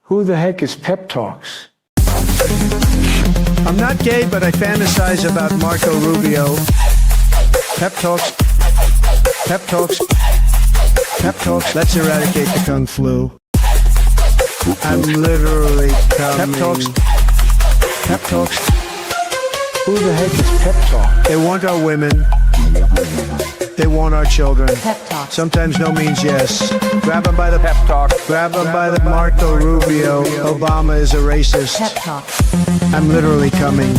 Who the heck is Pep Talks? I'm not gay, but I fantasize about Marco Rubio. Pep Talks. Pep Talks. Pep Talks. Let's eradicate the Kung Flu. I'm literally coming. Pep Talks. Pep Talks. Who the heck is Pep Talk? They want our women. They want our children. Pep Talk. Sometimes no means yes. Grab them by the Pep Talk. Grab them by the Marco Rubio. Obama is a racist. Pep Talk. I'm literally coming.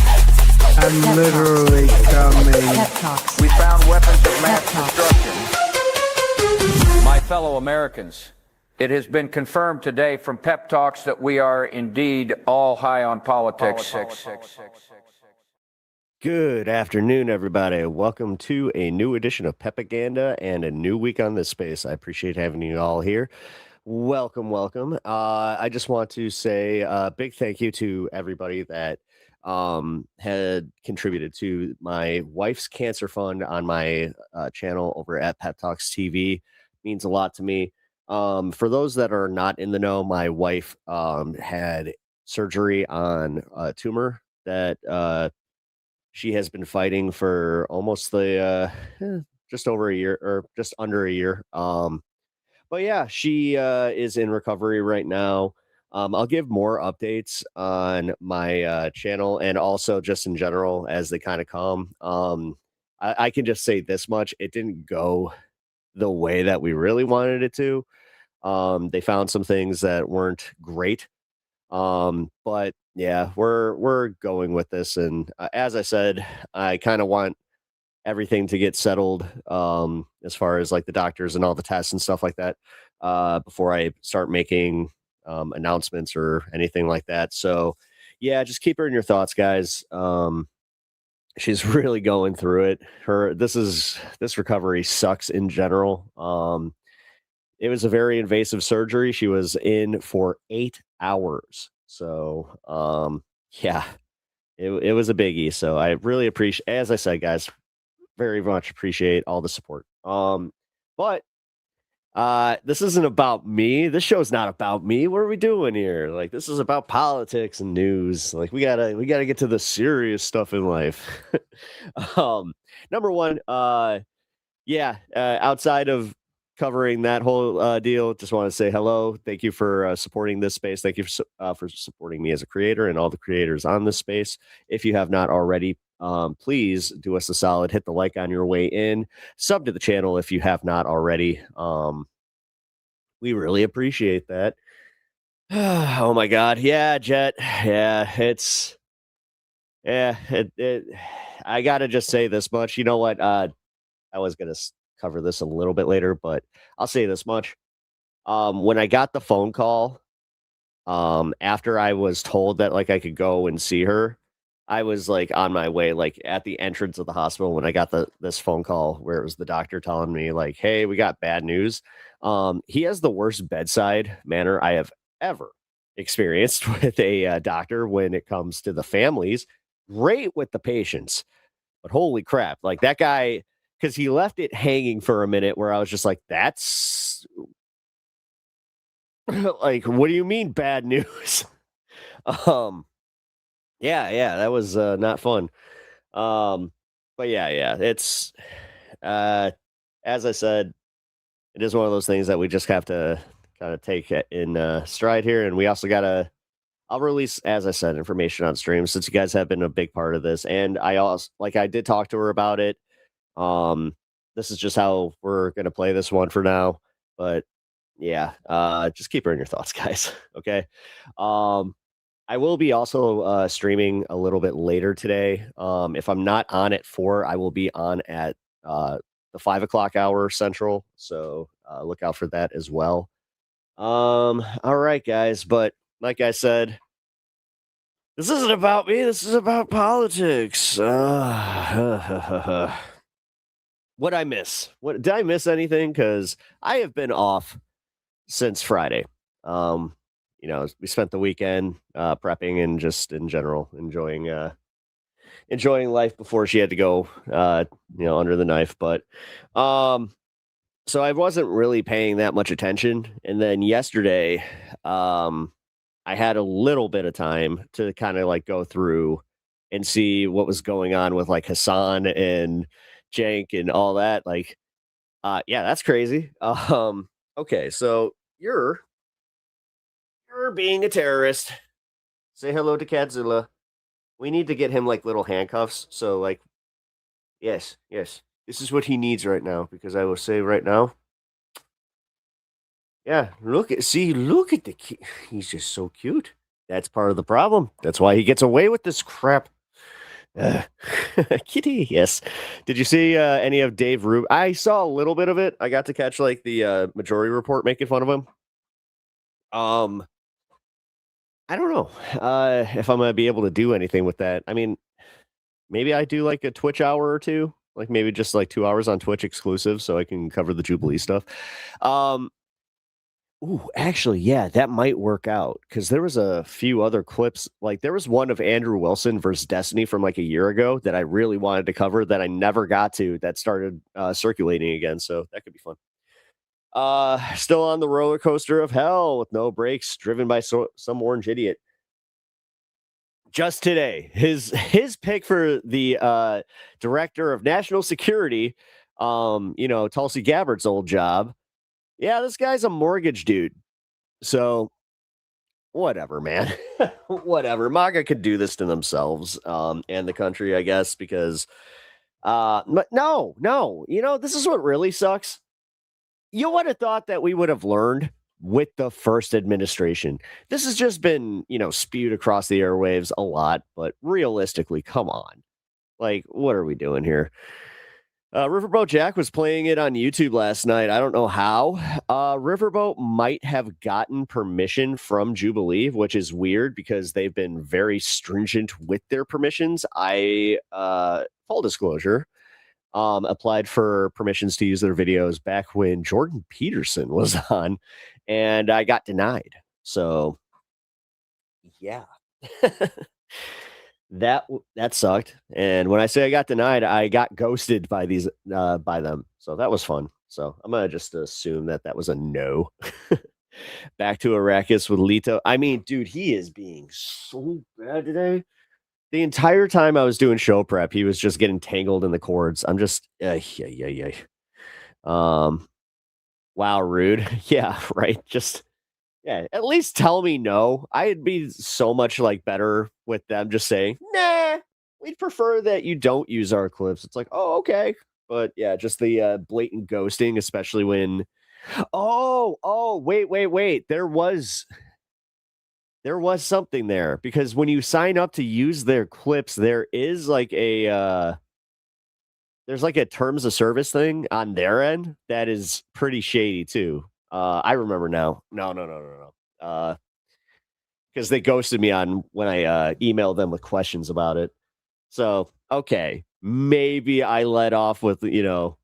I'm literally coming. Pep Talks. We found weapons of mass Pep Talk. destruction. My fellow Americans, it has been confirmed today from Pep Talks that we are indeed all high on politics. Good afternoon, everybody. Welcome to a new edition of PEPAGANDA and a new week on this space. I appreciate having you all here. Welcome. I just want to say a big thank you to everybody that had contributed to my wife's cancer fund on my channel over at Pep Talks TV. It means a lot to me. For those that are not in the know, my wife had surgery on a tumor that she has been fighting for almost just over a year or just under a year. But yeah, she is in recovery right now. I'll give more updates on my channel and also just in general as they kind of come. I can just say this much. It didn't go the way that we really wanted it to. They found some things that weren't great. But yeah, we're going with this. And as I said, I kind of want everything to get settled as far as like the doctors and all the tests and stuff like that before I start making announcements or anything like that. So yeah, just keep her in your thoughts, guys. She's really going through it. This recovery sucks in general. It was a very invasive surgery. She was in for 8 hours. So, yeah, it was a biggie. So I really appreciate, as I said, guys, very much appreciate all the support. But this isn't about me. This show's not about me. What are we doing here? Like, this is about politics and news. Like, we gotta get to the serious stuff in life. Number one, outside of covering that whole deal, just want to say hello. Thank you for supporting this space. Thank you for supporting me as a creator and all the creators on this space. If you have not already, please do us a solid, hit the like on your way in, sub to the channel if you have not already. We really appreciate that. Oh my God. Yeah, Jet. Yeah, I gotta just say this much. You know what? I was gonna cover this a little bit later, but I'll say this much. When I got the phone call, after I was told that like I could go and see her, I was like on my way, like at the entrance of the hospital when I got this phone call where it was the doctor telling me like, hey, we got bad news. He has the worst bedside manner I have ever experienced with a doctor when it comes to the families. Great with the patients, but holy crap, like that guy, because he left it hanging for a minute where I was just like, that's like, what do you mean bad news? Yeah, that was not fun. But yeah, it's as I said, it is one of those things that we just have to kind of take it in stride here. And we also I'll release, as I said, information on stream since you guys have been a big part of this. And I also, like, I did talk to her about it. This is just how we're gonna play this one for now, but yeah, just keep her in your thoughts, guys. Okay. I will be also streaming a little bit later today. If I'm not on at 4, I will be on at the 5 o'clock hour Central. So look out for that as well. All right, guys. But like I said, this isn't about me. This is about politics. What I miss? What did I miss anything? Because I have been off since Friday. We spent the weekend prepping and just in general enjoying life before she had to go under the knife. But so I wasn't really paying that much attention. And then yesterday, I had a little bit of time to kind of like go through and see what was going on with like Hassan and Jank and all that. Like, yeah, that's crazy. Okay, so you're being a terrorist. Say hello to Cadzilla. We need to get him like little handcuffs. So like, yes, this is what he needs right now. Because I will say right now, yeah, look at the kid. He's just so cute. That's part of the problem. That's why he gets away with this crap. Uh, Kitty, yes. Did you see any of Dave Rubin? I saw a little bit of it. I got to catch like the Majority Report making fun of him. I don't know if I'm gonna be able to do anything with that. I mean, maybe I do like a Twitch hour or two, like maybe just like 2 hours on Twitch exclusive, so I can cover the Jubilee stuff. Ooh, actually, yeah, that might work out because there was a few other clips. Like there was one of Andrew Wilson versus Destiny from like a year ago that I really wanted to cover that I never got to. That started circulating again, so that could be fun. Still on the roller coaster of hell with no brakes, driven by some orange idiot. Just today, his pick for the director of national security, Tulsi Gabbard's old job. Yeah, this guy's a mortgage dude. So whatever, man. Whatever. MAGA could do this to themselves and the country, I guess, because but no, this is what really sucks. You would have thought that we would have learned with the first administration. This has just been, spewed across the airwaves a lot, but realistically, come on. Like, what are we doing here? Riverboat Jack was playing it on YouTube last night. I don't know how. Riverboat might have gotten permission from Jubilee, which is weird because they've been very stringent with their permissions. I, full disclosure, applied for permissions to use their videos back when Jordan Peterson was on, and I got denied. So, yeah. That sucked. And when I say I got denied, I got ghosted by by them. So that was fun. So I'm gonna just assume that was a no. Back to Arrakis with Leto. I mean, dude, he is being so bad today. The entire time I was doing show prep, he was just getting tangled in the cords. I'm just wow, rude. Yeah, right. Just at least tell me no. I'd be so much like better with them just saying, nah, we'd prefer that you don't use our clips. It's like, oh, okay. But yeah, just the blatant ghosting, especially when wait. There was something there because when you sign up to use their clips, there is like there's like a terms of service thing on their end that is pretty shady too. I remember now. No. Because they ghosted me on when I emailed them with questions about it. So, okay, maybe I let off with, it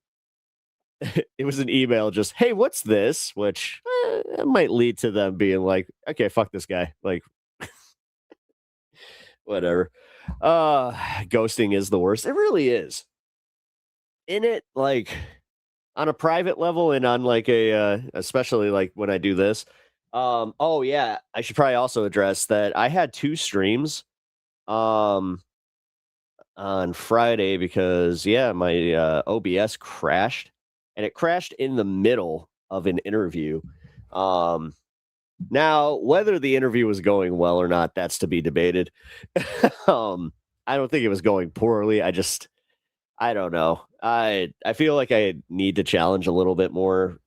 was an email just, hey, what's this? Which it might lead to them being like, okay, fuck this guy. Like, whatever. Ghosting is the worst. It really is. In it, like, on a private level and on like especially like when I do this. Oh yeah, I should probably also address that I had 2 streams on Friday because my OBS crashed and it crashed in the middle of an interview. Now whether the interview was going well or not, that's to be debated. I don't think it was going poorly. I don't know. I feel like I need to challenge a little bit more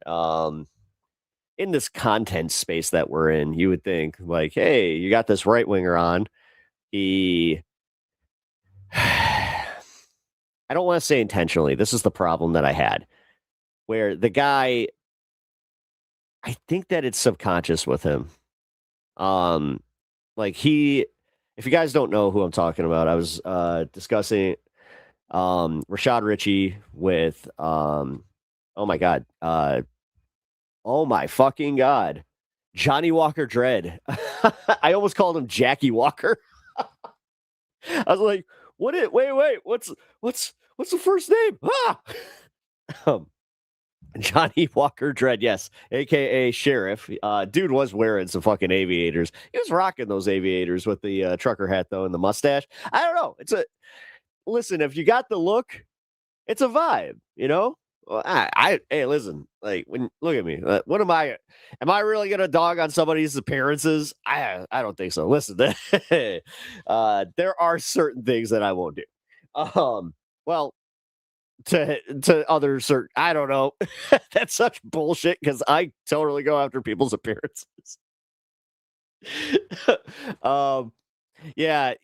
in this content space that we're in. You would think like, hey, you got this right winger on. I don't want to say intentionally. This is the problem that I had where the guy, I think that it's subconscious with him. Like if you guys don't know who I'm talking about, I was discussing Rashad Ritchie with oh my fucking god, Johnny Walker Dread. I almost called him Jackie Walker. I was like, wait, what's the first name? Johnny Walker Dread, yes, aka Sheriff. Dude was wearing some fucking aviators. He was rocking those aviators with the trucker hat though and the mustache. I don't know. Listen. If you got the look, it's a vibe. You know. Well, hey, listen. Like when look at me. What am I? Am I really gonna dog on somebody's appearances? I don't think so. Listen, there are certain things that I won't do. Well, to other certain I don't know. That's such bullshit because I totally go after people's appearances. um yeah,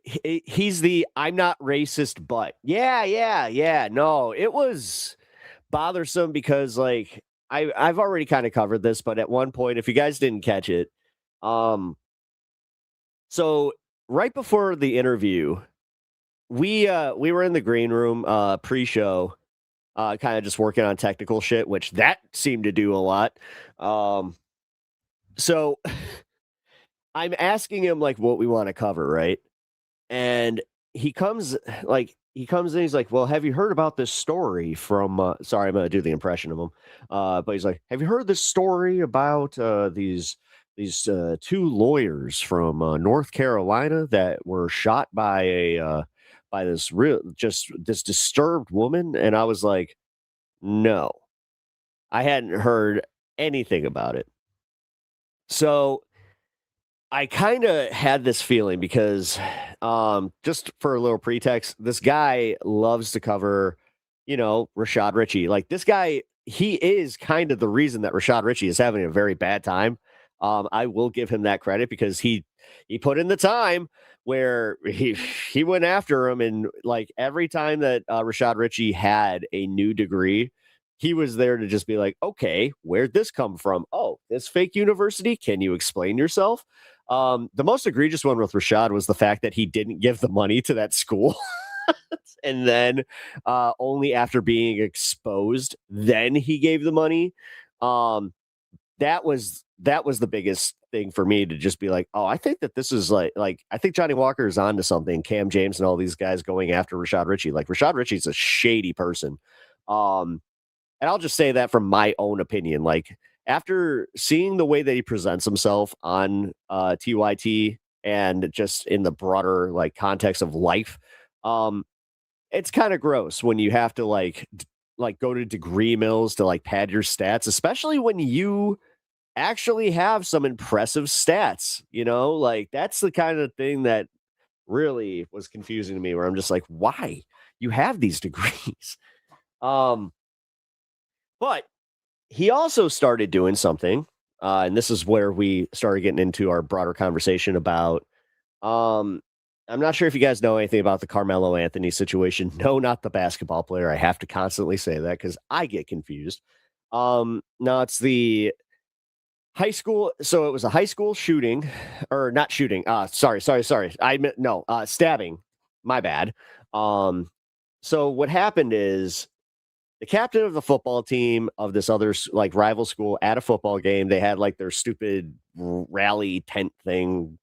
he's the I'm not racist, but yeah. No, it was bothersome because like I've already kind of covered this, but at one point, if you guys didn't catch it, um, so right before the interview, we were in the green room pre-show, kind of just working on technical shit, which that seemed to do a lot. Um, so I'm asking him like what we want to cover, right? And he comes in, he's like, "Well, have you heard about this story from sorry, I'm gonna do the impression of him. But he's like, "Have you heard this story about these two lawyers from North Carolina that were shot by a by this real just this disturbed woman?" And I was like, "No. I hadn't heard anything about it." So I kind of had this feeling because, just for a little pretext, this guy loves to cover, Rashad Ritchie. Like this guy, he is kind of the reason that Rashad Ritchie is having a very bad time. I will give him that credit because he put in the time where he went after him, and like every time that Rashad Ritchie had a new degree, he was there to just be like, okay, where'd this come from? Oh, this fake university. Can you explain yourself? The most egregious one with Rashad was the fact that he didn't give the money to that school. And then only after being exposed, then he gave the money. Um, that was the biggest thing for me to just be like, oh, I think that this is like I think Johnny Walker is onto something. Cam James and all these guys going after Rashad Ritchie. Like Rashad Ritchie's a shady person. Um, and I'll just say that from my own opinion. Like after seeing the way that he presents himself on TYT and just in the broader like context of life, um, it's kind of gross when you have to like go to degree mills to like pad your stats, especially when you actually have some impressive stats. Like that's the kind of thing that really was confusing to me. Where I'm just like, why you have these degrees? Um, but he also started doing something, and this is where we started getting into our broader conversation about. Um, I'm not sure if you guys know anything about the Carmelo Anthony situation. No, not the basketball player. I have to constantly say that because I get confused. No, it's the high school. So it was a high school shooting, or not shooting. Sorry. I meant no, stabbing. My bad. So what happened is the captain of the football team of this other like rival school at a football game, they had like their stupid rally tent thing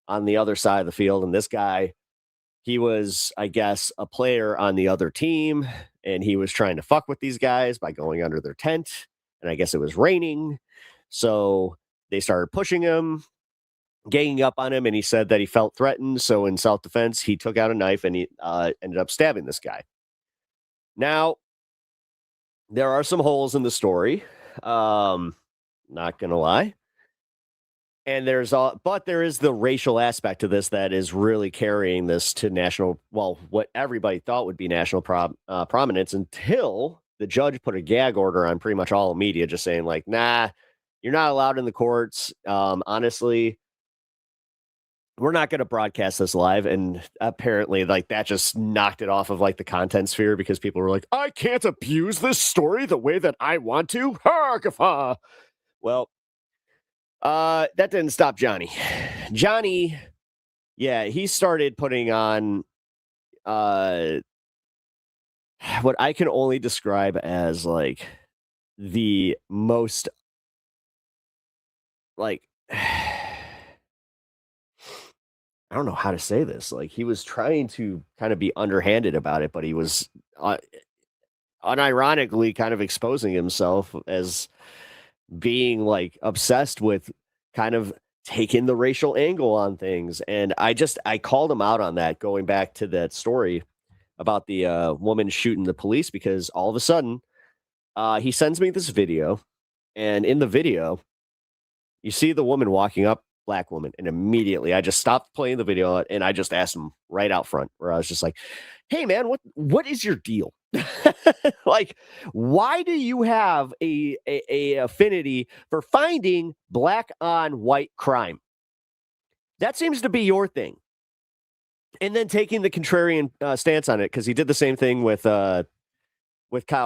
on the other side of the field. And this guy, he was, I guess, a player on the other team, and he was trying to fuck with these guys by going under their tent. And I guess it was raining. So they started pushing him, ganging up on him, and he said that he felt threatened. So in self-defense, he took out a knife and he ended up stabbing this guy. Now, there are some holes in the story. Not gonna lie. And but there is the racial aspect to this that is really carrying this to national, well, what everybody thought would be national prominence until the judge put a gag order on pretty much all media, just saying like, nah, you're not allowed in the courts. Honestly, we're not going to broadcast this live. And apparently like that just knocked it off of like the content sphere because people were like, I can't abuse this story the way that I want to. Well, that didn't stop Johnny. Johnny, yeah, he started putting on what I can only describe as like the most like I don't know how to say this. Like he was trying to kind of be underhanded about it, but he was unironically kind of exposing himself as being like obsessed with kind of taking the racial angle on things. And I called him out on that, going back to that story about the woman shooting the police, because all of a sudden he sends me this video, and in the video you see the woman walking up, black woman, and immediately I just stopped playing the video and I just asked him right out front, where I was just like, "Hey man, what is your deal? Like, why do you have a affinity for finding black on white crime? That seems to be your thing." And then taking the contrarian stance on it, because he did the same thing with Kyle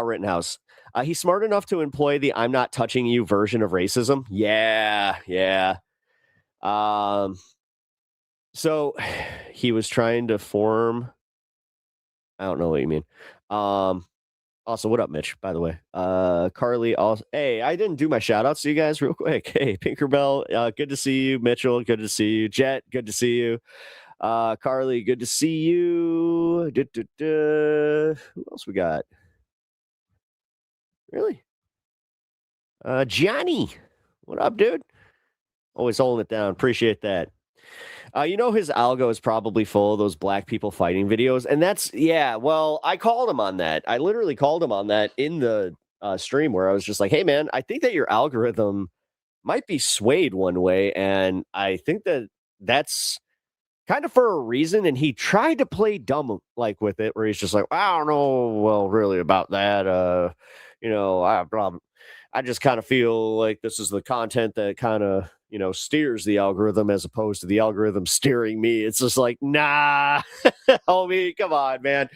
Rittenhouse. He's smart enough to employ the "I'm not touching you" version of racism. Yeah, yeah. So he was trying to form. I don't know what you mean. Also, what up, Mitch? By the way, Carly. Also, hey, I didn't do my shout outs to you guys real quick. Hey, Pinkerbell, good to see you. Mitchell, good to see you. Jet, good to see you. Carly, good to see you. Who else we got? Really? Johnny, what up, dude? Always holding it down. Appreciate that. His algo is probably full of those black people fighting videos. And well, I called him on that. I literally called him on that in the stream, where I was just like, "Hey, man, I think that your algorithm might be swayed one way. And I think that that's kind of for a reason." And he tried to play dumb like with it, where he's just like, "I don't know, well, really about that. I just kind of feel like this is the content that kind of, steers the algorithm, as opposed to the algorithm steering me." It's just like, nah, homie, come on, man.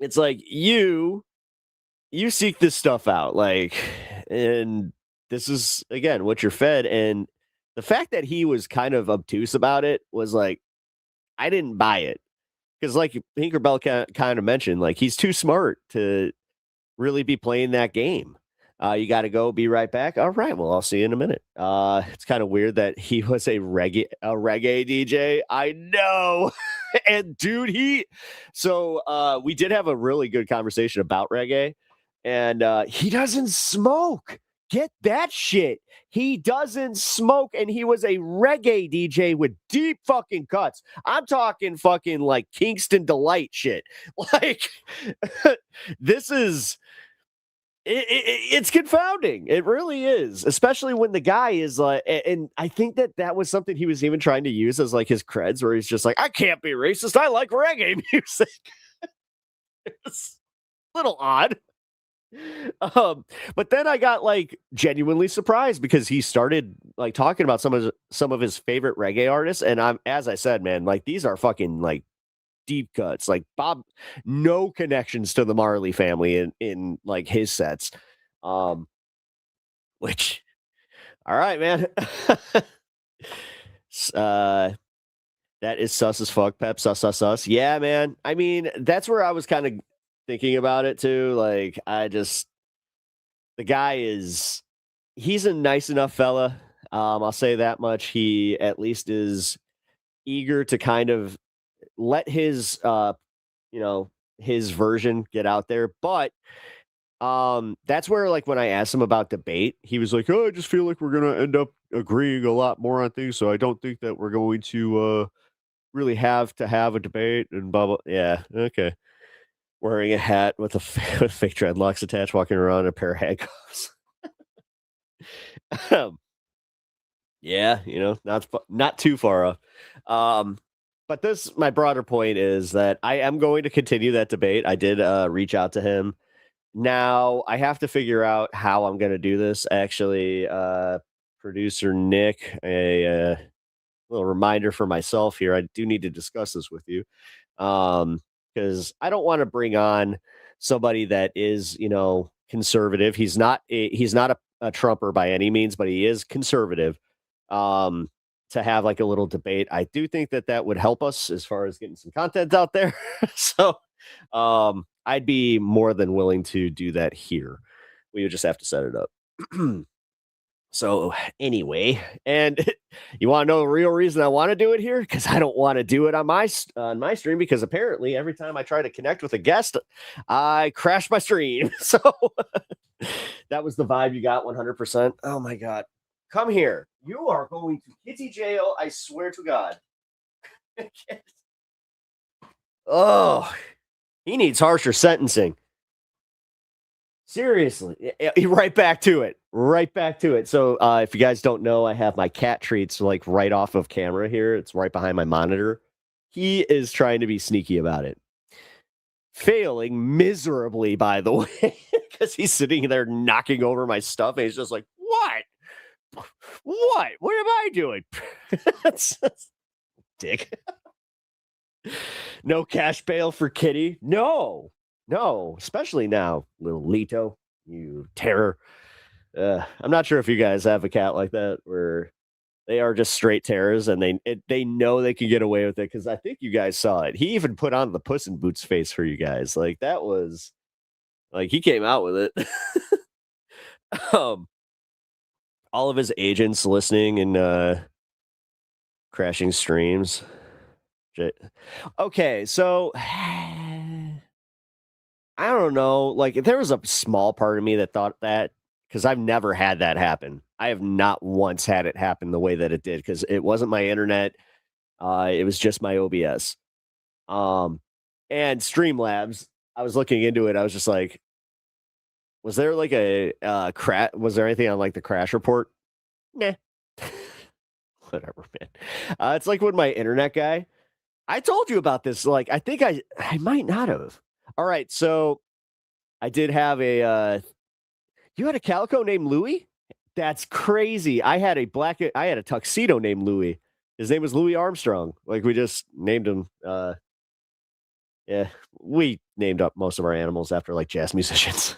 It's like you seek this stuff out, like, and this is, again, what you're fed. And the fact that he was kind of obtuse about it was like, I didn't buy it. Because like Hinkerbell kind of mentioned, like, he's too smart to really be playing that game. You got to go. Be right back. All right. Well, I'll see you in a minute. It's kind of weird that he was a reggae DJ. I know. And dude, so we did have a really good conversation about reggae, and he doesn't smoke. Get that shit. He doesn't smoke, and he was a reggae DJ with deep fucking cuts. I'm talking fucking like Kingston Delight shit. Like, this is... It's confounding. It really is, especially when the guy is like, and I think that was something he was even trying to use as like his creds, where he's just like, "I can't be racist. I like reggae music." It's a little odd. But then I got like genuinely surprised, because he started like talking about some of his favorite reggae artists, and as I said, man, like, these are fucking like deep cuts. Like, Bob, no connections to the Marley family in like his sets. Which, all right, man. That is sus as fuck, Pep. Sus. Yeah, man. I mean, that's where I was kind of thinking about it too. Like, the guy he's a nice enough fella. I'll say that much. He at least is eager to kind of let his his version get out there. But that's where, like, when I asked him about debate, he was like, "Oh, I just feel like we're gonna end up agreeing a lot more on things, so I don't think that we're going to really have to have a debate," and blah blah. Yeah, okay. Wearing a hat with with fake dreadlocks attached, walking around in a pair of handcuffs. Yeah, not too far off. But my broader point is that I am going to continue that debate. I did reach out to him. Now I have to figure out how I'm going to do this. Actually, producer Nick, a little reminder for myself here. I do need to discuss this with you, because I don't want to bring on somebody that is, conservative. He's not a Trumper by any means, but he is conservative. To have like a little debate. I do think that would help us as far as getting some content out there. So I'd be more than willing to do that here. We would just have to set it up. So anyway, and you want to know the real reason I want to do it here? Because I don't want to do it on my stream, because apparently every time I try to connect with a guest, I crash my stream. So that was the vibe you got 100%. Oh my God. Come here. You are going to kitty jail. I swear to God. Oh, he needs harsher sentencing. Seriously, right back to it. Right back to it. So, if you guys don't know, I have my cat treats like right off of camera here. It's right behind my monitor. He is trying to be sneaky about it, failing miserably, by the way, because he's sitting there knocking over my stuff, and he's just like, "What? What? What am I doing?" that's dick. No cash bail for Kitty. No, especially now, little Lito, you terror. I'm not sure if you guys have a cat like that where they are just straight terrors, and they know they can get away with it, because I think you guys saw it. He even put on the Puss in Boots face for you guys. Like, that was like, he came out with it. All of his agents listening and crashing streams. Okay, so I don't know. Like, there was a small part of me that thought that, because I've never had that happen. I have not once had it happen the way that it did, because it wasn't my internet. It was just my OBS. And Streamlabs, I was looking into it. I was just like, was there like a crash? Was there anything on like the crash report? Nah. Whatever, man. It's like when my internet guy, I told you about this. Like, I think I might not have. All right, so I did have you had a calico named Louis? That's crazy. I had a tuxedo named Louis. His name was Louis Armstrong. Like, we just named him. Yeah, we named up most of our animals after like jazz musicians,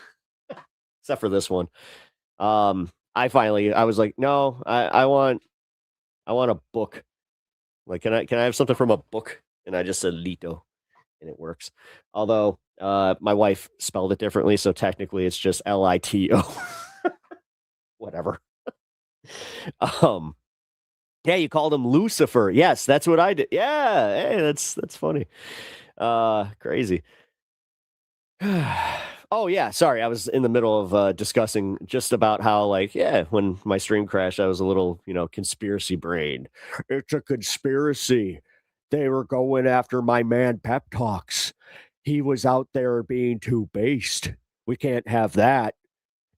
except for this one. I was like, no, I want a book. Like, can I have something from a book? And I just said Lito, and it works. Although my wife spelled it differently, so technically it's just Lito. Whatever. Yeah, you called him Lucifer. Yes, that's what I did. Yeah, hey, that's funny. Crazy. Oh yeah, sorry. I was in the middle of discussing just about how, like, yeah, when my stream crashed, I was a little, conspiracy brain. It's a conspiracy. They were going after my man Pep Talks. He was out there being too based. We can't have that.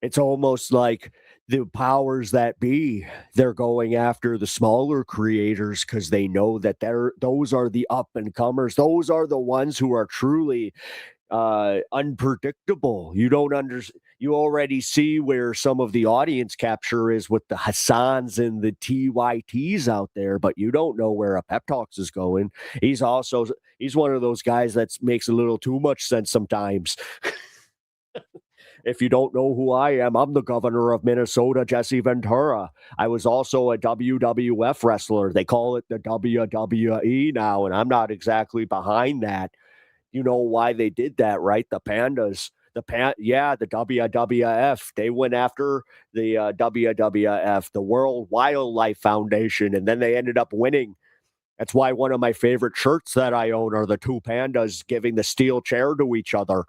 It's almost like the powers that be, they're going after the smaller creators because they know that those are the up and comers. Those are the ones who are truly unpredictable. You already see where some of the audience capture is with the Hassans and the TYTs out there, but you don't know where a Pep Talks is going. He's one of those guys that makes a little too much sense sometimes. If you don't know who I am, I'm the governor of Minnesota, Jesse Ventura. I was also a WWF wrestler. They call it the WWE now, and I'm not exactly behind that. You know why they did that, right? The pandas. The WWF. They went after the WWF, the World Wildlife Foundation, and then they ended up winning. That's why one of my favorite shirts that I own are the two pandas giving the steel chair to each other.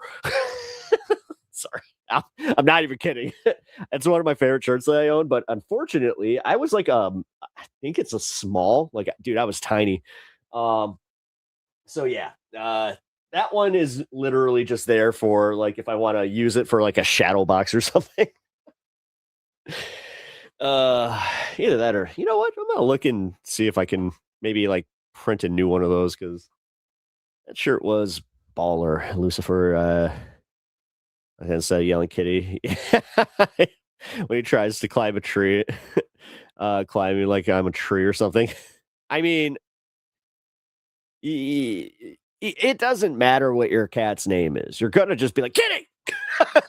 Sorry. I'm not even kidding. It's one of my favorite shirts that I own, but unfortunately, I was like, I think it's a small, like, dude, I was tiny. So yeah, that one is literally just there for, like, if I want to use it for like a shadow box or something. Either that, or you know what? I'm gonna look and see if I can maybe like print a new one of those, because that shirt was baller. Lucifer, instead of yelling kitty, when he tries to climb a tree, climbing like I'm a tree or something. I mean, it doesn't matter what your cat's name is. You're gonna just be like, Kitty!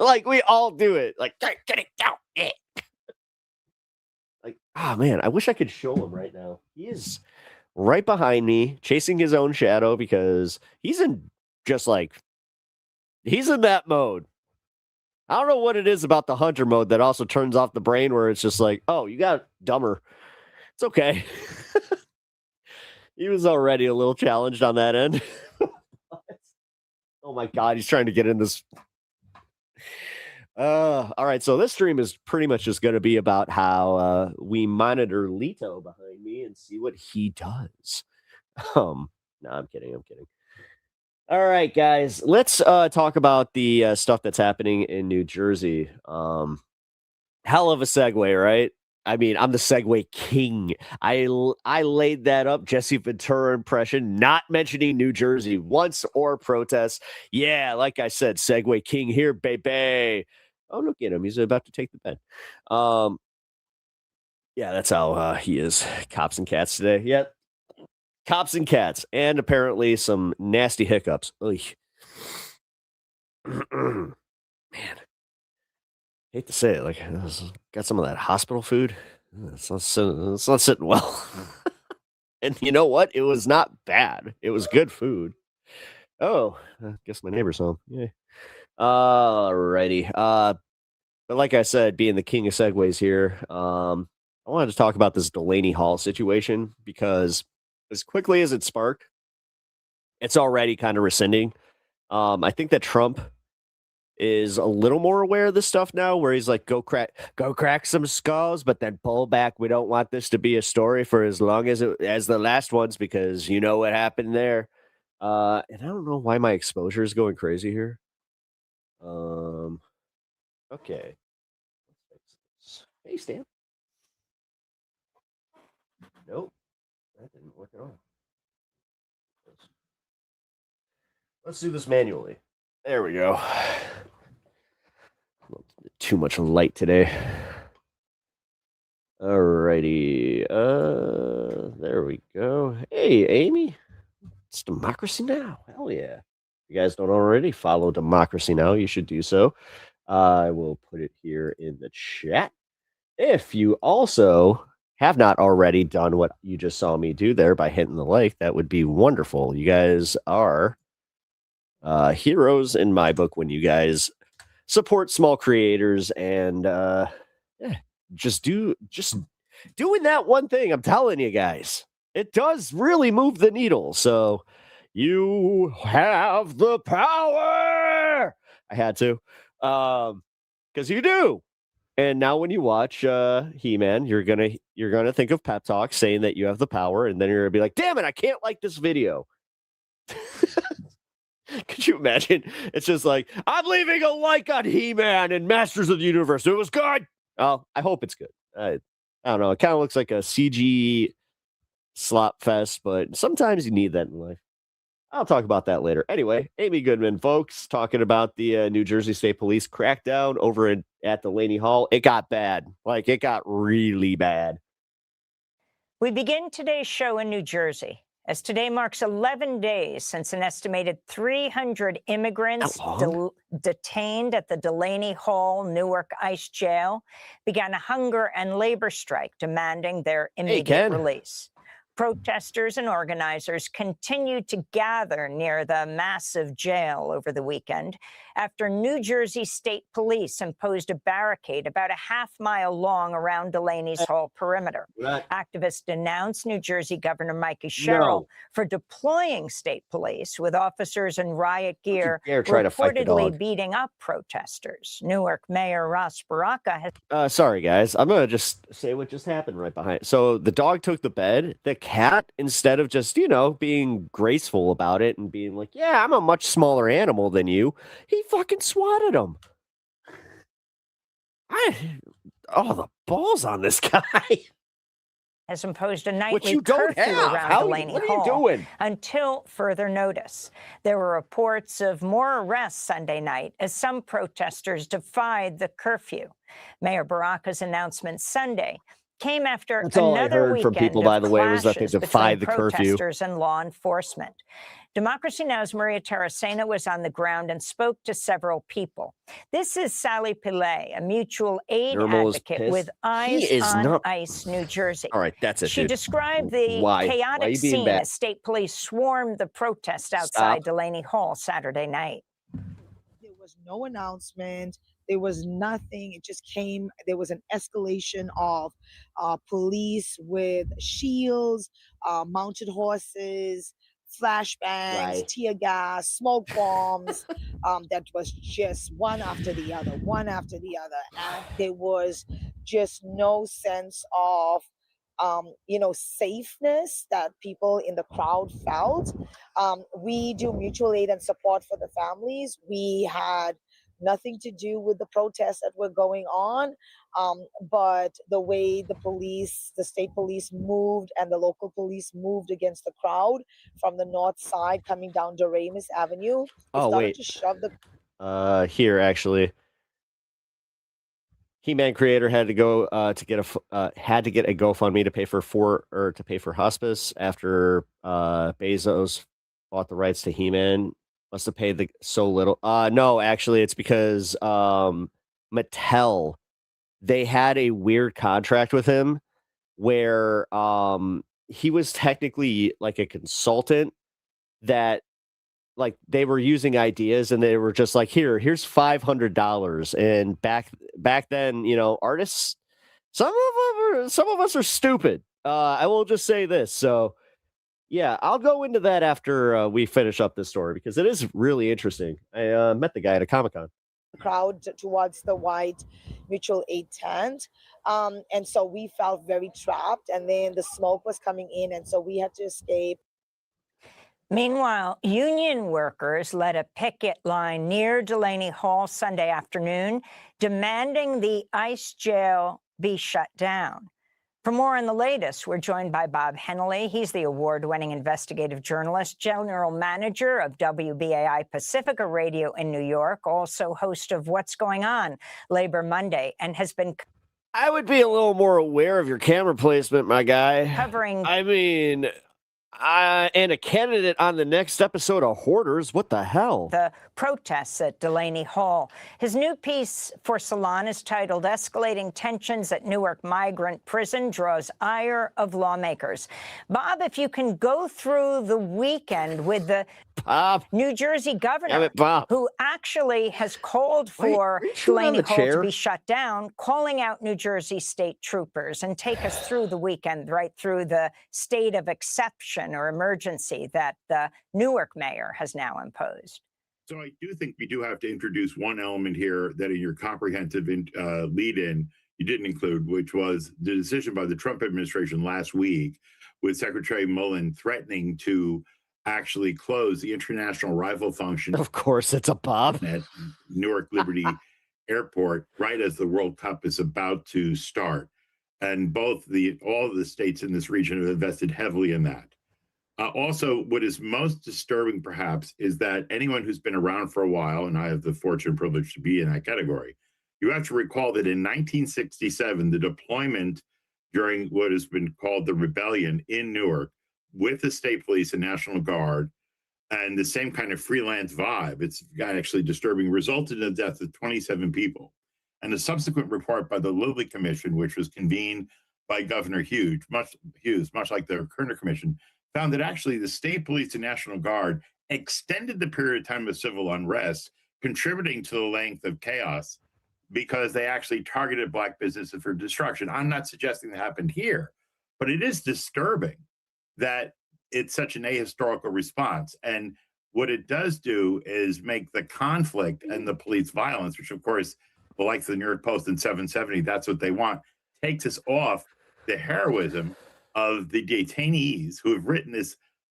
Like, we all do it. Like, Kitty, down. Like, oh man, I wish I could show him right now. He is right behind me, chasing his own shadow, because he's in that mode. I don't know what it is about the hunter mode that also turns off the brain where it's just like, oh, you got dumber. It's okay. He was already a little challenged on that end. Oh my God, he's trying to get in this. All right, so this stream is pretty much just going to be about how we monitor Lito behind me and see what he does. No, I'm kidding. All right, guys, let's talk about the stuff that's happening in New Jersey. Hell of a segue, right? I mean, I'm the segue king. I laid that up, Jesse Ventura impression, not mentioning New Jersey once or protests. Yeah, like I said, segue king here, baby. Oh, look at him. He's about to take the pen. Yeah, that's how he is. Cops and cats today. Yep. Cops and cats. And apparently some nasty hiccups. Man. Hate to say it, like got some of that hospital food. It's not sitting well. And you know what? It was not bad. It was good food. Oh, I guess my neighbor's home. Yeah. Alrighty. But like I said, being the king of segues here, I wanted to talk about this Delaney Hall situation because as quickly as it sparked, it's already kind of rescinding. I think that Trump is a little more aware of this stuff now, where he's like, go crack some skulls, but then pull back. We don't want this to be a story for as long as the last ones, because you know what happened there. And I don't know why my exposure is going crazy here. Okay. Let's fix this. Hey, Stan. Nope. That didn't work at all. Let's do this manually. There we go. Too much light today. Alrighty. There we go. Hey, Amy. It's Democracy Now! Hell yeah. If you guys don't already follow Democracy Now!, you should do so. I will put it here in the chat. If you also have not already done what you just saw me do there by hitting the like, that would be wonderful. You guys are heroes in my book when you guys support small creators and just doing that one thing. I'm telling you guys, it does really move the needle. So you have the power. I had to, because you do. And now when you watch He-Man, you're gonna think of Pep Talk saying that you have the power, and then you're gonna be like, damn it, I can't like this video. Could you imagine? It's just like, I'm leaving a like on He-Man and Masters of the Universe. It was good. Oh, I hope it's good. I don't know. It kind of looks like a CG slop fest, but sometimes you need that in life. I'll talk about that later. Anyway, Amy Goodman, folks, talking about the New Jersey State Police crackdown over at Delaney Hall. It got bad. Like, it got really bad. We begin today's show in New Jersey, as today marks 11 days since an estimated 300 immigrants detained at the Delaney Hall Newark ICE jail began a hunger and labor strike demanding their immediate release. Protesters and organizers continued to gather near the massive jail over the weekend after New Jersey State Police imposed a barricade about a half-mile long around Delaney's Hall perimeter. Activists denounced New Jersey Governor Mike Sherrill for deploying state police with officers in riot gear reportedly beating up protesters. Newark Mayor Ross Baraka has... Sorry, guys. I'm going to just say what just happened right behind. So the dog took the bed. The cat, instead of just, being graceful about it and being like, yeah, I'm a much smaller animal than you, he fucking swatted him. The balls on this guy. Has imposed a nightly curfew around Delaney Hall until further notice. There were reports of more arrests Sunday night as some protesters defied the curfew. Mayor Baraka's announcement Sunday came after another weekend from people, by the way, was that they defied the curfew. Protesters and law enforcement. Democracy Now!'s Maria Taracena was on the ground and spoke to several people. This is Sally Pillay, a mutual aid advocate with Eyes on ICE, New Jersey. All right, that's it. She described the chaotic scene as state police swarmed the protest outside Delaney Hall Saturday night. There was no announcement. There was nothing. It just came. There was an escalation of police with shields, mounted horses, flashbangs, Right. tear gas, smoke bombs. That was just one after the other, one after the other. And there was just no sense of, safeness that people in the crowd felt. We do mutual aid and support for the families. We had nothing to do with the protests that were going on. But the way the state police moved and the local police moved against the crowd from the north side coming down Doremus Avenue, they Oh, started wait. to shove the Here, actually. He-Man creator had to go had to get a GoFundMe to pay for hospice after Bezos bought the rights to He-Man. Must have paid so little. No, actually, it's because Mattel, they had a weird contract with him where he was technically like a consultant that like they were using ideas and they were just like, here's $500. And back then, artists, some of us are stupid. I will just say this. So yeah, I'll go into that after we finish up this story because it is really interesting. I met the guy at a Comic-Con. crowd towards the white mutual aid tent. And so we felt very trapped. And then the smoke was coming in. And so we had to escape. Meanwhile, union workers led a picket line near Delaney Hall Sunday afternoon, demanding the ICE jail be shut down. For more on the latest, we're joined by Bob Hennelly. He's the award-winning investigative journalist, general manager of WBAI Pacifica Radio in New York, also host of What's Going On, Labor Monday, and has been I would be a little more aware of your camera placement, my guy. covering I mean, and a candidate on the next episode of Hoarders. What the hell? the protests at Delaney Hall. His new piece for Salon is titled Escalating Tensions at Newark Migrant Prison Draws Ire of Lawmakers. Bob, if you can go through the weekend with the Bob. New Jersey governor, Damn it, Bob. who actually has called Wait, for are you chewing on Delaney the Hall to chair? be shut down, calling out New Jersey state troopers, and take us through the weekend, right through the state of exception or emergency that the Newark mayor has now imposed. So I do think we do have to introduce one element here that in your comprehensive lead-in you didn't include, which was the decision by the Trump administration last week with Secretary Mullen threatening to actually close the international arrival function Of course, it's a Bob. at Newark Liberty Airport right as the World Cup is about to start. And all of the states in this region have invested heavily in that. Also, what is most disturbing, perhaps, is that anyone who's been around for a while, and I have the fortune and privilege to be in that category, you have to recall that in 1967, the deployment during what has been called the rebellion in Newark with the state police and National Guard and the same kind of freelance vibe, it's actually disturbing, resulted in the death of 27 people. And a subsequent report by the Lilly Commission, which was convened by Governor Hughes, much like the Kerner Commission, found that actually the state police and National Guard extended the period of time of civil unrest, contributing to the length of chaos because they actually targeted Black businesses for destruction. I'm not suggesting that happened here, but it is disturbing that it's such an ahistorical response. And what it does do is make the conflict and the police violence, which of course, like the New York Post in 770, that's what they want, takes us off the heroism of the detainees who have written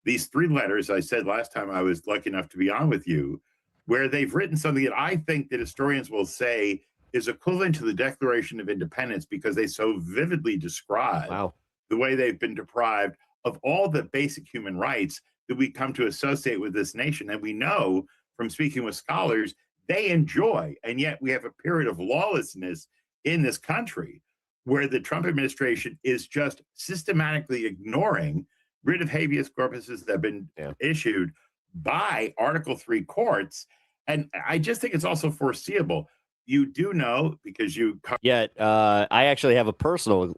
these 3 letters. I said last time I was lucky enough to be on with you, where they've written something that I think that historians will say is equivalent to the Declaration of Independence because they so vividly describe the way they've been deprived of all the basic human rights that we come to associate with this nation. And we know from speaking with scholars, they enjoy, and yet we have a period of lawlessness in this country where the Trump administration is just systematically ignoring writ of habeas corpuses that have been issued by Article 3 courts. And I just think it's also foreseeable. you do know, because you Yet, I actually have a personal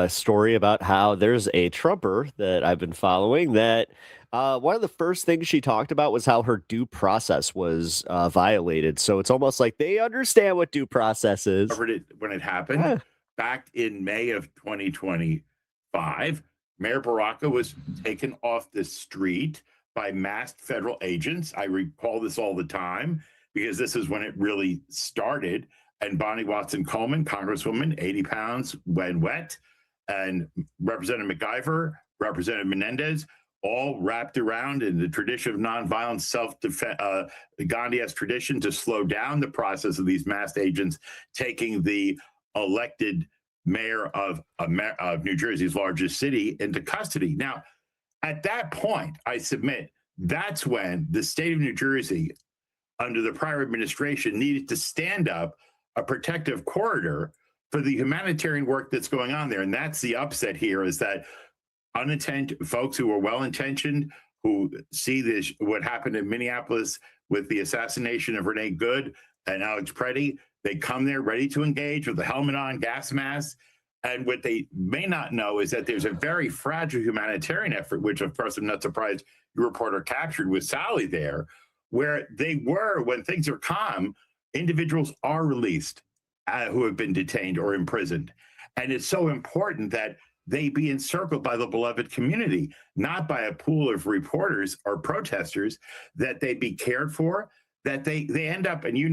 story about how there's a Trumper that I've been following that one of the first things she talked about was how her due process was violated. So it's almost like they understand what due process is. covered it when it happened. Yeah. Back in May of 2025, Mayor Baraka was taken off the street by masked federal agents. I recall this all the time because this is when it really started. And Bonnie Watson Coleman, Congresswoman, 80 pounds when wet, and Representative McIver, Representative Menendez, all wrapped around in the tradition of nonviolent self-defense, the Gandhi-esque tradition to slow down the process of these masked agents taking the elected mayor of New Jersey's largest city into custody. Now, at that point, I submit, that's when the state of New Jersey, under the prior administration, needed to stand up a protective corridor for the humanitarian work that's going on there. And that's the upset here, is that folks who are well-intentioned, who see this, what happened in Minneapolis with the assassination of Renee Good and Alex Preddy, they come there ready to engage with the helmet on, gas masks. And what they may not know is that there's a very fragile humanitarian effort, which of course I'm not surprised your reporter captured with Sally there, where they were, when things are calm, individuals are released who have been detained or imprisoned. And it's so important that they be encircled by the beloved community, not by a pool of reporters or protesters, that they be cared for, that they end up, and you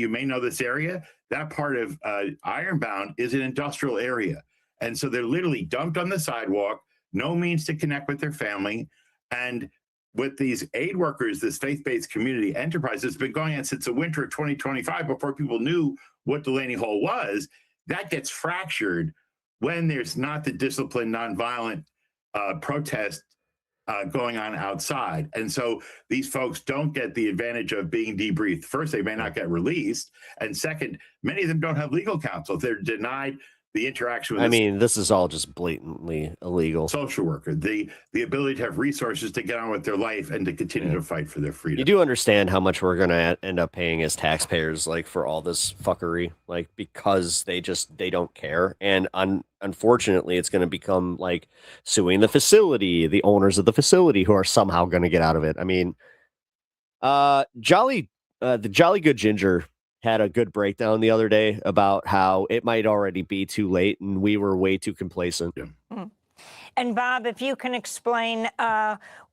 may know this area, that part of Ironbound is an industrial area. And so they're literally dumped on the sidewalk, no means to connect with their family. And with these aid workers, this faith-based community enterprise that's been going on since the winter of 2025, before people knew what Delaney Hall was, that gets fractured when there's not the disciplined, nonviolent protest going on outside. And so these folks don't get the advantage of being debriefed. First, they may not get released. And second, many of them don't have legal counsel. They're denied the interaction with this is all just blatantly illegal. Social worker, the ability to have resources to get on with their life and to continue to fight for their freedom. You do understand how much we're going to end up paying as taxpayers, like, for all this fuckery, like, because they don't care. And unfortunately, it's going to become like suing the facility, the owners of the facility, who are somehow going to get out of it. I mean, the Jolly Good Ginger had a good breakdown the other day about how it might already be too late and we were way too complacent. Yeah. And Bob, if you can explain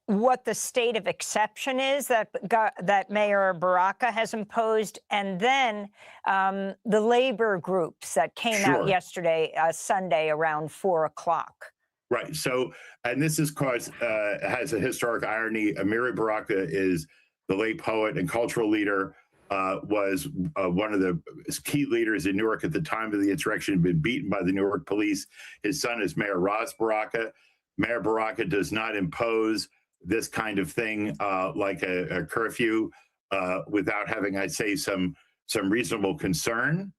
what the state of exception is that Mayor Baraka has imposed, and then the labor groups that came out yesterday, Sunday, around 4 o'clock. Right. So, and this is has a historic irony. Amiri Baraka is the late poet and cultural leader, was one of the key leaders in Newark at the time of the insurrection, had been beaten by the Newark police. His son is Mayor Ras Baraka. Mayor Baraka does not impose this kind of thing like a curfew without having, I'd say, some reasonable concern.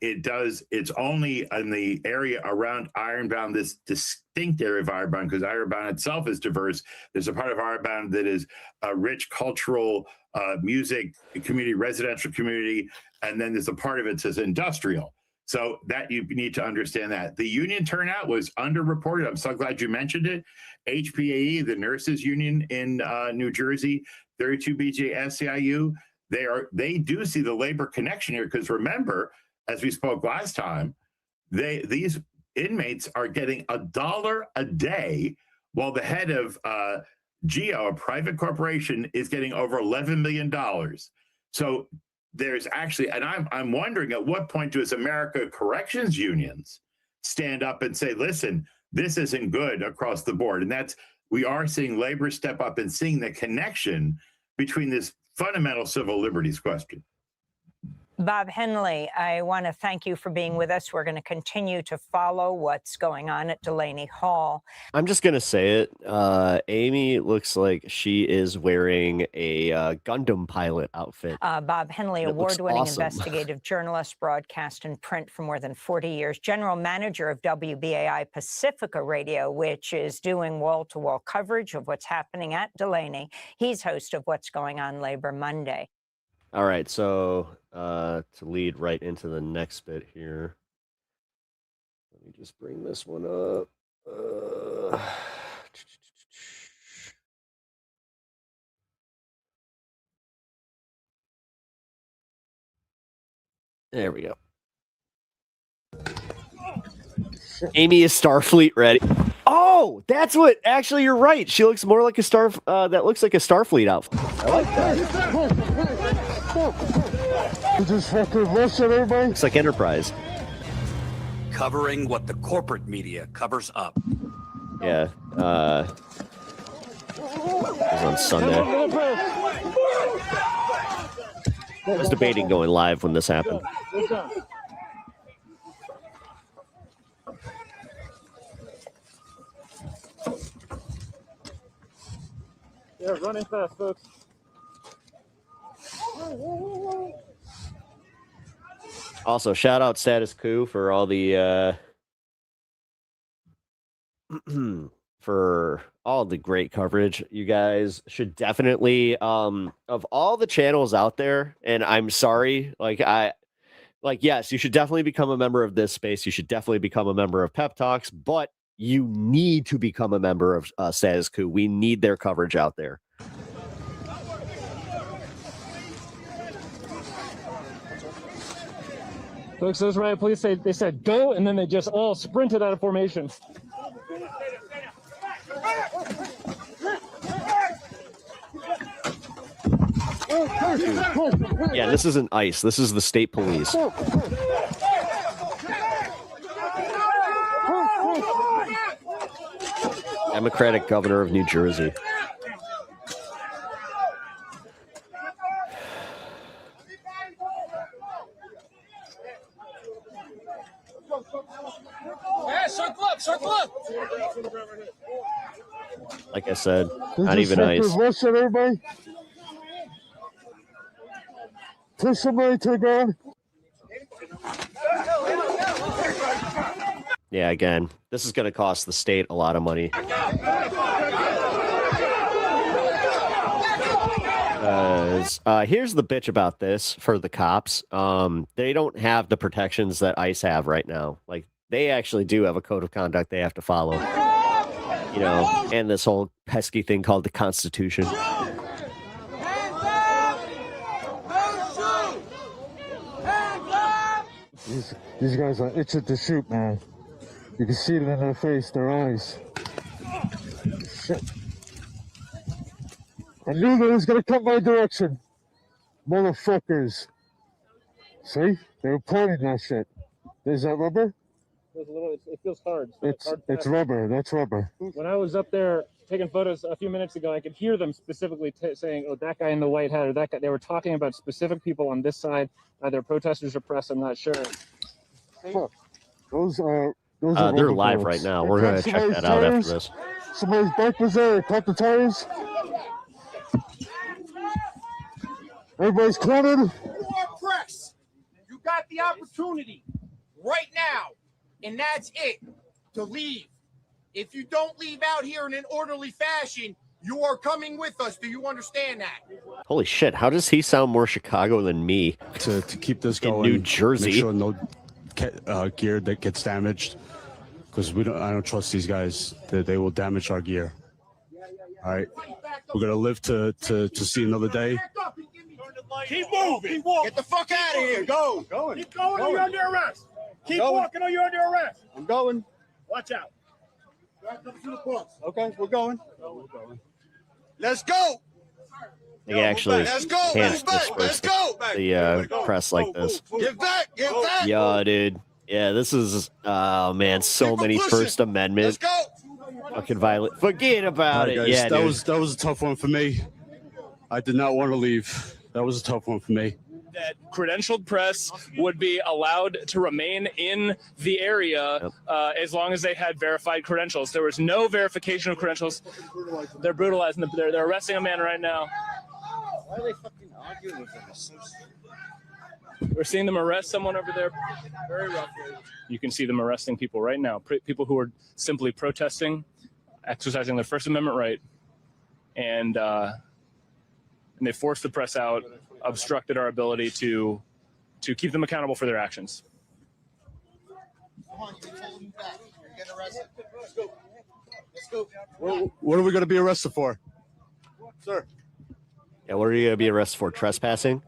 It's only in the area around Ironbound, this distinct area of Ironbound, because Ironbound itself is diverse. There's a part of Ironbound that is a rich cultural music community, residential community, and then there's a part of it that's industrial. So that you need to understand that. The union turnout was underreported. I'm so glad you mentioned it. HPAE, the nurses union in New Jersey, 32BJ SEIU, they do see the labor connection here, because remember, as we spoke last time, these inmates are getting $1 a day, while the head of GEO, a private corporation, is getting over $11 million. So there's actually, and I'm wondering, at what point does America corrections unions stand up and say, listen, this isn't good across the board? And we are seeing labor step up and seeing the connection between this fundamental civil liberties question. Bob Henley, I want to thank you for being with us. We're going to continue to follow what's going on at Delaney Hall. I'm just going to say it. Amy looks like she is wearing a Gundam pilot outfit. Bob Henley, award-winning investigative journalist, broadcast and print for more than 40 years, general manager of WBAI Pacifica Radio, which is doing wall-to-wall coverage of what's happening at Delaney. He's host of What's Going On Labor Monday. All right, so to lead right into the next bit here, let me just bring this one up. There we go. Amy is Starfleet ready. Oh, that's what. Actually, you're right. She looks more like a star. That looks like a Starfleet outfit. I like that. Just fucking Russia, everybody. Looks like Enterprise. Covering what the corporate media covers up. Yeah. It was on Sunday. I was debating going live when this happened. Yeah, running fast, folks. Also, shout out Status Quo for all the for all the great coverage. You guys should definitely of all the channels out there, and I'm sorry, yes, you should definitely become a member of this space. You should definitely become a member of Pep Talks, but you need to become a member of Status Quo. We need their coverage out there. Folks, those riot police they said go, and then they just all sprinted out of formation. Yeah, this isn't ICE. This is the state police. Democratic governor of New Jersey. Circle up. Like I said, not even ICE. Russia, everybody. Push somebody to the ground. Yeah, again, this is going to cost the state a lot of money. Here's the bitch about this for the cops. They don't have the protections that ICE have right now. Like, they actually do have a code of conduct they have to follow. You know, and this whole pesky thing called the Constitution. These guys are itching to shoot, man. You can see it in their face, their eyes. Shit. I knew they was gonna come my direction. Motherfuckers. See? They were pointing that shit. Is that rubber? It feels hard. It's rubber. That's rubber. When I was up there taking photos a few minutes ago, I could hear them specifically saying, "Oh, that guy in the white hat," or "that guy." They were talking about specific people on this side, either protesters or press. I'm not sure. Fuck. Those are they're live right now. We're gonna check that out after this. Somebody's bike was there. Cut the tires. Everybody's cornered. Press. You got the opportunity right now, and that's it, to leave. If you don't leave out here in an orderly fashion, you are coming with us. Do you understand that? Holy shit, how does he sound more Chicago than me? To keep this going, New Jersey. Make sure no gear that gets damaged, because I don't trust these guys that they will damage our gear. All right, we're gonna live to see another day. Keep moving. Get the fuck out of here. Go. Keep going or you're under arrest. Keep walking or you're under arrest. I'm going. Watch out. Okay, we're going. Let's go. They actually Let's go. can't Let's back. Let's disperse go. the press like this. Get back. Get back. Yeah, dude. Yeah, this is, oh man, so many First Amendment. Let's go. Fucking violent. Forget about it. Guys, Yeah, that dude. was a tough one for me. I did not want to leave. That was a tough one for me. That credentialed press would be allowed to remain in the area as long as they had verified credentials. There was no verification of credentials. They're brutalizing them. They're arresting a man right now. Why are they fucking arguing with them? We're seeing them arrest someone over there very roughly. You can see them arresting people right now. People who are simply protesting, exercising their First Amendment right, and and they forced the press out, obstructed our ability to keep them accountable for their actions. What are we going to be arrested for, sir? Yeah, what are you going to be arrested for? Trespassing?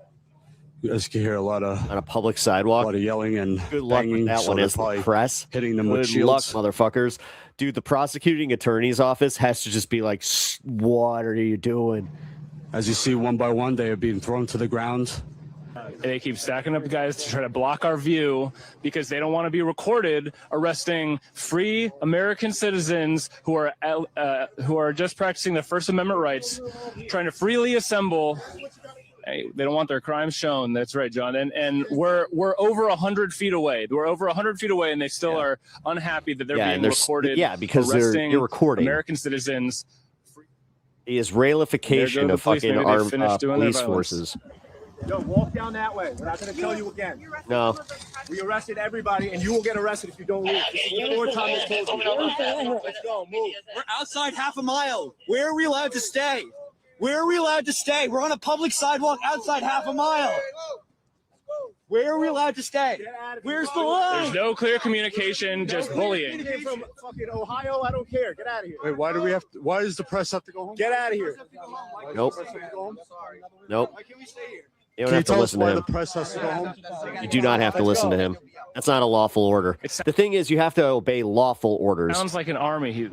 You guys can hear a lot of on a public sidewalk. A lot of yelling and good luck banging, with that so one they're as the probably press. hitting them Good with shields. luck, motherfuckers. Dude, the prosecuting attorney's office has to just be like, what are you doing? As you see, one by one, they are being thrown to the ground. And they keep stacking up guys to try to block our view because they don't want to be recorded arresting free American citizens who are just practicing their First Amendment rights, trying to freely assemble. Hey, they don't want their crimes shown. That's right, John. And we're over 100 feet away. We're over 100 feet away, and they still are unhappy that they're being recorded. Yeah, because you're recording American citizens. The Israelification of fucking our police forces. Yo, walk down that way. We're not going to tell you again. No. We arrested everybody, and you will get arrested if you don't leave. This is the fourth time they told you. Let's go, move. We're outside half a mile. Where are we allowed to stay? Where are we allowed to stay? We're on a public sidewalk outside half a mile. Where are we allowed to stay? Where's the line? There's no clear communication, just bullying. You came from fucking Ohio. I don't care. Get out of here. Wait, why do we have to, why does the press have to go home? Get out of here. Nope. Nope. Why can't we stay here? You don't Can you have to tell us listen to why him. the press has to go home? You do not have to listen to him. That's not a lawful order. The thing is, you have to obey lawful orders. Sounds like an army.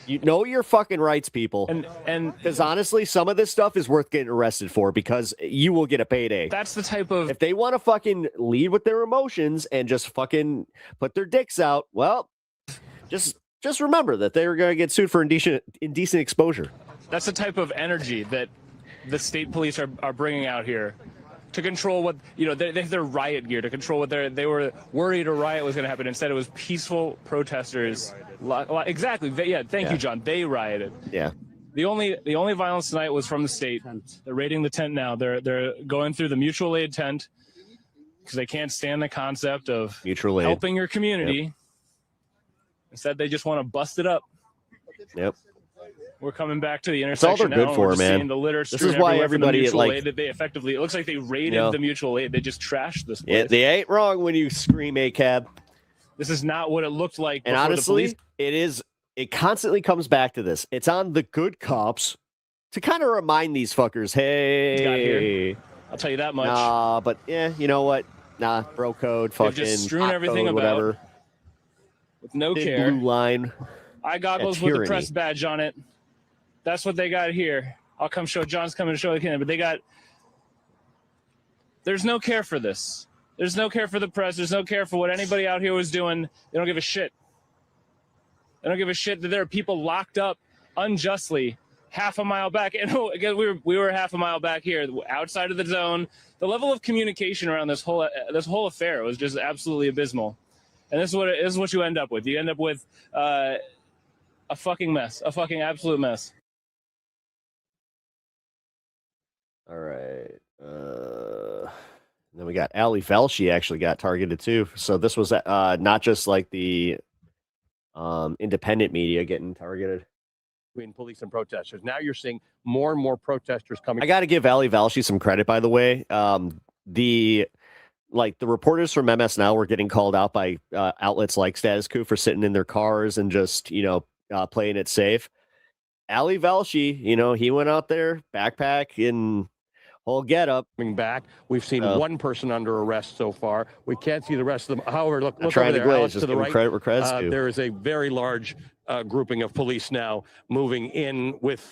You know your fucking rights, people. And because honestly, some of this stuff is worth getting arrested for because you will get a payday. That's the type of... If they want to fucking lead with their emotions and just fucking put their dicks out, well, just remember that they're going to get sued for indecent exposure. That's the type of energy that the state police are bringing out here to control what, they have their riot gear to control what they were worried a riot was going to happen. Instead, it was peaceful protesters. Exactly. Thank you, John. They rioted. Yeah. The only violence tonight was from the state. They're raiding the tent now. They're going through the mutual aid tent because they can't stand the concept of mutual aid helping your community. Yep. Instead, they just want to bust it up. Yep. We're coming back to the intersection. That's all they're good for, man. The litter this is why everybody aid that they effectively. It looks like they raided the mutual aid. They just trashed this place. Yeah, they ain't wrong when you scream ACAB. This is not what it looked like. And honestly, it is. It constantly comes back to this. It's on the good cops to kind of remind these fuckers, hey, I'll tell you that much. Nah, but yeah, you know what? Nah, bro code, fucking just strewn everything code, about whatever. With no care. Blue line. Eye goggles with the press badge on it. That's what they got here. I'll come show. John's coming to show again, but they got. There's no care for this. There's no care for the press. There's no care for what anybody out here was doing. They don't give a shit. They don't give a shit that there are people locked up unjustly half a mile back. And again, we were half a mile back here, outside of the zone. The level of communication around this whole affair was just absolutely abysmal. And this is what you end up with. You end up with a fucking mess, a fucking absolute mess. All right. Then we got Ali Velshi actually got targeted too. So this was not just like the independent media getting targeted. Between police and protesters. Now you're seeing more and more protesters coming. I got to give Ali Velshi some credit, by the way. The reporters from MS Now were getting called out by outlets like Status Quo for sitting in their cars and just, playing it safe. Ali Velshi, he went out there, backpack in whole getup. Coming back, we've seen one person under arrest so far. We can't see the rest of them. However, look trying over to there, glaze, Alex, just to the give right. credit where credit's due. There is a very large grouping of police now moving in with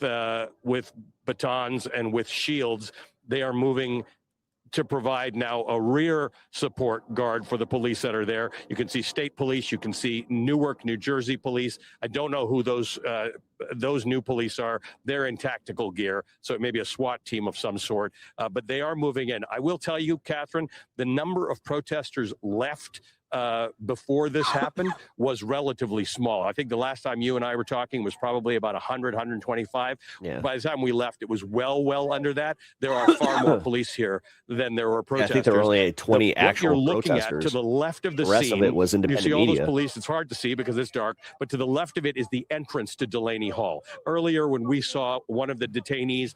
batons and with shields. They are moving to provide now a rear support guard for the police that are there. You can see state police. You can see Newark, New Jersey police. I don't know who those new police are. They're in tactical gear, so it may be a SWAT team of some sort, but they are moving in. I will tell you, Catherine, the number of protesters left before this happened was relatively small. I think the last time you and I were talking was probably about 100, 125. Yeah. By the time we left, it was well under that. There are far more police here than there were protesters. I think there were only 20 actual what you're looking protesters. At to the left of the rest scene, of it was independent you see all media. those police. It's hard to see because it's dark, but to the left of it is the entrance to Delaney Hall. Earlier, when we saw one of the detainees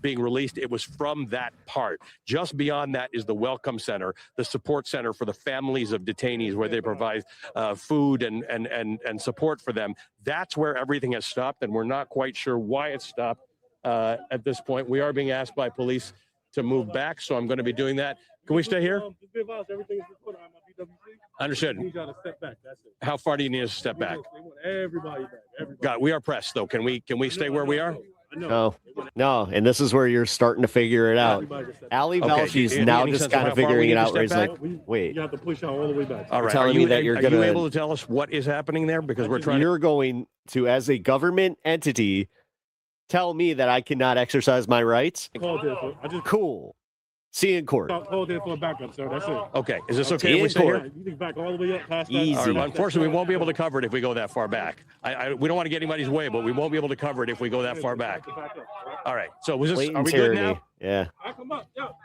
being released. It was from that part. Just beyond that is the Welcome Center, the support center for the families of detainees, where they provide food and support for them. That's where everything has stopped, and we're not quite sure why it stopped at this point. We are being asked by police to move back, so I'm going to be doing that. Can we stay here? Understood. How far do you need us to step back? Everybody back. God, we are pressed, though. Can we stay where we are? No, and this is where you're starting to figure it out. Ali Velshie's now just kind of figuring it out, where he's like, wait. You have to push out all the way back. All right. Telling me that you're are gonna. you able to tell us what is happening there? Because we're trying. You're going to, as a government entity, tell me that I cannot exercise my rights. Cool. See you in court. Hold there for a backup, sir. That's it. Okay. Is this okay if we stay here? You can back all the way up past Easy. All right, well, unfortunately, we won't be able to cover it if we go that far back. We don't want to get anybody's way, but we won't be able to cover it if we go that far back. All right. So was this? Blatant Are we tyranny. good now? Yeah.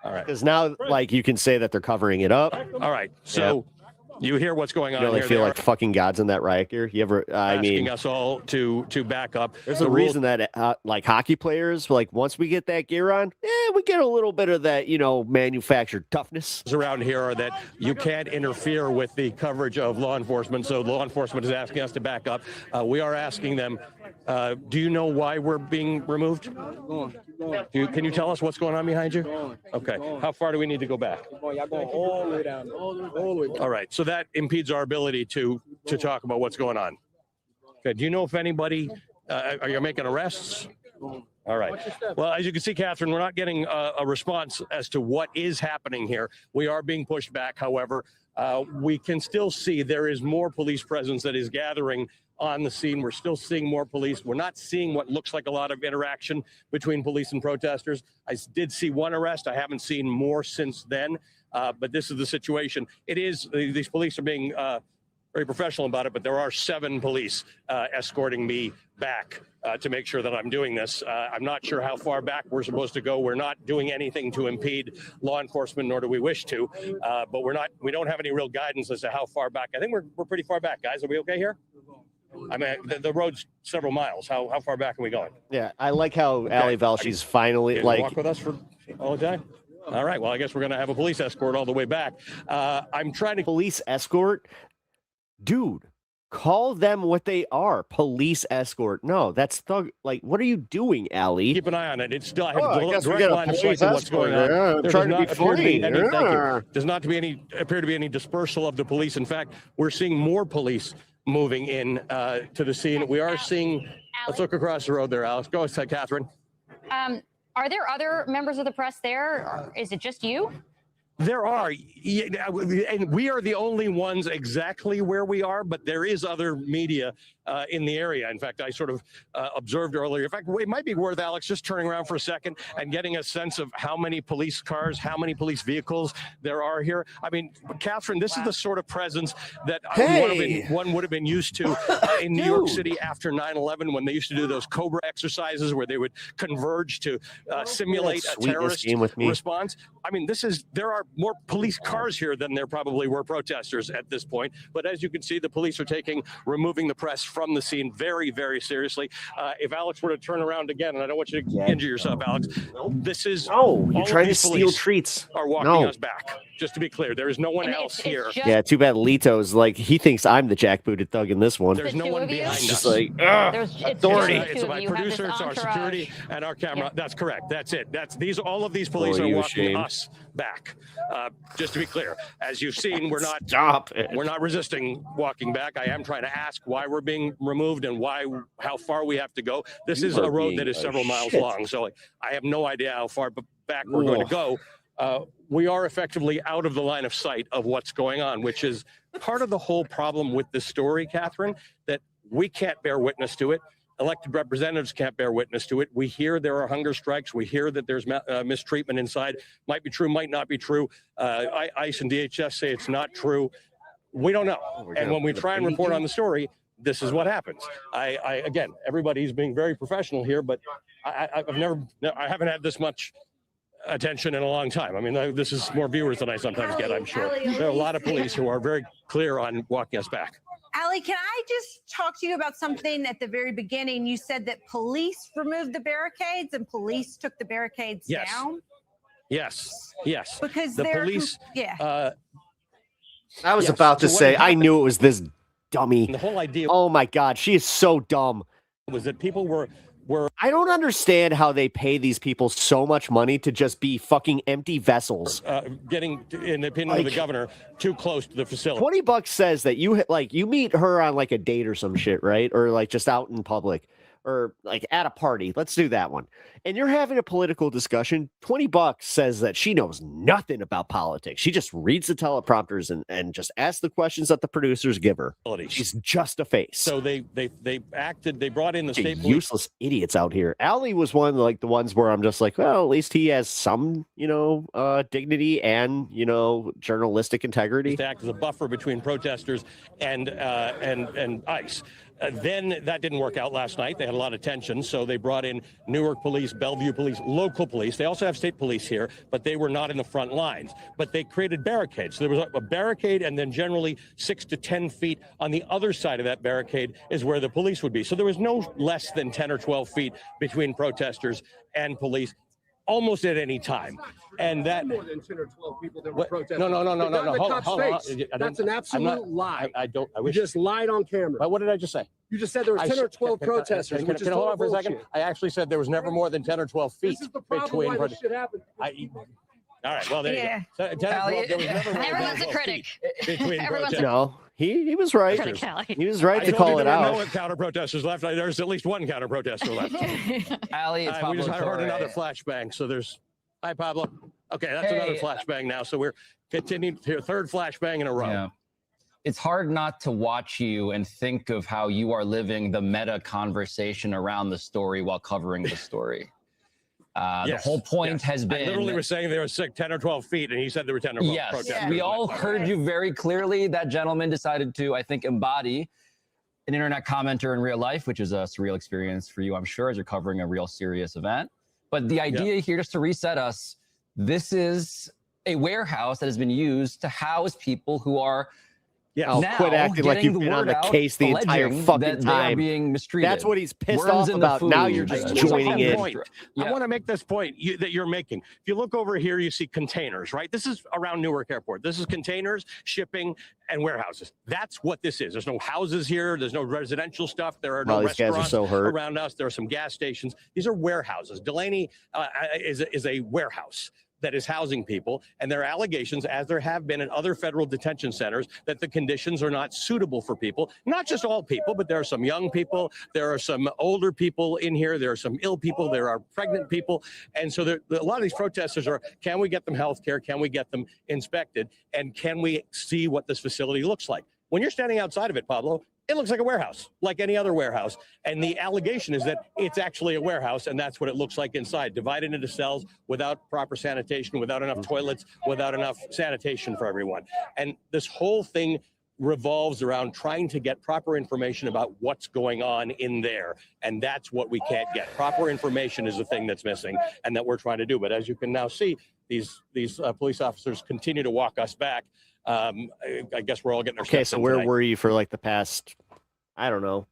All right. Because now, like, you can say that they're covering it up. All right. So you hear what's going on You know, they here. feel They like fucking gods in that riot gear. You ever? I asking mean, us all to back up. there's a reason that like hockey players, like once we get that gear on, we get a little bit of that, manufactured toughness. Around here are that you can't interfere with the coverage of law enforcement. So law enforcement is asking us to back up. We are asking them, do you know why we're being removed? Can you tell us what's going on behind you? Okay. How far do we need to go back? Y'all going all the way down. All the way down. All right. So that impedes our ability to talk about what's going on. Okay. Do you know if anybody, are you making arrests? All right. Well, as you can see, Catherine, we're not getting a response as to what is happening here. We are being pushed back. However, we can still see there is more police presence that is gathering on the scene. We're still seeing more police. We're not seeing what looks like a lot of interaction between police and protesters. I did see one arrest. I haven't seen more since then, but this is the situation. It is, these police are being very professional about it, but there are 7 police escorting me back to make sure that I'm doing this. I'm not sure how far back we're supposed to go. We're not doing anything to impede law enforcement, nor do we wish to, but we don't have any real guidance as to how far back. I think we're pretty far back, guys. Are we okay here? I mean, the road's several miles. How far back are we going? Yeah, I like how Ali Velshie's finally walk with us for all the time. All right. Well, I guess we're going to have a police escort all the way back. I'm trying to police escort, dude. Call them what they are. Police escort. No, that's thug. Like, what are you doing, Ali? Keep an eye on it. It's still I have I a guess we direct got a line of police sight to what's going on. escort. Yeah, There trying does to be not appear to be funny. any. Thank Yeah. you. Does not appear to be any dispersal of the police. In fact, we're seeing more police moving in to the scene. We are seeing. Let's look across the road there, Alex. Go ahead, Catherine. Are there other members of the press there? Or is it just you? There are, and we are the only ones exactly where we are, but there is other media in the area. In fact, I sort of observed earlier. In fact, it might be worth, Alex, just turning around for a second and getting a sense of how many police cars, how many police vehicles there are here. I mean, Catherine, this is the sort of presence that one would have been used to in New York City after 9/11, when they used to do those Cobra exercises where they would converge to simulate a terrorist response. I mean, there are more police cars here than there probably were protesters at this point. But as you can see, the police are removing the press from the scene very, very seriously. If Alex were to turn around again, and I don't want you to injure yourself, Alex, this is you're trying to steal treats. Are walking us back. Just to be clear, there is no one else here. Yeah, too bad Lito's like, he thinks I'm the jackbooted thug in this one. There's no one behind us. Just like, authority. It's my producer, it's our security, and our camera. Yeah. That's correct. That's it. All of these police are walking us back. Just to be clear, as you've seen, we're not resisting walking back. I am trying to ask why we're being removed and how far we have to go. This is a road that is several miles long, so I have no idea how far back we're going to go. We are effectively out of the line of sight of what's going on, which is part of the whole problem with this story, Catherine, that we can't bear witness to it. Elected representatives can't bear witness to it. We hear there are hunger strikes. We hear that there's mistreatment inside. Might be true, might not be true. ICE and DHS say it's not true. We don't know. And when we try and report on the story, this is what happens. Again, everybody's being very professional here, but I haven't had this much attention in a long time. I mean, this is more viewers than I sometimes get, I'm sure. There are a lot of police who are very clear on walking us back. Allie, can I just talk to you about something at the very beginning? You said that police removed the barricades and police took the barricades down? Yes. Yes. Because the they're police. I was about to say, I knew it was this dummy. The whole idea. Oh my God, she is so dumb. Was that people were. I don't understand how they pay these people so much money to just be fucking empty vessels. Getting, in the opinion of the governor, too close to the facility. $20 says that you meet her on like a date or some shit, right? Or like just out in public or like at a party. Let's do that one. And you're having a political discussion. $20 says that she knows nothing about politics. She just reads the teleprompters and just asks the questions that the producers give her. She's just a face. So they brought in the state police. Useless idiots out here. Allie was one of like the ones where I'm just like, well, at least he has some, dignity and, journalistic integrity. To act as a buffer between protesters and ICE. Then that didn't work out last night. They had a lot of tension, so they brought in Newark police, Bellevue police, local police. They also have state police here, but they were not in the front lines. But they created barricades. So there was a barricade, and then generally 6 to 10 feet on the other side of that barricade is where the police would be. So there was no less than 10 or 12 feet between protesters and police almost at any time. And that more than 10 or 12 people that were protesting. No. Hold on. That's an absolute lie. I wish you just lied on camera. But what did I just say? You just said there were 10 or 12 protesters. Can I hold on for a second? I actually said there was never more than 10 or 12 feet this is the problem why this shit happened. All right, well, there you go. 10 or 12, there was never more Everyone's a critic. Between protesters. No, he was right. He was right to call it out. There were no counter protesters left. There's at least one counter protester left. Allie, it's we just Pablo heard Torre. another flashbang. So there's. Hi, Pablo. Okay, that's another flashbang now. So we're continuing to third flashbang in a row. Yeah. It's hard not to watch you and think of how you are living the meta conversation around the story while covering the story. The whole point has been. I literally was saying there were 10 or 12 feet, and he said there were 10 or 12 protesters. We all heard you very clearly. That gentleman decided to, I think, embody an internet commenter in real life, which is a surreal experience for you, I'm sure, as you're covering a real serious event. But the idea here, just to reset us, this is a warehouse that has been used to house people who are now quit acting like you've been on the case the entire fucking time. Being mistreated. That's what he's pissed off about. Now you're just joining in. I want to make this point that you're making. If you look over here, you see containers, right? This is around Newark Airport. This is containers, shipping, and warehouses. That's what this is. There's no houses here. There's no residential stuff. There are no restaurants around us. There are some gas stations. These are warehouses. Delaney is a warehouse that is housing people, and there are allegations, as there have been in other federal detention centers, that the conditions are not suitable for people. Not just all people, but there are some young people, there are some older people in here, there are some ill people, there are pregnant people, and so a lot of these protesters are, can we get them health care, can we get them inspected, and can we see what this facility looks like? When you're standing outside of it, Pablo, it looks like a warehouse, like any other warehouse. And the allegation is that it's actually a warehouse, and that's what it looks like inside, divided into cells without proper sanitation, without enough toilets, without enough sanitation for everyone. And this whole thing revolves around trying to get proper information about what's going on in there. And that's what we can't get. Proper information is the thing that's missing and that we're trying to do. But as you can now see, these police officers continue to walk us back. I guess we're all getting our steps so in where tonight. were you for like the past, I don't know,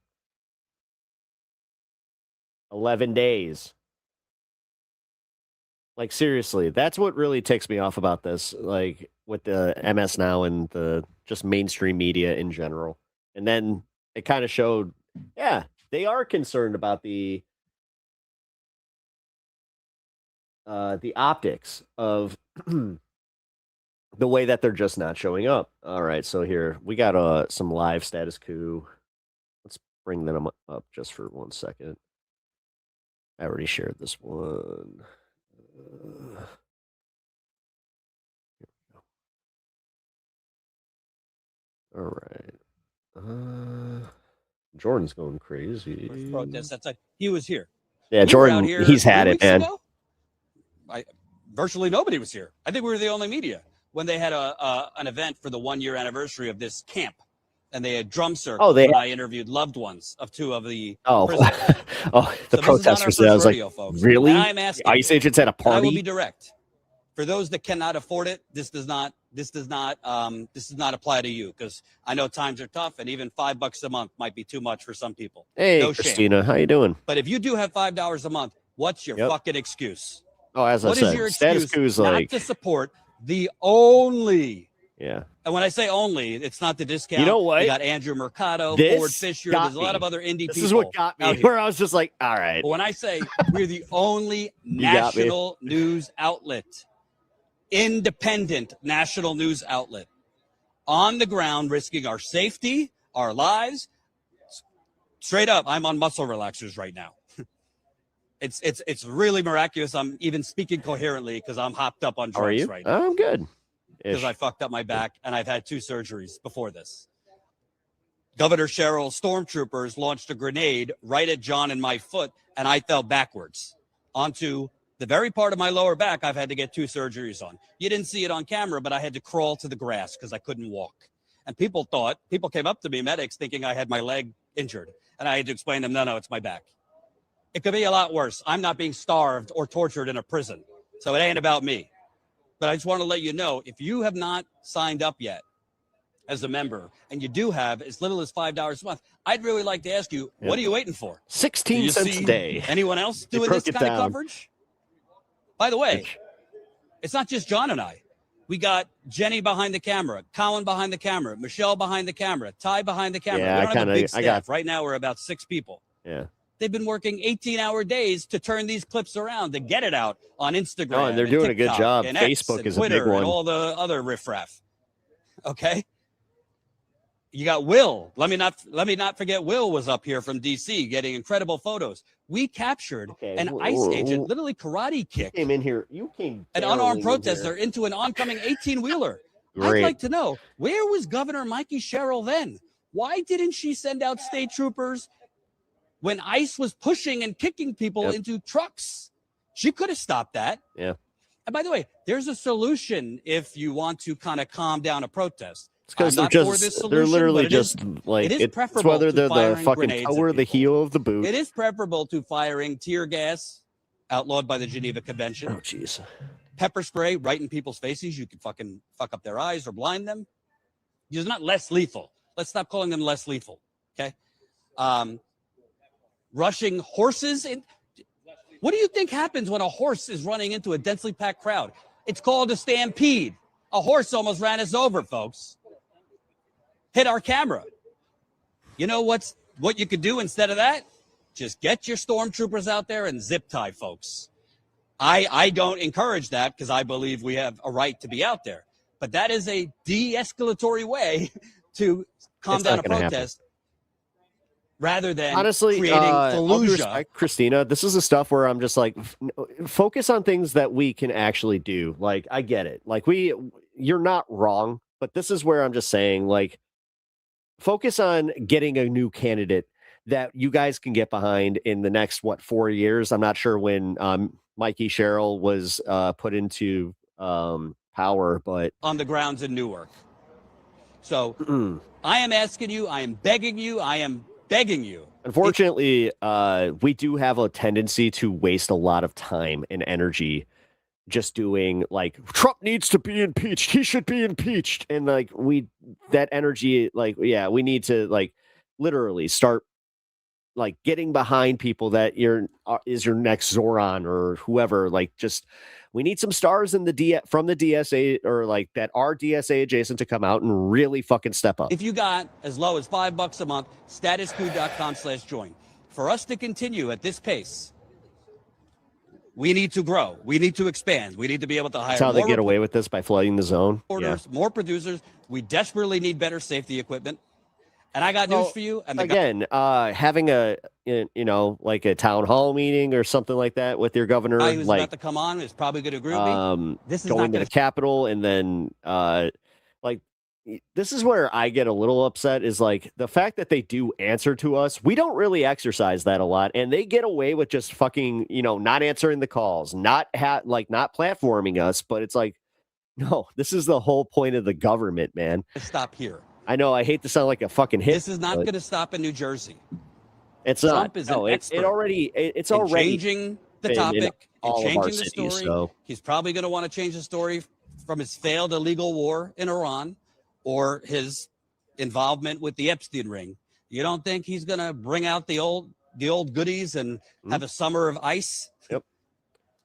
11 days? Like, seriously, that's what really ticks me off about this, like with the MS Now and the just mainstream media in general. And then it kind of showed, they are concerned about the optics of the way that they're just not showing up. All right, so here we got some live status quo. Let's bring them up just for 1 second. I already shared this one. All right. Jordan's going crazy. Protest. That's like he was here. Yeah, Jordan, he's had it, man. Virtually nobody was here. I think we were the only media when they had an event for the 1-year anniversary of this camp, and they had drum circles. I interviewed loved ones of 2 of the prisoners. The protesters. I was like, folks. really? And I'm asking, ICE agents at a party? I will be direct. For those that cannot afford it, this does not apply to you, because I know times are tough, and even $5 a month might be too much for some people. Hey, no Kristina, shame. how you doing? But if you do have $5 a month, what's your fucking excuse? Oh, as What I said, is your status excuse quo's not like, to support the only? yeah. And when I say only, it's not the discount. You know what? You got Andrew Mercado, This Ford Fisher. got There's a lot me. of other indie people. This is what got me, out here. where I was just like, all right. But when I say we're the only got me. national news outlet, independent national news outlet, on the ground, risking our safety, our lives. Straight up, I'm on muscle relaxers right now. It's really miraculous. I'm even speaking coherently because I'm hopped up on How are drugs you? right now. I'm good. Because I fucked up my back, and I've had 2 surgeries before this. Governor Sherrill's stormtroopers launched a grenade right at John and my foot, and I fell backwards onto the very part of my lower back I've had to get 2 surgeries on. You didn't see it on camera, but I had to crawl to the grass because I couldn't walk. And people came up to me, medics, thinking I had my leg injured. And I had to explain to them, no, it's my back. It could be a lot worse. I'm not being starved or tortured in a prison. So it ain't about me. But I just want to let you know, if you have not signed up yet as a member, and you do have as little as $5 a month, I'd really like to ask you, what are you waiting for? 16 cents a day. Anyone else They doing broke this it kind of down. coverage? By the way, it's not just John and I. We got Jenny behind the camera, Colin behind the camera, Michelle behind the camera, Ty behind the camera. Yeah, we don't have a big I staff. Right now, we're about 6 people. Yeah. They've been working 18-hour days to turn these clips around, to get it out on Instagram. Oh, and they're doing a good TikTok job. and X Facebook and is a big Twitter one. and all the other riffraff. Okay. You got Will. Let me not forget Will was up here from DC getting incredible photos. We captured an ICE agent literally karate kick. Came in here. You came. An unarmed protester into an oncoming 18-wheeler. I'd Great. like to know, where was Governor Mikey Sherrill then? Why didn't she send out state troopers when ICE was pushing and kicking people into trucks? She could have stopped that. Yeah. And by the way, there's a solution if you want to kind of calm down a protest. It's because I'm they're not for this just, solution, they're literally but it is- just like, it is it's preferable whether to they're the firing fucking grenades toe at or the heel of the boot. It is preferable to firing tear gas, outlawed by the Geneva Convention. Oh, jeez. Pepper spray right in people's faces. You can fucking fuck up their eyes or blind them. It's not less lethal. Let's stop calling them less lethal. Okay. Rushing horses in. What do you think happens when a horse is running into a densely packed crowd? It's called a stampede. A horse almost ran us over, folks. Hit our camera. You know what you could do instead of that? Just get your stormtroopers out there and zip tie folks. I don't encourage that because I believe we have a right to be out there. But that is a de-escalatory way to calm down a protest rather than Honestly, creating all due fallujah. respect, Kristina, this is the stuff where I'm just like, focus on things that we can actually do. Like, I get it. Like, you're not wrong, but this is where I'm just saying, like, focus on getting a new candidate that you guys can get behind in the next, 4 years. I'm not sure when Mikey Sherrill was put into power, but On the grounds in Newark. So I am asking you, I am begging you, I am begging you. unfortunately, we do have a tendency to waste a lot of time and energy just doing like Trump needs to be impeached. He should be impeached. And like that energy, like, yeah, we need to like literally start like getting behind people that is your next Zoran or whoever. Like, just we need some stars in from the DSA or like that are DSA adjacent to come out and really fucking step up. If you got as low as $5 a month, statusquo.com/join. For us to continue at this pace, we need to grow. We need to expand. We need to be able to hire That's how they more get away with this, by flooding the zone. reporters, more producers. We desperately need better safety equipment. And I got news for you. And Again, having a like a town hall meeting or something like that with your governor, guy who's like about to come on is probably going to agree with me. This is going not to going the Capitol, and then like this is where I get a little upset is like the fact that they do answer to us. We don't really exercise that a lot, and they get away with just fucking not answering the calls, not platforming us. But it's like, no, this is the whole point of the government, man. stop here. I know I hate to sound like a fucking hit. This is not going to stop in New Jersey. It's Trump not. is No, an it's expert already. It's in already changing the been in topic and all of our changing the cities, story. so He's probably going to want to change the story from his failed illegal war in Iran or his involvement with the Epstein ring. You don't think he's going to bring out the old goodies and have a summer of ice? Yep.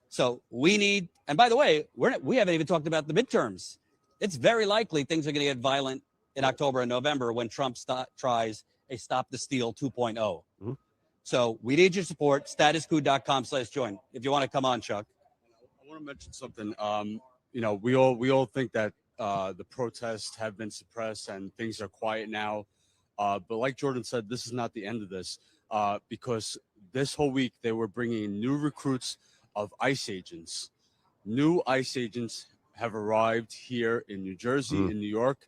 So we need, and by the way, we haven't even talked about the midterms. It's very likely things are going to get violent in October and November when Trump tries a Stop the Steal 2.0. So we need your support. Statuscoup.com/join. If you want to come on, Chuck. I want to mention something. You know, we all think that the protests have been suppressed and things are quiet now. But like Jordan said, this is not the end of this, because this whole week they were bringing in new recruits of ICE agents. New ICE agents have arrived here in New Jersey, in New York.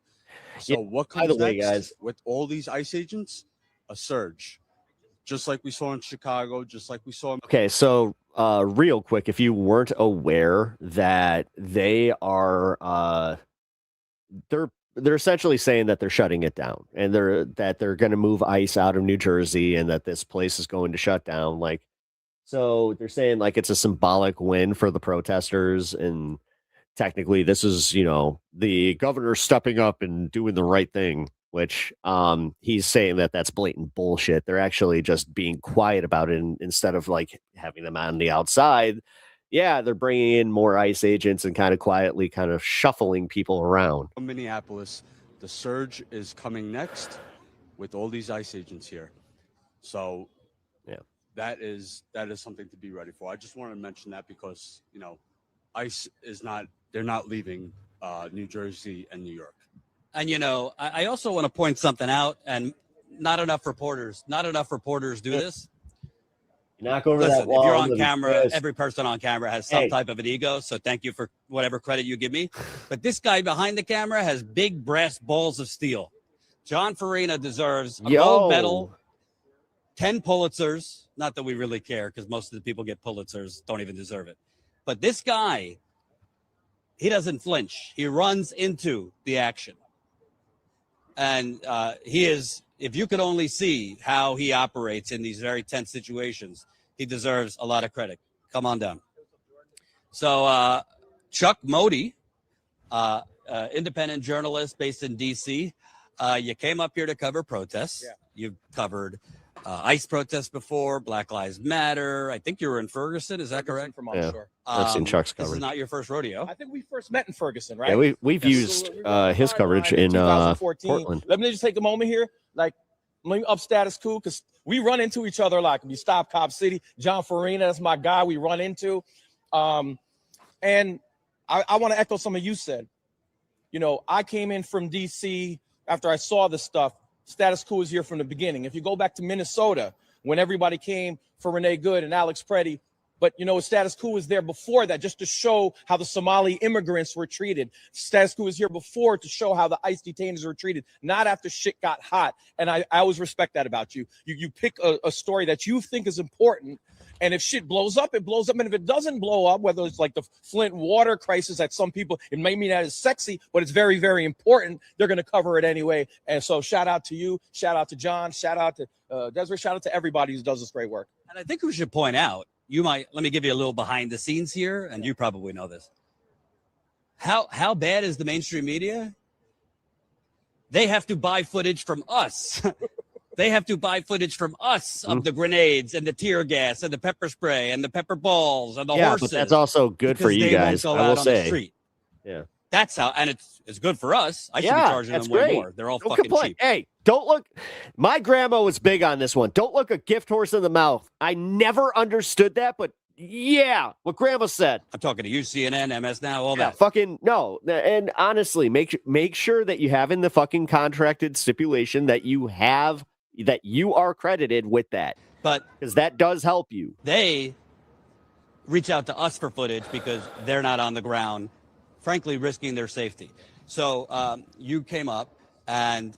So what comes by the way, next guys, with all these ICE agents? A surge, just like we saw in Chicago, just like we saw. Okay, so real quick, if you weren't aware that they are they're essentially saying that they're shutting it down and they're going to move ICE out of New Jersey and that this place is going to shut down. Like, so they're saying like it's a symbolic win for the protesters, and technically this is, you know, the governor stepping up and doing the right thing, which he's saying that that's blatant bullshit. They're actually just being quiet about it, and instead of like having them on the outside. Yeah, they're bringing in more ICE agents and kind of quietly kind of shuffling people around. Minneapolis, the surge is coming next with all these ICE agents here. So yeah, that is something to be ready for. I just wanted to mention that because, you know, ICE is not, they're not leaving New Jersey and New York. And, you know, I also want to point something out, and not enough reporters do this. Knock over Listen, that wall. if you're on camera, every person on camera has some type of an ego. So thank you for whatever credit you give me. But this guy behind the camera has big brass balls of steel. John Farina deserves a gold medal, 10 Pulitzers. Not that we really care, because most of the people get Pulitzers, don't even deserve it. But this guy, he doesn't flinch. He runs into the action. And he is, if you could only see how he operates in these very tense situations, he deserves a lot of credit. Come on down. So Chuck Modi, independent journalist based in D.C., you came up here to cover protests. Yeah. You've covered ICE protests before, Black Lives Matter. I think you were in Ferguson. Is that correct? From offshore. I've seen Chuck's This coverage. is not your first rodeo. I think we first met in Ferguson, right? Yeah, we've used his coverage in 2014. Portland. Let me just take a moment here. Like, let me up status quo, because we run into each other like we stop Cop City. John Farina, that's my guy we run into. And I want to echo some of you said. You know, I came in from D.C. after I saw this stuff. Status quo is here from the beginning. If you go back to Minnesota, when everybody came for Renee Good and Alex Preddy, but, you know, status quo was there before that, just to show how the Somali immigrants were treated. Status quo was here before to show how the ICE detainees were treated, not after shit got hot. And I always respect that about you. You pick a story that you think is important, and if shit blows up, it blows up. And if it doesn't blow up, whether it's like the Flint water crisis that some people, it may mean that it's sexy, but it's very, very important, they're going to cover it anyway. And so shout out to you, shout out to John, shout out to Desiree, shout out to everybody who does this great work. And I think we should point out, let me give you a little behind the scenes here, and you probably know this. How bad is the mainstream media? They have to buy footage from us. They have to buy footage from us of the grenades and the tear gas and the pepper spray and the pepper balls and the horses. But that's also good for you guys, I will say. Yeah. That's how, and it's good for us. I should be charging them way more. They're all fucking cheap. Hey, don't look. My grandma was big on this one. Don't look a gift horse in the mouth. I never understood that, but yeah, what grandma said. I'm talking to you, CNN, MS Now, all that. Fucking no. And honestly, make sure that you have in the fucking contracted stipulation that you are credited with that. But because that does help you. They reach out to us for footage because they're not on the ground, frankly, risking their safety. So you came up and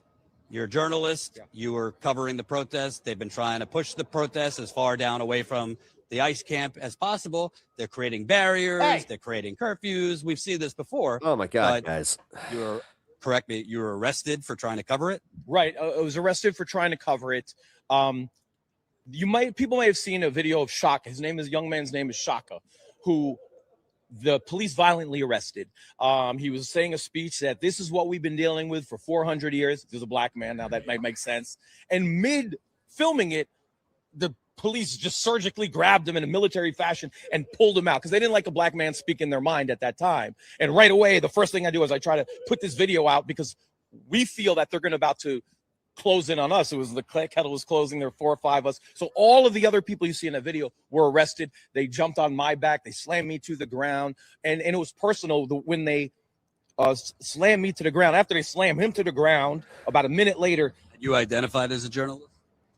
you're a journalist. Yeah. You were covering the protests. They've been trying to push the protests as far down away from the ICE camp as possible. They're creating barriers. Hey. They're creating curfews. We've seen this before. Oh, my God, guys. Correct me, you were arrested for trying to cover it? Right. I was arrested for trying to cover it. people might have seen a video of Shaka. Young man's name is Shaka, who the police violently arrested. He was saying a speech that this is what we've been dealing with for 400 years. There's a black man now, that might make sense. And mid filming it, the police just surgically grabbed him in a military fashion and pulled him out because they didn't like a black man speaking their mind at that time. And right away, the first thing I do is I try to put this video out because we feel that they're about to close in on us. It was the kettle was closing. There were 4 or 5 of us. So all of the other people you see in that video were arrested. They jumped on my back. They slammed me to the ground. And it was personal when they slammed me to the ground. After they slammed him to the ground, about a minute later. You identified as a journalist?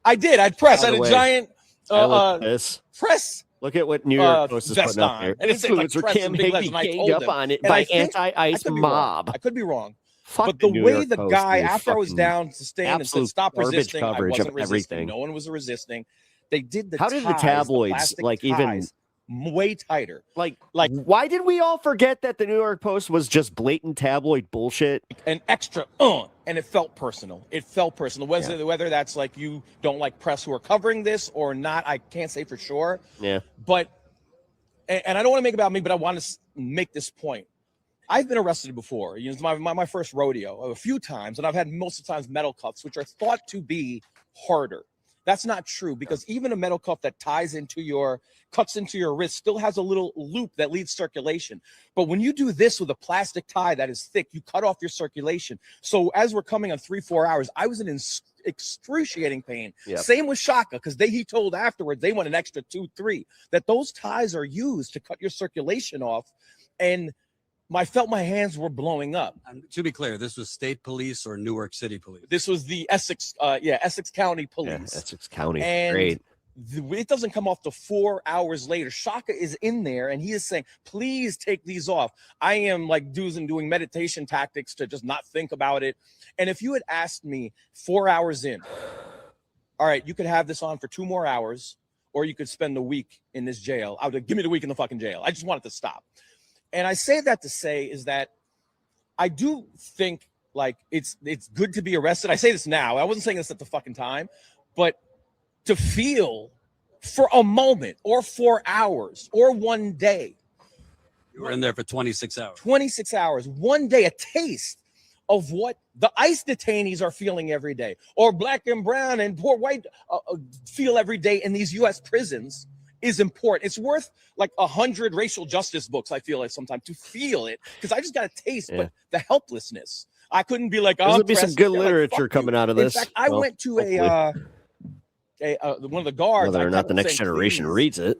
I did. I had a giant press. Look at what New York Post is putting up here. And it said like press in big letters, and I told them. On it by anti-ICE mob. I could be wrong. Fuck but the New way York the Post, guy, dude, after I was down to stand and said, stop resisting, I wasn't resisting. Everything. No one was resisting. They did the How did the tabloids, like, even way tighter? Like, why did we all forget that the New York Post was just blatant tabloid bullshit? An extra, and it felt personal. It felt personal. Whether that's like you don't like press who are covering this or not, I can't say for sure. Yeah. But, and I don't want to make it about me, but I want to make this point. I've been arrested before. You know, it's my first rodeo a few times, and I've had most of the times metal cuffs, which are thought to be harder. That's not true because even a metal cuff that cuts into your wrist still has a little loop that leads circulation. But when you do this with a plastic tie that is thick, you cut off your circulation. So as we're coming on 3-4 hours, I was in excruciating pain. Yep. Same with Shaka, because he told afterwards they want an extra 2-3, that those ties are used to cut your circulation off. And I felt my hands were blowing up. And to be clear, this was state police or Newark City police? This was the Essex County police. Yeah, Essex County, and great. It doesn't come off to 4 hours later. Shaka is in there and he is saying, please take these off. I am like doing meditation tactics to just not think about it. And if you had asked me 4 hours in, all right, you could have this on for 2 more hours, or you could spend a week in this jail. I would have, give me the week in the fucking jail. I just wanted to stop. And I say that to say is that I do think like it's good to be arrested. I say this now. I wasn't saying this at the fucking time, but to feel for a moment or 4 hours or 1 day. You were in there for 26 hours. 26 hours, 1 day, a taste of what the ICE detainees are feeling every day, or black and brown and poor white feel every day in these U.S. prisons is important. It's worth like 100 racial justice books, I feel like sometimes, to feel it, because I just got a taste, but the helplessness. I couldn't be like, there'll be some good literature coming out of this. In fact, I went to one of the guards. Whether or not the next generation reads it.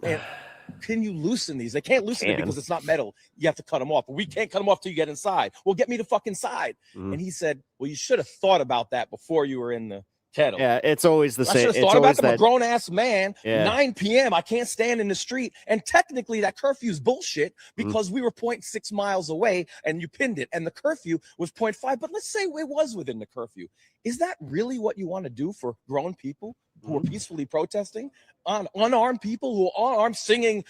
Can you loosen these? They can't loosen it because it's not metal. You have to cut them off. But we can't cut them off till you get inside. Well, get me to fucking inside. And he said, well, you should have thought about that before you were in the kettle. Yeah, it's always the same. I should have thought about that. I'm a grown ass man. Yeah. 9 p.m. I can't stand in the street. And technically that curfew is bullshit because we were 0.6 miles away and you pinned it. And the curfew was 0.5. But let's say it was within the curfew. Is that really what you want to do for grown people who are peacefully protesting? On unarmed people who are unarmed, singing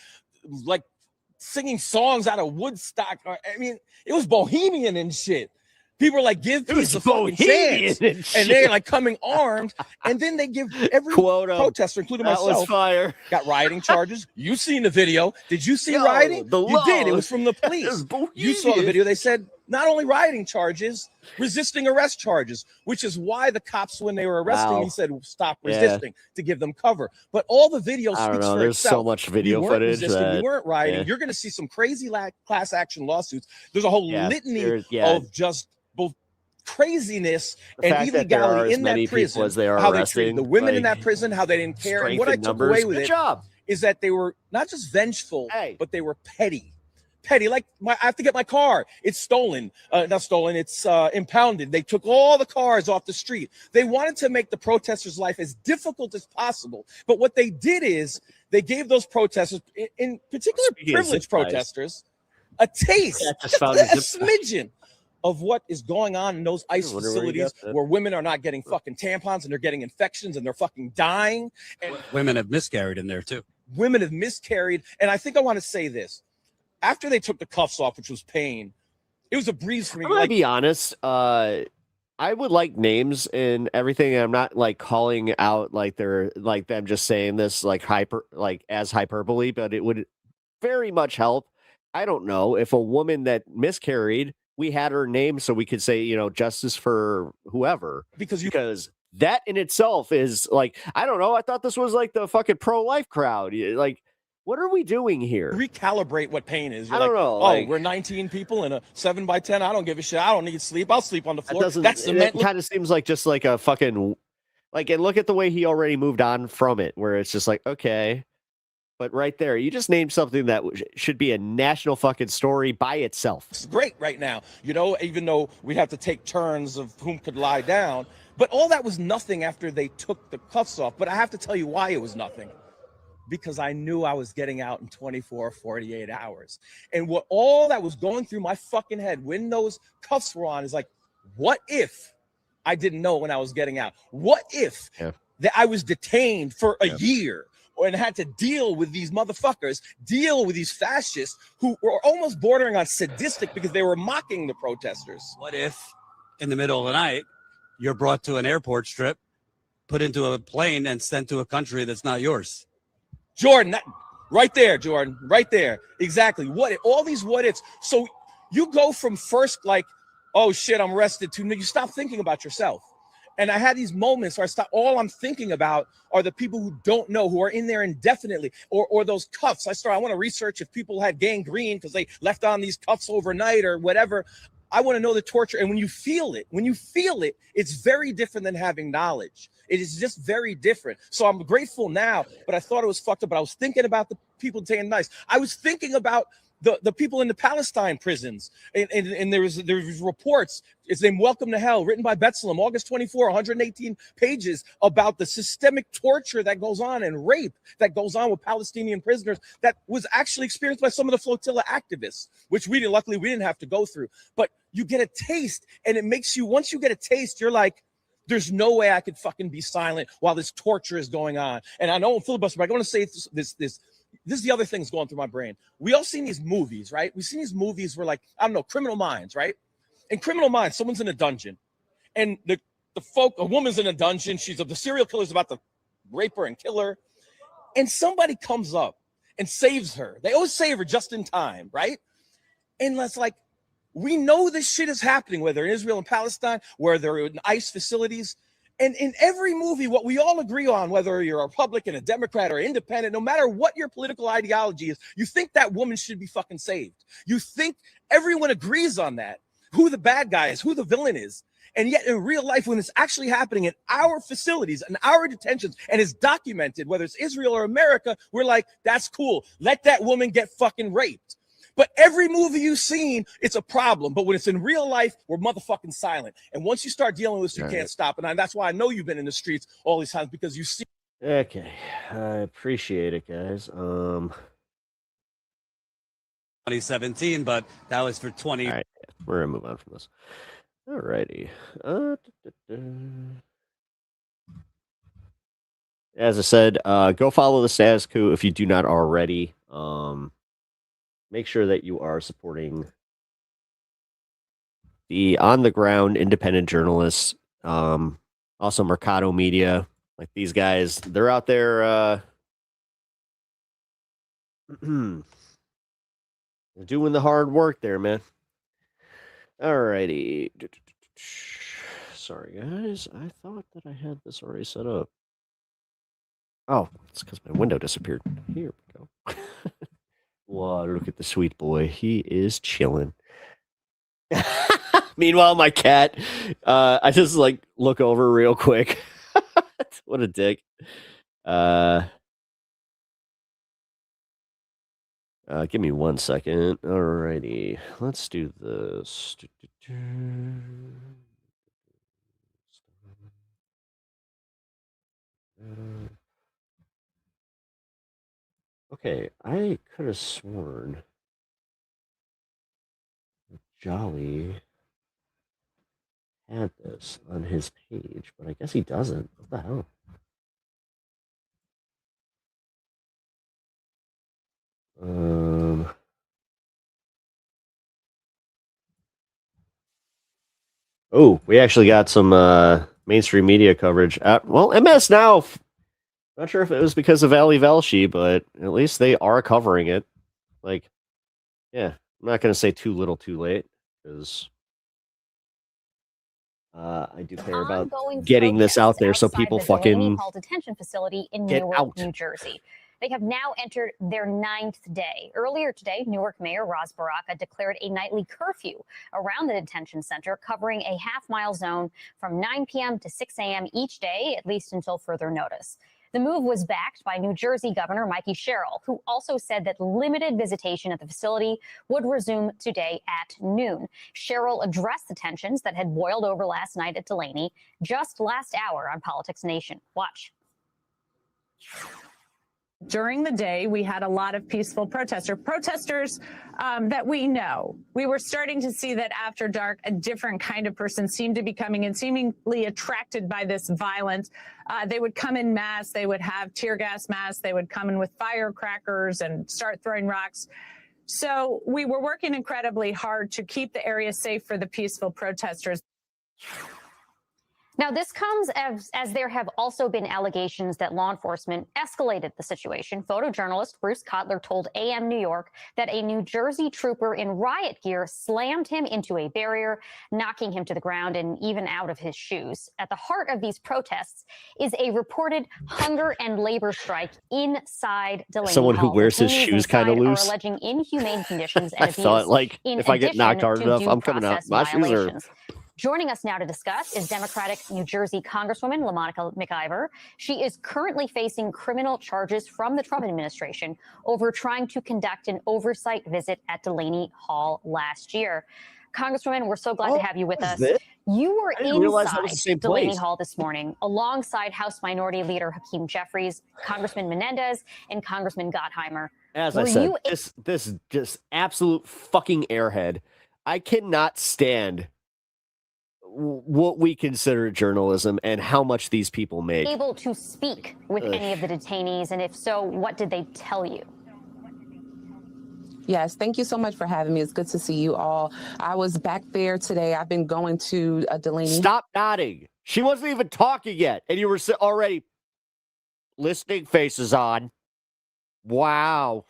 songs out of Woodstock? I mean, it was bohemian and shit. People are like, give peace a fucking chance. And they're like coming armed. And then they give every protester, including myself, was fire. Got rioting charges. You seen the video. Did you see rioting? You did. It was from the police. You saw the video. They said not only rioting charges, resisting arrest charges, which is why the cops, when they were arresting, he said, stop resisting, to give them cover. But all the video speaks for There's itself. so much video you weren't footage. Resisting, you weren't rioting. You're going to see some crazy class action lawsuits. There's a whole litany of just both craziness and illegality in that prison. How they treated the women in that prison, how they didn't care. And what I took away with it is that they were not just vengeful, but they were petty. Like I have to get my car. It's stolen. Not stolen. It's impounded. They took all the cars off the street. They wanted to make the protesters' life as difficult as possible. But what they did is they gave those protesters, in particular privileged protesters, a taste, a smidgen of what is going on in those ICE facilities where women are not getting fucking tampons and they're getting infections and they're fucking dying. And women have miscarried in there too. Women have miscarried. And I think I want to say this. After they took the cuffs off, which was pain, it was a breeze for me. I'm gonna be honest. I would like names and everything. I'm not like calling out like they're like I'm just saying this like as hyperbole, but it would very much help. I don't know if a woman that miscarried, we had her name so we could say, justice for whoever. Because that in itself is like, I don't know. I thought this was like the fucking pro-life crowd. Like, what are we doing here? Recalibrate what pain is. You're I don't like, know, oh, like- we're 19 people in a 7x10. I don't give a shit. I don't need sleep. I'll sleep on the That floor. doesn't. That's It cement. kind of seems like just like a fucking like. And look at the way he already moved on from it, where it's just like okay, but right there, you just named something that should be a national fucking story by itself. It's great right now, even though we have to take turns of whom could lie down. But all that was nothing after they took the cuffs off. But I have to tell you why it was nothing. Because I knew I was getting out in 24, 48 hours. And what all that was going through my fucking head when those cuffs were on is like, what if I didn't know when I was getting out? What if that I was detained for a year and had to deal with these motherfuckers, deal with these fascists who were almost bordering on sadistic because they were mocking the protesters? What if in the middle of the night, you're brought to an airport strip, put into a plane and sent to a country that's not yours? Jordan, right there, Jordan, right there. Exactly. All these what ifs. So you go from first like, oh shit, I'm arrested, to you stop thinking about yourself. And I had these moments where all I'm thinking about are the people who don't know, who are in there indefinitely, or those cuffs. I want to research if people had gangrene because they left on these cuffs overnight or whatever. I want to know the torture. And when you feel it, it's very different than having knowledge. It is just very different. So I'm grateful now, but I thought it was fucked up. But I was thinking about the people taking nice. I was thinking about the people in the Palestine prisons. And there was reports. It's named Welcome to Hell, written by Betzelem, August 24, 118 pages about the systemic torture that goes on and rape that goes on with Palestinian prisoners that was actually experienced by some of the flotilla activists, which luckily we didn't have to go through. But you get a taste, and it makes you, once you get a taste, you're like, there's no way I could fucking be silent while this torture is going on. And I know I'm filibuster, but I want to say this is the other thing that's going through my brain. We all seen these movies, right? We've seen these movies where, like, I don't know, Criminal Minds, right? In Criminal Minds, someone's in a dungeon, and a woman's in a dungeon. The serial killer's about to rape her and kill her, and somebody comes up and saves her. They always save her just in time, right? And that's like, we know this shit is happening, whether in Israel and Palestine, where they're in ICE facilities. And in every movie, what we all agree on, whether you're a Republican, a Democrat, or independent, no matter what your political ideology is, you think that woman should be fucking saved. You think everyone agrees on that, who the bad guy is, who the villain is. And yet in real life, when it's actually happening in our facilities and our detentions and it's documented, whether it's Israel or America, we're like, that's cool. Let that woman get fucking raped. But every movie you've seen, it's a problem. But when it's in real life, we're motherfucking silent. And once you start dealing with this, you can't stop. And that's why I know you've been in the streets all these times, because you see. Okay, I appreciate it, guys. 2017, but that was for 20. All right, we're gonna move on from this. All righty. As I said, go follow the status quo if you do not already. Make sure that you are supporting the on-the-ground independent journalists. Also, Mercado Media. Like these guys, they're out there they're doing the hard work there, man. Alrighty. Sorry, guys. I thought that I had this already set up. Oh, it's because my window disappeared. Here we go. Wow, look at the sweet boy. He is chilling. Meanwhile, my cat, I just like look over real quick. What a dick. Give me 1 second. Alrighty. Let's do this. Okay, I could have sworn Jolly had this on his page, but I guess he doesn't. What the hell? Oh, we actually got some mainstream media coverage. Well, MS Now. Not sure if it was because of Ali Velshi, but at least they are covering it. Like, yeah, I'm not going to say too little too late, because I do care about getting this out there so people the Delaney fucking Hall detention facility in get Newark, out. New Jersey. They have now entered their 9th day. Earlier today, Newark Mayor Ras Baraka declared a nightly curfew around the detention center, covering a half-mile zone from 9 p.m. to 6 a.m. each day, at least until further notice. The move was backed by New Jersey Governor Mikey Sherrill, who also said that limited visitation at the facility would resume today at noon. Sherrill addressed the tensions that had boiled over last night at Delaney just last hour on Politics Nation. Watch. During the day, we had a lot of peaceful protesters that we know. We were starting to see that after dark, a different kind of person seemed to be coming in, seemingly attracted by this violence. They would come in mass. They would have tear gas masks. They would come in with firecrackers and start throwing rocks. So we were working incredibly hard to keep the area safe for the peaceful protesters. Now, this comes as there have also been allegations that law enforcement escalated the situation. Photojournalist Bruce Kotler told AM New York that a New Jersey trooper in riot gear slammed him into a barrier, knocking him to the ground and even out of his shoes. At the heart of these protests is a reported hunger and labor strike inside Delaney Someone who Hall. wears his Detainees shoes kind of inside loose. Are alleging inhumane conditions and I abuse. thought, like, in if I get knocked hard addition to enough, due I'm coming out. process My shoes are. violations. Joining us now to discuss is Democratic New Jersey Congresswoman LaMonica McIver. She is currently facing criminal charges from the Trump administration over trying to conduct an oversight visit at Delaney Hall last year. Congresswoman, we're so glad to have you with us. You were inside Delaney Hall this morning alongside House Minority Leader Hakeem Jeffries, Congressman Menendez, and Congressman Gottheimer. As I said, this is just absolute fucking airhead. I cannot stand what we consider journalism and how much these people make. Able to speak with any of the detainees, and if so, what did they tell you? Yes, thank you so much for having me. It's good to see you all. I was back there today. I've been going to Delaney. Stop nodding. She wasn't even talking yet, and you were already listening faces on. Wow.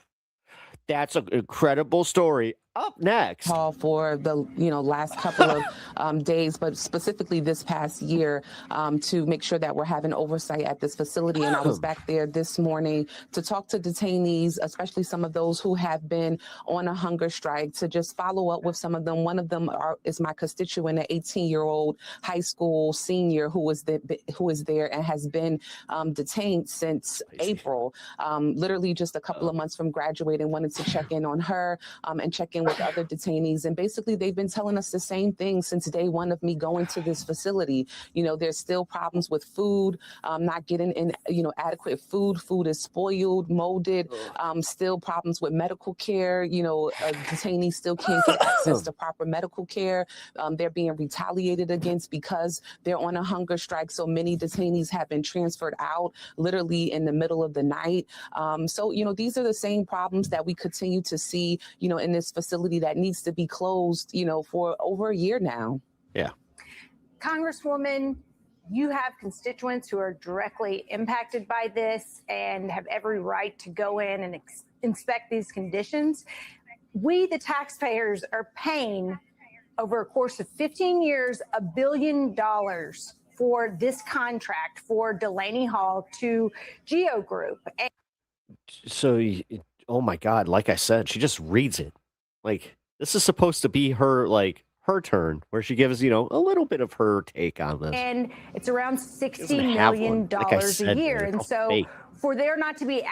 That's an incredible story. Up next, call for the last couple of days, but specifically this past year, to make sure that we're having oversight at this facility. And I was back there this morning to talk to detainees, especially some of those who have been on a hunger strike, to just follow up with some of them. One of them is my constituent, an 18-year-old high school senior who is there and has been detained since April. Literally just a couple of months from graduating. Wanted to check in on her and check in with other detainees, and basically they've been telling us the same thing since day one of me going to this facility. There's still problems with food, not getting in adequate food. Food is spoiled, molded. Still problems with medical care. Detainees still can't get access to proper medical care. They're being retaliated against because they're on a hunger strike. So many detainees have been transferred out literally in the middle of the night. So these are the same problems that we continue to see in this facility that needs to be closed, for over a year now. Yeah. Congresswoman, you have constituents who are directly impacted by this and have every right to go in and inspect these conditions. We, the taxpayers, are paying over a course of 15 years, $1 billion for this contract for Delaney Hall to Geo Group. So, oh my God, like I said, she just reads it. Like, this is supposed to be her turn, where she gives, a little bit of her take on this. And it's around $60 million a year. And so for there not to be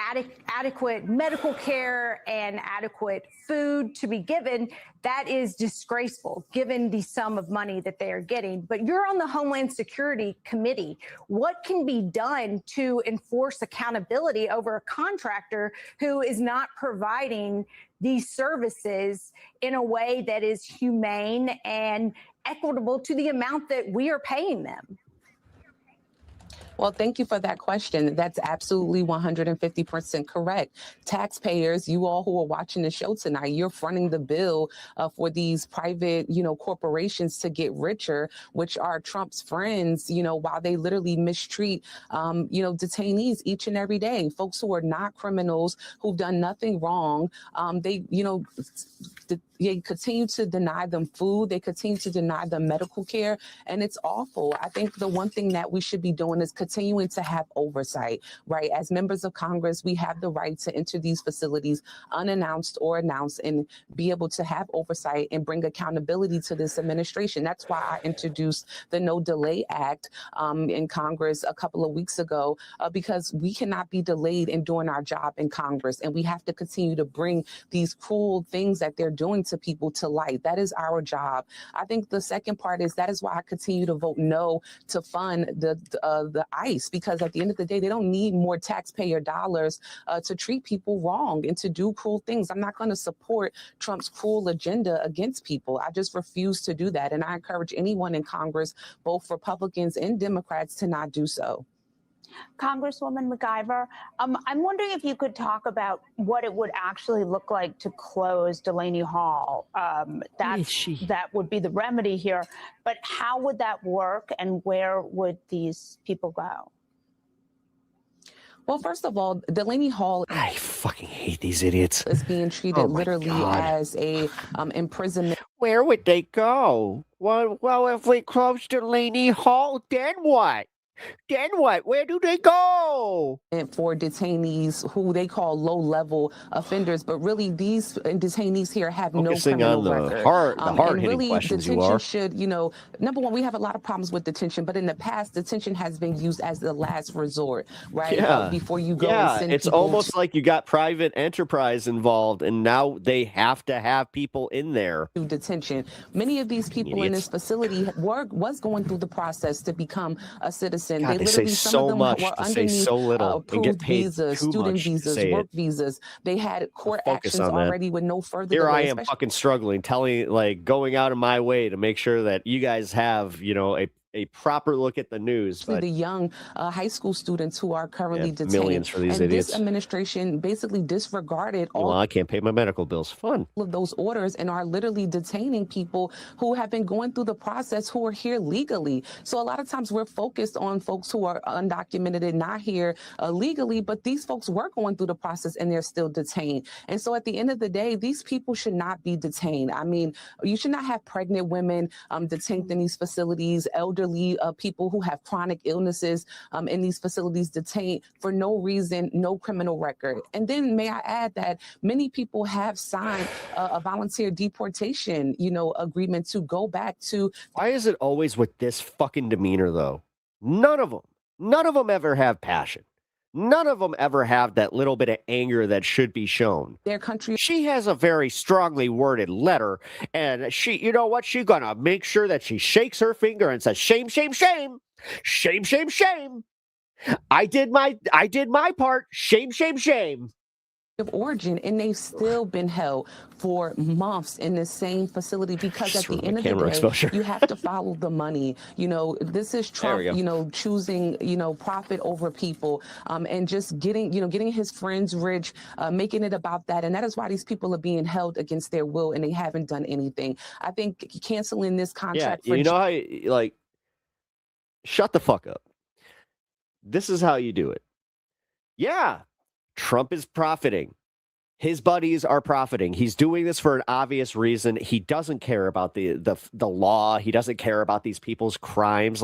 adequate medical care and adequate food to be given, that is disgraceful, given the sum of money that they are getting. But you're on the Homeland Security Committee. What can be done to enforce accountability over a contractor who is not providing these services in a way that is humane and equitable to the amount that we are paying them? Well, thank you for that question. That's absolutely 150% correct. Taxpayers, you all who are watching the show tonight, you're fronting the bill for these private, corporations to get richer, which are Trump's friends, while they literally mistreat, detainees each and every day. Folks who are not criminals, who've done nothing wrong. They continue to deny them food. They continue to deny them medical care. And it's awful. I think the one thing that we should be doing is continuing to have oversight, right? As members of Congress, we have the right to enter these facilities unannounced or announced and be able to have oversight and bring accountability to this administration. That's why I introduced the No Delay Act in Congress a couple of weeks ago, because we cannot be delayed in doing our job in Congress. And we have to continue to bring these cruel things that they're doing to people to light. That is our job. I think the second part is that is why I continue to vote no to fund the ICE, because at the end of the day, they don't need more taxpayer dollars to treat people wrong and to do cruel things. I'm not going to support Trump's cruel agenda against people. I just refuse to do that. And I encourage anyone in Congress, both Republicans and Democrats, to not do so. Congresswoman McIver, I'm wondering if you could talk about what it would actually look like to close Delaney Hall. That would be the remedy here. But how would that work, and where would these people go? Well, first of all, Delaney Hall, I fucking hate these idiots. Is being treated literally as a imprisonment. Where would they go? Well, if we close Delaney Hall, then what? Then what? Where do they go? And for detainees who they call low-level offenders, but really these detainees here have Focusing no on criminal the record. hard-hitting really, questions you detention are. should, number one, we have a lot of problems with detention, but in the past, detention has been used as the last resort, right? Yeah. Before you go and send it's people almost like you got private enterprise involved, and now they have to have people in there. to detention. Many of these people in this facility was going through the process to become a citizen. God, they say literally, some so of them much were to say underneath so little and get approved paid visas, too student much to visas, say work it. visas. They had court Focus actions on that. already with no further Here delay. I am especially fucking struggling, going out of my way to make sure that you guys have, a proper look at the news. But the young high school students who are currently detained. millions for these and idiots. This administration basically disregarded all I can't pay my medical bills. Fun. of those orders and are literally detaining people who have been going through the process, who are here legally. So a lot of times we're focused on folks who are undocumented and not here legally, but these folks were going through the process and they're still detained. And so at the end of the day, these people should not be detained. I mean, you should not have pregnant women detained in these facilities, elderly people who have chronic illnesses in these facilities detained for no reason, no criminal record. And then may I add that many people have signed a volunteer deportation, agreement to go back to. Why is it always with this fucking demeanor, though? None of them ever have passion. None of them ever have that little bit of anger that should be shown. Their country. She has a very strongly worded letter, and she, you know what? She's gonna make sure that she shakes her finger and says, "Shame, shame, shame, shame, shame, shame. I did my part. Shame, shame, shame." Of origin, and they've still been held for months in the same facility because at the end of the day, you have to follow the money. This is Trump, choosing, profit over people, and just getting his friends rich, making it about that. And that is why these people are being held against their will and they haven't done anything. I think canceling this contract. Yeah, how, shut the fuck up. This is how you do it. Yeah. Trump is profiting. His buddies are profiting. He's doing this for an obvious reason. He doesn't care about the law. He doesn't care about these people's crimes.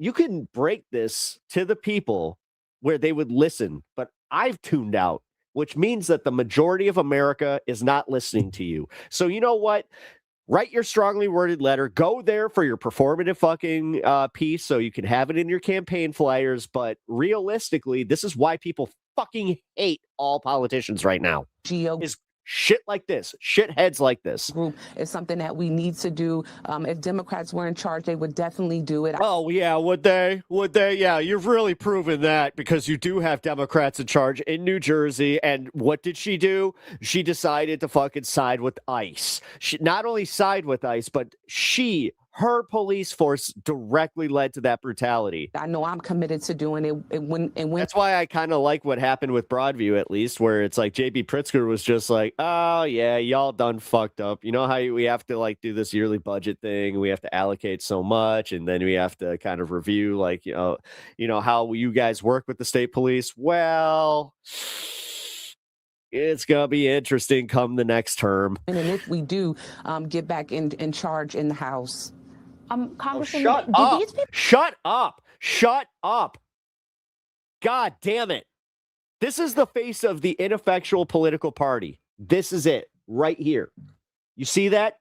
You can break this to the people where they would listen, but I've tuned out, which means that the majority of America is not listening to you. So you know what? Write your strongly worded letter. Go there for your performative fucking piece so you can have it in your campaign flyers. But realistically, this is why people fucking hate all politicians right now. Is shit like this, shitheads like this. Group is something that we need to do. If Democrats were in charge, they would definitely do it. Oh, yeah, would they? Would they? Yeah, you've really proven that because you do have Democrats in charge in New Jersey. And what did she do? She decided to fucking side with ICE. She not only side with ICE, but she her police force directly led to that brutality. I know I'm committed to doing it. When That's why I kind of like what happened with Broadview, at least, where it's like JB Pritzker was just like, oh yeah, y'all done fucked up. You know how we have to like do this yearly budget thing, we have to allocate so much, and then we have to kind of review like you know how you guys work with the state police. Well, it's gonna be interesting come the next term. and if we do get back in charge in the House. Congressman, Shut do up! Uh, these people Shut up! Shut up! God damn it! This is the face of the ineffectual political party. This is it right here. You see that?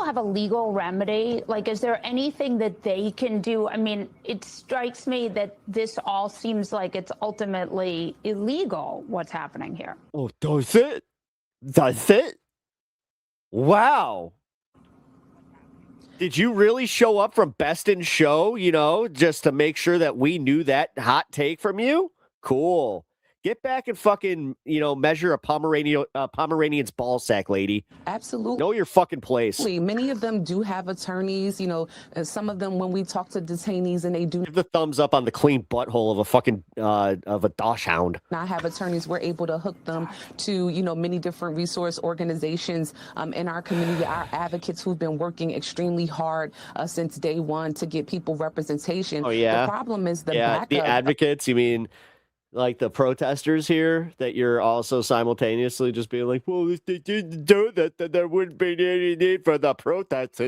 have a legal remedy? Like, is there anything that they can do? I mean, it strikes me that this all seems like it's ultimately illegal, what's happening here. Oh, does it? Does it? Wow. Did you really show up from Best in Show, just to make sure that we knew that hot take from you? Cool. Get back and fucking, measure a Pomeranian's ball sack, lady. Absolutely. Know your fucking place. Many of them do have attorneys, and some of them, when we talk to detainees and they do Give the thumbs up on the clean butthole of a fucking, of a dosh hound. not have attorneys, we're able to hook them to, many different resource organizations in our community, our advocates who've been working extremely hard since day one to get people representation. Oh, yeah? The problem is the The backup. advocates, you mean like the protesters here that you're also simultaneously just being like, well, if they didn't do that, then there wouldn't be any need for the protests.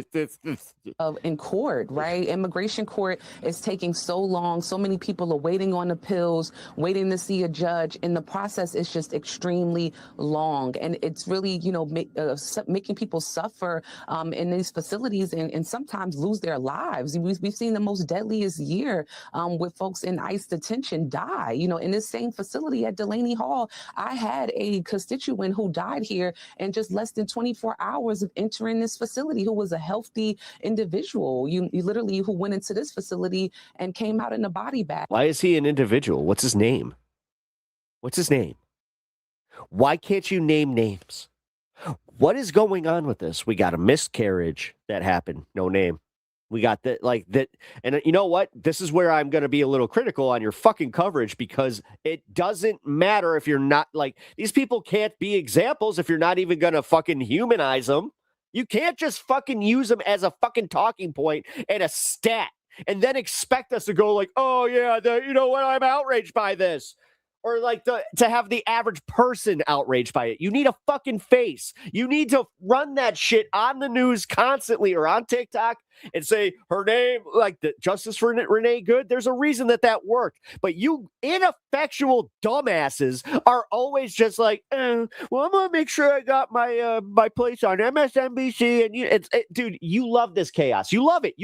In court, right? Immigration court is taking so long. So many people are waiting on appeals, waiting to see a judge, and the process is just extremely long. And it's really, making people suffer in these facilities and sometimes lose their lives. We've seen the most deadliest year with folks in ICE detention die. In this same facility at Delaney Hall, I had a constituent who died here in just less than 24 hours of entering this facility, who was a healthy individual. You literally who went into this facility and came out in a body bag. Why is he an individual? What's his name? What's his name? Why can't you name names? What is going on with this? We got a miscarriage that happened. No name. We got that, and you know what? This is where I'm going to be a little critical on your fucking coverage, because it doesn't matter if you're not these people can't be examples if you're not even going to fucking humanize them. You can't just fucking use them as a fucking talking point and a stat and then expect us to go like, oh yeah, you know what? I'm outraged by this. Or to have the average person outraged by it. You need a fucking face. You need to run that shit on the news constantly or on TikTok and say her name, like the Justice for Renee Good. There's a reason that worked. But you ineffectual dumbasses are always just like, well, I'm going to make sure I got my my place on MSNBC. And dude, you love this chaos. You love it.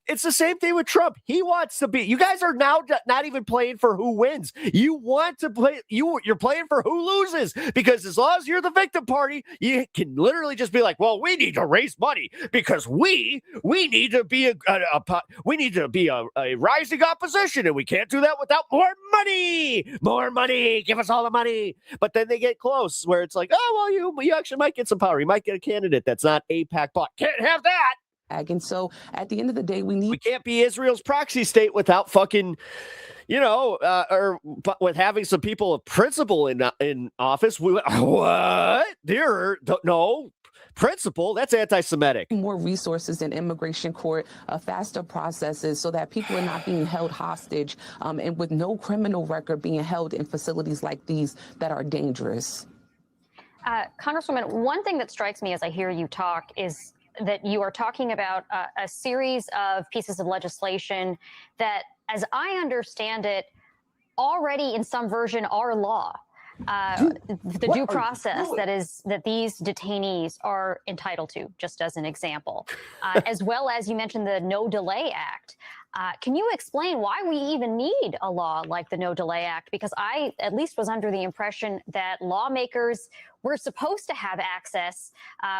It's the same thing with Trump. He wants to be. You guys are now not even playing for who wins. You want to play. You're playing for who loses, because as long as you're the victim party, you can literally just be like, well, we need to raise money because we need to be a rising opposition, and we can't do that without more money. Give us all the money. But then they get close where it's like, oh, well, you actually might get some power. You might get a candidate that's not AIPAC bought. Can't have that. And so at the end of the day, we can't be Israel's proxy state without fucking, or with having some people of principle in office. What? No. Principle, that's anti-Semitic. More resources in immigration court, faster processes so that people are not being held hostage and with no criminal record being held in facilities like these that are dangerous. Congresswoman, one thing that strikes me as I hear you talk is that you are talking about a series of pieces of legislation that, as I understand it, already in some version are law. The due process that these detainees are entitled to, just as an example, as well as you mentioned the No Delay Act. Can you explain why we even need a law like the No Delay Act? Because I at least was under the impression that lawmakers were supposed to have access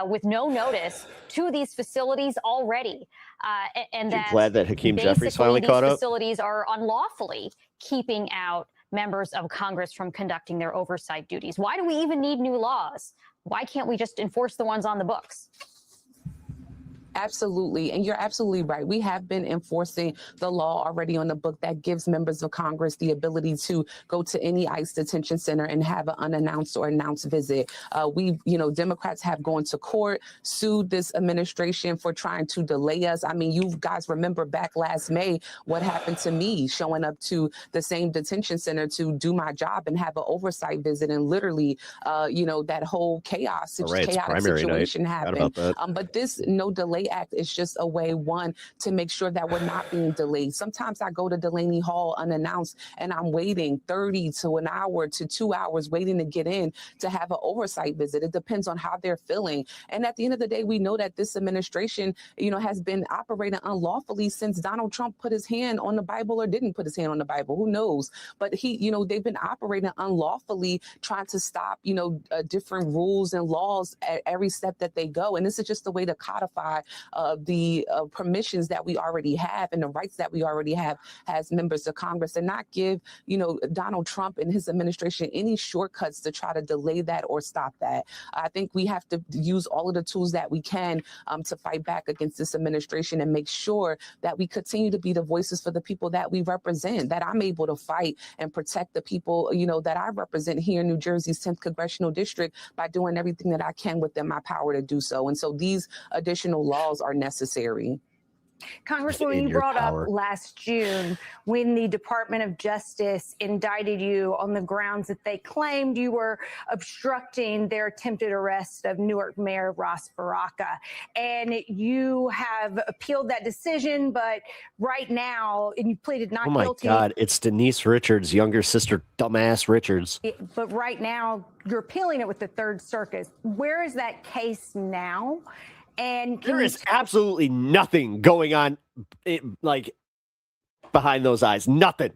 with no notice to these facilities already. And that glad that Hakeem Jeffries finally these caught up. Facilities are unlawfully keeping out members of Congress from conducting their oversight duties. Why do we even need new laws? Why can't we just enforce the ones on the books? Absolutely. And you're absolutely right. We have been enforcing the law already on the book that gives members of Congress the ability to go to any ICE detention center and have an unannounced or announced visit. Democrats have gone to court, sued this administration for trying to delay us. I mean, you guys remember back last May what happened to me showing up to the same detention center to do my job and have an oversight visit, and literally, that whole chaotic situation happened. But this no delay act is just a way, one, to make sure that we're not being delayed. Sometimes I go to Delaney Hall unannounced and I'm waiting 30 to an hour to 2 hours waiting to get in to have an oversight visit. It depends on how they're feeling. And at the end of the day, we know that this administration, has been operating unlawfully since Donald Trump put his hand on the Bible or didn't put his hand on the Bible. Who knows? But they've been operating unlawfully, trying to stop, different rules and laws at every step that they go. And this is just a way to codify the permissions that we already have and the rights that we already have as members of Congress, and not give, Donald Trump and his administration any shortcuts to try to delay that or stop that. I think we have to use all of the tools that we can to fight back against this administration and make sure that we continue to be the voices for the people that we represent, that I'm able to fight and protect the people, that I represent here in New Jersey's 10th Congressional District by doing everything that I can within my power to do so. And so these additional laws are necessary. Congresswoman, you brought up last June when the Department of Justice indicted you on the grounds that they claimed you were obstructing their attempted arrest of Newark Mayor Ras Baraka. And you have appealed that decision, but right now, and you pleaded not guilty. Oh my God, it's Denise Richards' younger sister, dumbass Richards. But right now, you're appealing it with the Third Circuit. Where is that case now? And there is absolutely nothing going on, behind those eyes. Nothing.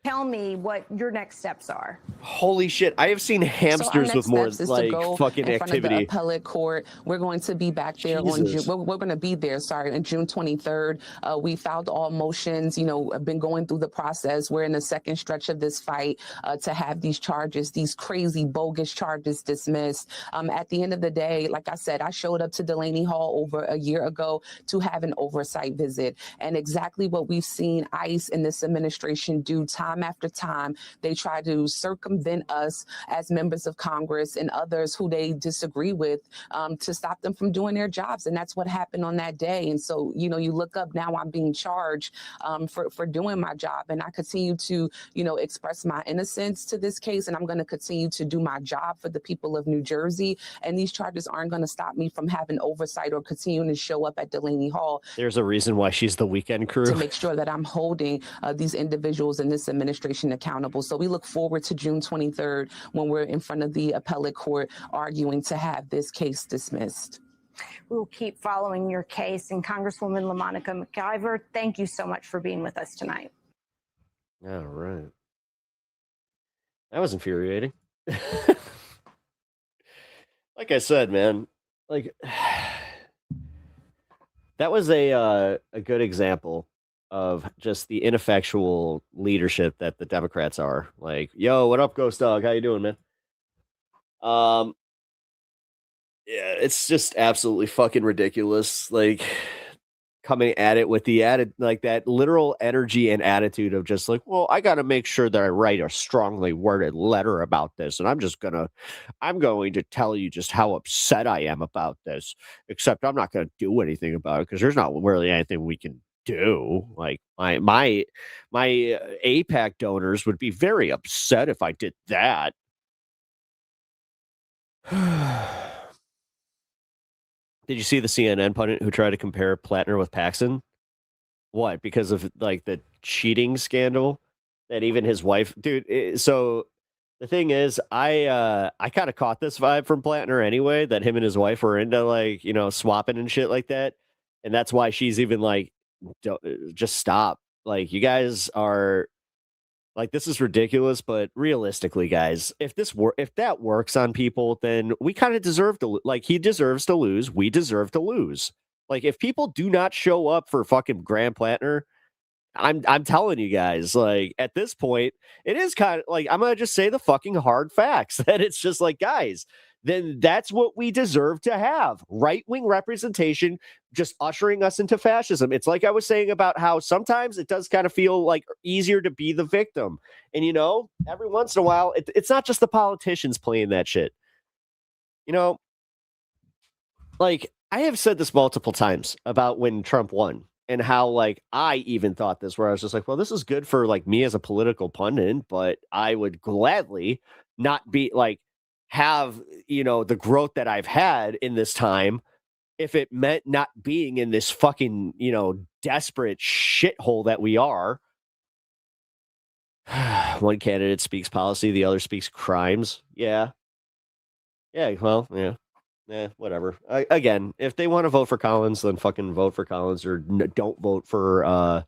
Tell me what your next steps are. Holy shit. I have seen hamsters with more fucking in front of the activity. appellate court. We're going to be back there on June. We're going to be there, on June 23rd. We filed all motions, have been going through the process. We're in the second stretch of this fight to have these charges, these crazy, bogus charges dismissed. At the end of the day, like I said, I showed up to Delaney Hall over a year ago to have an oversight visit. And exactly what we've seen ICE and this administration do time after time, they try to circumvent us as members of Congress and others who they disagree with to stop them from doing their jobs. And that's what happened on that day. And so, you look up now, I'm being charged for doing my job. And I continue to, express my innocence to this case. And I'm going to continue to do my job for the people of New Jersey. And these charges aren't going to stop me from having oversight or continuing to show up at Delaney Hall. There's a reason why she's the weekend crew. To make sure that I'm holding these individuals in this administration accountable. So we look forward to June 23rd when we're in front of the appellate court arguing to have this case dismissed. We'll keep following your case. And Congresswoman LaMonica McIver, thank you so much for being with us tonight. All right. That was infuriating. Like I said, man, that was a good example of just the ineffectual leadership that the Democrats are. Yo, what up, Ghost Dog? How you doing, man? Yeah, it's just absolutely fucking ridiculous. Coming at it with the added, that literal energy and attitude of just well, I got to make sure that I write a strongly worded letter about this. And I'm going to tell you just how upset I am about this, except I'm not going to do anything about it because there's not really anything we can do. My APAC donors would be very upset if I did that. Did you see the CNN pundit who tried to compare Plattner with Paxton? What? Because of the cheating scandal that even his wife, dude. So the thing is, I kind of caught this vibe from Plattner anyway, that him and his wife were into swapping and shit like that. And that's why she's even just stop. You guys are this is ridiculous, but realistically, guys, if that works on people, then we kind of deserve to, he deserves to lose. We deserve to lose. If people do not show up for fucking Graham Plattner, I'm telling you guys, like, at this point, it is kind of like, I'm gonna just say the fucking hard facts that it's just like, guys, then that's what we deserve to have. Right-wing representation just ushering us into fascism. It's like I was saying about how sometimes it does kind of feel like easier to be the victim. And, you know, every once in a while, it's not just the politicians playing that shit. You know, like, I have said this multiple times about when Trump won and how, like, I even thought this, where I was just like, well, this is good for, like, me as a political pundit, but I would gladly not be, like, have, you know, the growth that I've had in this time if it meant not being in this fucking, you know, desperate shithole that we are. One candidate speaks policy, the other speaks crimes. Yeah. Yeah, well, yeah. Whatever. Again, if they want to vote for Collins, then fucking vote for Collins, or don't vote for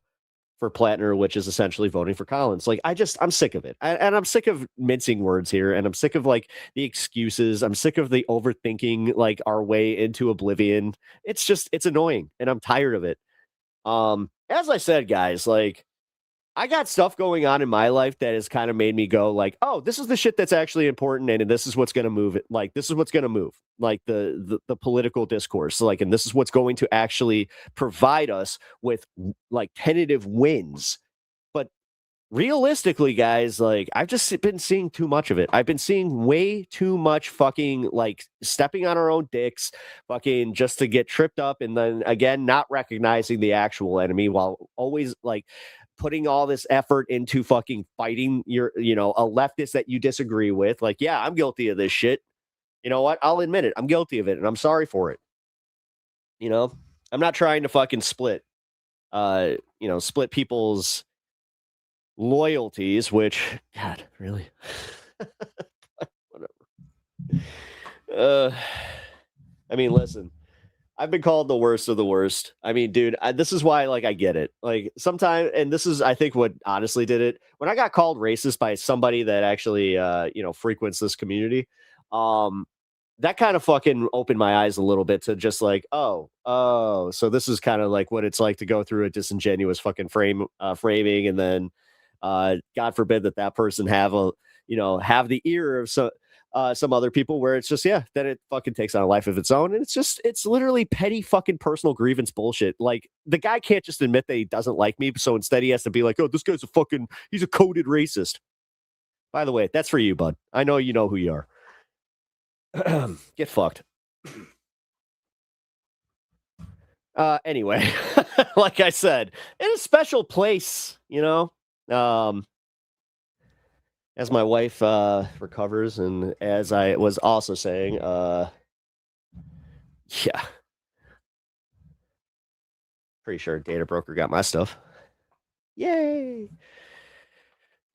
Plattner, which is essentially voting for Collins. Like, I'm sick of it. And I'm sick of mincing words here. And I'm sick of, like, the excuses. I'm sick of the overthinking, like, our way into oblivion. It's annoying. And I'm tired of it. As I said, guys, like, I got stuff going on in my life that has kind of made me go, like, oh, this is the shit that's actually important, and this is what's going to move it. Like, this is what's going to move, like, the political discourse. Like, and this is what's going to actually provide us with, like, tentative wins. But realistically, guys, like, I've just been seeing too much of it. I've been seeing way too much fucking, like, stepping on our own dicks, fucking just to get tripped up, and then again, not recognizing the actual enemy, while always, like, putting all this effort into fucking fighting your, you know, a leftist that you disagree with. Like, yeah, I'm guilty of this shit. You know what? I'll admit it. I'm guilty of it, and I'm sorry for it. You know, I'm not trying to fucking split people's loyalties, which, God, really? Whatever. I mean, listen, I've been called the worst of the worst. I mean, dude, this is why, like, I get it. Like, sometimes, and this is, I think, what honestly did it. When I got called racist by somebody that actually, frequents this community, that kind of fucking opened my eyes a little bit to just like, oh, so this is kind of like what it's like to go through a disingenuous fucking framing, and then, God forbid that person have the ear of some other people, where it's just, then it fucking takes on a life of its own. And it's literally petty fucking personal grievance bullshit. Like, the guy can't just admit that he doesn't like me. So instead he has to be like, oh, this guy's he's a coded racist. By the way, that's for you, bud. I know you know who you are. Get fucked. Anyway, like I said, in a special place, you know, as my wife recovers, and as I was also saying, pretty sure Data Broker got my stuff. Yay!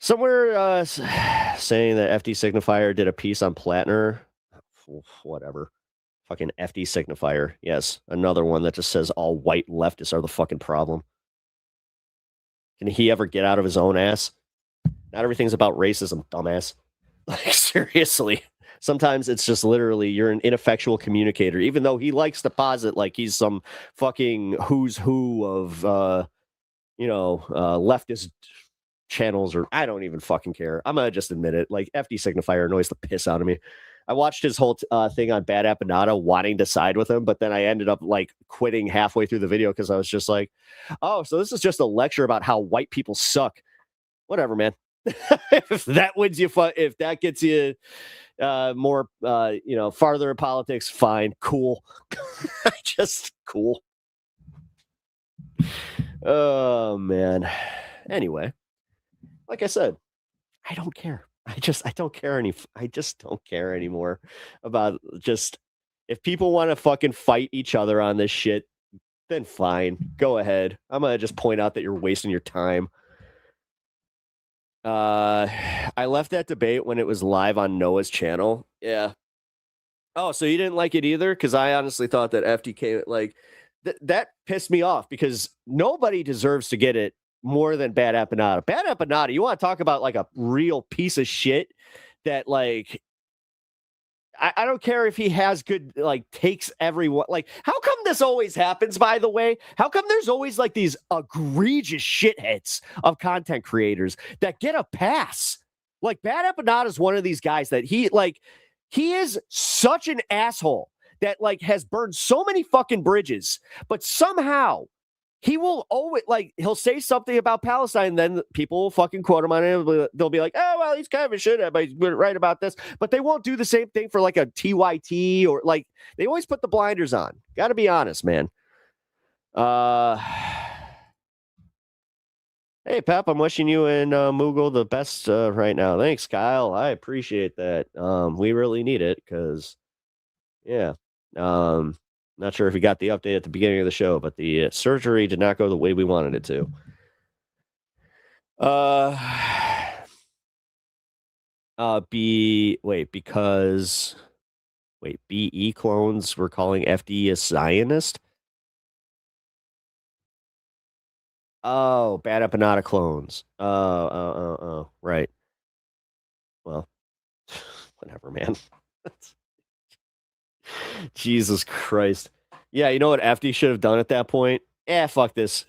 Somewhere saying that FD Signifier did a piece on Plattner. Whatever. Fucking FD Signifier. Yes, another one that just says all white leftists are the fucking problem. Can he ever get out of his own ass? Not everything's about racism, dumbass. Like, seriously. Sometimes it's just literally you're an ineffectual communicator, even though he likes to posit like he's some fucking who's who of, leftist channels, or I don't even fucking care. I'm going to just admit it. Like, FD Signifier annoys the piss out of me. I watched his whole thing on Bad Appanata wanting to side with him, but then I ended up, like, quitting halfway through the video because I was just like, oh, so this is just a lecture about how white people suck. Whatever, man. If that wins you, if that gets you more, farther in politics, fine, cool. Just cool. Oh, man. Anyway, like I said, I don't care. I don't care I just don't care anymore about just, if people want to fucking fight each other on this shit, then fine, go ahead. I'm going to just point out that you're wasting your time. I left that debate when it was live on Noah's channel. Yeah. Oh, so you didn't like it either? Because I honestly thought that FDK, like, that pissed me off, because nobody deserves to get it more than Bad Appanata. Bad Appanata, you want to talk about, like, a real piece of shit that, like, I don't care if he has good, like, takes everyone. Like, how come this always happens, by the way? How come there's always, like, these egregious shitheads of content creators that get a pass? Like, Bad Epinata is one of these guys that he is such an asshole that, like, has burned so many fucking bridges, but somehow he will always, like, he'll say something about Palestine, then people will fucking quote him on it. They'll be like, oh, well, he's kind of a shithead, but he's right about this. But they won't do the same thing for, like, a TYT or, like, they always put the blinders on. Got to be honest, man. Hey, Pep, I'm wishing you and Mughal the best right now. Thanks, Kyle. I appreciate that. We really need it because, yeah. Not sure if you got the update at the beginning of the show, but the surgery did not go the way we wanted it to. BE clones were calling FD a Zionist? Oh, Bad Epinata clones. Oh, right. Well, whatever, man. Jesus Christ. Yeah, you know what FD should have done at that point? Fuck this.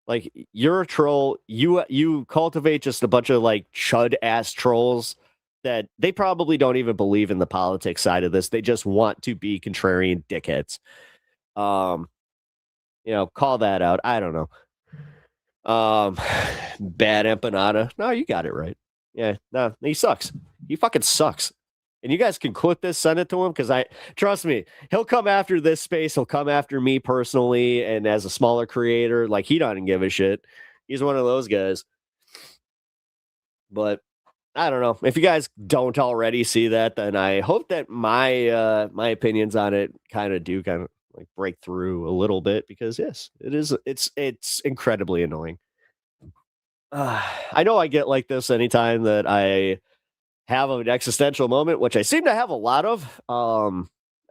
Like, you're a troll. You cultivate just a bunch of, like, chud-ass trolls that they probably don't even believe in the politics side of this. They just want to be contrarian dickheads. Call that out. I don't know. Bad Empanada. No, you got it right. Yeah, no, he sucks. He fucking sucks. And you guys can clip this, send it to him, because trust me, he'll come after this space. He'll come after me personally, and as a smaller creator, like, he doesn't give a shit. He's one of those guys. But I don't know. If you guys don't already see that, then I hope that my my opinions on it kind of like break through a little bit, because yes, it's incredibly annoying. I know I get like this anytime that I have an existential moment, which I seem to have a lot of.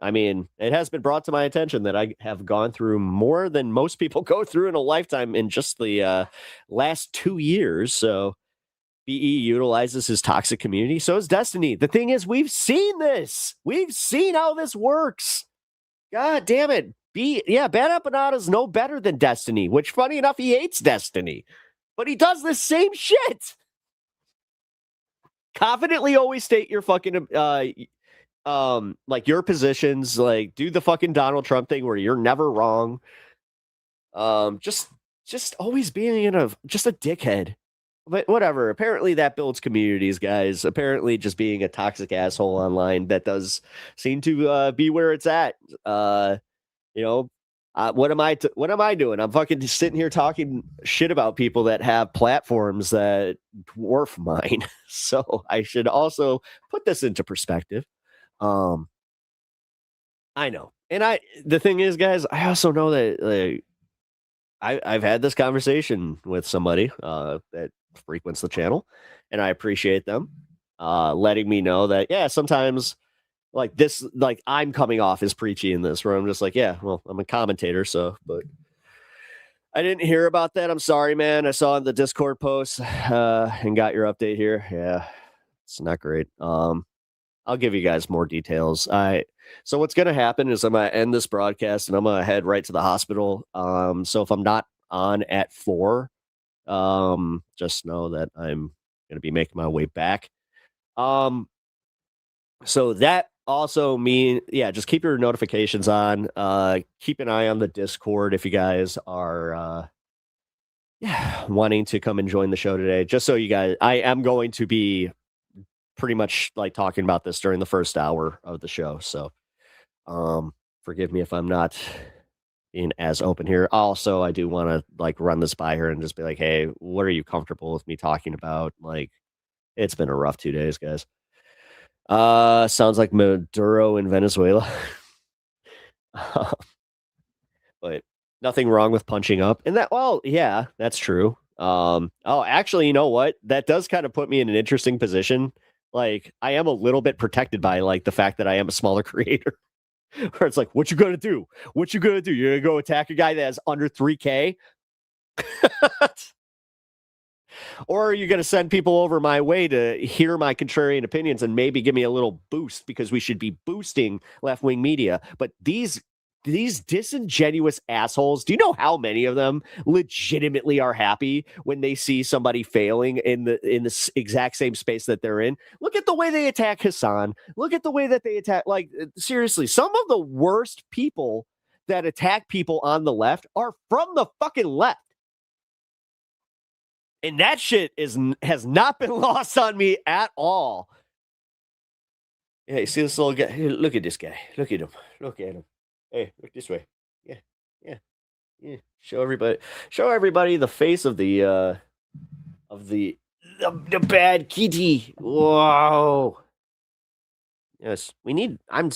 I mean, it has been brought to my attention that I have gone through more than most people go through in a lifetime in just the last 2 years. So BE utilizes his toxic community. So is Destiny. The thing is, we've seen this. We've seen how this works. God damn it. Bad Empanada is no better than Destiny, which, funny enough, he hates Destiny. But he does the same shit. Confidently always state your fucking like your positions, like do the fucking Donald Trump thing where you're never wrong. Just always being just a dickhead. But whatever. Apparently that builds communities, guys. Apparently just being a toxic asshole online, that does seem to be where it's at. What am I doing? I'm fucking just sitting here talking shit about people that have platforms that dwarf mine. So I should also put this into perspective. I know. And the thing is, guys, I also know that, like, I've had this conversation with somebody that frequents the channel, and I appreciate them letting me know that, yeah, sometimes like this, like I'm coming off as preachy in this, where I'm just like, yeah, well, I'm a commentator, so, but I didn't hear about that. I'm sorry, man. I saw the Discord post and got your update here. Yeah, it's not great. I'll give you guys more details. So what's going to happen is I'm going to end this broadcast and I'm going to head right to the hospital. So if I'm not on at 4, just know that I'm going to be making my way back. So that also just keep your notifications on. Keep an eye on the Discord if you guys are wanting to come and join the show today. Just so you guys, I am going to be pretty much like talking about this during the first hour of the show. So forgive me if I'm not being as open here. Also, I do want to like run this by her and just be like, hey, what are you comfortable with me talking about? Like, it's been a rough 2 days, guys. Sounds like Maduro in Venezuela. But nothing wrong with punching up. And yeah, that's true. Actually, you know what? That does kind of put me in an interesting position. Like, I am a little bit protected by like the fact that I am a smaller creator. Where it's like, what you gonna do? What you gonna do? You're gonna go attack a guy that has under 3K? Or are you going to send people over my way to hear my contrarian opinions and maybe give me a little boost, because we should be boosting left-wing media? But these disingenuous assholes, do you know how many of them legitimately are happy when they see somebody failing in the exact same space that they're in? Look at the way they attack Hassan. Look at the way that they attack, like, seriously, some of the worst people that attack people on the left are from the fucking left. And that shit has not been lost on me at all. Yeah, you see this little guy? Hey, look at this guy. Look at him. Look at him. Hey, look this way. Yeah. Show everybody the face of the bad kitty. Whoa. Yes, I'm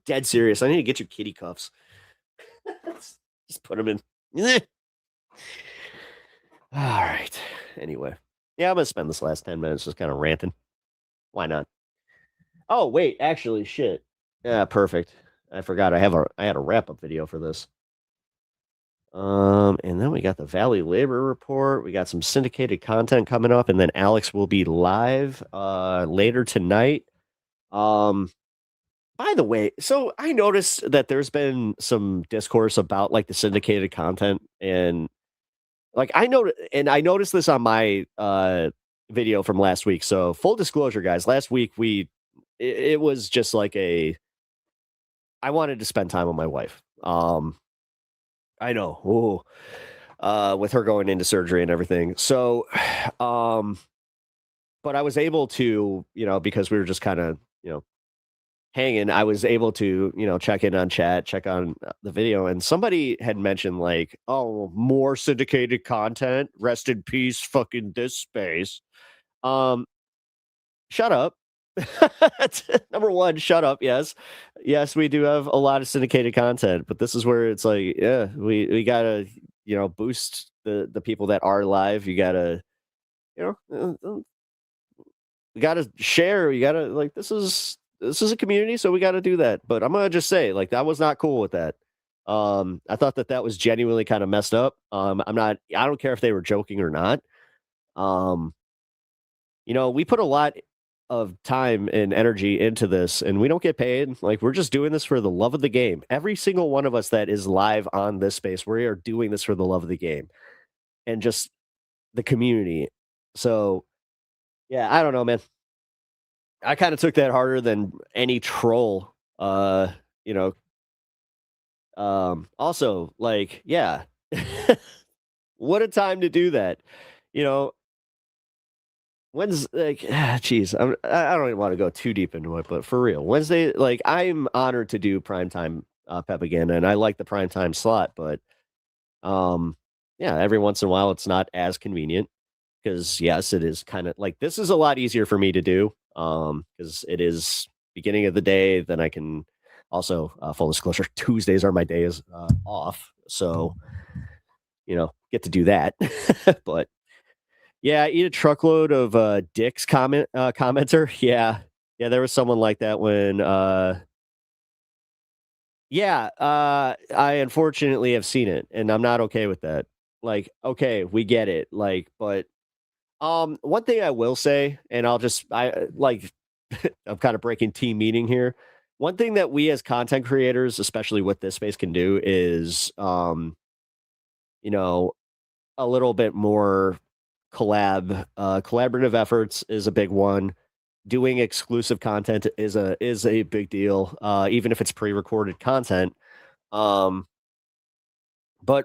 dead serious. I need to get your kitty cuffs. Just put them in. All right. Anyway. Yeah, I'm going to spend this last 10 minutes just kind of ranting. Why not? Oh, wait, actually, shit. Yeah, perfect. I forgot I had a wrap-up video for this. And then we got the Valley Labor Report. We got some syndicated content coming up, and then Alex will be live later tonight. By the way, so I noticed that there's been some discourse about like the syndicated content, and like I noticed this on my video from last week. So full disclosure, guys, last week it was just like I wanted to spend time with my wife. I know, with her going into surgery and everything. So, but I was able to, because we were just kind of, hanging, I was able to, check in on chat, check on the video, and somebody had mentioned like, oh, more syndicated content, rest in peace, fucking this space. Shut up. Number one, shut up. Yes, we do have a lot of syndicated content, but this is where it's like, yeah, we gotta, boost the people that are live. You gotta, we gotta share. You gotta, like, this is a community, so we gotta do that. But I'm gonna just say, like, that was not cool with that. I thought that was genuinely kind of messed up. I don't care if they were joking or not. We put a lot of time and energy into this, and we don't get paid. Like, we're just doing this for the love of the game. Every single one of us that is live on this space, we are doing this for the love of the game and just the community. So yeah, I don't know, man. I kind of took that harder than any troll. Also, like, yeah. What a time to do that. When's like, geez, I don't even want to go too deep into it, but for real, Wednesday, like, I'm honored to do primetime Pepaganda, and I like the primetime slot, but yeah, every once in a while it's not as convenient, because yes, it is kind of like, this is a lot easier for me to do, because it is beginning of the day. Then I can also, full disclosure, Tuesdays are my days off, so get to do that. But yeah, I eat a truckload of dicks commenter. Yeah, there was someone like that when I unfortunately have seen it, and I'm not okay with that. Like, okay, we get it. Like, but one thing I will say, and I'm kind of breaking team meeting here. One thing that we as content creators, especially with this space, can do is a little bit more collaborative efforts is a big one. Doing exclusive content is a big deal, even if it's pre-recorded content. But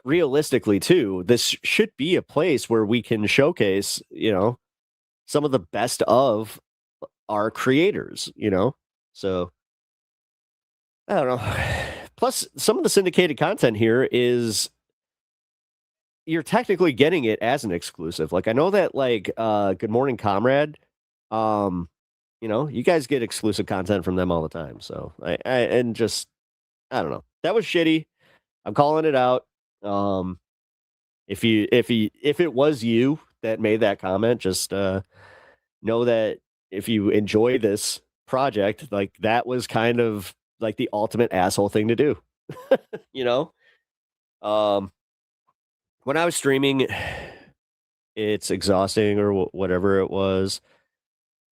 realistically too, this should be a place where we can showcase, some of the best of our creators, so I don't know. Plus, some of the syndicated content here is, you're technically getting it as an exclusive. Like, I know that, like, Good Morning Comrade, you guys get exclusive content from them all the time. So I don't know. That was shitty. I'm calling it out. If it was you that made that comment, just know that if you enjoy this project, like, that was kind of like the ultimate asshole thing to do. When I was streaming, it's exhausting or whatever it was.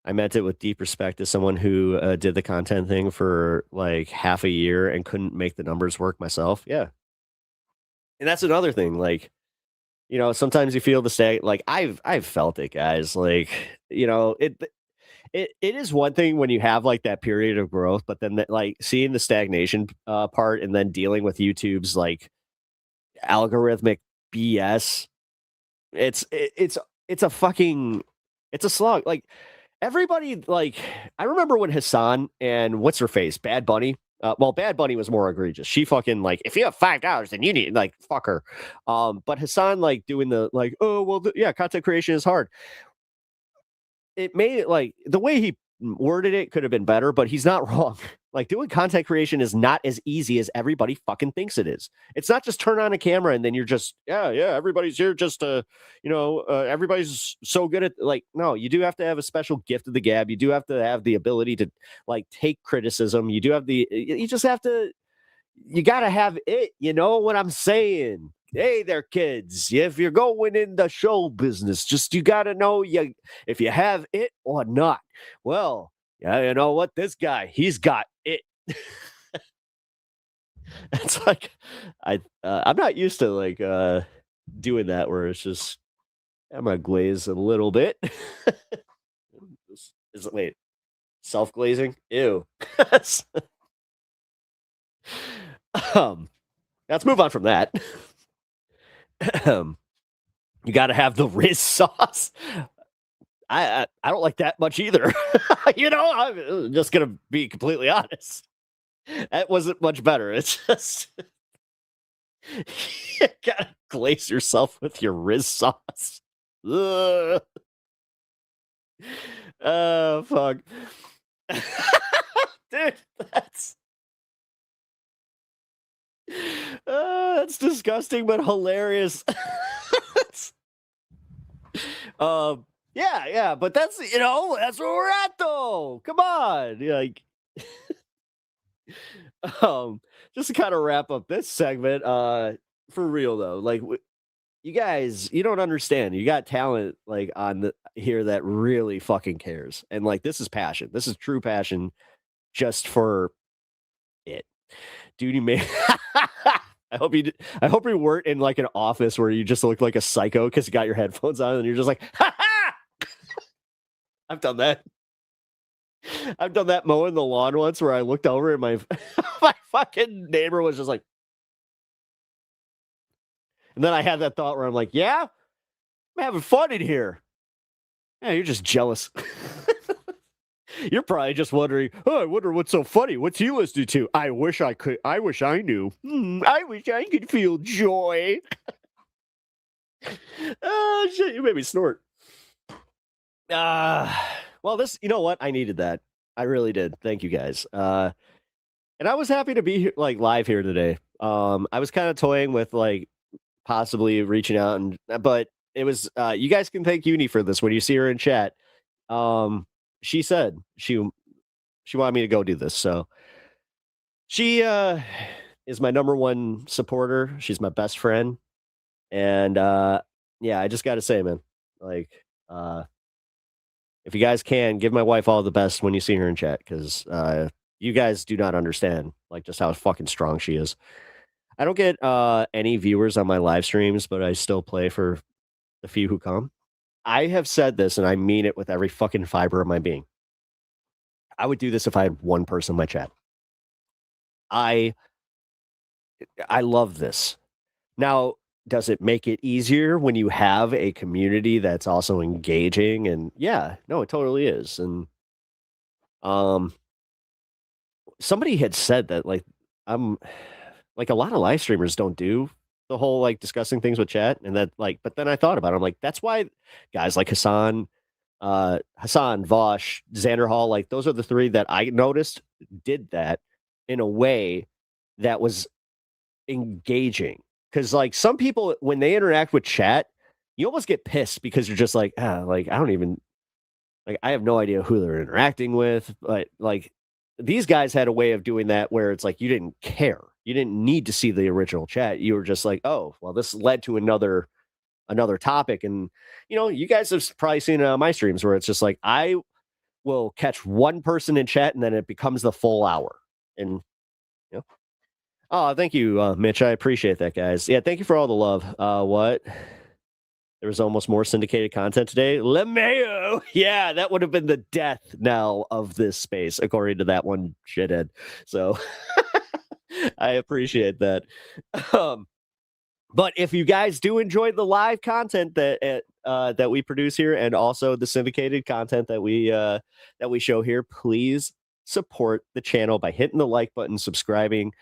I meant it with deep respect as someone who did the content thing for like half a year and couldn't make the numbers work myself. Yeah. And that's another thing. Like, sometimes you feel the like I've felt it, guys. Like, it is one thing when you have like that period of growth, but then like seeing the stagnation part and then dealing with YouTube's like algorithmic BS. It's a fucking it's a slog. Like everybody, like I remember when Hassan and what's her face, Bad Bunny. Well, Bad Bunny was more egregious. She fucking like, if you have $5, then you need like fuck her. But Hassan like doing the like, oh well, yeah, content creation is hard. It made it like the way he worded it could have been better, but he's not wrong. Like doing content creation is not as easy as everybody fucking thinks it is. It's not just turn on a camera and then you're just, yeah, everybody's here just to, everybody's so good at like, no, you do have to have a special gift of the gab. You do have to have the ability to like take criticism. You do have you just have to, you got to have it. You know what I'm saying? Hey there, kids. If you're going in the show business, just you got to know if you have it or not. Well, yeah, you know what? This guy, he's got it. It's like I'm not used to like doing that where it's just I'm gonna glaze a little bit. Wait, self-glazing? Ew. Let's move on from that. You got to have the Riz sauce. I don't like that much either. I'm just gonna be completely honest. That wasn't much better. It's just you gotta glaze yourself with your Riz sauce. Ugh. Oh fuck, dude, that's disgusting but hilarious. Yeah, but that's that's where we're at though. Come on, like, just to kind of wrap up this segment, for real though, like, you guys, you don't understand. You got talent like on here that really fucking cares, and like this is passion. This is true passion, just for it, dude. You made. I hope you weren't in like an office where you just look like a psycho because you got your headphones on and you're just like, ha ha! I've done that. I've done that mowing the lawn once where I looked over and my fucking neighbor was just like, and then I had that thought where I'm like, yeah, I'm having fun in here. Yeah, you're just jealous. You're probably just wondering, oh, I wonder what's so funny. What's he listening to? I wish I could. I wish I knew. I wish I could feel joy. Oh, shit. You made me snort. Well, you know what? I needed that. I really did. Thank you guys. And I was happy to be here, like live here today. I was kind of toying with like possibly reaching out but it was, you guys can thank Uni for this when you see her in chat. She said she wanted me to go do this. So she is my number one supporter. She's my best friend. And yeah, I just got to say, man, like, if you guys can, give my wife all the best when you see her in chat, because you guys do not understand like just how fucking strong she is. I don't get any viewers on my live streams, but I still play for the few who come. I have said this, and I mean it with every fucking fiber of my being. I would do this if I had one person in my chat. I love this. Now, does it make it easier when you have a community that's also engaging? And yeah, no, it totally is. And somebody had said that like I'm like a lot of live streamers don't do the whole like discussing things with chat, and that like, but then I thought about it. I'm like, that's why guys like Hassan, Vosh, Xander Hall, like those are the three that I noticed did that in a way that was engaging. Because like some people, when they interact with chat, you almost get pissed because you're just like, like I don't even like I have no idea who they're interacting with. But like these guys had a way of doing that where it's like you didn't care. You didn't need to see the original chat. You were just like, oh, well, this led to another another topic. And, you guys have probably seen my streams where it's just like, I will catch one person in chat and then it becomes the full hour. And, oh, thank you, Mitch. I appreciate that, guys. Yeah, thank you for all the love. What? There was almost more syndicated content today. LeMayo. Yeah, that would have been the death knell of this space, according to that one shithead. So I appreciate that. But if you guys do enjoy the live content that we produce here, and also the syndicated content that we show here, please support the channel by hitting the like button, subscribing.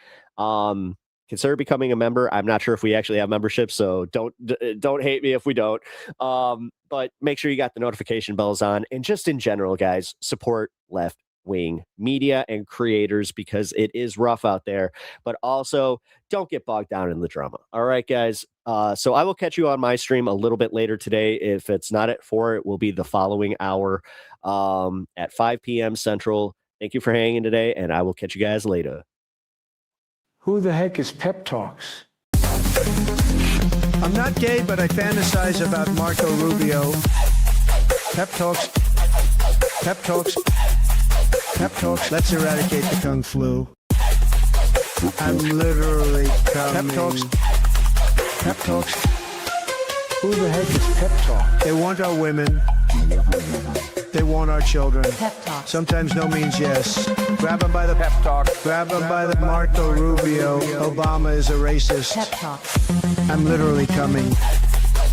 Consider becoming a member. I'm not sure if we actually have memberships, so don't hate me if we don't. But make sure you got the notification bells on, and just in general, guys, support left-wing media and creators because it is rough out there. But also, don't get bogged down in the drama. All right, guys. So I will catch you on my stream a little bit later today. If it's not at 4, it will be the following hour at 5 p.m. Central. Thank you for hanging today, and I will catch you guys later. Who the heck is Pep Talks? I'm not gay, but I fantasize about Marco Rubio. Pep Talks. Pep Talks. Pep Talks. Let's eradicate the Kung Flu. I'm literally coming. Pep Talks. Pep Talks. Who the heck is Pep Talk? They want our women. They want our children. Pep Talk. Sometimes no means yes. Grab them by the pep talk. Grab them by the Marco Rubio. Obama is a racist. Pep Talk. I'm literally coming.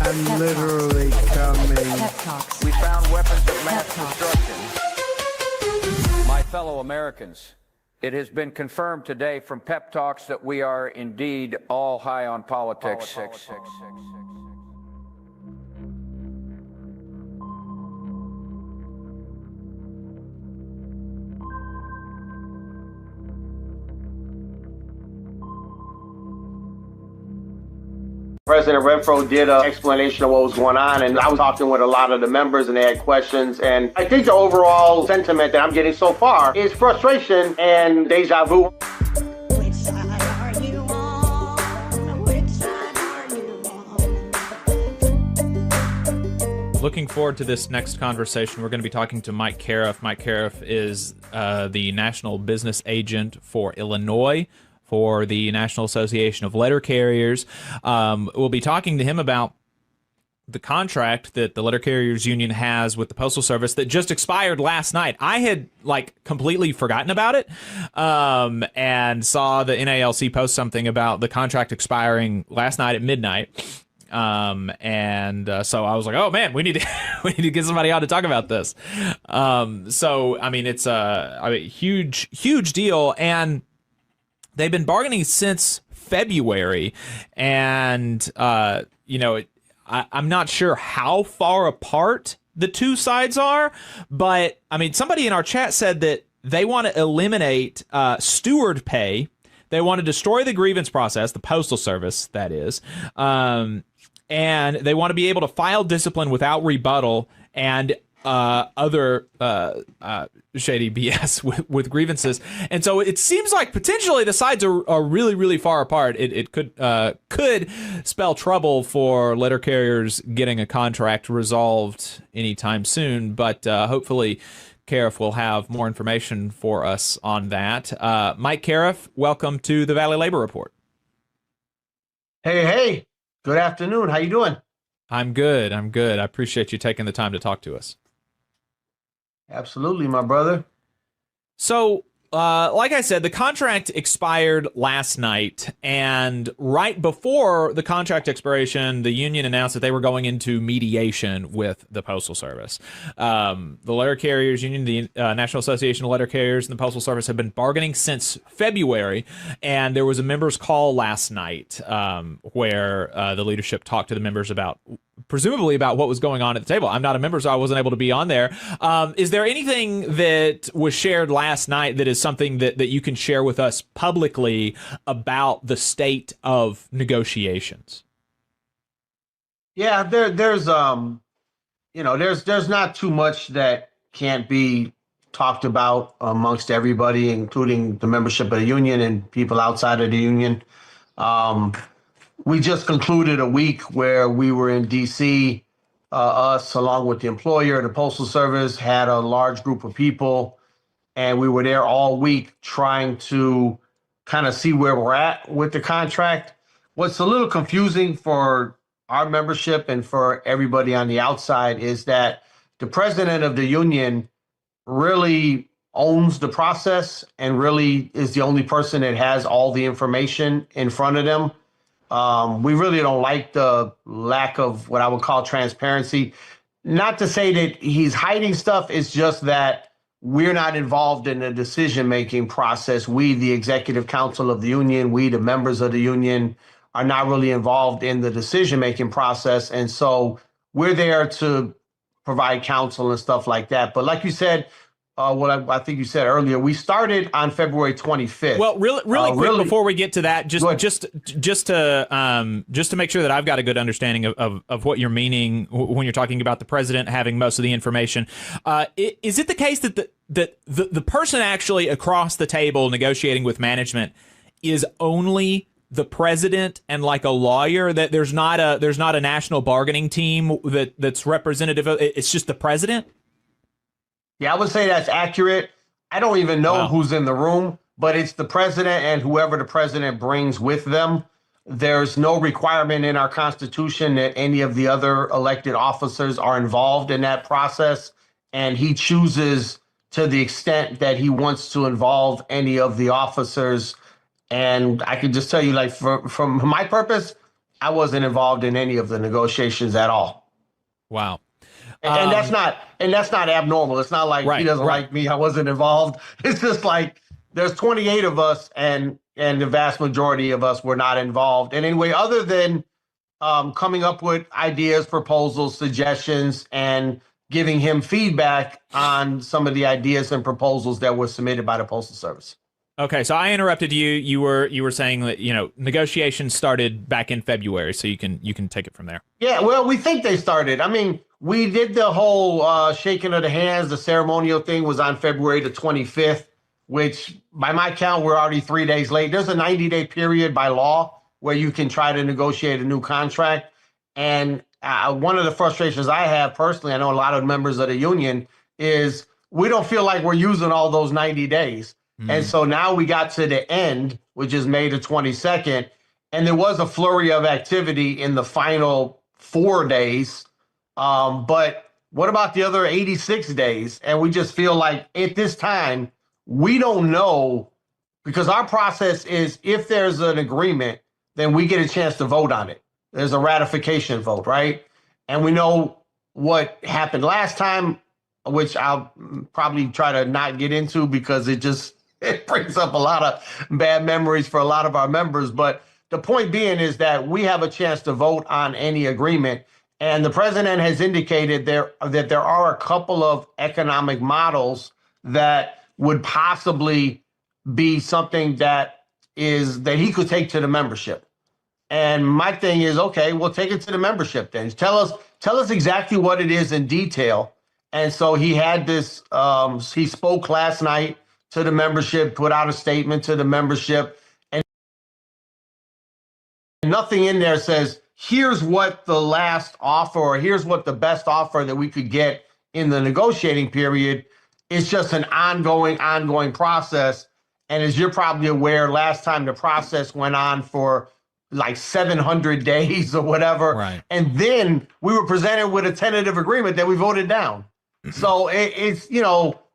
I'm literally coming. Pep Talks. We found weapons of mass destruction. My fellow Americans, it has been confirmed today from Pep Talks that we are indeed all high on politics. President Renfro did an explanation of what was going on, and I was talking with a lot of the members, and they had questions. And I think the overall sentiment that I'm getting so far is frustration and deja vu. Looking forward to this next conversation. We're going to be talking to Mike Cariff. Mike Cariff is the national business agent for Illinois for the National Association of Letter Carriers. We'll be talking to him about the contract that the Letter Carriers Union has with the Postal Service that just expired last night. I had completely forgotten about it and saw the NALC post something about the contract expiring last night at midnight. So I was like, oh man, we need to get somebody on to talk about this. So I mean, it's a huge deal, and they've been bargaining since February, and I'm not sure how far apart the two sides are, but I mean, somebody in our chat said that they want to eliminate steward pay. They want to destroy the grievance process, the Postal Service, that is, and they want to be able to file discipline without rebuttal and other shady BS with grievances. And so it seems like potentially the sides are really, really far apart. It could spell trouble for letter carriers getting a contract resolved anytime soon, but hopefully Cariff will have more information for us on that. Mike Cariff, welcome to the Valley Labor Report. Hey, good afternoon. How you doing? I'm good. I appreciate you taking the time to talk to us. Absolutely, my brother. So, like I said, the contract expired last night, and right before the contract expiration, the union announced that they were going into mediation with the Postal Service. The Letter Carriers Union, the National Association of Letter Carriers, and the Postal Service have been bargaining since February, and there was a members' call last night where the leadership talked to the members presumably about what was going on at the table. I'm not a member, so I wasn't able to be on there. Is there anything that was shared last night that is something that you can share with us publicly about the state of negotiations? Yeah, there's not too much that can't be talked about amongst everybody, including the membership of the union and people outside of the union. we just concluded a week where we were in D.C., us along with the employer, the Postal Service, had a large group of people, and we were there all week trying to kind of see where we're at with the contract. What's a little confusing for our membership and for everybody on the outside is that the president of the union really owns the process and really is the only person that has all the information in front of them. We really don't like the lack of what I would call transparency. Not to say that he's hiding stuff, it's just that we're not involved in the decision-making process. We, the executive council of the union, we, the members of the union, are not really involved in the decision-making process. And so we're there to provide counsel and stuff like that. But like you said, what I think you said earlier, we started on February 25th. Well, really quick before we get to that, just to make sure that I've got a good understanding of what you're meaning when you're talking about the president having most of the information. Is it the case that the person actually across the table negotiating with management is only the president and like a lawyer, that there's not a national bargaining team that's representative of, it's just the president? Yeah, I would say that's accurate. I don't even know who's in the room, but it's the president and whoever the president brings with them. There's no requirement in our Constitution that any of the other elected officers are involved in that process. And he chooses to the extent that he wants to involve any of the officers. And I can just tell you, like, from my purpose, I wasn't involved in any of the negotiations at all. Wow. And that's not abnormal. It's not like he doesn't like me, I wasn't involved. It's just like there's 28 of us and the vast majority of us were not involved. And anyway, other than coming up with ideas, proposals, suggestions, and giving him feedback on some of the ideas and proposals that were submitted by the Postal Service. Okay, so I interrupted you. You were saying that, negotiations started back in February, so you can take it from there. Yeah, well, we think they started. I mean, we did the whole shaking of the hands. The ceremonial thing was on February the 25th, which by my count, we're already 3 days late. There's a 90-day period by law where you can try to negotiate a new contract. And one of the frustrations I have personally, I know a lot of members of the union, is we don't feel like we're using all those 90 days. And so now we got to the end, which is May the 22nd, and there was a flurry of activity in the final 4 days. But what about the other 86 days? And we just feel like at this time, we don't know, because our process is if there's an agreement, then we get a chance to vote on it. There's a ratification vote, right? And we know what happened last time, which I'll probably try to not get into because it brings up a lot of bad memories for a lot of our members. But the point being is that we have a chance to vote on any agreement. And the president has indicated that there are a couple of economic models that would possibly be something that he could take to the membership. And my thing is, okay, we'll take it to the membership then. Tell us exactly what it is in detail. And so he had this, he spoke last night to the membership, put out a statement to the membership, and nothing in there says, here's what the last offer or here's what the best offer that we could get in the negotiating period. It's just an ongoing process. And as you're probably aware, last time the process went on for like 700 days or whatever. Right. And then we were presented with a tentative agreement that we voted down. So it's,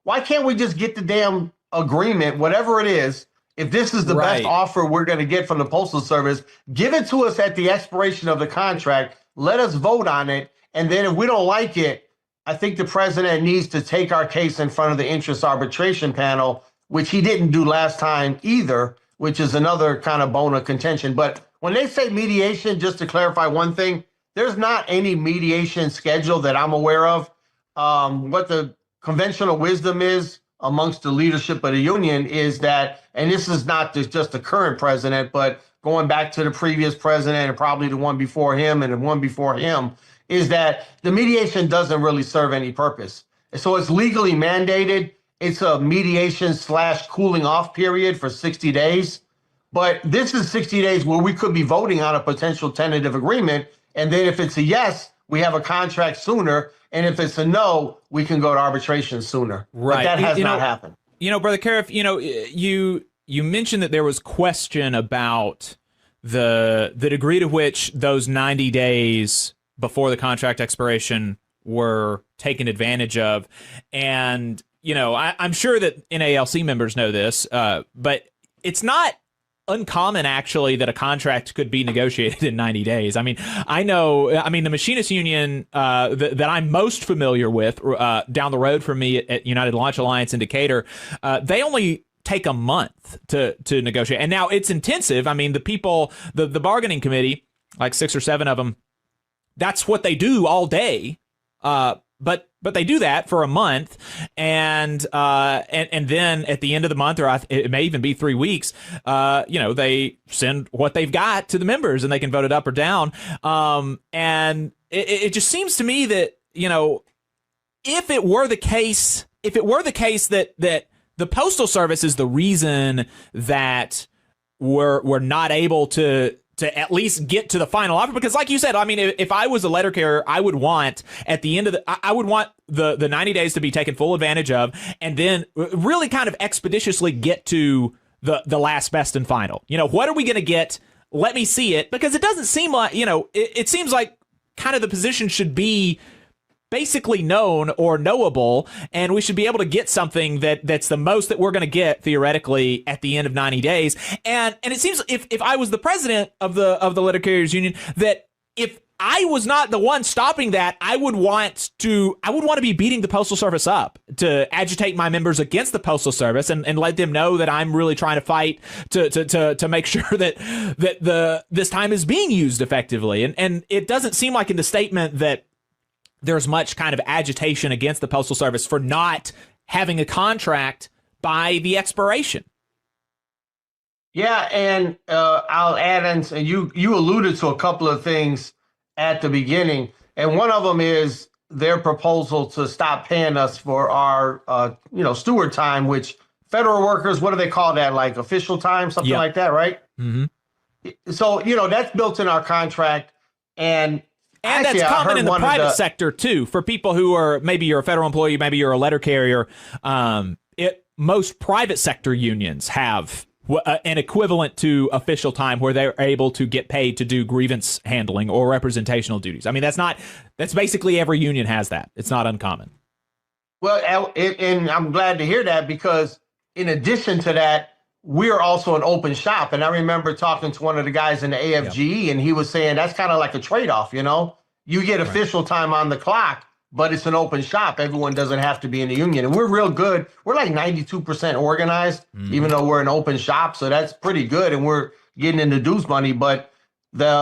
why can't we just get the damn agreement, whatever it is? If this is the best offer we're going to get from the Postal Service, give it to us at the expiration of the contract. Let us vote on it. And then if we don't like it, I think the president needs to take our case in front of the interest arbitration panel, which he didn't do last time either, which is another kind of bone of contention. But when they say mediation, just to clarify one thing, there's not any mediation schedule that I'm aware of. What the conventional wisdom is amongst the leadership of the union is that, and this is not just the current president, but going back to the previous president and probably the one before him and the one before him, is that the mediation doesn't really serve any purpose. And so it's legally mandated. It's a mediation / cooling off period for 60 days. But this is 60 days where we could be voting on a potential tentative agreement. And then if it's a yes, we have a contract sooner. And if it's a no, we can go to arbitration sooner. Right. But that has not happened. Brother Cariff, you mentioned that there was question about the degree to which those 90 days before the contract expiration were taken advantage of. And, I'm sure that NALC members know this, but it's not uncommon, actually, that a contract could be negotiated in 90 days. The machinist union that I'm most familiar with down the road from me at United Launch Alliance in Decatur, they only take a month to negotiate. And now it's intensive. The people, the bargaining committee, like 6 or 7 of them, that's what they do all day. But they do that for a month, and then at the end of the month, or it may even be 3 weeks, they send what they've got to the members, and they can vote it up or down. And it just seems to me that if it were the case that the Postal Service is the reason that we're not able to at least get to the final offer, because like you said, if I was a letter carrier, I would want at the end of I would want the 90 days to be taken full advantage of, and then really kind of expeditiously get to the last, best, and final. What are we going to get? Let me see it, because it doesn't seem like, it seems like kind of the position should be basically known or knowable, and we should be able to get something that's the most that we're going to get theoretically at the end of 90 days. And it seems if I was the president of the letter carriers union, that if I was not the one stopping that, I would want to be beating the Postal Service up to agitate my members against the Postal Service and let them know that I'm really trying to fight to make sure that this time is being used effectively. And it doesn't seem like in the statement that there's much kind of agitation against the Postal Service for not having a contract by the expiration. Yeah, and I'll add in, and you alluded to a couple of things at the beginning, and one of them is their proposal to stop paying us for our steward time, which federal workers, what do they call that? Like official time, something like that, right? Mm-hmm. So that's built in our contract, and actually, that's common in the private sector, too, for people who are, maybe you're a federal employee, maybe you're a letter carrier. Most private sector unions have an equivalent to official time where they're able to get paid to do grievance handling or representational duties. That's basically every union has that. It's not uncommon. Well, and I'm glad to hear that, because in addition to that, we're also an open shop. And I remember talking to one of the guys in the AFGE, and he was saying that's kind of like a trade-off, You get official time on the clock, but it's an open shop. Everyone doesn't have to be in the union. And we're real good. We're like 92% organized, even though we're an open shop. So that's pretty good. And we're getting into dues money. But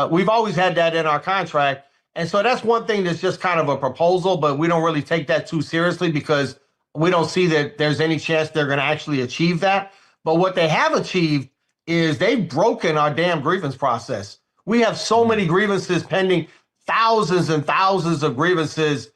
we've always had that in our contract. And so that's one thing that's just kind of a proposal, but we don't really take that too seriously, because we don't see that there's any chance they're going to actually achieve that. But what they have achieved is they've broken our damn grievance process. We have so many grievances pending, thousands and thousands of grievances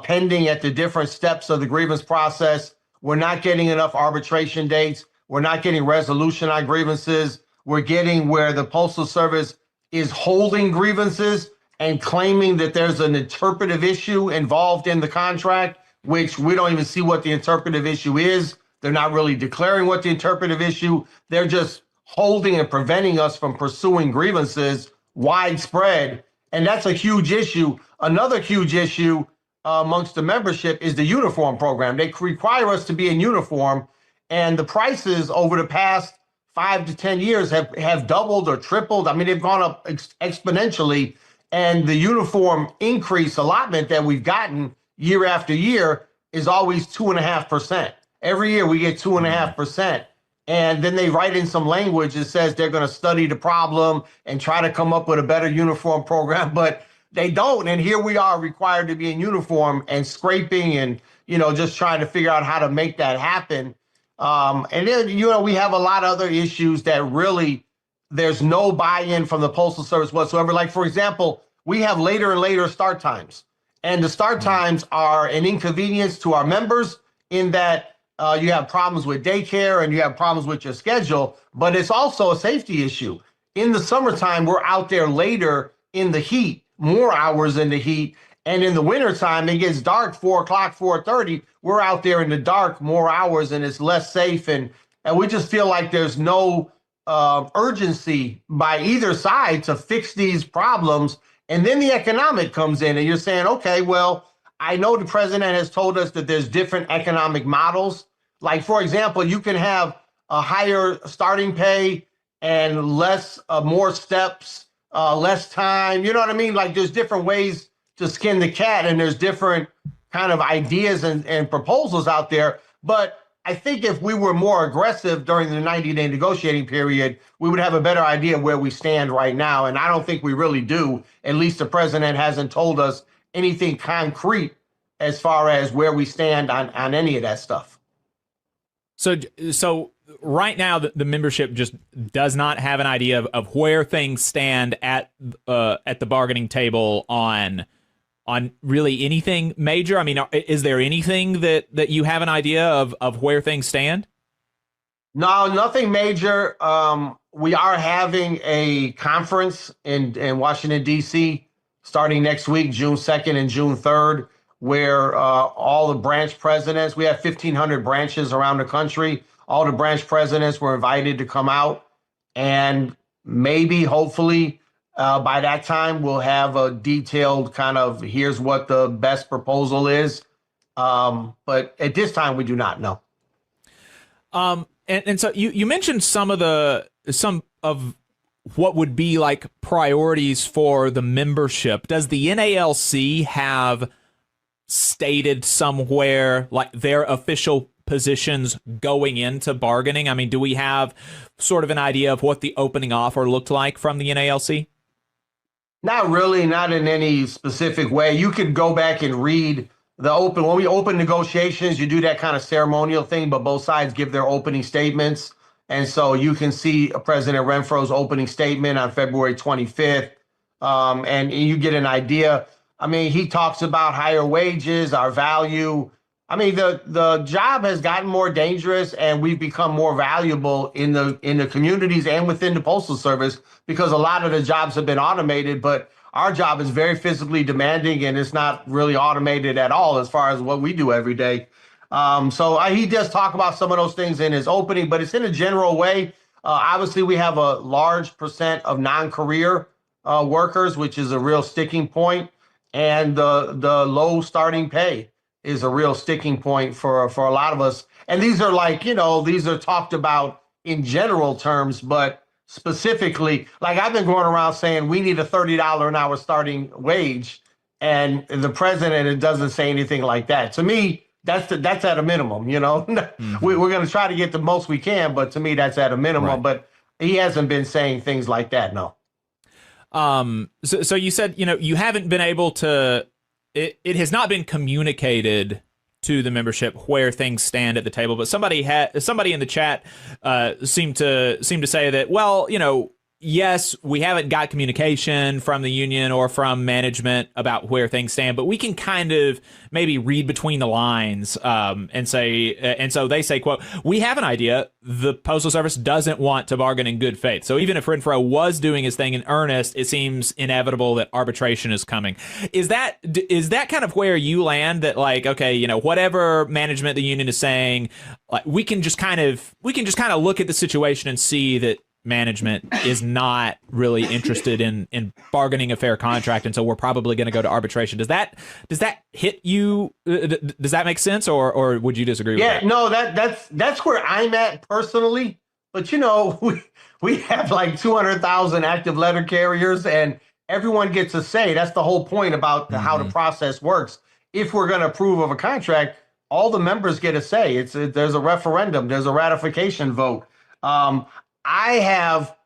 pending at the different steps of the grievance process. We're not getting enough arbitration dates. We're not getting resolution on grievances. We're getting where the Postal Service is holding grievances and claiming that there's an interpretive issue involved in the contract, which we don't even see what the interpretive issue is. They're not really declaring what the interpretive issue. They're just holding and preventing us from pursuing grievances widespread. And that's a huge issue. Another huge issue amongst the membership is the uniform program. They require us to be in uniform, and the prices over the past 5 to 10 years have doubled or tripled. They've gone up exponentially, and the uniform increase allotment that we've gotten year after year is always 2.5%. Every year we get 2.5%. And then they write in some language that says they're going to study the problem and try to come up with a better uniform program, but they don't. And here we are required to be in uniform and scraping and, just trying to figure out how to make that happen. And then, we have a lot of other issues that really there's no buy-in from the Postal Service whatsoever. Like, for example, we have later and later start times, and the start times are an inconvenience to our members in that you have problems with daycare and you have problems with your schedule, but it's also a safety issue. In the summertime, we're out there later in the heat, more hours in the heat. And in the wintertime, it gets dark, 4 o'clock, 4:30. We're out there in the dark more hours and it's less safe. And we just feel like there's no urgency by either side to fix these problems. And then the economic comes in and you're saying, okay, well, I know the president has told us that there's different economic models. Like, for example, you can have a higher starting pay and more steps, less time. You know what I mean? Like, there's different ways to skin the cat, and there's different kind of ideas and proposals out there. But I think if we were more aggressive during the 90-day negotiating period, we would have a better idea where we stand right now. And I don't think we really do. At least the president hasn't told us anything concrete as far as where we stand on any of that stuff. So right now, the membership just does not have an idea of where things stand at the bargaining table on really anything major. I mean, is there anything that you have an idea of where things stand? No, nothing major. We are having a conference in Washington, D.C. starting next week, June 2nd and June 3rd, where all the branch presidents, we have 1,500 branches around the country. All the branch presidents were invited to come out, and maybe, hopefully, by that time, we'll have a detailed kind of here's what the best proposal is. But at this time, we do not know. And so you mentioned some of what would be like priorities for the membership. Does the NALC have stated somewhere like their official positions going into bargaining? I mean, do we have sort of an idea of what the opening offer looked like from the NALC? Not really, not in any specific way. You could go back and read when we open negotiations, you do that kind of ceremonial thing, but both sides give their opening statements. And so you can see President Renfro's opening statement on February 25th, and you get an idea. I mean, he talks about higher wages, our value. I mean, the job has gotten more dangerous, and we've become more valuable in the communities and within the Postal Service because a lot of the jobs have been automated, but our job is very physically demanding, and it's not really automated at all as far as what we do every day. So he does talk about some of those things in his opening, but it's in a general way. Obviously, we have a large percent of non-career workers, which is a real sticking point, and the low starting pay is a real sticking point for a lot of us. And these are these are talked about in general terms, but specifically, like I've been going around saying we need a $30 an hour starting wage, and the president doesn't say anything like that. To me, that's at a minimum, Mm-hmm. We're going to try to get the most we can, but to me, that's at a minimum. Right. But he hasn't been saying things like that, no. So you said, you haven't been able to, it has not been communicated to the membership where things stand at the table, but somebody in the chat seemed to say that, well, yes, we haven't got communication from the union or from management about where things stand, but we can kind of maybe read between the lines and say, and so they say, quote, we have an idea. The Postal Service doesn't want to bargain in good faith. So even if Renfro was doing his thing in earnest, it seems inevitable that arbitration is coming. Is that kind of where you land, that like, okay, whatever management the union is saying, like we can just kind of look at the situation and see that management is not really interested in bargaining a fair contract, and so we're probably going to go to arbitration. Does that hit you? Does that make sense, or would you disagree with that? Yeah, no, that's where I'm at personally. But we have like 200,000 active letter carriers, and everyone gets a say. That's the whole point about how the process works. If we're going to approve of a contract, all the members get a say. There's a referendum, there's a ratification vote. I have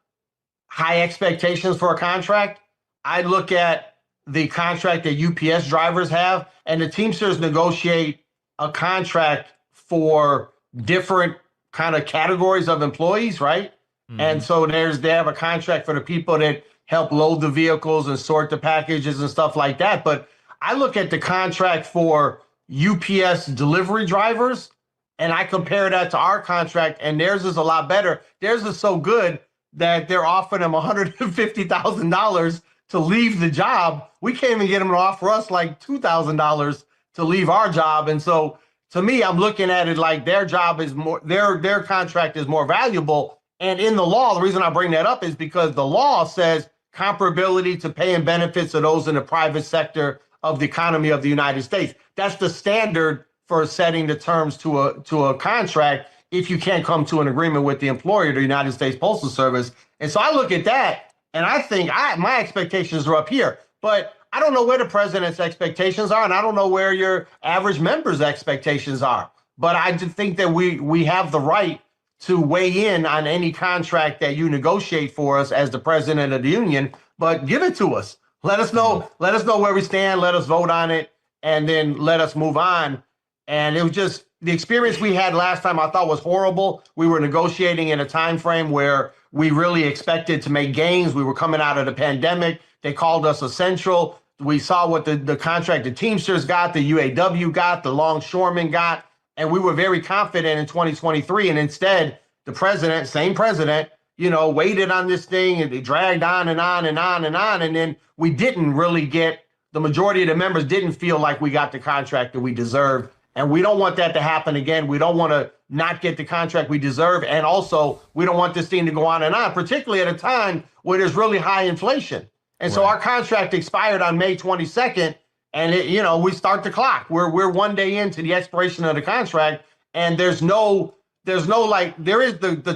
high expectations for a contract. I look at the contract that UPS drivers have, and the Teamsters negotiate a contract for different kind of categories of employees, right? Mm-hmm. And so they have a contract for the people that help load the vehicles and sort the packages and stuff like that. But I look at the contract for UPS delivery drivers, And I compare that to our contract, and theirs is a lot better. Theirs is so good that they're offering them $150,000 to leave the job. We can't even get them to offer us like $2,000 to leave our job. And so to me, I'm looking at it like their job is more, their contract is more valuable. And in the law, the reason I bring that up is because the law says comparability to pay and benefits of those in the private sector of the economy of the United States. That's the standard for setting the terms to a contract if you can't come to an agreement with the employer, the United States Postal Service. And so I look at that and I think my expectations are up here, but I don't know where the president's expectations are, and I don't know where your average member's expectations are. But I just think that we have the right to weigh in on any contract that you negotiate for us as the president of the union, but give it to us. Let us know where we stand, let us vote on it, and then let us move on. And it was just the experience we had last time I thought was horrible. We were negotiating in a time frame where we really expected to make gains. We were coming out of the pandemic. They called us essential. We saw what the contract the Teamsters got, the UAW got, the longshoremen got, and we were very confident in 2023. And instead, the president, same president, waited on this thing, and it dragged on and on and on and on. And then we didn't really get, the majority of the members didn't feel like we got the contract that we deserved. And we don't want that to happen again. We don't want to not get the contract we deserve. And also, we don't want this thing to go on and on, particularly at a time where there's really high inflation. And so our contract expired on May 22nd, and we start the clock. We're 1 day into the expiration of the contract, and there is the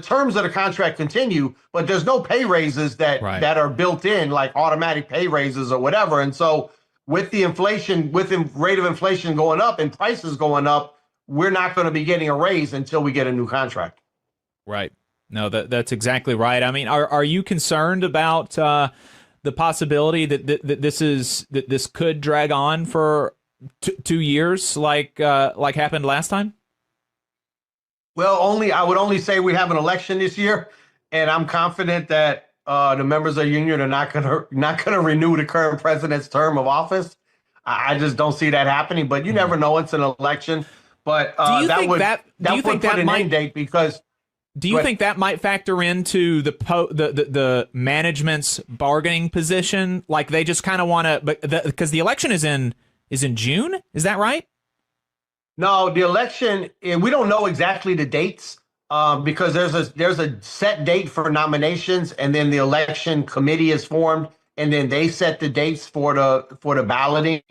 terms of the contract continue, but there's no pay raises that are built in, like automatic pay raises or whatever. And so with the inflation, with the rate of inflation going up and prices going up, we're not going to be getting a raise until we get a new contract. Right. No, that's exactly right. I mean, are you concerned about the possibility that this could drag on for 2 years, like happened last time? Well, I would only say we have an election this year, and I'm confident that the members of the union are not gonna renew the current president's term of office. I just don't see that happening. But you never know; it's an election. But that would put an end date because. Do you think that might factor into the management's bargaining position? Like they just kind of want to, because the election is in June. Is that right? No, the election, we don't know exactly the dates because there's a set date for nominations, and then the election committee is formed, and then they set the dates for the balloting.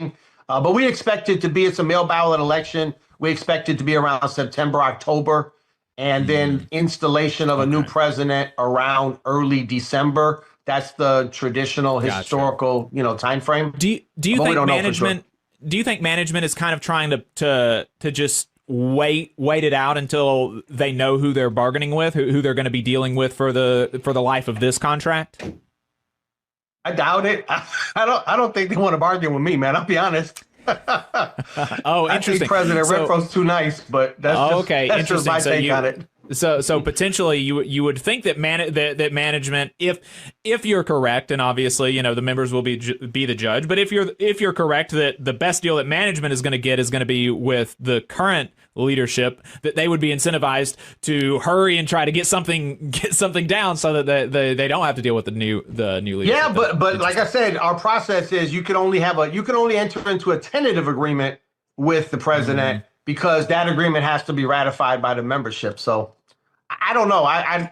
But we expect it to be, it's a mail ballot election. We expect it to be around September, October. And then installation of a new president around early December. That's the traditional historical, time frame. Do you think management? Do you think management is kind of trying to just wait it out until they know who they're bargaining with, who they're going to be dealing with for the life of this contract? I doubt it. I don't think they want to bargain with me, man. I'll be honest. Oh, interesting. I think President Renfro's too nice, but that's just my take on it. So potentially you would think that that management, if you're correct, and obviously the members will be the judge, but if you're correct that the best deal that management is going to get is going to be with the current leadership, that they would be incentivized to hurry and try to get something down so that they don't have to deal with the new leadership. Yeah, but like I said, our process is you can only enter into a tentative agreement with the president because that agreement has to be ratified by the membership. So I don't know. I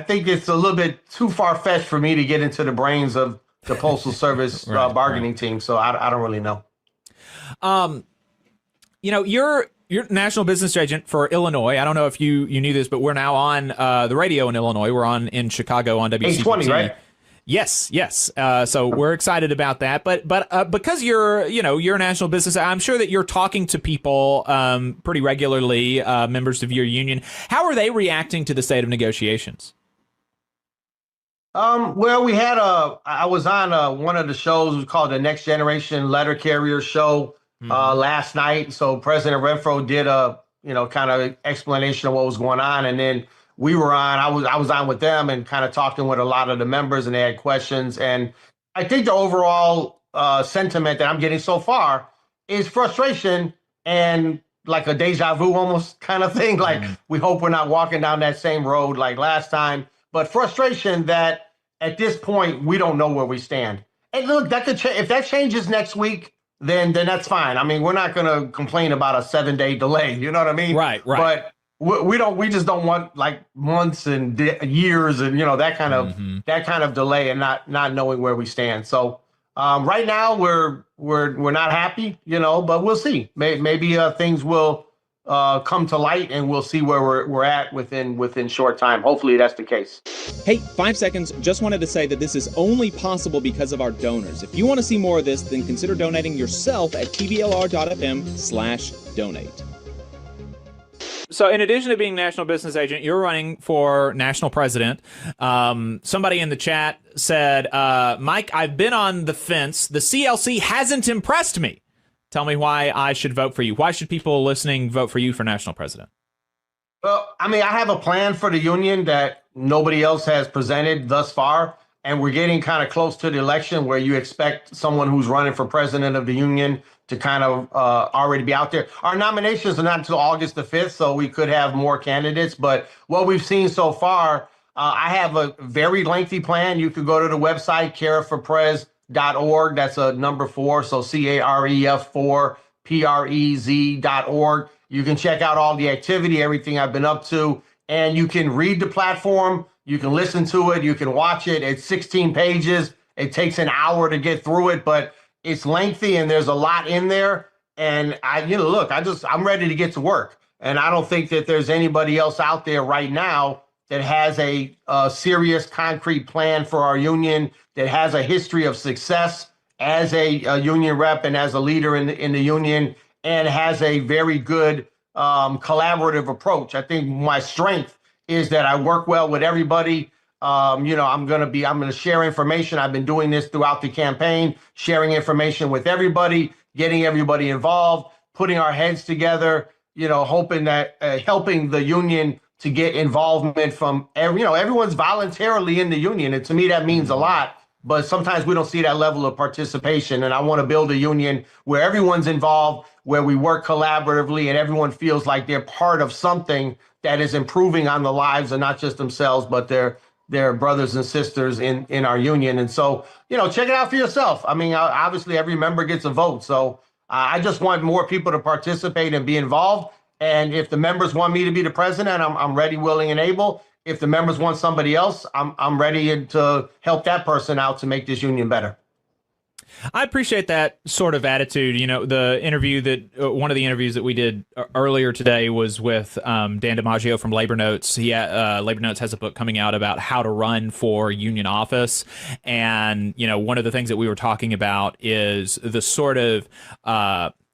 think it's a little bit too far-fetched for me to get into the brains of the Postal Service bargaining team. So I don't really know. You're national business agent for Illinois. I don't know if you knew this, but we're now on the radio in Illinois. We're in Chicago on WCPT. 820, right? Yes. So we're excited about that. But because you're a national business, I'm sure that you're talking to people pretty regularly, members of your union. How are they reacting to the state of negotiations? Well, I was on one of the shows. It was called the Next Generation Letter Carrier Show last night. So President Renfro did a kind of explanation of what was going on, and then we were on. I was on with them and kind of talking with a lot of the members, and they had questions. And I think the overall sentiment that I'm getting so far is frustration and like a deja vu almost kind of thing. Like we hope we're not walking down that same road like last time, but frustration that at this point, we don't know where we stand. And look, that could if that changes next week, then that's fine. I mean, we're not going to complain about a 7-day delay. You know what I mean? Right. But we just don't want like months and years and that kind of delay and not knowing where we stand. So right now we're not happy, but we'll see. Maybe things will come to light and we'll see where we're at within short time. Hopefully that's the case. Hey, 5 seconds. Just wanted to say that this is only possible because of our donors. If you want to see more of this, then consider donating yourself at tblr.fm/donate. So in addition to being national business agent, you're running for national president. Somebody in the chat said, Mike, I've been on the fence. The CLC hasn't impressed me. Tell me why I should vote for you. Why should people listening vote for you for national president? Well, I mean, I have a plan for the union that nobody else has presented thus far. And we're getting kind of close to the election where you expect someone who's running for president of the union to kind of already be out there. Our nominations are not until August the 5th, so we could have more candidates. But what we've seen so far, I have a very lengthy plan. You could go to the website, careforprez.org. That's a number 4, so CAREF4 PREZ.org. You can check out all the activity, everything I've been up to, and you can read the platform. You can listen to it. You can watch it. It's 16 pages. It takes an hour to get through it, but it's lengthy and there's a lot in there. And I'm ready to get to work. And I don't think that there's anybody else out there right now that has a serious, concrete plan for our union, that has a history of success as a union rep and as a leader in the union, and has a very good collaborative approach. I think my strength is that I work well with everybody. I'm going to share information. I've been doing this throughout the campaign, sharing information with everybody, getting everybody involved, putting our heads together, hoping that helping the union to get involvement from everyone's voluntarily in the union. And to me, that means a lot. But sometimes we don't see that level of participation. And I want to build a union where everyone's involved, where we work collaboratively and everyone feels like they're part of something that is improving on the lives of not just themselves, but their brothers and sisters in our union. And so, check it out for yourself. I mean, obviously every member gets a vote. So I just want more people to participate and be involved. And if the members want me to be the president, I'm ready, willing, and able. If the members want somebody else, I'm ready to help that person out to make this union better. I appreciate that sort of attitude. The interview one of the interviews that we did earlier today was with Dan DiMaggio from Labor Notes. Labor Notes has a book coming out about how to run for union office. And, one of the things that we were talking about is the sort of,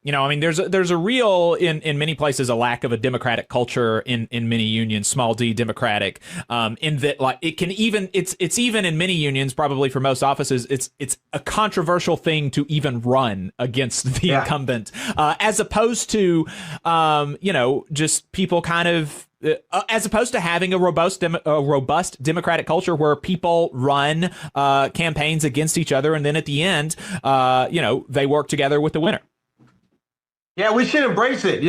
there's a real, in many places, a lack of a democratic culture in many unions, small d democratic, in that it's even in many unions, probably for most offices, it's a controversial thing to even run against the incumbent, as opposed to, just people kind of, as opposed to having a robust democratic culture where people run campaigns against each other. And then at the end, they work together with the winner. Yeah, we should embrace it.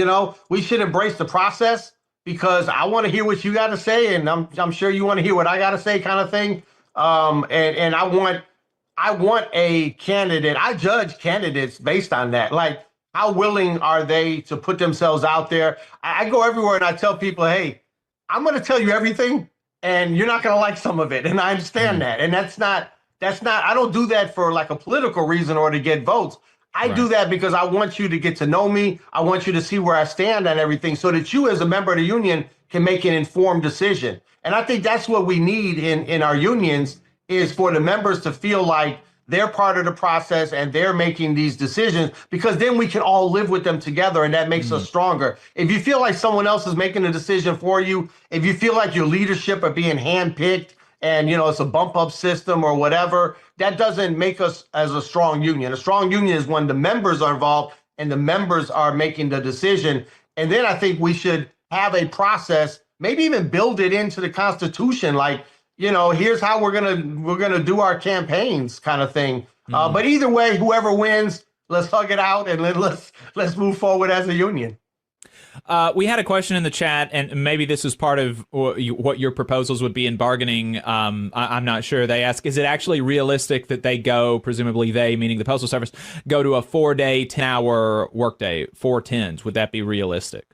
We should embrace the process, because I want to hear what you got to say, and I'm sure you want to hear what I got to say, kind of thing. And I want a candidate. I judge candidates based on that. Like, how willing are they to put themselves out there? I go everywhere and I tell people, hey, I'm going to tell you everything, and you're not going to like some of it, and I understand that. And that's not. I don't do that for like a political reason or to get votes. I do that because I want you to get to know me. I want you to see where I stand on everything, so that you as a member of the union can make an informed decision. And I think that's what we need in our unions, is for the members to feel like they're part of the process and they're making these decisions, because then we can all live with them together, and that makes us stronger. If you feel like someone else is making a decision for you, if you feel like your leadership are being handpicked and, it's a bump up system or whatever, that doesn't make us as a strong union. A strong union is when the members are involved and the members are making the decision. And then I think we should have a process, maybe even build it into the Constitution. Like, here's how we're gonna do our campaigns, kind of thing. But either way, whoever wins, let's hug it out and let's move forward as a union. We had a question in the chat, and maybe this is part of what your proposals would be in bargaining. I'm not sure. They ask, is it actually realistic that they go, presumably they, meaning the Postal Service, go to a 4-day, 10-hour workday, 4 10s? Would that be realistic?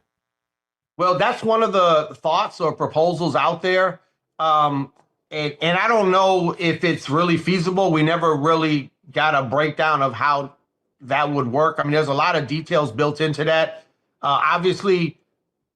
Well, that's one of the thoughts or proposals out there. And I don't know if it's really feasible. We never really got a breakdown of how that would work. I mean, there's a lot of details built into that. Obviously,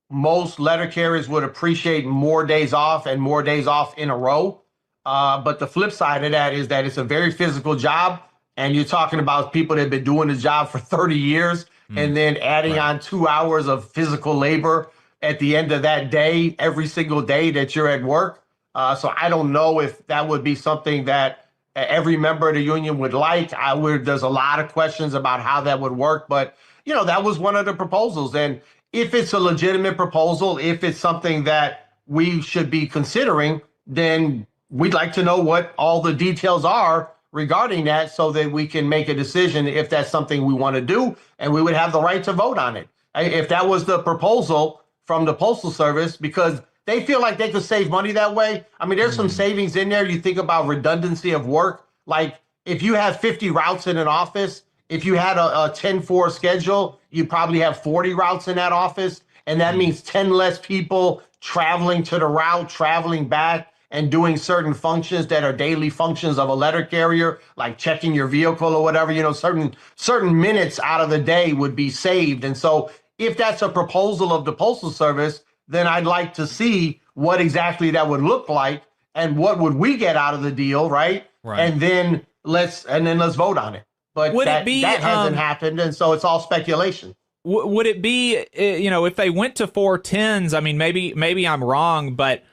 most letter carriers would appreciate more days off and more days off in a row. But the flip side of that is that it's a very physical job. And you're talking about people that have been doing the job for 30 years and then adding on 2 hours of physical labor at the end of that day, every single day that you're at work. So I don't know if that would be something that every member of the union would like. There's a lot of questions about how that would work, but that was one of the proposals. And if it's a legitimate proposal, if it's something that we should be considering, then we'd like to know what all the details are regarding that so that we can make a decision if that's something we want to do, and we would have the right to vote on it. If that was the proposal from the Postal Service, because they feel like they could save money that way. I mean, there's some savings in there. You think about redundancy of work. Like if you have 50 routes in an office, if you had a 10-4 schedule, you probably have 40 routes in that office. And that means 10 less people traveling to the route, traveling back, and doing certain functions that are daily functions of a letter carrier, like checking your vehicle or whatever. Certain minutes out of the day would be saved. And so if that's a proposal of the Postal Service, then I'd like to see what exactly that would look like and what would we get out of the deal, right? And then let's vote on it. But that hasn't happened, and so it's all speculation. Would it be, if they went to 4 10s? I mean, maybe I'm wrong, but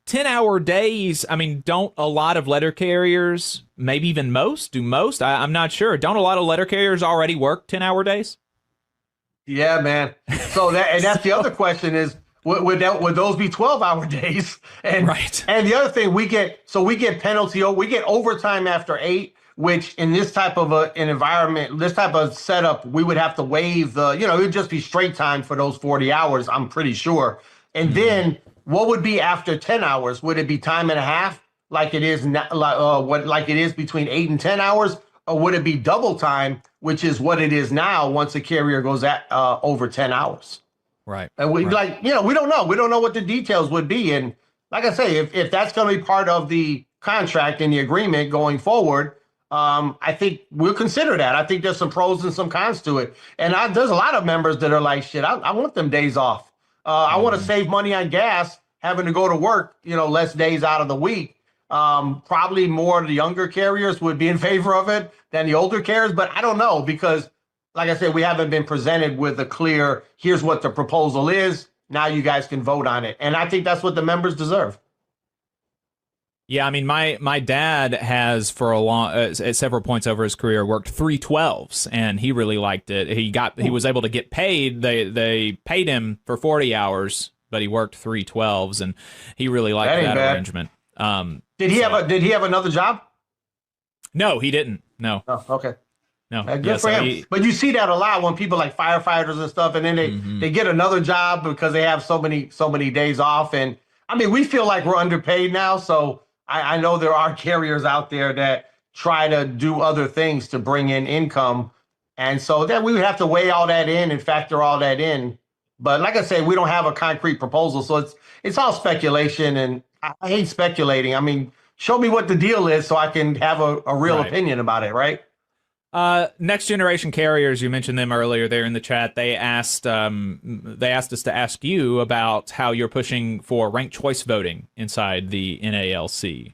10-hour days. I mean, don't a lot of letter carriers, maybe even most, do most? I'm not sure. Don't a lot of letter carriers already work 10-hour days? Yeah, man. So that's the other question is, would those be 12-hour days? And and the other thing we get penalty, we get overtime after 8, which in this type of an environment, this type of setup, we would have to waive it would just be straight time for those 40 hours, I'm pretty sure. And then what would be after 10 hours? Would it be time and a half like it is like it is between 8 and 10 hours? Or would it be double time, which is what it is now once a carrier goes at over 10 hours? Right. And we don't know. We don't know what the details would be. And like I say, if that's going to be part of the contract and the agreement going forward, I think we'll consider that. I think there's some pros and some cons to it. And there's a lot of members that are like, shit, I want them days off. I want to save money on gas, having to go to work, less days out of the week. Probably more of the younger carriers would be in favor of it than the older carriers, but I don't know because, like I said, we haven't been presented with a clear, here's what the proposal is. Now you guys can vote on it. And I think that's what the members deserve. Yeah, I mean, my dad has for a long, at several points over his career, worked 3/12s, and he really liked it. He was able to get paid. They paid him for 40 hours, but he worked 3/12s, and he really liked that arrangement. Did he have another job? No, he didn't. No. Oh, okay. No. Good for him. But you see that a lot when people like firefighters and stuff, and then they get another job because they have so many days off. And I mean, we feel like we're underpaid now. So I know there are carriers out there that try to do other things to bring in income. And so then we would have to weigh all that in and factor all that in. But like I say, we don't have a concrete proposal. So it's all speculation, and I hate speculating. I mean, show me what the deal is so I can have a real opinion about it, right? Next generation carriers, you mentioned them earlier there in the chat. They asked us to ask you about how you're pushing for ranked choice voting inside the NALC.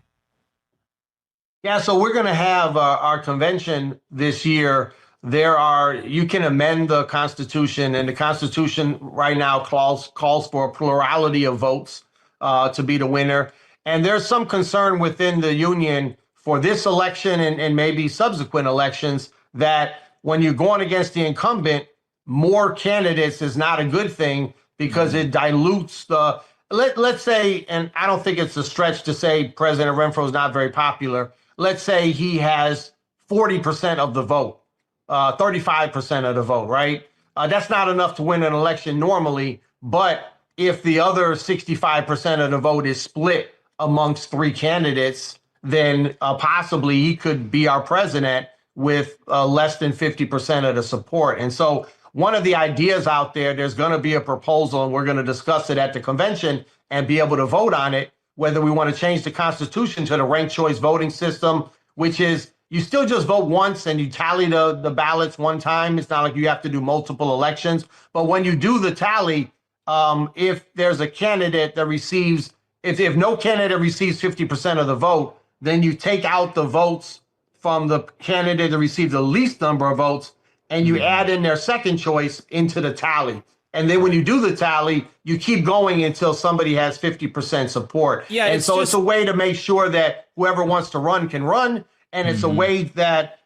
Yeah, so we're going to have our convention this year. You can amend the Constitution, and the Constitution right now calls for a plurality of votes to be the winner. And there's some concern within the union for this election and maybe subsequent elections that when you're going against the incumbent, more candidates is not a good thing because it dilutes the, let's say, and I don't think it's a stretch to say President Renfro is not very popular. Let's say he has 40% of the vote, 35% of the vote, right? That's not enough to win an election normally, But if the other 65% of the vote is split amongst three candidates, then possibly he could be our president with less than 50% of the support. And so one of the ideas out there, there's going to be a proposal, and we're going to discuss it at the convention and be able to vote on it, whether we want to change the Constitution to the ranked choice voting system, which is you still just vote once and you tally the ballots one time. It's not like you have to do multiple elections. But when you do the tally, if there's a candidate that receives, if no candidate receives 50% of the vote, then you take out the votes from the candidate that received the least number of votes, and you add in their second choice into the tally. And then when you do the tally, you keep going until somebody has 50% support. Yeah, and so it's a way to make sure that whoever wants to run can run. And it's a way that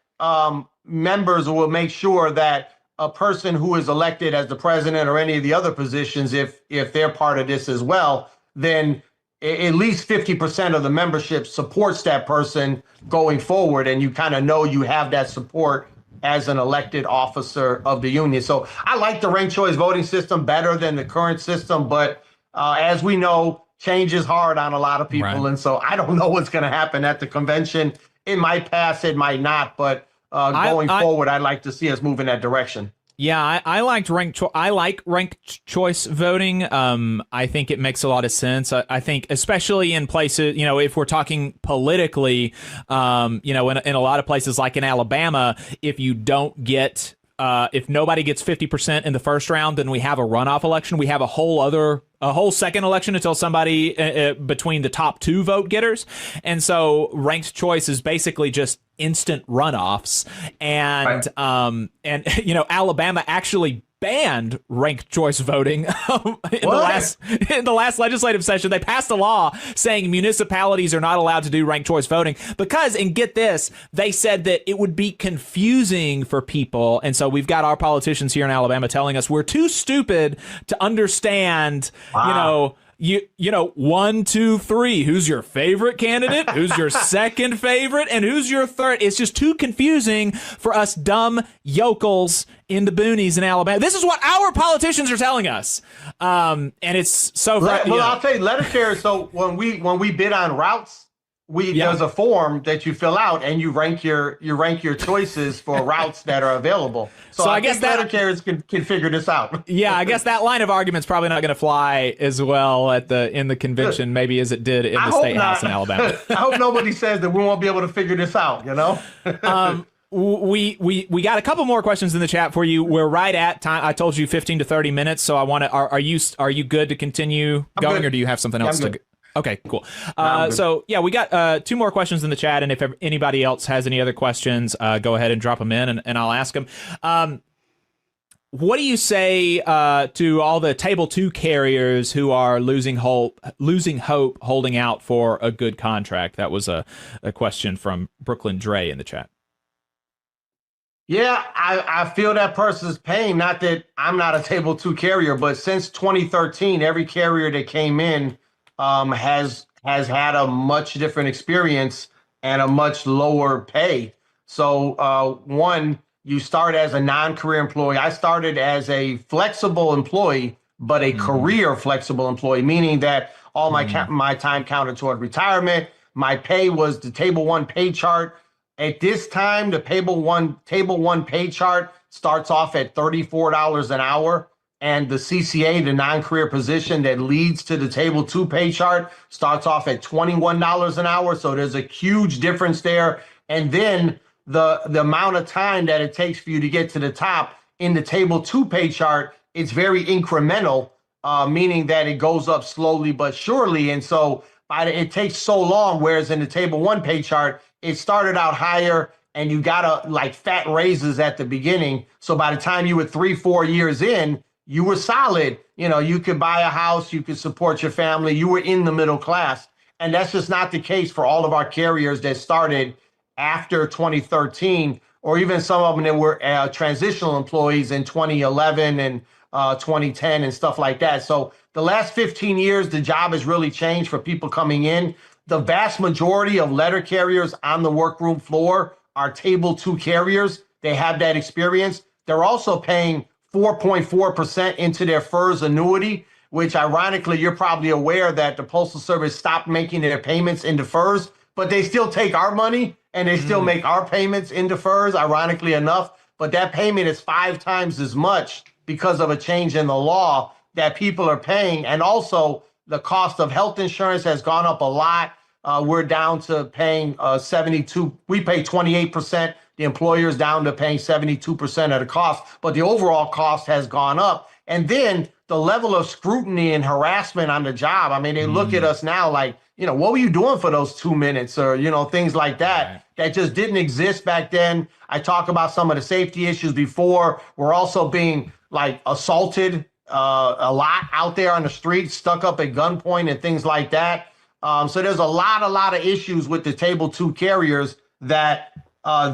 members will make sure that a person who is elected as the president or any of the other positions, if they're part of this as well, then at least 50% of the membership supports that person going forward. And you kind of know you have that support as an elected officer of the union. So I like the ranked choice voting system better than the current system. But as we know, change is hard on a lot of people. Right. And so I don't know what's going to happen at the convention. It might pass, it might not. But going forward, I'd like to see us move in that direction. Yeah, I like ranked choice voting. I think it makes a lot of sense. I think especially in places, if we're talking politically, in a lot of places like in Alabama, if you don't get if nobody gets 50% in the first round, then we have a runoff election. We have a whole second election until somebody between the top two vote getters. And so ranked choice is basically just instant runoffs. And, right. Alabama actually banned ranked choice voting in the last legislative session. They passed a law saying municipalities are not allowed to do ranked choice voting because, and get this, they said that it would be confusing for people. And so we've got our politicians here in Alabama telling us we're too stupid to understand, you know, 1, 2, 3. Who's your favorite candidate? Who's your second favorite? And who's your third? It's just too confusing for us dumb yokels in the boonies in Alabama. This is what our politicians are telling us. And it's so I'll tell you, letter carriers. So when we bid on routes, there's a form that you fill out and you rank your choices for routes that are available. So I guess letter carriers can figure this out. Yeah, I guess that line of argument's probably not going to fly as well in the convention, maybe as it did in the state house in Alabama. I hope nobody says that we won't be able to figure this out. We got a couple more questions in the chat for you. We're right at time. I told you 15 to 30 minutes, so I want to. Are you good to continue going, or do you have something else to? Okay, cool. So yeah, we got 2 more questions in the chat, and if anybody else has any other questions, go ahead and drop them in, and I'll ask them. What do you say to all the Table 2 carriers who are losing hope, holding out for a good contract? That was a question from Brooklyn Dre in the chat. Yeah, I feel that person's pain. Not that I'm not a Table 2 carrier, but since 2013, every carrier that came in has had a much different experience and a much lower pay. So one, you start as a non-career employee. I started as a flexible employee, but a career flexible employee, meaning that all my time counted toward retirement. My pay was the Table 1 pay chart. At this time, the Table 1 pay chart starts off at $34 an hour. And the CCA, the non-career position that leads to the Table 2 pay chart, starts off at $21 an hour. So there's a huge difference there. And then the amount of time that it takes for you to get to the top in the Table 2 pay chart, it's very incremental, meaning that it goes up slowly but surely. And so it takes so long, whereas in the Table 1 pay chart, it started out higher and you got like fat raises at the beginning. So by the time you were 3-4 years in, you were solid. You could buy a house, you could support your family, you were in the middle class. And that's just not the case for all of our carriers that started after 2013, or even some of them that were transitional employees in 2011 and 2010 and stuff like that. So the last 15 years, the job has really changed for people coming in. The vast majority of letter carriers on the workroom floor are Table 2 carriers. They have that experience. They're also paying 4.4% into their FERS annuity, which ironically, you're probably aware that the Postal Service stopped making their payments into FERS, but they still take our money and they still make our payments into FERS, ironically enough. But that payment is 5 times as much because of a change in the law that people are paying. And also the cost of health insurance has gone up a lot. We're down to paying 72. We pay 28%. The employer's down to paying 72% of the cost, but the overall cost has gone up. And then the level of scrutiny and harassment on the job. I mean, they look at us now like, what were you doing for those 2 minutes, or, things like that, that just didn't exist back then. I talk about some of the safety issues before. We're also being like assaulted a lot out there on the street, stuck up at gunpoint and things like that. So there's a lot of issues with the Table 2 carriers that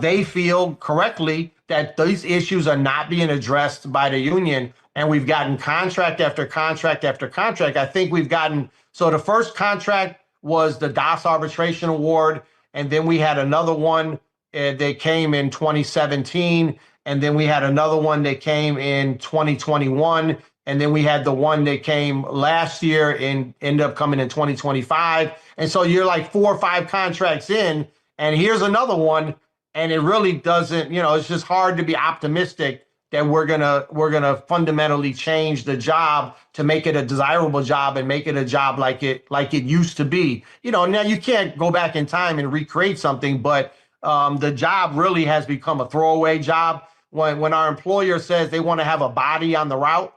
they feel correctly that these issues are not being addressed by the union. And we've gotten contract after contract after contract. I think we've gotten, so the first contract was the DAS arbitration award. And then we had another one that came in 2017. And then we had another one that came in 2021. And then we had the one that came last year and ended up coming in 2025. And so you're like 4 or 5 contracts in, and here's another one. And it really doesn't, it's just hard to be optimistic that we're gonna fundamentally change the job to make it a desirable job and make it a job like it used to be. Now you can't go back in time and recreate something, but the job really has become a throwaway job. When our employer says they want to have a body on the route,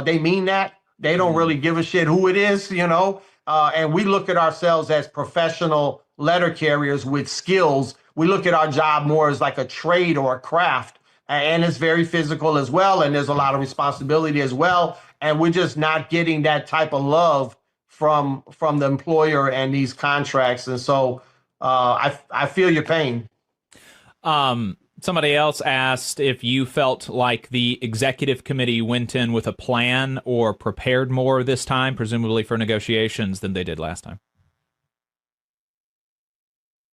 they mean that. They don't really give a shit who it is, and we look at ourselves as professional letter carriers with skills. We look at our job more as like a trade or a craft, and it's very physical as well. And there's a lot of responsibility as well. And we're just not getting that type of love from the employer and these contracts. And so I feel your pain. Somebody else asked if you felt like the executive committee went in with a plan or prepared more this time, presumably for negotiations, than they did last time.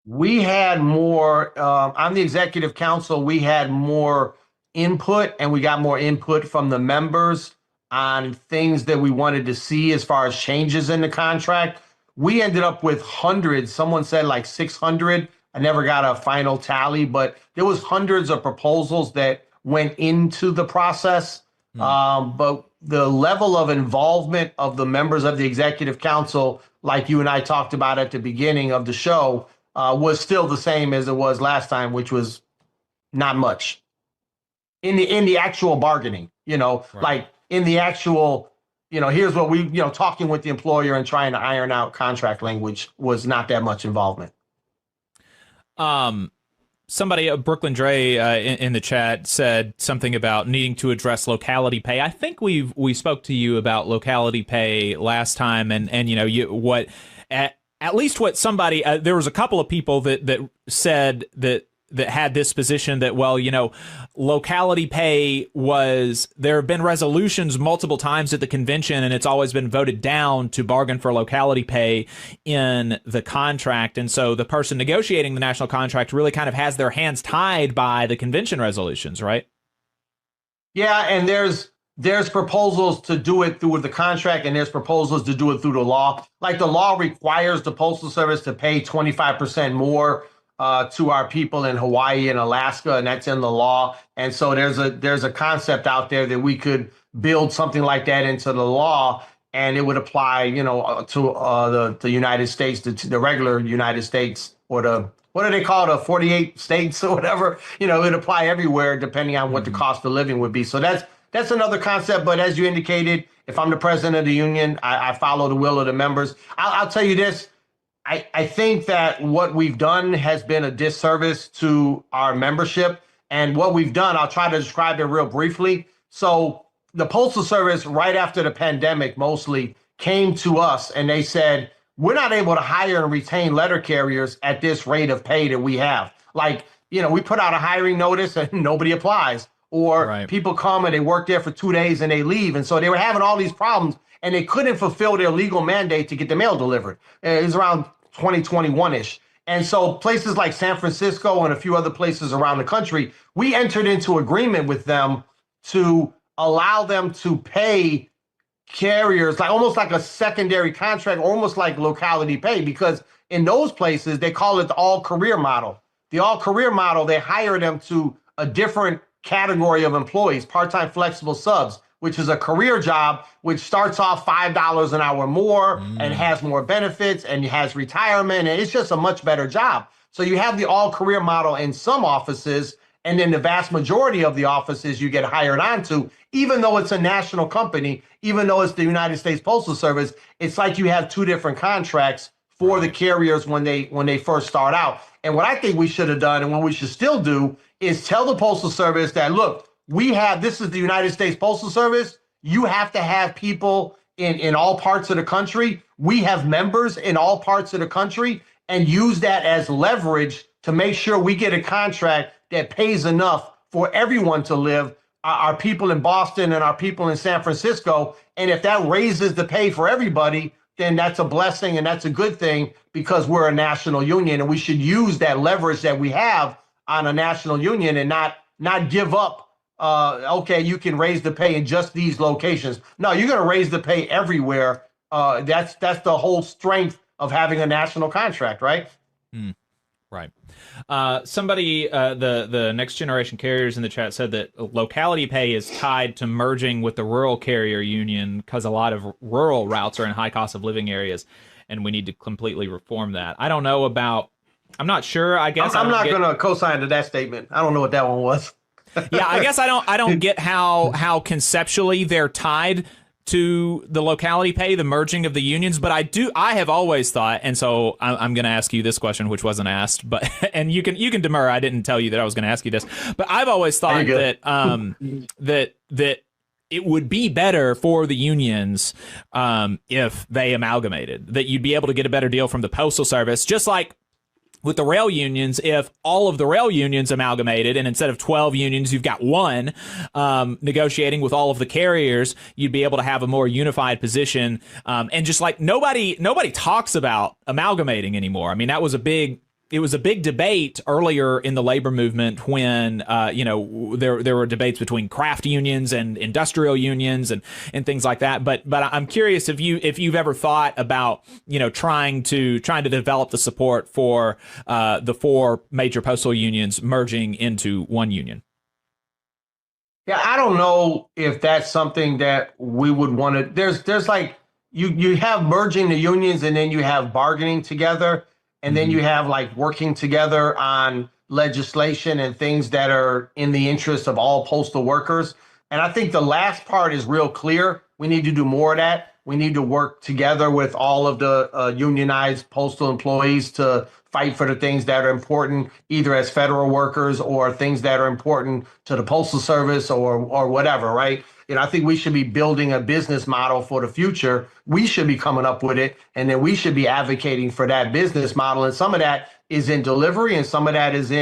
We had more, on the executive council, we had more input, and we got more input from the members on things that we wanted to see as far as changes in the contract. We ended up with hundreds. Someone said like 600. I never got a final tally, but there was hundreds of proposals that went into the process. But the level of involvement of the members of the executive council, like you and I talked about at the beginning of the show, was still the same as it was last time, which was not much in the actual bargaining, like in the actual, here's what we, talking with the employer and trying to iron out contract language was not that much involvement. Somebody, Brooklyn Dre, in the chat said something about needing to address locality pay. I think we spoke to you about locality pay last time, and at least what somebody, there was a couple of people that said that had this position that, well, locality pay there have been resolutions multiple times at the convention, and it's always been voted down to bargain for locality pay in the contract. And so the person negotiating the national contract really kind of has their hands tied by the convention resolutions, right? Yeah, and there's proposals to do it through the contract, and there's proposals to do it through the law. Like the law requires the Postal Service to pay 25% more to our people in Hawaii and Alaska, and that's in the law. And so there's a concept out there that we could build something like that into the law, and it would apply, to the United States, the regular United States, or what do they call it, 48 states or whatever. It would apply everywhere depending on what the cost of living would be. So that's another concept. But as you indicated, if I'm the president of the union, I follow the will of the members. I'll tell you this. I think that what we've done has been a disservice to our membership. And what we've done, I'll try to describe it real briefly. So the Postal Service, right after the pandemic, mostly came to us and they said, we're not able to hire and retain letter carriers at this rate of pay that we have. Like, we put out a hiring notice and nobody applies. Or people come and they work there for 2 days and they leave. And so they were having all these problems, and they couldn't fulfill their legal mandate to get the mail delivered. It was around 2021-ish. And so places like San Francisco and a few other places around the country, we entered into agreement with them to allow them to pay carriers like almost like a secondary contract, almost like locality pay, because in those places they call it the all career model. The all career model, they hire them to a different category of employees, part-time flexible subs, which is a career job, which starts off $5 an hour more and has more benefits and has retirement. And it's just a much better job. So you have the all career model in some offices, and then the vast majority of the offices you get hired onto, even though it's a national company, even though it's the United States Postal Service, it's like you have two different contracts for the carriers when they first start out. And what I think we should have done, and what we should still do, is tell the Postal Service that, look, this is the United States Postal Service. You have to have people in all parts of the country. We have members in all parts of the country, and use that as leverage to make sure we get a contract that pays enough for everyone to live, our people in Boston and our people in San Francisco. And if that raises the pay for everybody, then that's a blessing and that's a good thing, because we're a national union, and we should use that leverage that we have on a national union and not give up. Okay, you can raise the pay in just these locations. No, you're going to raise the pay everywhere. That's the whole strength of having a national contract, right? Right. Somebody, the next generation carriers in the chat said that locality pay is tied to merging with the rural carrier union because a lot of rural routes are in high cost of living areas, and we need to completely reform that. I don't know about, I'm not sure. I guess I'm not going to co-sign to that statement. I don't know what that one was. Yeah, I guess I don't get how conceptually they're tied to the locality pay, the merging of the unions, but I have always thought, and so I'm going to ask you this question, which wasn't asked, but and you can demur. I didn't tell you that I was going to ask you this, but I've always thought that that it would be better for the unions if they amalgamated, that you'd be able to get a better deal from the Postal Service, just like with the rail unions. If all of the rail unions amalgamated, and instead of 12 unions, you've got one negotiating with all of the carriers, you'd be able to have a more unified position. And just like nobody talks about amalgamating anymore. I mean, it was a big debate earlier in the labor movement when there were debates between craft unions and industrial unions and things like that. But I'm curious if you've ever thought about trying to develop the support for the four major postal unions merging into one union. Yeah, I don't know if that's something that we would want to. There's like you have merging the unions, and then you have bargaining together. And then you have like working together on legislation and things that are in the interest of all postal workers. And I think the last part is real clear. We need to do more of that. We need to work together with all of the unionized postal employees to fight for the things that are important, either as federal workers or things that are important to the Postal Service or whatever, right? I think we should be building a business model for the future. We should be coming up with it, and then we should be advocating for that business model. And some of that is in delivery, and some of that is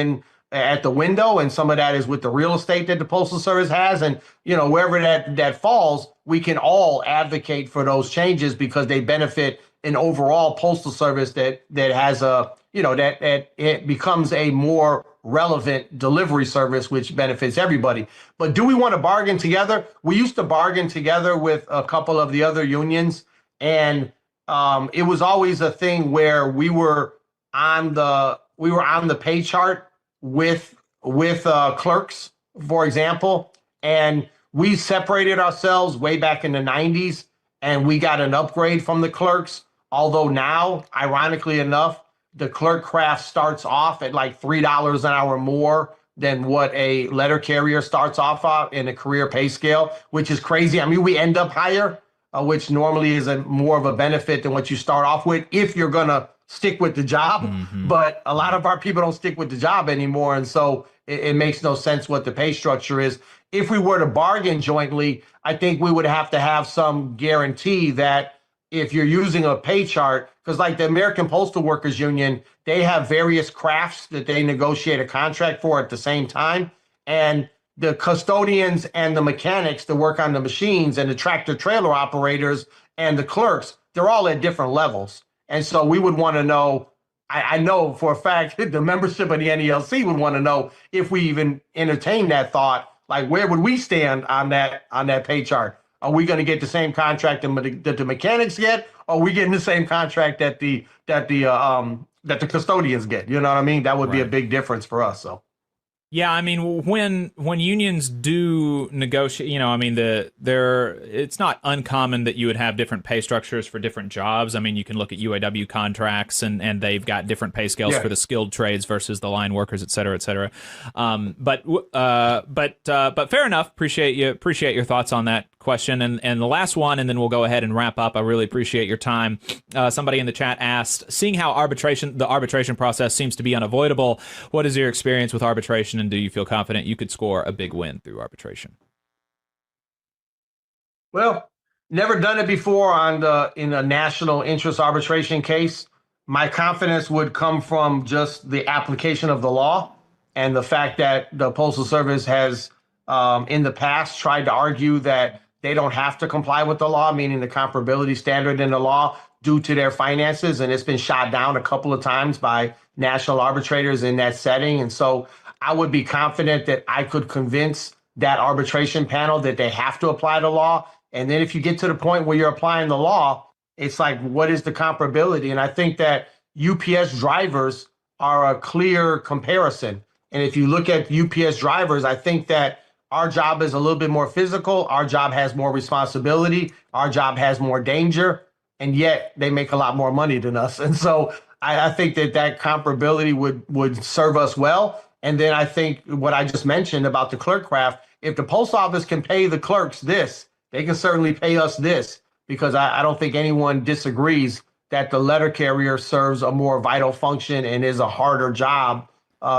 at the window, and some of that is with the real estate that the Postal Service has. And wherever that falls, we can all advocate for those changes because they benefit an overall Postal Service that has that it becomes a more relevant delivery service, which benefits everybody. But do we want to bargain together? We used to bargain together with a couple of the other unions, and it was always a thing where we were on the pay chart with clerks, for example, and we separated ourselves way back in the 90s, and we got an upgrade from the clerks. Although now, ironically enough, the clerk craft starts off at like $3 an hour more than what a letter carrier starts off at in a career pay scale, which is crazy. I mean, we end up higher, which normally is more of a benefit than what you start off with if you're going to stick with the job. Mm-hmm. But a lot of our people don't stick with the job anymore. And so it makes no sense what the pay structure is. If we were to bargain jointly, I think we would have to have some guarantee that if you're using a pay chart, because like the American Postal Workers Union, they have various crafts that they negotiate a contract for at the same time. And the custodians and the mechanics that work on the machines and the tractor trailer operators and the clerks, they're all at different levels. And so we would want to know, I know for a fact that the membership of the NELC would want to know if we even entertain that thought, Like, where would we stand on that pay chart? Are we going to get the same contract that the mechanics get? Or are we getting the same contract that the custodians get? You know what I mean? That would be a big difference for us. So. Yeah, I mean, when unions do negotiate, you know, I mean, it's not uncommon that you would have different pay structures for different jobs. I mean, you can look at UAW contracts, and they've got different pay scales for the skilled trades versus the line workers, et cetera, et cetera. But fair enough. Appreciate your thoughts on that question. And the last one, and then we'll go ahead and wrap up. I really appreciate your time. Somebody in the chat asked, seeing how the arbitration process seems to be unavoidable, what is your experience with arbitration, and do you feel confident you could score a big win through arbitration? Well, never done it before in a national interest arbitration case. My confidence would come from just the application of the law and the fact that the Postal Service has in the past tried to argue that they don't have to comply with the law, meaning the comparability standard in the law, due to their finances. And it's been shot down a couple of times by national arbitrators in that setting. And so I would be confident that I could convince that arbitration panel that they have to apply the law. And then if you get to the point where you're applying the law, it's like, what is the comparability? And I think that UPS drivers are a clear comparison. And if you look at UPS drivers, I think that our job is a little bit more physical. Our job has more responsibility. Our job has more danger. And yet they make a lot more money than us. And so I think that comparability would serve us well. And then I think what I just mentioned about the clerk craft, if the post office can pay the clerks this, they can certainly pay us this, because I don't think anyone disagrees that the letter carrier serves a more vital function and is a harder job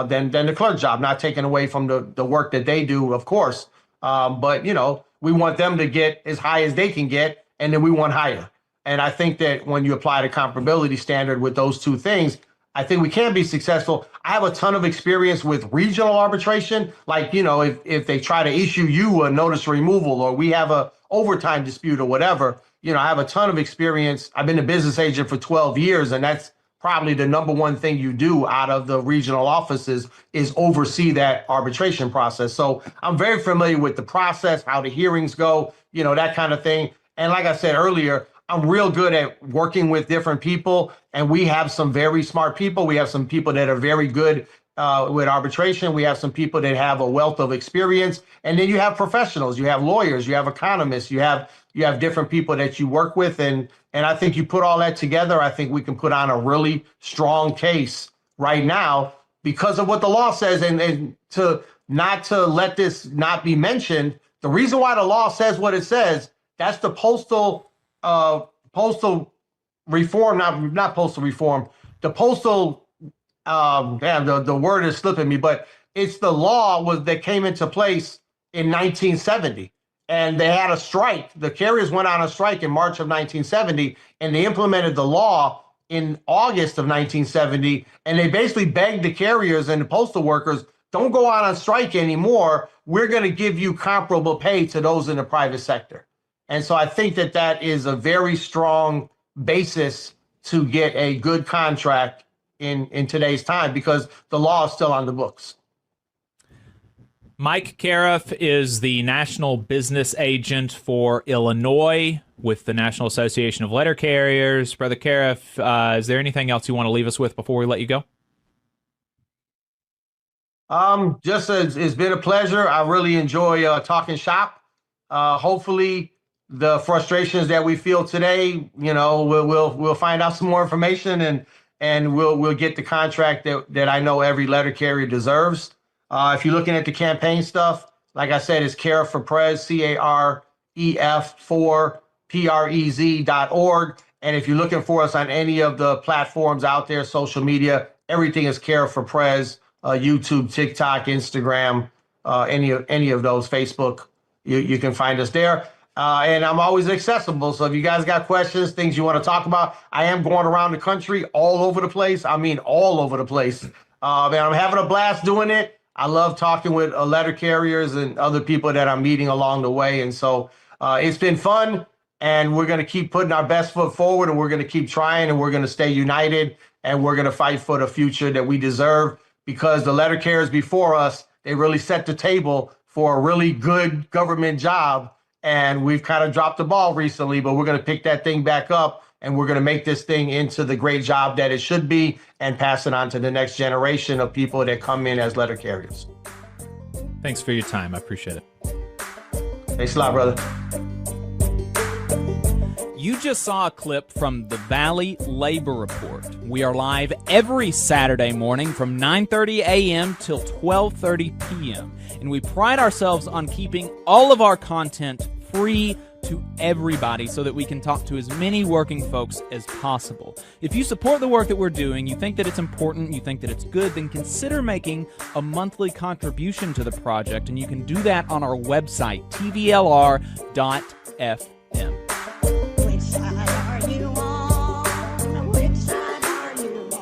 than the clerk job, not taking away from the work that they do, of course. But, you know, we want them to get as high as they can get, and then we want higher. And I think that when you apply the comparability standard with those two things, I think we can be successful. I have a ton of experience with regional arbitration. Like, you know, if they try to issue you a notice of removal, or we have a overtime dispute or whatever, you know, I have a ton of experience. I've been a business agent for 12 years, and that's probably the number one thing you do out of the regional offices is oversee that arbitration process. So I'm very familiar with the process, how the hearings go, you know, that kind of thing. And like I said earlier, I'm real good at working with different people, and we have some very smart people. We have some people that are very good with arbitration. We have some people that have a wealth of experience, and then you have professionals. You have lawyers. You have economists. You have different people that you work with, and I think you put all that together. I think we can put on a really strong case right now because of what the law says, and to let this not be mentioned. The reason why the law says what it says, that's the postal reform, not postal reform, the postal, the word is slipping me, but it's the law that came into place in 1970. And they had a strike. The carriers went on a strike in March of 1970, and they implemented the law in August of 1970. And they basically begged the carriers and the postal workers, don't go on strike anymore. We're going to give you comparable pay to those in the private sector. And so I think that is a very strong basis to get a good contract in today's time, because the law is still on the books. Mike Cariff is the national business agent for Illinois with the National Association of Letter Carriers. Brother Cariff, is there anything else you want to leave us with before we let you go? It's been a pleasure. I really enjoy talking shop. Hopefully the frustrations that we feel today, you know, we'll find out some more information, and we'll get the contract that I know every letter carrier deserves. If you're looking at the campaign stuff, like I said, it's Caref for Prez, CAREF4PREZ.org. And if you're looking for us on any of the platforms out there, social media, everything is Caref for Prez, YouTube, TikTok, Instagram, any of those, Facebook, you can find us there. And I'm always accessible. So if you guys got questions, things you want to talk about, I am going around the country, all over the place. I mean, all over the place. And I'm having a blast doing it. I love talking with letter carriers and other people that I'm meeting along the way. And so it's been fun, and we're going to keep putting our best foot forward, and we're going to keep trying, and we're going to stay united, and we're going to fight for the future that we deserve, because the letter carriers before us, they really set the table for a really good government job. And we've kind of dropped the ball recently, but we're going to pick that thing back up, and we're going to make this thing into the great job that it should be and pass it on to the next generation of people that come in as letter carriers. Thanks for your time. I appreciate it. Thanks a lot, brother. You just saw a clip from the Valley Labor Report. We are live every Saturday morning from 9:30 a.m. till 12:30 p.m. And we pride ourselves on keeping all of our content free to everybody so that we can talk to as many working folks as possible. If you support the work that we're doing, you think that it's important, you think that it's good, then consider making a monthly contribution to the project, and you can do that on our website, tvlr.fm. Which side are you on? Which side are you on?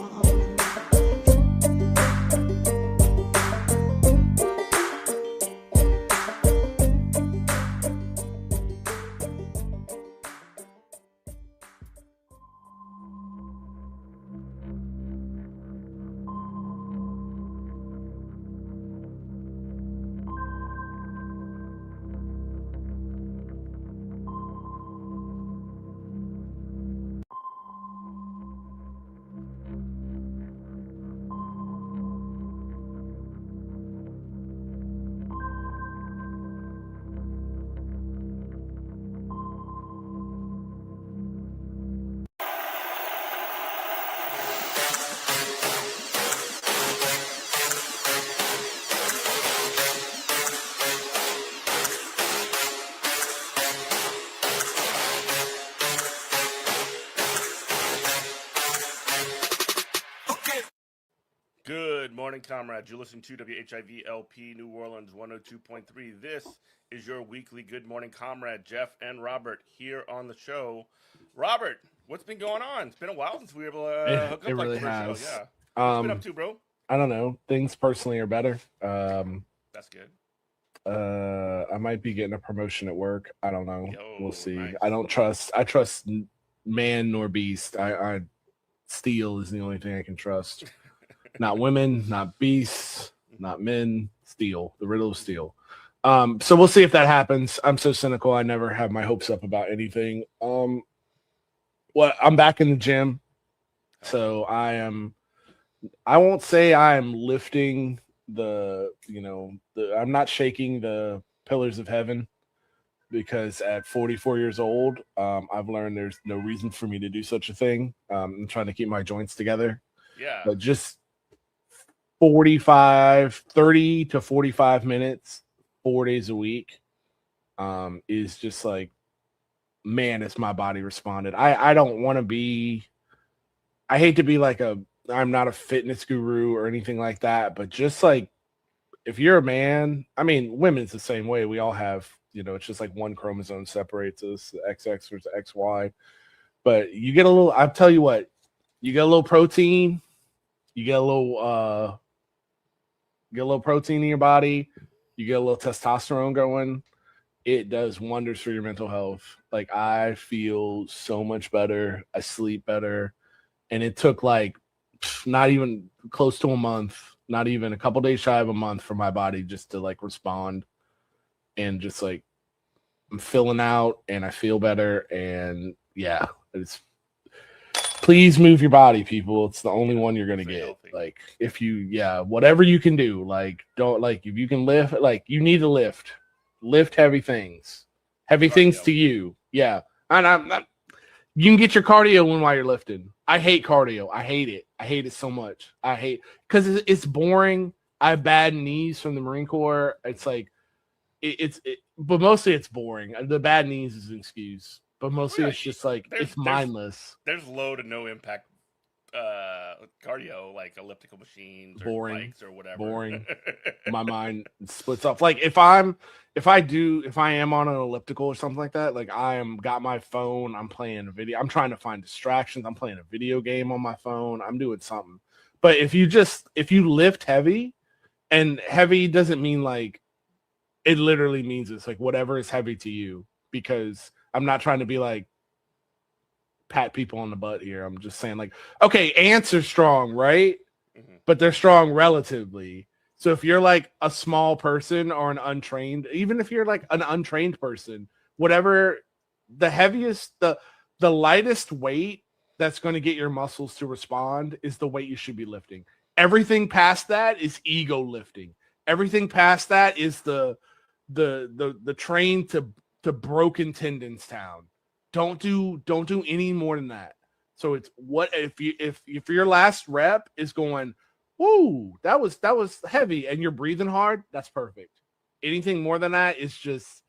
Good morning, comrades. You're listening to WHIV LP New Orleans 102.3. This is your weekly Good Morning Comrade. Jeff and Robert here on the show. Robert, what's been going on? It's been a while since we were able to hook up It like really the first has. show. Yeah. What's been up to, bro? I don't know. Things personally are better. That's good. I might be getting a promotion at work. I don't know. We'll see. nice. I trust man nor beast. I steel is the only thing I can trust. Not women, not beasts, not men, steel, the riddle of steel. So we'll see if that happens. I'm so cynical. I never have my hopes up about anything. I'm back in the gym. So I won't say I am lifting I'm not shaking the pillars of heaven, because at 44 years old, I've learned there's no reason for me to do such a thing. I'm trying to keep my joints together. Yeah. But just 30 to 45 minutes, 4 days a week, is just like, man, it's my body responded. I don't want to be, I hate to be like I'm not a fitness guru or anything like that, but just like, if you're a man, I mean, women's the same way. We all have, it's just like one chromosome separates us, the XX versus the XY. But you get a little, I'll tell you what, you get a little protein, you get a little protein in your body, you get a little testosterone going, it does wonders for your mental health. Like, I feel so much better. I sleep better. And it took like not even close to a month, not even a couple days shy of a month for my body just to like respond. And just like, I'm filling out and I feel better. And yeah, please move your body, people. It's the only one you're going to get. Healthy. Like, if whatever you can do, like, don't, like, if you can lift, like, you need to lift heavy things to you. Yeah. And I'm not, you can get your cardio in while you're lifting. I hate cardio. I hate it. I hate it so much. Because it's boring. I have bad knees from the Marine Corps. It's like, but mostly it's boring. The bad knees is an excuse. But mostly it's just like, it's mindless. There's low to no impact cardio, like elliptical machines or boring bikes or whatever. Boring. My mind splits off. Like, if I am on an elliptical or something like that, like, got my phone, I'm playing a video. I'm trying to find distractions. I'm playing a video game on my phone. I'm doing something. But if you lift heavy, and heavy doesn't mean like, it literally means it's like whatever is heavy to you, because I'm not trying to be like pat people on the butt here. I'm just saying, like, okay, ants are strong, right? Mm-hmm. But they're strong relatively. So if you're like a small person or an untrained, even if you're like an untrained person, whatever the heaviest, the lightest weight that's going to get your muscles to respond is the weight you should be lifting. Everything past that is ego lifting. Everything past that is the train to broken tendons town. Don't do any more than that. So it's what if your last rep is going, woo, that was heavy, and you're breathing hard, that's perfect. Anything more than that is just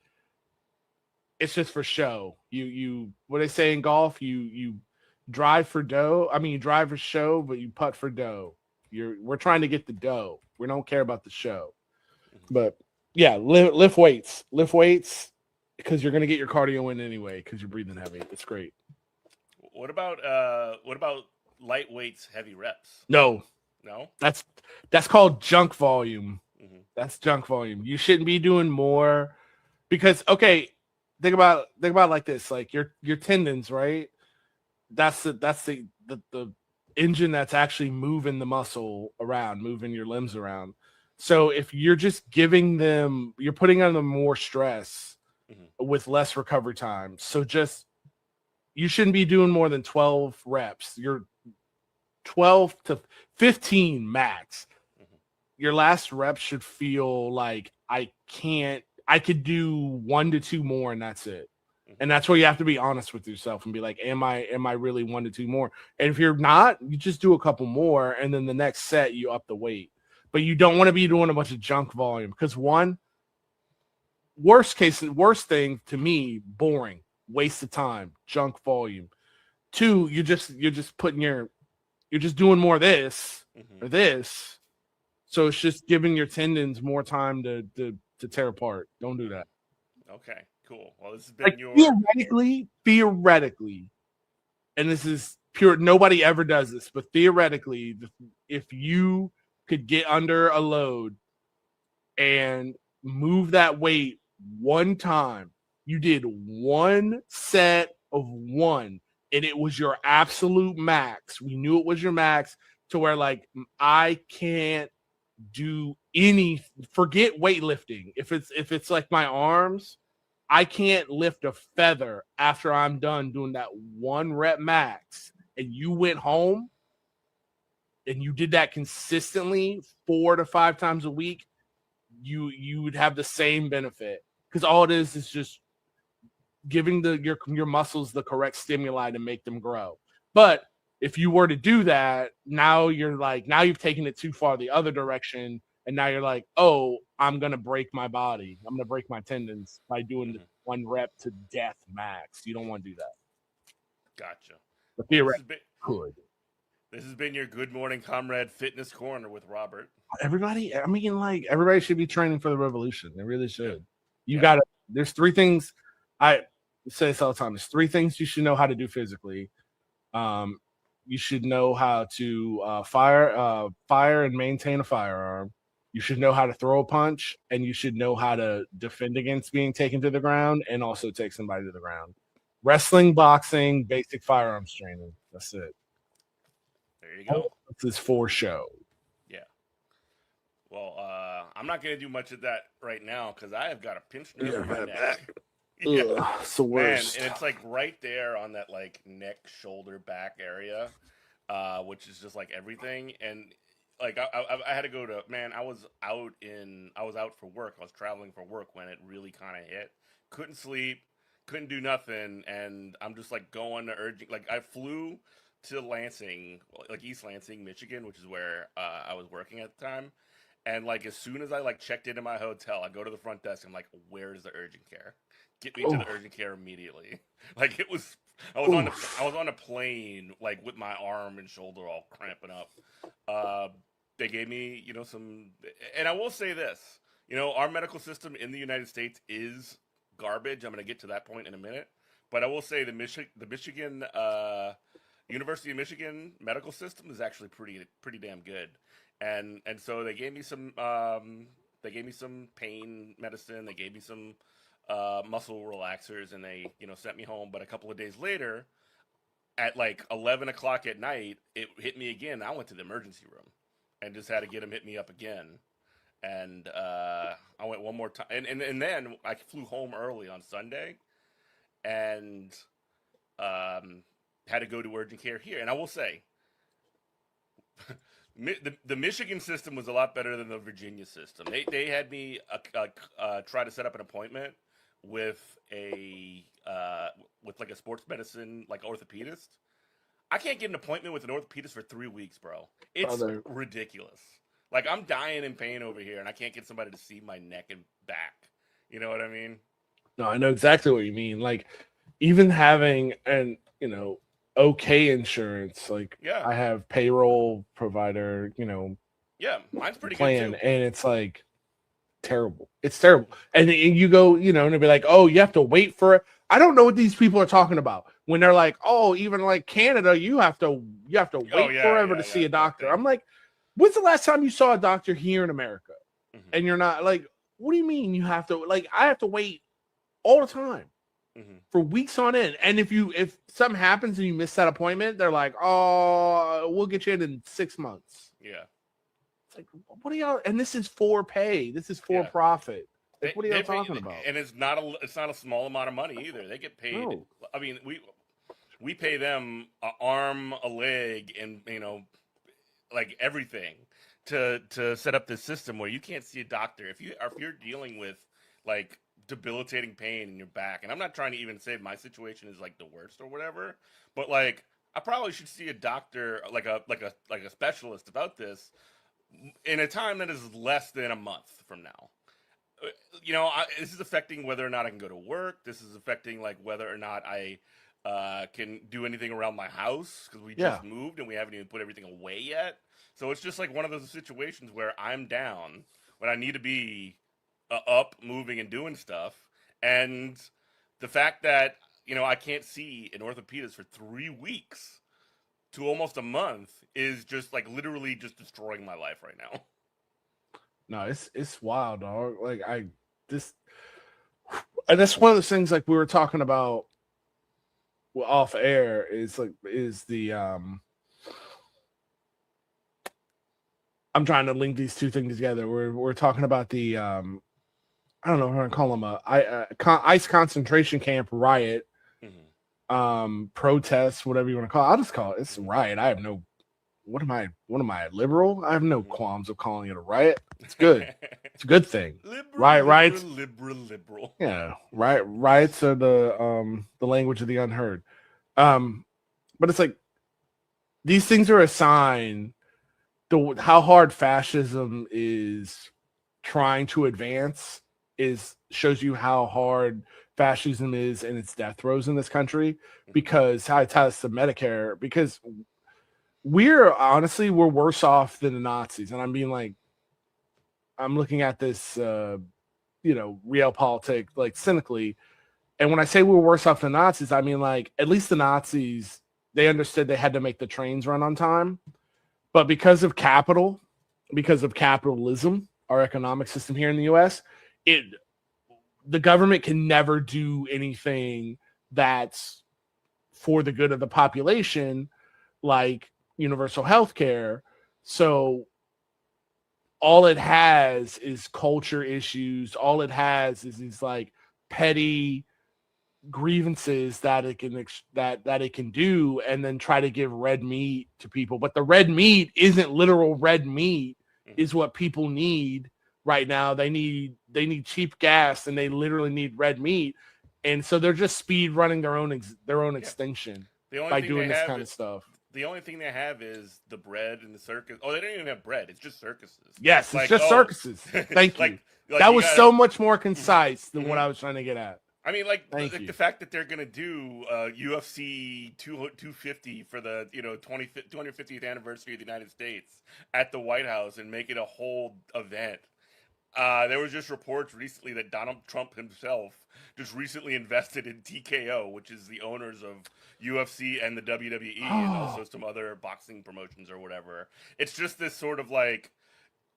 for show. You what they say in golf, you drive for dough. I mean, you drive for show, but you putt for dough. We're trying to get the dough. We don't care about the show. But yeah, lift weights because you're gonna get your cardio in anyway because you're breathing heavy. It's great. What about light weights, heavy reps? No. That's called junk volume. Mm-hmm. That's junk volume. You shouldn't be doing more because think about like this, like your tendons, right? That's the engine that's actually moving the muscle around, moving your limbs around. So if you're just giving them, you're putting on them more stress with less recovery time. So you shouldn't be doing more than 12 reps. You're 12 to 15 max. Your last rep should feel like I could do 1 to 2 more and that's it. And that's where you have to be honest with yourself and be like, am I really 1 to 2 more? And if you're not, you just do a couple more and then the next set you up the weight. But you don't want to be doing a bunch of junk volume because worst thing to me, boring, waste of time, junk volume. 2, you're just putting you're just doing more of this or this. So it's just giving your tendons more time to tear apart. Don't do that. Okay, cool. Well, this has been theoretically, and this is pure, nobody ever does this, but theoretically, if you could get under a load and move that weight one time, you did 1 set of 1, and it was your absolute max. We knew it was your max to where like I can't do forget weightlifting. If it's like my arms, I can't lift a feather after I'm done doing that 1 rep max, and you went home and you did that consistently 4 to 5 times a week, you would have the same benefit because all it is just giving your muscles the correct stimuli to make them grow. But if you were to do that, now you've taken it too far the other direction, and now you're like, oh, I'm gonna break my body. I'm gonna break my tendons by doing the 1 rep to death max. You don't want to do that. Gotcha. But theoretically, could. This has been your Good Morning Comrade Fitness Corner with Robert. Everybody should be training for the revolution. They really should. There's 3 things. I say this all the time. There's 3 things you should know how to do physically. You should know how to fire and maintain a firearm. You should know how to throw a punch, and you should know how to defend against being taken to the ground and also take somebody to the ground. Wrestling, boxing, basic firearms training. That's it. There you go. This is for show. Yeah. Well, I'm not going to do much of that right now because I have got a pinched nerve in my neck. Yeah. It's the worst. Man, and it's like right there on that like neck, shoulder, back area, which is just like everything. And like I had to go to, man, I was out for work. I was traveling for work when it really kind of hit. Couldn't sleep, couldn't do nothing, and I'm just like going to urging. Like I flew to Lansing, like East Lansing, Michigan, which is where I was working at the time. And like as soon as I like checked into my hotel, I go to the front desk. I'm like, "Where's the urgent care? Get me to the urgent care immediately!" Like it was, I was on a plane like with my arm and shoulder all cramping up. They gave me, some, and I will say this, our medical system in the United States is garbage. I'm going to get to that point in a minute, but I will say the Michigan University of Michigan medical system is actually pretty damn good. And so they gave me some pain medicine. They gave me some muscle relaxers, and they sent me home. But a couple of days later, at like 11 o'clock at night, it hit me again. I went to the emergency room and just had to get them hit me up again. and I went one more time, and then I flew home early on Sunday, and had to go to urgent care here. And I will say, the Michigan system was a lot better than the Virginia system. They had me try to set up an appointment with like a sports medicine like orthopedist. I can't get an appointment with an orthopedist for 3 weeks, bro. It's ridiculous. Like, I'm dying in pain over here, and I can't get somebody to see my neck and back. You know what I mean? No, I know exactly what you mean. Like, even having an okay insurance, like I have payroll provider, Yeah, mine's pretty plan, good too. and it's like terrible. It's terrible. And you go, and it'll be like, oh, you have to wait for it. I don't know what these people are talking about when they're like, oh, even like Canada, you have to wait forever to see a doctor. I'm like, when's the last time you saw a doctor here in America? Mm-hmm. And you're not like, what do you mean you have to? Like, I have to wait all the time for weeks on end. And if something happens and you miss that appointment, they're like, oh, we'll get you in 6 months. Yeah. It's like, what are y'all? And this is for pay. This is for profit. Like, what are y'all talking about? And it's not a small amount of money either. They get paid. No. I mean, we pay them an arm, a leg, and like everything to set up this system where you can't see a doctor if you're dealing with like debilitating pain in your back. And I'm not trying to even say my situation is like the worst or whatever, but like I probably should see a doctor, like a specialist about this in a time that is less than a month from now. This is affecting whether or not I can go to work. This is affecting like whether or not I can do anything around my house because we just moved and we haven't even put everything away yet. So it's just like one of those situations where I'm down when I need to be up, moving, and doing stuff. And the fact that I can't see an orthopedist for 3 weeks to almost a month is just like literally just destroying my life right now. No, it's wild, dog. Like and that's one of those things like we were talking about off air is the I'm trying to link these two things together. We're talking about the I don't know what I'm gonna call them ICE concentration camp riot, protest, whatever you want to call it. I'll just call it. It's a riot. I have no. What am I, liberal? I have no qualms of calling it a riot. It's good. It's a good thing. Riots. Liberal. Yeah, riots are the language of the unheard. But it's like these things are a sign how hard fascism is trying to advance shows you how hard fascism is in its death throes in this country, because how it ties to Medicare, because we're worse off than the Nazis. And I'm looking at this, realpolitik, like cynically. And when I say we're worse off than Nazis, I mean, like, at least the Nazis, they understood they had to make the trains run on time. But because of capitalism, our economic system here in the US, the government can never do anything that's for the good of the population, like universal health care. So all it has is culture issues. All it has is these like petty grievances that it can do, and then try to give red meat to people. But the red meat isn't literal red meat, is what people need right now. They need cheap gas, and they literally need red meat. And so they're just speed running their own extinction by doing this kind of stuff. The only thing they have is the bread and the circus. Oh, they don't even have bread. It's just circuses. Yes, it's just circuses. Thank you. That was so much more concise than what I was trying to get at. I mean, the fact that they're going to do UFC 250 for the 250th anniversary of the United States at the White House and make it a whole event. There was just reports recently that Donald Trump himself just recently invested in TKO, which is the owners of UFC and the WWE and also some other boxing promotions or whatever. It's just this sort of like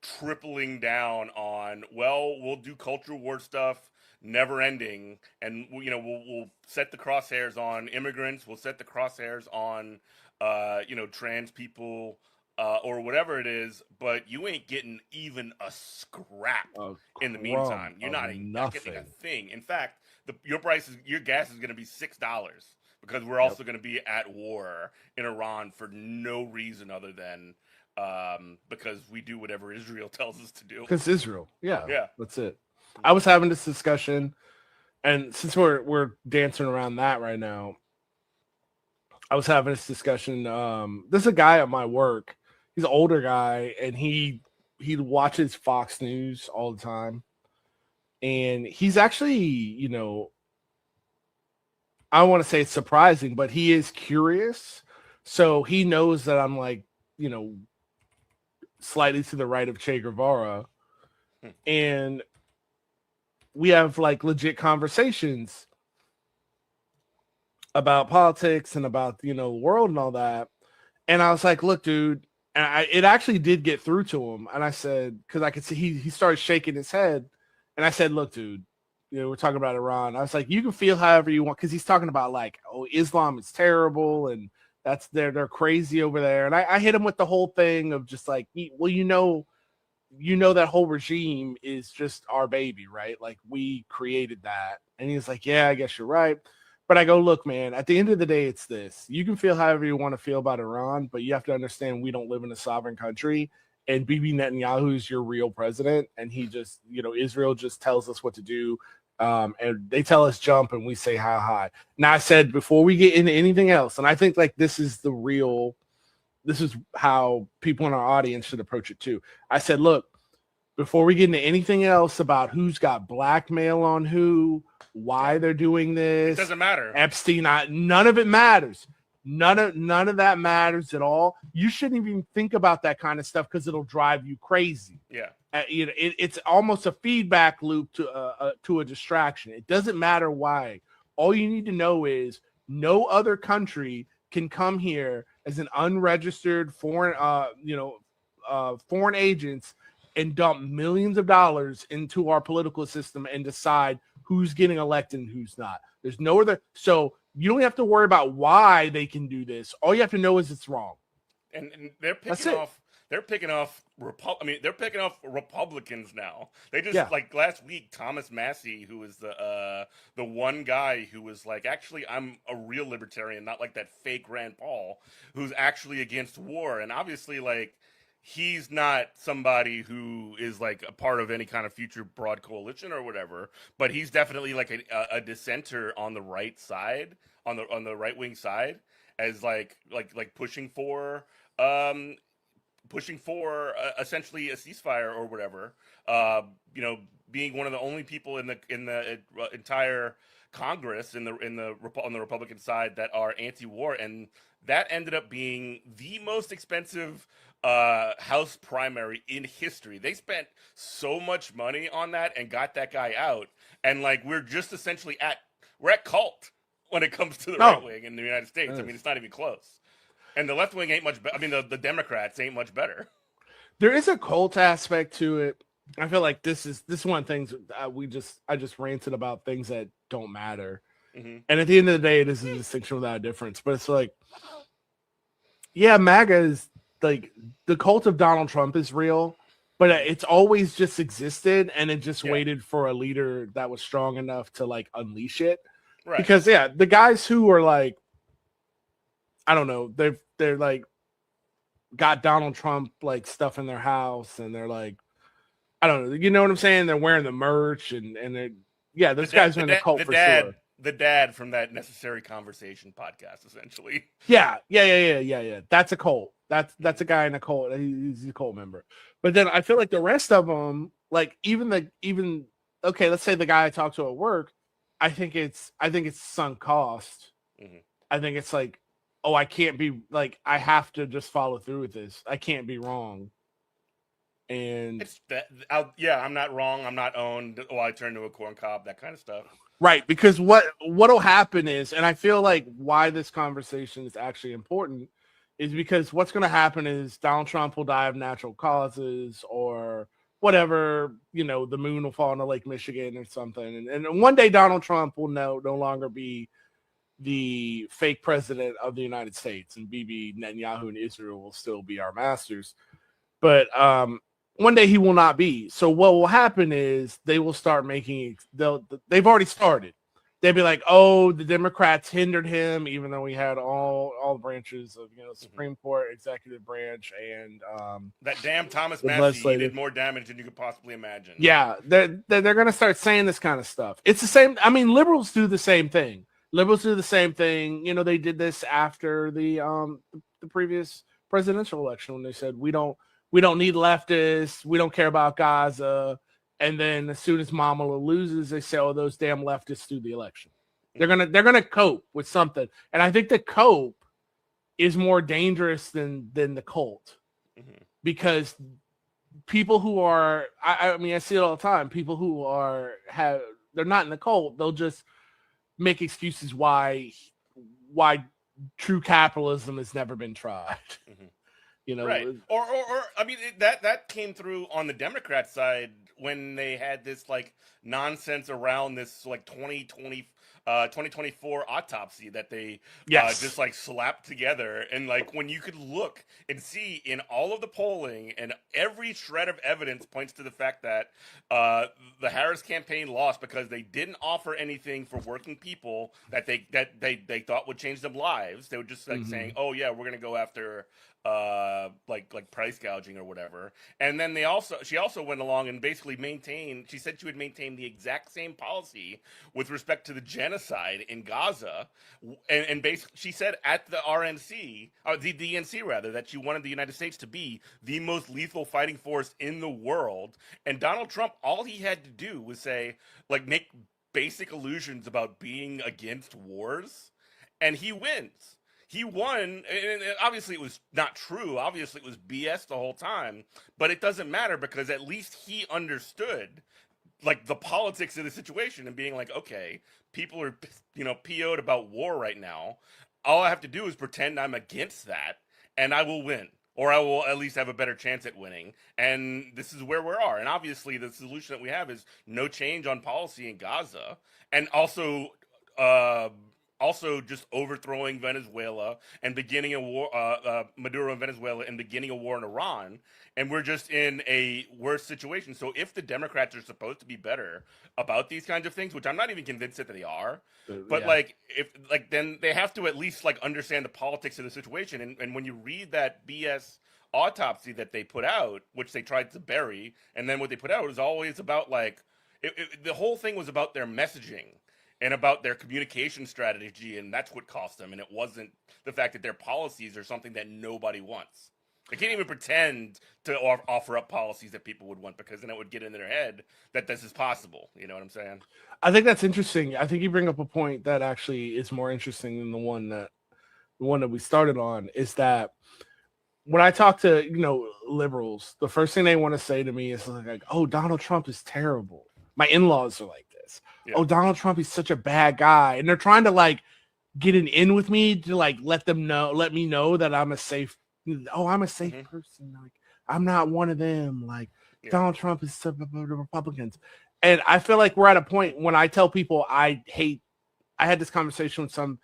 tripling down on, well, we'll do culture war stuff, never ending, and we'll set the crosshairs on immigrants, we'll set the crosshairs on trans people, or whatever it is, but you ain't getting even a scrap in the meantime. You're not getting a thing. In fact, your gas is going to be $6 because we're also going to be at war in Iran for no reason other than because we do whatever Israel tells us to do. Because Israel, yeah, that's it. I was having this discussion, and since we're dancing around that right now, I was having this discussion. There's a guy at my work. He's an older guy, and he watches Fox News all the time. And he's actually, you know, I don't want to say it's surprising, but he is curious. So he knows that I'm like, you know, slightly to the right of Che Guevara. And we have like legit conversations about politics and about, you know, the world and all that. And I was like, look, dude, and it actually did get through to him. And I said, because I could see he started shaking his head. And I said, look, dude, you know, we're talking about Iran. I was like, you can feel however you want, because he's talking about like, oh, Islam is terrible and that's they're crazy over there. And I hit him with the whole thing of just like, well, you know that whole regime is just our baby, right? Like we created that. And he was like, yeah, I guess you're right. But I go, look, man, at the end of the day, it's this. You can feel however you want to feel about Iran, but you have to understand we don't live in a sovereign country. And Bibi Netanyahu is your real president. And he just, you know, Israel just tells us what to do. And they tell us jump and we say how high. Now, I said before we get into anything else, and I think like this is how people in our audience should approach it too. I said, look, before we get into anything else about who's got blackmail on who, why they're doing this, it doesn't matter. Epstein, none of it matters. None of that matters at all. You shouldn't even think about that kind of stuff because it'll drive you crazy. Yeah. You know, it's almost a feedback loop to a distraction. It doesn't matter why. All you need to know is no other country can come here as an unregistered foreign agents and dump millions of dollars into our political system and decide who's getting elected and who's not. There's no other. So you don't have to worry about why they can do this. All you have to know is it's wrong. And they're picking off. They're picking off Republicans now. They just like last week, Thomas Massey, who was the one guy who was like, actually, I'm a real libertarian, not like that fake Rand Paul, who's actually against war. And obviously, like, he's not somebody who is like a part of any kind of future broad coalition or whatever, but he's definitely like a dissenter on the right side, on the right wing side, as like pushing for essentially a ceasefire or whatever. You know, being one of the only people in the entire Congress on the Republican side that are anti-war, and that ended up being the most expensive House primary in history. They spent so much money on that and got that guy out, and like we're just essentially at cult when it comes to the right wing in the United States. I mean, it's not even close. And the left wing ain't much better. I mean, the Democrats ain't much better. There is a cult aspect to it. I feel like this is one of the things I just ranted about things that don't matter. Mm-hmm. And at the end of the day, it is a distinction without a difference. But it's like, yeah, MAGA is like the cult of Donald Trump is real, but it's always just existed, and it just waited for a leader that was strong enough to like unleash it. Right. Because the guys who are like, I don't know, they're like got Donald Trump like stuff in their house, and they're like, I don't know, you know what I'm saying? They're wearing the merch, and those guys are in the cult for sure. The dad from that Necessary Conversation podcast, essentially. Yeah. That's a cult. That's a guy in a cult. He's a cult member. But then I feel like the rest of them, like even okay, let's say the guy I talked to at work, I think it's sunk cost. Mm-hmm. I think it's like, oh, I can't be like, I have to just follow through with this. I can't be wrong. And it's that, I'm not wrong. I'm not owned. Oh, I turn to a corn cob, that kind of stuff. Right, because what'll happen is, and I feel like why this conversation is actually important is because what's going to happen is Donald Trump will die of natural causes or whatever, you know, the moon will fall into Lake Michigan or something. And one day Donald Trump will no longer be the fake president of the United States, and Bibi Netanyahu and Israel will still be our masters. But one day he will not be. So what will happen is they will start making. They've already started. They'll be like, oh, the Democrats hindered him, even though we had all branches of Supreme Court, executive branch, and that damn Thomas the Massie legislative. did more damage than you could possibly imagine. Yeah, they're going to start saying this kind of stuff. It's the same. I mean, liberals do the same thing. Liberals do the same thing. You know, they did this after the previous presidential election when they said we don't need leftists. We don't care about Gaza. And then as soon as Kamala loses, they say, "Oh, those damn leftists threw the election." They're gonna cope with something, and I think the cope is more dangerous than the cult, because people who are, I mean, I see it all the time. People who they're not in the cult. They'll just make excuses why true capitalism has never been tried. You know, right? Or I mean, that came through on the Democrat side when they had this like nonsense around this like 2024 autopsy that they just like slapped together, and like when you could look and see in all of the polling and every shred of evidence points to the fact that the Harris campaign lost because they didn't offer anything for working people that they thought would change their lives. They were just like saying, oh yeah, we're gonna go after like price gouging or whatever. And then she also went along and basically she said she would maintain the exact same policy with respect to the genocide in Gaza, and basically she said at the RNC, or the DNC rather, that she wanted the United States to be the most lethal fighting force in the world. And Donald Trump, all he had to do was say, like, make basic allusions about being against wars, and he wins. He won, and obviously it was not true. Obviously it was BS the whole time, but it doesn't matter because at least he understood like the politics of the situation and being like, okay, people are, PO'd about war right now. All I have to do is pretend I'm against that and I will win, or I will at least have a better chance at winning. And this is where we are. And obviously the solution that we have is no change on policy in Gaza, and also just overthrowing Venezuela and beginning a war, Maduro in Venezuela, and beginning a war in Iran. And we're just in a worse situation. So if the Democrats are supposed to be better about these kinds of things, which I'm not even convinced that they are, but then they have to at least like understand the politics of the situation. And when you read that BS autopsy that they put out, which they tried to bury, and then what they put out was always about like, the whole thing was about their messaging and about their communication strategy, and that's what cost them. And it wasn't the fact that their policies are something that nobody wants. They can't even pretend to offer up policies that people would want, because then it would get into their head that this is possible. You know what I'm saying? I think that's interesting. I think you bring up a point that actually is more interesting than the one that we started on, is that when I talk to, liberals, the first thing they want to say to me is like, oh, Donald Trump is terrible. My in-laws are like this. Yeah. Oh, Donald Trump is such a bad guy. And they're trying to like get an in with me to like let me know that I'm a safe person. Like, I'm not one of them. Like, Donald Trump is the Republicans. And I feel like we're at a point when I tell people I had this conversation with some,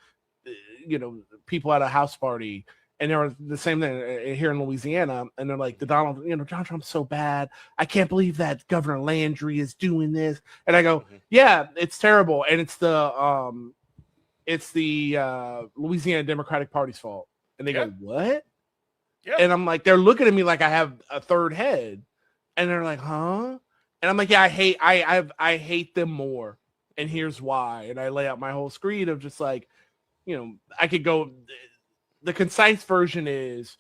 people at a house party, and they were the same thing here in Louisiana. And they're like, Donald Trump's so bad. I can't believe that Governor Landry is doing this. And I go, yeah, it's terrible. And it's the Louisiana Democratic Party's fault. And they go, what? Yeah. And I'm like, they're looking at me like I have a third head. And they're like, huh? And I'm like, yeah, I hate them more. And here's why. And I lay out my whole screen of just like, I could go. The concise version is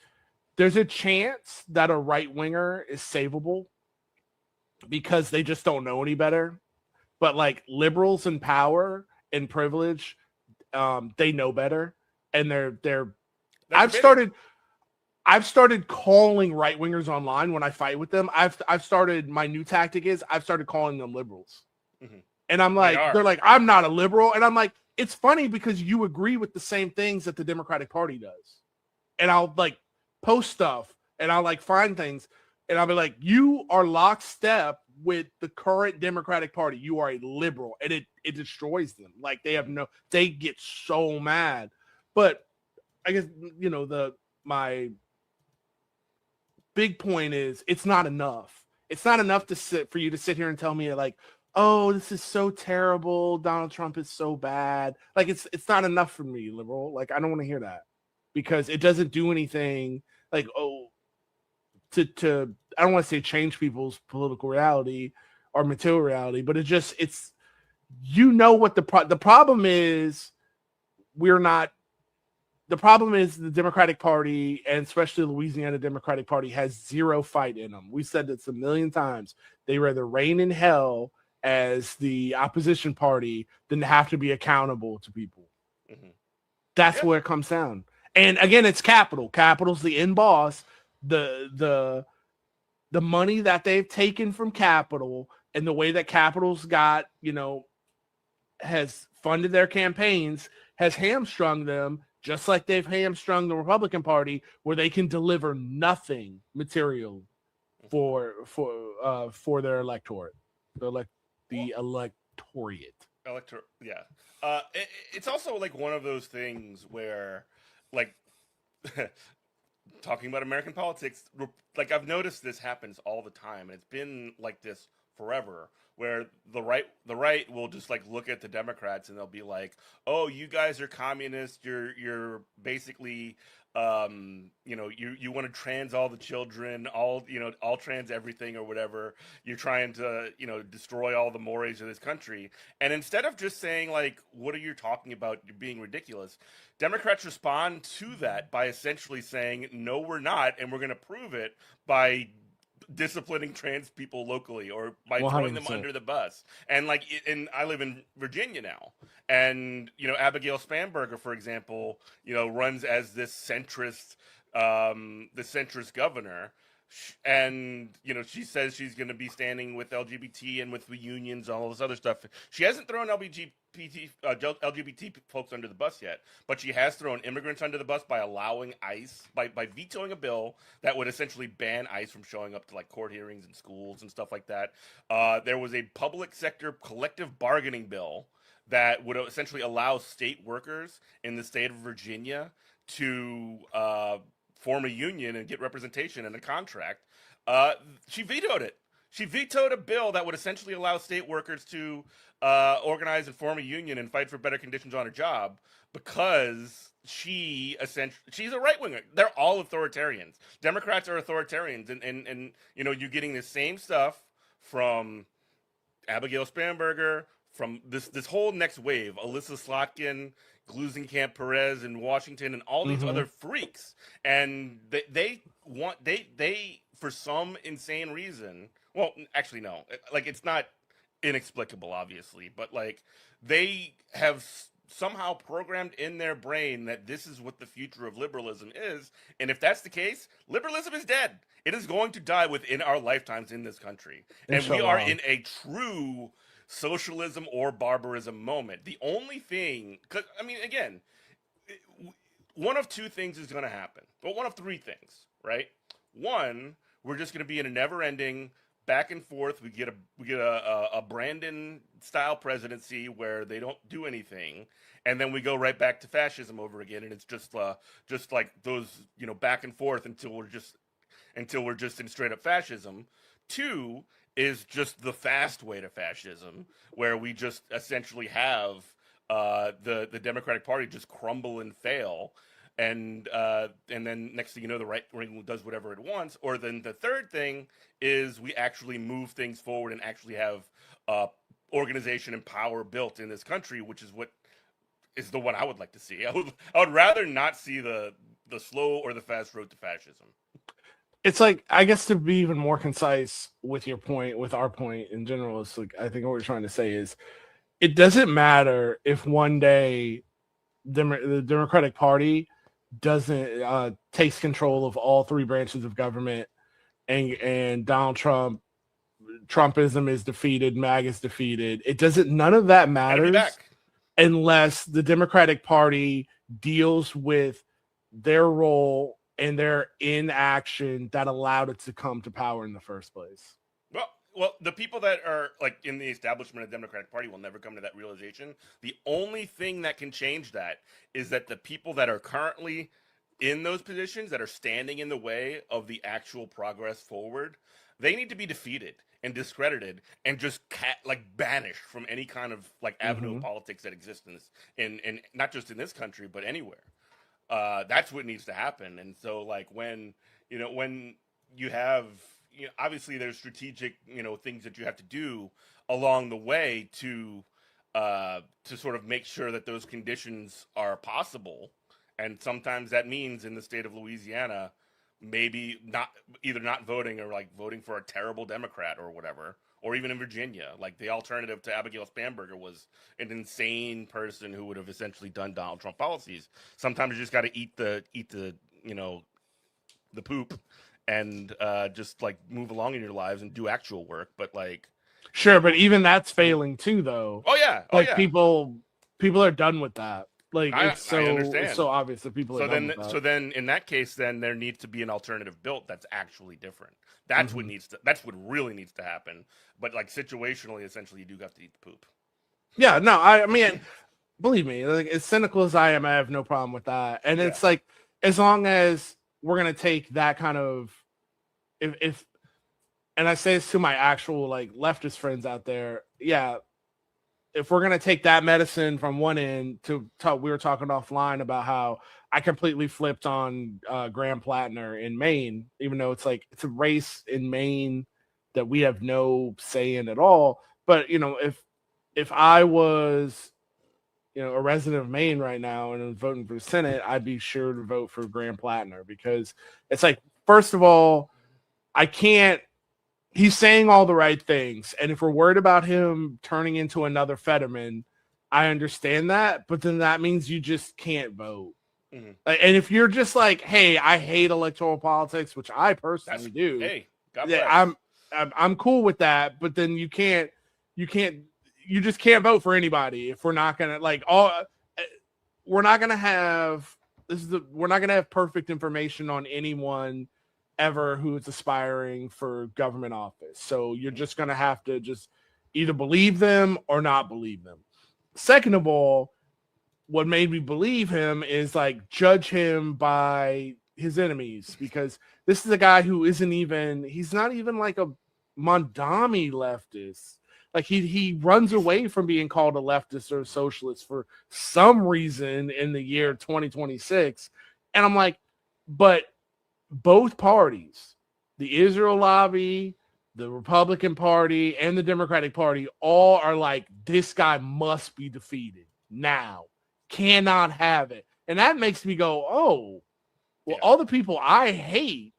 there's a chance that a right winger is savable because they just don't know any better. But like liberals in power and privilege, they know better. And I've started calling right wingers online when I fight with them. I've started, my new tactic is I've started calling them liberals. And I'm like, they're like, I'm not a liberal. And I'm like, it's funny because you agree with the same things that the Democratic Party does. And I'll like post stuff and I'll like find things and I'll be like, you are lockstep with the current Democratic Party, you are a liberal, and it destroys them. Like they get so mad. But I guess my big point is it's not enough. It's not enough for you to sit here and tell me like, oh, this is so terrible. Donald Trump is so bad. Like it's not enough for me, liberal. Like I don't want to hear that because it doesn't do anything. Like to I don't want to say change people's political reality or material reality, but it's what the problem is. The problem is the Democratic Party, and especially the Louisiana Democratic Party, has zero fight in them. We said this a million times. They rather reign in hell as the opposition party than to have to be accountable to people. Mm-hmm. That's where it comes down. And again, it's capital. Capital's the end boss. The money that they've taken from capital and the way that capital's got, has funded their campaigns has hamstrung them, just like they've hamstrung the Republican Party, where they can deliver nothing material for their electorate, the electorate. Yeah. It's also like one of those things where, like, talking about American politics, like I've noticed this happens all the time, and it's been like this forever, where the right will just like look at the Democrats and they'll be like, oh, you guys are communists, you're basically you want to trans all the children, all trans everything or whatever, you're trying to destroy all the mores of this country. And instead of just saying like, what are you talking about, you're being ridiculous, Democrats respond to that by essentially saying, no, we're not, and we're going to prove it by disciplining trans people locally or by 100%. Throwing them under the bus. And I live in Virginia now, and Abigail Spanberger, for example, runs as this centrist governor, and she says she's going to be standing with LGBT and with the unions, all this other stuff. She hasn't thrown LGBT folks under the bus yet, but she has thrown immigrants under the bus by allowing ICE, by vetoing a bill that would essentially ban ICE from showing up to like court hearings and schools and stuff like that. There was a public sector collective bargaining bill that would essentially allow state workers in the state of Virginia to form a union and get representation in a contract. She vetoed it. She vetoed a bill that would essentially allow state workers to organize and form a union and fight for better conditions on a job, because she's a right winger. They're all authoritarians. Democrats are authoritarians, and you're getting the same stuff from Abigail Spanberger, from this whole next wave, Alyssa Slotkin, Glusenkamp Perez in Washington, and all these other freaks. And they for some insane reason, well, actually no, like it's not inexplicable, obviously, but like they have somehow programmed in their brain that this is what the future of liberalism is. And if that's the case, liberalism is dead. It is going to die within our lifetimes in this country. And we are in a true socialism or barbarism moment. The only thing, because I mean, again, one of two things is going to happen. Well, one of three things, right? One, we're just going to be in a never-ending back and forth. We get a Brandon style presidency where they don't do anything, and then we go right back to fascism over again, and it's just like those back and forth until we're just in straight up fascism. Two is just the fast way to fascism, where we just essentially have the Democratic Party just crumble and fail. And then next thing you know, the right wing does whatever it wants. Or then the third thing is we actually move things forward and actually have organization and power built in this country, which is what is the one I would like to see. I would rather not see the slow or the fast road to fascism. It's like, I guess, to be even more concise with your point, with our point in general, it's like, I think what we're trying to say is it doesn't matter if one day the Democratic Party doesn't takes control of all three branches of government, and Donald Trumpism is defeated, MAG is defeated. It doesn't, none of that matters unless the Democratic Party deals with their role and their inaction that allowed it to come to power in the first place. Well, the people that are like in the establishment of the Democratic Party will never come to that realization. The only thing that can change that is that the people that are currently in those positions that are standing in the way of the actual progress forward, they need to be defeated and discredited and just banished from any kind of like avenue of politics that exists in this, in not just in this country but anywhere. That's what needs to happen. And so like when you have, obviously there's strategic, things that you have to do along the way to sort of make sure that those conditions are possible. And sometimes that means in the state of Louisiana, maybe either not voting or like voting for a terrible Democrat or whatever, or even in Virginia, like the alternative to Abigail Spanberger was an insane person who would have essentially done Donald Trump policies. Sometimes you just got to eat the the poop and just like move along in your lives and do actual work. But like, sure, but even that's failing too, though. Oh yeah, people are done with that. Like I it's understand. so obvious that people are done with that. So then in that case, then there needs to be an alternative built that's actually different. That's that's what really needs to happen. But like situationally, essentially, you do have to eat the poop. Yeah, no, I mean, believe me, like, as cynical as I am, I have no problem with that. And it's like, as long as we're gonna take that kind of, if and I say this to my actual like leftist friends out there, yeah. If we're going to take that medicine from one end to talk, we were talking offline about how I completely flipped on Graham Plattner in Maine, even though it's like, it's a race in Maine that we have no say in at all. But, if I was, a resident of Maine right now and I'm voting for the Senate, I'd be sure to vote for Graham Plattner, because it's like, first of all, he's saying all the right things. And if we're worried about him turning into another Fetterman, I understand that. But then that means you just can't vote. Mm-hmm. And if you're just like, hey, I hate electoral politics, which I personally do. Hey, God bless. I'm cool with that. But then you just can't vote for anybody if we're not going to we're not going to have perfect information on anyone ever who is aspiring for government office. So you're just going to have to just either believe them or not believe them. Second of all, what made me believe him is like judge him by his enemies, because this is a guy who he's not even like a Mondami leftist. Like he runs away from being called a leftist or a socialist for some reason in the year 2026. And I'm like, but both parties, the Israel lobby, the Republican Party, and the Democratic Party, all are like, this guy must be defeated now. Cannot have it. And that makes me go, oh, well, all the people I hate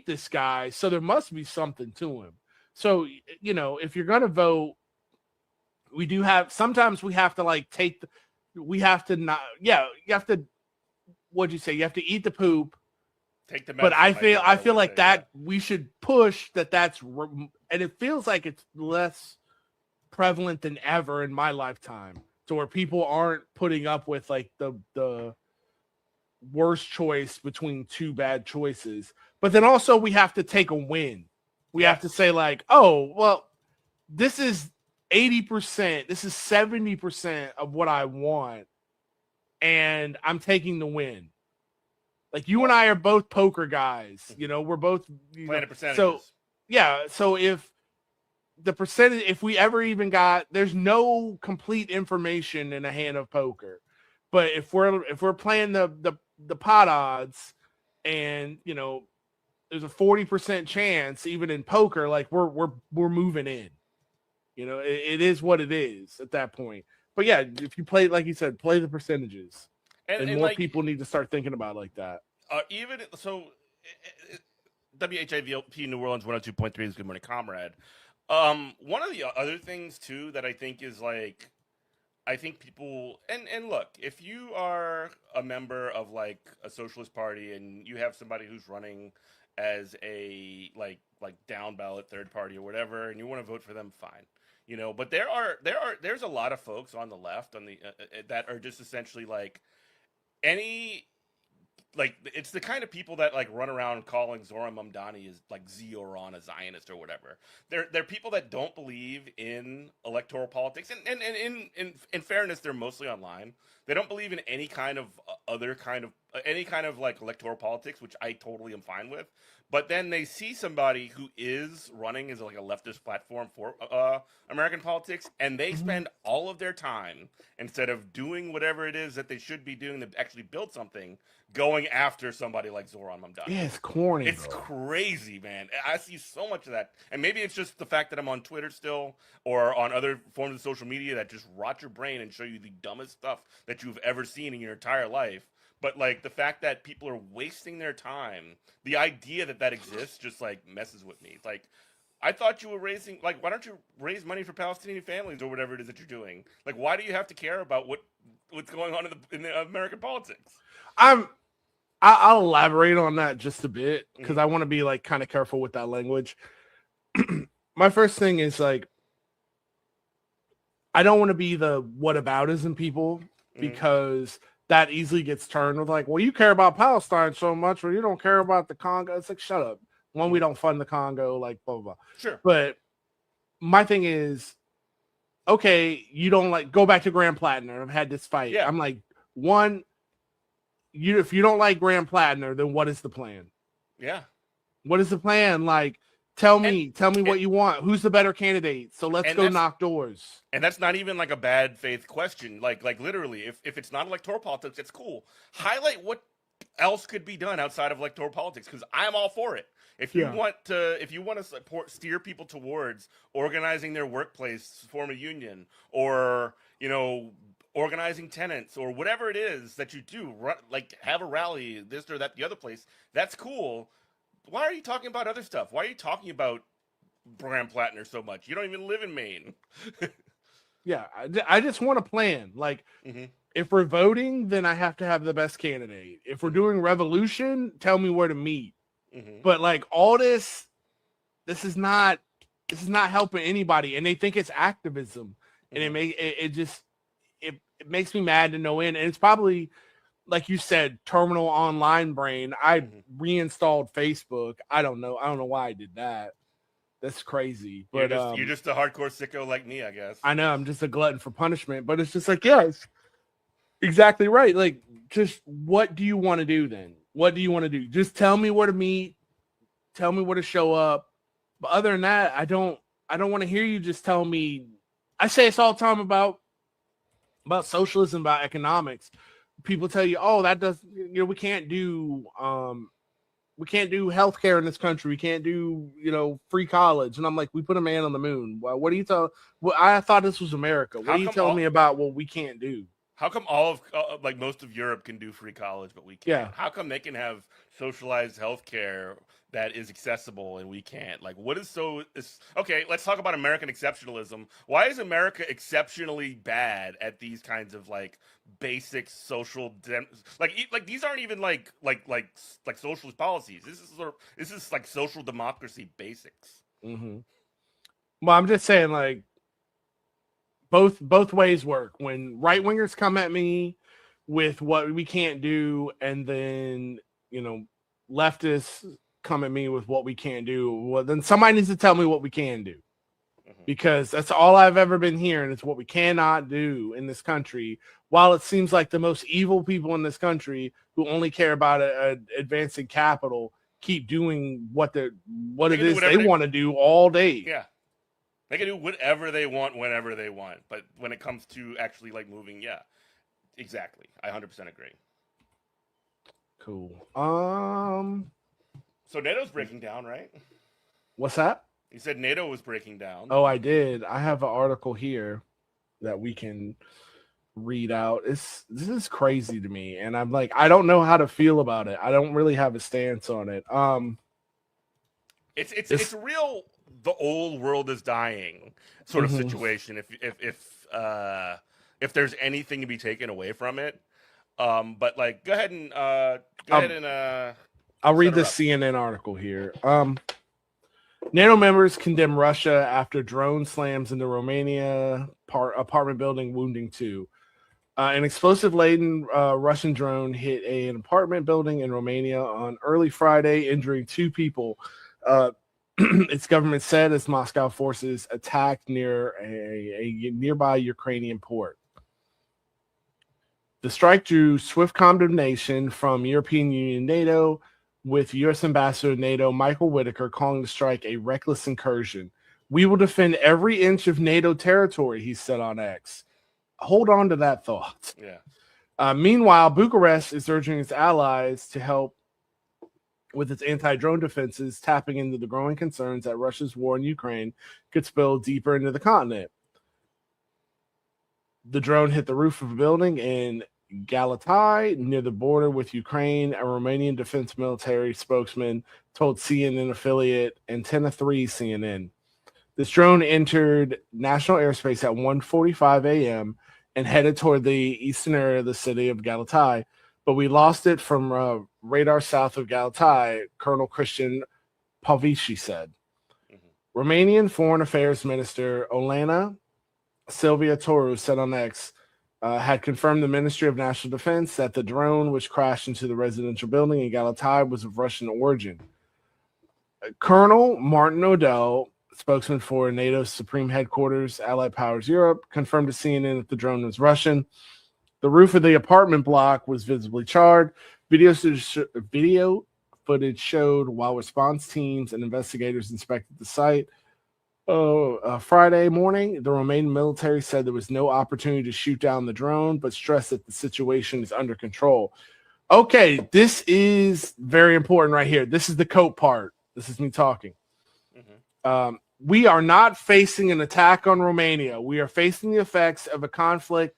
this guy, so there must be something to him. So, if you're going to vote, sometimes we have to like what'd you say? You have to eat the poop. Take the but I feel like that we should push that's, and it feels like it's less prevalent than ever in my lifetime, to where people aren't putting up with like the worst choice between two bad choices. But then also we have to take a win. We have to say like, oh, well, this is 80%, this is 70% of what I want, and I'm taking the win. Like, you and I are both poker guys, we're both playing percentages. So yeah, so if the percentage, if we ever even there's no complete information in a hand of poker, but if we're playing the pot odds, and there's a 40% chance even in poker, like we're moving in. It is what it is at that point. But yeah, if you play, like you said, play the percentages, and more like, people need to start thinking about it like that. Even so, WHIVLP New Orleans 102.3 is Good Morning Comrade. One of the other things too that I think is like, I think people and look, if you are a member of like a socialist party and you have somebody who's running as a like down ballot third party or whatever, and you want to vote for them, fine. But there's a lot of folks on the left on the that are just essentially like like it's the kind of people that like run around calling Zoran Mamdani is like Zioron, a Zionist or whatever. They're people that don't believe in electoral politics, and in fairness, they're mostly online. They don't believe in any kind of any kind of like electoral politics, which I totally am fine with. But then they see somebody who is running as like a leftist platform for American politics, and they spend all of their time, instead of doing whatever it is that they should be doing to actually build something, going after somebody like Zoran Mamdani. Yeah, it's corny. It's crazy, man. I see so much of that. And maybe it's just the fact that I'm on Twitter still or on other forms of social media that just rot your brain and show you the dumbest stuff that you've ever seen in your entire life. But like the fact that people are wasting their time, the idea that exists just like messes with me. It's like, I thought you were raising, like, why don't you raise money for Palestinian families or whatever it is that you're doing? Like, why do you have to care about what's going on in the American politics? I'll elaborate on that just a bit because I want to be like kind of careful with that language. My first thing is like, I don't want to be the whataboutism people because that easily gets turned with like, well, you care about Palestine so much, or you don't care about the Congo. It's like, shut up. One, we don't fund the Congo, like blah, blah, blah. Sure. But my thing is, okay, you don't like go back to Grand Platinum. I've had this fight. Yeah. I'm like, one, if you don't like Grand Platinum, then what is the plan? Yeah. What is the plan? Like, tell me what you want. Who's the better candidate? So let's go knock doors. And that's not even like a bad faith question. Like literally, if it's not electoral politics, it's cool. Highlight what else could be done outside of electoral politics, because I'm all for it. If you want to steer people towards organizing their workplace, form a union, or organizing tenants, or whatever it is that you do, like have a rally, this or that, the other place, that's cool. Why are you talking about other stuff? Why are you talking about Grand Platinum so much? You don't even live in Maine. Yeah, I just want a plan. Like, if we're voting, then I have to have the best candidate. If we're doing revolution, tell me where to meet. But like all this is not helping anybody, and they think it's activism, and it makes me mad to no end. And it's probably, like you said, terminal online brain. I reinstalled Facebook. I don't know why I did that. That's crazy. But you're just a hardcore sicko like me, I guess. I know I'm just a glutton for punishment, but it's just like, yes, exactly right. Like, just what do you want to do then? What do you want to do? Just tell me where to meet. Tell me where to show up. But other than that, I don't want to hear you just tell me. I say it's all the time about socialism, about economics. People tell you, oh, that does, we can't do healthcare in this country. We can't do, free college. And I'm like, we put a man on the moon. Well, what do you tell? Well, I thought this was America. What are you telling me about what we can't do? How come all of like most of Europe can do free college, but we can't? Yeah. How come they can have socialized healthcare that is accessible and we can't? Like, what is okay? Let's talk about American exceptionalism. Why is America exceptionally bad at these kinds of like basic social like these aren't even like socialist policies. This is like social democracy basics. Well, I'm just saying, like, both ways work. When right wingers come at me with what we can't do, and then leftists come at me with what we can't do, well, then somebody needs to tell me what we can do, because that's all I've ever been hearing. It's what we cannot do in this country. While it seems like the most evil people in this country who only care about advancing capital keep doing what it is they want to do all day. Yeah. They can do whatever they want whenever they want, but when it comes to actually like moving, yeah, exactly. I 100% agree. Cool. So NATO's breaking down, right? What's that? You said NATO was breaking down. Oh, I did. I have an article here that we can read out. This is crazy to me, and I'm like, I don't know how to feel about it. I don't really have a stance on it. It's real. The old world is dying sort of situation. If there's anything to be taken away from it, but like, go ahead and I'll read this CNN article here. NATO members condemn Russia after drone slams into Romania apartment building, wounding 2. An explosive-laden Russian drone hit an apartment building in Romania on early Friday, injuring 2 people. Its government said as Moscow forces attacked near a nearby Ukrainian port. The strike drew swift condemnation from European Union NATO, with U.S. Ambassador to NATO Michael Whitaker calling the strike a reckless incursion. We will defend every inch of NATO territory, he said on X. Hold on to that thought. Yeah. Meanwhile, Bucharest is urging its allies to help with its anti-drone defenses, tapping into the growing concerns that Russia's war in Ukraine could spill deeper into the continent. The drone hit the roof of a building in Galatai near the border with Ukraine. A Romanian defense military spokesman told CNN affiliate Antenna 3 CNN. This drone entered national airspace at 1:45 a.m. and headed toward the eastern area of the city of Galatai, but we lost it from radar south of Galatai, Colonel Christian Pavici said. Romanian Foreign Affairs Minister Olena Silvia Toru said on X, had confirmed the Ministry of National Defense that the drone which crashed into the residential building in Galatai was of Russian origin. Colonel Martin Odell, spokesman for NATO's Supreme Headquarters, Allied Powers Europe, confirmed to CNN that the drone was Russian. The roof of the apartment block was visibly charred. Video footage showed while response teams and investigators inspected the site. Friday morning, the Romanian military said there was no opportunity to shoot down the drone, but stressed that the situation is under control. Okay, this is very important right here. This is the coat part. This is me talking. We are not facing an attack on Romania. We are facing the effects of a conflict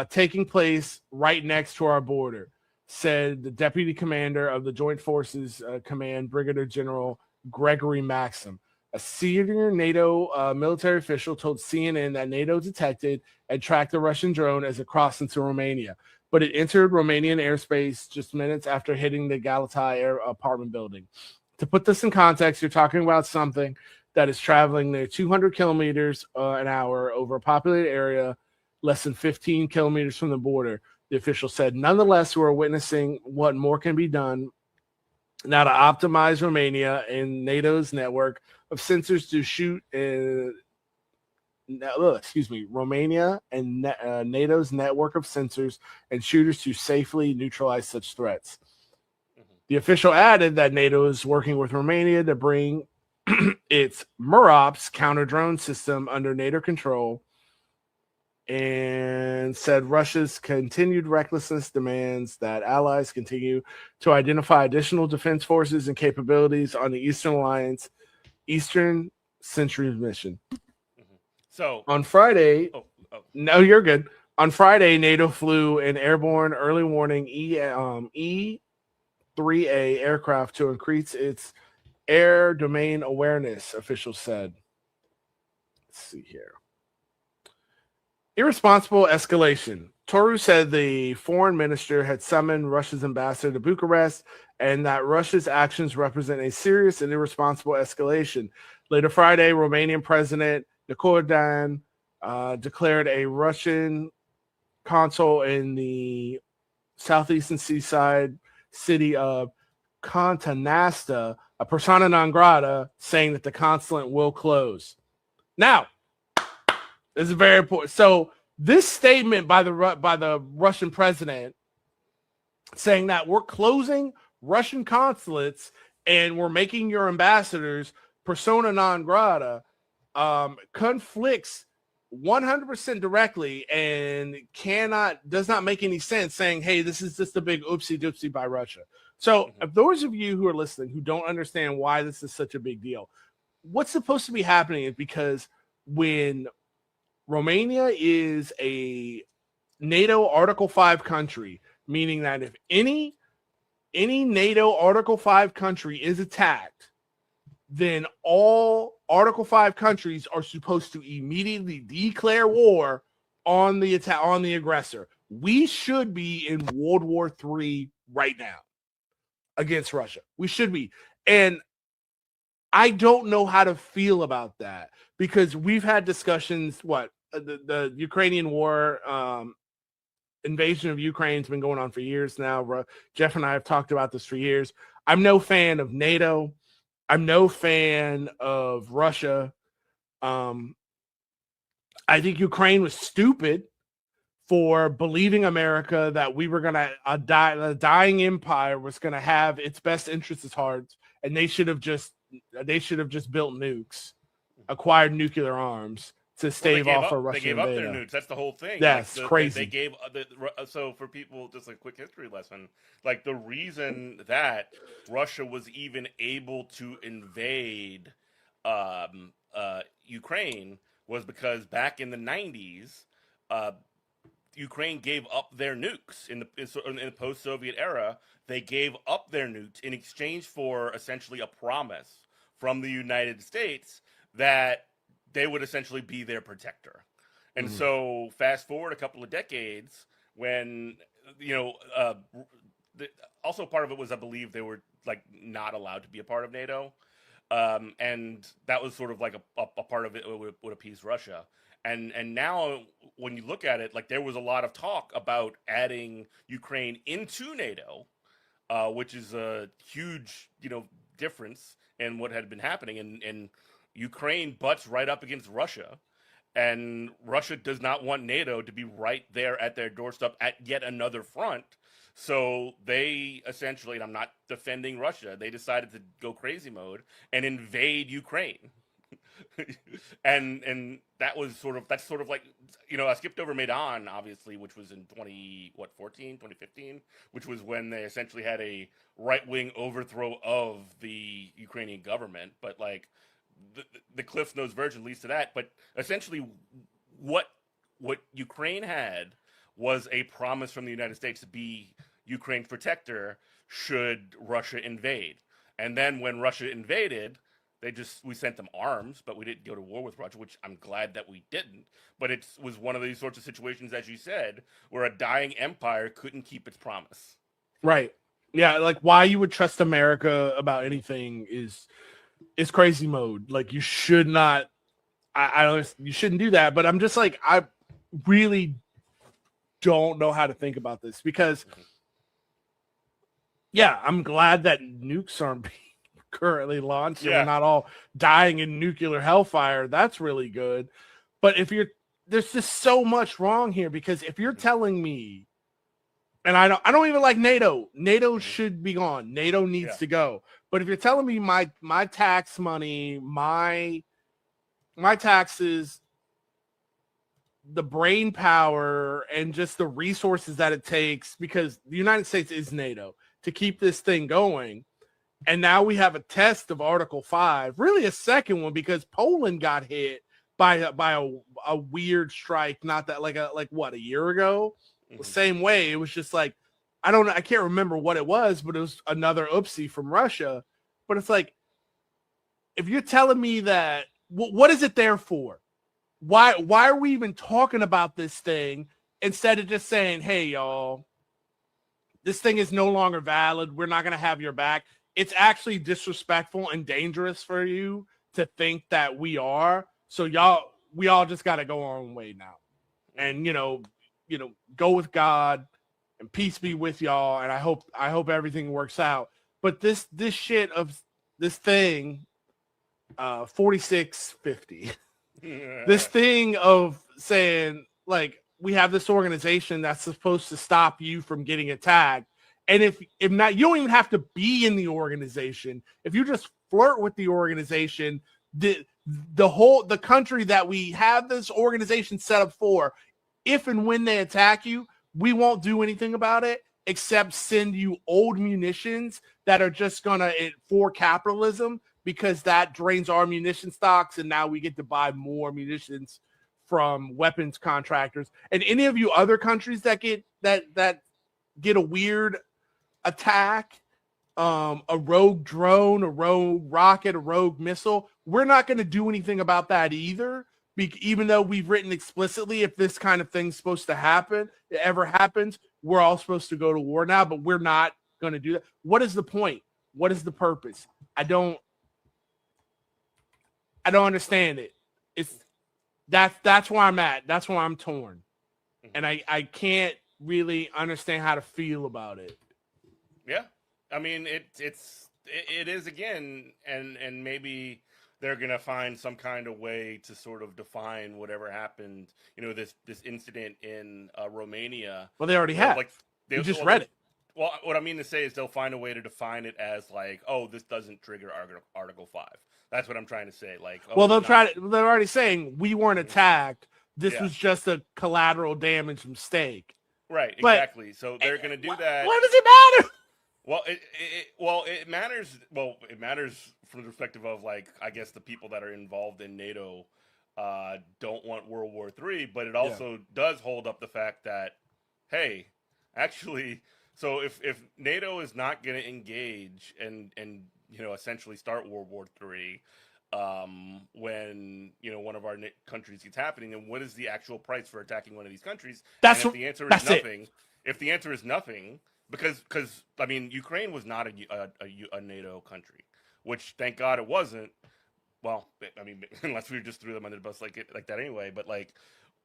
taking place right next to our border, said the deputy commander of the Joint Forces Command, Brigadier General Gregory Maxim. A senior NATO military official told CNN that NATO detected and tracked the Russian drone as it crossed into Romania, but it entered Romanian airspace just minutes after hitting the Galatai apartment building. To put this in context, you're talking about something that is traveling near 200 kilometers an hour over a populated area, less than 15 kilometers from the border, the official said. Nonetheless, we're witnessing what more can be done now to optimize Romania and NATO's network of sensors to shoot Romania and NATO's network of sensors and shooters to safely neutralize such threats. The official added that NATO is working with Romania to bring its MUROPS counter-drone system under NATO control, and said Russia's continued recklessness demands that allies continue to identify additional defense forces and capabilities on the Eastern Alliance Eastern Century mission. So on Friday, no, you're good. On Friday, NATO flew an airborne early warning E-3A aircraft to increase its air domain awareness, officials said. Let's see here. Irresponsible escalation. Toru said the foreign minister had summoned Russia's ambassador to Bucharest and that Russia's actions represent a serious and irresponsible escalation. Later Friday, Romanian President Nicolae declared a Russian consul in the southeastern seaside city of Constanța a persona non grata, saying that the consulate will close. Now, this is very important. So this statement by the Russian president saying that we're closing Russian consulates and we're making your ambassadors persona non grata conflicts 100% directly and does not make any sense, saying, hey, this is just a big oopsie doopsie by Russia. So if those of you who are listening who don't understand why this is such a big deal, what's supposed to be happening is because when Romania is a NATO Article 5 country, meaning that if any NATO Article 5 country is attacked, then all Article 5 countries are supposed to immediately declare war on the aggressor. We should be in World War III right now against Russia. We should be. And I don't know how to feel about that because we've had discussions, the Ukrainian war invasion of Ukraine's been going on for years now. Jeff and I have talked about this for years. I'm no fan of NATO. I'm no fan of Russia. I think Ukraine was stupid for believing America that we were going to a dying empire was going to have its best interests at heart, and they should have just built nukes, acquired nuclear arms to stave off a Russian They gave up their invasion. nukes. That's the whole thing. That's crazy. They gave so for people, just a quick history lesson. Like the reason that Russia was even able to invade Ukraine was because back in the 90s, Ukraine gave up their nukes in the post-Soviet era. They gave up their nukes in exchange for essentially a promise from the United States that they would essentially be their protector. And so fast forward a couple of decades when, also part of it was, I believe they were like not allowed to be a part of NATO. And that was sort of like a part of it would appease Russia. And now when you look at it, like there was a lot of talk about adding Ukraine into NATO, which is a huge, difference in what had been happening. And Ukraine butts right up against Russia, and Russia does not want NATO to be right there at their doorstep at yet another front. So they essentially, and I'm not defending Russia, they decided to go crazy mode and invade Ukraine. and that's sort of like, I skipped over Maidan, obviously, which was in 2015, which was when they essentially had a right-wing overthrow of the Ukrainian government. But like the Cliff Notes version leads to that. But essentially what Ukraine had was a promise from the United States to be Ukraine's protector should Russia invade. And then when Russia invaded, we sent them arms, but we didn't go to war with Russia, which I'm glad that we didn't. But it was one of these sorts of situations, as you said, where a dying empire couldn't keep its promise. Right. Yeah, like why you would trust America about anything is crazy mode. Like you should not. You shouldn't do that. But I'm just like, I really don't know how to think about this because, yeah, I'm glad that nukes aren't being currently launched and we're not all dying in nuclear hellfire. That's really good. But there's just so much wrong here, because if you're telling me, and I don't even like NATO should be gone. NATO needs to go. But if you're telling me my tax money, my taxes, the brain power and just the resources that it takes, because the United States is NATO, to keep this thing going. And now we have a test of Article 5, really a second one, because Poland got hit by a weird strike, not that a year ago. The same way. It was just like, I can't remember what it was, but it was another oopsie from Russia. But it's like, if you're telling me that, what is it there for? Why are we even talking about this thing instead of just saying, hey, y'all, this thing is no longer valid. We're not going to have your back. It's actually disrespectful and dangerous for you to think that we are. So we all just got to go our own way now. And, go with God and peace be with y'all. And I hope everything works out. But this shit of this thing, 4650, this thing of saying, like, we have this organization that's supposed to stop you from getting attacked. And if not, you don't even have to be in the organization. If you just flirt with the organization, the country that we have this organization set up for, if and when they attack you, we won't do anything about it except send you old munitions that are just for capitalism, because that drains our munition stocks, and now we get to buy more munitions from weapons contractors. And any of you other countries that get a weird attack, a rogue drone, a rogue rocket, a rogue missile, we're not going to do anything about that either. Even though we've written explicitly, if this kind of thing's supposed to happen, it ever happens, we're all supposed to go to war now, but we're not going to do that. What is the point? What is the purpose? I don't understand it. That's where I'm at. That's where I'm torn. And I can't really understand how to feel about it. Yeah, I mean it is again, and maybe they're gonna find some kind of way to sort of define whatever happened. This incident in Romania. Well, they already have. You just read it. Well, what I mean to say is they'll find a way to define it as like, oh, this doesn't trigger Article 5. That's what I'm trying to say. Like, well, they're already saying we weren't attacked. This was just a collateral damage mistake. Right, exactly. So they're going to do that. What does it matter? Well, it matters. Well, it matters from the perspective of, like, I guess the people that are involved in NATO don't want World War III, but it also does hold up the fact that, hey, actually, so if NATO is not going to engage and essentially start World War III when one of our countries gets happening, then what is the actual price for attacking one of these countries? If the answer is nothing, if the answer is nothing, because I mean Ukraine was not a NATO country, which thank God it wasn't. Well, I mean, unless we just threw them under the bus like that anyway. But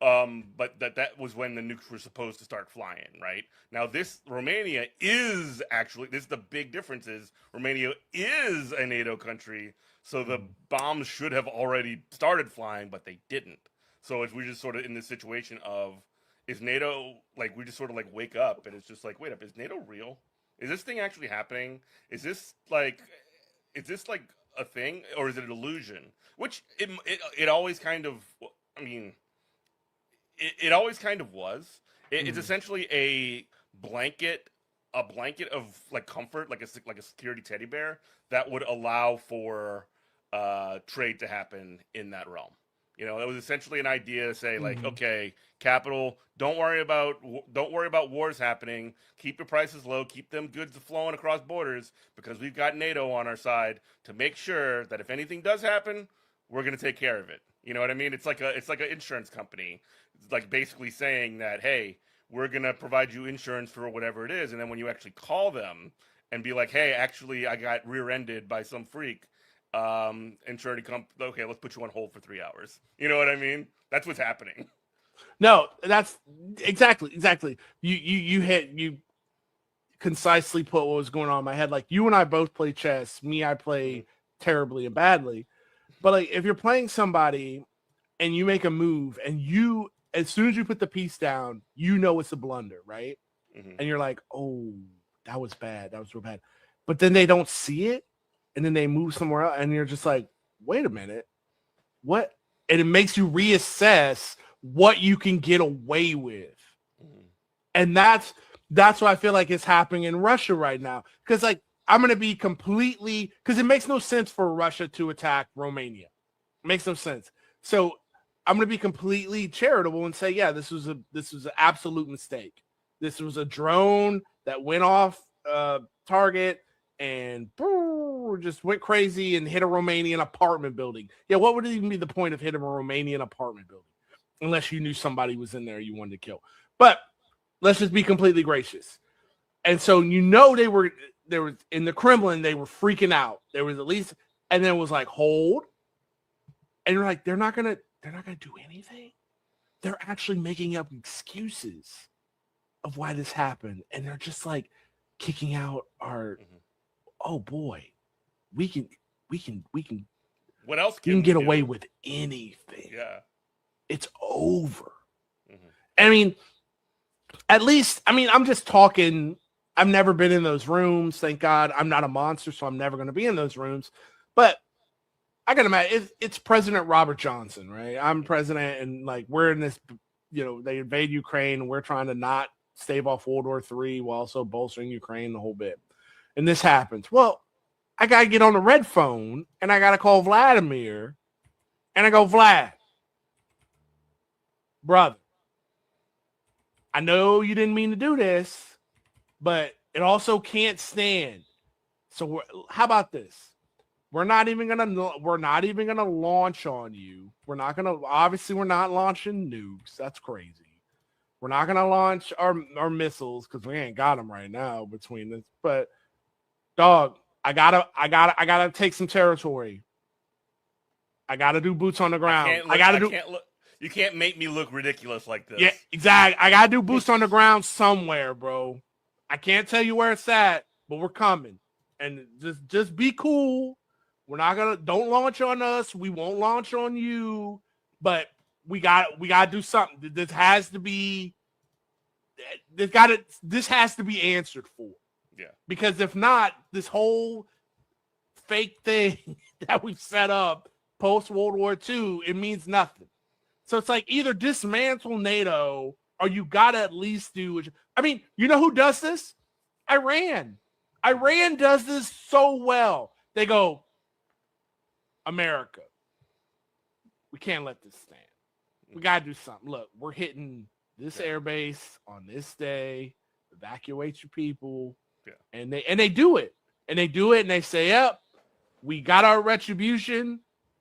but that was when the nukes were supposed to start flying, right? Now Romania is actually, this is the big difference is Romania is a NATO country, so the bombs should have already started flying, but they didn't. So if we're just sort of in this situation of, is NATO, like, we just sort of like wake up and it's just like, wait up, is NATO real? Is this thing actually happening? Is this like a thing, or is it an illusion? Which it always kind of, I mean, it always kind of was. It's essentially a blanket of like comfort, like a security teddy bear that would allow for trade to happen in that realm. It was essentially an idea to say, like, okay, capital, don't worry about wars happening. Keep your prices low. Keep them goods flowing across borders, because we've got NATO on our side to make sure that if anything does happen, we're going to take care of it. You know what I mean? It's like an insurance company, like basically saying that, hey, we're going to provide you insurance for whatever it is, and then when you actually call them and be like, hey, actually, I got rear-ended by some freak. Insurance company, okay, let's put you on hold for 3 hours. You know what I mean? That's what's happening. No, that's exactly. You concisely put what was going on in my head. Like, you and I both play chess. Me, I play terribly and badly. But like, if you're playing somebody and you make a move and as soon as you put the piece down, it's a blunder, right? And you're like, oh, that was bad. That was real bad. But then they don't see it. And then they move somewhere else, and you're just like, wait a minute, what? And it makes you reassess what you can get away with. And that's what I feel like is happening in Russia right now. Because, like, I'm going to be completely, because it makes no sense for Russia to attack Romania. It makes no sense. So I'm going to be completely charitable and say, yeah, this was an absolute mistake. This was a drone that went off target and just went crazy and hit a Romanian apartment building. Yeah, what would even be the point of hitting a Romanian apartment building? Unless you knew somebody was in there you wanted to kill. But let's just be completely gracious. And so they were in the Kremlin, they were freaking out. There was at least, and then it was like, hold. And you're like, they're not gonna do anything. They're actually making up excuses of why this happened. And they're just like kicking out our oh boy, we can what else we can get away with anything. Yeah, it's over. I mean, at least, I'm just talking. I've never been in those rooms, thank God. I'm not a monster, so I'm never going to be in those rooms. But I can imagine it's President Robert Johnson, right? I'm president, and like, we're in this, they invade Ukraine, and we're trying to not stave off World War III while also bolstering Ukraine the whole bit. And this happens. Well, I got to get on the red phone, and I got to call Vladimir, and I go, Vlad, brother, I know you didn't mean to do this, but it also can't stand. So how about this? We're not even gonna launch on you. We're not launching nukes. That's crazy. We're not gonna launch our missiles because we ain't got them right now between this. But dog, I gotta take some territory. I gotta do boots on the ground. You can't make me look ridiculous like this. Yeah, exactly. I gotta do boots on the ground somewhere, bro. I can't tell you where it's at, but we're coming. And just be cool. We're not gonna don't launch on us. We won't launch on you. But we gotta do something. This has to be answered for. Yeah. Because if not, this whole fake thing that we've set up post World War II, it means nothing. So it's like either dismantle NATO or you gotta at least do. I mean, you know who does this? Iran. Iran does this so well. They go, America, we can't let this stand. We gotta do something. Look, we're hitting this airbase on this day. Evacuate your people. Yeah. And they do it. And they do it and they say, yep, we got our retribution,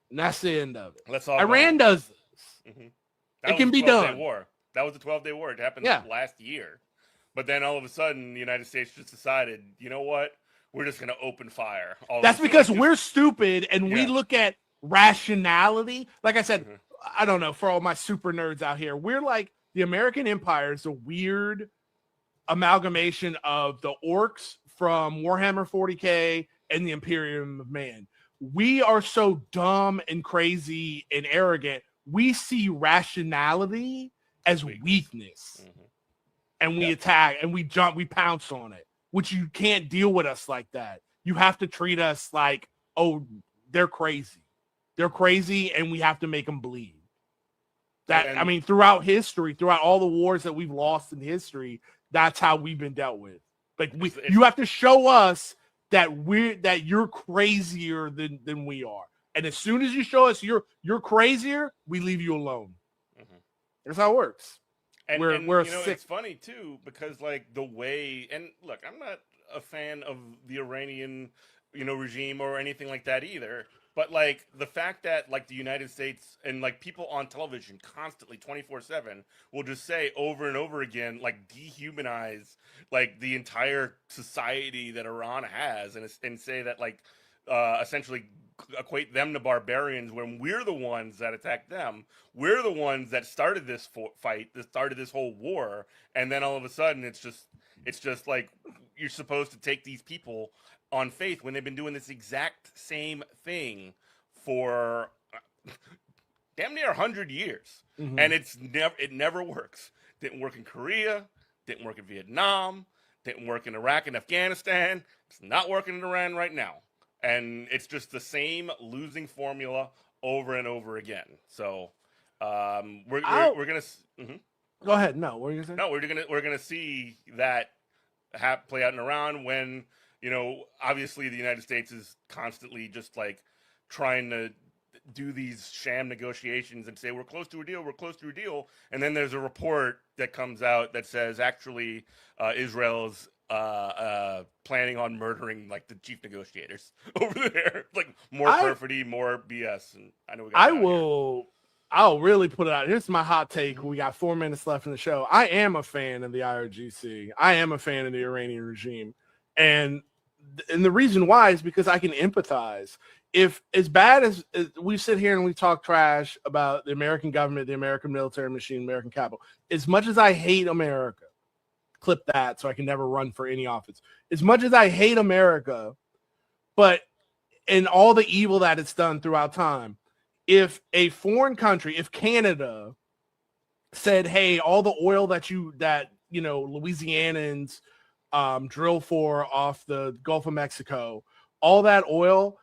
and that's the end of it. Let's all Iran does this. That It can was be the 12-day done. War. That was the 12-day war. It happened Yeah. last year. But then all of a sudden, the United States just decided, you know what? We're just going to open fire. That's because we're stupid and we look at rationality. Like I said, I don't know, for all my super nerds out here, we're like the American Empire is a weird amalgamation of the orcs from Warhammer 40K and the Imperium of Man. We are so dumb and crazy and arrogant. We see rationality as weakness. And we attack and we jump, we pounce on it, which you can't deal with us like that. You have to treat us like, oh, they're crazy. They're crazy and we have to make them bleed. I mean, throughout history, throughout all the wars that we've lost in history, that's how we've been dealt with. Like you have to show us that you're crazier than we are. And as soon as you show us you're crazier, we leave you alone. That's how it works. And we're you know, sick. it's funny too because like the way, and look, I'm not a fan of the Iranian, regime or anything like that either. But like the fact that like the United States and like people on television constantly 24/7 will just say over and over again, like dehumanize like the entire society that Iran has, and say that like essentially equate them to barbarians when we're the ones that attacked them. We're the ones that started this fight, that started this whole war, and then all of a sudden it's just like you're supposed to take these people on faith when they've been doing this exact same thing for damn near 100 years. And it never works. Didn't work in Korea, didn't work in Vietnam, didn't work in Iraq and Afghanistan. It's not working in Iran right now. And it's just the same losing formula over and over again. So we're gonna Go ahead. No, what are you gonna say? No, we're gonna see that play out in Iran when obviously the United States is constantly just like trying to do these sham negotiations and say we're close to a deal, and then there's a report that comes out that says actually Israel's planning on murdering like the chief negotiators over there. Like more perfidy, more BS. And I know I'll really put it out. Here's my hot take. We got 4 minutes left in the show. I am a fan of the IRGC. I am a fan of the Iranian regime. And the reason why is because I can empathize. If as bad as we sit here and we talk trash about the American government, the American military machine, American capital, as much as I hate America, clip that so I can never run for any office. As much as I hate America, but in all the evil that it's done throughout time, if a foreign country, if Canada said, hey, all the oil that Louisianans drill for off the Gulf of Mexico, all that oil,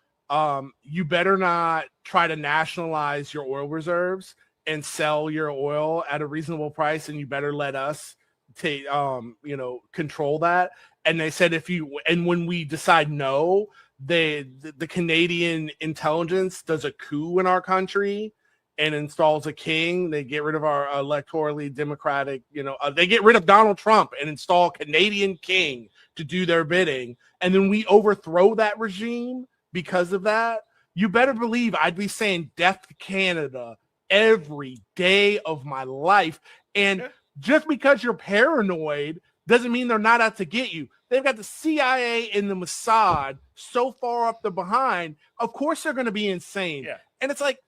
you better not try to nationalize your oil reserves and sell your oil at a reasonable price, and you better let us take control that. And they said when we decide no, the Canadian intelligence does a coup in our country and installs a king. They get rid of our electorally democratic, they get rid of Donald Trump and install a Canadian king to do their bidding. And then we overthrow that regime because of that. You better believe I'd be saying death to Canada every day of my life. And just because you're paranoid doesn't mean they're not out to get you. They've got the CIA and the Mossad so far up the behind. Of course they're going to be insane. Yeah. And it's like,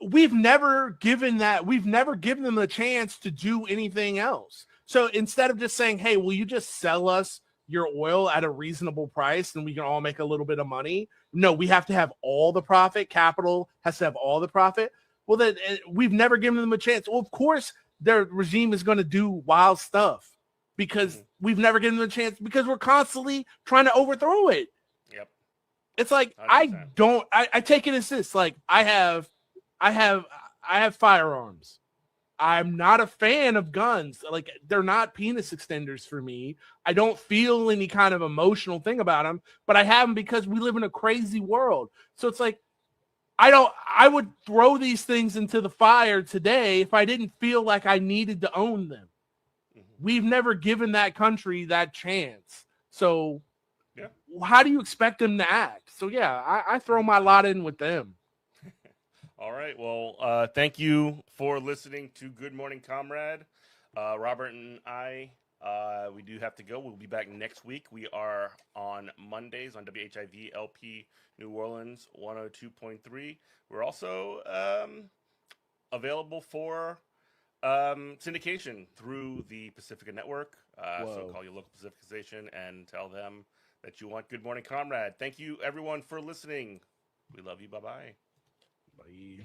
we've never given them a chance to do anything else. So instead of just saying, hey, will you just sell us your oil at a reasonable price and we can all make a little bit of money? No, we have to have all the profit. Capital has to have all the profit. Well, then we've never given them a chance. Well, of course, their regime is going to do wild stuff because we've never given them a chance because we're constantly trying to overthrow it. Yep. It's like, I take it as this, like I have firearms. I'm not a fan of guns. Like, they're not penis extenders for me. I don't feel any kind of emotional thing about them, but I have them because we live in a crazy world. So it's like, I would throw these things into the fire today if I didn't feel like I needed to own them. We've never given that country that chance. So how do you expect them to act? So yeah, I throw my lot in with them. All right. Well, thank you for listening to Good Morning Comrade. Robert and I, we do have to go. We'll be back next week. We are on Mondays on WHIV LP New Orleans 102.3. We're also available for syndication through the Pacifica Network. So call your local Pacifica station and tell them that you want Good Morning Comrade. Thank you, everyone, for listening. We love you. Bye-bye. Bye.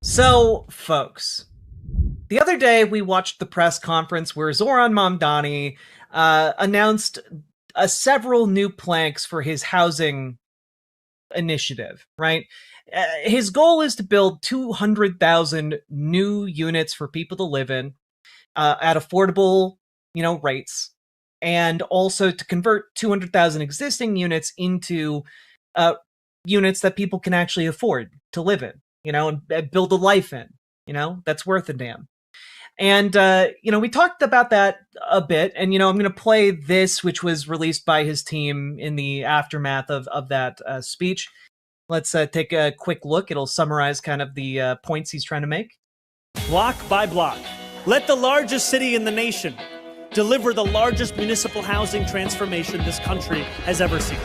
So, folks, the other day we watched the press conference where Zoran Mamdani announced several new planks for his housing initiative, right? His goal is to build 200,000 new units for people to live in at affordable, rates, and also to convert 200,000 existing units into units that people can actually afford to live in. And build a life in, that's worth a damn. And, we talked about that a bit. And, I'm going to play this, which was released by his team in the aftermath of that speech. Let's take a quick look. It'll summarize kind of the points he's trying to make. Block by block, let the largest city in the nation deliver the largest municipal housing transformation this country has ever seen.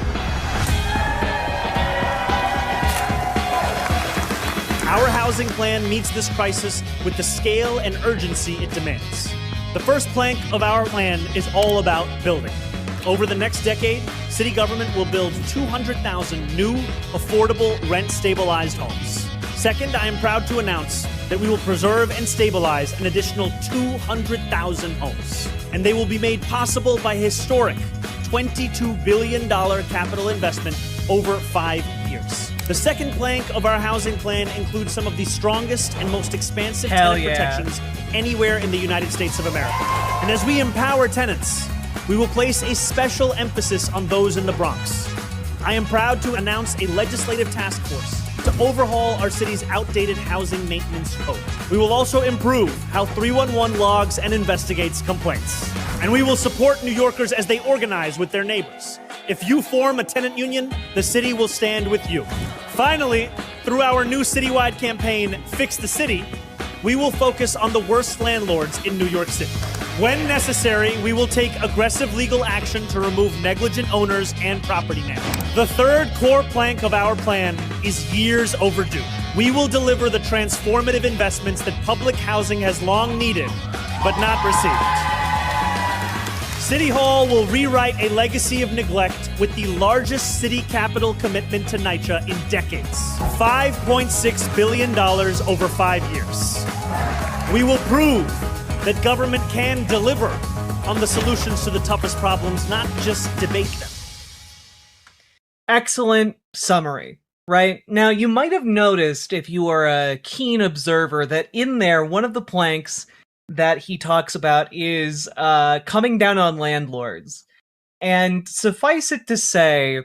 Our housing plan meets this crisis with the scale and urgency it demands. The first plank of our plan is all about building. Over the next decade, city government will build 200,000 new, affordable, rent-stabilized homes. Second, I am proud to announce that we will preserve and stabilize an additional 200,000 homes. And they will be made possible by historic $22 billion capital investment over 5 years. The second plank of our housing plan includes some of the strongest and most expansive tenant protections anywhere in the United States of America. And as we empower tenants, we will place a special emphasis on those in the Bronx. I am proud to announce a legislative task force to overhaul our city's outdated housing maintenance code. We will also improve how 311 logs and investigates complaints. And we will support New Yorkers as they organize with their neighbors. If you form a tenant union, the city will stand with you. Finally, through our new citywide campaign, Fix the City, we will focus on the worst landlords in New York City. When necessary, we will take aggressive legal action to remove negligent owners and property managers. The third core plank of our plan is years overdue. We will deliver the transformative investments that public housing has long needed, but not received. City Hall will rewrite a legacy of neglect with the largest city capital commitment to NYCHA in decades. $5.6 billion over 5 years. We will prove that government can deliver on the solutions to the toughest problems, not just debate them. Excellent summary, right? Now, you might have noticed, if you are a keen observer, that in there, one of the planks that he talks about is coming down on landlords. And suffice it to say,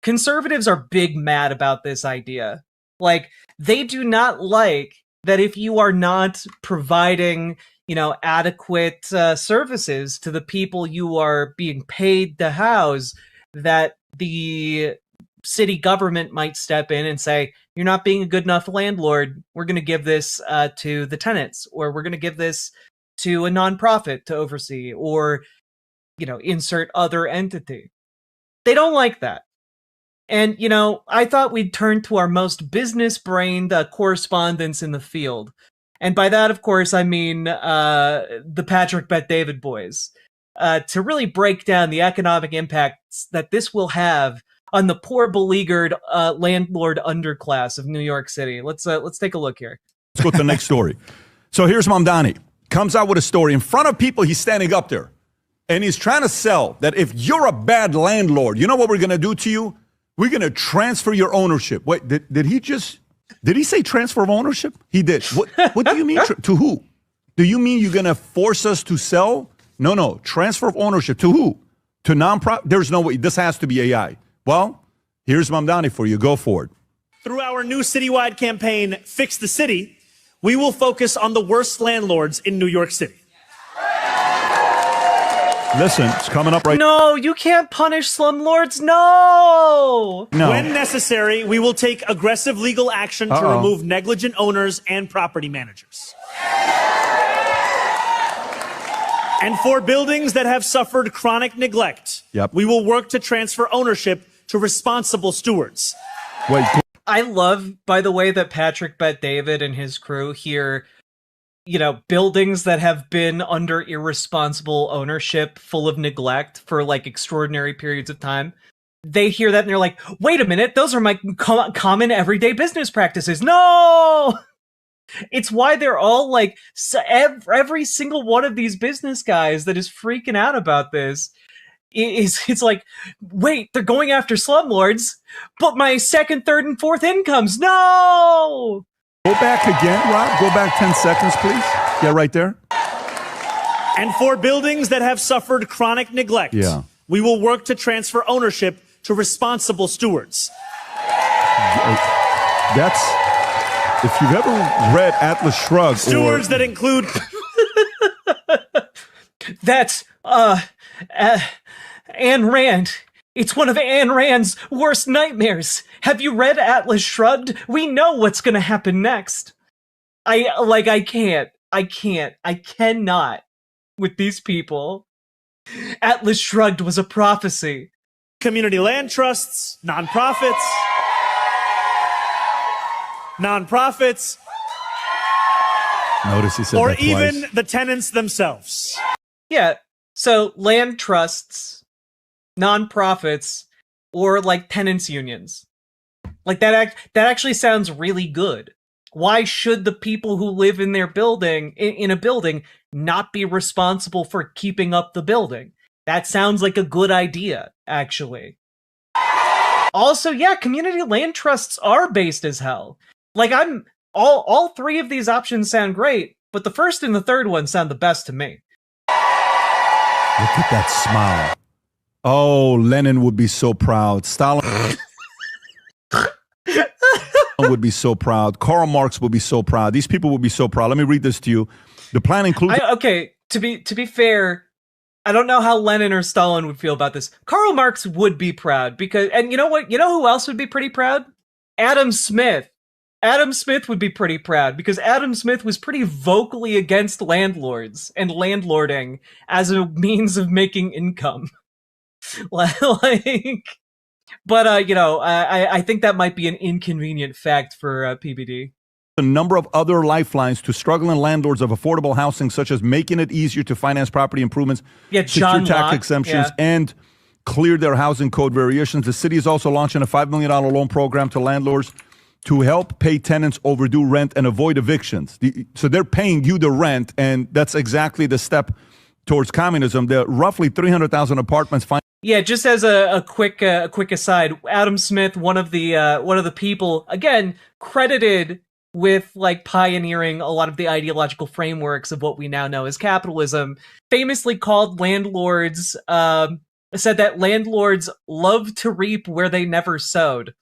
conservatives are big mad about this idea. Like, they do not like that if you are not providing, adequate services to the people you are being paid to house, that the city government might step in and say, you're not being a good enough landlord. We're going to give this to the tenants, or we're going to give this to a nonprofit to oversee, or, insert other entity. They don't like that. And, I thought we'd turn to our most business-brained correspondents in the field. And by that, of course, I mean the Patrick Bet-David boys, to really break down the economic impacts that this will have on the poor, beleaguered landlord underclass of New York City. Let's take a look here. Let's go to the next story. So here's Mamdani. Comes out with a story. In front of people, he's standing up there. And he's trying to sell that if you're a bad landlord, you know what we're going to do to you? We're going to transfer your ownership. Wait, did he say transfer of ownership? He did. What do you mean? To who? Do you mean you're going to force us to sell? No. Transfer of ownership. To who? To nonprofit? There's no way. This has to be AI. Well, here's Mamdani for you. Go for it. Through our new citywide campaign, Fix the City, we will focus on the worst landlords in New York City. Listen, it's coming up right. No, you can't punish slumlords. No. When necessary, we will take aggressive legal action to remove negligent owners and property managers. And for buildings that have suffered chronic neglect, we will work to transfer ownership to responsible stewards. Wait. I love, by the way, that Patrick Bet-David and his crew here, buildings that have been under irresponsible ownership, full of neglect for like extraordinary periods of time. They hear that and they're like, wait a minute, those are my common everyday business practices. No! It's why they're all like, every single one of these business guys that is freaking out about this it's like, wait, they're going after slumlords, but my second, third, and fourth incomes, no! Go back again, Rob. Go back 10 seconds, please. Yeah, right there. And for buildings that have suffered chronic neglect, we will work to transfer ownership to responsible stewards. That's, if you've ever read Atlas Shrugged. Stewards that include... That's, Ayn Rand. It's one of Ayn Rand's worst nightmares. Have you read Atlas Shrugged? We know what's going to happen next. I cannot with these people. Atlas Shrugged was a prophecy. Community land trusts, nonprofits. Notice he said or that even twice. the tenants themselves. Yeah, so land trusts, nonprofits, or like tenants unions. Like that actually sounds really good. Why should the people who live in their building, in a building, not be responsible for keeping up the building? That sounds like a good idea, actually. Also, yeah, community land trusts are based as hell. Like, all three of these options sound great, but the first and the third one sound the best to me. Look at that smile. Oh, Lenin would be so proud. Stalin would be so proud. Karl Marx would be so proud. These people would be so proud. Let me read this to you. The plan includes... Okay, to be fair, I don't know how Lenin or Stalin would feel about this. Karl Marx would be proud because... And you know what? You know who else would be pretty proud? Adam Smith. Adam Smith would be pretty proud because Adam Smith was pretty vocally against landlords and landlording as a means of making income. But I think that might be an inconvenient fact for PBD. A number of other lifelines to struggling landlords of affordable housing, such as making it easier to finance property improvements, secure tax exemptions, and clear their housing code variations. The city is also launching a $5 million loan program to landlords to help pay tenants overdue rent and avoid evictions. So they're paying you the rent, and that's exactly the step towards communism. There are roughly 300,000 apartments. Yeah, just as a quick aside, Adam Smith, one of the people, again, credited with like pioneering a lot of the ideological frameworks of what we now know as capitalism, famously called landlords said that landlords love to reap where they never sowed.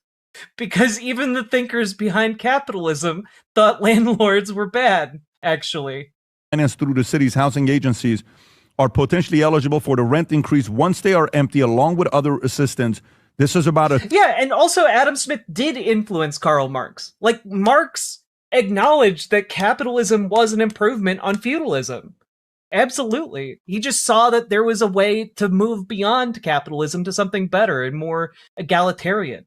Because even the thinkers behind capitalism thought landlords were bad, actually. Financed through the city's housing agencies are potentially eligible for the rent increase once they are empty, along with other assistance. This is about a... Yeah, and also Adam Smith did influence Karl Marx. Like, Marx acknowledged that capitalism was an improvement on feudalism. Absolutely. He just saw that there was a way to move beyond capitalism to something better and more egalitarian.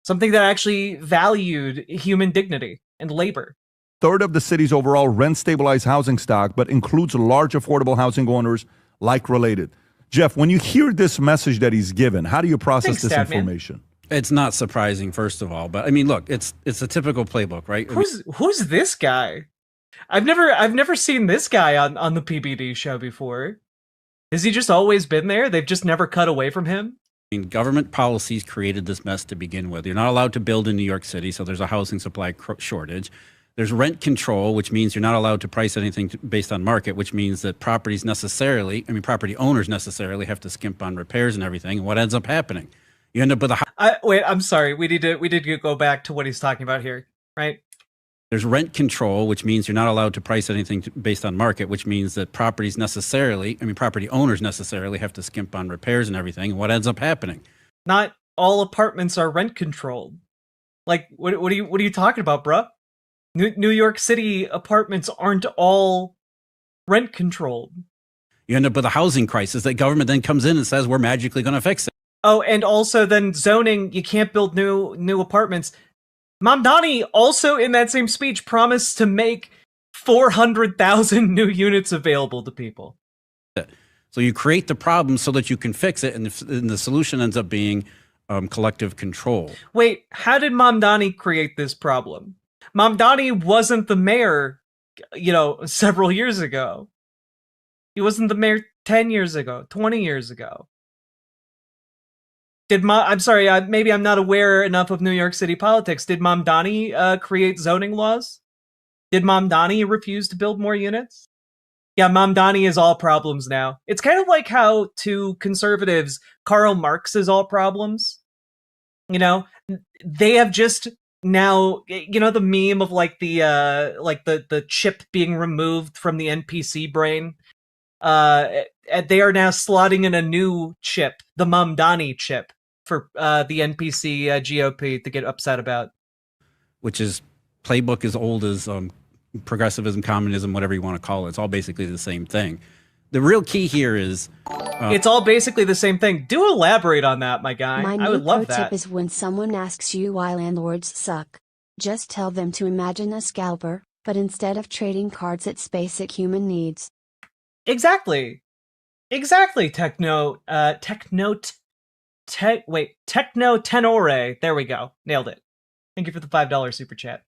Something that actually valued human dignity and labor. Third of the city's overall rent-stabilized housing stock, but includes large affordable housing owners like Related. Jeff, when you hear this message that he's given, how do you process this information? It's not surprising, first of all, but I mean, look, it's a typical playbook, right? Who's this guy? I've never seen this guy on the PBD show before. Has he just always been there? They've just never cut away from him? I mean, government policies created this mess to begin with. You're not allowed to build in New York City, so there's a housing supply shortage. There's rent control, which means you're not allowed to price anything based on market, which means that property owners necessarily have to skimp on repairs and everything. And what ends up happening? You end up with wait, I'm sorry. We need to go back to what he's talking about here, right? There's rent control, which means you're not allowed to price anything based on market, which means that property owners necessarily have to skimp on repairs and everything. And what ends up happening? Not all apartments are rent controlled. Like, what are you talking about, bruh? New York City apartments aren't all rent controlled. You end up with a housing crisis that government then comes in and says, we're magically going to fix it. Oh, and also then zoning, you can't build new apartments. Mamdani also in that same speech promised to make 400,000 new units available to people. So you create the problem so that you can fix it, and the solution ends up being collective control. Wait, how did Mamdani create this problem? Mamdani wasn't the mayor, several years ago. He wasn't the mayor 10 years ago, 20 years ago. I'm sorry, maybe I'm not aware enough of New York City politics. Did Mamdani create zoning laws? Did Mamdani refuse to build more units? Yeah, Mamdani is all problems now. It's kind of like how to conservatives, Karl Marx is all problems. They have just now, the meme of the chip being removed from the NPC brain. They are now slotting in a new chip, the Mamdani chip, for the NPC GOP to get upset about. Which is playbook as old as progressivism, communism, whatever you want to call it. It's all basically the same thing. The real key here is... it's all basically the same thing. Do elaborate on that, my guy. I would love that. My new pro tip is when someone asks you why landlords suck, just tell them to imagine a scalper, but instead of trading cards, it's basic human needs. Exactly, Techno Tenore. There we go. Nailed it. Thank you for the $5 super chat.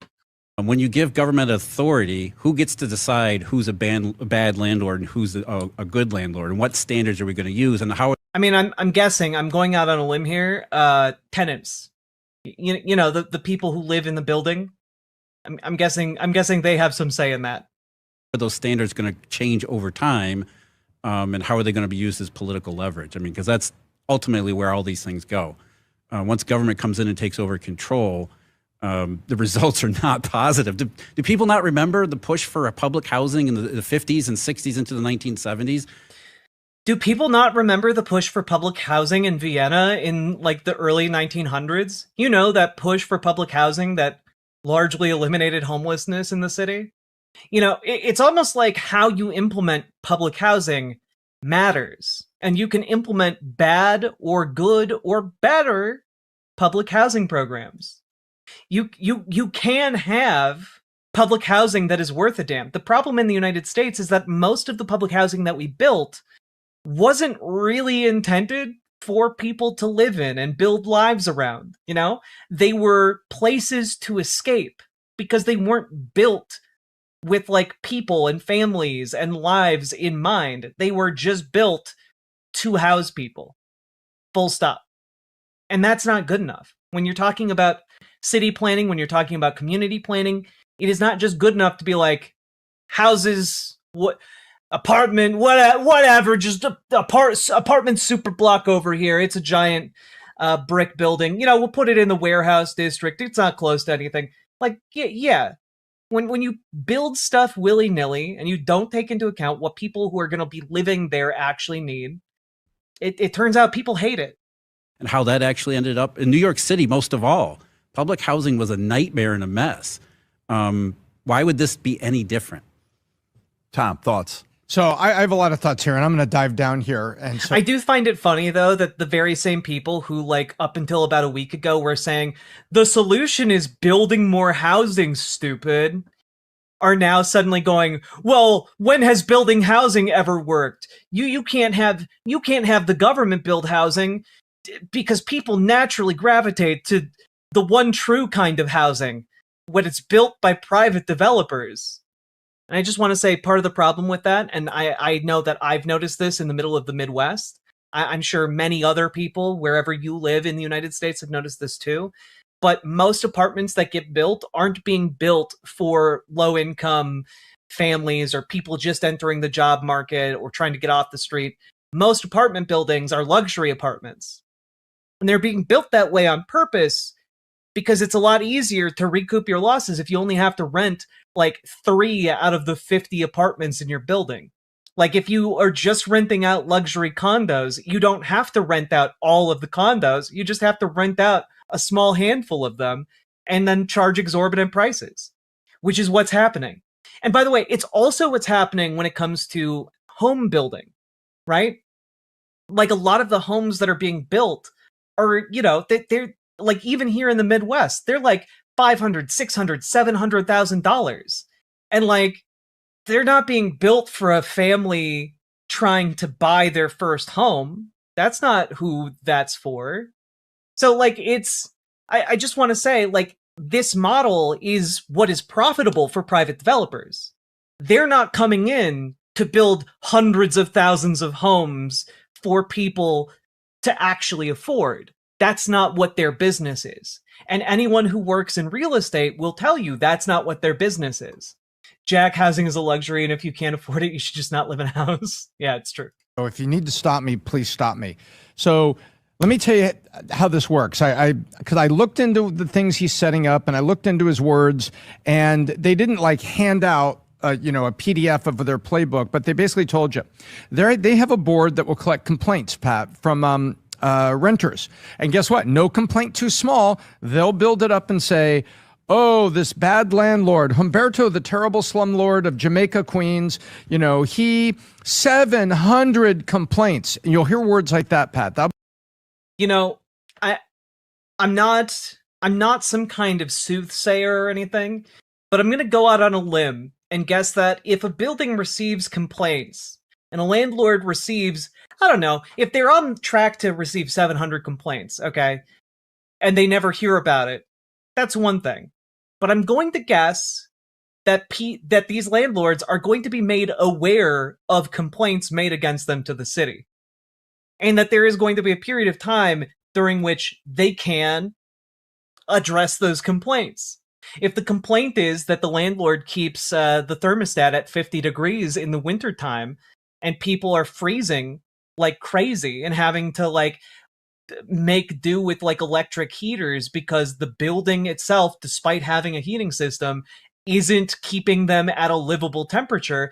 When you give government authority, who gets to decide who's a bad landlord and who's a good landlord, and what standards are we going to use, and how? I mean, I'm guessing. I'm going out on a limb here. Tenants, the people who live in the building. I'm guessing they have some say in that. Are those standards going to change over time, and how are they going to be used as political leverage? I mean, because that's ultimately where all these things go. Once government comes in and takes over control, the results are not positive. Do people not remember the push for a public housing in the 50s and 60s into the 1970s? Do people not remember the push for public housing in Vienna in the early 1900s? That push for public housing that largely eliminated homelessness in the city? It's almost like how you implement public housing matters. And you can implement bad or good or better public housing programs. You can have public housing that is worth a damn. The problem in the United States is that most of the public housing that we built wasn't really intended for people to live in and build lives around. They were places to escape because they weren't built with people and families and lives in mind. They were just built to house people. Full stop. And that's not good enough. When you're talking about city planning, when you're talking about community planning, it is not just good enough to be houses. apartment, whatever, just apartment super block over here. It's a giant brick building. We'll put it in the warehouse district. It's not close to anything. Like, yeah. When you build stuff willy-nilly and you don't take into account what people who are going to be living there actually need, it turns out people hate it. And how that actually ended up in New York City, most of all. Public housing was a nightmare and a mess. Why would this be any different? Tom, thoughts? So I have a lot of thoughts here, and I'm going to dive down here. And so I do find it funny, though, that the very same people who, like, up until about a week ago were saying, the solution is building more housing, stupid, are now suddenly going, well, when has building housing ever worked? You can't have the government build housing because people naturally gravitate to the one true kind of housing when it's built by private developers. And I just want to say part of the problem with that, and I know that I've noticed this in the middle of the Midwest. I'm sure many other people, wherever you live in the United States, have noticed this too. But most apartments that get built aren't being built for low-income families or people just entering the job market or trying to get off the street. Most apartment buildings are luxury apartments. And they're being built that way on purpose because it's a lot easier to recoup your losses if you only have to rent like 3 out of the 50 apartments in your building. Like if you are just renting out luxury condos, you don't have to rent out all of the condos. You just have to rent out a small handful of them and then charge exorbitant prices, which is what's happening. And by the way, it's also what's happening when it comes to home building, right? Like a lot of the homes that are being built are, they're like, even here in the Midwest, they're like $500,000, $600,000, $700,000. And like, they're not being built for a family trying to buy their first home. That's not who that's for. So like, I just want to say, like, this model is what is profitable for private developers. They're not coming in to build hundreds of thousands of homes for people to actually afford. That's not what their business is. And anyone who works in real estate will tell you that's not what their business is. Jack, housing is a luxury, and if you can't afford it, you should just not live in a house. Yeah, it's true. So if you need to stop me, please stop me. So let me tell you how this works. Because I looked into the things he's setting up, and I looked into his words, and they didn't like hand out a PDF of their playbook, but they basically told you they have a board that will collect complaints, Pat, from renters. And guess what? No complaint too small. They'll build it up and say, oh, this bad landlord, Humberto, the terrible slumlord of Jamaica, Queens, he 700 complaints. And you'll hear words like that, Pat. I'm not some kind of soothsayer or anything, but I'm going to go out on a limb and guess that if a building receives complaints and a landlord receives, I don't know, if they're on track to receive 700 complaints, okay, and they never hear about it, that's one thing. But I'm going to guess that these landlords are going to be made aware of complaints made against them to the city. And that there is going to be a period of time during which they can address those complaints. If the complaint is that the landlord keeps the thermostat at 50 degrees in the wintertime and people are freezing like crazy and having to like make do with like electric heaters because the building itself, despite having a heating system, isn't keeping them at a livable temperature,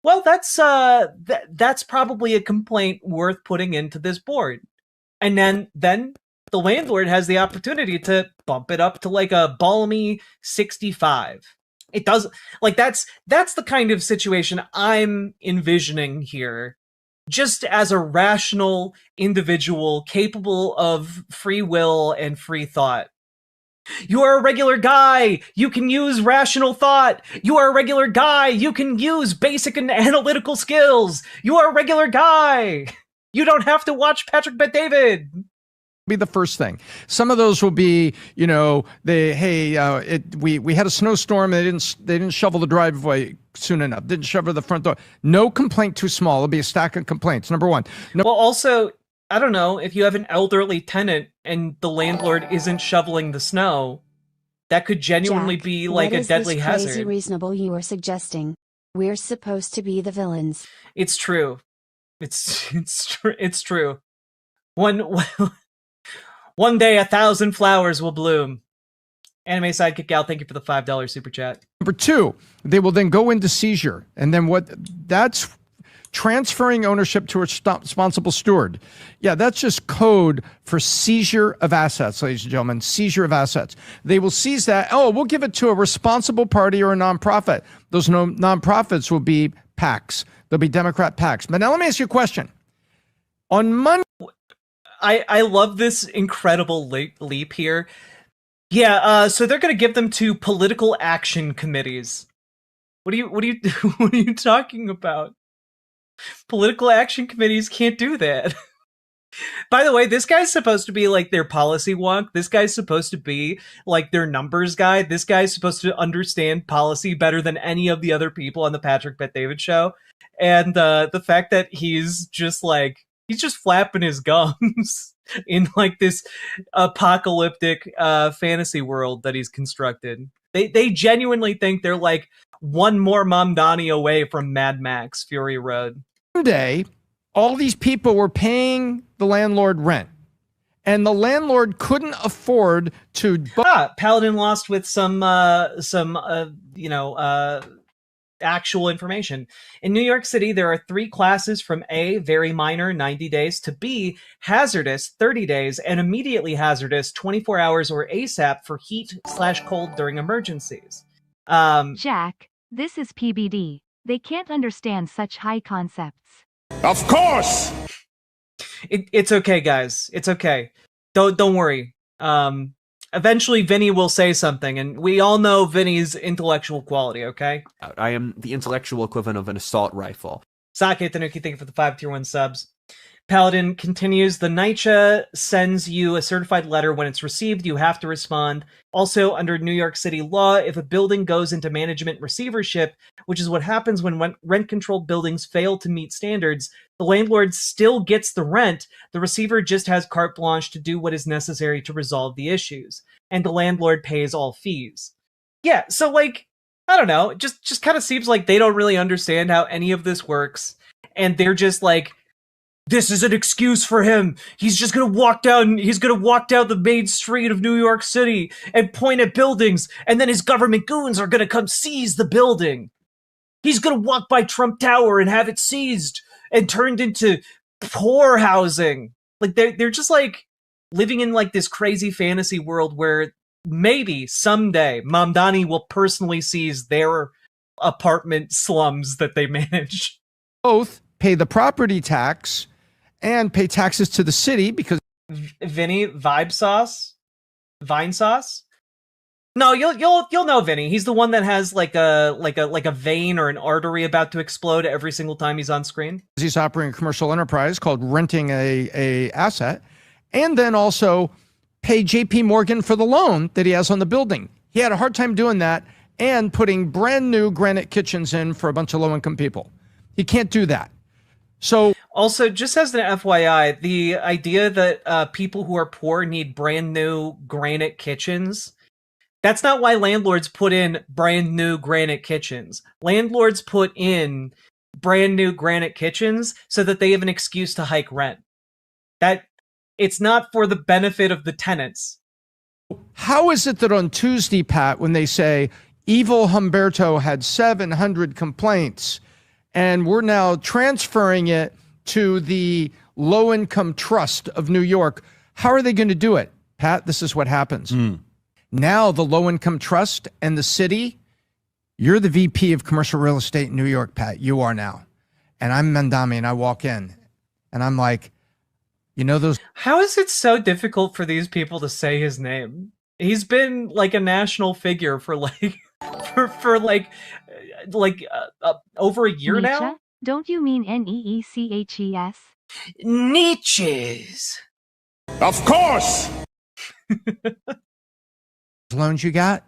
well, that's probably a complaint worth putting into this board. And then the landlord has the opportunity to bump it up to like a balmy 65. It does, like, that's the kind of situation I'm envisioning here, just as a rational individual capable of free will and free thought. You are a regular guy. You can use rational thought. You are a regular guy. You can use basic and analytical skills. You are a regular guy. You don't have to watch Patrick Bet-David. Be the first thing. Some of those will be, we had a snowstorm. They didn't shovel the driveway soon enough. Didn't shovel the front door. No complaint too small. It'll be a stack of complaints. Number one. Well, also, I don't know, if you have an elderly tenant and the landlord isn't shoveling the snow, that could genuinely be like a deadly hazard. What is this crazy reasonable you are suggesting? We're supposed to be the villains. It's true. It's true. One day 1,000 flowers will bloom. Anime Sidekick Gal, thank you for the $5 super chat. Number two, they will then go into seizure. And then that's transferring ownership to a responsible steward. Yeah, that's just code for seizure of assets, ladies and gentlemen, seizure of assets. They will seize that. Oh, we'll give it to a responsible party or a nonprofit. Those nonprofits will be PACs. They'll be Democrat PACs. But now let me ask you a question. On Monday, I love this incredible leap here. Yeah, so they're going to give them to political action committees. What are you talking about? Political action committees can't do that. By the way, this guy's supposed to be like their policy wonk. This guy's supposed to be like their numbers guy. This guy's supposed to understand policy better than any of the other people on the Patrick Bet-David show. And the fact that he's just flapping his gums in like this apocalyptic fantasy world that he's constructed. They genuinely think they're like one more Mamdani away from Mad Max Fury Road. One day, all these people were paying the landlord rent, and the landlord couldn't afford to. Paladin lost with some actual information. In New York City, there are 3 classes from A, very minor, 90 days, to B, hazardous, 30 days, and immediately hazardous, 24 hours or ASAP for heat/cold during emergencies. Jack, this is PBD. They can't understand such high concepts. Of course! It's okay, guys. It's okay. Don't worry. Eventually, Vinny will say something, and we all know Vinny's intellectual quality, okay? I am the intellectual equivalent of an assault rifle. Sake Tanuki, thank you for the 5 tier 1 subs. Paladin continues, the NYCHA sends you a certified letter. When it's received, you have to respond. Also, under New York City law, if a building goes into management receivership, which is what happens when rent-controlled buildings fail to meet standards, the landlord still gets the rent. The receiver just has carte blanche to do what is necessary to resolve the issues, and the landlord pays all fees. Yeah, so like, I don't know, it just kind of seems like they don't really understand how any of this works, and they're just like, this is an excuse for him. He's just gonna walk down the main street of New York City and point at buildings, and then his government goons are gonna come seize the building. He's gonna walk by Trump Tower and have it seized and turned into poor housing. Like they're just like living in like this crazy fantasy world where maybe someday Mamdani will personally seize their apartment slums that they manage. Both pay the property tax and pay taxes to the city because Vinny Vine Sauce. No, you'll know Vinny. He's the one that has like a vein or an artery about to explode every single time he's on screen. He's operating a commercial enterprise called renting a asset, and then also pay JP Morgan for the loan that he has on the building. He had a hard time doing that and putting brand new granite kitchens in for a bunch of low-income people. He can't do that. So also, just as an FYI, the idea that people who are poor need brand new granite kitchens, that's not why landlords put in brand new granite kitchens. Landlords put in brand new granite kitchens so that they have an excuse to hike rent. That it's not for the benefit of the tenants. How is it that on Tuesday, Pat, when they say evil Humberto had 700 complaints, and we're now transferring it to the low-income trust of New York, how are they going to do it? Pat, this is what happens. Now the low-income trust and the city, you're the VP of commercial real estate in New York, Pat. You are now. And I'm Mandami, and I walk in, and I'm like, you know those... How is it so difficult for these people to say his name? He's been like a national figure for like... for over a year Nietzsche? now? Don't you mean Neeches? Nietzsche's. Of course! Loans you got,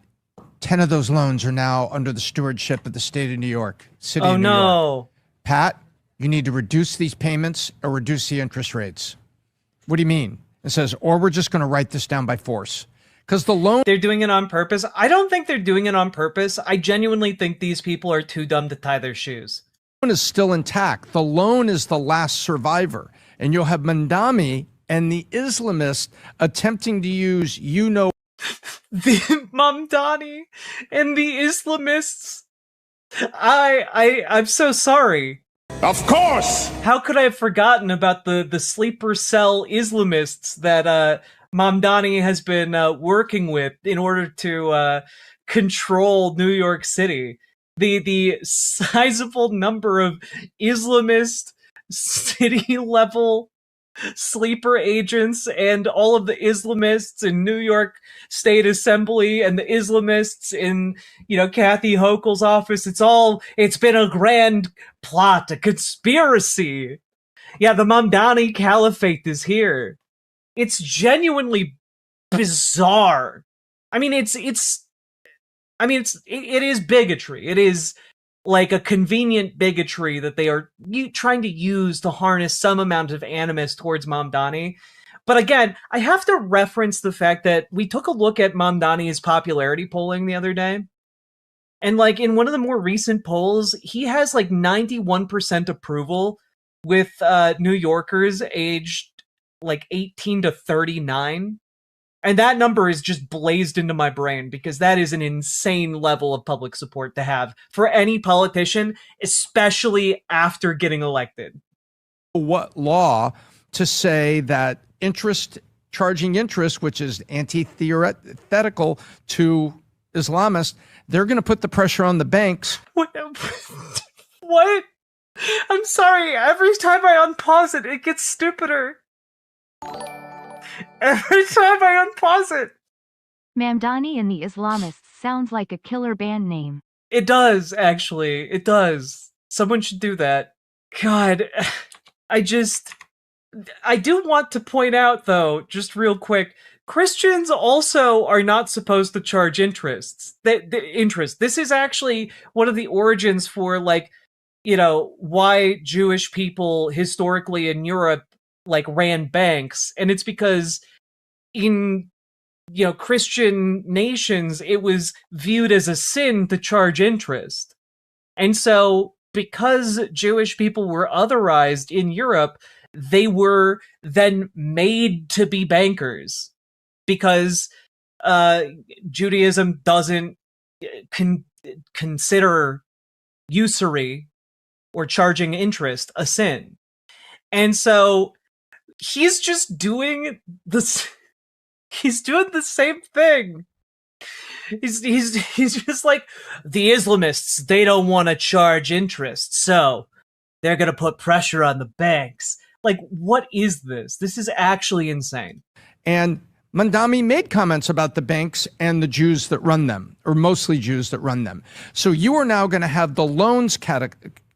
10 of those loans are now under the stewardship of the state of New York, city of New York. Pat, you need to reduce these payments or reduce the interest rates. What do you mean? It says, or we're just going to write this down by force. because the loan They're doing it on purpose. I don't think they're doing it on purpose. I genuinely think these people are too dumb to tie their shoes. is still intact. The loan is the last survivor. And you'll have Mandami and the Islamists attempting to use, the Mamdani and the Islamists. I'm so sorry. Of course! How could I have forgotten about the sleeper cell Islamists that Mamdani has been working with in order to control New York City? The sizable number of Islamist city level sleeper agents and all of the Islamists in New York State Assembly and the Islamists in, Kathy Hochul's office. It's been a grand plot, a conspiracy. Yeah, the Mamdani Caliphate is here. It's genuinely bizarre. I mean, it is bigotry. It is like a convenient bigotry that they are trying to use to harness some amount of animus towards Mamdani. But again, I have to reference the fact that we took a look at Mamdani's popularity polling the other day. And like in one of the more recent polls, he has like 91% approval with New Yorkers aged like 18 to 39. And that number is just blazed into my brain because that is an insane level of public support to have for any politician, especially after getting elected. what law to say that charging interest, which is antithetical to Islamists, they're going to put the pressure on the banks. What? I'm sorry. Every time I unpause it, it gets stupider. Every time I unpause it. Mamdani and the Islamists sounds like a killer band name. It does, actually. It does. Someone should do that. God, I do want to point out, though, just real quick, Christians also are not supposed to charge interest. This is actually one of the origins for, like, why Jewish people historically in Europe, like, ran banks. And it's because in, Christian nations, it was viewed as a sin to charge interest. And so, because Jewish people were otherized in Europe, they were then made to be bankers. Because Judaism doesn't consider usury or charging interest a sin. And so he's just doing this. He's doing the same thing. He's just like, the Islamists, they don't want to charge interest, so they're going to put pressure on the banks. Like, what is this? This is actually insane. And Mandami made comments about the banks and the Jews that run them, or mostly Jews that run them. So you are now going to have the loans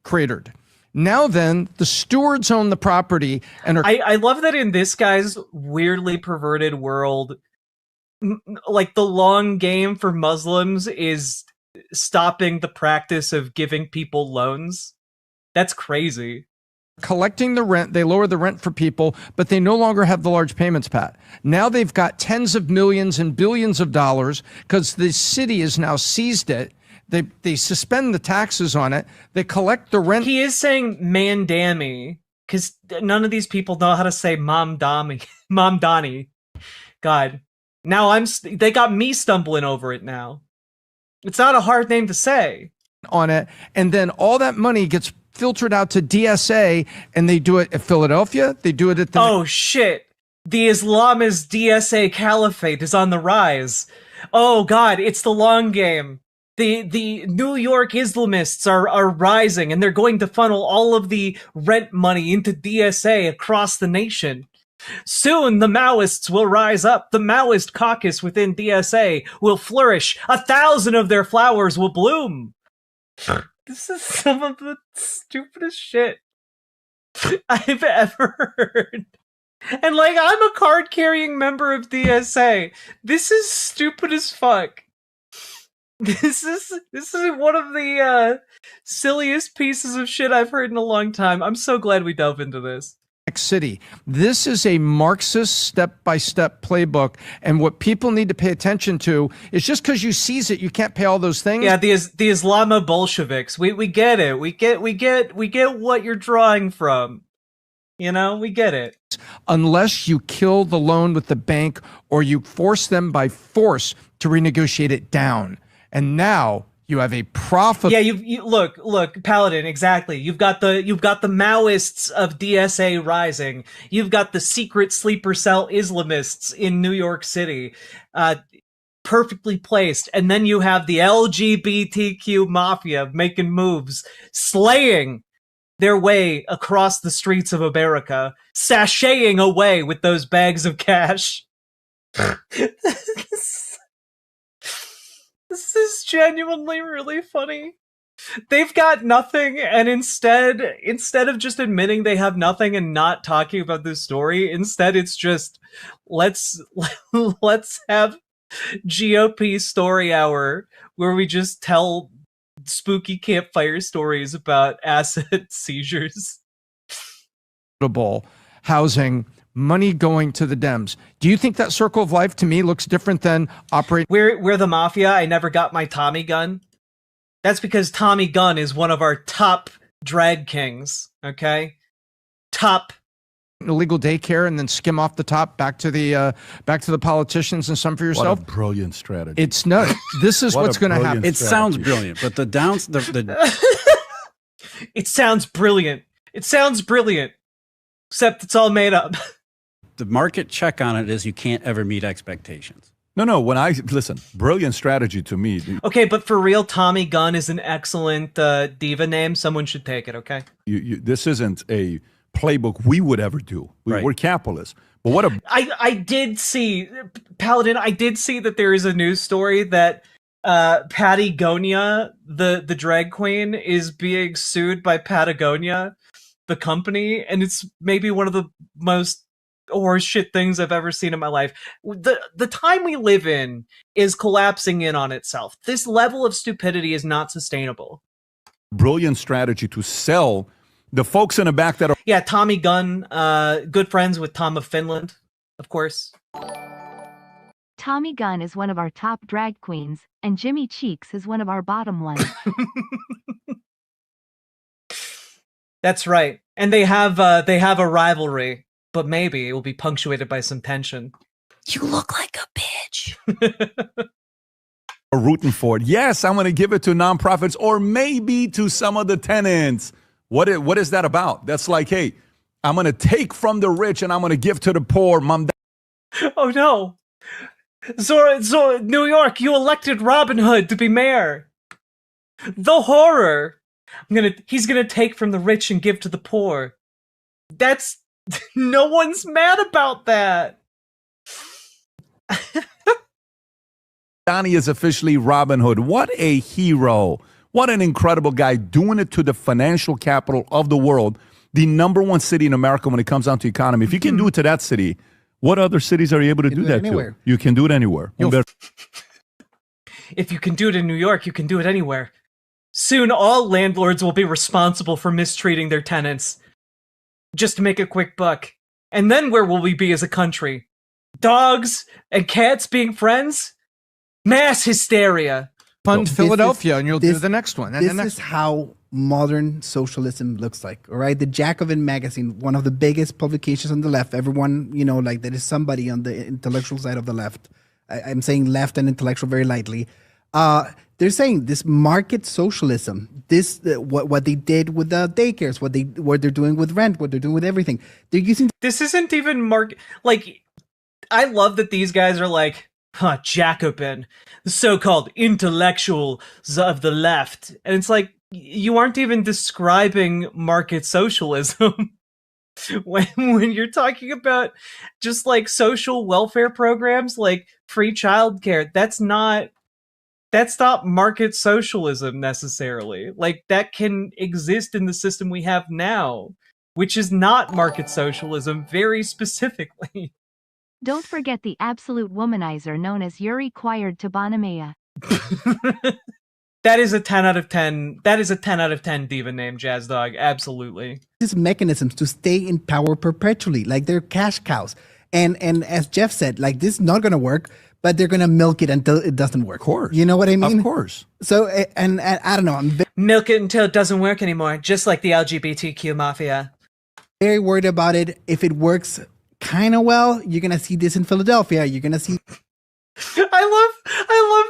cratered. Now then, the stewards own the property and are... I love that in this guy's weirdly perverted world, like, the long game for Muslims is stopping the practice of giving people loans. That's crazy. Collecting the rent, they lower the rent for people, but they no longer have the large payments, Pat. Now they've got tens of millions and billions of dollars because the city has now seized it. They suspend the taxes on it. They collect the rent. He is saying Mandami because none of these people know how to say Mamdani. God, now they got me stumbling over it now. It's not a hard name to say. On it, and then all that money gets filtered out to DSA, and they do it at Philadelphia. They do it at the... Oh, shit. The Islamist DSA Caliphate is on the rise. Oh, God, it's the long game. The New York Islamists are rising, and they're going to funnel all of the rent money into DSA across the nation. Soon, the Maoists will rise up. The Maoist caucus within DSA will flourish. 1,000 of their flowers will bloom. This is some of the stupidest shit I've ever heard. And, like, I'm a card-carrying member of DSA. This is stupid as fuck. This is one of the silliest pieces of shit I've heard in a long time. I'm so glad we delve into this. City. This is a Marxist step-by-step playbook, and what people need to pay attention to is just because you seize it, you can't pay all those things. Yeah, the Islamo Bolsheviks. We get it. We get what you're drawing from. You know, we get it. Unless you kill the loan with the bank or you force them by force to renegotiate it down. And now you have a profit. Yeah, you look, Paladin, exactly. You've got the Maoists of DSA rising. You've got the secret sleeper cell Islamists in New York City. Perfectly placed. And then you have the LGBTQ mafia making moves, slaying their way across the streets of America, sashaying away with those bags of cash. This is genuinely really funny. They've got nothing, and instead of just admitting they have nothing and not talking about this story, instead it's just let's have GOP story hour where we just tell spooky campfire stories about asset seizures. Housing, money going to the Dems. Do you think that circle of life to me looks different than operating? We're the mafia. I never got my Tommy gun. That's because Tommy Gunn is one of our top drag kings. Okay, top illegal daycare and then skim off the top back to the politicians and some for yourself. What a brilliant strategy. It's no. This is what's going to happen. It sounds brilliant, but the it sounds brilliant. It sounds brilliant, except it's all made up. The market check on it is you can't ever meet expectations. No. When I listen, brilliant strategy to me. Okay, but for real, Tommy Gunn is an excellent diva name. Someone should take it. Okay. This isn't a playbook we would ever do. We're capitalists. But what a I did see, Paladin, I did see that there is a news story that Patagonia, the drag queen, is being sued by Patagonia, the company, and it's maybe one of the most horseshit things I've ever seen in my life. The time we live in is collapsing in on itself. This level of stupidity is not sustainable. Brilliant strategy to sell the folks in the back that are... Yeah, Tommy Gunn, good friends with Tom of Finland, of course. Tommy Gunn is one of our top drag queens, and Jimmy Cheeks is one of our bottom ones. That's right. And they have a rivalry, but maybe it will be punctuated by some tension. You look like a bitch. Are rooting for it. Yes, I'm going to give it to nonprofits or maybe to some of the tenants. What is that about? That's like, hey, I'm going to take from the rich and I'm going to give to the poor. Mom. Oh no. Zora, New York, you elected Robin Hood to be mayor. The horror. He's going to take from the rich and give to the poor. That's no one's mad about that. Donnie is officially Robin Hood. What a hero. What an incredible guy doing it to the financial capital of the world, the #1 city in America when it comes down to economy. If you can do it to that city, what other cities are you able to do that to? You can do it anywhere. If you can do it in New York, you can do it anywhere. Soon all landlords will be responsible for mistreating their tenants just to make a quick buck. And then where will we be as a country? Dogs and cats being friends? Mass hysteria. Fund Philadelphia, and you'll do the next one. And This the next is how modern socialism looks like, all right? The Jacobin magazine, one of the biggest publications on the left. Everyone, like there is somebody on the intellectual side of the left. I'm saying left and intellectual very lightly. They're saying this market socialism, this what they did with the daycares, what they're doing with rent, what they're doing with everything. They're using this isn't even market. Like, I love that these guys are like, Jacobin, the so-called intellectuals of the left. And it's like, you aren't even describing market socialism when you're talking about just like social welfare programs like free childcare. That's not market socialism necessarily. Like, that can exist in the system we have now, which is not market socialism very specifically. Don't forget the absolute womanizer known as Yuri Quired to Bonamea. That is a 10 out of 10. That is a 10 out of 10 diva name, Jazz Dog. Absolutely. These mechanisms to stay in power perpetually, like they're cash cows. And as Jeff said, like this is not going to work, but they're going to milk it until it doesn't work. Of course. You know what I mean? Of course. So, and I don't know. Milk it until it doesn't work anymore, just like the LGBTQ mafia. Very worried about it. If it works kind of well, you're going to see this in Philadelphia. You're going to see. I love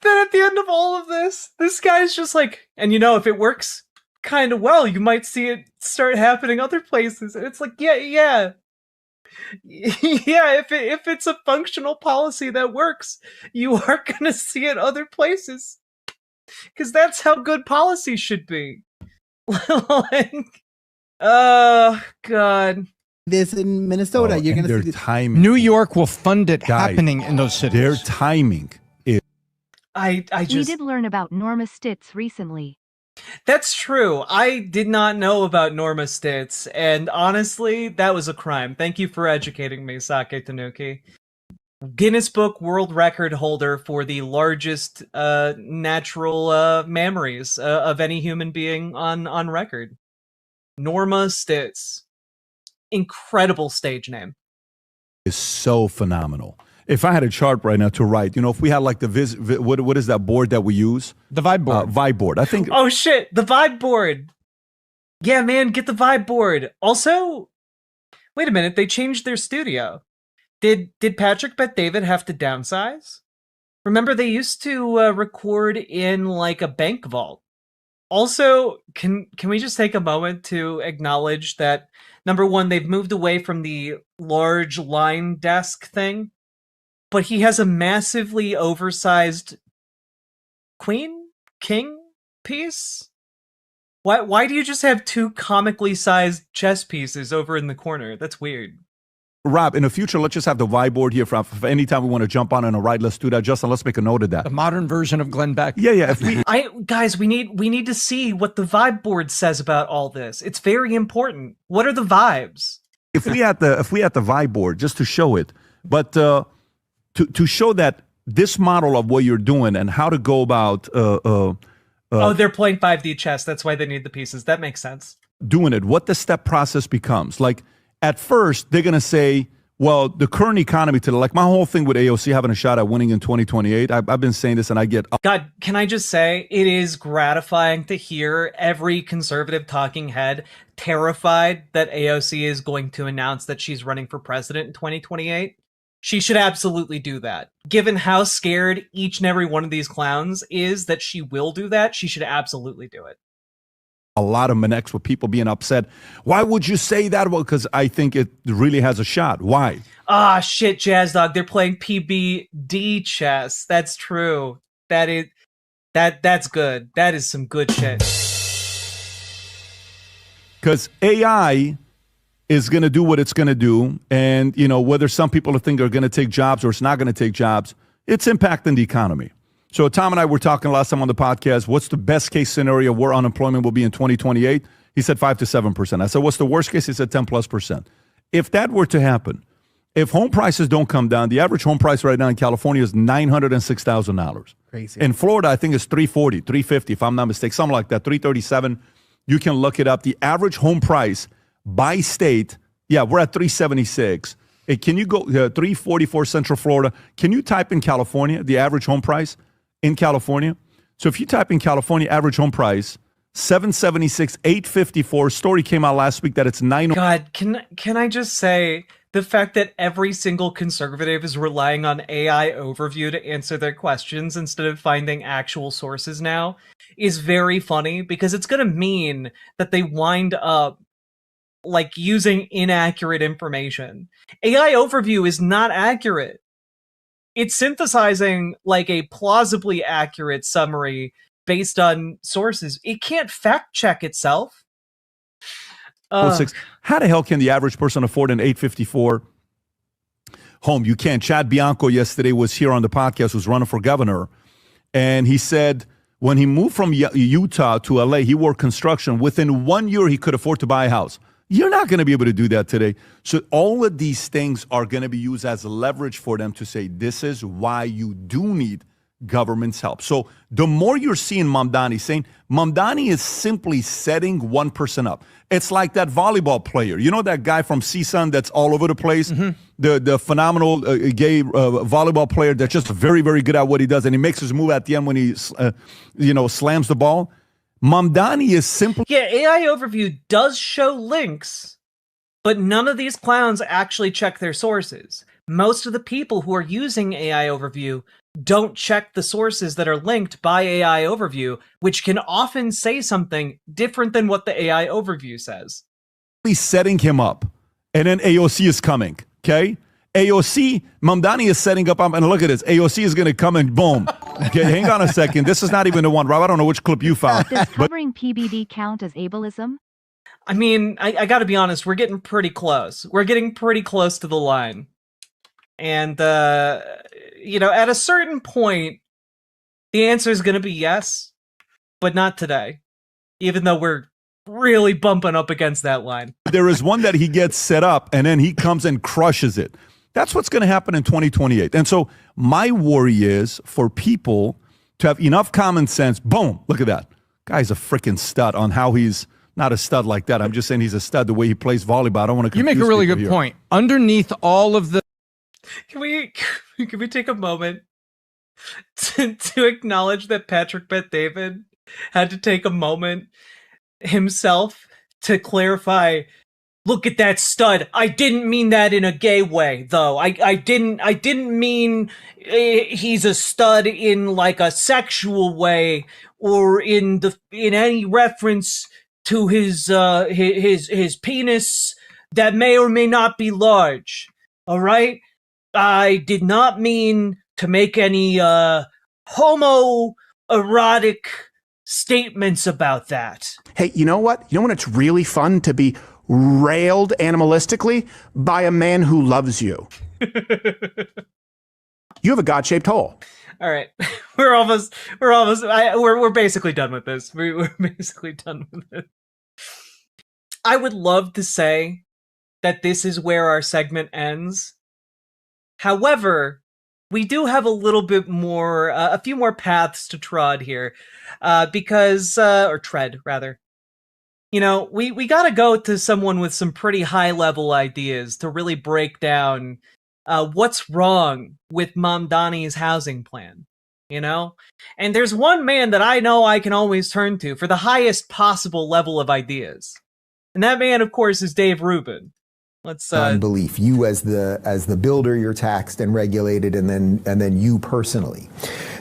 that at the end of all of this, this guy's just like, and you know, if it works kind of well, you might see it start happening other places. And it's like, yeah. If it's a functional policy that works, you are gonna see it other places, because that's how good policy should be. Like, oh God, this in Minnesota, you're gonna see timing. New York will fund it Guys, happening in those cities. Their timing is. I We just did learn about Norma Stitz recently. That's true. I did not know about Norma Stitz, and honestly, that was a crime. Thank you for educating me, Sake Tanuki. Guinness Book World Record holder for the largest natural mammaries of any human being on record. Norma Stitz. Incredible stage name. Is so phenomenal. If I had a chart right now to write, if we had like the what is that board that we use? The Vibe board. Vibe board. I think. Oh shit, the Vibe board. Yeah, man, get the Vibe board. Also, wait a minute, they changed their studio. Did Patrick Bet David have to downsize? Remember, they used to record in like a bank vault. Also, can we just take a moment to acknowledge that, number one, they've moved away from the large line desk thing, but he has a massively oversized king piece? Why do you just have two comically sized chess pieces over in the corner? That's weird. Rob, in the future, let's just have the Vibe board here for anytime we want to jump on a ride. Let's do that. Justin, let's make a note of that. The modern version of Glenn Beck. Yeah. If we, Guys, we need to see what the Vibe board says about all this. It's very important. What are the vibes? if we had the Vibe board, just to show it, but to show that this model of what you're doing and how to go about they're playing 5D chess. That's why they need the pieces. That makes sense. Doing it, what the step process becomes. Like at first, they're gonna say, well, the current economy today, like my whole thing with AOC having a shot at winning in 2028. I've been saying this, and I get God. Can I just say it is gratifying to hear every conservative talking head terrified that AOC is going to announce that she's running for president in 2028. She should absolutely do that. Given how scared each and every one of these clowns is that she will do that, she should absolutely do it. a lot of Manex with people being upset. Why would you say that? Well, because I think it really has a shot. Why? Ah, shit, Jazz Dog. They're playing PBD chess. That's true. That's good. That is some good shit. Because AI is going to do what it's going to do. And, you know, whether some people think are going to take jobs or it's not going to take jobs, it's impacting the economy. So Tom and I were talking last time on the podcast, what's the best case scenario where unemployment will be in 2028? He said 5 to 7%. I said, what's the worst case? He said 10+%. If that were to happen, if home prices don't come down, the average home price right now in California is $906,000. Crazy. In Florida, I think it's $340,000, $350,000, if I'm not mistaken, something like that, $337,000. You can look it up. The average home price by state, yeah, we're at $376,000. Hey, can you go $344,000 Central Florida? Can you type in California, the average home price in California? So if you type in California average home price, $776,000, $854,000. Story came out last week that it's $9. God, can I just say the fact that every single conservative is relying on AI overview to answer their questions instead of finding actual sources now is very funny, because it's going to mean that they wind up like using inaccurate information. AI overview is not accurate. It's synthesizing like a plausibly accurate summary based on sources. It can't fact check itself. How the hell can the average person afford an $854 home? You can't. Chad Bianco yesterday was here on the podcast, was running for governor, and he said when he moved from Utah to LA, he worked construction. Within 1 year, he could afford to buy a house. You're not going to be able to do that today. So all of these things are going to be used as leverage for them to say, this is why you do need government's help. So the more you're seeing Mamdani saying, Mamdani is simply setting one person up. It's like that volleyball player. You know that guy from CSUN that's all over the place? The phenomenal gay volleyball player that's just very, very good at what he does, and he makes his move at the end when he, slams the ball. Mamdani is simply... Yeah, AI Overview does show links, but none of these clowns actually check their sources. Most of the people who are using AI Overview don't check the sources that are linked by AI Overview, which can often say something different than what the AI Overview says. He's setting him up, and then AOC is coming, okay? AOC, Mamdani is setting up, and look at this. AOC is going to come and boom. Okay, hang on a second. This is not even the one, Rob. I don't know which clip you found. Does covering PBD count as ableism? I mean, I gotta be honest, we're getting pretty close. We're getting pretty close to the line. And, at a certain point, the answer is going to be yes, but not today, even though we're really bumping up against that line. There is one that he gets set up, and then he comes and crushes it. That's what's going to happen in 2028. And so my worry is for people to have enough common sense. Boom, look at that. Guy's a freaking stud on how he's not a stud like that. I'm just saying he's a stud the way he plays volleyball. I don't want to. You make a really good point. Underneath all of the... Can we take a moment to acknowledge that Patrick Bet-David had to take a moment himself to clarify, look at that stud. I didn't mean that in a gay way, though. I didn't mean he's a stud in like a sexual way or in any reference to his penis that may or may not be large. All right? I did not mean to make any homoerotic statements about that. Hey, you know what? You know when it's really fun to be railed animalistically by a man who loves you? You have a God-shaped hole. All right, we're basically done with this. We're basically done with it. I would love to say that this is where our segment ends. However, we do have a little bit more, a few more paths to trod here, or tread, rather. We gotta go to someone with some pretty high-level ideas to really break down what's wrong with Mamdani's housing plan, And there's one man that I know I can always turn to for the highest possible level of ideas. And that man, of course, is Dave Rubin. Let's unbelief. You as the builder, you're taxed and regulated, and then you personally.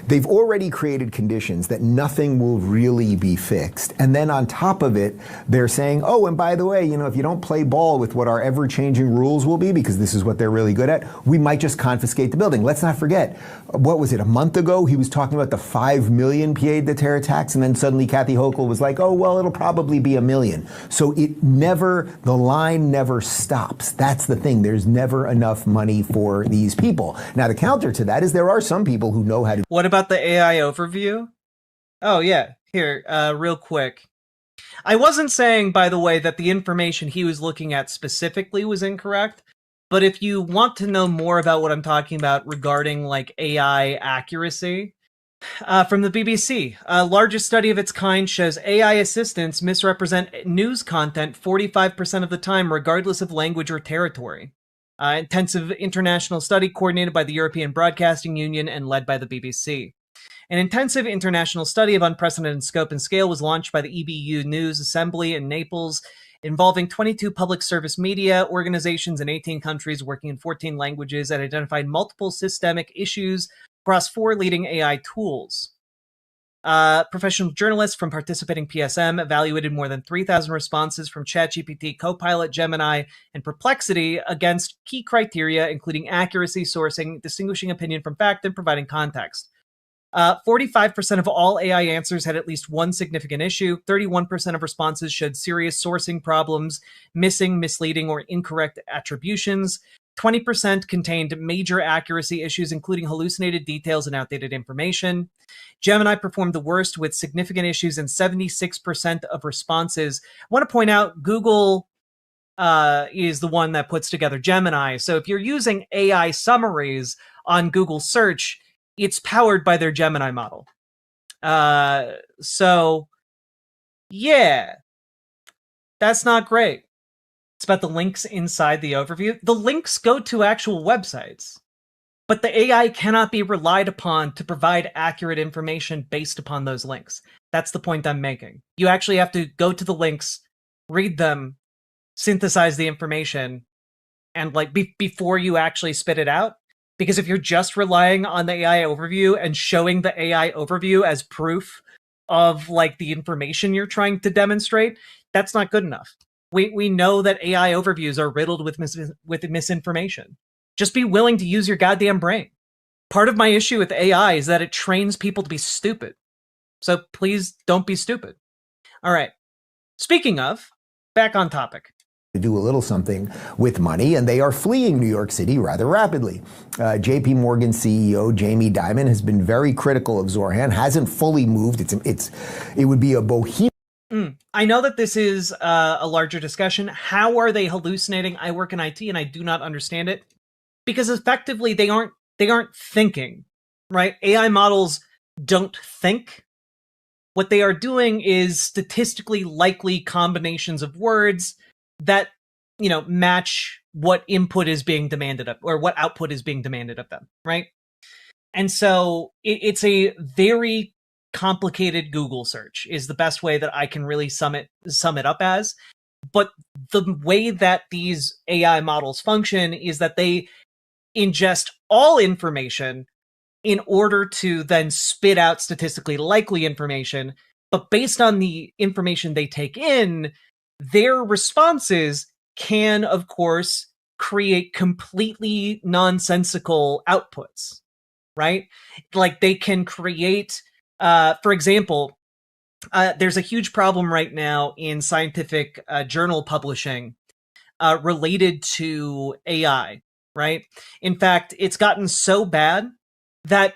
They've already created conditions that nothing will really be fixed. And then on top of it, they're saying, oh, and by the way, if you don't play ball with what our ever-changing rules will be, because this is what they're really good at, we might just confiscate the building. Let's not forget, what was it, a month ago? He was talking about the 5 million pied de terre tax, and then suddenly Kathy Hochul was like, oh, well, it'll probably be 1 million. So the line never stops. That's the thing. There's never enough money for these people. Now, the counter to that is there are some people who know how to... What about the AI overview? Oh, yeah. Here, real quick. I wasn't saying, by the way, that the information he was looking at specifically was incorrect, but if you want to know more about what I'm talking about regarding, AI accuracy, from the BBC, largest study of its kind shows AI assistants misrepresent news content 45% of the time, regardless of language or territory. Intensive international study coordinated by the European Broadcasting Union and led by the BBC. An intensive international study of unprecedented scope and scale was launched by the EBU News Assembly in Naples, involving 22 public service media organizations in 18 countries working in 14 languages, and identified multiple systemic issues across 4 leading AI tools. Professional journalists from participating PSM evaluated more than 3,000 responses from ChatGPT, Copilot, Gemini, and Perplexity against key criteria, including accuracy, sourcing, distinguishing opinion from fact, and providing context. 45% of all AI answers had at least one significant issue. 31% of responses showed serious sourcing problems, missing, misleading, or incorrect attributions. 20% contained major accuracy issues, including hallucinated details and outdated information. Gemini performed the worst with significant issues in 76% of responses. I want to point out Google is the one that puts together Gemini. So if you're using AI summaries on Google search, it's powered by their Gemini model. So yeah, that's not great. It's about the links inside the overview. The links go to actual websites, but the AI cannot be relied upon to provide accurate information based upon those links. That's the point I'm making. You actually have to go to the links, read them, synthesize the information, and like before you actually spit it out. Because if you're just relying on the AI overview and showing the AI overview as proof of like the information you're trying to demonstrate, that's not good enough. We know that AI overviews are riddled with misinformation. Just be willing to use your goddamn brain. Part of my issue with AI is that it trains people to be stupid. So please don't be stupid. All right. Speaking of, back on topic. To do a little something with money, and they are fleeing New York City rather rapidly. JP Morgan CEO Jamie Dimon has been very critical of Zorhan, hasn't fully moved. It would be a bohemian. I know that this is a larger discussion. How are they hallucinating? I work in IT and I do not understand it, because effectively they aren't thinking, right? AI models don't think. What they are doing is statistically likely combinations of words that, you know, match what input is being demanded of, or what output is being demanded of them, right? And so it's a very complicated Google search is the best way that I can really sum it up as. But the way that these AI models function is that they ingest all information in order to then spit out statistically likely information. But based on the information they take in, their responses can, of course, create completely nonsensical outputs, right? Like they can create, for example, there's a huge problem right now in scientific journal publishing related to AI, right? In fact, it's gotten so bad that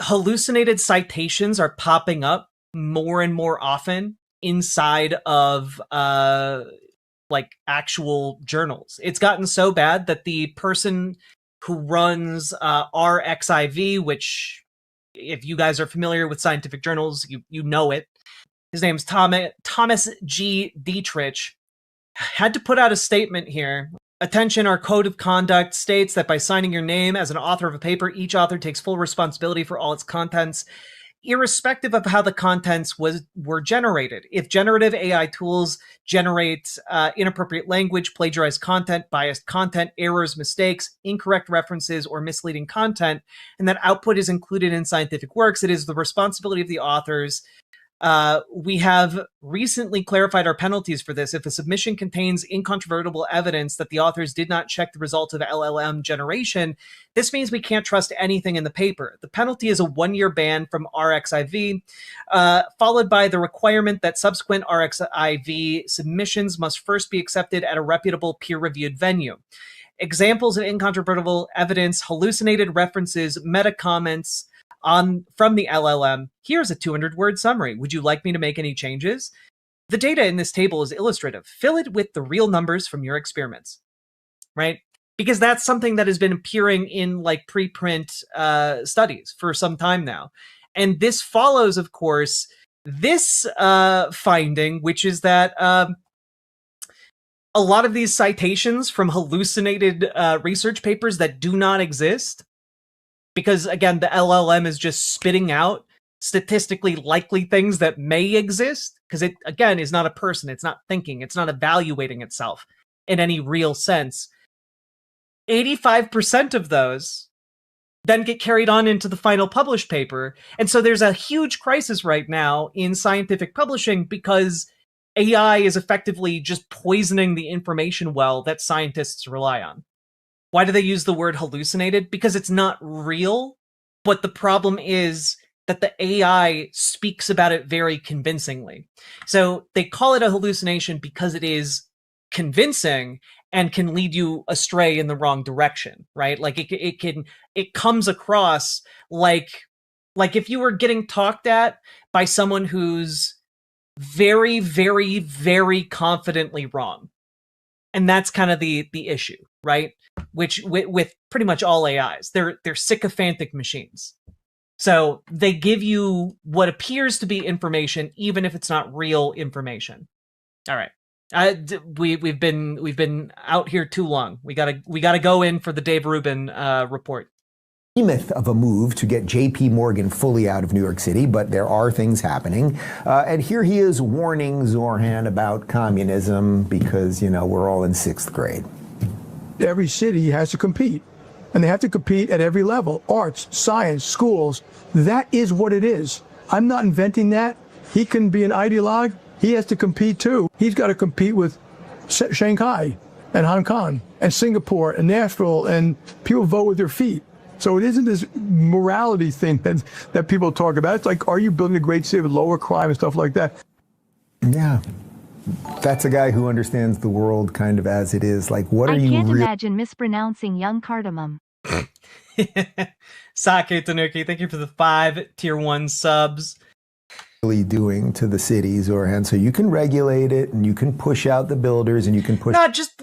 hallucinated citations are popping up more and more often inside of like actual journals. It's gotten so bad that the person who runs RXIV, which if you guys are familiar with scientific journals, you know it. His name's Thomas G. Dietrich, had to put out a statement here. Attention, our code of conduct states that by signing your name as an author of a paper, each author takes full responsibility for all its contents, irrespective of how the contents were generated. If generative AI tools generate inappropriate language, plagiarized content, biased content, errors, mistakes, incorrect references, or misleading content, and that output is included in scientific works, it is the responsibility of the authors. We have recently clarified our penalties for this. If a submission contains incontrovertible evidence that the authors did not check the results of LLM generation, this means we can't trust anything in the paper. The penalty is a 1-year ban from RXIV, followed by the requirement that subsequent RXIV submissions must first be accepted at a reputable peer-reviewed venue. Examples of incontrovertible evidence: hallucinated references, meta comments from the LLM. Here's a 200-word summary. Would you like me to make any changes? The data in this table is illustrative. Fill it with the real numbers from your experiments, right? Because that's something that has been appearing in like preprint studies for some time now. And this follows, of course, this finding, which is that a lot of these citations from hallucinated research papers that do not exist, because again, the LLM is just spitting out statistically likely things that may exist, because it, again, is not a person. It's not thinking. It's not evaluating itself in any real sense. 85% of those then get carried on into the final published paper. And so there's a huge crisis right now in scientific publishing because AI is effectively just poisoning the information well that scientists rely on. Why do they use the word hallucinated? Because it's not real, but the problem is that the AI speaks about it very convincingly. So they call it a hallucination because it is convincing and can lead you astray in the wrong direction, right? Like it comes across like if you were getting talked at by someone who's very, very, very confidently wrong. And that's kind of the issue, right? Which with pretty much all AIs, they're sycophantic machines. So they give you what appears to be information, even if it's not real information. All right. We've been out here too long. We gotta go in for the Dave Rubin report. Myth of a move to get J.P. Morgan fully out of New York City, but there are things happening. And here he is warning Zorhan about communism because, we're all in 6th grade. Every city has to compete, and they have to compete at every level: arts, science, schools. That is what it is. I'm not inventing that. He can be an ideologue. He has to compete too. He's got to compete with Shanghai and Hong Kong and Singapore and Nashville, and people vote with their feet. So it isn't this morality thing that people talk about. It's like, are you building a great city with lower crime and stuff like that? Yeah. That's a guy who understands the world kind of as it is. Like, what are you I can't imagine mispronouncing young cardamom. Sake Tanuki, thank you for the 5 tier 1 subs. Really doing to the cities, Zorhan? So you can regulate it, and you can push out the builders, and you can push. No, just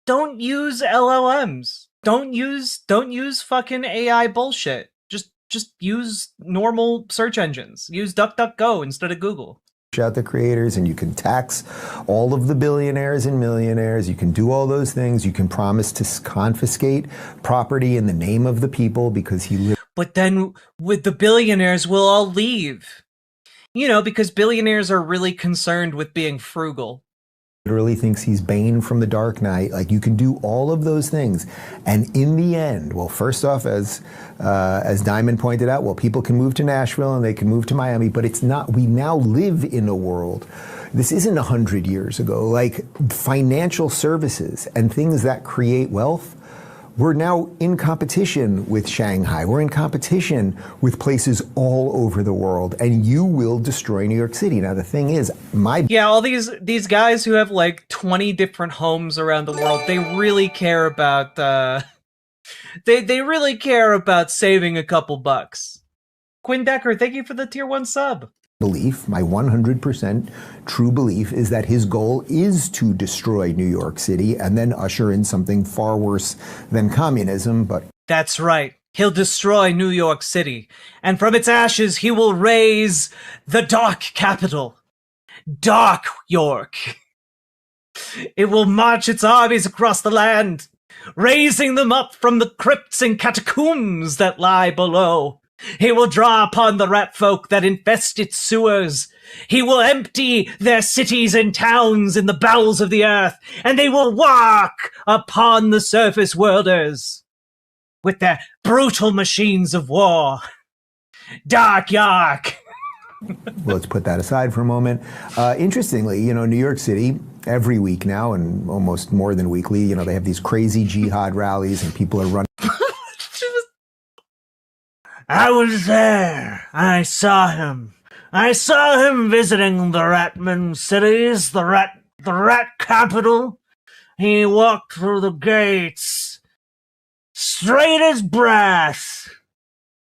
don't use LLMs. Don't use fucking AI bullshit. Just use normal search engines. Use DuckDuckGo instead of Google. Out the creators, and you can tax all of the billionaires and millionaires. You can do all those things. You can promise to confiscate property in the name of the people because he. But then with the billionaires, we'll all leave. Because billionaires are really concerned with being frugal. Literally thinks he's Bane from the Dark Knight. Like, you can do all of those things, and in the end, well, first off, as Diamond pointed out, well, people can move to Nashville and they can move to Miami, but it's not. We now live in a world. This isn't 100 years ago. Like, financial services and things that create wealth. We're now in competition with Shanghai. We're in competition with places all over the world, and you will destroy New York City. Now, the thing is, all these guys who have like 20 different homes around the world, they really care about they really care about saving a couple bucks. Quinn Decker, thank you for the tier 1 sub. Belief, my 100% true belief, is that his goal is to destroy New York City and then usher in something far worse than communism. But that's right. He'll destroy New York City, and from its ashes he will raise the Dark Capital, Dark York. It will march its armies across the land, raising them up from the crypts and catacombs that lie below. He will draw upon the rat folk that infest its sewers. He will empty their cities and towns in the bowels of the earth, and they will walk upon the surface worlders with their brutal machines of war. Dark York. Let's put that aside for a moment. Interestingly, New York City, every week now, and almost more than weekly, they have these crazy jihad rallies, and people are running. I was there. I saw him. I saw him visiting the Ratman cities, the rat capital. He walked through the gates, straight as brass.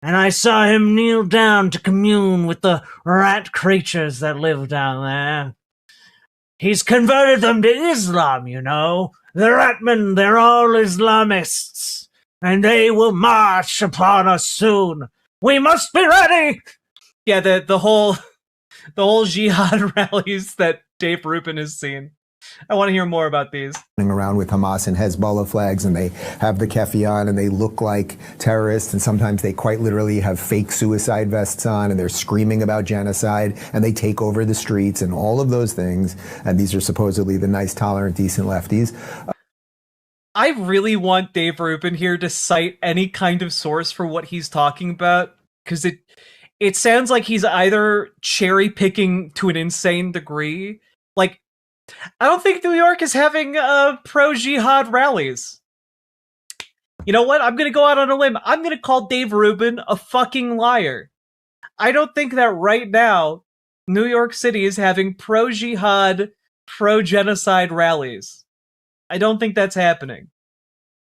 And I saw him kneel down to commune with the rat creatures that live down there. He's converted them to Islam, The Ratmen, they're all Islamists. And they will march upon us soon. We must be ready. Yeah, the whole jihad rallies that Dave Rubin has seen. I want to hear more about these. Around with Hamas and Hezbollah flags, and they have the keffiyeh on, and they look like terrorists, and sometimes they quite literally have fake suicide vests on, and they're screaming about genocide, and they take over the streets and all of those things. And these are supposedly the nice, tolerant, decent lefties. I really want Dave Rubin here to cite any kind of source for what he's talking about, because it sounds like he's either cherry picking to an insane degree. Like, I don't think New York is having pro-jihad rallies. You know what? I'm going to go out on a limb. I'm going to call Dave Rubin a fucking liar. I don't think that right now New York City is having pro-jihad, pro-genocide rallies. I don't think that's happening.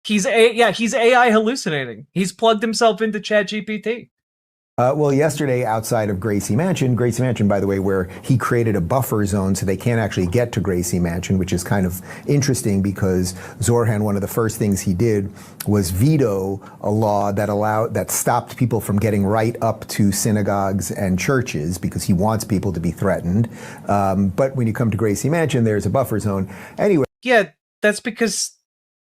He's AI hallucinating. He's plugged himself into ChatGPT. Well, yesterday outside of Gracie Mansion, by the way, where he created a buffer zone so they can't actually get to Gracie Mansion, which is kind of interesting because Zorhan, one of the first things he did was veto a law that stopped people from getting right up to synagogues and churches because he wants people to be threatened. But when you come to Gracie Mansion, there's a buffer zone. Anyway. Yeah, that's because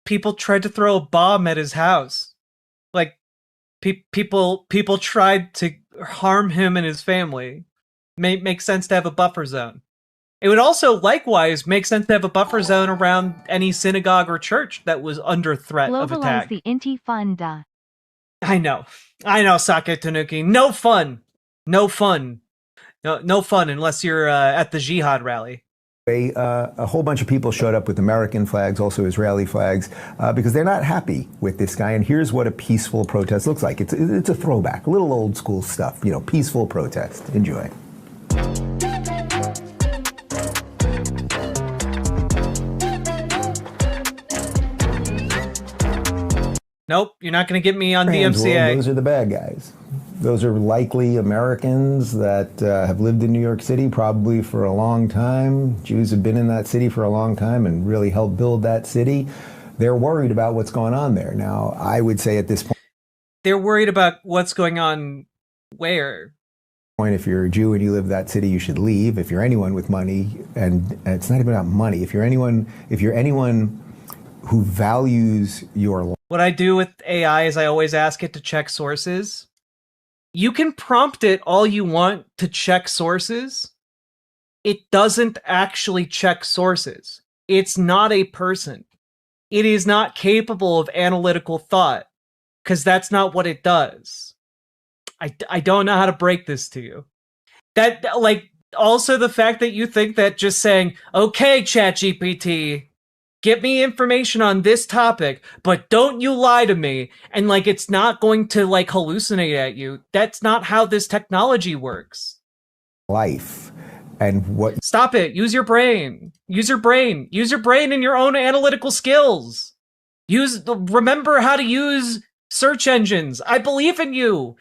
people tried to throw a bomb at his house. Like, people tried to harm him and his family. Makes sense to have a buffer zone. It would also likewise make sense to have a buffer zone around any synagogue or church that was under threat of Globalize attack. the Intifada. I know, Sake Tanuki. No fun. No fun unless you're at the Jihad rally. A whole bunch of people showed up with American flags, also Israeli flags, because they're not happy with this guy. And here's what a peaceful protest looks like. It's a throwback, a little old school stuff, peaceful protest. Enjoy. Nope, you're not going to get me on Well, DMCA. those are the bad guys. Those are likely Americans that have lived in New York City probably for a long time. Jews have been in that city for a long time and really helped build that city. They're worried about what's going on there. Now, I would say at this They're worried about what's going on where? point, if you're a Jew and you live in that city, you should leave. If you're anyone with money, and it's not even about money, if you're anyone who values your life. What I do with AI is I always ask it to check sources. You can prompt it all you want to check sources. It doesn't actually check sources. It's not a person. It is not capable of analytical thought because that's not what it does. I don't know how to break this to you. That, like, also the fact that you think that just saying, okay, ChatGPT, get me information on this topic, but don't you lie to me, and like it's not going to like hallucinate at you. That's not how this technology works. Life and what. Stop it. Use your brain. Use your brain. Use your brain and your own analytical skills. Remember how to use search engines. I believe in you.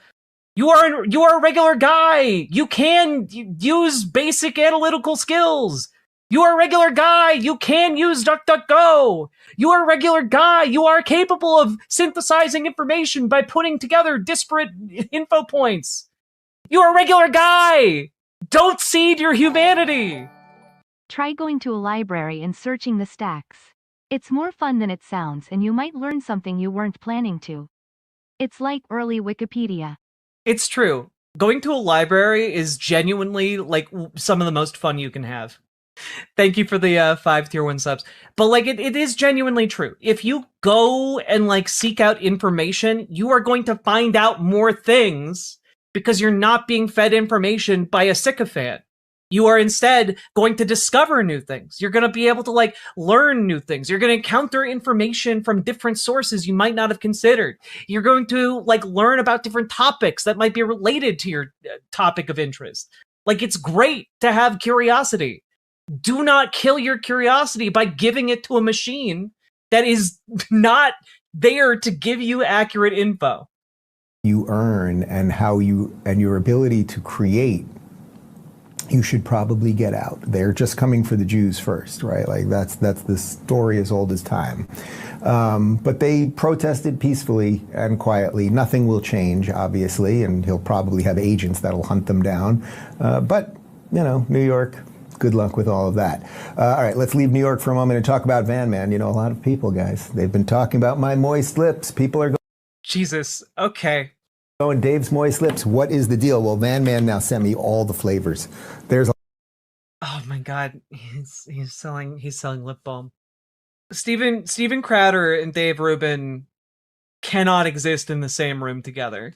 You are a regular guy. You can use basic analytical skills. You are a regular guy. You can use DuckDuckGo. You are a regular guy. You are capable of synthesizing information by putting together disparate info points. You are a regular guy. Don't cede your humanity. Try going to a library and searching the stacks. It's more fun than it sounds, and you might learn something you weren't planning to. It's like early Wikipedia. It's true. Going to a library is genuinely like some of the most fun you can have. Thank you for the 5 tier 1 subs. But like it is genuinely true. If you go and like seek out information, you are going to find out more things because you're not being fed information by a sycophant. You are instead going to discover new things. You're going to be able to like learn new things. You're going to encounter information from different sources you might not have considered. You're going to like learn about different topics that might be related to your topic of interest. Like, it's great to have curiosity. Do not kill your curiosity by giving it to a machine that is not there to give you accurate info. You earn and how you and your ability to create, you should probably get out. They're just coming for the Jews first, right? Like that's the story as old as time. But they protested peacefully and quietly. Nothing will change, obviously, and he'll probably have agents that'll hunt them down. But New York. Good luck with all of that. All right, let's leave New York for a moment and talk about Van Man. A lot of people, guys, they've been talking about my moist lips. People are going. Jesus. Okay. Oh, and Dave's moist lips. What is the deal? Well, Van Man now sent me all the flavors. There's. Oh my God, he's selling lip balm. Steven Crowder and Dave Rubin cannot exist in the same room together.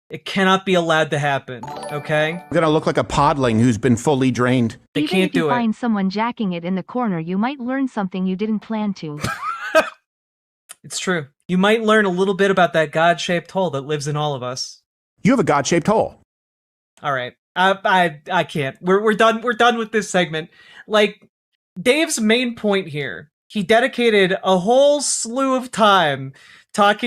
It cannot be allowed to happen. Okay. I'm gonna look like a podling who's been fully drained. They Even can't if you do it. find someone jacking it in the corner, you might learn something you didn't plan to. It's true. You might learn a little bit about that God-shaped hole that lives in all of us. You have a God-shaped hole. All right. I can't. We're done. We're done with this segment. Like, Dave's main point here he dedicated a whole slew of time talk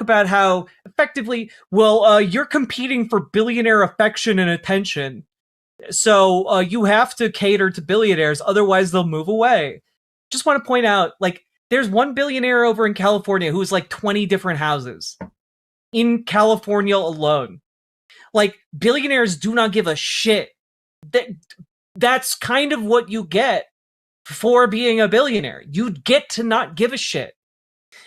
about how effectively, well, you're competing for billionaire affection and attention. So you have to cater to billionaires, otherwise they'll move away. Just want to point out, like, there's one billionaire over in California who's like 20 different houses in California alone. Like, billionaires do not give a shit. That's kind of what you get for being a billionaire. You get to not give a shit.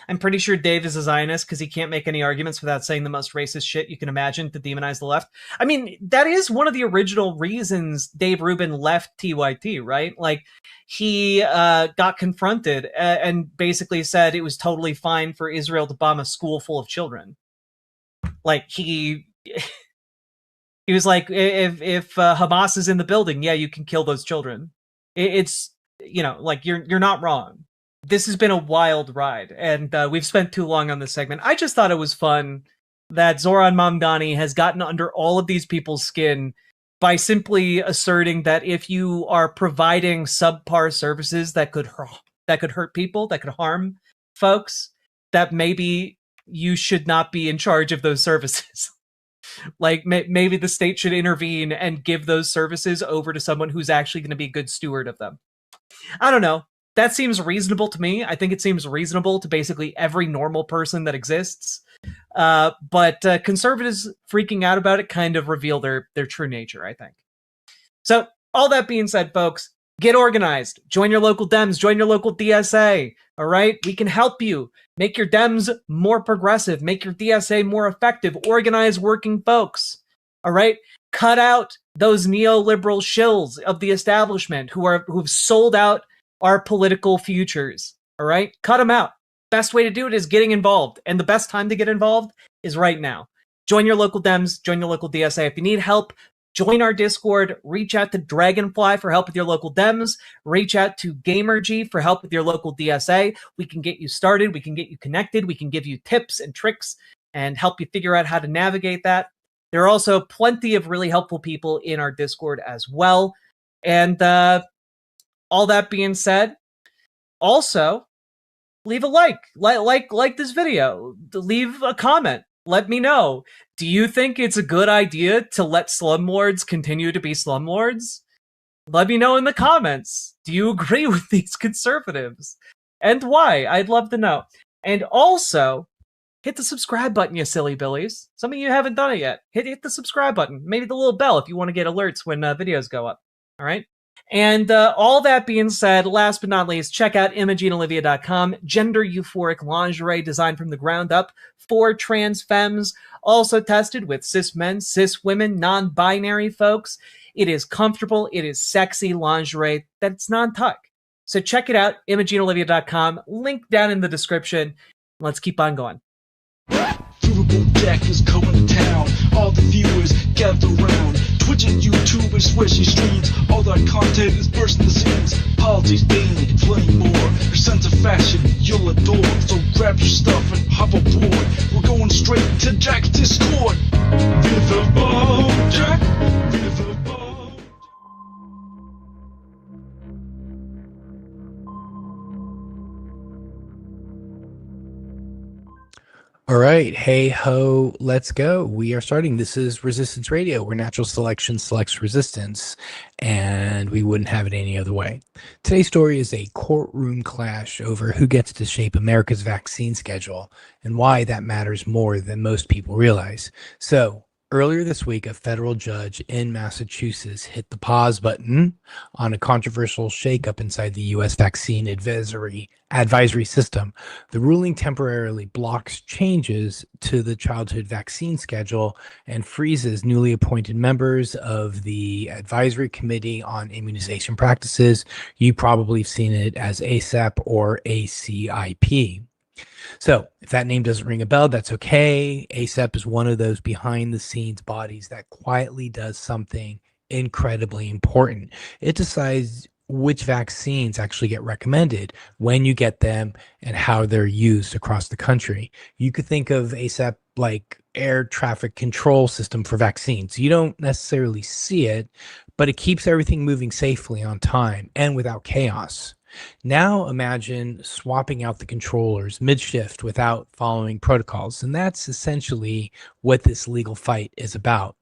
I'm pretty sure Dave is a Zionist because he can't make any arguments without saying the most racist shit you can imagine to demonize the left. I mean, that is one of the original reasons Dave Rubin left TYT, right? Like, he got confronted and basically said it was totally fine for Israel to bomb a school full of children. Like, he was like, if Hamas is in the building, yeah, you can kill those children. It's, you know, like, you're not wrong. This has been a wild ride, and we've spent too long on this segment. I just thought it was fun that Zoran Mamdani has gotten under all of these people's skin by simply asserting that if you are providing subpar services that could hurt people, that could harm folks, that maybe you should not be in charge of those services. Like, maybe the state should intervene and give those services over to someone who's actually going to be a good steward of them. I don't know. That seems reasonable to me. I think it seems reasonable to basically every normal person that exists. But conservatives freaking out about it kind of reveal their true nature, I think. So, all that being said, folks, get organized. Join your local Dems. Join your local DSA. All right? We can help you. Make your Dems more progressive. Make your DSA more effective. Organize working folks. All right? Cut out those neoliberal shills of the establishment who've sold out our political futures. All right? Cut them out. Best way to do it is getting involved. And the best time to get involved is right now. Join your local Dems. Join your local DSA. If you need help, join our Discord. Reach out to Dragonfly for help with your local Dems. Reach out to GamerG for help with your local DSA. We can get you started. We can get you connected. We can give you tips and tricks and help you figure out how to navigate that. There are also plenty of really helpful people in our Discord as well. And all that being said, also leave a like this video, leave a comment. Let me know. Do you think it's a good idea to let slumlords continue to be slumlords? Let me know in the comments. Do you agree with these conservatives? And why? I'd love to know. And also, hit the subscribe button, you silly billies. Some of you haven't done it yet. Hit the subscribe button. Maybe the little bell if you want to get alerts when videos go up. All right? And all that being said, last but not least, check out ImogeneOlivia.com. Gender euphoric lingerie designed from the ground up for trans femmes. Also tested with cis men, cis women, non-binary folks. It is comfortable. It is sexy lingerie that's non-tuck. So check it out, ImogeneOlivia.com. Link down in the description. Let's keep on going. DAProdAC is coming to town. All the viewers gather round. Twitch and YouTube is where she streams. All that content is bursting the scenes. Politics, dating, plenty more. Her sense of fashion you'll adore. So grab your stuff and hop aboard. We're going straight to Jack's Discord. Viva Jack! Viva All right. Hey ho, let's go. We are starting. This is Resistance Radio, where natural selection selects resistance, and we wouldn't have it any other way. Today's story is a courtroom clash over who gets to shape America's vaccine schedule and why that matters more than most people realize. So, earlier this week, a federal judge in Massachusetts hit the pause button on a controversial shakeup inside the U.S. vaccine advisory system. The ruling temporarily blocks changes to the childhood vaccine schedule and freezes newly appointed members of the Advisory Committee on Immunization Practices. You probably have seen it as ASAP or ACIP. So if that name doesn't ring a bell, that's okay. ASAP is one of those behind the scenes bodies that quietly does something incredibly important. It decides which vaccines actually get recommended, when you get them, and how they're used across the country. You could think of ASAP like air traffic control system for vaccines. You don't necessarily see it, but it keeps everything moving safely on time and without chaos. Now imagine swapping out the controllers mid-shift without following protocols. And that's essentially what this legal fight is about.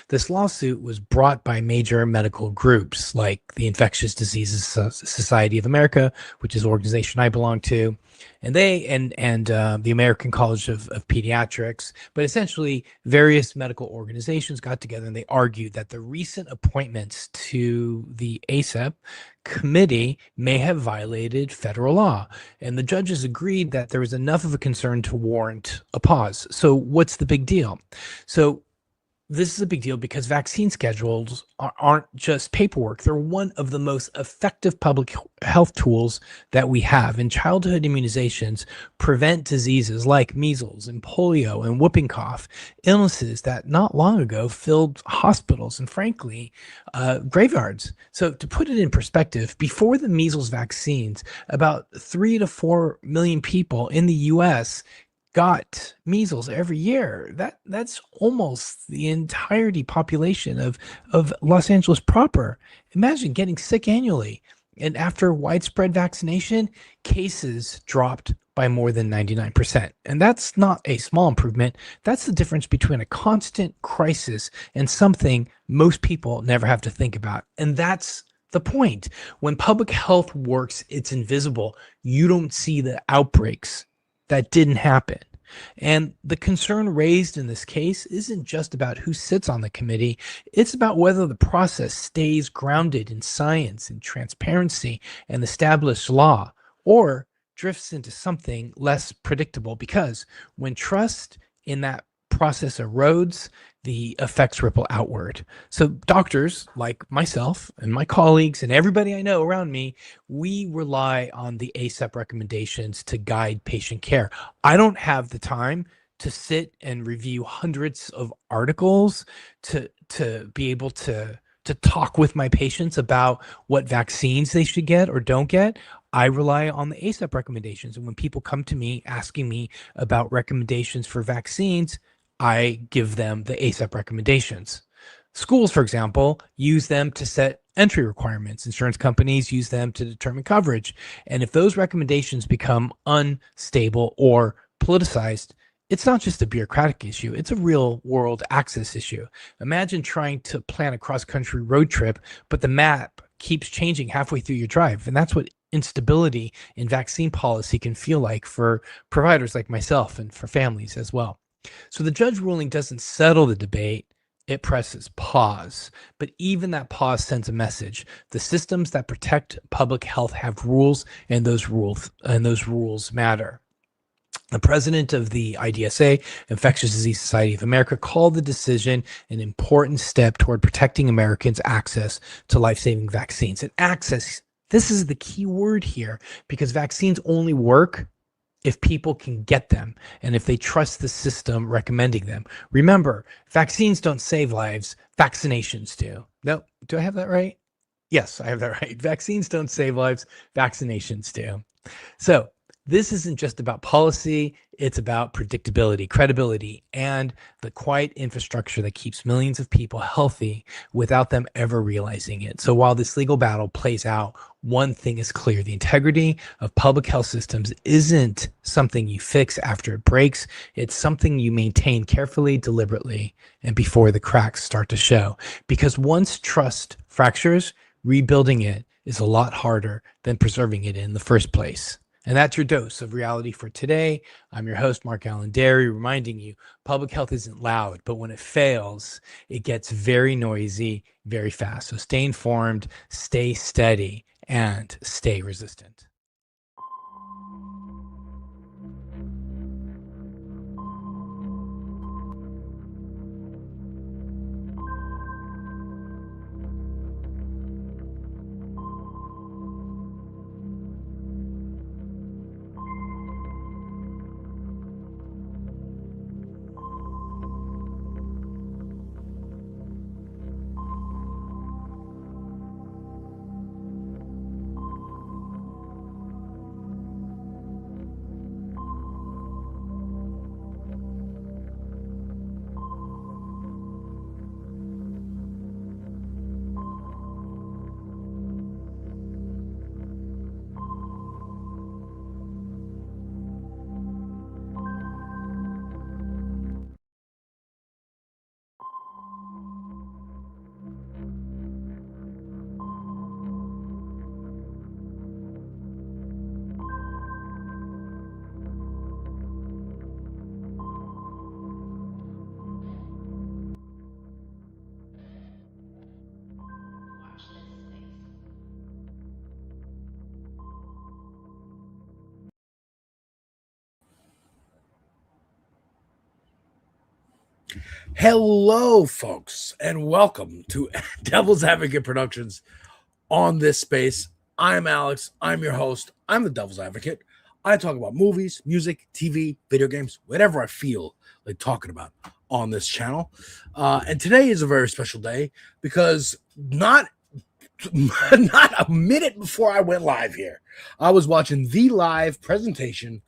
This lawsuit was brought by major medical groups like the Infectious Diseases Society of America, which is the organization I belong to, and the American College of Pediatrics. But essentially, various medical organizations got together and they argued that the recent appointments to the ACEP committee may have violated federal law. And the judges agreed that there was enough of a concern to warrant a pause. So what's the big deal? So this is a big deal because vaccine schedules aren't just paperwork. They're one of the most effective public health tools that we have. And childhood immunizations prevent diseases like measles and polio and whooping cough, illnesses that not long ago filled hospitals and, frankly, graveyards. So to put it in perspective, before the measles vaccines, about 3 to 4 million people in the U.S. got measles every year. That's almost the entirety population of Los Angeles proper. Imagine getting sick annually. And after widespread vaccination, cases dropped by more than 99%. And that's not a small improvement. That's the difference between a constant crisis and something most people never have to think about. And that's the point. When public health works, it's invisible. You don't see the outbreaks that didn't happen. And the concern raised in this case isn't just about who sits on the committee. It's about whether the process stays grounded in science and transparency and established law, or drifts into something less predictable. Because when trust in that process erodes, the effects ripple outward. So doctors like myself and my colleagues and everybody I know around me, we rely on the ACEP recommendations to guide patient care. I don't have the time to sit and review hundreds of articles to be able to talk with my patients about what vaccines they should get or don't get. I rely on the ACEP recommendations. And when people come to me asking me about recommendations for vaccines, I give them the ACEP recommendations. Schools, for example, use them to set entry requirements. Insurance companies use them to determine coverage. And if those recommendations become unstable or politicized, it's not just a bureaucratic issue, it's a real world access issue. Imagine trying to plan a cross-country road trip, but the map keeps changing halfway through your drive. And that's what instability in vaccine policy can feel like for providers like myself and for families as well. So the judge ruling doesn't settle the debate, it presses pause. But even that pause sends a message. The systems that protect public health have rules, and those rules matter. The president of the IDSA, Infectious Disease Society of America, called the decision an important step toward protecting Americans' access to life-saving vaccines. And access, this is the key word here, because vaccines only work if people can get them and if they trust the system recommending them. Remember, vaccines don't save lives, vaccinations do. No, do I have that right? Yes, I have that right. Vaccines don't save lives, vaccinations do. So this isn't just about policy, it's about predictability, credibility, and the quiet infrastructure that keeps millions of people healthy without them ever realizing it. So while this legal battle plays out, one thing is clear: the integrity of public health systems isn't something you fix after it breaks. It's something you maintain carefully, deliberately, and before the cracks start to show. Because once trust fractures, rebuilding it is a lot harder than preserving it in the first place. And that's your dose of reality for today. I'm your host, Mark Allen Derry, reminding you public health isn't loud, but when it fails, it gets very noisy, very fast. So stay informed, stay steady, and stay resistant. Hello, folks, and welcome to Devil's Advocate Productions on this space. I'm Alex. I'm your host. I'm the Devil's Advocate. I talk about movies, music, TV, video games, whatever I feel like talking about on this channel. And today is a very special day because not a minute before I went live here, I was watching the live presentation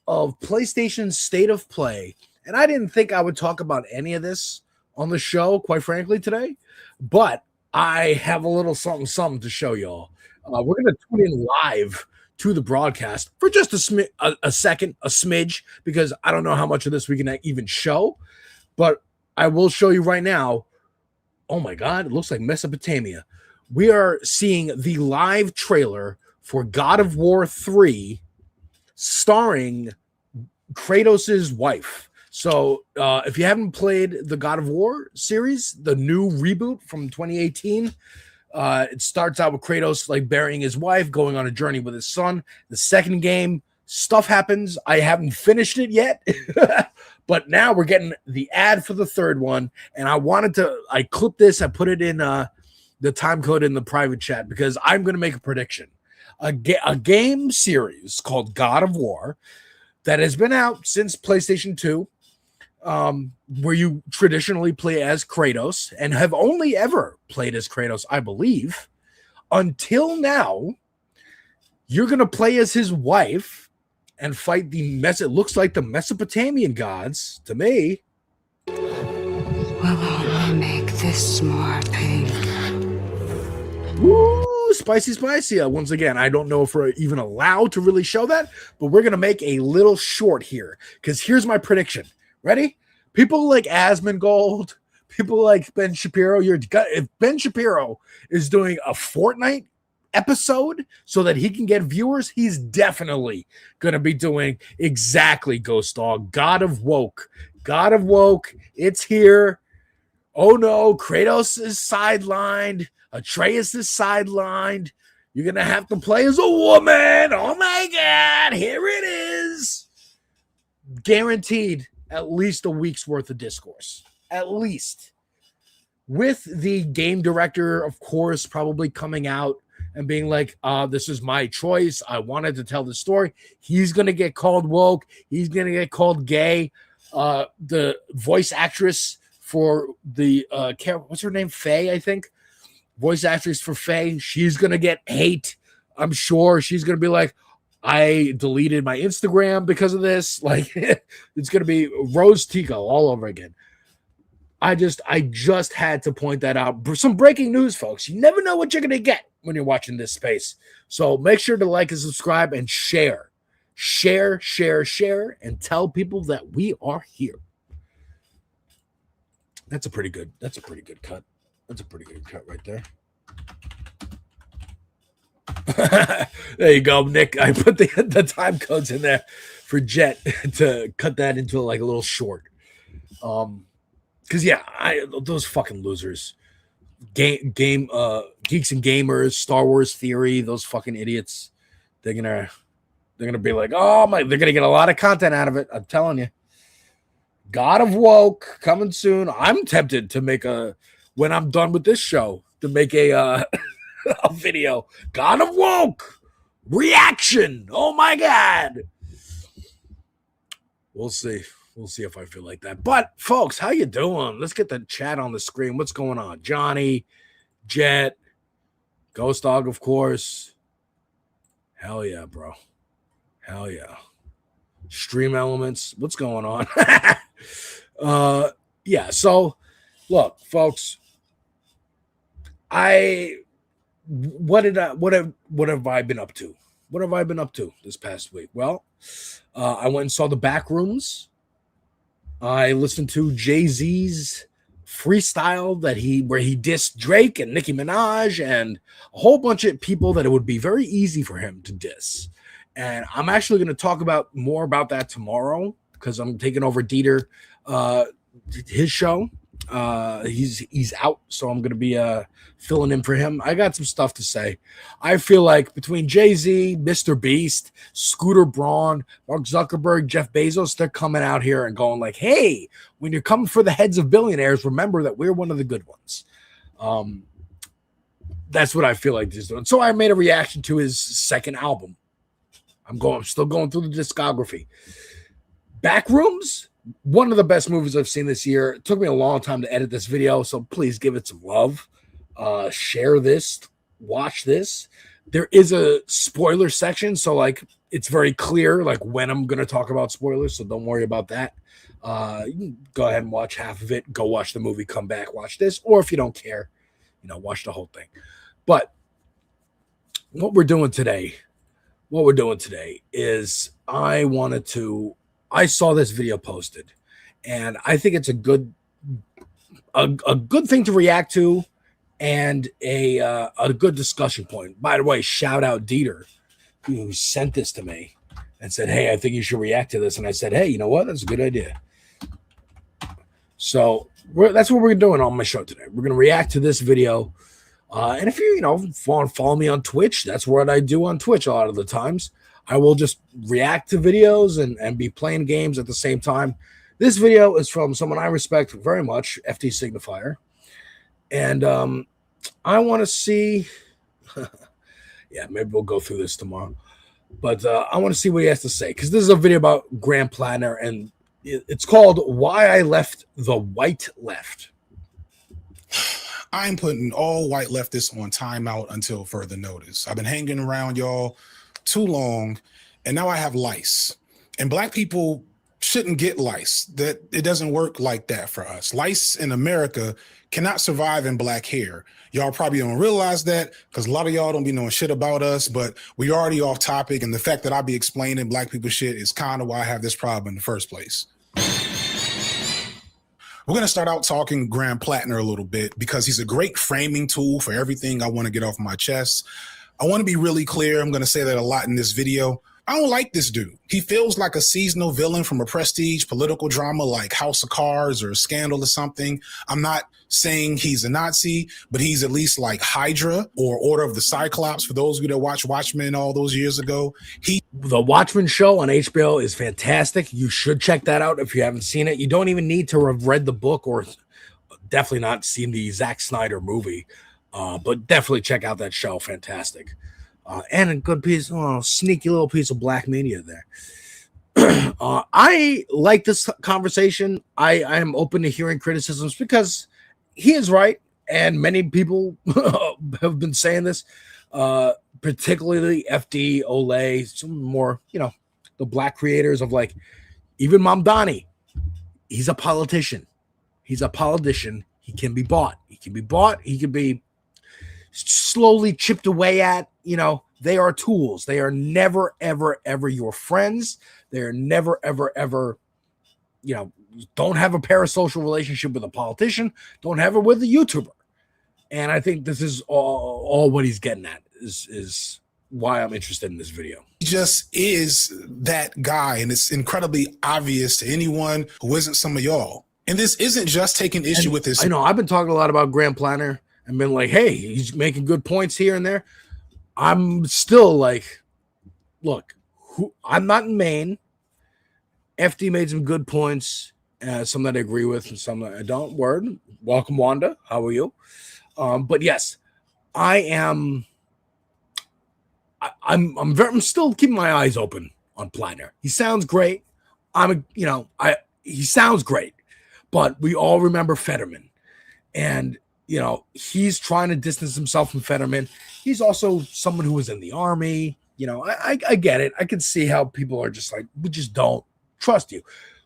of PlayStation's State of Play. And I didn't think I would talk about any of this on the show, quite frankly, today. But I have a little something to show y'all. We're going to tune in live to the broadcast for just a second, a smidge, because I don't know how much of this we can even show. But I will show you right now. Oh, my God. It looks like Mesopotamia. We are seeing the live trailer for God of War 3 starring Kratos' wife. So if you haven't played the God of War series, the new reboot from 2018, it starts out with Kratos like burying his wife, going on a journey with his son. The second game, stuff happens. I haven't finished it yet, but now we're getting the ad for the third one. And I clipped this, I put it in the time code in the private chat because I'm going to make a prediction. A game series called God of War that has been out since PlayStation 2, where you traditionally play as Kratos and have only ever played as Kratos, I believe. Until now, you're going to play as his wife and fight it looks like the Mesopotamian gods to me. Will only make this more painful. Woo! Spicy. Once again, I don't know if we're even allowed to really show that, but we're going to make a little short here because here's my prediction. Ready? People like Asmongold, people like Ben Shapiro. If Ben Shapiro is doing a Fortnite episode so that he can get viewers, he's definitely going to be doing exactly Ghost Dog. God of Woke. It's here. Oh no, Kratos is sidelined. Atreus is sidelined. You're going to have to play as a woman. Oh my God, here it is. Guaranteed at least a week's worth of discourse. At least. With the game director, of course, probably coming out and being like, this is my choice. I wanted to tell the story. He's going to get called woke. He's going to get called gay. The voice actress for the, what's her name? Faye, I think. Voice actress for Faye. She's going to get hate. I'm sure she's going to be like, I deleted my Instagram because of this. Like, it's going to be Rose Tico all over again. I just had to point that out. Some breaking news, folks. You never know what you're going to get when you're watching this space. So make sure to like and subscribe and share. Share, and tell people that we are here. That's a pretty good cut. That's a pretty good cut right there. There you go, Nick. I put the time codes in there for Jet to cut that into like a little short. Because those fucking losers, game geeks and gamers, Star Wars Theory, those fucking idiots. They're gonna be like, oh my, they're gonna get a lot of content out of it. I'm telling you. God of Woke coming soon. I'm tempted to when I'm done with this show, to make a video. God of Woke reaction. Oh my God. We'll see if I feel like that. But folks, how you doing? Let's get the chat on the screen. What's going on? Johnny, Jet, Ghost Dog, of course. Hell yeah, bro. Hell yeah. Stream Elements. What's going on? Yeah, so look, folks. What have I been up to? What have I been up to this past week? Well, I went and saw the Back Rooms. I listened to Jay-Z's freestyle where he dissed Drake and Nicki Minaj and a whole bunch of people that it would be very easy for him to diss. And I'm actually going to talk more about that tomorrow because I'm taking over Dieter, his show. He's out, so I'm going to be filling in for him. I got some stuff to say. I feel like between Jay-Z, Mr. Beast, Scooter Braun, Mark Zuckerberg, Jeff Bezos, they're coming out here and going like, hey, when you're coming for the heads of billionaires, remember that we're one of the good ones. That's what I feel like he's doing. So I made a reaction to his second album. I'm still going through the discography. Backrooms, one of the best movies I've seen this year. It took me a long time to edit this video, so please give it some love. Share this, watch this. There is a spoiler section, so like it's very clear like when I'm going to talk about spoilers, so don't worry about that. You can go ahead and watch half of it. Go watch the movie, come back, watch this, or if you don't care, watch the whole thing. But what we're doing today is I saw this video posted, and I think it's a good thing to react to, and a good discussion point. By the way, shout out Dieter, who sent this to me and said, hey, I think you should react to this. And I said, hey, you know what? That's a good idea. So that's what we're doing on my show today. We're going to react to this video. And if you want to follow me on Twitch, that's what I do on Twitch a lot of the times. I will just react to videos and be playing games at the same time. This video is from someone I respect very much, FT Signifier. And I want to see, yeah, maybe we'll go through this tomorrow. But I want to see what he has to say, because this is a video about Graham Platter, and it's called Why I Left the White Left. I'm putting all white leftists on timeout until further notice. I've been hanging around y'all too long, and now I have lice. And black people shouldn't get lice. That it doesn't work like that for us. Lice in America cannot survive in black hair. Y'all probably don't realize that because a lot of y'all don't be knowing shit about us, but we already off topic, and the fact that I be explaining black people shit is kind of why I have this problem in the first place. We're going to start out talking Graham Platter a little bit because he's a great framing tool for everything I want to get off my chest. I want to be really clear. I'm going to say that a lot in this video. I don't like this dude. He feels like a seasonal villain from a prestige political drama like House of Cards or Scandal or something. I'm not saying he's a Nazi, but he's at least like Hydra or Order of the Cyclops for those of you that watched Watchmen all those years ago. The Watchmen show on HBO is fantastic. You should check that out if you haven't seen it. You don't even need to have read the book or definitely not seen the Zack Snyder movie, but definitely check out that show. Fantastic. And a good piece, sneaky little piece of black media there. I like this conversation. I am open to hearing criticisms because he is right. And many people have been saying this, particularly FD, Olay, some more, the black creators of like, even Mamdani. He's a politician. He's a politician. He can be bought. He can be slowly chipped away at. They are tools. They are never, ever, ever your friends. They're never, ever, ever, don't have a parasocial relationship with a politician. Don't have it with a YouTuber. And I think this is all what he's getting at is why I'm interested in this video. He just is that guy, and it's incredibly obvious to anyone who isn't some of y'all. And this isn't just taking issue with this. I know I've been talking a lot about Graham Platter and been like, hey, he's making good points here and there. I'm still like, look, I'm not in Maine. FD made some good points, some that I agree with and some that I don't. Word. Welcome, Wanda. How are you? But yes, I'm still keeping my eyes open on Platter. He sounds great. He sounds great, but we all remember Fetterman, and he's trying to distance himself from Fetterman. He's also someone who was in the army. I get it. I can see how people are just like, we just don't trust you.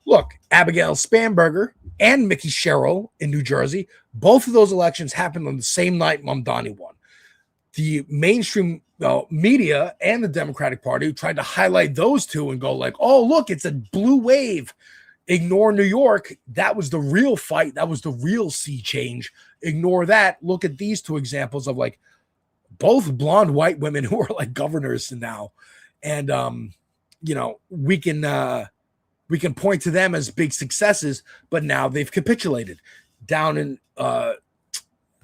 Look, Abigail Spanberger and Mickey Sherrill in New Jersey, both of those elections happened on the same night Mamdani won. The mainstream media and the Democratic Party tried to highlight those two and go like, oh, look, it's a blue wave. Ignore New York. That was the real fight. That was the real sea change. Ignore that. Look at these two examples of like both blonde white women who are like governors now. And, we can point to them as big successes, but now they've capitulated. down in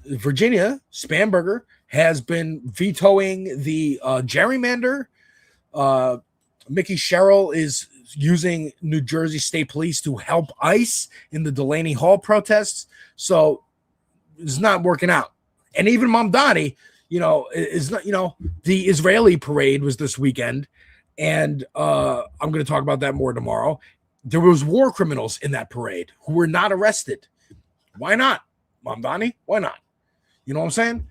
Virginia, Spanberger has been vetoing the gerrymander. Mickey Sherrill is using New Jersey State Police to help ICE in the Delaney Hall protests. So it's not working out. And even Mamdani, is not, the Israeli parade was this weekend. And I'm going to talk about that more tomorrow. There was war criminals in that parade who were not arrested. Why not, Mamdani? Why not? You know what I'm saying?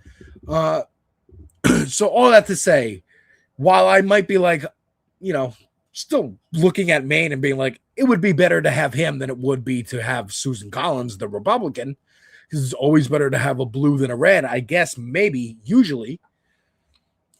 So all that to say, while I might be like, still looking at Maine and being like, it would be better to have him than it would be to have Susan Collins, the Republican, because it's always better to have a blue than a red, I guess, maybe, usually.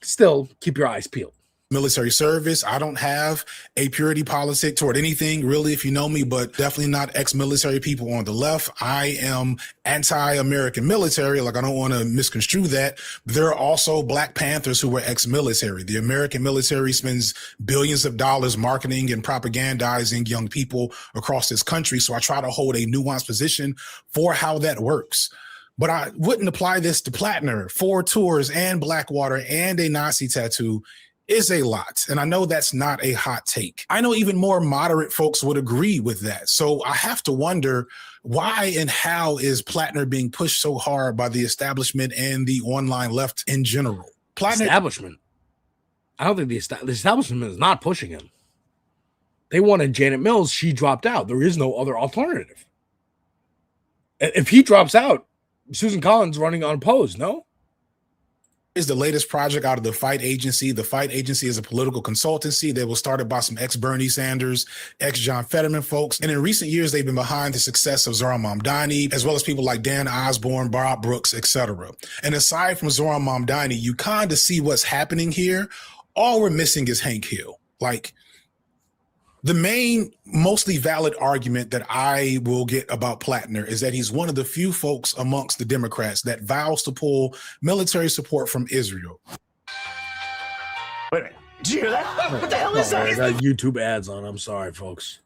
Still, keep your eyes peeled. Military service. I don't have a purity politic toward anything, really, if you know me, but definitely not ex-military people on the left. I am anti-American military. Like, I don't want to misconstrue that. But there are also Black Panthers who were ex-military. The American military spends billions of dollars marketing and propagandizing young people across this country. So I try to hold a nuanced position for how that works. But I wouldn't apply this to Plattner. 4 tours and Blackwater and a Nazi tattoo is a lot. And I know that's not a hot take. I know even more moderate folks would agree with that. So I have to wonder, why and how is Plattner being pushed so hard by the establishment and the online left in general? Establishment? I don't think the establishment is not pushing him. They wanted Janet Mills. She dropped out. There is no other alternative. If he drops out, Susan Collins running unopposed, no? Is the latest project out of the Fight Agency. The Fight Agency is a political consultancy that was started by some ex-Bernie Sanders, ex-John Fetterman folks. And in recent years, they've been behind the success of Zohran Mamdani, as well as people like Dan Osborne, Bob Brooks, etc. And aside from Zohran Mamdani, you kind of see what's happening here. All we're missing is Hank Hill. Like, the main, mostly valid argument that I will get about Plattner is that he's one of the few folks amongst the Democrats that vows to pull military support from Israel. Wait a minute. Did you hear that? What the hell is I that? got YouTube ads on. I'm sorry, folks.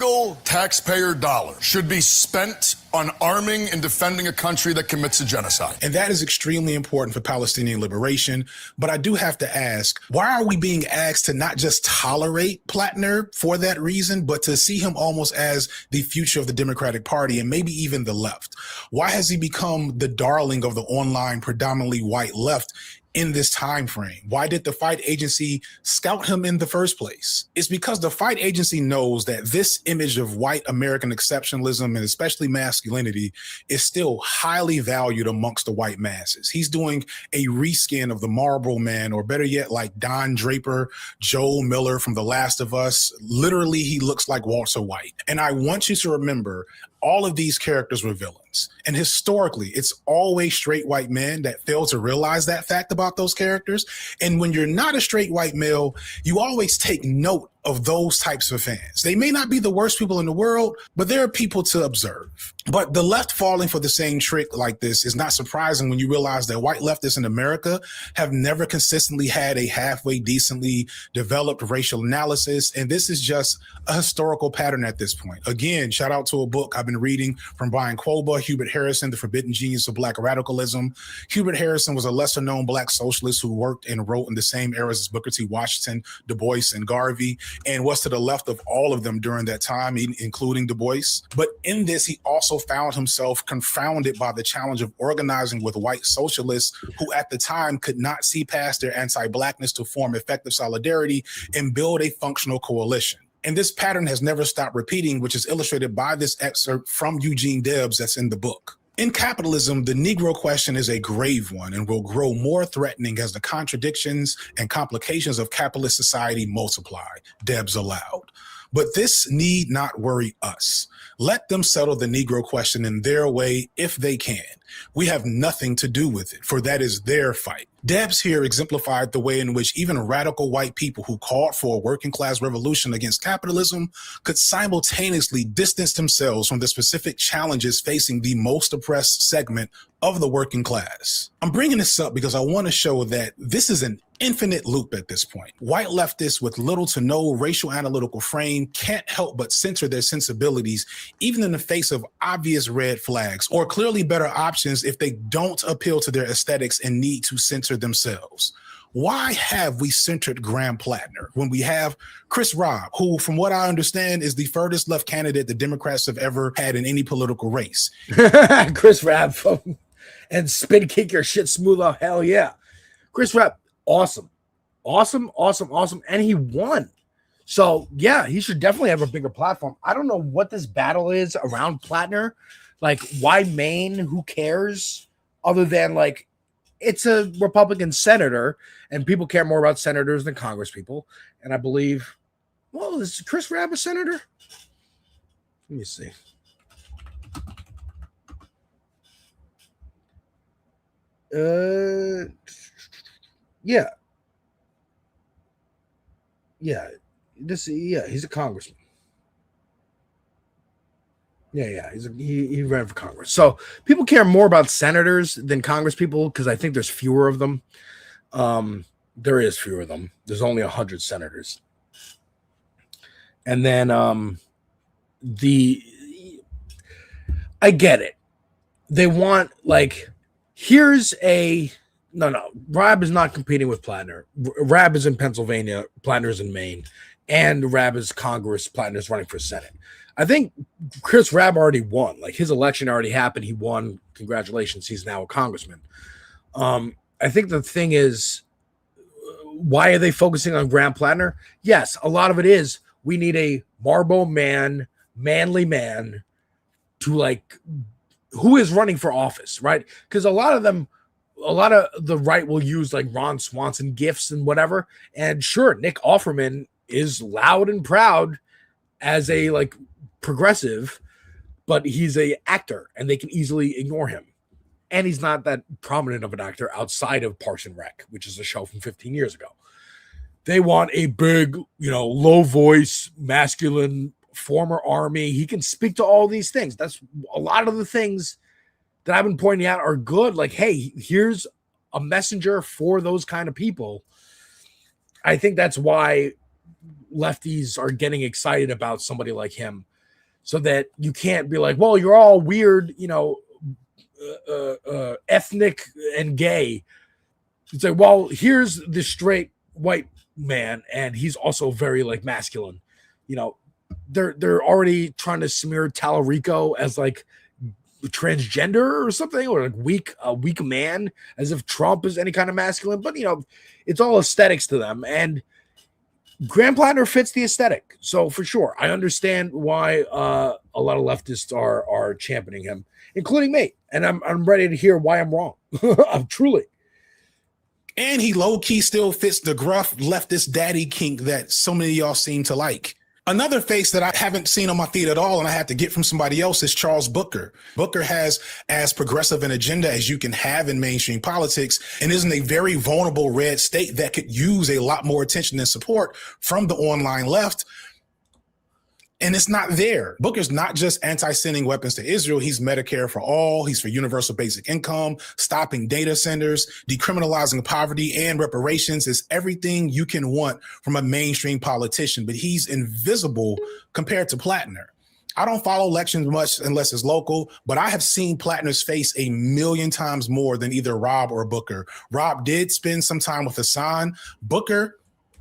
Single taxpayer dollar should be spent on arming and defending a country that commits a genocide. And that is extremely important for Palestinian liberation. But I do have to ask, why are we being asked to not just tolerate Plattner for that reason, but to see him almost as the future of the Democratic Party and maybe even the left? Why has he become the darling of the online, predominantly white left in this time frame? Why did the Fight Agency scout him in the first place? It's because the Fight Agency knows that this image of white American exceptionalism and especially masculinity is still highly valued amongst the white masses. He's doing a reskin of the Marlboro Man, or better yet, like Don Draper, Joel Miller from The Last of Us. Literally, he looks like Walter White. And I want you to remember, all of these characters were villains. And historically, it's always straight white men that fail to realize that fact about those characters. And when you're not a straight white male, you always take note of those types of fans. They may not be the worst people in the world, but there are people to observe. But the left falling for the same trick like this is not surprising when you realize that white leftists in America have never consistently had a halfway decently developed racial analysis. And this is just a historical pattern at this point. Again, shout out to a book I've been reading from Brian Quoba, Hubert Harrison, The Forbidden Genius of Black Radicalism. Hubert Harrison was a lesser known Black socialist who worked and wrote in the same eras as Booker T. Washington, Du Bois, and Garvey, and was to the left of all of them during that time, including Du Bois. But in this, he also found himself confounded by the challenge of organizing with white socialists who at the time could not see past their anti-Blackness to form effective solidarity and build a functional coalition. And this pattern has never stopped repeating, which is illustrated by this excerpt from Eugene Debs that's in the book. In capitalism, the Negro question is a grave one and will grow more threatening as the contradictions and complications of capitalist society multiply, Debs allowed. But this need not worry us. Let them settle the Negro question in their way if they can. We have nothing to do with it, for that is their fight. Debs here exemplified the way in which even radical white people who called for a working class revolution against capitalism could simultaneously distance themselves from the specific challenges facing the most oppressed segment of the working class. I'm bringing this up because I want to show that this is an infinite loop at this point. White leftists with little to no racial analytical frame can't help but censor their sensibilities, even in the face of obvious red flags or clearly better options if they don't appeal to their aesthetics and need to censor themselves. Why have we centered Graham Plattner when we have Chris Robb, who, from what I understand, is the furthest left candidate the Democrats have ever had in any political race? Chris Robb and spin kick your shit smooth off. Hell yeah. Chris Robb, awesome. And he won. So yeah, he should definitely have a bigger platform. I don't know what this battle is around Plattner. Like, why Maine? Who cares? Other than like, it's a Republican senator, and people care more about senators than Congress people. And I believe, well, is Chris Robb a senator? Let me see. Yeah. He's a congressman. He ran for Congress. So people care more about senators than Congress people because I think there's fewer of them. There is fewer of them. There's only 100 senators. And then I get it. They want Robb is not competing with Plattner. Robb is in Pennsylvania, Plattner's in Maine, and Robb is Congress, Plattner's running for Senate. I think Chris Robb already won. Like, his election already happened. He won. Congratulations. He's now a congressman. I think the thing is, why are they focusing on Graham Plattner? Yes, a lot of it is we need a marble man, manly man to who is running for office, right? Because a lot of the right will use like Ron Swanson gifts and whatever. And sure, Nick Offerman is loud and proud as a progressive, but he's a actor and they can easily ignore him. And he's not that prominent of an actor outside of Parks and Rec, which is a show from 15 years ago. They want a big, low voice, masculine, former army. He can speak to all these things. That's a lot of the things that I've been pointing out are good. Like, hey, here's a messenger for those kind of people. I think that's why lefties are getting excited about somebody like him, so that you can't be like, well, you're all weird, ethnic and gay. It's like, well, here's the straight white man, and he's also very masculine. They're already trying to smear Tallarico as transgender or something, or a weak man, as if Trump is any kind of masculine. But it's all aesthetics to them, and Graham Plattner fits the aesthetic. So for sure, I understand why a lot of leftists are championing him, including me, and I'm ready to hear why I'm wrong. I'm truly. And he low-key still fits the gruff leftist daddy kink that so many of y'all seem to like. Another face that I haven't seen on my feed at all, and I had to get from somebody else, is Charles Booker. Booker has as progressive an agenda as you can have in mainstream politics, and is in a very vulnerable red state that could use a lot more attention and support from the online left. And it's not there. Booker's not just anti-sending weapons to Israel. He's Medicare for all. He's for universal basic income, stopping data centers, decriminalizing poverty, and reparations. Is everything you can want from a mainstream politician, but he's invisible compared to Plattner. I don't follow elections much unless it's local, but I have seen Plattner's face a million times more than either Robb or Booker. Robb did spend some time with Hassan. Booker,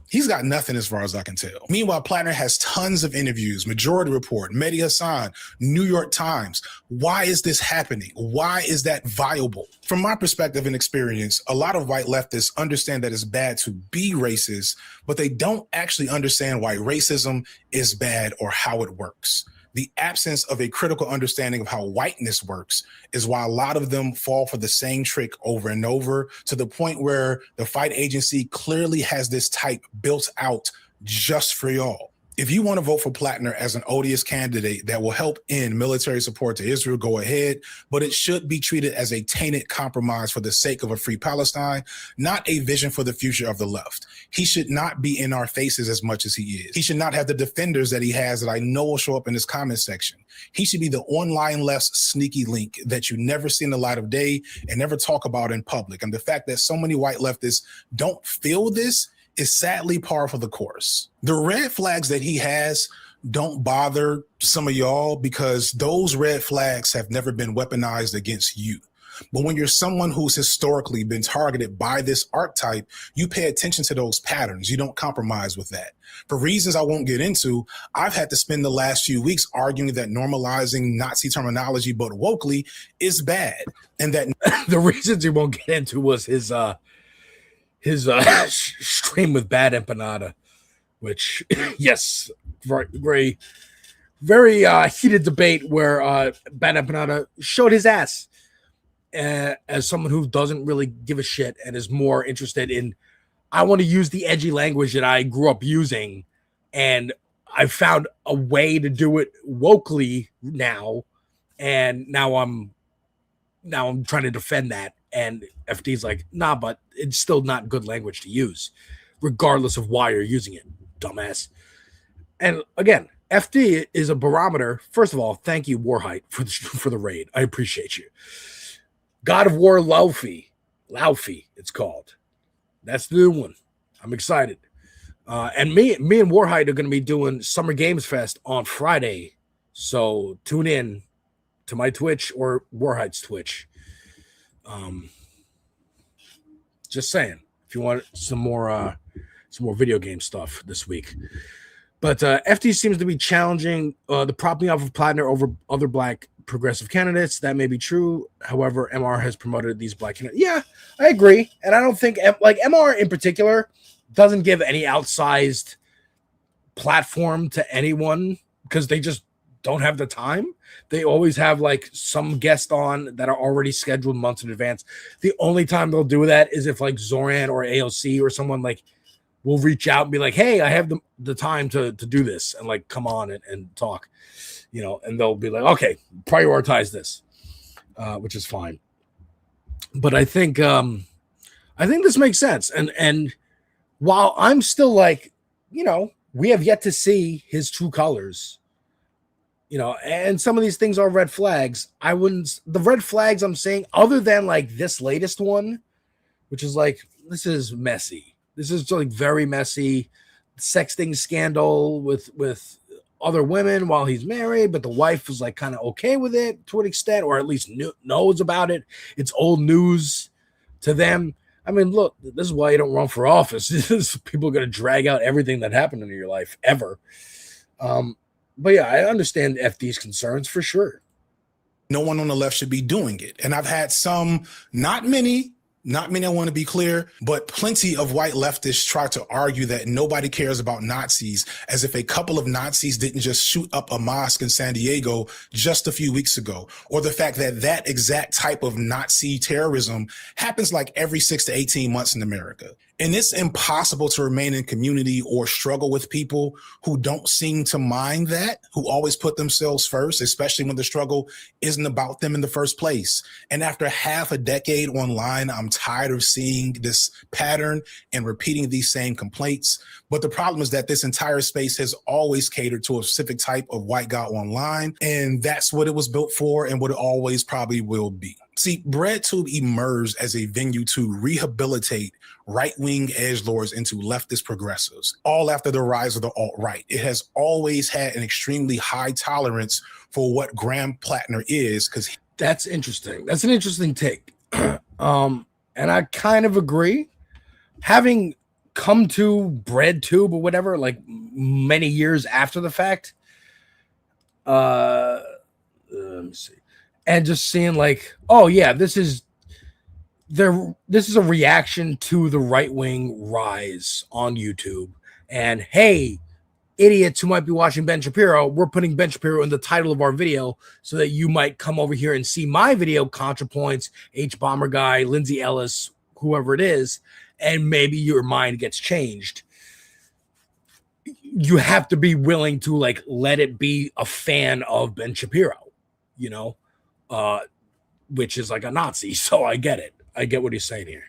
he's got nothing as far as I can tell. Meanwhile, Plattner has tons of interviews, Majority Report, Mehdi Hassan, New York Times. Why is this happening? Why is that viable? From my perspective and experience, a lot of white leftists understand that it's bad to be racist, but they don't actually understand why racism is bad or how it works. The absence of a critical understanding of how whiteness works is why a lot of them fall for the same trick over and over, to the point where the fight agency clearly has this type built out just for y'all. If you want to vote for Plattner as an odious candidate that will help end military support to Israel, go ahead, but it should be treated as a tainted compromise for the sake of a free Palestine, not a vision for the future of the left. He should not be in our faces as much as he is. He should not have the defenders that he has that I know will show up in this comment section. He should be the online left's sneaky link that you never see in the light of day and never talk about in public. And the fact that so many white leftists don't feel this is sadly par for the course. The red flags that he has don't bother some of y'all because those red flags have never been weaponized against you. But when you're someone who's historically been targeted by this archetype, you pay attention to those patterns. You don't compromise with that. For reasons I won't get into, I've had to spend the last few weeks arguing that normalizing Nazi terminology, but wokely, is bad. And that the reasons he won't get into was his stream with Bad Empanada, which yes, very heated debate where Bad Empanada showed his ass as someone who doesn't really give a shit and is more interested in, I want to use the edgy language that I grew up using, and I found a way to do it wokely now, and now I'm trying to defend that. And FD's like, nah, but it's still not good language to use, regardless of why you're using it, dumbass. And again, FD is a barometer. First of all, thank you, Warhite, for the raid. I appreciate you. God of War Laufey, it's called. That's the new one. I'm excited. And me and Warhite are going to be doing Summer Games Fest on Friday. So tune in to my Twitch or Warhite's Twitch. Just saying, if you want some more video game stuff this week. But FD seems to be challenging the propping up of Plattner over other black progressive candidates. That may be true. However, MR has promoted these black candidates. Yeah, I agree. And I don't think like MR in particular doesn't give any outsized platform to anyone because they just don't have the time. They always have like some guest on that are already scheduled months in advance. The only time they'll do that is if like Zoran or AOC or someone like will reach out and be like, hey, I have the time to do this and like come on and talk, you know, and they'll be like, okay, prioritize this, which is fine. But I think this makes sense. And while I'm still like, you know, we have yet to see his true colors, you know, and some of these things are red flags. The red flags I'm saying, other than like this latest one, which is like, this is messy. This is like very messy. Sexting scandal with other women while he's married, but the wife was like kind of okay with it to an extent, or at least knows about it. It's old news to them. I mean, look, this is why you don't run for office. People are going to drag out everything that happened in your life ever. But yeah, I understand FD's concerns for sure. No one on the left should be doing it. And I've had some, not many, I want to be clear, but plenty of white leftists try to argue that nobody cares about Nazis, as if a couple of Nazis didn't just shoot up a mosque in San Diego just a few weeks ago, or the fact that that exact type of Nazi terrorism happens like every 6 to 18 months in America. And it's impossible to remain in community or struggle with people who don't seem to mind that, who always put themselves first, especially when the struggle isn't about them in the first place. And after half a decade online, I'm tired of seeing this pattern and repeating these same complaints. But the problem is that this entire space has always catered to a specific type of white guy online. And that's what it was built for and what it always probably will be. See, BreadTube emerged as a venue to rehabilitate right-wing edgelords into leftist progressives, all after the rise of the alt-right. It has always had an extremely high tolerance for what Graham Plattner is, because that's interesting. That's an interesting take. And I kind of agree. Having come to BreadTube or whatever, like many years after the fact, let me see. And just seeing like, oh yeah, this is a reaction to the right-wing rise on YouTube. And hey, idiots who might be watching Ben Shapiro, we're putting Ben Shapiro in the title of our video so that you might come over here and see my video, ContraPoints, H Bomber Guy, Lindsay Ellis, whoever it is, and maybe your mind gets changed. you have to be willing to like let it be a fan of Ben Shapiro, you know, which is like a Nazi. So I get it. I get what he's saying here.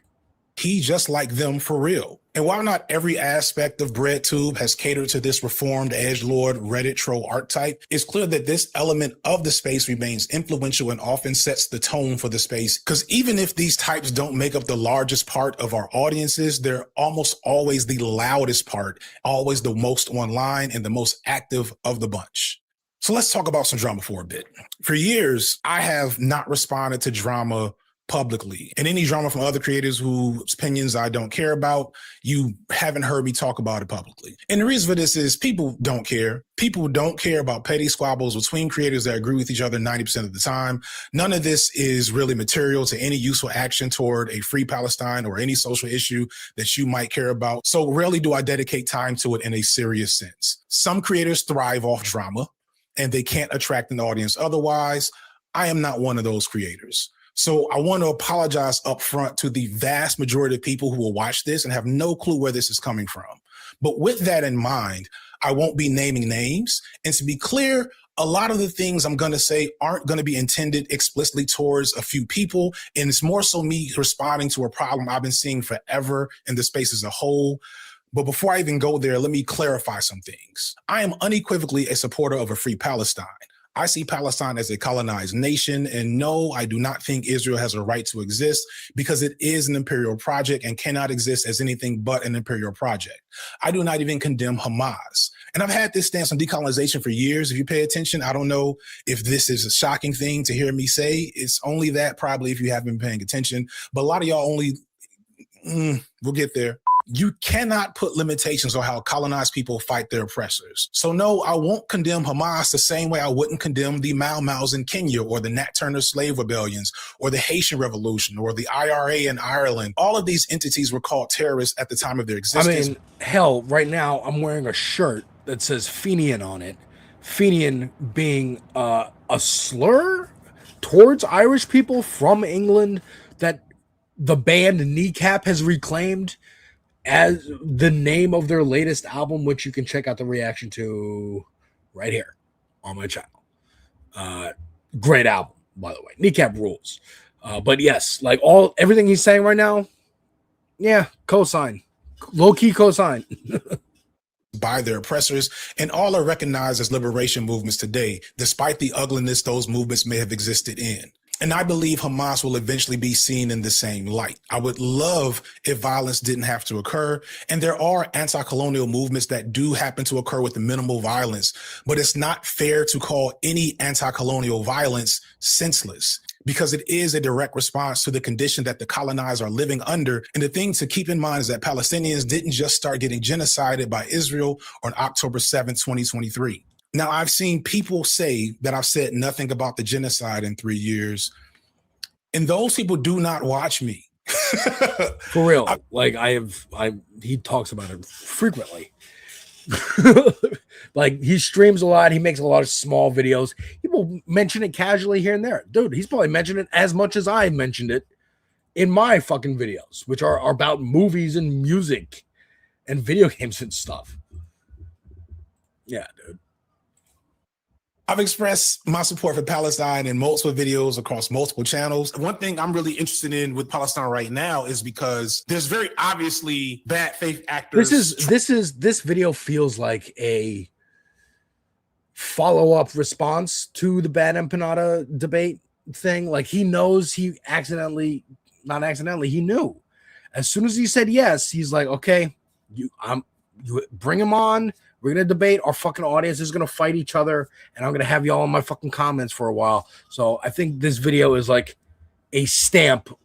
He just like them for real. And while not every aspect of BreadTube has catered to this reformed edgelord Reddit troll archetype, it's clear that this element of the space remains influential and often sets the tone for the space. Because even if these types don't make up the largest part of our audiences, they're almost always the loudest part, always the most online and the most active of the bunch. So let's talk about some drama for a bit. For years, I have not responded to drama publicly. And any drama from other creators whose opinions I don't care about, you haven't heard me talk about it publicly. And the reason for this is people don't care. People don't care about petty squabbles between creators that agree with each other 90% of the time. None of this is really material to any useful action toward a free Palestine or any social issue that you might care about. So rarely do I dedicate time to it in a serious sense. Some creators thrive off drama and they can't attract an audience otherwise. I am not one of those creators. So I want to apologize up front to the vast majority of people who will watch this and have no clue where this is coming from. But with that in mind, I won't be naming names. And to be clear, a lot of the things I'm going to say aren't going to be intended explicitly towards a few people. And it's more so me responding to a problem I've been seeing forever in the space as a whole. But before I even go there, let me clarify some things. I am unequivocally a supporter of a free Palestine. I see Palestine as a colonized nation, and no, I do not think Israel has a right to exist because it is an imperial project and cannot exist as anything but an imperial project. I do not even condemn Hamas. And I've had this stance on decolonization for years. If you pay attention, I don't know if this is a shocking thing to hear me say. It's only that probably if you haven't been paying attention. But a lot of y'all only, we'll get there. You cannot put limitations on how colonized people fight their oppressors. So no, I won't condemn Hamas the same way I wouldn't condemn the Mau Mau's in Kenya or the Nat Turner slave rebellions or the Haitian Revolution or the IRA in Ireland. All of these entities were called terrorists at the time of their existence. I mean, hell, right now I'm wearing a shirt that says Fenian on it. Fenian being a slur towards Irish people from England that the band Kneecap has reclaimed as the name of their latest album, which you can check out the reaction to right here on my channel. Great album, by the way. Kneecap rules. But yes, like everything he's saying right now, yeah, cosign. Low-key cosign. By their oppressors, and all are recognized as liberation movements today, despite the ugliness those movements may have existed in. And I believe Hamas will eventually be seen in the same light. I would love if violence didn't have to occur. And there are anti-colonial movements that do happen to occur with minimal violence, but it's not fair to call any anti-colonial violence senseless, because it is a direct response to the condition that the colonized are living under. And the thing to keep in mind is that Palestinians didn't just start getting genocided by Israel on October 7th, 2023. Now, I've seen people say that I've said nothing about the genocide in 3 years, and those people do not watch me. For real. He talks about it frequently. Like, he streams a lot. He makes a lot of small videos. People mention it casually here and there. Dude, he's probably mentioned it as much as I mentioned it in my fucking videos, which are about movies and music and video games and stuff. Yeah, dude. I've expressed my support for Palestine in multiple videos across multiple channels. One thing I'm really interested in with Palestine right now is because there's very obviously bad faith actors. This video feels like a follow-up response to the Bad Empanada debate thing. Like, he knows he not accidentally, he knew. As soon as he said yes, he's like, okay, you bring him on. We're going to debate. Our fucking audience is going to fight each other, and I'm going to have y'all in my fucking comments for a while. So I think this video is like a stamp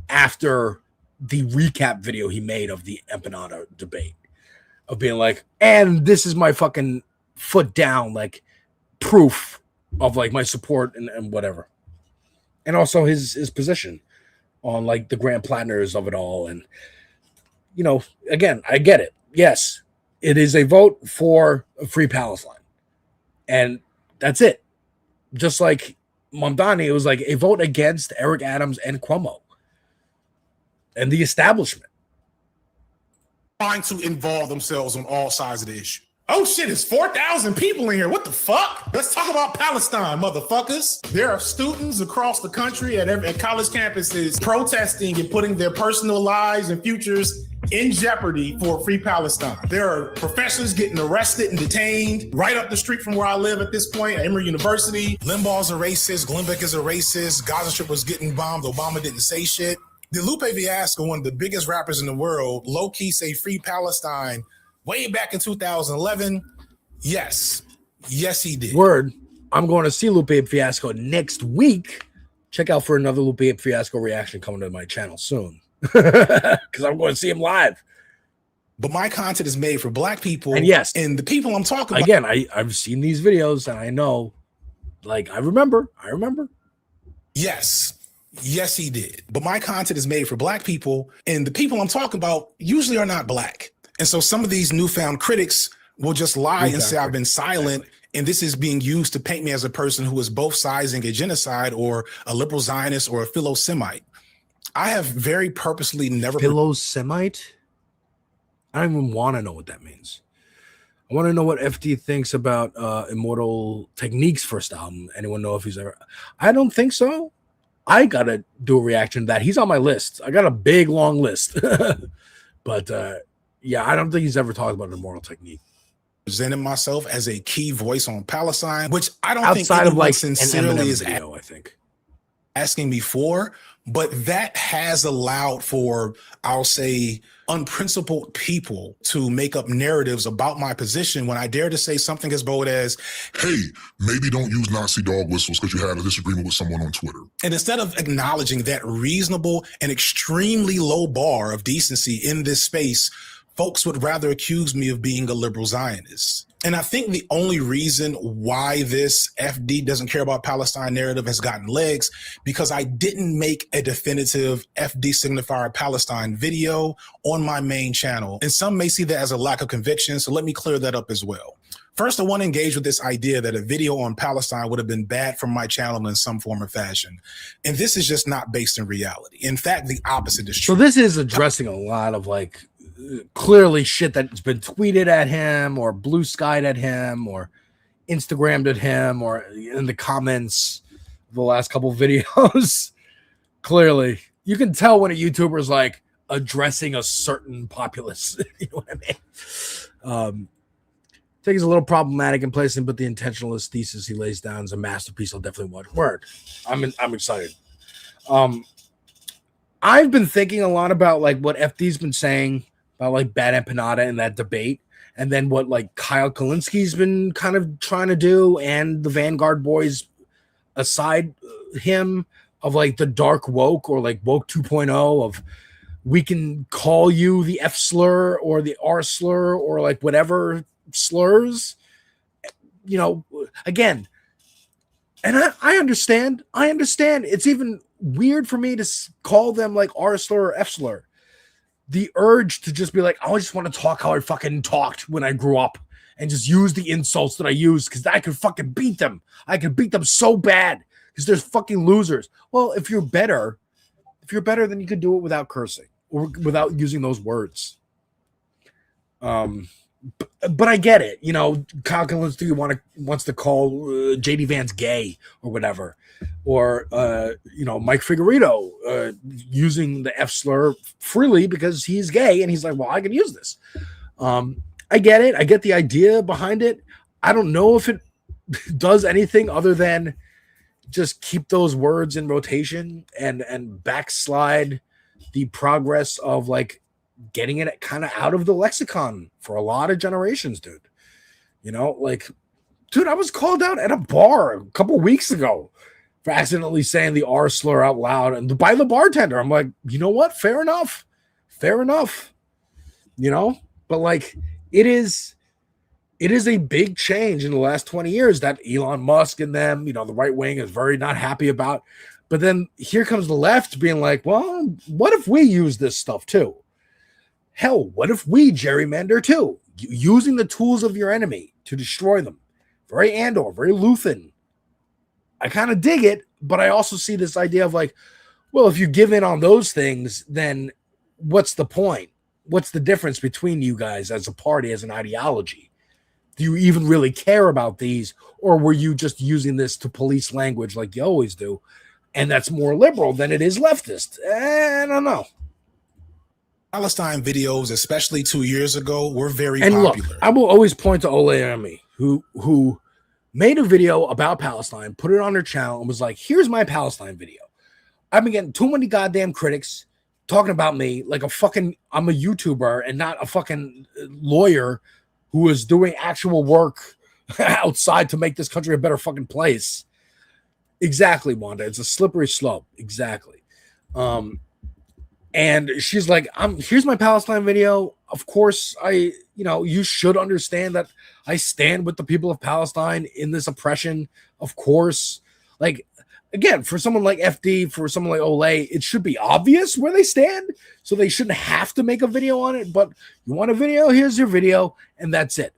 after the recap video he made of the empanada debate, of being like, and this is my fucking foot down, like, proof of like my support and whatever. And also his position on like the grand planners of it all. And, you know, again, I get it. Yes. It is a vote for a free Palestine. And that's it. Just like Mamdani, it was like a vote against Eric Adams and Cuomo and the establishment. Trying to involve themselves on all sides of the issue. Oh shit, it's 4,000 people in here. What the fuck? Let's talk about Palestine, motherfuckers. There are students across the country at college campuses protesting and putting their personal lives and futures in jeopardy for free Palestine. There are professors getting arrested and detained right up the street from where I live at this point, at Emory University. Limbaugh's a racist, Glenbeck is a racist, Gaza Strip was getting bombed, Obama didn't say shit. Did Lupe Fiasco, one of the biggest rappers in the world, low-key say free Palestine way back in 2011? Yes. Yes, he did. Word. I'm going to see Lupe Fiasco next week. Check out for another Lupe Fiasco reaction coming to my channel soon. Because I'm going to see him live. But my content is made for black people. And yes. And the people I'm talking about. Again, I've seen these videos and I know, like, I remember. Yes. Yes, he did. But my content is made for black people. And the people I'm talking about usually are not black. And so some of these newfound critics will just lie and say I've been silent. And this is being used to paint me as a person who is both sizing a genocide or a liberal Zionist or a philo-Semite. I have very purposely never... Philo-Semite? I don't even want to know what that means. I want to know what FD thinks about Immortal Technique's first album. Anyone know if he's ever... I don't think so. I got to do a reaction to that. He's on my list. I got a big, long list. But yeah, I don't think he's ever talked about Immortal Technique. Presented myself as a key voice on Palestine, which I don't Outside think of like sincerely is video, I think. Asking me for, but that has allowed for, I'll say, unprincipled people to make up narratives about my position when I dare to say something as bold as, hey, maybe don't use Nazi dog whistles because you had a disagreement with someone on Twitter. And instead of acknowledging that reasonable and extremely low bar of decency in this space, folks would rather accuse me of being a liberal Zionist. And I think the only reason why this FD doesn't care about Palestine narrative has gotten legs, because I didn't make a definitive FD signifier Palestine video on my main channel. And some may see that as a lack of conviction, so let me clear that up as well. First, I want to engage with this idea that a video on Palestine would have been bad for my channel in some form or fashion. And this is just not based in reality. In fact, the opposite is true. So this is addressing a lot of like clearly shit that's been tweeted at him or blue skied at him or Instagrammed at him or in the comments of the last couple of videos. Clearly, you can tell when a YouTuber is like addressing a certain populace. You know what I mean? I think it's a little problematic in placing, but the intentionalist thesis he lays down is a masterpiece. I'll definitely watch. Word. I'm excited. I've been thinking a lot about like what FD's been saying about like Bad Empanada in that debate, and then what like Kyle Kalinski's been kind of trying to do, and the Vanguard boys aside him of like the dark woke or like woke 2.0 of we can call you the F slur or the R slur or like whatever slurs, you know, again. And I understand. It's even weird for me to call them like R slur or F slur. The urge to just be like, I just want to talk how I fucking talked when I grew up and just use the insults that I used because I could fucking beat them. I could beat them so bad because there's fucking losers. Well, if you're better, then you could do it without cursing or without using those words. But I get it. You know, Kyle Kalinski wants to call JD Vance gay or whatever. Or, you know, Mike Figueredo using the F slur freely because he's gay. And he's like, well, I can use this. I get it. I get the idea behind it. I don't know if it does anything other than just keep those words in rotation and backslide the progress of like getting it kind of out of the lexicon for a lot of generations, dude. You know, like, dude, I was called out at a bar a couple weeks ago for accidentally saying the R slur out loud and by the bartender. I'm like, you know what? Fair enough. You know, but like it is a big change in the last 20 years that Elon Musk and them, you know, the right wing is very not happy about. But then here comes the left being like, well, what if we use this stuff too? Hell, what if we gerrymander too? Using the tools of your enemy to destroy them. Very Andor, very Luthen. I kind of dig it, but I also see this idea of like, well, if you give in on those things, then what's the point? What's the difference between you guys as a party, as an ideology? do you even really care about these, or were you just using this to police language like you always do? And that's more liberal than it is leftist. I don't know. Palestine videos, especially 2 years ago, were very And popular. look, I will always point to Olayemi, who made a video about Palestine, put it on her channel, and was like, here's my Palestine video. I've been getting too many goddamn critics talking about me like I'm a YouTuber and not a fucking lawyer who is doing actual work outside to make this country a better fucking place. Exactly, Wanda. It's a slippery slope. Exactly. And she's like, here's my Palestine video. Of course, you should understand that I stand with the people of Palestine in this oppression. Of course, like, again, for someone like FD, for someone like Olay, it should be obvious where they stand. So they shouldn't have to make a video on it. But you want a video? Here's your video. And that's it.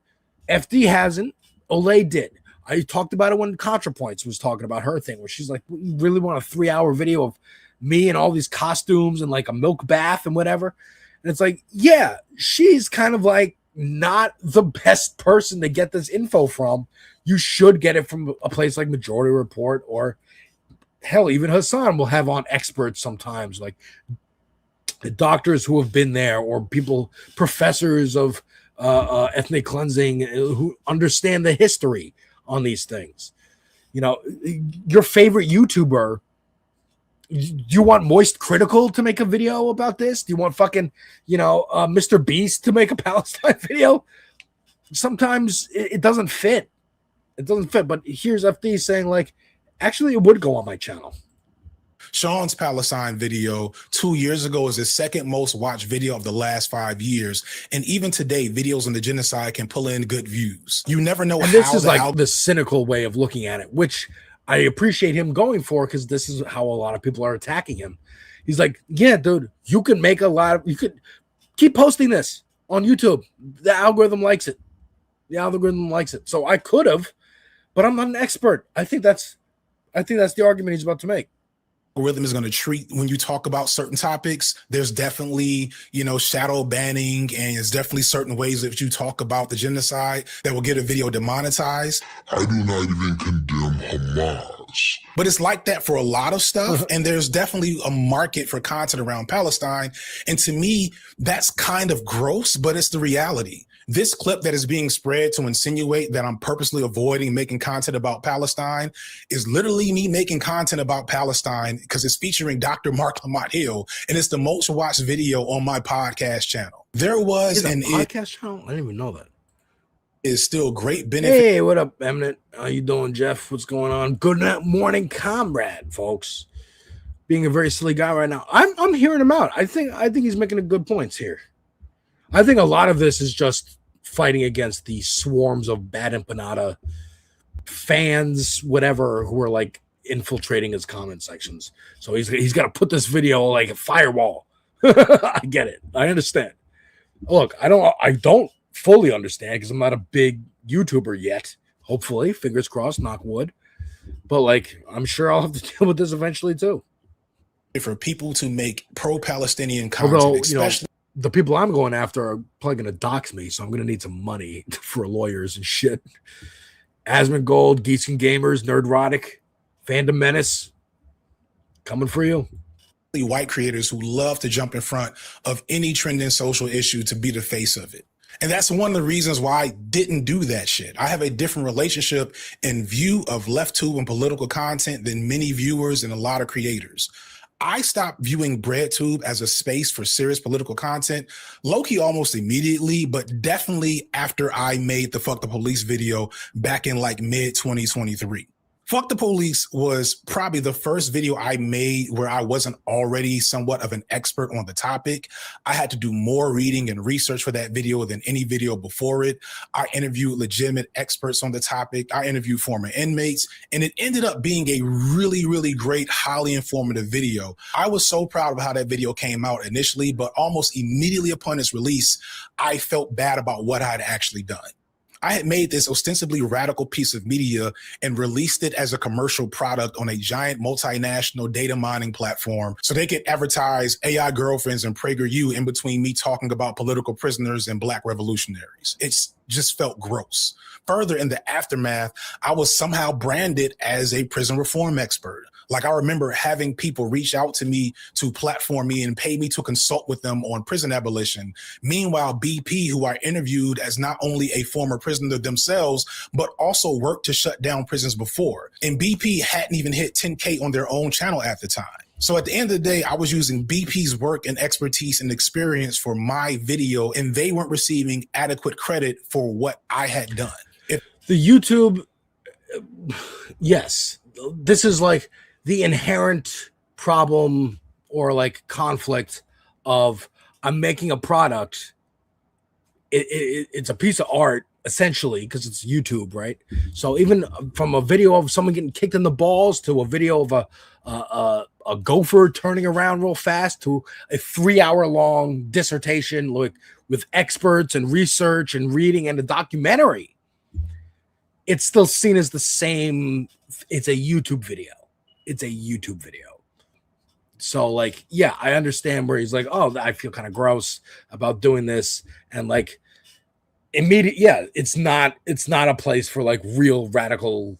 FD hasn't. Olay did. I talked about it when ContraPoints was talking about her thing, where she's like, you really want a 3-hour video of me and all these costumes and like a milk bath and whatever? And it's like, yeah, she's kind of like not the best person to get this info from. You should get it from a place like Majority Report, or hell, even Hassan will have on experts sometimes, like doctors who have been there, or professors of ethnic cleansing who understand the history on these things. Your favorite YouTuber, you want Moist Critical to make a video about this? Do you want fucking, Mr. Beast to make a Palestine video? Sometimes it doesn't fit. It doesn't fit. But here's FD saying, like, actually, it would go on my channel. Sean's Palestine video 2 years ago is the second most watched video of the last 5 years. And even today, videos on the genocide can pull in good views. You never know And this is like the cynical way of looking at it, which I appreciate him going for, because this is how a lot of people are attacking him. He's like, yeah, dude, you could keep posting this on YouTube. The algorithm likes it. So I could have, but I'm not an expert. I think that's the argument he's about to make. Algorithm is going to treat, when you talk about certain topics, there's definitely, shadow banning, and there's definitely certain ways that you talk about the genocide that will get a video demonetized. I do not even condemn Hamas. But it's like that for a lot of stuff. And there's definitely a market for content around Palestine. And to me, that's kind of gross, but it's the reality. This clip that is being spread to insinuate that I'm purposely avoiding making content about Palestine is literally me making content about Palestine because it's featuring Dr. Mark Lamont Hill, and it's the most watched video on my podcast channel. There was an podcast channel? I didn't even know that. Is still great benefit. Hey, what up, Eminent? How you doing, Jeff? What's going on? Good morning, Comrade, folks. Being a very silly guy right now. I'm hearing him out. I think he's making a good points here. I think a lot of this is just fighting against the swarms of Bad Empanada fans, whatever, who are like infiltrating his comment sections. So he's got to put this video like a firewall. I get it. I understand. Look, I don't fully understand because I'm not a big YouTuber yet. Hopefully, fingers crossed, knock wood. But like, I'm sure I'll have to deal with this eventually too. For people to make pro-Palestinian content, Although, especially the people I'm going after are probably going to dox me, so I'm going to need some money for lawyers and shit. Asmongold, Geeks and Gamers, Nerdrotic, Fandom Menace, coming for you. White creators who love to jump in front of any trending social issue to be the face of it. And that's one of the reasons why I didn't do that shit. I have a different relationship and view of LeftTube and political content than many viewers and a lot of creators. I stopped viewing BreadTube as a space for serious political content, low-key almost immediately, but definitely after I made the Fuck the Police video back in like mid-2023. Fuck the Police was probably the first video I made where I wasn't already somewhat of an expert on the topic. I had to do more reading and research for that video than any video before it. I interviewed legitimate experts on the topic. I interviewed former inmates, and it ended up being a really, really great, highly informative video. I was so proud of how that video came out initially, but almost immediately upon its release, I felt bad about what I'd actually done. I had made this ostensibly radical piece of media and released it as a commercial product on a giant multinational data mining platform so they could advertise AI girlfriends and PragerU in between me talking about political prisoners and Black revolutionaries. It's just felt gross. Further, in the aftermath, I was somehow branded as a prison reform expert. Like, I remember having people reach out to me to platform me and pay me to consult with them on prison abolition. Meanwhile, BP, who I interviewed as not only a former prisoner themselves, but also worked to shut down prisons before. And BP hadn't even hit 10K on their own channel at the time. So at the end of the day, I was using BP's work and expertise and experience for my video, and they weren't receiving adequate credit for what I had done. The YouTube, yes, this is like the inherent problem or like conflict of I'm making a product. It's a piece of art essentially because it's YouTube, right? So even from a video of someone getting kicked in the balls to a video of a gopher turning around real fast to a 3-hour-long dissertation like with experts and research and reading and a documentary, it's still seen as the same. It's a YouTube video. It's a YouTube video. So like, yeah, I understand where he's like, oh, I feel kind of gross about doing this. And like immediate, yeah, it's not a place for like real radical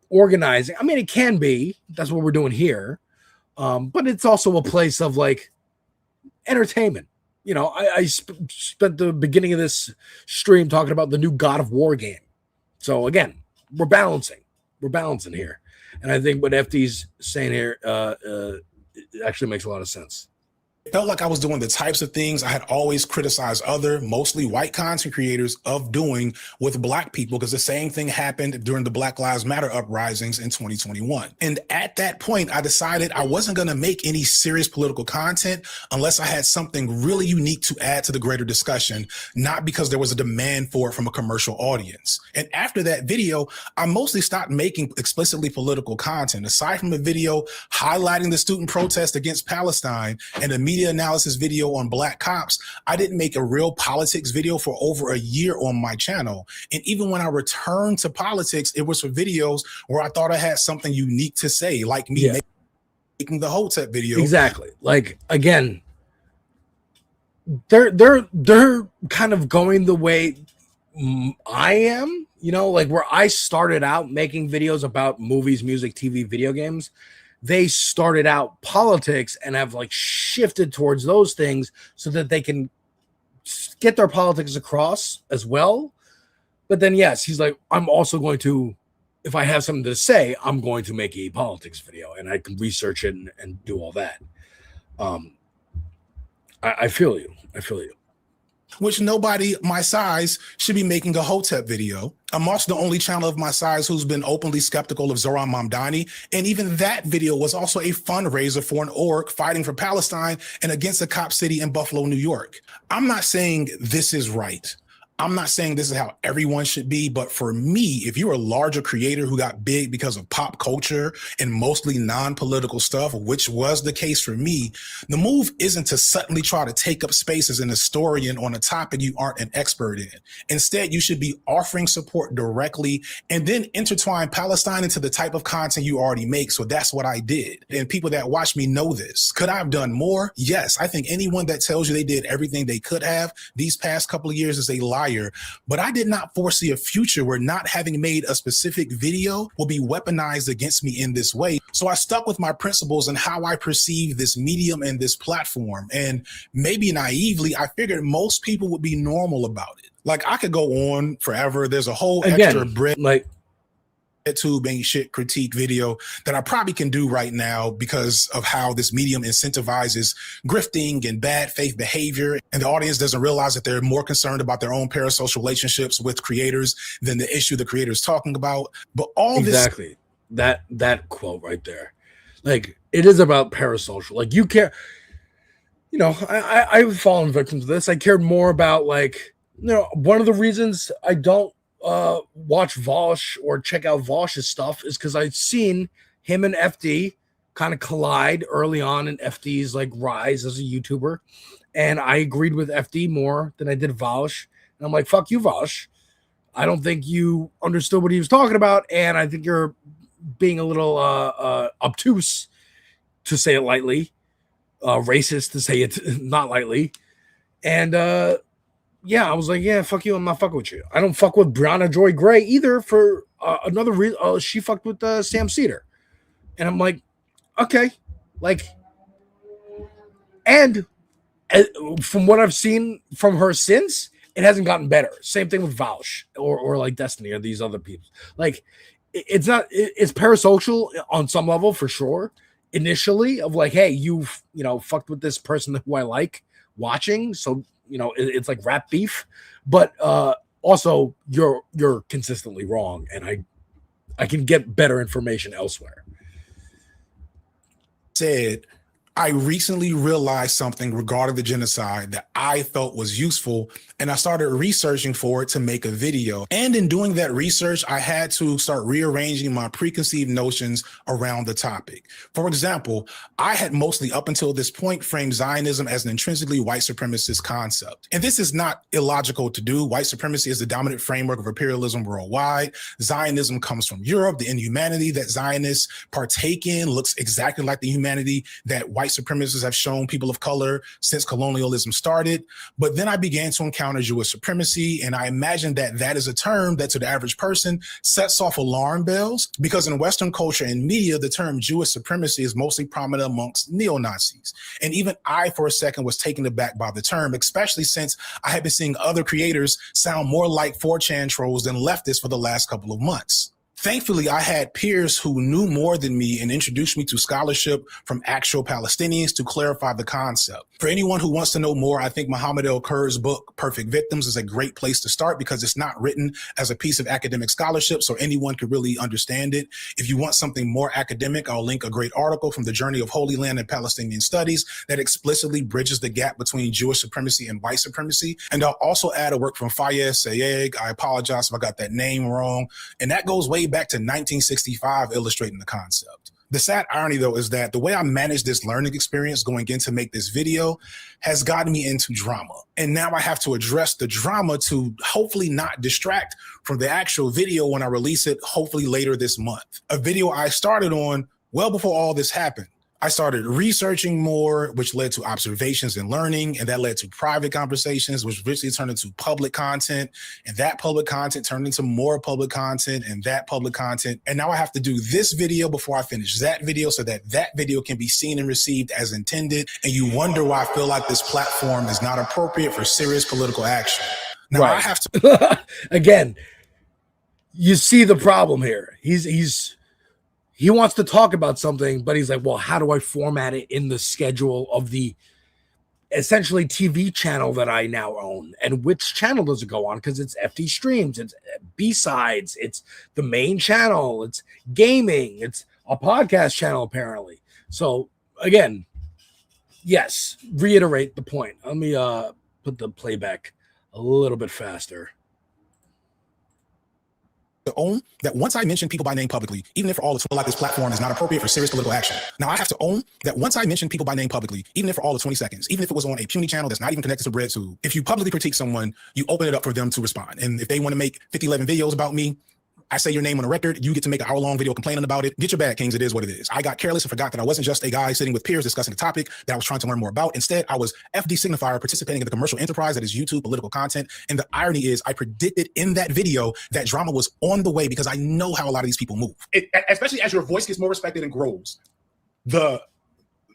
organizing. I mean, it can be, that's what we're doing here. But it's also a place of like entertainment. You know, I spent the beginning of this stream talking about the new God of War game. So again, we're balancing here. And I think what FD's saying here it actually makes a lot of sense. It felt like I was doing the types of things I had always criticized other, mostly white content creators of doing with Black people, because the same thing happened during the Black Lives Matter uprisings in 2021. And at that point, I decided I wasn't going to make any serious political content unless I had something really unique to add to the greater discussion, not because there was a demand for it from a commercial audience. And after that video, I mostly stopped making explicitly political content. Aside from a video highlighting the student protest against Palestine and a media analysis video on Black cops, I didn't make a real politics video for over a year on my channel. And even when I returned to politics, it was for videos where I thought I had something unique to say, like me making the Hotep video. Exactly. Like, again, they're kind of going the way I am, you know, like where I started out making videos about movies, music, TV, video games. They started out politics and have like shifted towards those things so that they can get their politics across as well. But then, yes, he's like, I'm also going to, if I have something to say, I'm going to make a politics video and I can research it and do all that. I feel you. I feel you. Which nobody my size should be making a Hotep video. I'm also the only channel of my size who's been openly skeptical of Zoran Mamdani. And even that video was also a fundraiser for an org fighting for Palestine and against a cop city in Buffalo, New York. I'm not saying this is right. I'm not saying this is how everyone should be, but for me, if you're a larger creator who got big because of pop culture and mostly non-political stuff, which was the case for me, the move isn't to suddenly try to take up space as an historian on a topic you aren't an expert in. Instead, you should be offering support directly and then intertwine Palestine into the type of content you already make. So that's what I did. And people that watch me know this. Could I have done more? Yes. I think anyone that tells you they did everything they could have these past couple of years is a liar. But I did not foresee a future where not having made a specific video will be weaponized against me in this way. So I stuck with my principles and how I perceive this medium and this platform. And maybe naively, I figured most people would be normal about it. Like, I could go on forever. There's a whole extra bread, like YouTube ain't shit critique video that I probably can do right now because of how this medium incentivizes grifting and bad faith behavior. And the audience doesn't realize that they're more concerned about their own parasocial relationships with creators than the issue the creator is talking about. But all exactly that quote right there, like, it is about parasocial. Like, you care, you know, I've fallen victim to this. I cared more about, like, you know, one of the reasons I don't watch Vosh or check out Vosh's stuff is because I've seen him and FD kind of collide early on in FD's like rise as a YouTuber, and I agreed with FD more than I did Vosh. And I'm like, fuck you, Vosh. I don't think you understood what he was talking about, and I think you're being a little obtuse, to say it lightly, racist, to say it not lightly. And yeah, I was like, yeah, fuck you, I'm not fucking with you. I don't fuck with Brianna Joy Gray either for another reason. She fucked with Sam Cedar. And I'm like, okay. Like, and from what I've seen from her since, it hasn't gotten better. Same thing with Vaush or like Destiny or these other people. Like, it's parasocial on some level for sure. Initially, of like, hey, you've fucked with this person who I like watching, so it's like rap beef. But also, you're consistently wrong, and I can get better information elsewhere. Said, I recently realized something regarding the genocide that I felt was useful, and I started researching for it to make a video. And in doing that research, I had to start rearranging my preconceived notions around the topic. For example, I had mostly up until this point framed Zionism as an intrinsically white supremacist concept. And this is not illogical to do. White supremacy is the dominant framework of imperialism worldwide. Zionism comes from Europe. The inhumanity that Zionists partake in looks exactly like the humanity that white supremacists have shown people of color since colonialism started. But then I began to encounter Jewish supremacy, and I imagined that is a term that to the average person sets off alarm bells, because in Western culture and media, the term Jewish supremacy is mostly prominent amongst neo-Nazis. And even I, for a second, was taken aback by the term, especially since I had been seeing other creators sound more like 4chan trolls than leftists for the last couple of months. Thankfully, I had peers who knew more than me and introduced me to scholarship from actual Palestinians to clarify the concept. For anyone who wants to know more, I think Mohammed El-Kur's book, Perfect Victims, is a great place to start because it's not written as a piece of academic scholarship, so anyone could really understand it. If you want something more academic, I'll link a great article from the Journey of Holy Land and Palestinian Studies that explicitly bridges the gap between Jewish supremacy and white supremacy. And I'll also add a work from Fayez Sayegh. I apologize if I got that name wrong. And that goes way back to 1965, illustrating the concept. The sad irony, though, is that the way I managed this learning experience going in to make this video has gotten me into drama. And now I have to address the drama to hopefully not distract from the actual video when I release it, hopefully later this month. A video I started on well before all this happened. I started researching more, which led to observations and learning, and that led to private conversations, which eventually turned into public content, and that public content turned into more public content, and that public content. And now I have to do this video before I finish that video so that that video can be seen and received as intended. And you wonder why I feel like this platform is not appropriate for serious political action. Now I have to again, you see the problem here. He wants to talk about something, but he's like, well, how do I format it in the schedule of the essentially TV channel that I now own? And which channel does it go on? Because it's FD Streams, it's B-Sides, it's the main channel, it's gaming, it's a podcast channel, apparently. So, again, yes, reiterate the point. Let me put the playback a little bit faster. To own that once I mention people by name publicly, even if for all it's like this platform is not appropriate for serious political action. Now I have to own that once I mention people by name publicly, even if for all of 20 seconds, even if it was on a puny channel that's not even connected to BreadTube, if you publicly critique someone, you open it up for them to respond. And if they want to make 50-11 videos about me, I say your name on a record, you get to make an hour-long video complaining about it. Get your bag, Kings. It is what it is. I got careless and forgot that I wasn't just a guy sitting with peers discussing a topic that I was trying to learn more about. Instead, I was FD signifier participating in the commercial enterprise that is YouTube political content. And the irony is I predicted in that video that drama was on the way because I know how a lot of these people move. Especially as your voice gets more respected and grows. The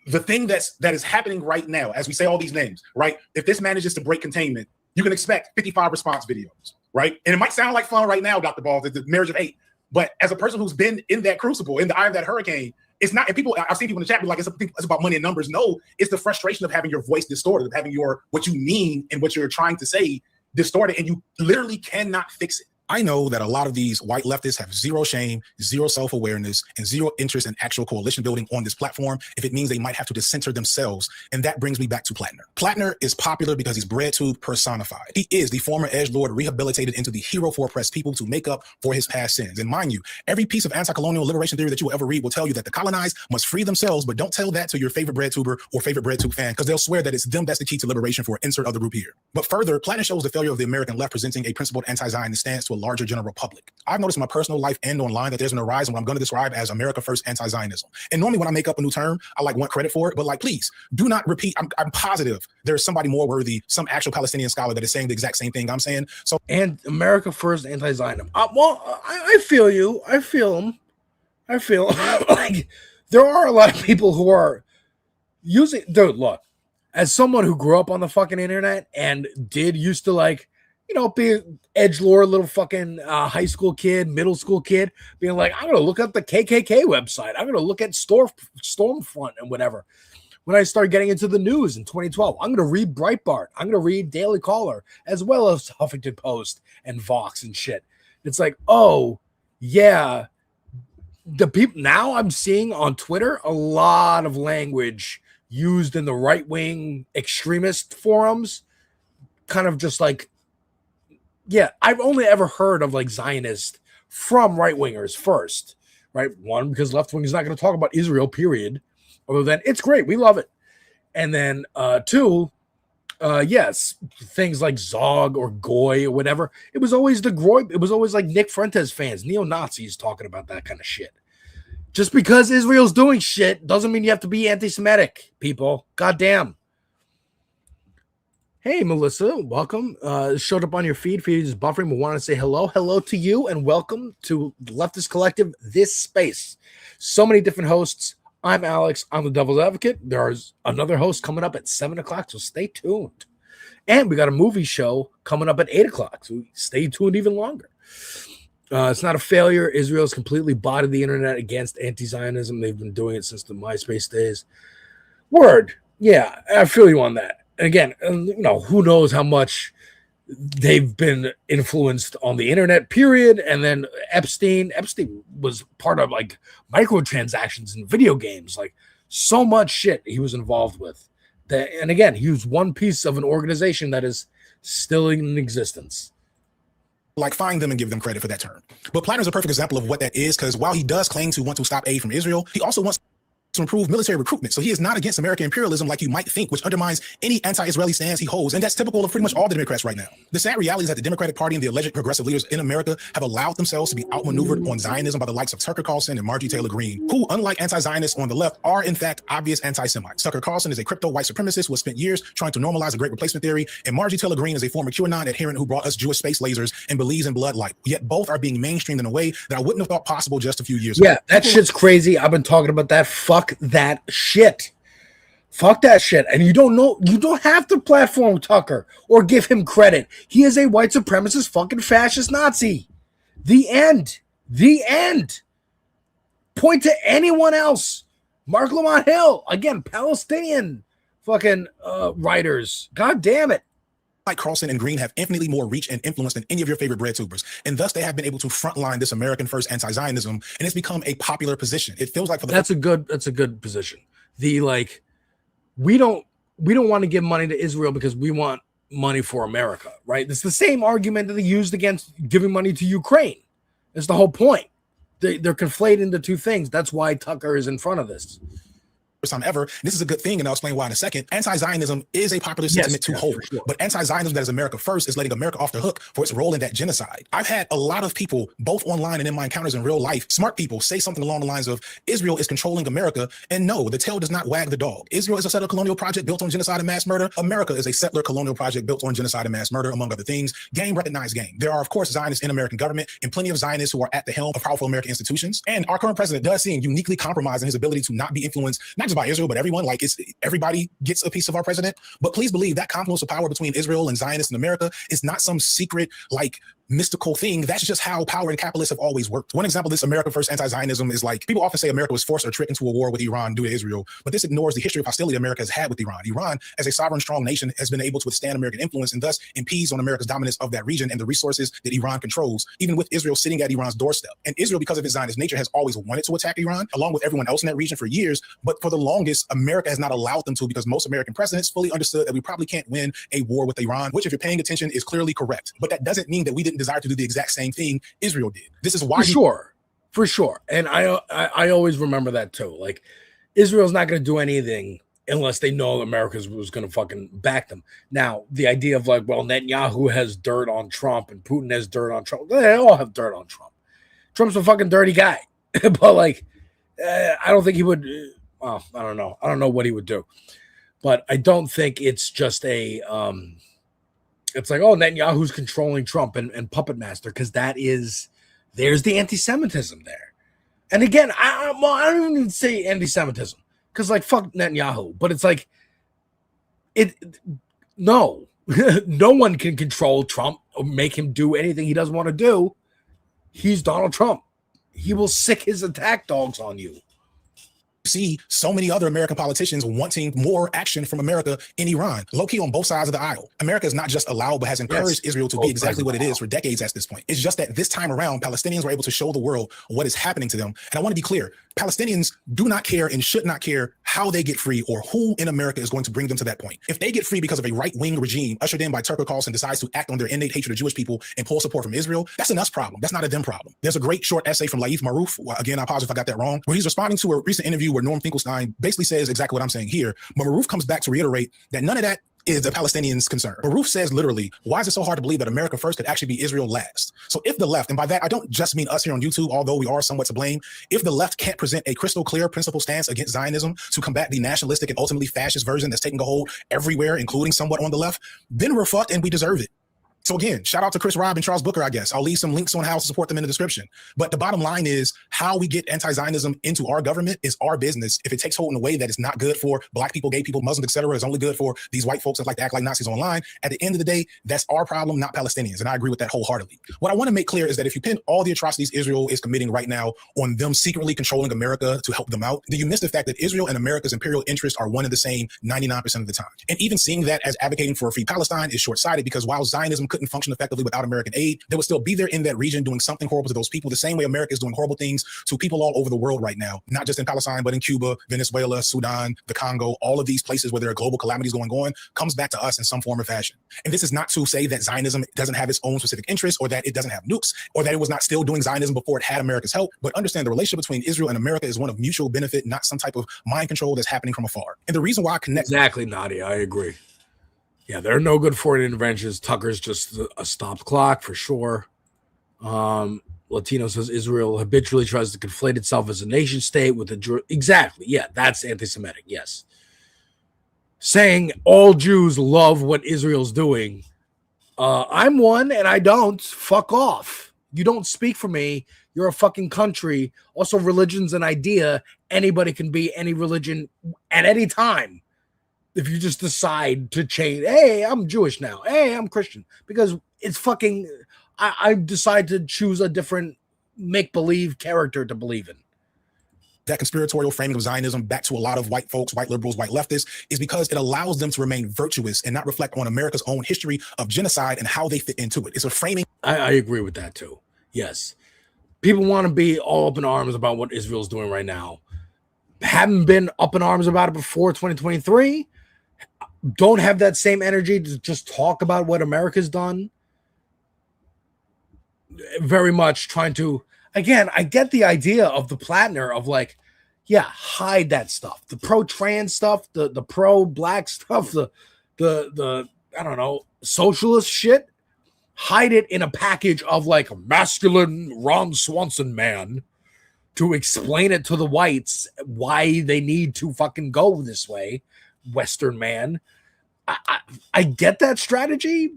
thing that is happening right now, as we say all these names, right? If this manages to break containment, you can expect 55 response videos. Right. And it might sound like fun right now, Dr. Ball, the marriage of hate. But as a person who's been in that crucible, in the eye of that hurricane, it's not, and people, I've seen people in the chat be like, it's about money and numbers. No, it's the frustration of having your voice distorted, of having what you mean and what you're trying to say distorted, and you literally cannot fix it. I know that a lot of these white leftists have zero shame, zero self-awareness, and zero interest in actual coalition building on this platform if it means they might have to decenter themselves. And that brings me back to Plattner. Plattner is popular because he's BreadTube personified. He is the former edgelord rehabilitated into the hero for oppressed people to make up for his past sins. And mind you, every piece of anti-colonial liberation theory that you will ever read will tell you that the colonized must free themselves, but don't tell that to your favorite BreadTuber or favorite BreadTube fan, because they'll swear that it's them that's the key to liberation for insert other group here. But further, Plattner shows the failure of the American left presenting a principled anti-Zionist stance to to a larger general public. I've noticed in my personal life and online that there's been a rise in what I'm going to describe as America First anti-Zionism. And normally when I make up a new term, I want credit for it, but please do not repeat. I'm positive there's somebody more worthy, some actual Palestinian scholar that is saying the exact same thing I'm saying. So, and America First anti-Zionism. I feel you. I feel them. I feel like there are a lot of people who are using. Dude, look, as someone who grew up on the fucking internet and used to be an edgelord little fucking high school kid, middle school kid, being like, I'm gonna look up the KKK website. I'm gonna look at Stormfront and whatever. When I started getting into the news in 2012, I'm gonna read Breitbart. I'm gonna read Daily Caller as well as Huffington Post and Vox and shit. It's like, oh yeah. The people now I'm seeing on Twitter a lot of language used in the right-wing extremist forums, kind of just like, yeah, I've only ever heard of Zionist from right-wingers first, right? One, because left-wing is not going to talk about Israel, period, other than it's great, we love it. And then two, yes, things like Zog or Goy or whatever. It was always it was always like Nick Fuentes fans, neo-Nazis talking about that kind of shit. Just because Israel's doing shit doesn't mean you have to be anti-Semitic, people. Goddamn. Hey, Melissa, welcome. Showed up on your feed. Feed is buffering, but want to say hello. Hello to you, and welcome to Leftist Collective, this space. So many different hosts. I'm Alex. I'm the Devil's Advocate. There's another host coming up at 7 o'clock, so stay tuned. And we got a movie show coming up at 8 o'clock, so stay tuned even longer. It's not a failure. Israel's completely botted the internet against anti-Zionism. They've been doing it since the MySpace days. Word. Yeah, I feel you on that. And again, who knows how much they've been influenced on the internet, period. And then Epstein was part of microtransactions in video games, so much shit he was involved with. And again, he was one piece of an organization that is still in existence. Find them and give them credit for that term. But Platter is a perfect example of what that is, because while he does claim to want to stop aid from Israel, he also wants to improve military recruitment. So he is not against American imperialism like you might think, which undermines any anti-Israeli stance he holds. And that's typical of pretty much all the Democrats right now. The sad reality is that the Democratic Party and the alleged progressive leaders in America have allowed themselves to be outmaneuvered on Zionism by the likes of Tucker Carlson and Marjorie Taylor Greene, who, unlike anti-Zionists on the left, are in fact obvious anti-Semites. Tucker Carlson is a crypto white supremacist who has spent years trying to normalize the Great Replacement theory, and Marjorie Taylor Greene is a former QAnon adherent who brought us Jewish space lasers and believes in blood light. Yet both are being mainstreamed in a way that I wouldn't have thought possible just a few years ago. Yeah, that shit's crazy. I've been talking about that. Fuck that shit. Fuck that shit. And you don't have to platform Tucker or give him credit. He is a white supremacist fucking fascist Nazi. The end. The end. Point to anyone else. Mark Lamont Hill, again, Palestinian fucking writers. God damn it. Like Carlson and Green have infinitely more reach and influence than any of your favorite bread tubers. And thus they have been able to frontline this American first anti-Zionism, and it's become a popular position. It feels like that's a good position. We don't want to give money to Israel because we want money for America, right? It's the same argument that they used against giving money to Ukraine. That's the whole point. They're conflating the two things. That's why Tucker is in front of this. First time ever. This is a good thing, and I'll explain why in a second. Anti-Zionism is a popular sentiment to hold, sure. But anti-Zionism that is America first is letting America off the hook for its role in that genocide. I've had a lot of people, both online and in my encounters in real life, smart people, say something along the lines of Israel is controlling America, and no, the tail does not wag the dog. Israel is a settler colonial project built on genocide and mass murder. America is a settler colonial project built on genocide and mass murder, among other things. Game recognized game. There are, of course, Zionists in American government and plenty of Zionists who are at the helm of powerful American institutions. And our current president does seem uniquely compromised in his ability to not be influenced, not just by Israel, but everyone. Everybody gets a piece of our president, but please believe that confluence of power between Israel and Zionists in America is not some secret, mystical thing. That's just how power and capitalists have always worked. One example of this America first anti-Zionism is people often say America was forced or tricked into a war with Iran due to Israel, but this ignores the history of hostility America has had with Iran. Iran, as a sovereign, strong nation, has been able to withstand American influence and thus impedes on America's dominance of that region and the resources that Iran controls, even with Israel sitting at Iran's doorstep. And Israel, because of its Zionist nature, has always wanted to attack Iran, along with everyone else in that region for years, but for the longest, America has not allowed them to, because most American presidents fully understood that we probably can't win a war with Iran, which, if you're paying attention, is clearly correct. But that doesn't mean that we didn't desire to do the exact same thing Israel did. This is why for sure. And I always remember that too. Israel's not going to do anything unless they know America was going to fucking back them. Now, the idea of like, well, Netanyahu has dirt on Trump and Putin has dirt on Trump. They all have dirt on Trump. Trump's a fucking dirty guy. But like, I don't think he would. Well, I don't know. I don't know what he would do. But I don't think it's just a. It's like, oh, Netanyahu's controlling Trump and puppet master, because there's the anti-Semitism there. And again, I don't even say anti-Semitism, because like, fuck Netanyahu. But it's like, no one can control Trump or make him do anything he doesn't want to do. He's Donald Trump. He will sick his attack dogs on you. See so many other American politicians wanting more action from America in Iran, low-key on both sides of the aisle. America is not just allowed, but has encouraged Israel to be exactly what it is for decades at this point. It's just that this time around, Palestinians were able to show the world what is happening to them. And I want to be clear, Palestinians do not care and should not care how they get free or who in America is going to bring them to that point. If they get free because of a right-wing regime ushered in by Tucker Carlson decides to act on their innate hatred of Jewish people and pull support from Israel, that's an us problem. That's not a them problem. There's a great short essay from Laif Marouf. Again, I apologize if I got that wrong, where he's responding to a recent interview where Norm Finkelstein basically says exactly what I'm saying here. But Marouf comes back to reiterate that none of that is the Palestinians' concern. Marouf says literally, why is it so hard to believe that America first could actually be Israel last? So if the left, and by that I don't just mean us here on YouTube, although we are somewhat to blame, if the left can't present a crystal clear principle stance against Zionism to combat the nationalistic and ultimately fascist version that's taking a hold everywhere, including somewhat on the left, then we're fucked and we deserve it. So again, shout out to Chris Robb and Charles Booker, I guess. I'll leave some links on how to support them in the description. But the bottom line is, how we get anti-Zionism into our government is our business. If it takes hold in a way that is not good for black people, gay people, Muslims, etc., it's only good for these white folks that like to act like Nazis online. At the end of the day, that's our problem, not Palestinians. And I agree with that wholeheartedly. What I want to make clear is that if you pin all the atrocities Israel is committing right now on them secretly controlling America to help them out, then you miss the fact that Israel and America's imperial interests are one and the same 99% of the time. And even seeing that as advocating for a free Palestine is short-sighted, because while Zionism couldn't function effectively without American aid, they would still be there in that region doing something horrible to those people, the same way America is doing horrible things to people all over the world right now, not just in Palestine, but in Cuba, Venezuela, Sudan, the Congo, all of these places where there are global calamities going on, comes back to us in some form or fashion. And this is not to say that Zionism doesn't have its own specific interests, or that it doesn't have nukes, or that it was not still doing Zionism before it had America's help, but understand the relationship between Israel and America is one of mutual benefit, not some type of mind control that's happening from afar. And the reason why I connect— Exactly, Nadia, I agree. Yeah, they're no good foreign interventions. Tucker's just a stopped clock for sure. Latino says Israel habitually tries to conflate itself as a nation state with a— exactly. Yeah, that's anti-Semitic. Yes. Saying all Jews love what Israel's doing. I'm one and I don't. Fuck off. You don't speak for me. You're a fucking country. Also, religion's an idea. Anybody can be any religion at any time. If you just decide to change, hey, I'm Jewish now. Hey, I'm Christian. Because it's fucking, I decide to choose a different make-believe character to believe in. That conspiratorial framing of Zionism back to a lot of white folks, white liberals, white leftists, is because it allows them to remain virtuous and not reflect on America's own history of genocide and how they fit into it. It's a framing. I agree with that too. Yes. People want to be all up in arms about what Israel's doing right now. Haven't been up in arms about it before 2023. Don't have that same energy to just talk about what America's done. Very much trying to, again, I get the idea of the Plattner of like, yeah, hide that stuff. The pro-trans stuff, the pro-black stuff, the I don't know, socialist shit. Hide it in a package of like masculine Ron Swanson man to explain it to the whites why they need to fucking go this way. Western man. I get that strategy.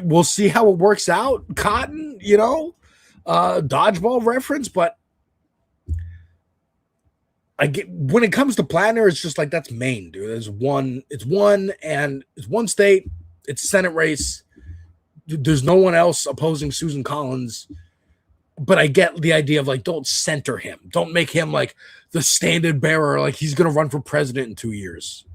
We'll see how it works out. Cotton, dodgeball reference, but I get when it comes to Plattner, it's just like that's Maine, dude. It's one state, it's a Senate race. There's no one else opposing Susan Collins. But I get the idea of like, don't center him. Don't make him like the standard bearer, like he's gonna run for president in 2 years.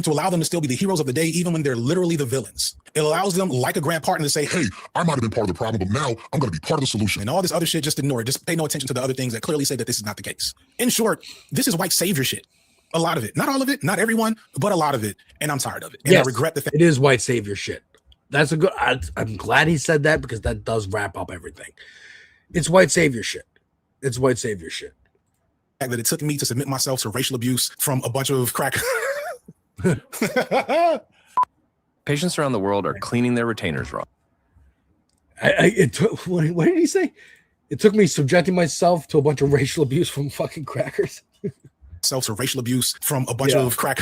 To allow them to still be the heroes of the day, even when they're literally the villains. It allows them, like a grand partner, to say, hey, I might have been part of the problem, but now I'm going to be part of the solution. And all this other shit, just ignore it. Just pay no attention to the other things that clearly say that this is not the case. In short, this is white savior shit. A lot of it. Not all of it, not everyone, but a lot of it. And I'm tired of it. And yes, I regret the fact it is white savior shit. That's a good, I'm glad he said that, because that does wrap up everything. It's white savior shit. It's white savior shit. That it took me to submit myself to racial abuse from a bunch of crack Patients around the world are cleaning their retainers wrong. What did he say? It took me subjecting myself to a bunch of racial abuse from fucking crackers. Self to racial abuse from a bunch of crack.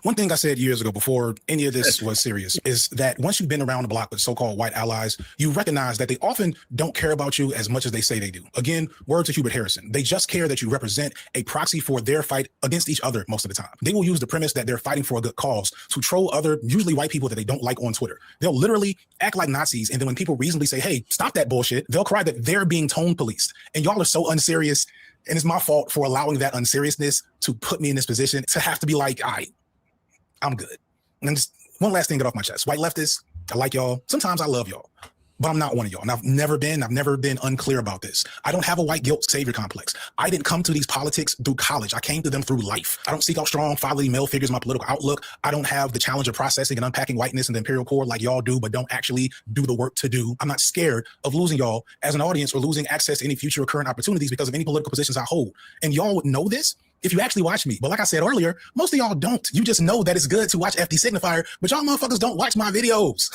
One thing I said years ago before any of this was serious is that once you've been around the block with so-called white allies, you recognize that they often don't care about you as much as they say they do. Again, word to Hubert Harrison. They just care that you represent a proxy for their fight against each other most of the time. They will use the premise that they're fighting for a good cause to troll other, usually white people that they don't like on Twitter. They'll literally act like Nazis, and then when people reasonably say, hey, stop that bullshit, they'll cry that they're being tone policed. And y'all are so unserious, and it's my fault for allowing that unseriousness to put me in this position to have to be like, all right, I'm good. And just one last thing to get off my chest. White leftists, I like y'all. Sometimes I love y'all, but I'm not one of y'all. And I've never been unclear about this. I don't have a white guilt savior complex. I didn't come to these politics through college. I came to them through life. I don't seek out strong fatherly male figures in my political outlook. I don't have the challenge of processing and unpacking whiteness in the imperial core like y'all do, but don't actually do the work to do. I'm not scared of losing y'all as an audience or losing access to any future or current opportunities because of any political positions I hold. And y'all would know this if you actually watch me. But like I said earlier, most of y'all don't. You just know that it's good to watch FD Signifier, but y'all motherfuckers don't watch my videos.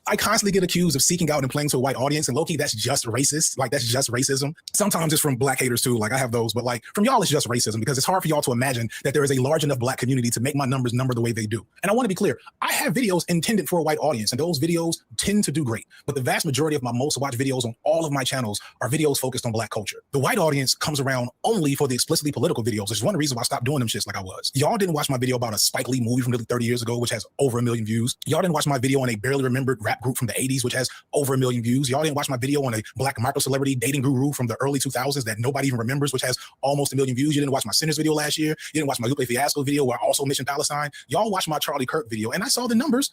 I constantly get accused of seeking out and playing to a white audience, and low-key, that's just racist. Like, that's just racism. Sometimes it's from black haters too. Like, I have those, but like from y'all, it's just racism because it's hard for y'all to imagine that there is a large enough black community to make my numbers number the way they do. And I want to be clear, I have videos intended for a white audience, and those videos tend to do great. But the vast majority of my most watched videos on all of my channels are videos focused on black culture. The white audience comes around only for the explicitly political videos, which is one reason why I stopped doing them shits like I was. Y'all didn't watch my video about a Spike Lee movie from nearly 30 years ago, which has over 1 million views. Y'all didn't watch my video on a barely remembered rap group from the 80s, which has over 1 million views. Y'all didn't watch my video on a black micro celebrity dating guru from the early 2000s that nobody even remembers, which has almost 1 million views. You didn't watch my Sinners video last year. You didn't watch my Lupe Fiasco video where I also mentioned Palestine. Y'all watched my Charlie Kirk video, and I saw the numbers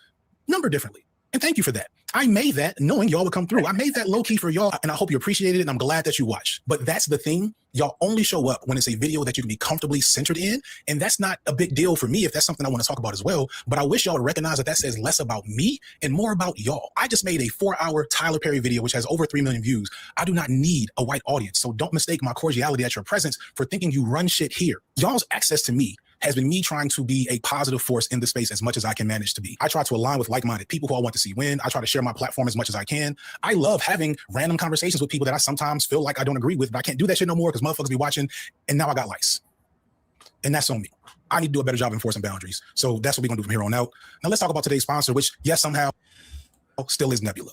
number differently. And thank you for that. I made that knowing y'all would come through. I made that low key for y'all, and I hope you appreciate it, and I'm glad that you watched. But that's the thing. Y'all only show up when it's a video that you can be comfortably centered in, and that's not a big deal for me if that's something I want to talk about as well. But I wish y'all to recognize that that says less about me and more about y'all. I just made a 4-hour Tyler Perry video, which has over 3 million views. I do not need a white audience, so don't mistake my cordiality at your presence for thinking you run shit here. Y'all's access to me has been me trying to be a positive force in the space as much as I can manage to be. I try to align with like-minded people who I want to see win. I try to share my platform as much as I can. I love having random conversations with people that I sometimes feel like I don't agree with, but I can't do that shit no more because motherfuckers be watching, and now I got lice. And that's on me. I need to do a better job enforcing boundaries. So that's what we're gonna do from here on out. Now let's talk about today's sponsor, which, yes, somehow still is Nebula.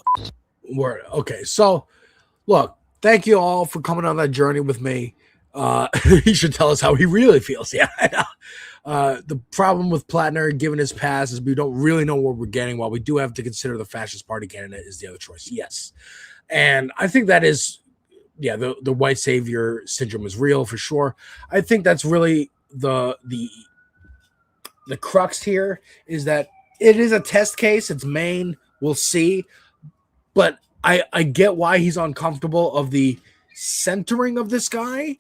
Word. Okay, so look, thank you all for coming on that journey with me. He should tell us how he really feels. Yeah, I know. The problem with Plattner, given his past, is we don't really know what we're getting. While we do have to consider the fascist party candidate is the other choice. Yes, and I think that is, yeah, the white savior syndrome is real for sure. I think that's really the crux here is that it is a test case. It's Maine. We'll see, but I get why he's uncomfortable of the centering of this guy,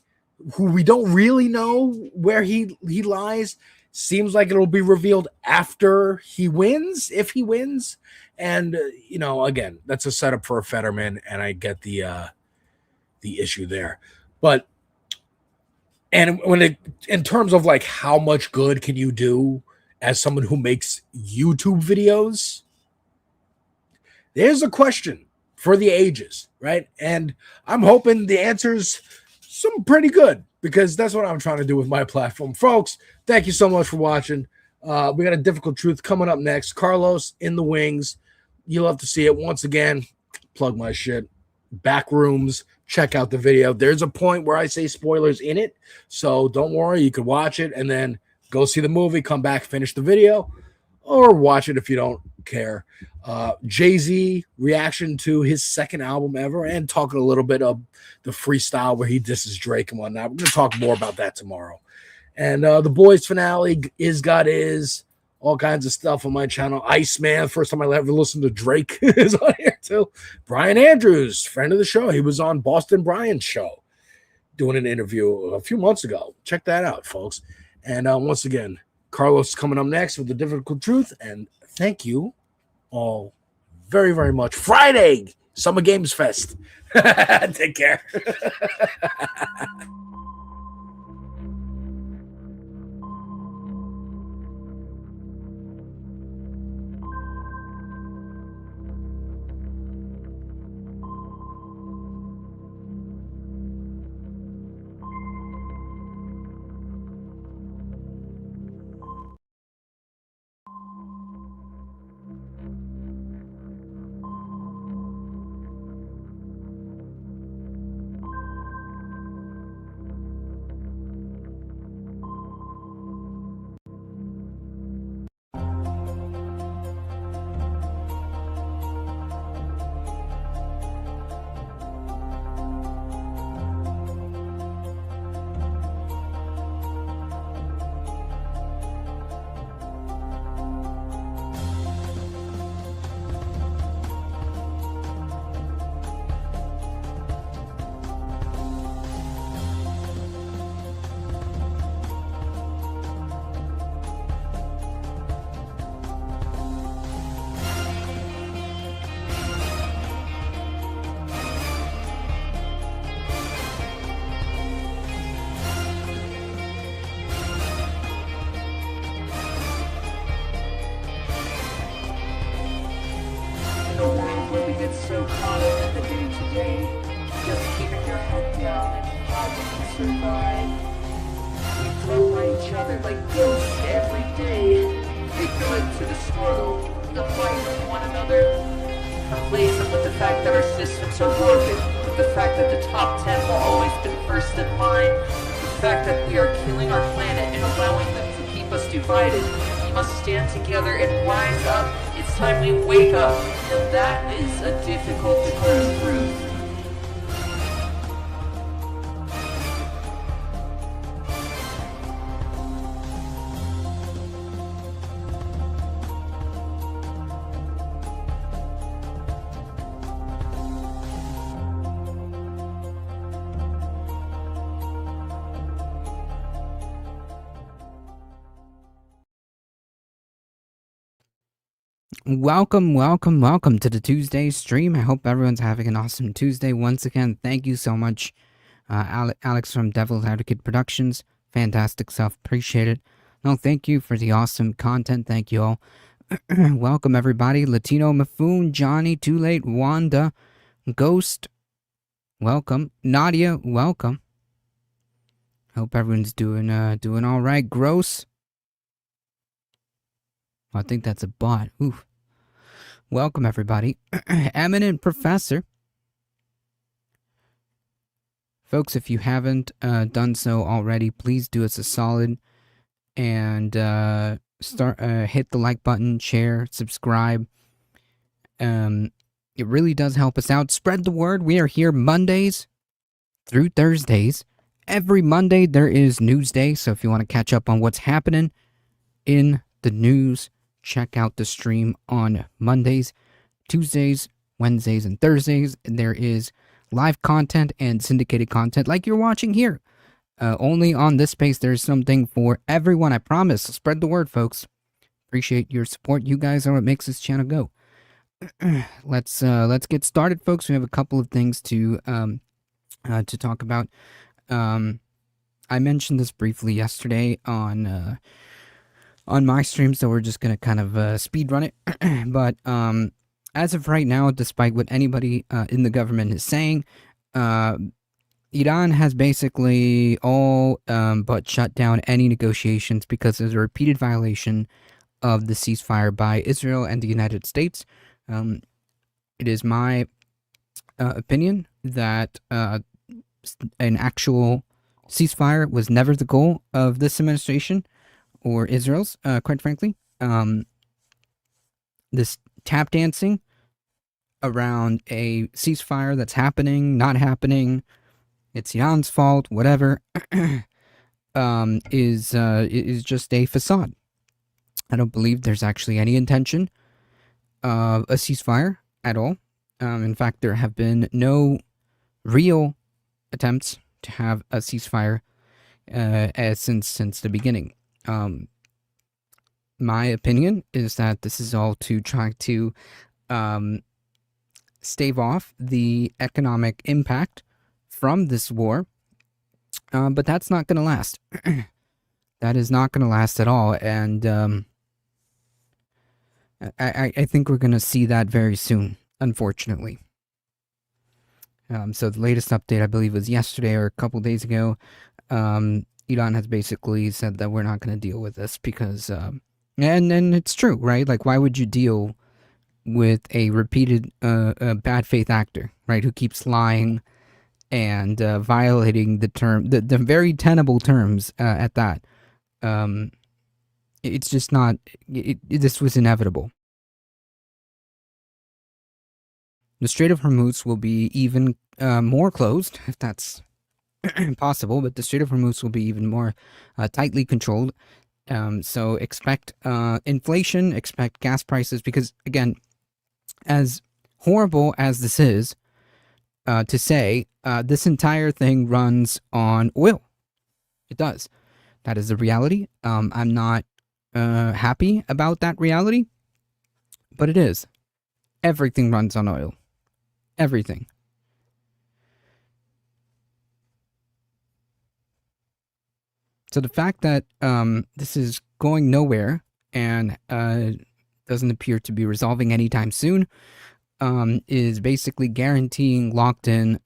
who we don't really know where he lies. Seems like it'll be revealed after he wins, if he wins. And you know, again, that's a setup for a Fetterman, and I get the issue there. But and in terms of like how much good can you do as someone who makes YouTube videos, there's a question for the ages, right? And I'm hoping the answer's some pretty good, because that's what I'm trying to do with my platform. Folks, thank you so much for watching. We got a difficult truth coming up next. Carlos in the wings. You'll love to see it. Once again, plug my shit. Back rooms. Check out the video. There's a point where I say spoilers in it, so don't worry. You can watch it and then go see the movie, come back, finish the video, or watch it if you don't care. Jay-Z reaction to his second album ever, and talking a little bit of the freestyle where he disses Drake and whatnot. We're going to talk more about that tomorrow. And the Boys finale, Is God Is, all kinds of stuff on my channel. Iceman, first time I ever listened to Drake, is on here too. Brian Andrews, friend of the show. He was on Boston Brian's show doing an interview a few months ago. Check that out, folks. And once again, Carlos is coming up next with the difficult truth. And thank you all very, very much. Friday, Summer Games Fest. Take care. where we get so caught up in the day-to-day, just keeping your head down and fighting to survive. We float by each other like ghosts every day, ignorant to the struggle, the fight with one another, complacent with the fact that our systems are broken, with the fact that the top 10 will always be first in line, the fact that we are killing our planet and allowing them to keep us divided. We must stand together and rise up. It's time we wake up, and that is a difficult truth. Welcome to the Tuesday stream. I hope everyone's having an awesome Tuesday. Once again, thank you so much, Alex from Devil's Advocate Productions. Fantastic stuff. Appreciate it. No, thank you for the awesome content. Thank you all. Welcome, everybody. Latino Mafoon, Johnny, Too Late, Wanda, Ghost, welcome. Nadia, welcome. Hope everyone's doing all right. Gross. I think that's a bot. Oof. Welcome, everybody. Eminent Professor. Folks, if you haven't done so already, please do us a solid and hit the like button, share, subscribe. It really does help us out. Spread the word. We are here Mondays through Thursdays. Every Monday there is News Day, so if you want to catch up on what's happening in the news, check out the stream on Mondays, Tuesdays, Wednesdays, and Thursdays. There is live content and syndicated content like you're watching here. Only on this space there's something for everyone, I promise. So spread the word, folks. Appreciate your support. You guys are what makes this channel go. Let's get started, folks. We have a couple of things to talk about. I mentioned this briefly yesterday on my stream, so we're just gonna kind of speed run it. But as of right now, despite what anybody in the government is saying, Iran has basically all but shut down any negotiations because there's a repeated violation of the ceasefire by Israel and the United States. It is my opinion that an actual ceasefire was never the goal of this administration or Israel's, quite frankly. This tap dancing around a ceasefire that's happening, not happening, it's Iran's fault, whatever, is just a facade. I don't believe there's actually any intention of a ceasefire at all. In fact, there have been no real attempts to have a ceasefire since the beginning. My opinion is that this is all to try to stave off the economic impact from this war, but that's not going to last. That is not going to last at all, and I think we're going to see that very soon, unfortunately. So the latest update, I believe, was yesterday or a couple days ago. Iran has basically said that we're not going to deal with this because, and it's true, right? Like, why would you deal with a repeated bad faith actor, right, who keeps lying and violating the very tenable terms at that? It's just not. This was inevitable. The Strait of Hormuz will be even more closed, if that's possible, but the Strait of Hormuz will be even more tightly controlled. So expect inflation, expect gas prices, because, again, as horrible as this is to say, this entire thing runs on oil. It does. That is the reality. I'm not happy about that reality, but it is. Everything runs on oil. Everything. So the fact that this is going nowhere and doesn't appear to be resolving anytime soon, is basically guaranteeing locked in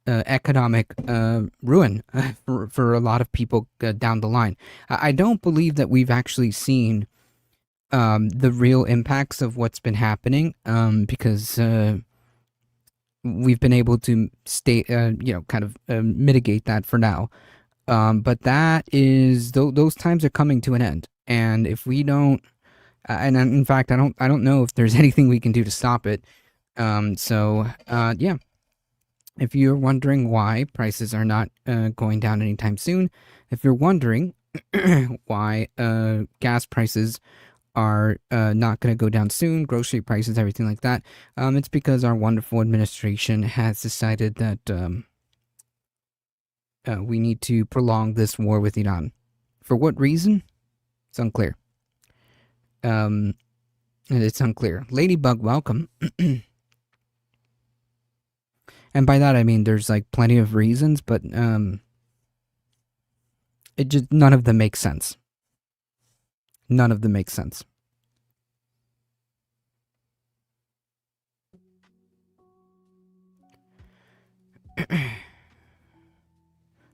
economic ruin for a lot of people down the line. I don't believe that we've actually seen the real impacts of what's been happening because we've been able to mitigate that for now. But that is those times are coming to an end, and if we don't, and in fact, I don't know if there's anything we can do to stop it. Yeah. If you're wondering why prices are not going down anytime soon, if you're wondering why gas prices are not going to go down soon, grocery prices, everything like that, it's because our wonderful administration has decided that we need to prolong this war with Iran. For what reason? It's unclear. It's unclear. Ladybug, welcome. And by that I mean there's like plenty of reasons, but it just none of them make sense. None of them make sense.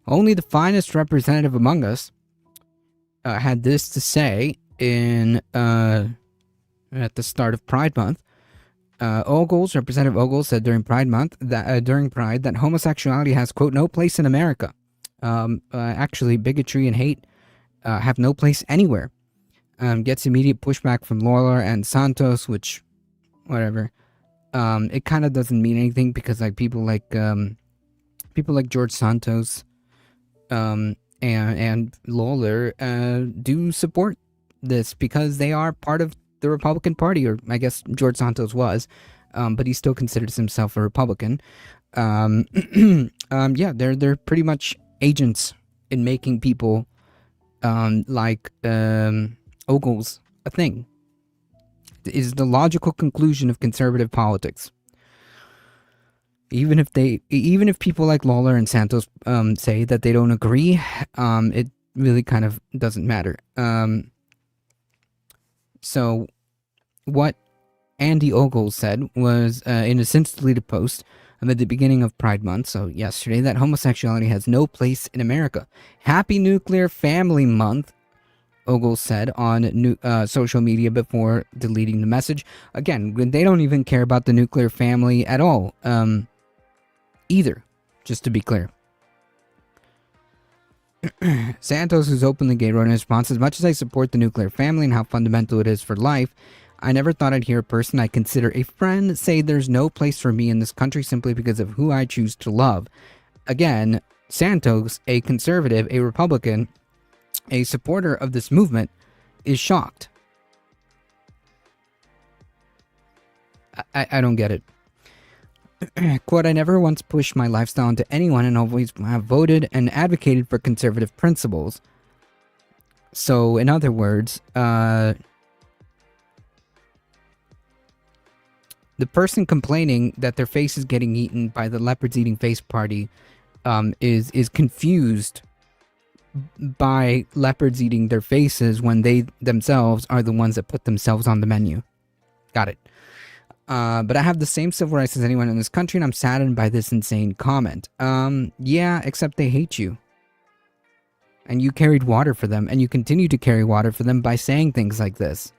Only the finest representative among us had this to say in at the start of Pride Month. Representative Ogles said during Pride Month that homosexuality has, quote, no place in America. Actually, bigotry and hate have no place anywhere. Gets immediate pushback from Lawler and Santos, which, whatever. It kind of doesn't mean anything because like people like George Santos, and Lawler do support this because they are part of the Republican Party, or I guess George Santos was, but he still considers himself a Republican. Yeah, they're pretty much agents in making people like Ogles a thing. It is the logical conclusion of conservative politics. Even if people like Lawler and Santos say that they don't agree, it really kind of doesn't matter. So, what Andy Ogles said was in a since deleted post at the beginning of Pride Month, so yesterday, that homosexuality has no place in America. Happy Nuclear Family Month, Ogles said on social media before deleting the message. Again, they don't even care about the nuclear family at all, either, just to be clear. Santos, who's openly gay, wrote in response, as much as I support the nuclear family and how fundamental it is for life, I never thought I'd hear a person I consider a friend say there's no place for me in this country simply because of who I choose to love. Again, Santos, a conservative, a Republican, a supporter of this movement, is shocked. I don't get it. Quote, I never once pushed my lifestyle into anyone and always have voted and advocated for conservative principles. So, in other words, the person complaining that their face is getting eaten by the Leopards Eating Face Party is confused by leopards eating their faces when they themselves are the ones that put themselves on the menu. Got it. But I have the same civil rights as anyone in this country, and I'm saddened by this insane comment. Yeah, except they hate you. And you carried water for them, and you continue to carry water for them by saying things like this.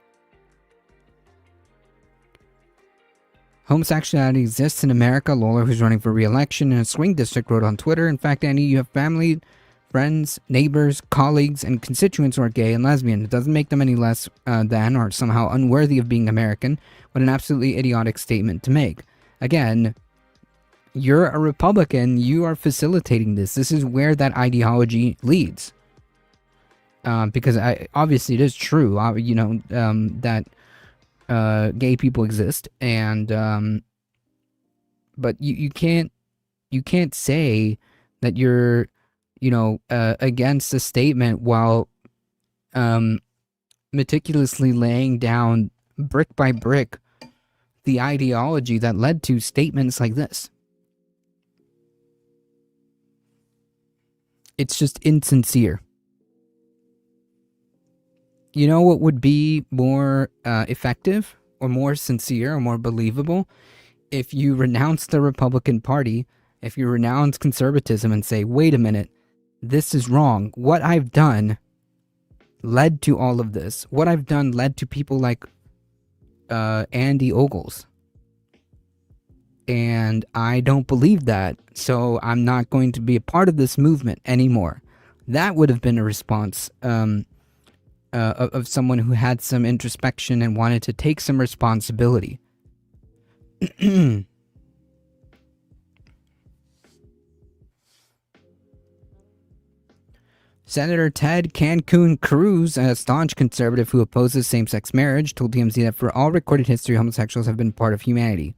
Homosexuality exists in America. Lawler, who's running for re-election in a swing district, wrote on Twitter, in fact, Annie, you have family, friends, neighbors, colleagues, and constituents who are gay and lesbian. It doesn't make them any less than or somehow unworthy of being American. What an absolutely idiotic statement to make. Again, you're a Republican. You are facilitating this. This is where that ideology leads. Because obviously it is true, that gay people exist, and but you can't say that you're against a statement while meticulously laying down brick by brick the ideology that led to statements like this. It's just insincere. You know what would be more effective or more sincere or more believable if you renounce the Republican Party, if you renounce conservatism and say, wait a minute, this is wrong. What I've done led to all of this. What I've done led to people like Andy Ogles. And I don't believe that, so I'm not going to be a part of this movement anymore. That would have been a response of someone who had some introspection and wanted to take some responsibility. Senator Ted Cancun Cruz, a staunch conservative who opposes same-sex marriage, told TMZ that for all recorded history, homosexuals have been part of humanity.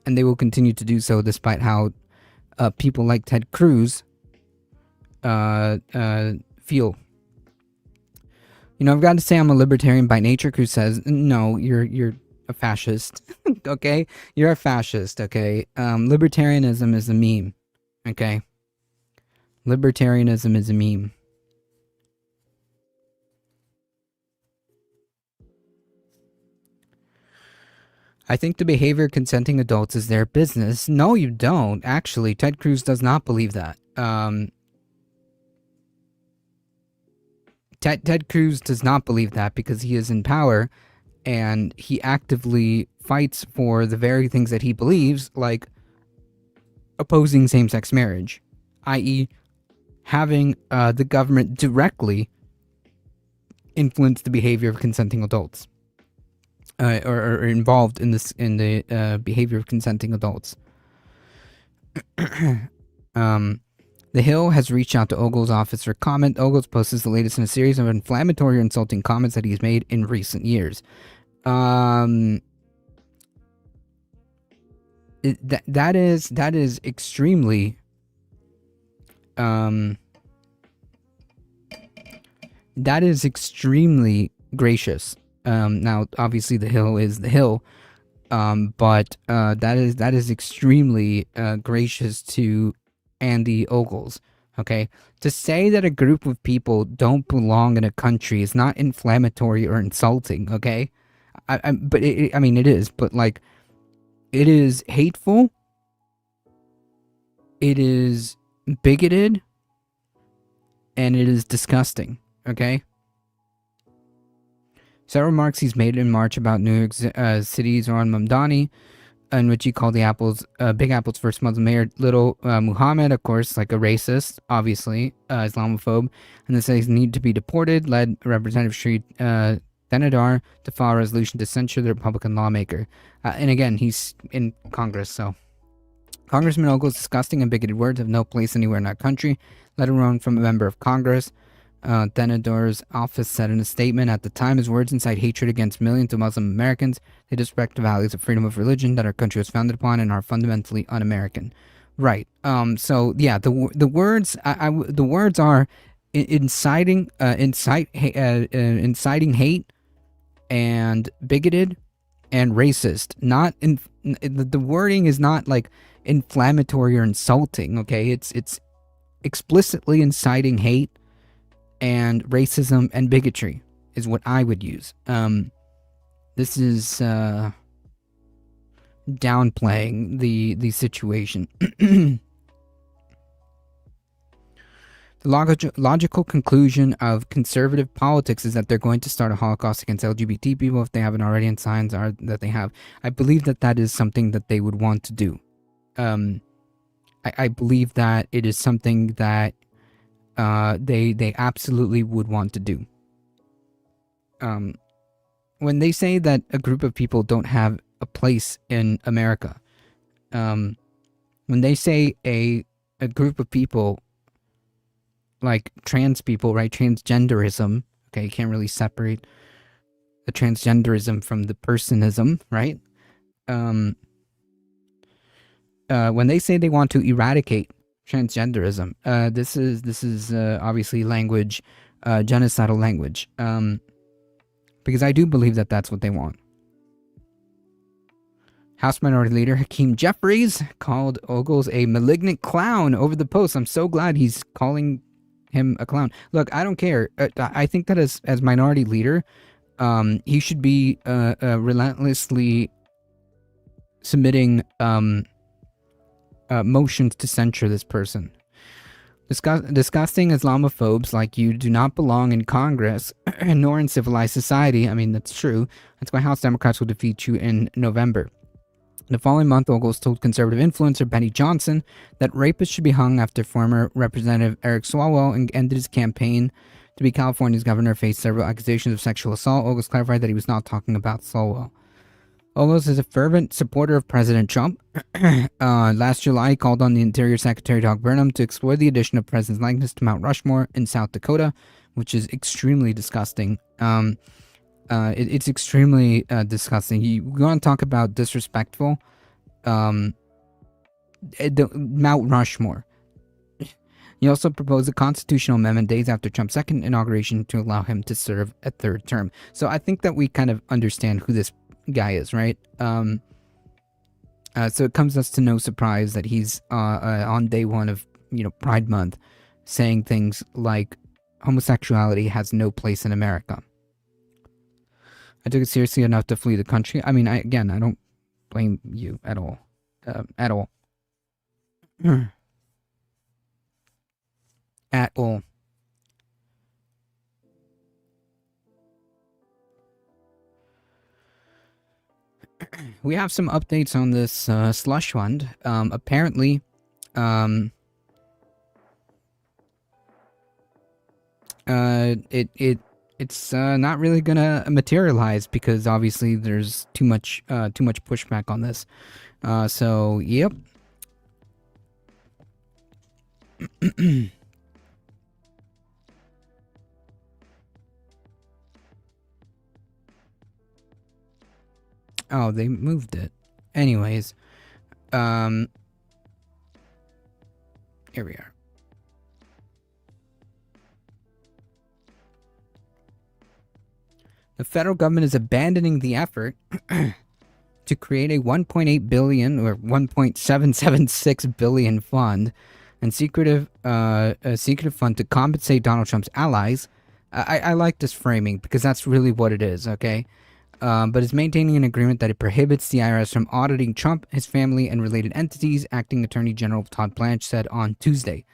And they will continue to do so despite how people like Ted Cruz feel. You know, I've got to say I'm a libertarian by nature. Cruz says, no, you're a fascist. Okay? You're a fascist, okay? Libertarianism is a meme. Okay? Libertarianism is a meme. I think the behavior of consenting adults is their business. No, you don't. Actually, Ted Cruz does not believe that. Ted Cruz does not believe that because he is in power and he actively fights for the very things that he believes, like opposing same-sex marriage, i.e., having the government directly influence the behavior of consenting adults. Or involved in the behavior of consenting adults. The Hill has reached out to Ogles' office for comment. Ogles posts the latest in a series of inflammatory or insulting comments that he's made in recent years. That is extremely gracious. Now, obviously, the Hill is the Hill, but that is extremely gracious to Andy Ogles. Okay, to say that a group of people don't belong in a country is not inflammatory or insulting. Okay, but I mean it is, but like, it is hateful. It is bigoted, and it is disgusting. Okay. Several remarks he's made in March about New York City's Zohran Mamdani, in which he called the Big Apple's first Muslim mayor, Little Muhammad, of course, like a racist, obviously, Islamophobe, and the cities need to be deported, led Representative Shri Thenadar to file a resolution to censure the Republican lawmaker. And again, he's in Congress, so. Congressman Ogles' disgusting and bigoted words have no place anywhere in our country, let alone from a member of Congress. Thenadar's office said in a statement, at the time his words incite hatred against millions of Muslim Americans. They disrespect the values of freedom of religion that our country was founded upon and are fundamentally un-American. Right. So yeah, the words the words are inciting hate and bigoted and racist. Not the wording is not like inflammatory or insulting. Okay, it's explicitly inciting hate and racism and bigotry is what I would use. This is downplaying the situation. The logical conclusion of conservative politics is that they're going to start a Holocaust against LGBT people if they haven't already, and signs are that they have. I believe that is something that they would want to do. I believe that it is something that they absolutely would want to do. When they say that a group of people don't have a place in America, when they say a group of people like trans people, right? Transgenderism, okay, you can't really separate the transgenderism from the personism, right? When they say they want to eradicate transgenderism, this is obviously language, genocidal language, because I do believe that that's what they want. House Minority Leader Hakeem Jeffries called Ogles a malignant clown over the post. I'm so glad he's calling him a clown. Look, I don't care. I think that as Minority Leader, he should be relentlessly submitting motions to censure this person. Disgusting Islamophobes like you do not belong in Congress nor in civilized society. I mean, that's true. That's why House Democrats will defeat you in November. The following month, Ogles told conservative influencer Benny Johnson that rapists should be hung after former Representative Eric Swalwell ended his campaign to be California's governor, faced several accusations of sexual assault. Ogles clarified that he was not talking about Swalwell. Ogles is a fervent supporter of President Trump. Last July, he called on the Interior Secretary Doug Burnham to explore the addition of President's likeness to Mount Rushmore in South Dakota, which is extremely disgusting. It's extremely disgusting. You want to talk about disrespectful? Mount Rushmore. He also proposed a constitutional amendment days after Trump's second inauguration to allow him to serve a third term. So I think that we kind of understand who this guy is, right? So it comes as to no surprise that he's on day one of Pride Month saying things like homosexuality has no place in America. I took it seriously enough to flee the country. I mean, I don't blame you at all. At all. At all. We have some updates on this slush fund. Apparently, it's not really gonna materialize because obviously there's too much pushback on this. So yep. Oh, they moved it. Anyways, here we are. The federal government is abandoning the effort to create a 1.8 billion or 1.776 billion fund and a secretive fund to compensate Donald Trump's allies. I like this framing because that's really what it is, okay? But is maintaining an agreement that it prohibits the IRS from auditing Trump, his family, and related entities, Acting Attorney General Todd Blanche said on Tuesday.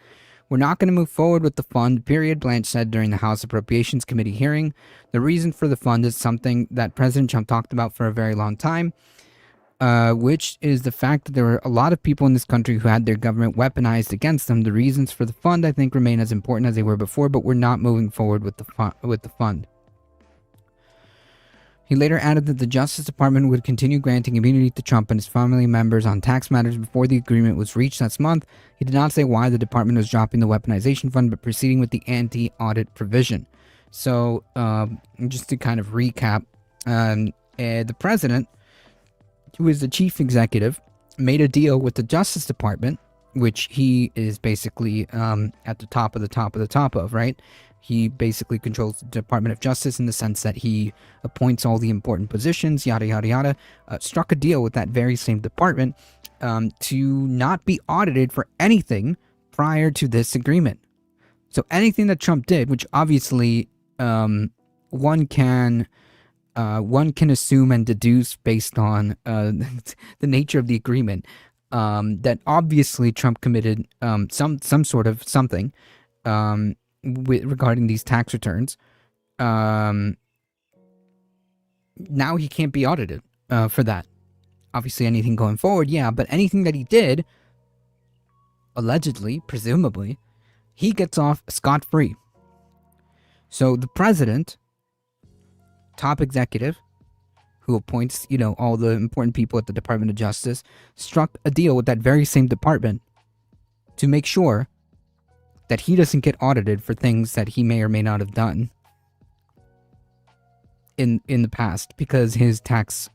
We're not going to move forward with the fund, period, Blanche said during the House Appropriations Committee hearing. The reason for the fund is something that President Trump talked about for a very long time, which is the fact that there were a lot of people in this country who had their government weaponized against them. The reasons for the fund, I think, remain as important as they were before, but we're not moving forward with the fund. He later added that the Justice Department would continue granting immunity to Trump and his family members on tax matters before the agreement was reached last month. He did not say why the department was dropping the weaponization fund, but proceeding with the anti-audit provision. So, just to kind of recap, the president, who is the chief executive, made a deal with the Justice Department, which he is basically at the top of, right? He basically controls the Department of Justice in the sense that he appoints all the important positions, yada, yada, yada. Struck a deal with that very same department to not be audited for anything prior to this agreement. So anything that Trump did, which obviously one can assume and deduce based on the nature of the agreement, that obviously Trump committed some sort of something regarding these tax returns. Now he can't be audited for that. Obviously anything going forward, yeah, but anything that he did, allegedly, presumably, he gets off scot-free. So the president, top executive, who appoints, all the important people at the Department of Justice, struck a deal with that very same department to make sure that he doesn't get audited for things that he may or may not have done in the past because his tax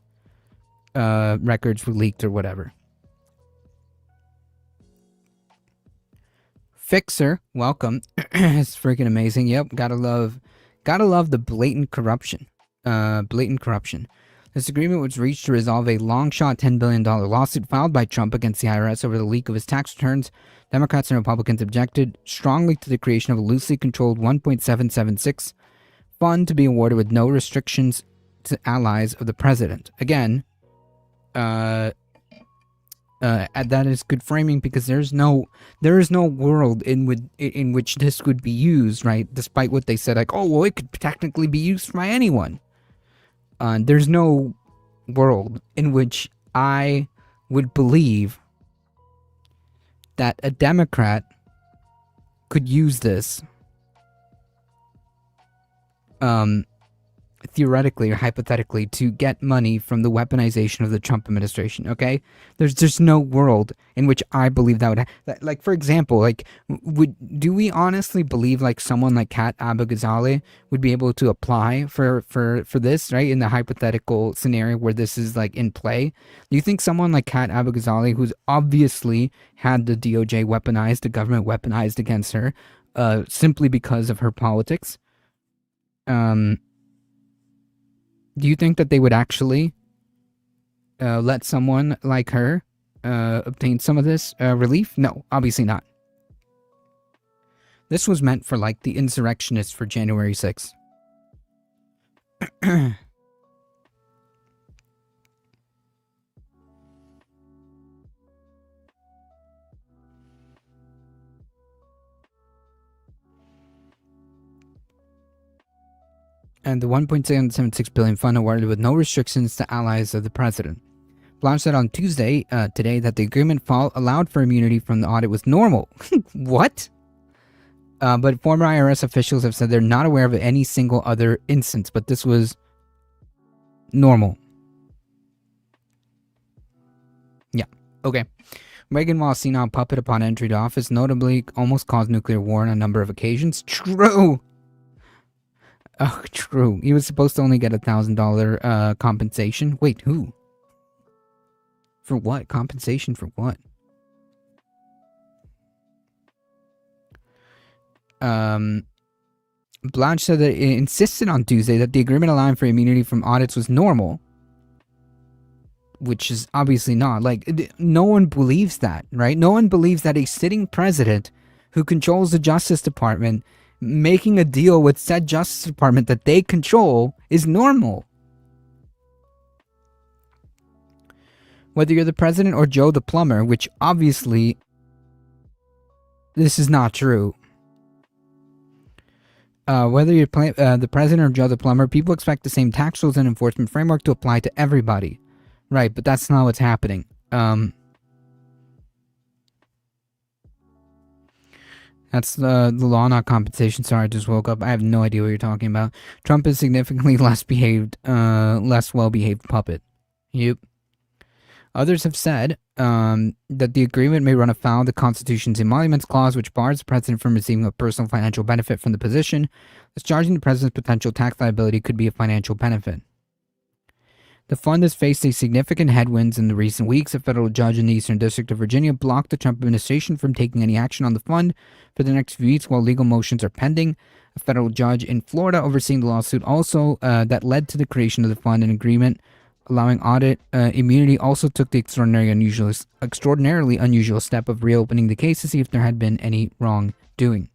records were leaked or whatever. Fixer, welcome. It's freaking amazing. Yep, gotta love the blatant corruption. This agreement was reached to resolve a long-shot $10 billion lawsuit filed by Trump against the IRS over the leak of his tax returns. Democrats and Republicans objected strongly to the creation of a loosely controlled 1.776 fund to be awarded with no restrictions to allies of the president. Again, that is good framing because there is no world in which this would be used, right? Despite what they said, like, oh well, it could technically be used by anyone. There's no world in which I would believe that a Democrat could use this theoretically or hypothetically to get money from the weaponization of the Trump administration. Okay, there's just no world in which I believe that would like, for example, like, do we honestly believe like someone like Kat Abu-Ghazaleh would be able to apply for this, right, in the hypothetical scenario where this is like in play? Do you think someone like Kat Abu-Ghazaleh, who's obviously had the DOJ weaponized, the government weaponized against her simply because of her politics, do you think that they would actually let someone like her obtain some of this relief? No, obviously not. This was meant for, like, the insurrectionists for January 6th. And the $1.776 billion fund awarded with no restrictions to allies of the president. Blanche said on Tuesday, today, that the agreement allowed for immunity from the audit was normal. What? But former IRS officials have said they're not aware of any single other instance, but this was normal. Yeah, okay. Reagan, while a senile puppet upon entry to office, notably almost caused nuclear war on a number of occasions. True! Oh, true. He was supposed to only get $1,000 compensation. Wait, who? For what? Compensation for what? Blanche said that it insisted on Tuesday that the agreement allowing for immunity from audits was normal. Which is obviously not. Like, no one believes that, right? No one believes that a sitting president who controls the Justice Department making a deal with said Justice Department that they control is normal. Whether you're the president or Joe the plumber, which obviously this is not true. Whether you're the president or Joe the plumber, people expect the same tax rules and enforcement framework to apply to everybody. Right, but that's not what's happening. That's the law, not compensation. Sorry, I just woke up. I have no idea what you're talking about. Trump is significantly less well-behaved puppet. Yep. Others have said that the agreement may run afoul of the Constitution's emoluments clause, which bars the president from receiving a personal financial benefit from the position. Discharging the president's potential tax liability could be a financial benefit. The fund has faced a significant headwinds in the recent weeks. A federal judge in the Eastern District of Virginia blocked the Trump administration from taking any action on the fund for the next few weeks while legal motions are pending. A federal judge in Florida overseeing the lawsuit also that led to the creation of the fund, an agreement allowing audit immunity, also took the extraordinarily unusual step of reopening the case to see if there had been any wrongdoing.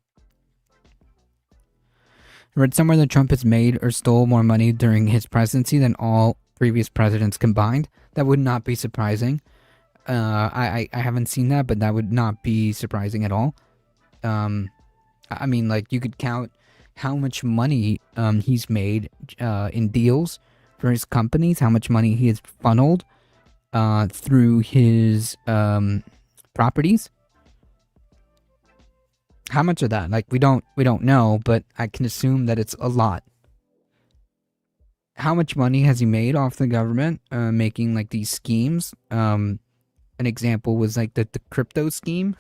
I read somewhere that Trump has made or stole more money during his presidency than all previous presidents combined. That would not be surprising. I haven't seen that, but that would not be surprising at all. I mean, like, you could count how much money he's made in deals for his companies, how much money he has funneled through his properties. How much of that? Like, we don't know, but I can assume that it's a lot. How much money has he made off the government making, like, these schemes? An example was, like, the crypto scheme.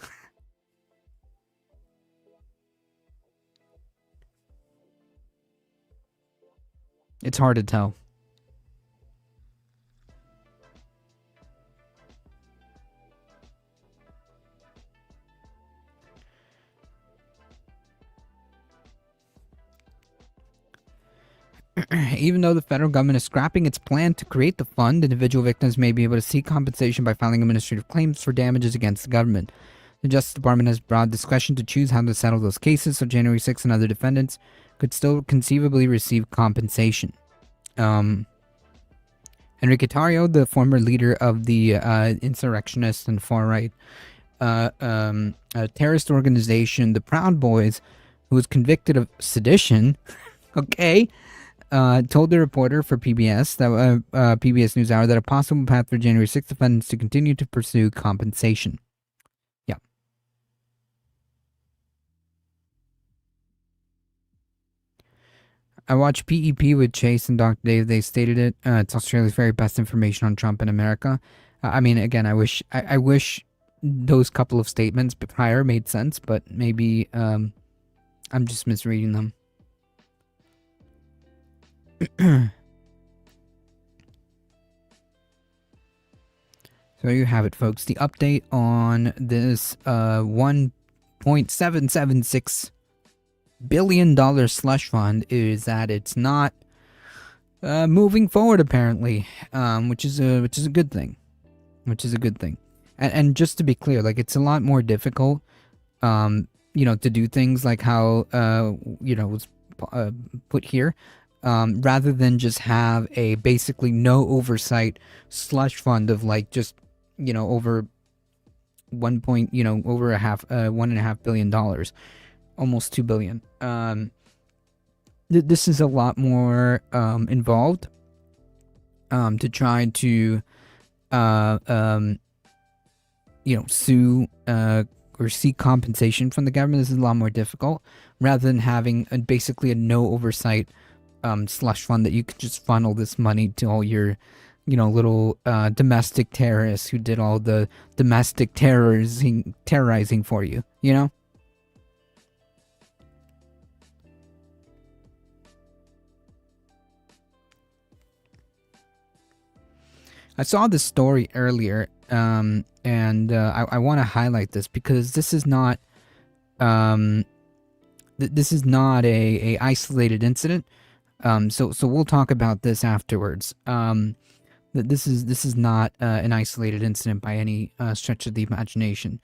It's hard to tell. Even though the federal government is scrapping its plan to create the fund, individual victims may be able to seek compensation by filing administrative claims for damages against the government. The Justice Department has broad discretion to choose how to settle those cases, so January 6th and other defendants could still conceivably receive compensation. Enrique Tarrio, the former leader of the insurrectionist and far-right terrorist organization, the Proud Boys, who was convicted of sedition, okay, told the reporter for PBS that PBS NewsHour that a possible path for January 6th defendants to continue to pursue compensation. Yeah. I watched PEP with Chase and Dr. Dave. They stated it. It's Australia's very best information on Trump in America. I mean, again, I wish those couple of statements prior made sense, but maybe I'm just misreading them. So there you have it, folks. The update on this $1.776 billion slush fund is that it's not moving forward, apparently, which is a good thing. And just to be clear, like, it's a lot more difficult, to do things like how was put here, rather than just have a basically no oversight slush fund of like just over $1.5 billion, almost $2 billion. This is a lot more involved to try to sue or seek compensation from the government. This is a lot more difficult rather than having basically a no oversight slush fund that you could just funnel this money to all your little domestic terrorists who did all the domestic terrorizing for you, I saw this story earlier, and I want to highlight this because this is not a isolated incident. So we'll talk about this afterwards. This is not an isolated incident by any stretch of the imagination.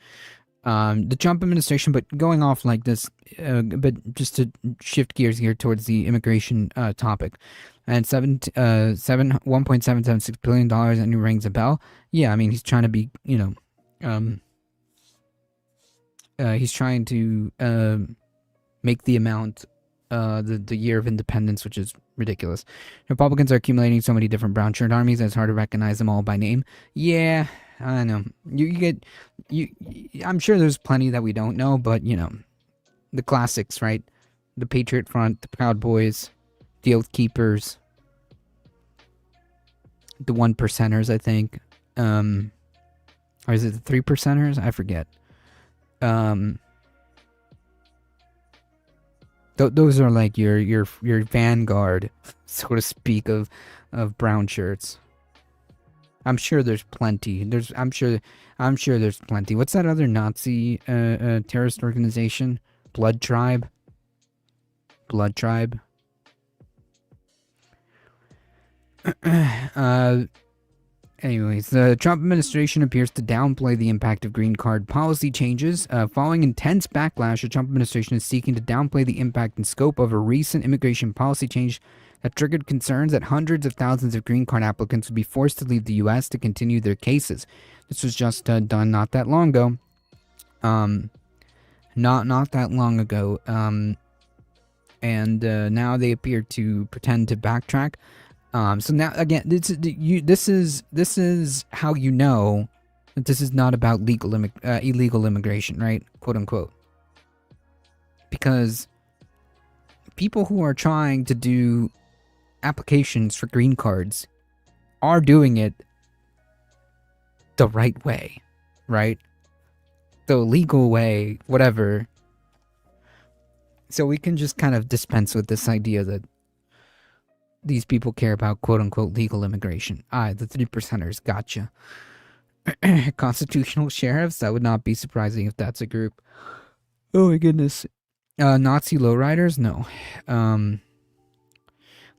The Trump administration, but going off like this, but just to shift gears here towards the immigration topic, and $1.776 billion, and he rings a bell. Yeah, I mean, he's trying to be, he's trying to make the amount, the year of independence, which is ridiculous. Republicans are accumulating so many different brown shirt armies that it's hard to recognize them all by name. Yeah, I know. I'm sure there's plenty that we don't know, but the classics, right? The Patriot Front, the Proud Boys, the Oath Keepers, the 1%ers, I think. Or is it the 3%ers? I forget. Those are like your vanguard, so to speak, of brown shirts. I'm sure there's plenty. I'm sure there's plenty. What's that other Nazi terrorist organization? Blood Tribe. Anyways, the Trump administration appears to downplay the impact of green card policy changes. Following intense backlash, the Trump administration is seeking to downplay the impact and scope of a recent immigration policy change that triggered concerns that hundreds of thousands of green card applicants would be forced to leave the U.S. to continue their cases. This was just done not that long ago. Not that long ago. And now they appear to pretend to backtrack. So now again, this is how you know that this is not about illegal immigration, right? Quote unquote. Because people who are trying to do applications for green cards are doing it the right way, right? The legal way, whatever. So we can just kind of dispense with this idea that these people care about quote-unquote legal immigration. The 3%ers, gotcha. Constitutional sheriffs, that would not be surprising if that's a group. Oh my goodness. Nazi lowriders? No.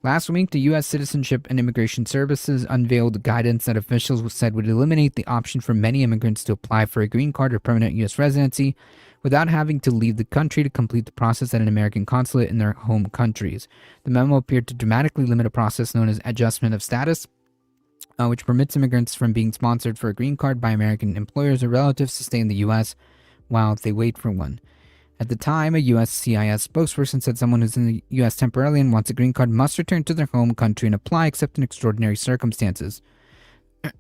Last week, the U.S. Citizenship and Immigration Services unveiled guidance that officials said would eliminate the option for many immigrants to apply for a green card or permanent U.S. residency without having to leave the country to complete the process at an American consulate in their home countries. The memo appeared to dramatically limit a process known as adjustment of status, which permits immigrants from being sponsored for a green card by American employers or relatives to stay in the U.S. while they wait for one. At the time, a USCIS spokesperson said someone who's in the U.S. temporarily and wants a green card must return to their home country and apply except in extraordinary circumstances.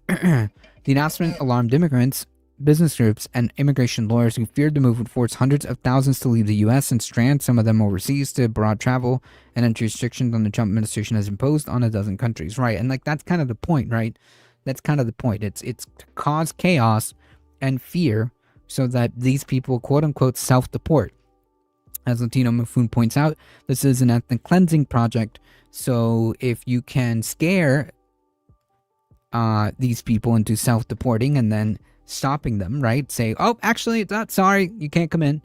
The announcement alarmed immigrants, business groups, and immigration lawyers who feared the move would force hundreds of thousands to leave the U.S. and strand some of them overseas to broad travel and entry restrictions on the Trump administration has imposed on a dozen countries. Right, and like that's kind of the point, right? That's kind of the point. It's to cause chaos and fear so that these people, quote-unquote, self-deport. As Latino Mafun points out, this is an ethnic cleansing project, so if you can scare these people into self-deporting and then stopping them, right? Say, oh, actually, it's not, sorry, you can't come in.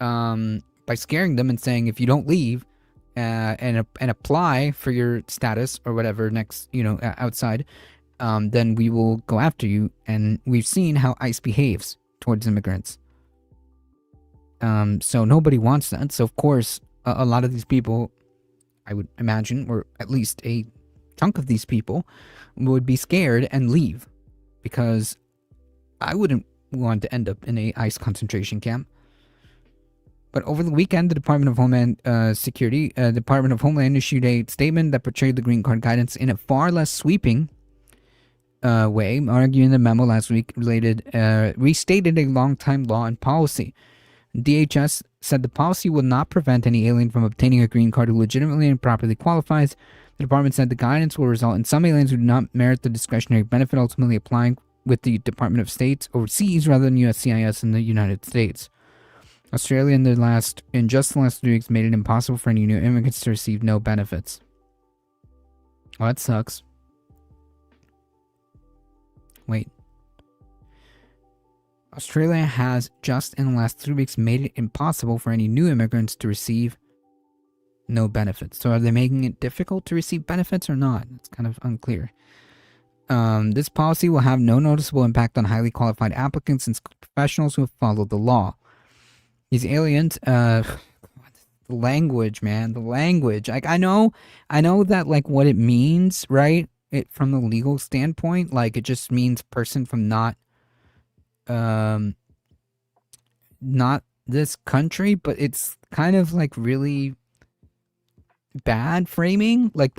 By scaring them and saying, if you don't leave and apply for your status or whatever next, outside, then we will go after you. And we've seen how ICE behaves towards immigrants. So nobody wants that. So of course, a lot of these people, I would imagine, or at least a chunk of these people, would be scared and leave, because I wouldn't want to end up in a ICE concentration camp. But over the weekend, the Department of Homeland issued a statement that portrayed the green card guidance in a far less sweeping way, arguing the memo last week restated a long-time law and policy. DHS said the policy will not prevent any alien from obtaining a green card who legitimately and properly qualifies. The department said the guidance will result in some aliens who do not merit the discretionary benefit ultimately applying with the Department of State overseas rather than USCIS in the United States. Australia in just the last 3 weeks made it impossible for any new immigrants to receive no benefits. Well, that sucks. Wait. Australia has just in the last 3 weeks made it impossible for any new immigrants to receive no benefits. So are they making it difficult to receive benefits or not? It's kind of unclear. This policy will have no noticeable impact on highly qualified applicants and professionals who have followed the law. These aliens, the language, man, the language. Like I know that like what it means, right? It from the legal standpoint, like it just means person from not this country, but it's kind of like really bad framing. Like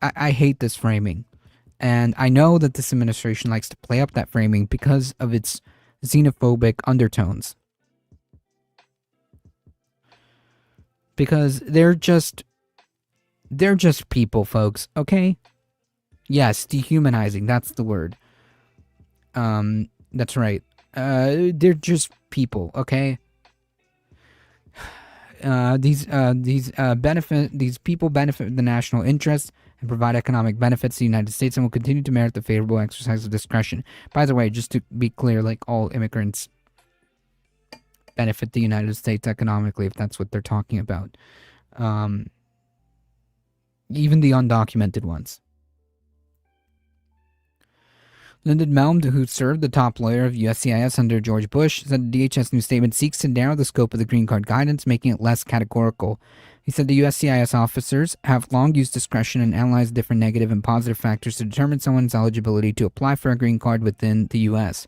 I hate this framing. And I know that this administration likes to play up that framing because of its xenophobic undertones. Because they're just people, folks, okay? Yes, dehumanizing, that's the word. That's right. They're just people, okay? These people benefit the national interest and provide economic benefits to the United States and will continue to merit the favorable exercise of discretion. By the way, just to be clear, like all immigrants benefit the United States economically, if that's what they're talking about. Even the undocumented ones. Lyndon Melm, who served the top lawyer of USCIS under George Bush, said the DHS new statement seeks to narrow the scope of the green card guidance, making it less categorical. He said the USCIS officers have long used discretion and analyzed different negative and positive factors to determine someone's eligibility to apply for a green card within the U.S.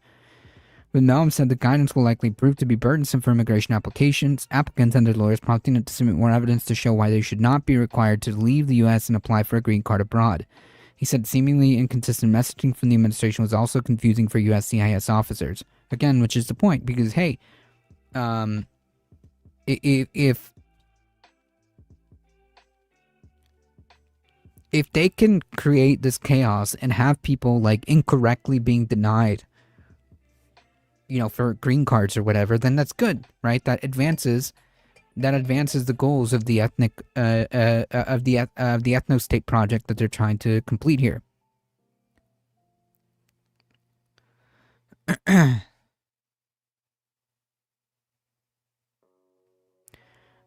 But Melm said the guidance will likely prove to be burdensome for immigration applicants and their lawyers, prompting them to submit more evidence to show why they should not be required to leave the U.S. and apply for a green card abroad. He said seemingly inconsistent messaging from the administration was also confusing for USCIS officers. Again, which is the point, because, hey, if they can create this chaos and have people, like, incorrectly being denied, for green cards or whatever, then that's good, right? That advances the goals of the ethnic of the ethno-state project that they're trying to complete here.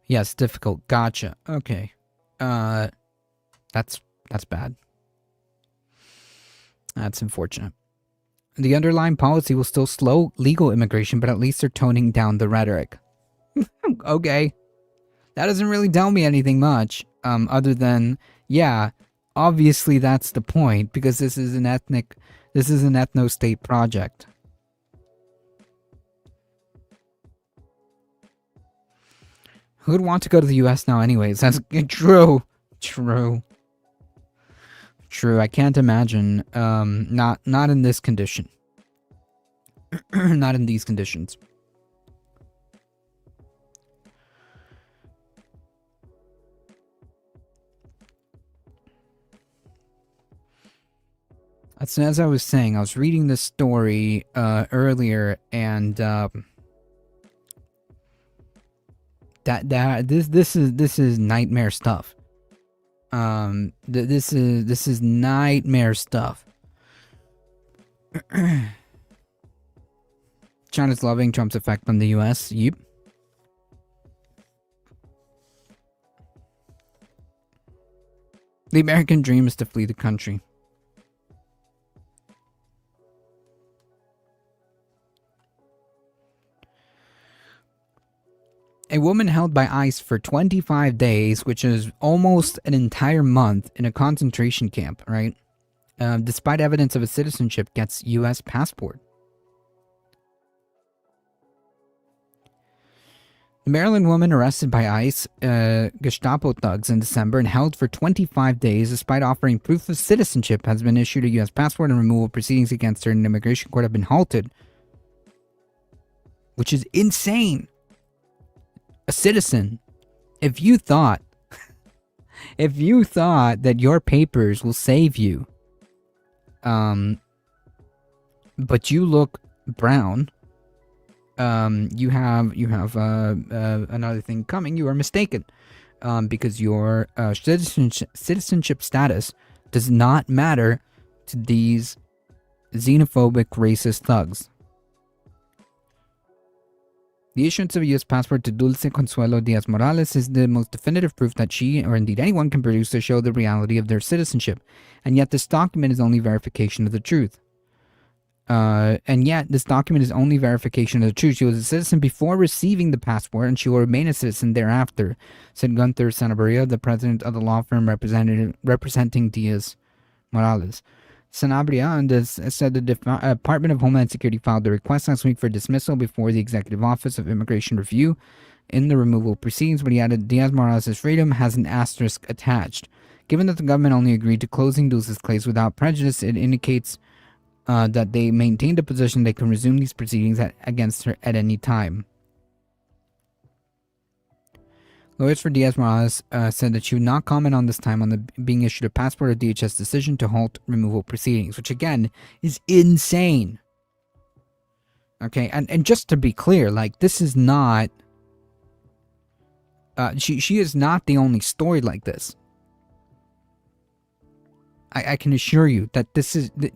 Yes, difficult. Gotcha. Okay. That's bad. That's unfortunate. The underlying policy will still slow legal immigration, but at least they're toning down the rhetoric. Okay. That doesn't really tell me anything much, other than, yeah, obviously that's the point, because this is an ethno-state project. Who'd want to go to the US now anyways? That's true. True. I can't imagine, not in this condition. Not in these conditions. As I was saying, I was reading this story earlier, and this is nightmare stuff. This is nightmare stuff. China's loving Trump's effect on the U.S. Yep. The American dream is to flee the country. A woman held by ICE for 25 days, which is almost an entire month, in a concentration camp, right? Despite evidence of a citizenship, gets U.S. passport. The Maryland woman arrested by ICE Gestapo thugs in December and held for 25 days despite offering proof of citizenship has been issued a U.S. passport, and removal proceedings against her in an immigration court have been halted. Which is insane. A citizen, if you thought that your papers will save you, but you look brown, you have another thing coming. You are mistaken, because your citizenship status does not matter to these xenophobic, racist thugs. The issuance of a U.S. passport to Dulce Consuelo Diaz Morales is the most definitive proof that she, or indeed anyone, can produce to show the reality of their citizenship. And yet this document is only verification of the truth. She was a citizen before receiving the passport, and she will remain a citizen thereafter, said Gunther Sanabria, the president of the law firm representing Diaz Morales. Sanabria said the Department of Homeland Security filed a request last week for dismissal before the Executive Office of Immigration Review in the removal proceedings, but he added Diaz Morales' freedom has an asterisk attached. Given that the government only agreed to closing Dulce's case without prejudice, it indicates that they maintained a position they can resume these proceedings against her at any time. Lawyers for Diaz Morales said that she would not comment on this time on the being issued a passport or DHS decision to halt removal proceedings, which again is insane. Okay, and just to be clear, like, this is not she is not the only story like this. I can assure you that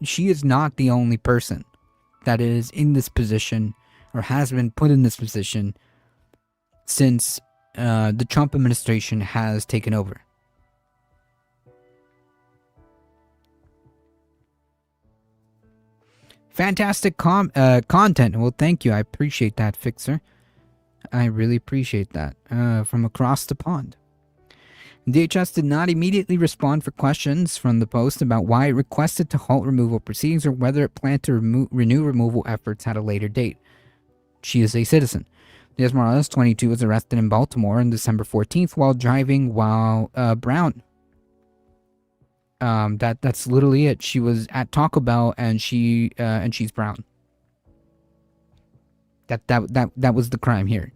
she is not the only person that is in this position or has been put in this position since the Trump administration has taken over. Fantastic content. Well, thank you. I appreciate that, Fixer. I really appreciate that. From across the pond. DHS did not immediately respond for questions from the Post about why it requested to halt removal proceedings or whether it planned to renew removal efforts at a later date. She is a citizen. Diaz Morales, 22, was arrested in Baltimore on December 14th while driving while brown. That's literally it. She was at Taco Bell and she's brown. That was the crime here.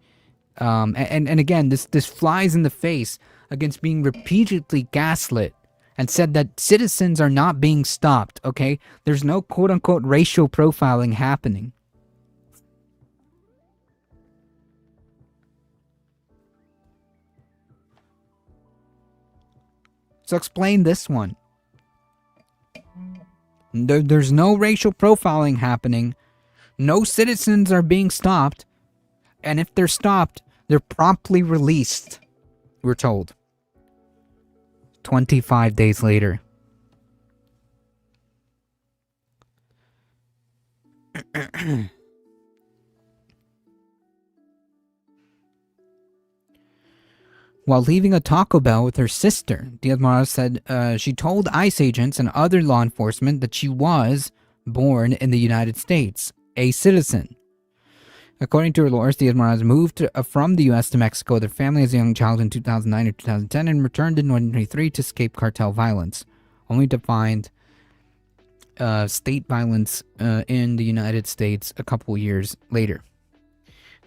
And again, this flies in the face against being repeatedly gaslit and said that citizens are not being stopped, okay? There's no quote-unquote racial profiling happening. So explain this one. There's no racial profiling happening. No citizens are being stopped. And if they're stopped, they're promptly released. we're told. 25 days later. While leaving a Taco Bell with her sister, Diaz-Morales said she told ICE agents and other law enforcement that she was born in the United States, a citizen. According to her lawyers, Diaz-Morales moved from the U.S. to Mexico with her family as a young child in 2009 or 2010 and returned in 2023 to escape cartel violence, only to find state violence in the United States a couple years later.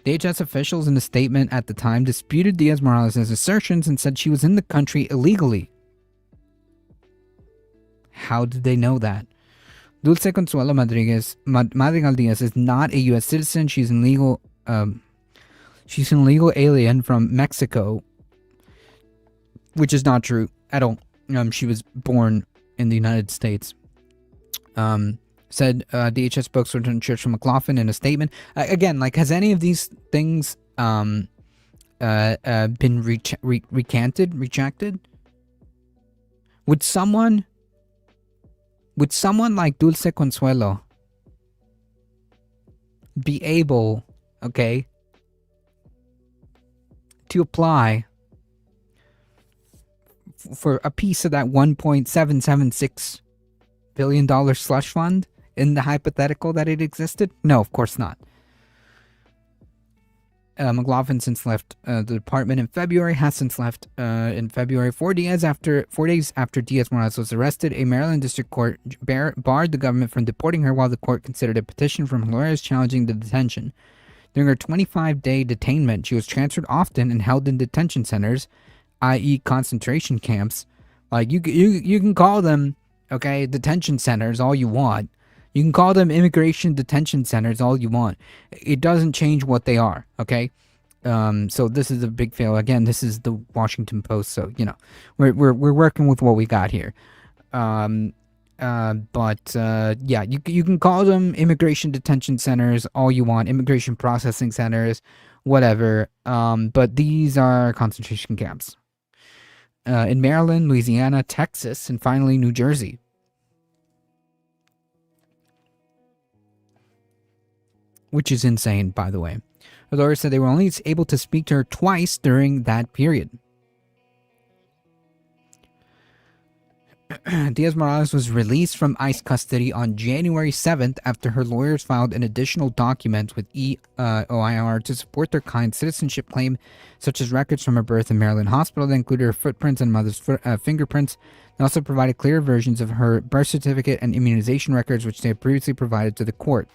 DHS officials in a statement at the time disputed Diaz-Morales' assertions and said she was in the country illegally. How did they know that? Dulce Consuelo Madrigal Diaz is not a U.S. citizen. She's an illegal alien from Mexico, which is not true at all. She was born in the United States. Said DHS spokesperson Churchill McLaughlin in a statement. Again, like, has any of these things been retracted? Would someone like Dulce Consuelo be able, okay, to apply for a piece of that $1.776 billion slush fund in the hypothetical that it existed? No, of course not. McLaughlin since left the department in February, has since left in February. 4 days after Diaz-Morales was arrested, a Maryland district court barred the government from deporting her while the court considered a petition from lawyers challenging the detention. During her 25-day detainment, she was transferred often and held in detention centers, i.e. concentration camps. Like, you can call them, okay, detention centers all you want. You can call them immigration detention centers all you want. It doesn't change what they are, okay? So this is a big fail. Again, this is the Washington Post, so, you know, we're working with what we got here. Yeah, you can call them immigration detention centers all you want, immigration processing centers, whatever. But these are concentration camps. In Maryland, Louisiana, Texas, and finally New Jersey. Which is insane, by the way. The lawyers said they were only able to speak to her twice during that period. Diaz-Morales was released from ICE custody on January 7th after her lawyers filed an additional document with OIR to support their client's citizenship claim, such as records from her birth in Maryland hospital that included her footprints and mother's fingerprints. They also provided clear versions of her birth certificate and immunization records, which they had previously provided to the court.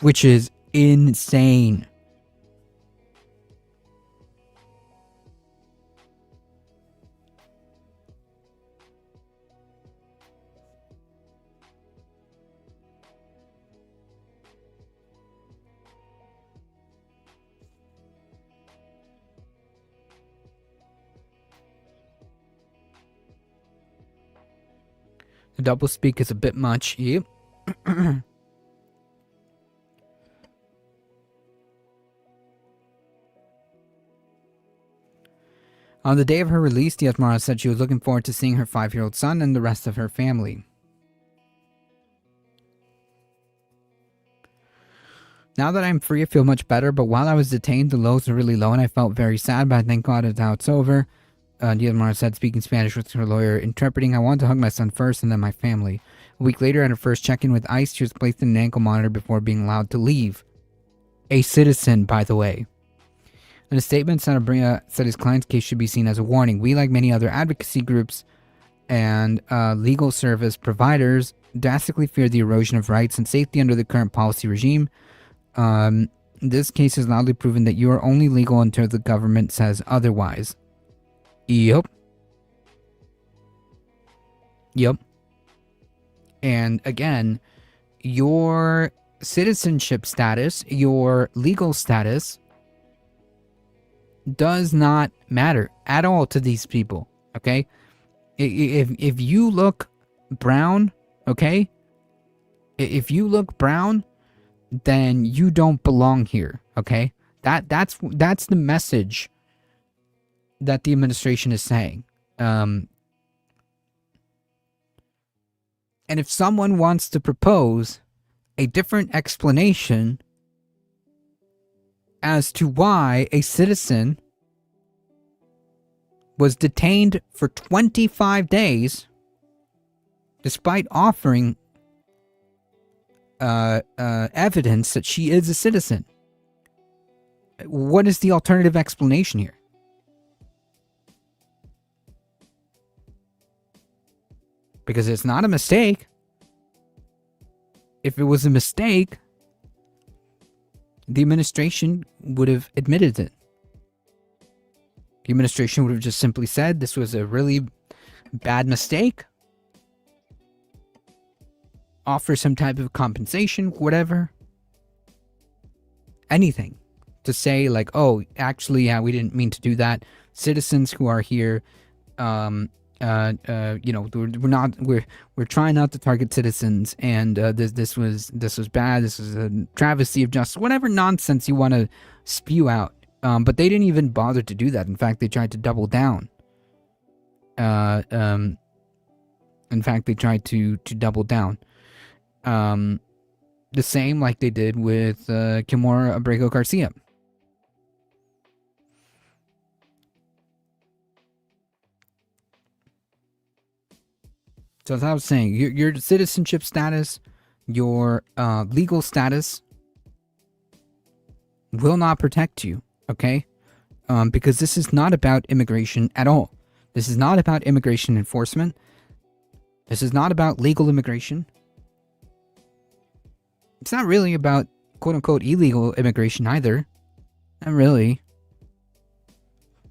Which is insane. The doublespeak is a bit much. Yep. On the day of her release, Diaz-Morales said she was looking forward to seeing her 5-year-old son and the rest of her family. Now that I'm free, I feel much better, but while I was detained, the lows were really low and I felt very sad, but I thank God now it's over. Diaz-Morales said, speaking Spanish with her lawyer, interpreting, I wanted to hug my son first and then my family. A week later, at her first check-in with ICE, she was placed in an ankle monitor before being allowed to leave. A citizen, by the way. In a statement, Sanabria said his client's case should be seen as a warning. We, like many other advocacy groups and legal service providers, drastically fear the erosion of rights and safety under the current policy regime. This case has loudly proven that you are only legal until the government says otherwise. Yep. And again, your citizenship status, your legal status, does not matter at all to these people, okay? If you look brown, okay? If you look brown, then you don't belong here, okay? That's the message that the administration is saying. And if someone wants to propose a different explanation as to why a citizen was detained for 25 days despite offering evidence that she is a citizen, what is the alternative explanation here? Because it's not a mistake. If it was a mistake, the administration would have admitted it. The administration would have just simply said this was a really bad mistake. Offer some type of compensation, whatever. Anything. To say like, oh, actually, yeah, we didn't mean to do that. Citizens who are here, we're trying not to target citizens, and this was bad. This was a travesty of justice. Whatever nonsense you want to spew out. But they didn't even bother to do that. In fact, they tried to double down. In fact, they tried to double down. The same like they did with Kimora Abrego Garcia. So as I was saying, your citizenship status, your legal status will not protect you, okay? Because this is not about immigration at all. This is not about immigration enforcement. This is not about legal immigration. It's not really about quote-unquote illegal immigration either. Not really.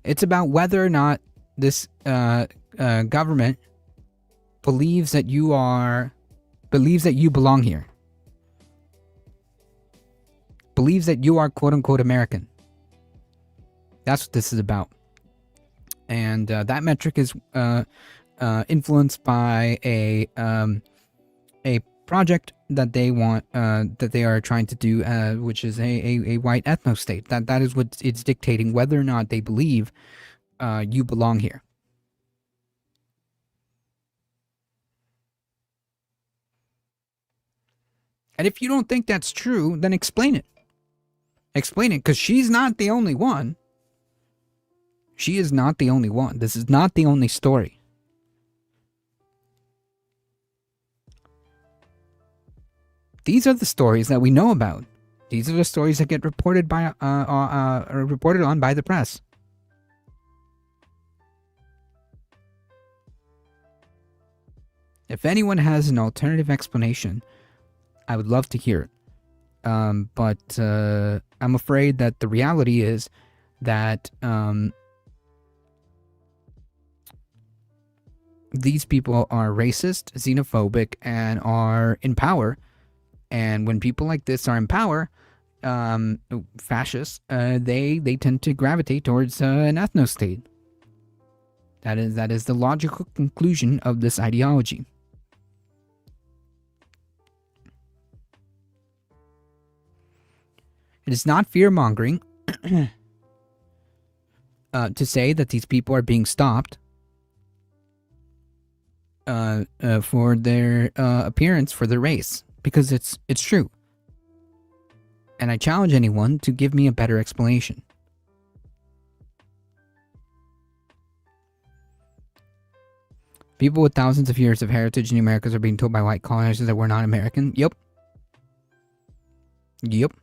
It's about whether or not this government believes that you belong here. Believes that you are quote-unquote American. That's what this is about. And that metric is influenced by a project that they want, that they are trying to do, which is a white ethno state. That is what it's dictating whether or not they believe you belong here. And if you don't think that's true, then explain it. Explain it, because she's not the only one. She is not the only one. This is not the only story. These are the stories that we know about. These are the stories that get reported by reported on by the press. If anyone has an alternative explanation, I would love to hear it. But I'm afraid that the reality is that these people are racist, xenophobic, and are in power. And when people like this are in power, fascists, they tend to gravitate towards an ethno-state. That is the logical conclusion of this ideology. It is not fear-mongering to say that these people are being stopped for their appearance, for their race, because it's true. And I challenge anyone to give me a better explanation. People with thousands of years of heritage in the Americas are being told by white colonizers that we're not American. Yep. Yep.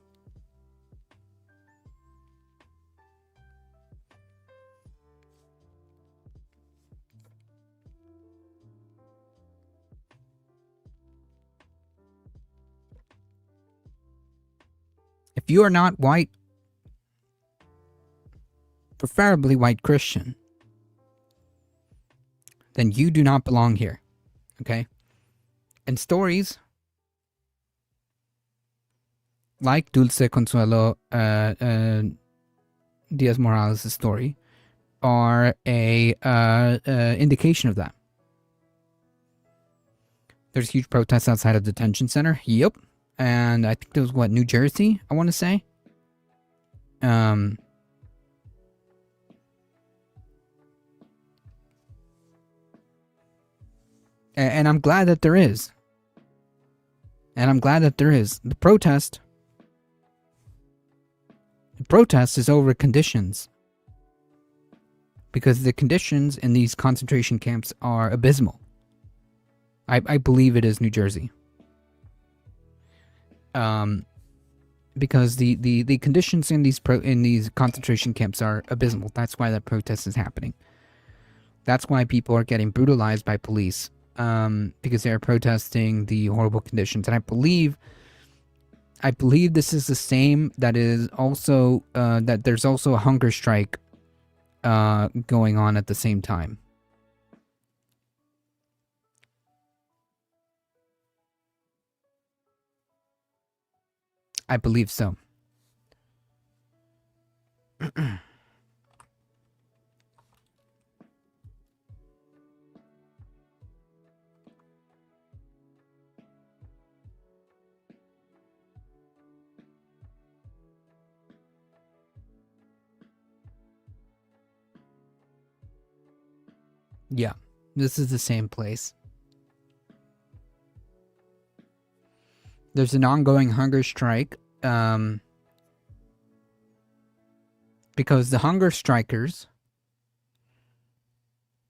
If you are not white, preferably white Christian, then you do not belong here. Okay? And stories like Dulce Consuelo Diaz Morales' story are a indication of that. There's huge protests outside of the detention center. Yep. And I think it was, New Jersey, I want to say. And I'm glad that there is. And I'm glad that there is. The protest is over conditions. Because the conditions in these concentration camps are abysmal. I believe it is New Jersey. Because the conditions in these concentration camps are abysmal. That's why that protest is happening. That's why people are getting brutalized by police. Because they're protesting the horrible conditions. And I believe this is the same that is also that there's also a hunger strike going on at the same time. I believe so. Yeah, this is the same place. There's an ongoing hunger strike because the hunger strikers,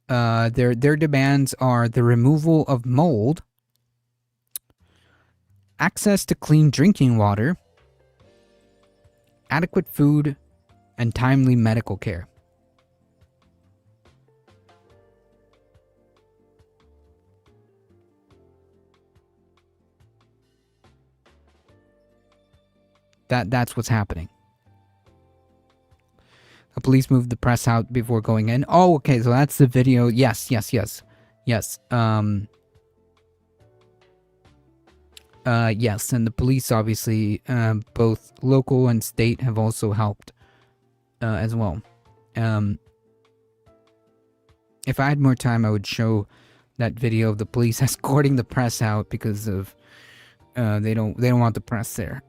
their demands are the removal of mold, access to clean drinking water, adequate food, and timely medical care. That's what's happening. The police moved the press out before going in. Oh, okay, so that's the video. Yes. Yes, and the police, obviously, both local and state, have also helped as well. If I had more time, I would show that video of the police escorting the press out because of they don't want the press there.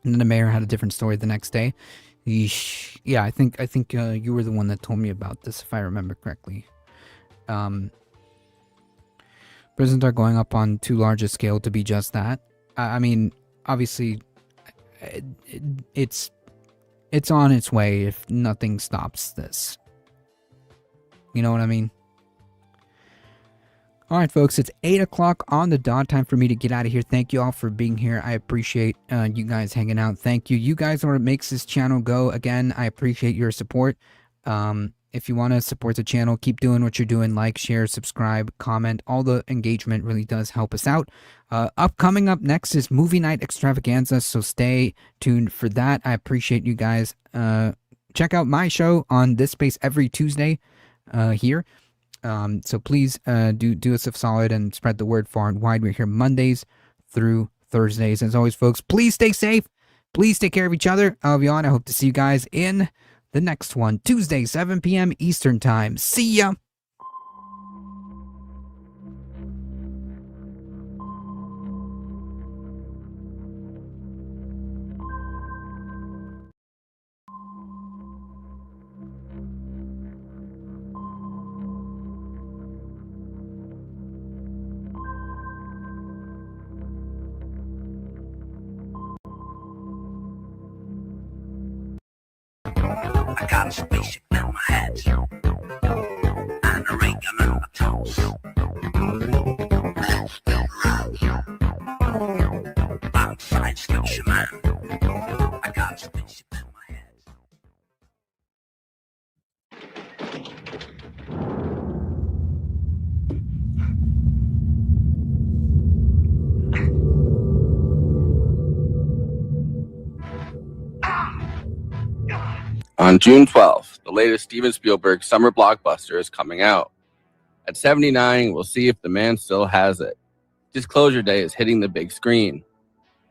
And then the mayor had a different story the next day. Yeesh. Yeah, I think you were the one that told me about this, if I remember correctly. Prisons are going up on too large a scale to be just that. I mean, obviously, it's on its way if nothing stops this. You know what I mean? Alright, folks, it's 8 o'clock on the dot. Time for me to get out of here. Thank you all for being here. I appreciate you guys hanging out. Thank you. You guys are what makes this channel go. Again, I appreciate your support. If you want to support the channel, keep doing what you're doing. Like, share, subscribe, comment. All the engagement really does help us out. Coming up next is Movie Night Extravaganza, so stay tuned for that. I appreciate you guys. Check out my show on this space every Tuesday here. So please do us a solid and spread the word far and wide. We're here Mondays through Thursdays. As always, folks, please stay safe. Please take care of each other. I'll be on. I hope to see you guys in the next one. Tuesday, 7 p.m. Eastern Time. See ya. I got a spaceship in my head and a ring on my toes. Let's spin around. I'm science fiction man. I got a spaceship in my head. On June 12th, the latest Steven Spielberg summer blockbuster is coming out. At 79, we'll see if the man still has it. Disclosure Day is hitting the big screen.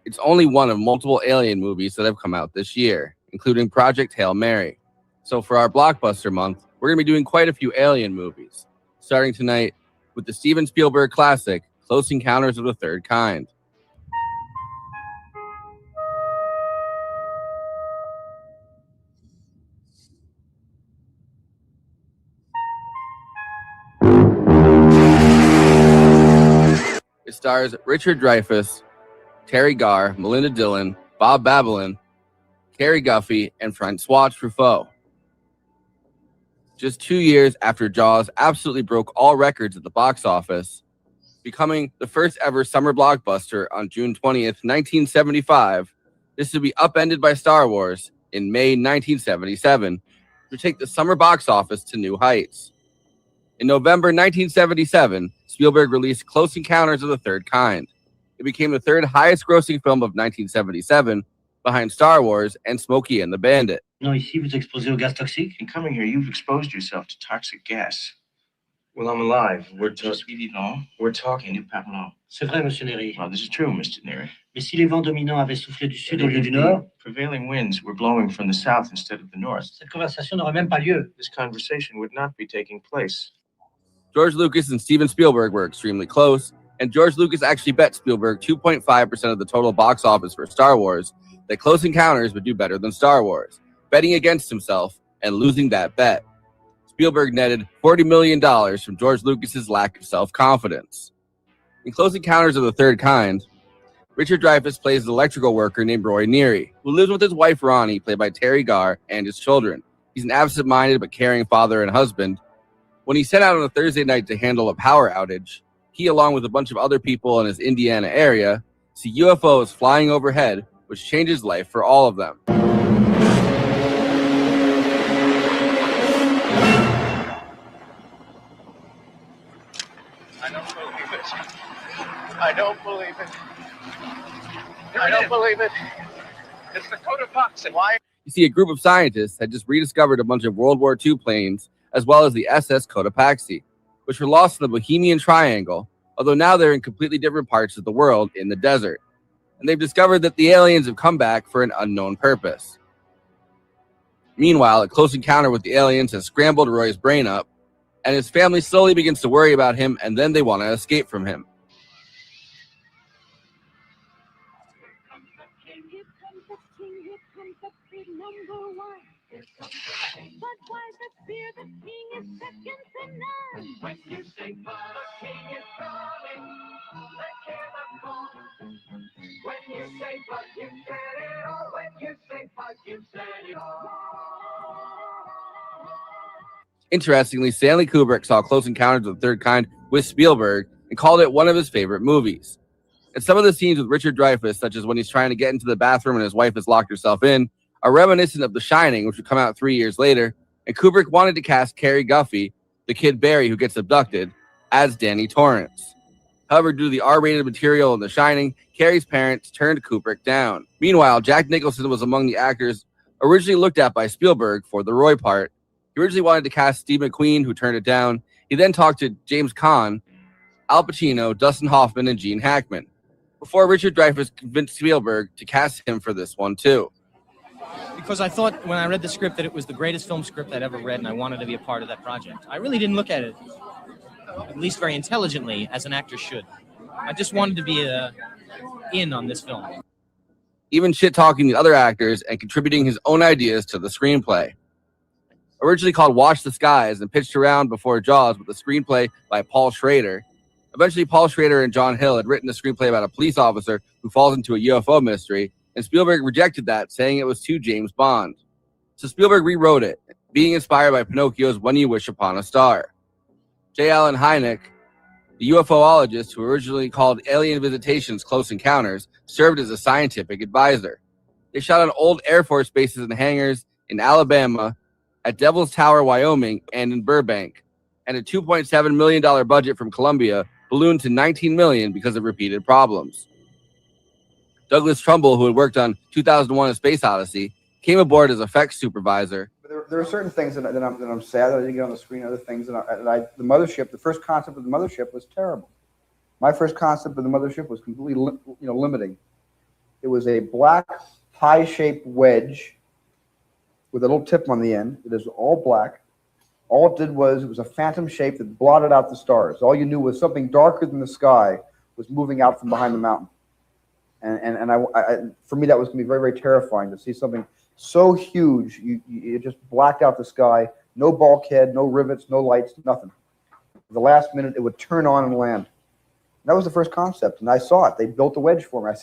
It's only one of multiple Alien movies that have come out this year, including Project Hail Mary. So for our blockbuster month, we're going to be doing quite a few Alien movies, starting tonight with the Steven Spielberg classic, Close Encounters of the Third Kind. stars Richard Dreyfuss, Terry Garr, Melinda Dillon, Bob Balaban, Cary Guffey, and Francois Truffaut. Just 2 years after Jaws absolutely broke all records at the box office, becoming the first ever summer blockbuster on June 20th, 1975, this would be upended by Star Wars in May 1977 to take the summer box office to new heights. In November 1977, Spielberg released Close Encounters of the Third Kind. It became the third highest grossing film of 1977, behind Star Wars and Smokey and the Bandit. Non, ici, vous exposez au gaz toxique. In coming here, you've exposed yourself to toxic gas. Well, I'm alive. We're talking. Nous parlons. C'est vrai, Monsieur Nery. Well, this is true, Mr. Nery. Mais si les vents dominants avaient soufflé du sud au lieu du nord? Prevailing winds were blowing from the south instead of the north. Cette conversation n'aurait même pas lieu. This conversation would not be taking place. George Lucas and Steven Spielberg were extremely close, and George Lucas actually bet Spielberg 2.5% of the total box office for Star Wars that Close Encounters would do better than Star Wars, betting against himself and losing that bet. Spielberg netted $40 million from George Lucas's lack of self-confidence. In Close Encounters of the Third Kind, Richard Dreyfuss plays an electrical worker named Roy Neary, who lives with his wife Ronnie, played by Terry Garr, and his children. He's an absent-minded but caring father and husband. When he's sent out on a Thursday night to handle a power outage, he, along with a bunch of other people in his Indiana area, see UFOs flying overhead, which changes life for all of them. I don't believe it. I don't believe it. I don't believe it. It's the cotopaxi. Why? You see, a group of scientists had just rediscovered a bunch of World War II planes, as well as the SS Cotopaxi, which were lost in the Bohemian Triangle, although now they're in completely different parts of the world in the desert. And they've discovered that the aliens have come back for an unknown purpose. Meanwhile, a close encounter with the aliens has scrambled Roy's brain up, and his family slowly begins to worry about him, and then they want to escape from him. But why the fear? The king is second to none. When you say the king is coming, let's hear the call. When you say but you said it all. When you say but you said it all. Interestingly, Stanley Kubrick saw Close Encounters of the Third Kind with Spielberg and called it one of his favorite movies. And some of the scenes with Richard Dreyfuss, such as when he's trying to get into the bathroom and his wife has locked herself in, are reminiscent of The Shining, which would come out 3 years later, and Kubrick wanted to cast Cary Guffey, the kid Barry who gets abducted, as Danny Torrance. However, due to the R-rated material in The Shining, Cary's parents turned Kubrick down. Meanwhile, Jack Nicholson was among the actors originally looked at by Spielberg for the Roy part. He originally wanted to cast Steve McQueen, who turned it down. He then talked to James Caan, Al Pacino, Dustin Hoffman, and Gene Hackman, before Richard Dreyfuss convinced Spielberg to cast him for this one too. Because I thought when I read the script that it was the greatest film script I'd ever read, and I wanted to be a part of that project. I really didn't look at it, at least very intelligently, as an actor should. I just wanted to be in on this film. Even shit-talking the other actors and contributing his own ideas to the screenplay. Originally called Watch the Skies and pitched around before Jaws with a screenplay by Paul Schrader. Eventually, Paul Schrader and John Hill had written a screenplay about a police officer who falls into a UFO mystery, and Spielberg rejected that, saying it was too James Bond. So Spielberg rewrote it, being inspired by Pinocchio's When You Wish Upon a Star. J. Allen Hynek, the UFOologist who originally called Alien Visitations Close Encounters, served as a scientific advisor. They shot on old Air Force bases and hangars in Alabama, at Devil's Tower, Wyoming, and in Burbank, and a $2.7 million budget from Columbia ballooned to $19 million because of repeated problems. Douglas Trumbull, who had worked on 2001: A Space Odyssey, came aboard as effects supervisor. There are certain things that I'm sad that I didn't get on the screen. Other things the mothership, the first concept of the mothership was terrible. My first concept of the mothership was completely, limiting. It was a black pie-shaped wedge with a little tip on the end. It is all black. All it did was, it was a phantom shape that blotted out the stars. All you knew was something darker than the sky was moving out from behind the mountain. And for me, that was going to be very, very terrifying to see something so huge. It just blacked out the sky. No bulkhead, no rivets, no lights, nothing. At the last minute, it would turn on and land. That was the first concept, and I saw it. They built a wedge for me. I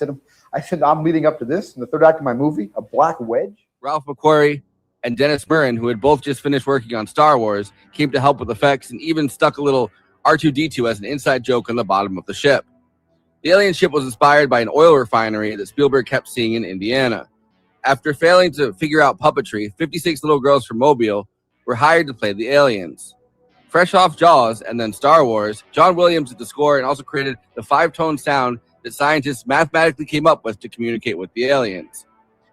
said, I'm leading up to this in the third act of my movie, a black wedge. Ralph McQuarrie and Dennis Murin, who had both just finished working on Star Wars, came to help with effects and even stuck a little R2-D2 as an inside joke on the bottom of the ship. The alien ship was inspired by an oil refinery that Spielberg kept seeing in Indiana. After failing to figure out puppetry, 56 little girls from Mobile were hired to play the aliens. Fresh off Jaws and then Star Wars, John Williams did the score and also created the 5-tone sound that scientists mathematically came up with to communicate with the aliens.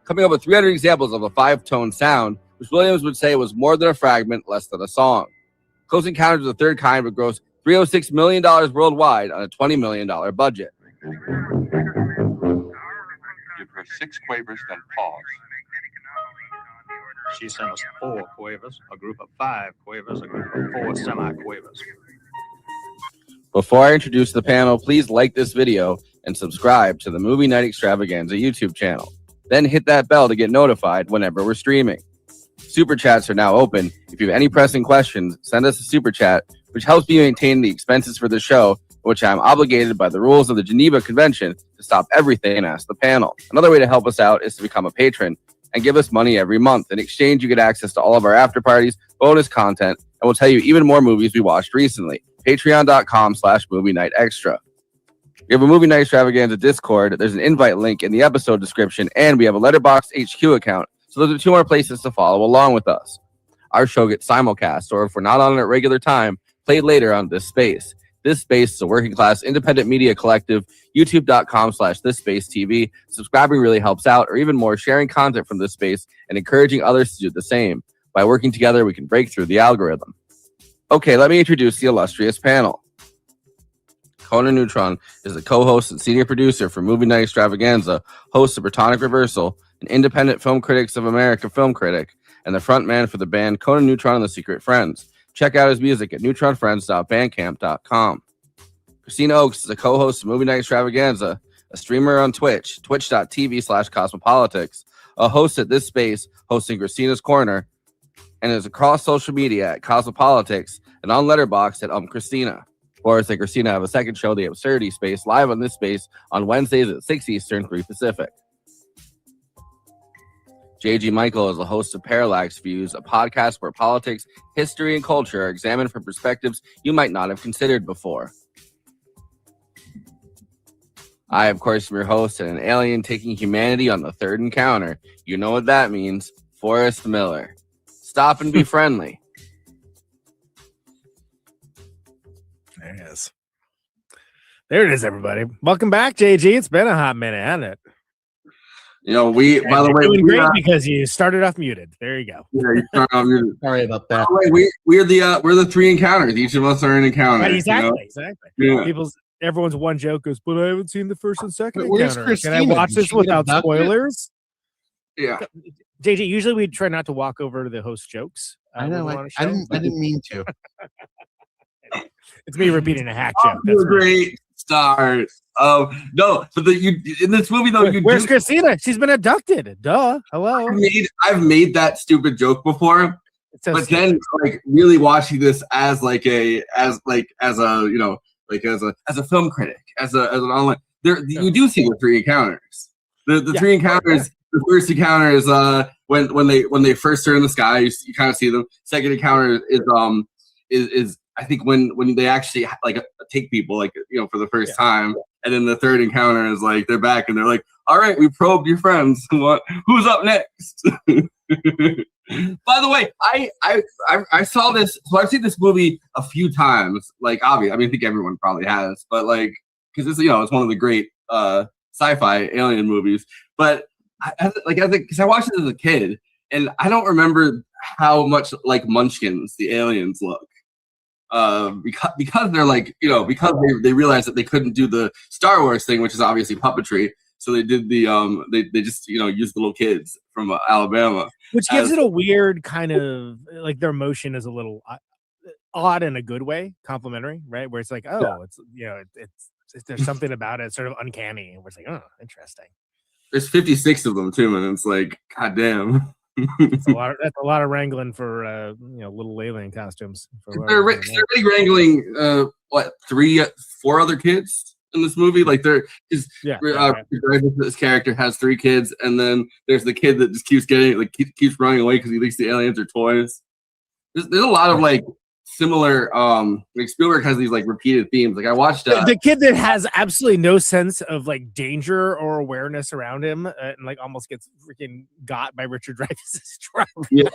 Coming up with 300 examples of a 5-tone sound, which Williams would say was more than a fragment, less than a song. Close Encounters of the Third Kind would gross $306 million worldwide on a $20 million budget. Give her 6 quavers, then pause. She sent us 4 quavers, a group of 5 quavers, a group of 4 semi-quavers. Before I introduce the panel, please like this video and subscribe to the Movie Night Extravaganza YouTube channel. Then hit that bell to get notified whenever we're streaming. Super chats are now open. If you have any pressing questions, send us a super chat, which helps me maintain the expenses for the show, which I'm obligated by the rules of the Geneva Convention to stop everything and ask the panel. Another way to help us out is to become a patron and give us money every month. In exchange, you get access to all of our after parties, bonus content, and we'll tell you even more movies we watched recently. Patreon.com/Movie Night Extra. We have a Movie Night Extravaganza Discord. There's an invite link in the episode description, and we have a Letterboxd HQ account. So those are 2 more places to follow along with us. Our show gets simulcast, or if we're not on it at regular time, played later on This Space. This Space is a working class independent media collective, youtube.com/ThisSpaceTV. Subscribing really helps out, or even more, sharing content from This Space and encouraging others to do the same. By working together, we can break through the algorithm. Okay, let me introduce the illustrious panel. Conan Neutron is the co-host and senior producer for Movie Night Extravaganza, host of Protonic Reversal, an independent Film Critics of America film critic, and the frontman for the band Conan Neutron and the Secret Friends. Check out his music at neutronfriends.bandcamp.com. Kristina Oakes is a co-host of Movie Night Extravaganza, a streamer on Twitch, twitch.tv/cosmopolitics, a host at This Space, hosting Kristina's Corner, and is across social media at Cosmopolitics and on Letterboxd at Kristina. Boris and Kristina have a second show, The Absurdity Space, live on This Space on Wednesdays at 6 Eastern, 3 Pacific. J.G. Michael is the host of Parallax Views, a podcast where politics, history, and culture are examined from perspectives you might not have considered before. I, of course, am your host and an alien taking humanity on the third encounter. You know what that means. Forrest Miller. Stop and be friendly. There it is. There it is, everybody. Welcome back, JG. It's been a hot minute, hasn't it? You know, by the way, doing great because you started off muted. There you go. Yeah, you started off muted. Sorry about that. By the way, we're the 3 encounters. Each of us are an encounter. Right, exactly, you know? exactly. Yeah. Everyone's one joke goes, but I haven't seen the first and second But where's encounter. Can I Kristina? watch Did this she get without abducted? spoilers? Yeah. JJ, usually we try not to walk over to the host jokes. I know. when we're on a I show, didn't but mean to. It's me repeating a hack Off joke. to a great start. No, but in this movie though, where's Kristina? She's been abducted. Duh. Hello. I've made that stupid joke before, but then like really watching this as a film critic, as an online, you do see the 3 encounters. The 3 encounters. The first encounter is when they first turn in the sky, you kind of see them. Second encounter is I think when they actually like take people for the first time, and then the third encounter is like they're back and they're like, all right, we probed your friends. Who's up next? By the way, I saw this. So I've seen this movie a few times. Like obviously, I mean, I think everyone probably has, but like because it's it's one of the great sci-fi alien movies. But because I watched it as a kid, and I don't remember how much like Munchkins the aliens look. Because they're like, because they realized that they couldn't do the Star Wars thing, which is obviously puppetry. So they did they just used the little kids from Alabama, which gives it a weird kind of like their motion is a little odd in a good way, complimentary, right? Where it's like, it's there's something about it sort of uncanny, and we're like, oh, interesting. There's 56 of them too, and it's like, god damn. That's a lot of wrangling for little alien costumes. They're wrangling 4 other kids. in this movie. Like this character has 3 kids, and then there's the kid that just keeps keeps running away because he thinks the aliens are toys. There's a lot of like similar like Spielberg has these like repeated themes. Like I watched the kid that has absolutely no sense of like danger or awareness around him, and like almost gets freaking got by Richard Dreyfuss's truck. Yeah.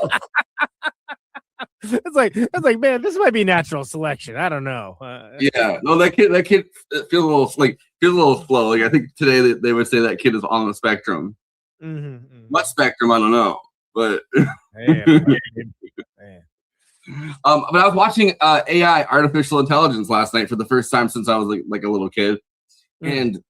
It's like, man, this might be natural selection. I don't know. Yeah, no, that kid feels a little slow. Like I think today they would say that kid is on the spectrum. What spectrum? I don't know, but but I was watching AI, artificial intelligence, last night for the first time since I was like a little kid, and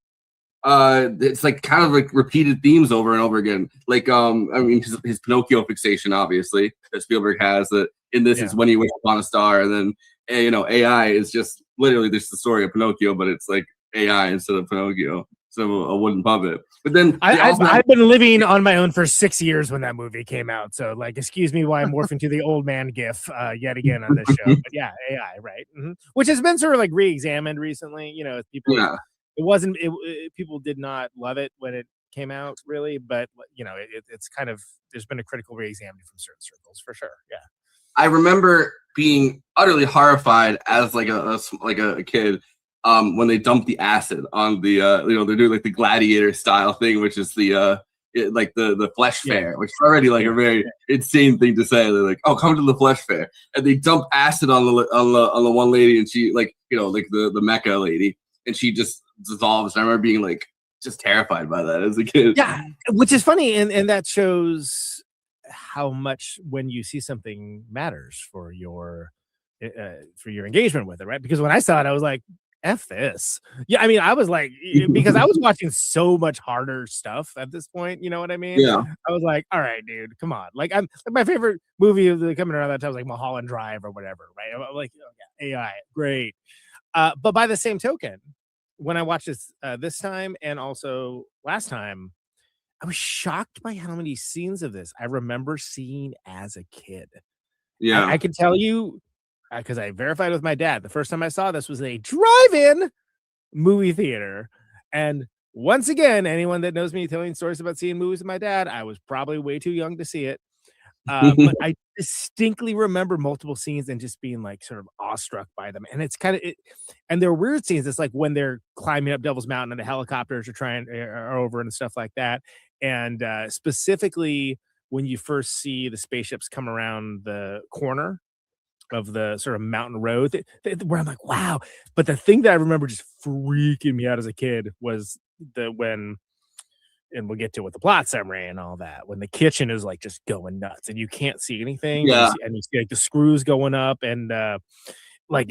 it's like kind of like repeated themes over and over again. Like I mean his Pinocchio fixation, obviously, that Spielberg has. That in this is When You Wish Upon a Star, and then AI is just literally just the story of Pinocchio, but it's like AI instead of Pinocchio, so a wooden puppet. But then I've been living on my own for 6 years when that movie came out, so like excuse me why I'm morphing to the old man gif yet again on this show. But yeah, AI, right? Which has been sort of like re-examined recently. People. Yeah. It wasn't. People did not love it when it came out, really, but it's kind of there's been a critical re-examining from certain circles for sure. Yeah. I remember being utterly horrified as like a kid when they dumped the acid on the they're doing like the gladiator style thing, which is the flesh fair, which is already like a very insane thing to say. They're like, oh, come to the flesh fair, and they dump acid on the one lady, and she like the Mecca lady, and she just dissolves. I remember being like just terrified by that as a kid. Yeah, which is funny, and that shows how much when you see something matters for your engagement with it, right? Because when I saw it, I was like, F this. Yeah, I mean, I was like, because I was watching so much harder stuff at this point, you know what I mean? Yeah. I was like, all right, dude, come on. Like, I'm like my favorite movie of the coming around that time was like Mulholland Drive or whatever, right? I'm like, oh, yeah, AI, great. But by the same token, when I watched this this time and also last time, I was shocked by how many scenes of this I remember seeing as a kid. Yeah. I can tell you, because I verified with my dad, the first time I saw this was a drive-in movie theater. And once again, anyone that knows me telling stories about seeing movies with my dad, I was probably way too young to see it. But I distinctly remember multiple scenes and just being like sort of awestruck by them. And it's kind of and they're weird scenes. It's like when they're climbing up Devil's Mountain and the helicopters are over and stuff like that. And specifically when you first see the spaceships come around the corner of the sort of mountain road where I'm like, wow. But the thing that I remember just freaking me out as a kid was and we'll get to with the plot summary and all that, when the kitchen is like just going nuts and you can't see anything. Yeah. And you see like the screws going up and like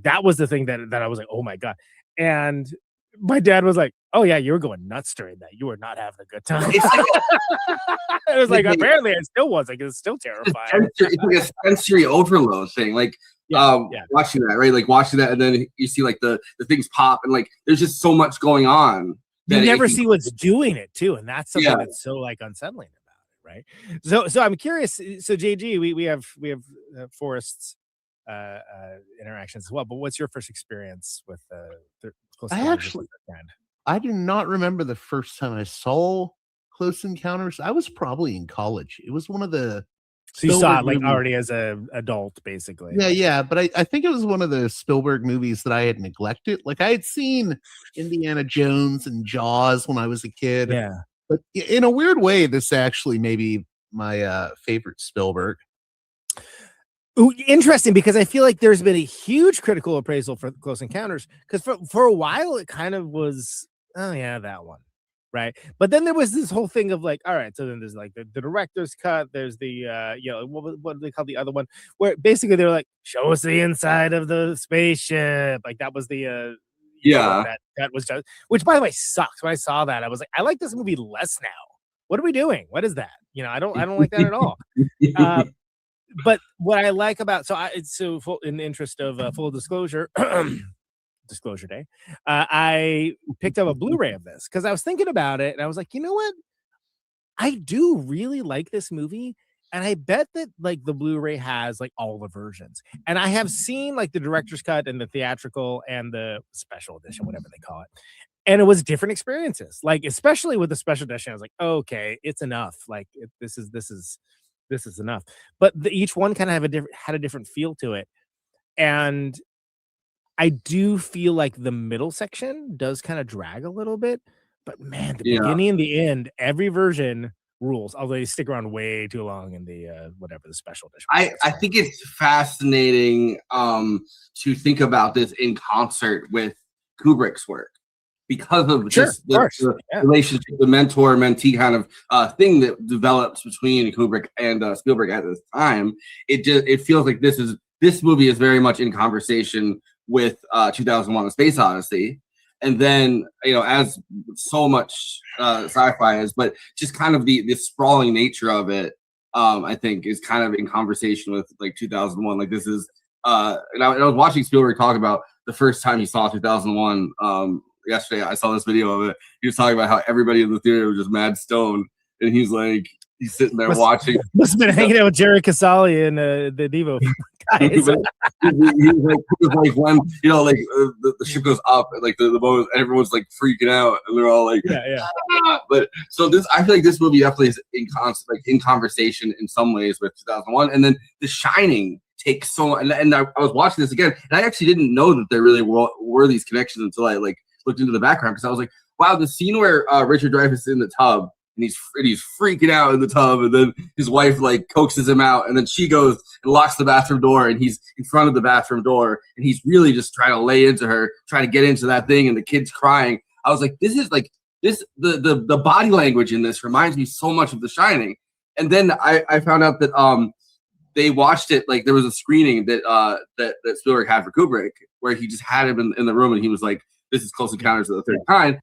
that was the thing that I was like, oh my God. And my dad was like, oh yeah, you were going nuts during that. You were not having a good time. It was like, apparently I still was. Like, it was still terrifying. It's like a sensory overload thing. Like watching that, right? Like watching that, and then you see like the things pop, and like there's just so much going on. You never see what's doing it too, and that's something that's so like unsettling about it, right? So I'm curious. So JG, we have Forrest's interactions as well, but what's your first experience with I do not remember the first time I saw Close Encounters. I was probably in college. It was one of the so you saw it like already as an adult, basically. Yeah, but I think it was one of the Spielberg movies that I had neglected. Like I had seen Indiana Jones and Jaws when I was a kid. Yeah, but in a weird way, this actually may be my favorite Spielberg. Ooh, interesting, because I feel like there's been a huge critical appraisal for Close Encounters, because for a while it kind of was, oh yeah, that one, right? But then there was this whole thing of like, all right, so then there's like the director's cut, there's the what do they call the other one, where basically they're like, show us the inside of the spaceship, like that was the that was just, which by the way sucks. When I saw that, I was like, I like this movie less now. What are we doing? What is that? I don't like that at all. But what I like about in the interest of full disclosure, disclosure day, I picked up a Blu-ray of this because I was thinking about it and I was like, you know what? I do really like this movie, And I bet that like the Blu-ray has like all the versions. And I have seen like the director's cut and the theatrical and the special edition, whatever they call it. And it was different experiences. Like, especially with the special edition, I was like, oh, okay, it's enough. Like this is enough. But each one kind of had a different feel to it. And I do feel like the middle section does kind of drag a little bit. But man, the beginning and the end, every version rules, although they stick around way too long in the whatever the special edition. I think it's fascinating to think about this in concert with Kubrick's work because of just the relationship, the mentor-mentee kind of thing that develops between Kubrick and Spielberg at this time. It feels like this movie is very much in conversation with 2001: A Space Odyssey. And then, as so much sci-fi is, but just kind of the sprawling nature of it, I think is kind of in conversation with like 2001. Like this is, and I was watching Spielberg talk about the first time he saw 2001 yesterday. I saw this video of it. He was talking about how everybody in the theater was just mad stoned, and he's like, he's sitting there watching. Must have been hanging out with Jerry Casale and the Devo guys. he was like when the ship goes up, and like the boat, everyone's like freaking out, and they're all like, yeah. But so I feel like this movie definitely is in conversation in some ways with 2001, and then The Shining takes so. And I was watching this again, and I actually didn't know that there really were these connections until I like looked into the background, because I was like, wow, the scene where Richard Dreyfuss is in the tub. And he's freaking out in the tub, and then his wife like coaxes him out, and then she goes and locks the bathroom door, and he's in front of the bathroom door, and he's really just trying to lay into her, trying to get into that thing, and the kid's crying. I was like, this is like this the body language in this reminds me so much of The Shining. And then I found out that they watched it, like there was a screening that Spielberg had for Kubrick where he just had him in the room, and he was like, this is Close Encounters of the Third Kind.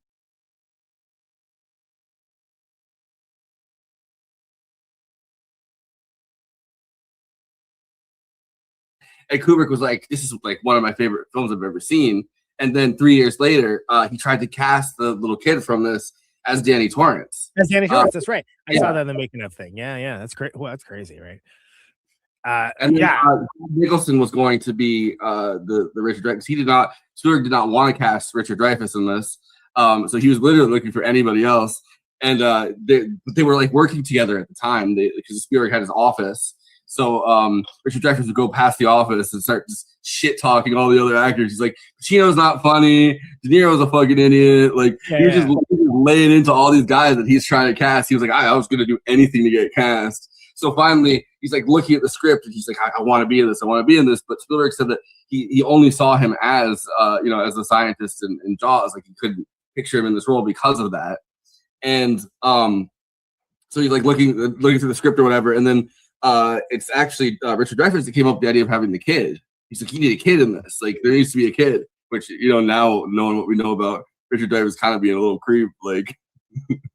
And Kubrick was like, this is like one of my favorite films I've ever seen. And then 3 years later, he tried to cast the little kid from this as Danny Torrance. As Danny Torrance, that's right. I saw that in the making of thing. Yeah, that's great. Well, that's crazy, right? And then, Nicholson was going to be the Richard Dreyfuss. Spielberg did not want to cast Richard Dreyfuss in this. So he was literally looking for anybody else. And they were like working together at the time because Spielberg had his office. So Richard Dreyfuss would go past the office and start just shit talking all the other actors. He's like, Pacino's not funny. De Niro's a fucking idiot. Like he was just laying into all these guys that he's trying to cast. He was like, I was going to do anything to get cast. So finally, he's like looking at the script and he's like, I want to be in this. I want to be in this. But Spielberg said that he only saw him as as a scientist in Jaws. Like he couldn't picture him in this role because of that. And so he's like looking through the script or whatever, and then. It's actually Richard Dreyfuss that came up with the idea of having the kid. He's like, you need a kid in this. Like, there needs to be a kid. Which, now knowing what we know about Richard Dreyfuss kind of being a little creep, like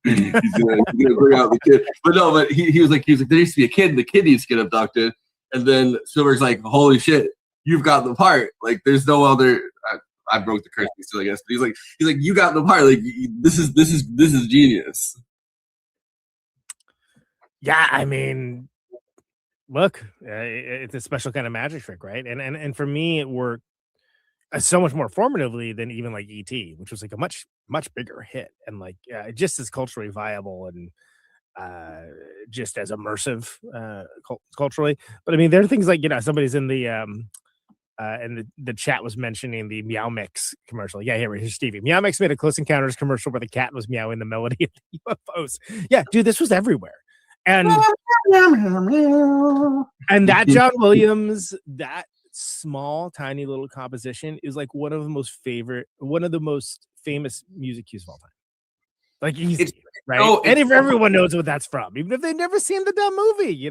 he's gonna bring out the kid. But he was like, there needs to be a kid, and the kid needs to get abducted. And then Spielberg's like, holy shit, you've got the part. Like, there's no other. I broke the curse still, I guess. But he's like, you got the part. Like, this is genius. Yeah, I mean. Look, it's a special kind of magic trick, right? And for me, it worked so much more formatively than even like E.T., which was like a much bigger hit and like just as culturally viable and just as immersive culturally. But I mean, there are things like somebody's in the chat was mentioning the Meow Mix commercial. Yeah, here's Stevie. Meow Mix made a Close Encounters commercial where the cat was meowing the melody of the UFOs. Yeah, dude, this was everywhere. And that John Williams, that small, tiny little composition is like one of the most famous music cues of all time. Like easy, right? And if everyone knows what that's from, even if they've never seen the damn movie,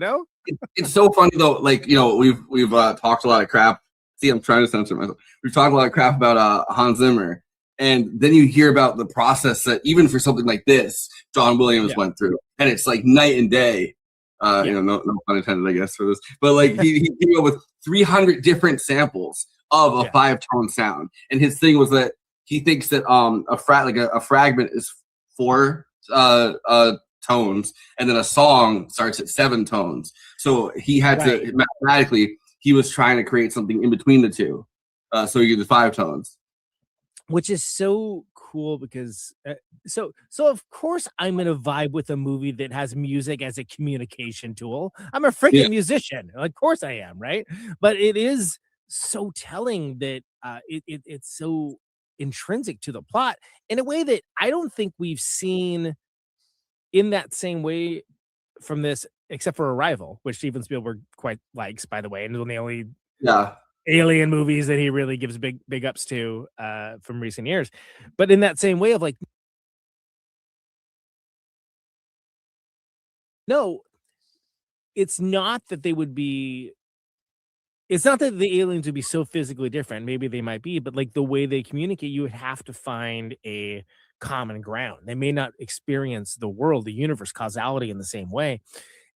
It's so funny though. Like we've talked a lot of crap. See, I'm trying to censor myself. We've talked a lot of crap about Hans Zimmer. And then you hear about the process that even for something like this, John Williams went through, and it's like night and day. No pun intended, I guess, for this. But like he came up with 300 different samples of a 5-tone sound, and his thing was that he thinks that a fragment is 4 tones, and then a song starts at 7 tones. So he had to mathematically, he was trying to create something in between the two, so he gets 5 tones. Which is so cool because so of course I'm gonna vibe with a movie that has music as a communication tool. I'm a freaking musician, of course I am, right? But it is so telling that it's so intrinsic to the plot in a way that I don't think we've seen in that same way from this, except for Arrival, which Steven Spielberg quite likes, by the way, and is one of the only alien movies that he really gives big ups to from recent years. But in that same way of like, no, it's not that they would be, it's not that the aliens would be so physically different. Maybe they might be, but like the way they communicate, you would have to find a common ground. They may not experience the world, the universe, causality in the same way.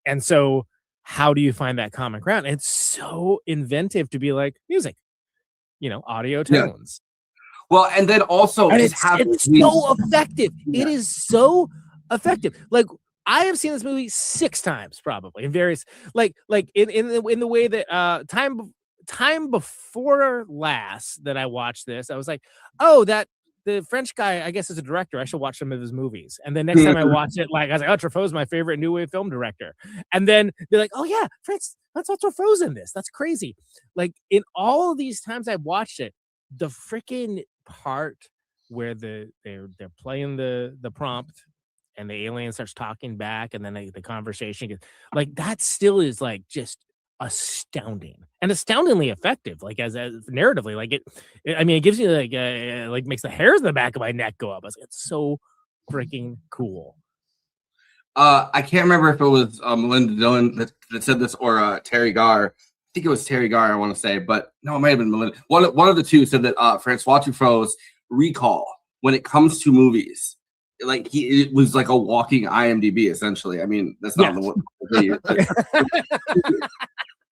And so how do you find that common ground? And it's so inventive to be like music, audio tones. Well, and then also and it's so effective. It is so effective. Like I have seen this movie 6 times probably in various like in the way that time before last that I watched this, I was like, oh, that the French guy, I guess, is a director. I should watch some of his movies. And then next time I watch it, like I was like, oh, Truffaut's my favorite new wave film director. And then they're like, oh yeah, Fritz, that's what Truffaut's in this. That's crazy. Like in all of these times I've watched it, the freaking part where they're playing the prompt and the alien starts talking back, and then the conversation gets like that still is like just astounding and astoundingly effective, like as narratively, like it gives you like makes the hairs in the back of my neck go up. It's so freaking cool. I can't remember if it was Melinda Dillon that said this or Terry Garr. I think it was Terry Garr, I want to say, but no, it might have been Melinda. One of the two said that Francois Truffaut's recall when it comes to movies, like it was like a walking IMDb essentially. I mean, that's not the one.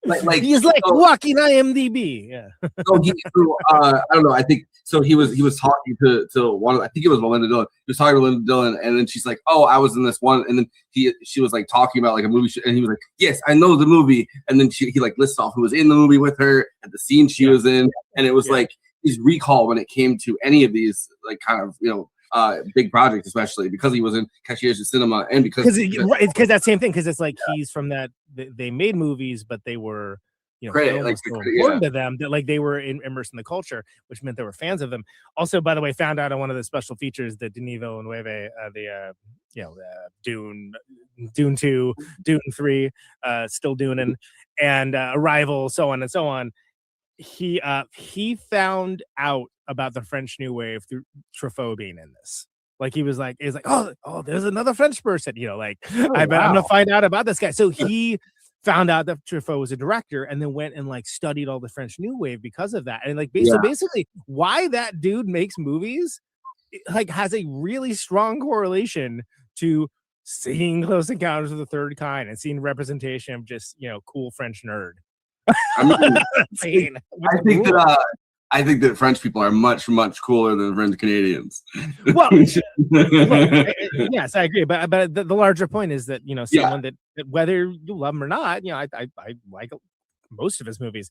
Like he's like walking IMDb. Yeah. I don't know. I think so. He was talking to one. I think it was Melinda Dillon. He was talking to Melinda Dillon, and then she's like, "Oh, I was in this one." And then she was like talking about like a movie, and he was like, "Yes, I know the movie." And then he like lists off who was in the movie with her and the scene she was in, and it was like his recall when it came to any of these like kind of big projects, especially because he was in Cashiers of Cinema, and because that same thing, because it's like he's from that they made movies, but they were important to them that like they were immersed in the culture, which meant they were fans of them. Also, by the way, found out on one of the special features that Denis Villeneuve, Dune 2, Dune 3, still Dunin, and Arrival, so on and so on. He found out about the French New Wave through Truffaut being in this. Like he was like, oh, there's another French person, I bet I'm gonna find out about this guy. So he found out that Truffaut was a director, and then went and like studied all the French New Wave because of that. And like so basically, why that dude makes movies like has a really strong correlation to seeing Close Encounters of the Third Kind and seeing representation of just cool French nerd. I think that French people are much, much cooler than French Canadians. Well, yes, I agree. But the larger point is that someone that whether you love him or not, I like most of his movies,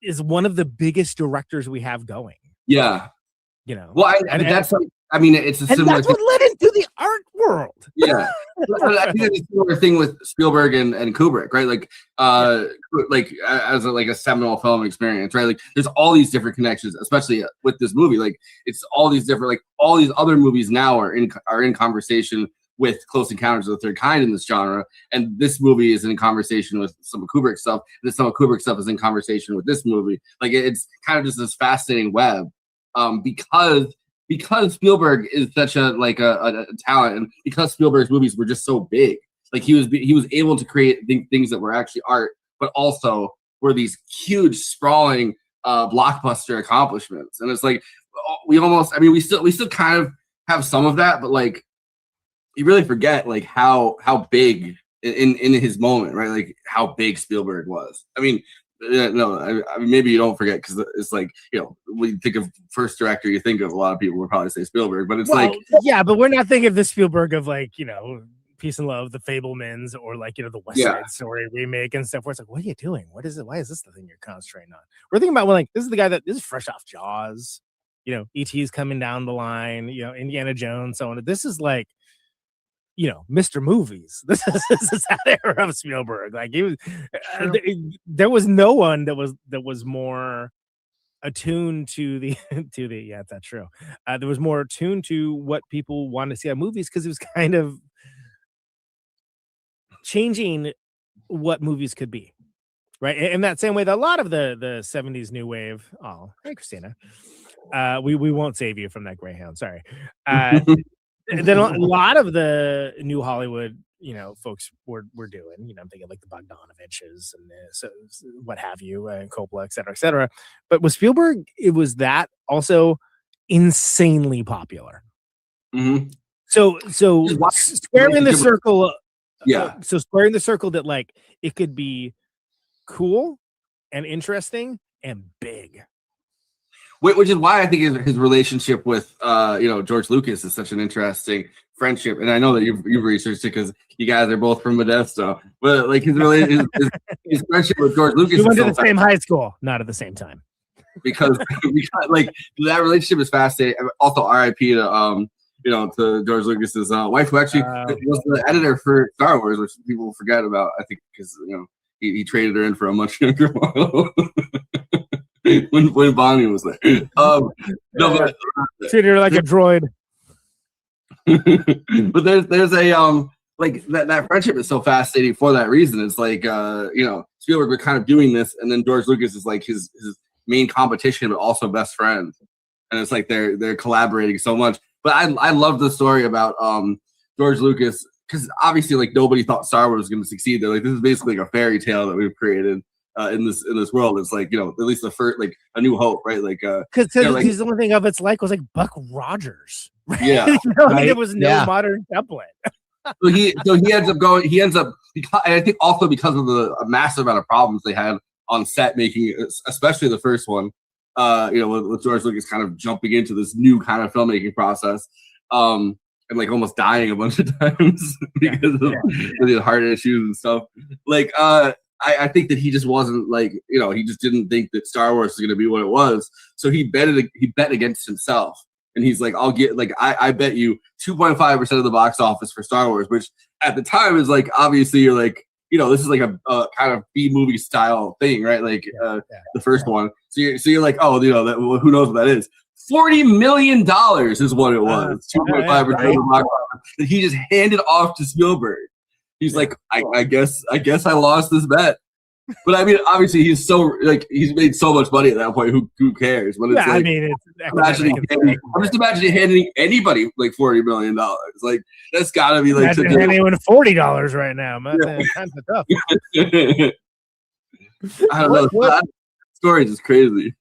is one of the biggest directors we have going. Yeah. Well, that's like, it's a and similar that's what led into the art world. Yeah. I think it's a similar thing with Spielberg and Kubrick, right? Like, as a seminal film experience, right? Like, there's all these different connections, especially with this movie. Like, it's all these different, like, all these other movies now are in conversation with Close Encounters of the Third Kind in this genre, and this movie is in conversation with some of Kubrick stuff. And some of Kubrick stuff is in conversation with this movie. Like, it's kind of just this fascinating web, because Spielberg is such a talent, and because Spielberg's movies were just so big, like he was able to create things that were actually art, but also were these huge, sprawling blockbuster accomplishments. And it's like we still kind of have some of that, but like you really forget like how big in his moment, right? Like how big Spielberg was. I mean, maybe you don't forget because it's like when you think of first director, you think of a lot of people would probably say Spielberg, but it's but we're not thinking of the Spielberg of like Peace and Love, The Fablemans, or like, you know, the West Yeah. Side Story remake and stuff, where it's like, what are you doing? What is it? Why is this the thing you're concentrating on? We're thinking about, well, like, this is the guy that this is fresh off Jaws, you know, E.T.'s coming down the line, you know, Indiana Jones, so on. This is like, you know, Mr. Movies. This is that era of Spielberg. Like, he was, there was no one that was more attuned to the yeah, that's true. There was more attuned to what people wanted to see on movies, because it was kind of changing what movies could be, right? In that same way that a lot of the 70s new wave, oh, hey Kristina, we won't save you from that Greyhound, sorry. Then a lot of the new Hollywood, you know, folks were doing, you know, I'm thinking like the Bogdanoviches and so what have you, and Coppola, et cetera, et cetera. But with Spielberg, it was that also insanely popular. So squaring the circle, so squaring the circle that like it could be cool and interesting and big. Which is why I think his relationship with you know, George Lucas is such an interesting friendship, and I know that you've researched it because you guys are both from Modesto. But like his friendship with George Lucas, We went to the same high school, not at the same time. because like that relationship is fascinating. Also, R.I.P. to you know, to George Lucas's wife, who actually was the editor for Star Wars, which people forget about. I think because, you know, he traded her in for a much younger model. when Bonnie was there. No, but treated her like a droid. But there's a like that friendship is so fascinating for that reason. It's like you know, Spielberg was kind of doing this, and then George Lucas is like his main competition, but also best friend. And it's like they're collaborating so much. But I love the story about George Lucas, because obviously like nobody thought Star Wars was going to succeed. They're like, this is basically like a fairy tale that we've created. In this world, it's like, you know, at least the first, like A New Hope, right? Like because you know, like, the only thing of its like was like Buck Rogers, right? Yeah, You know, right? there was no modern template. so he ends up because, and I think also because of the massive amount of problems they had on set making, especially the first one, you know, with George Lucas kind of jumping into this new kind of filmmaking process, and like almost dying a bunch of times because of the heart issues and stuff. Like I think that he just wasn't like, you know, he just didn't think that Star Wars was going to be what it was. So he bet against himself. And he's like, I'll get, like, I bet you 2.5% of the box office for Star Wars, which at the time is like, obviously you're like, you know, this is like a kind of B movie style thing, right? Like the first one. So you're like, oh, you know, that, well, who knows what that is? $40 million is what it was. 2.5% of the box office that he just handed off to Spielberg. He's like, I guess I lost this bet. But I mean, obviously he's so like, he's made so much money at that point. Who cares? But it's like, I mean, I'm just imagining handing anybody like $40 million. Like that's gotta be like anyone $40 right now. Man, times are tough. I don't know. That story is just crazy.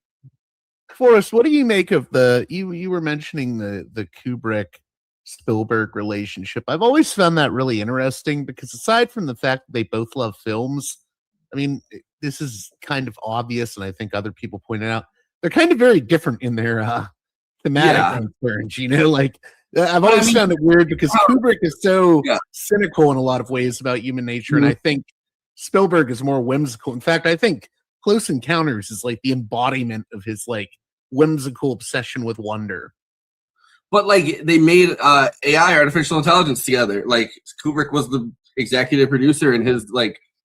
Forrest, what do you make of you were mentioning the Kubrick Spielberg relationship? I've always found that really interesting because aside from the fact that they both love films, I mean, this is kind of obvious, and I think other people pointed out they're kind of very different in their thematic concerns. You know, like I've always found it weird because Kubrick is so cynical in a lot of ways about human nature, and I think Spielberg is more whimsical. In fact, I think Close Encounters is like the embodiment of his like whimsical obsession with wonder. But like they made AI, artificial intelligence, together. Like Kubrick was the executive producer, and his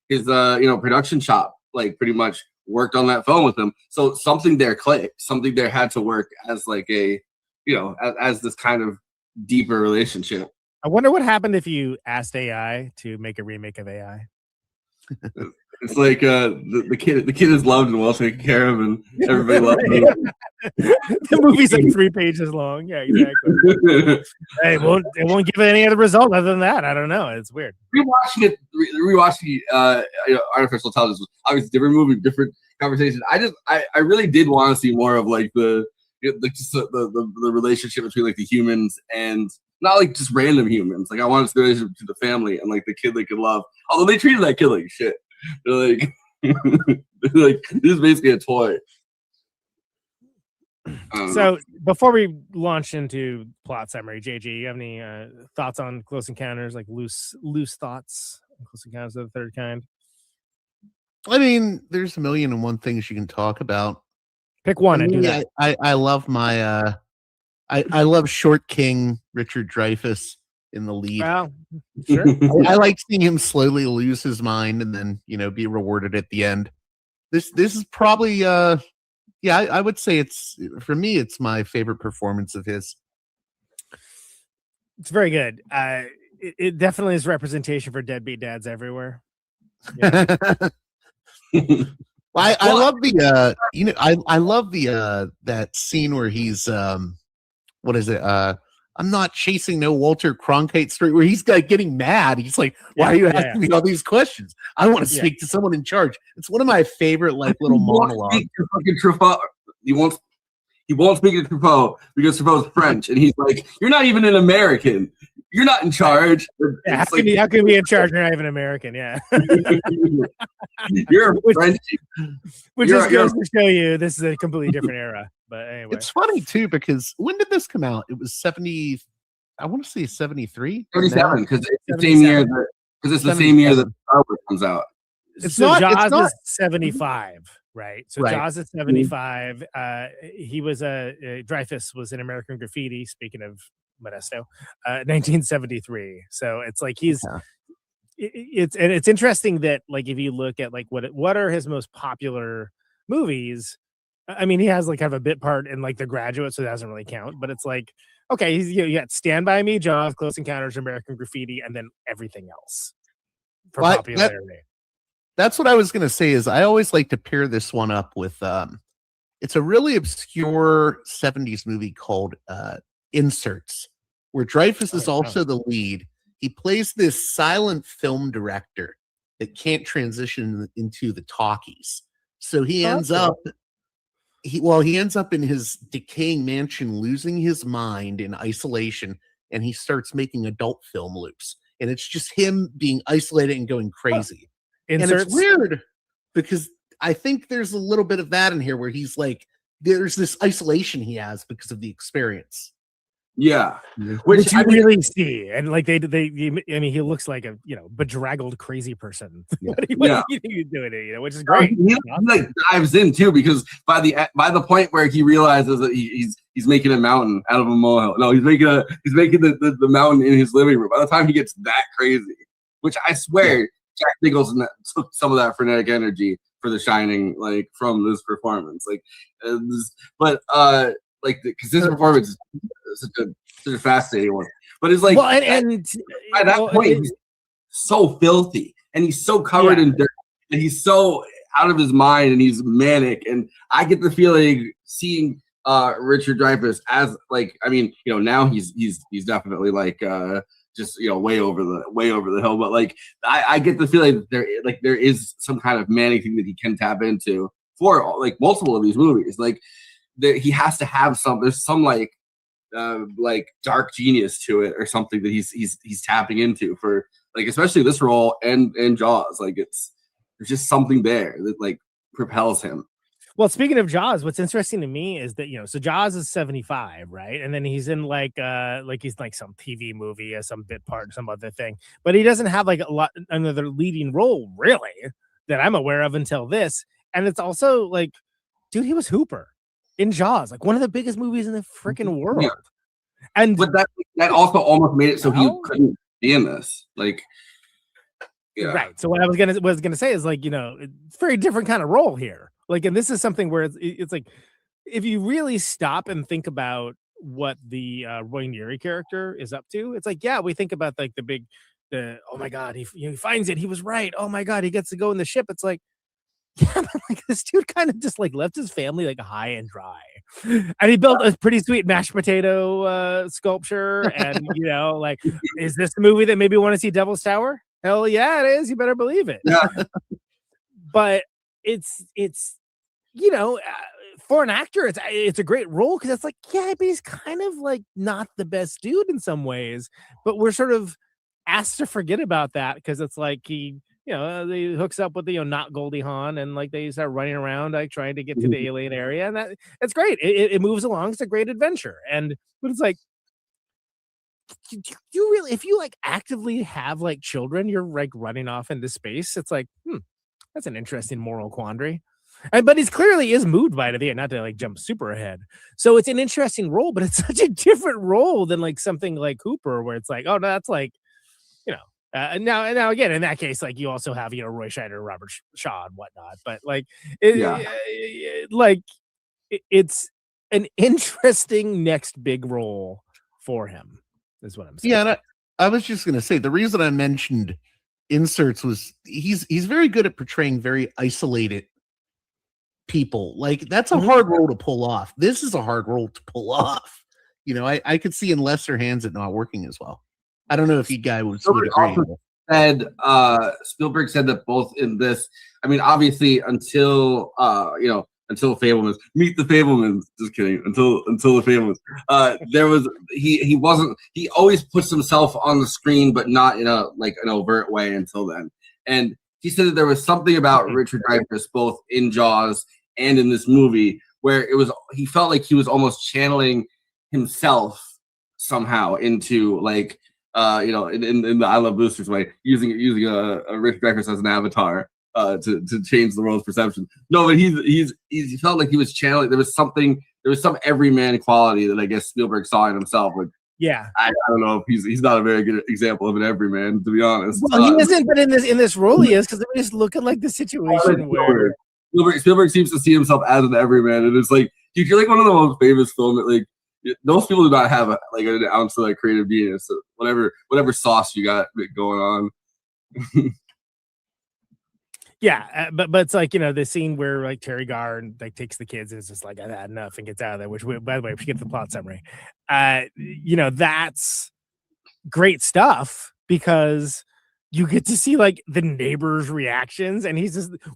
you know, production shop like pretty much worked on that film with him. So something there clicked. Something there had to work as like a, you know, as this kind of deeper relationship. I wonder what happened if you asked AI to make a remake of AI. It's like the kid is loved and well taken care of, and everybody loves him. The movie's like 3 pages long. Yeah, exactly. Hey, it won't give it any other result other than that. I don't know. It's weird. Rewatching you know, artificial intelligence was obviously different movie, different conversation. I really did want to see more of like the relationship between like the humans and not like just random humans. Like I wanted to see the relationship to the family and like the kid they could love. Although they treated that kid like shit. They're like, this is basically a toy. So before we launch into plot summary, JG, you have any thoughts on Close Encounters, like loose thoughts on Close Encounters of the Third Kind? I mean, there's a million and one things you can talk about. Pick one For and do me, that. I love my I love Short King Richard Dreyfuss in the lead. Well, sure. I like seeing him slowly lose his mind and then be rewarded at the end. This is probably I would say it's, for me, it's my favorite performance of his. It's very good. It definitely is representation for deadbeat dads everywhere. I love the I love the that scene where he's what is it? I'm not chasing no Walter Cronkite story, where he's getting mad. He's like, why are you asking me all these questions? I want to speak to someone in charge. It's one of my favorite little monologues. He won't speak to Truffaut because Truffaut's French, and he's like, "You're not even an American. You're not in charge." Yeah, how can you be in charge? You're not even American. Yeah, you're French. Which just goes to show you this is a completely different era. But anyway, it's funny too because when did this come out? It was 70. I want to say 73, 77, because it's the same year that Star Wars comes out. Jaws is 75. Right. So right. Jaws is 75. He was Dreyfuss was in American Graffiti, speaking of Modesto, 1973. So it's like it's interesting that, like, if you look at like what are his most popular movies, I mean, he has like kind of a bit part in like The Graduate, so that doesn't really count, but it's like, okay, he's you got Stand By Me, Jaws, Close Encounters, American Graffiti, and then everything else for popularity. That's what I was going to say. Is I always like to pair this one up with it's a really obscure 70s movie called Inserts, where Dreyfuss is also the lead. He plays this silent film director that can't transition into the talkies. So he ends up in his decaying mansion, losing his mind in isolation, and he starts making adult film loops. And it's just him being isolated and going crazy. Inserts. And it's weird because I think there's a little bit of that in here where he's like, there's this isolation he has because of the experience. Yeah, which you really see, and like I mean, he looks like a bedraggled crazy person. What are you doing? Which is great. He like dives in too, because by the point where he realizes that he's making a mountain out of a molehill. No, he's making the mountain in his living room. By the time he gets that crazy, which I swear Jack Nicholson took some of that frenetic energy for The Shining, like from this performance, because this performance is such a fascinating one. But it's like, and by that point, he's so filthy and he's so covered in dirt and he's so out of his mind and he's manic. And I get the feeling seeing Richard Dreyfuss as like, I mean, now he's definitely like just way over the hill. But like I get the feeling that there is some kind of manic thing that he can tap into for like multiple of these movies. Like he has to have there's some like dark genius to it or something that he's tapping into for like, especially this role and Jaws. Like there's just something there that like propels him. Well, speaking of Jaws, what's interesting to me is that so Jaws is 75, right? And then he's in like he's like some TV movie or some bit part or some other thing, but he doesn't have like another leading role really that I'm aware of until this. And it's also like, dude, he was Hooper in Jaws, like one of the biggest movies in the freaking world. Yeah. And but that also almost made it so he couldn't be in this. Like, yeah. Right. So what I was gonna say is like, it's a very different kind of role here. Like, and this is something where it's like, if you really stop and think about what the Roy Neary character is up to, it's like, yeah, we think about like oh my God, he finds it, he was right. Oh my God, he gets to go in the ship. It's like, yeah, but like this dude kind of just like left his family like high and dry, and he built a pretty sweet mashed potato sculpture. And like, is this the movie that maybe want to see Devil's Tower? Hell yeah, it is. You better believe it. Yeah. But it's for an actor, it's a great role because it's like, yeah, but he's kind of like not the best dude in some ways, but we're sort of asked to forget about that because it's like he they hooks up with the not Goldie Hawn, and like they start running around like trying to get to the alien area, and that's great. It moves along. It's a great adventure, but it's like, you really, if you like actively have like children, you're like running off into space. It's like, that's an interesting moral quandary. But he clearly is moved by it at the end, not to like jump super ahead. So it's an interesting role, but it's such a different role than like something like Hooper, where it's like, oh, no, that's like, now again, in that case, like you also have, Roy Scheider, Robert Shaw and whatnot, but like, it's an interesting next big role for him, is what I'm saying. Yeah, and I was just going to say, the reason I mentioned inserts was he's very good at portraying very isolated people. Like, that's a hard role to pull off. This is a hard role to pull off. I could see in lesser hands it not working as well. I don't know if you guys would agree. Said Spielberg said that both in this, I mean, obviously until until Fablemans, meet the Fablemans. Just kidding. Until the Fablemans, there was he always puts himself on the screen, but not in an overt way until then. And he said that there was something about Richard Dreyfuss, both in Jaws and in this movie, where he felt like he was almost channeling himself somehow into like. In the I Love Boosters way, using a Richard Dreyfuss as an avatar to change the world's perception. No, but he felt like he was channeling. There was some everyman quality that I guess Spielberg saw in himself. Like, yeah, I don't know if he's not a very good example of an everyman, to be honest. Well, he isn't, but in this role he is, because I just look at like the situation where Spielberg seems to see himself as an everyman, and it's like, dude, you're like one of the most famous film that like. Most people do not have an ounce of like creative genius. So whatever sauce you got going on. Yeah, but it's like, the scene where like Terry Garr like takes the kids and it's just like, I've had enough, and gets out of there. Which, by the way, we get the plot summary. That's great stuff, because you get to see like the neighbors' reactions, and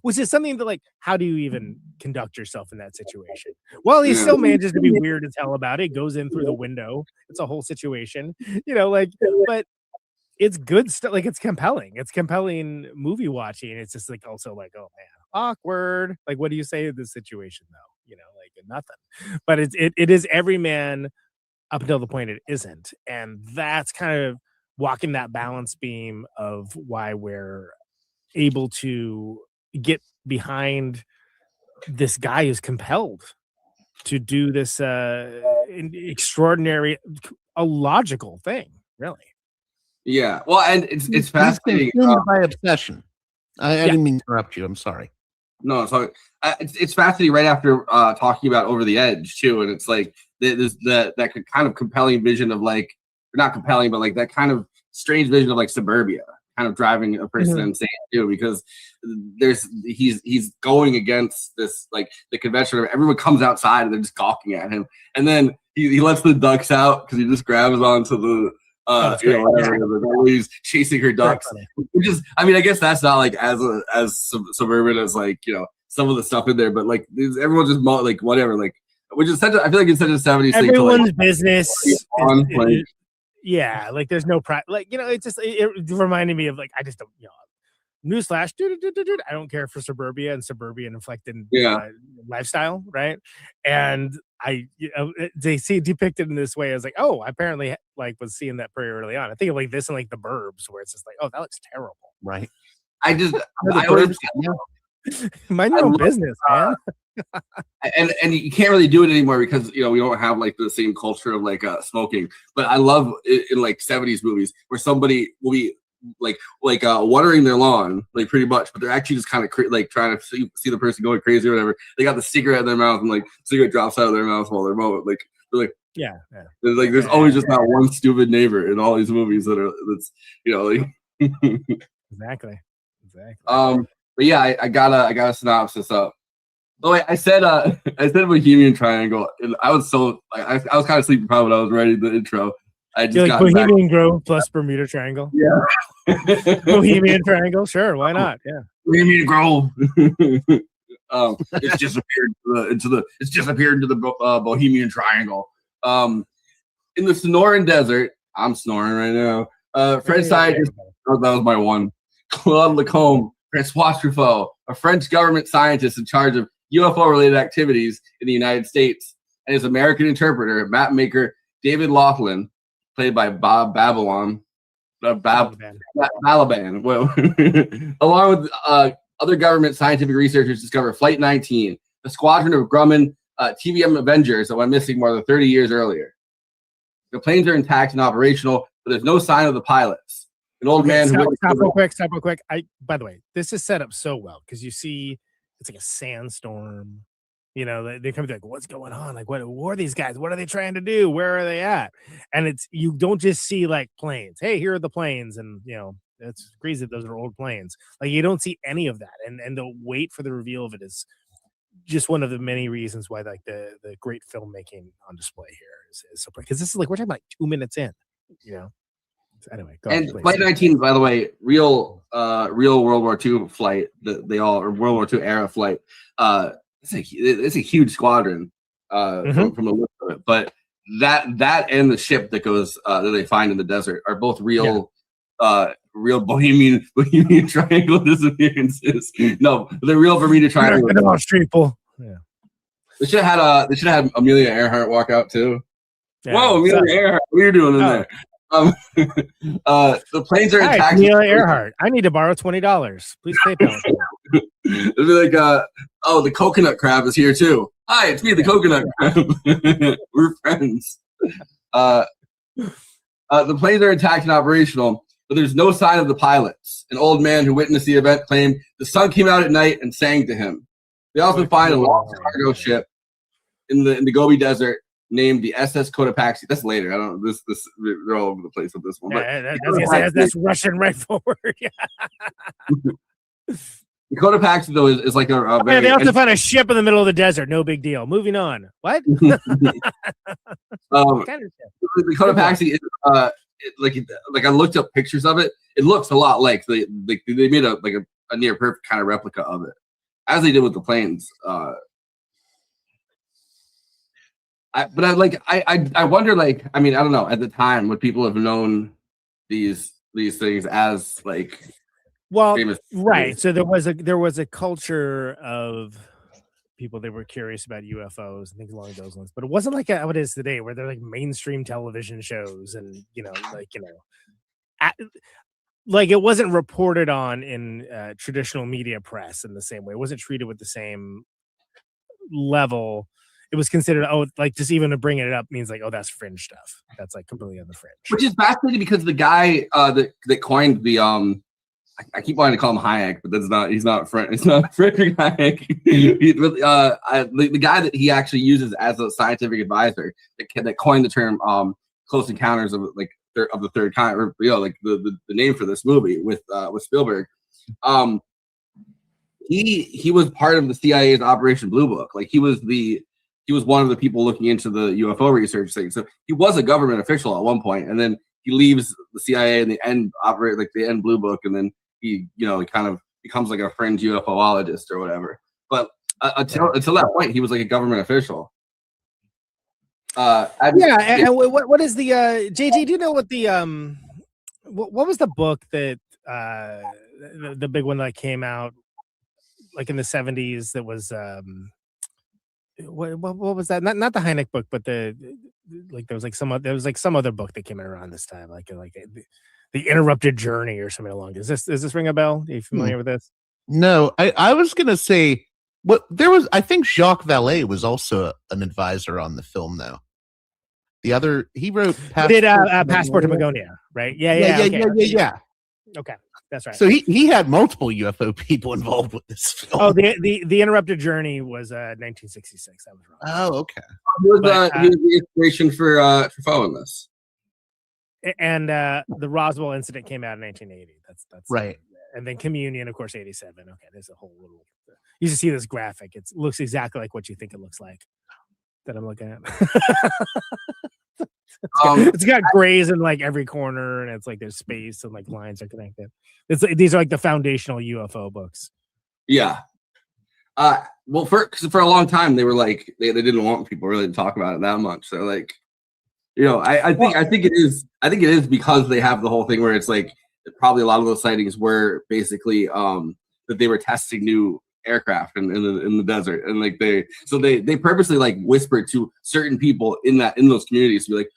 which is something that like, how do you even conduct yourself in that situation? Well, he still manages to be weird as hell about it. Goes in through the window. It's a whole situation, but it's good stuff. Like, it's compelling. It's compelling movie watching. It's just like, also like, oh man, awkward. Like, what do you say in this situation though? Nothing. But it is every man up until the point it isn't, and that's kind of walking that balance beam of why we're able to get behind this guy who's compelled to do this extraordinary, illogical thing, really. Yeah, well, and it's fascinating. By obsession. I didn't mean to interrupt you. I'm sorry. No, so it's fascinating. Right after talking about Over the Edge too, and it's like that kind of compelling vision of like, not compelling, but like that kind of strange vision of like suburbia, kind of driving a person insane too, because he's going against this, like the convention of everyone comes outside and they're just gawking at him, and then he lets the ducks out because he just grabs onto the he's chasing her ducks, which is, I mean, I guess that's not like as suburban as like some of the stuff in there, but like everyone's just like whatever, like, which is such a, I feel like it's such a 70s thing. Everyone's business. Yeah, like there's no it's just it reminded me of like, I just don't, newsflash, I don't care for suburbia and suburban inflected lifestyle, right? And they see it depicted in this way. I was like, oh, I apparently like was seeing that pretty early on. I think of like this and like The Burbs, where it's just like, oh, that looks terrible, right? I always mind your own business, man. and you can't really do it anymore because we don't have like the same culture of like smoking. But I love it in like 70s movies where somebody will be like watering their lawn, like pretty much, but they're actually just kind of like trying to see the person going crazy or whatever. They got the cigarette in their mouth and like cigarette drops out of their mouth while they're mowing. Like they're like, yeah. There's always just that one stupid neighbor in all these movies that's like exactly. But yeah, I got a synopsis up. Oh, I said Bohemian Triangle, and I was so I was kind of sleepy probably when I was writing the intro. I just got Bohemian Grove plus Bermuda Triangle. Yeah. Bohemian Triangle, sure, why not? Yeah. Bohemian Grove. It's disappeared into the Bohemian Triangle. In the Sonoran Desert, I'm snoring right now. Fred scientists, that was my one. Claude Lacombe, Francois Truffaut, a French government scientist in charge of UFO-related activities in the United States, and his American interpreter, map maker David Laughlin, played by Bob Balaban, along with other government scientific researchers, discovered Flight 19, a squadron of Grumman TVM Avengers that went missing more than 30 years earlier. The planes are intact and operational, but there's no sign of the pilots. An old man Stop who real quick. By the way, this is set up so well because you see it's like a sandstorm. You know, they come to like, what's going on? Like, what are these guys? What are they trying to do? Where are they at? And it's you don't just see like planes. Hey, here are the planes, and you know, it's crazy that those are old planes. Like you don't see any of that, and the wait for the reveal of it is just one of the many reasons why like the great filmmaking on display here is so because this is like we're talking about like 2 minutes in, you know. So anyway, go and on, Flight 19, by the way, real World War II flight. They all are World War II era flight. It's a huge squadron from the look of it. But that and the ship that goes that they find in the desert are both real. Real Bohemian Triangle disappearances. No, they're real Bermuda Triangle. people. Yeah. They should have had Amelia Earhart walk out too. Yeah. Whoa, Amelia Earhart, what are you doing in there? The planes are Hi, attacked. Amelia Earhart. I need to borrow $20. Please PayPal. It'd be like, oh, the coconut crab is here too. Hi, it's me, the coconut crab. We're friends. The planes are intact and operational, but there's no sign of the pilots. An old man who witnessed the event claimed the sun came out at night and sang to him. They also find a large cargo ship in the Gobi Desert named the SS Cotopaxi. That's later. I don't know. This they're all over the place with this one. But that's Russian right forward. The Cotopaxi though is like a very. They also found a ship in the middle of the desert. No big deal. Moving on. What? The Cotopaxi is like I looked up pictures of it. It looks a lot like they made a near perfect kind of replica of it, as they did with the planes. I wonder, like, I mean, I don't know. At the time, would people have known these things as like, well, famous right? things? So there was a culture of people that were curious about UFOs and things along those lines, but it wasn't like how it is today, where they're like mainstream television shows and like it wasn't reported on in traditional media press in the same way. It wasn't treated with the same level. It was considered, like just even to bring it up means like, oh, that's fringe stuff. That's like completely on the fringe. Which is fascinating because the guy that coined the I keep wanting to call him Hayek, but he's not French. It's not Frederick Hayek. The guy that he actually uses as a scientific advisor that coined the term Close Encounters of the Third Kind, or like the name for this movie with Spielberg. He was part of the CIA's Operation Blue Book. Like he was one of the people looking into the UFO research thing. So he was a government official at one point, and then he leaves the CIA and they end Blue Book, and then he kind of becomes like a fringe UFOologist or whatever. But until that point, he was like a government official. And what is the JJ? Do you know what the what was the book that the big one that came out like in the 70s that was what was that? Not the Hynek book, but there was some other book that came out around this time, like the Interrupted Journey or something along. Does this ring a bell? Are you familiar with this? No, I was gonna say I think Jacques Vallée was also an advisor on the film though. He wrote Passport to Magonia, right? Yeah. Okay, that's right. So he had multiple UFO people involved with this film. Oh, the Interrupted Journey was 1966. I was wrong. Oh, okay. He was the inspiration for Truffaut in this. And the Roswell incident came out in 1980. That's right. And then Communion, of course, 87. Okay, there's a whole little. You just see this graphic. It looks exactly like what you think it looks like. That I'm looking at. It's got grays in like every corner, and it's like there's space and like lines are connected. These are like the foundational UFO books. Yeah. Well, for a long time they were like they didn't want people really to talk about it that much. So like, I think it is because they have the whole thing where it's like probably a lot of those sightings were basically that they were testing new aircraft in the desert, and like they purposely like whispered to certain people in those communities to be like,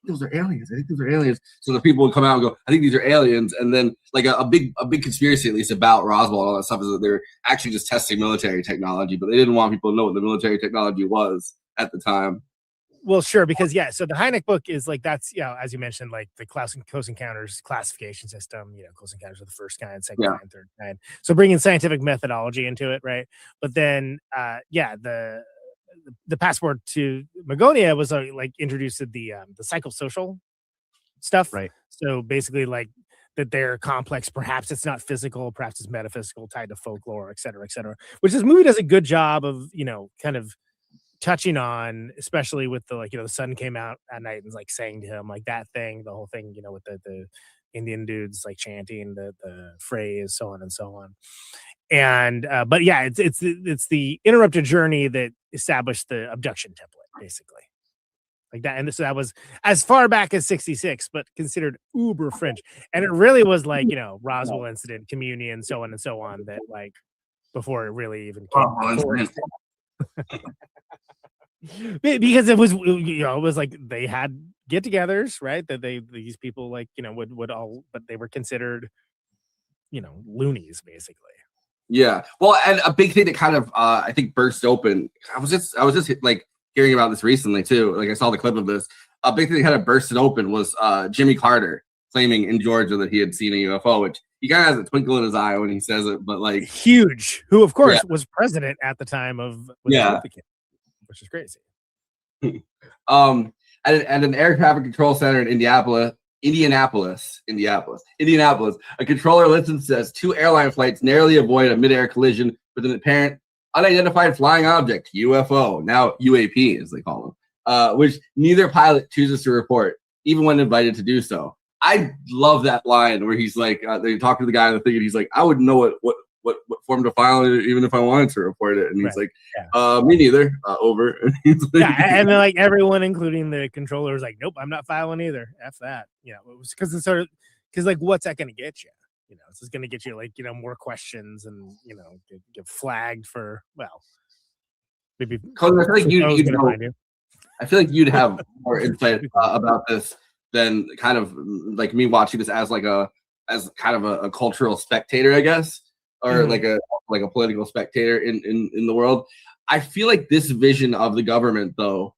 those are aliens. I think those are aliens. So the people would come out and go, I think these are aliens. And then like a big conspiracy, at least about Roswell and all that stuff, is that they were actually just testing military technology, but they didn't want people to know what the military technology was at the time. Well, sure, because so the Hynek book is like, that's, as you mentioned, like the Close Encounters classification system. Close Encounters are the first kind, second kind, third kind. So bringing scientific methodology into it, right? But then, the passport to Magonia was like introduced the psychosocial stuff, right? So basically, like that they're complex. Perhaps it's not physical, perhaps it's metaphysical, tied to folklore, et cetera, et cetera. Which this movie does a good job of, kind of touching on, especially with the the sun came out at night and like saying to him, like that thing, the whole thing, with the Indian dudes like chanting the phrase, so on and so on. And but it's the interrupted journey that established the abduction template, basically, like that. And so that was as far back as 1966, but considered uber fringe. And it really was like Roswell incident, communion, so on and so on, that like before it really even came. Because it was it was like they had get-togethers, right? That these people like would all, but they were considered loonies, basically. Yeah, well, and a big thing that kind of I think burst open. I was just like hearing about this recently too. Like I saw the clip of this. A big thing that kind of bursted open was Jimmy Carter claiming in Georgia that he had seen a UFO, which he kind of has a twinkle in his eye when he says it. But like huge, who of course was president at the time of which is crazy. At an air traffic control center in Indianapolis, a controller listens says 2 airline flights narrowly avoid a midair collision with an apparent unidentified flying object, UFO, now UAP as they call them, which neither pilot chooses to report, even when invited to do so. I love that line where he's like, they talk to the guy on the thing, and he's like, I wouldn't know what form to file it, even if I wanted to report it. And he's like, me neither. Over. And he's like, and then like everyone, including the controller, was like, nope, I'm not filing either. F that. It was because it's sort of like, what's that going to get you? It's just going to get you like more questions and get flagged for maybe. I feel like you'd have more insight about this than kind of like me watching this as kind of a cultural spectator, I guess. Or like a political spectator in the world. I feel like this vision of the government, though,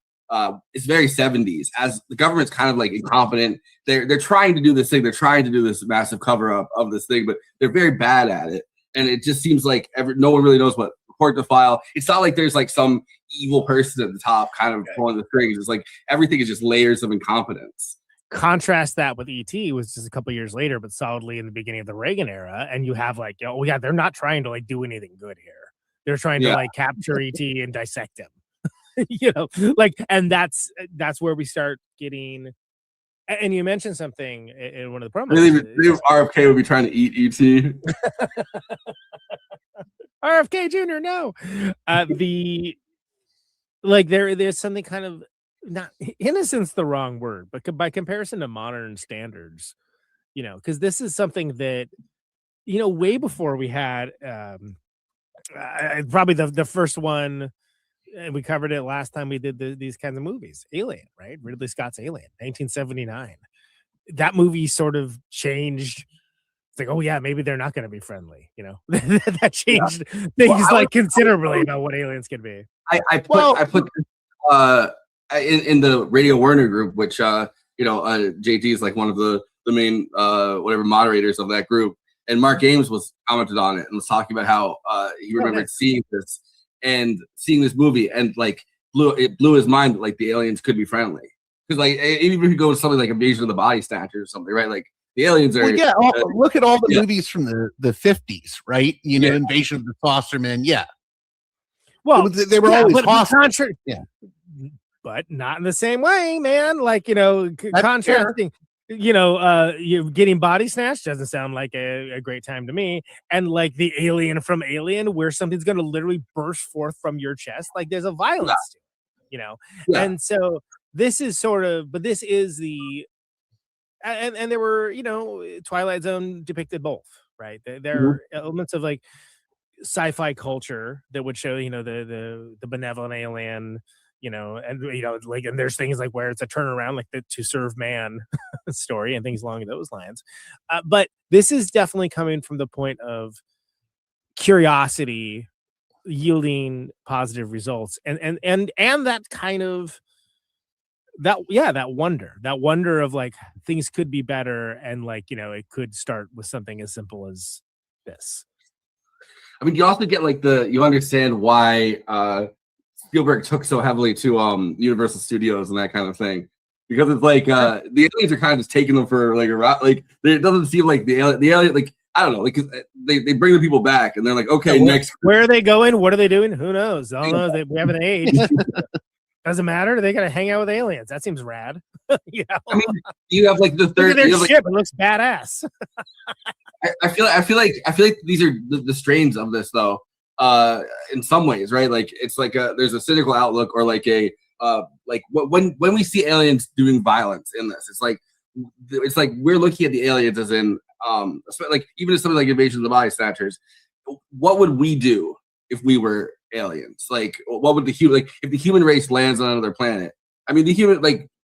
is very 70s. As the government's kind of like incompetent, they're trying to do this thing. They're trying to do this massive cover up of this thing, but they're very bad at it. And it just seems like no one really knows what report to file. It's not like there's like some evil person at the top kind of pulling the strings. It's like everything is just layers of incompetence. Contrast that with ET, was just a couple years later, but solidly in the beginning of the Reagan era, and you have like, they're not trying to like do anything good here. They're trying to like capture ET and dissect him. And that's where we start getting. And you mentioned something in one of the promos. Really, RFK would be trying to eat ET. RFK Jr. No, there's something kind of. Not innocence, the wrong word, but by comparison to modern standards, because this is something that, way before we had, probably the first one, and we covered it last time we did these kinds of movies, Alien, right? Ridley Scott's Alien, 1979. That movie sort of changed. It's like, oh yeah, maybe they're not going to be friendly. That changed things considerably about what aliens can be. I put in the Radio Werner group, which JT is like one of the main whatever moderators of that group, and Mark Ames was commented on it and was talking about how he remembered seeing this movie and like blew his mind that like the aliens could be friendly, because like even if you go to something like Invasion of the Body Snatchers or something, right? Like the aliens are look at all the movies from the 50s, right? Invasion of the Saucermen, well, they were always hostile. But not in the same way, man. Like, contrasting, you getting body snatched doesn't sound like a great time to me. And like the alien from Alien, where something's going to literally burst forth from your chest. Like there's a violence to it, And so this is this is the and there were, Twilight Zone depicted both, right? There are elements of like sci-fi culture that would show, the benevolent alien, and there's things like where it's a turnaround, like the to serve man story and things along those lines. But this is definitely coming from the point of curiosity yielding positive results, and that kind of that wonder of like things could be better, and like it could start with something as simple as this. I mean, you also get like you understand why Spielberg took so heavily to Universal Studios and that kind of thing, because it's like the aliens are kind of just taking them for like a route. Like it doesn't seem like the alien like I don't know, like they bring the people back and they're like, okay, next. Where are they going? What are they doing? Who knows? All knows we haven't aged. Doesn't matter. They got to hang out with aliens. That seems rad. I mean, you have like the third. Look at their ship. It looks badass. I feel like these are the strains of this though. In some ways, right? Like it's like there's a cynical outlook, or like a when we see aliens doing violence in this, it's like we're looking at the aliens as in like even if something like Invasion of the Body Snatchers, what would we do if we were aliens? Like what would if the human race lands on another planet? I mean, the human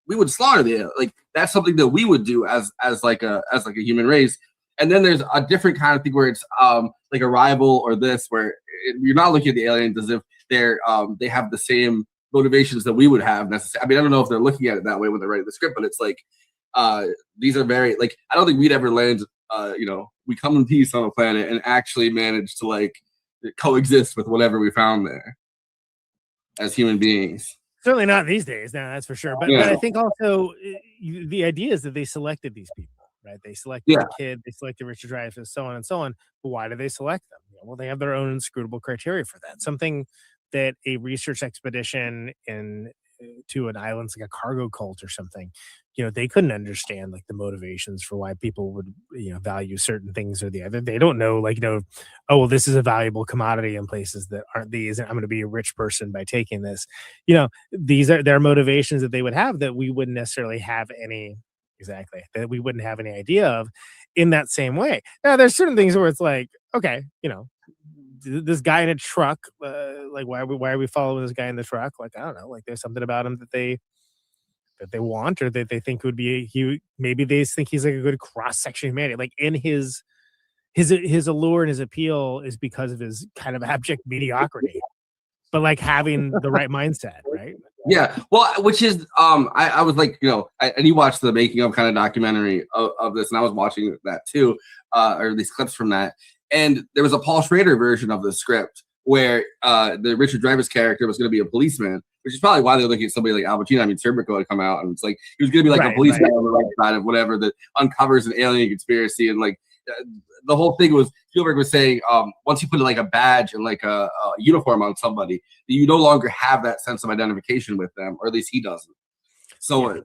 we would slaughter the alien. Like that's something that we would do as like a human race. And then there's a different kind of thing where it's like Arrival or this, where you're not looking at the aliens as if they have the same motivations that we would have necessarily. I mean, I don't know if they're looking at it that way when they're writing the script, but it's like these are very like I don't think we'd ever land. We come in peace on a planet and actually manage to like coexist with whatever we found there as human beings. Certainly not these days. No, that's for sure. But I think also the idea is that they selected these people. Right, they selected the kid, they selected Richard Dreyfuss, so on and so on. But why do they select them? Well, they have their own inscrutable criteria for that. Something that a research expedition to an island, like a cargo cult or something, they couldn't understand like the motivations for why people would value certain things or the other. They don't know oh well, this is a valuable commodity in places that aren't these, and I'm going to be a rich person by taking this. These are their motivations that they would have that we wouldn't necessarily have any. Exactly, that we wouldn't have any idea of in that same way. Now, there's certain things where it's like, okay, this guy in a truck, like why are we following this guy in the truck? Like I don't know, like there's something about him that they want or that they think would be maybe they think he's like a good cross section of humanity. Like in his allure and his appeal is because of his kind of abject mediocrity, but like having the right mindset, right? Yeah, well, which is I was like, and you watched the making of kind of documentary of this, and I was watching that too, or these clips from that, and there was a Paul Schrader version of the script where the Richard Dreyfuss character was going to be a policeman, which is probably why they're looking at somebody like Al Pacino. I mean, Serpico had come out, and it's like he was going to be like a policeman on the right side of whatever that uncovers an alien conspiracy, and like the whole thing was Spielberg was saying once you put like a badge and like a uniform on somebody, you no longer have that sense of identification with them, or at least he doesn't. So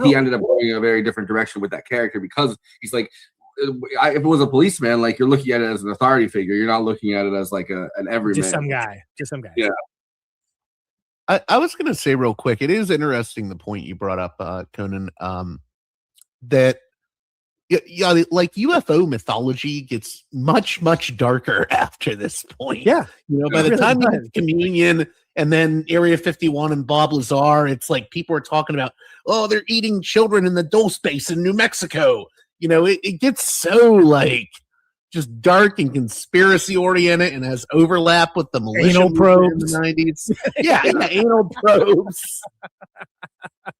he ended up going a very different direction with that character because he's like, if it was a policeman, like you're looking at it as an authority figure, you're not looking at it as like an everyman. Just some guy. Yeah. I was going to say real quick, it is interesting the point you brought up, Conan, that like UFO mythology gets much, much darker after this point. Yeah. By the time you get Communion and then Area 51 and Bob Lazar, it's like people are talking about, oh, they're eating children in the Dole Space in New Mexico. It gets so like just dark and conspiracy oriented and has overlap with the militia anal probes in the 90s. Yeah, anal probes.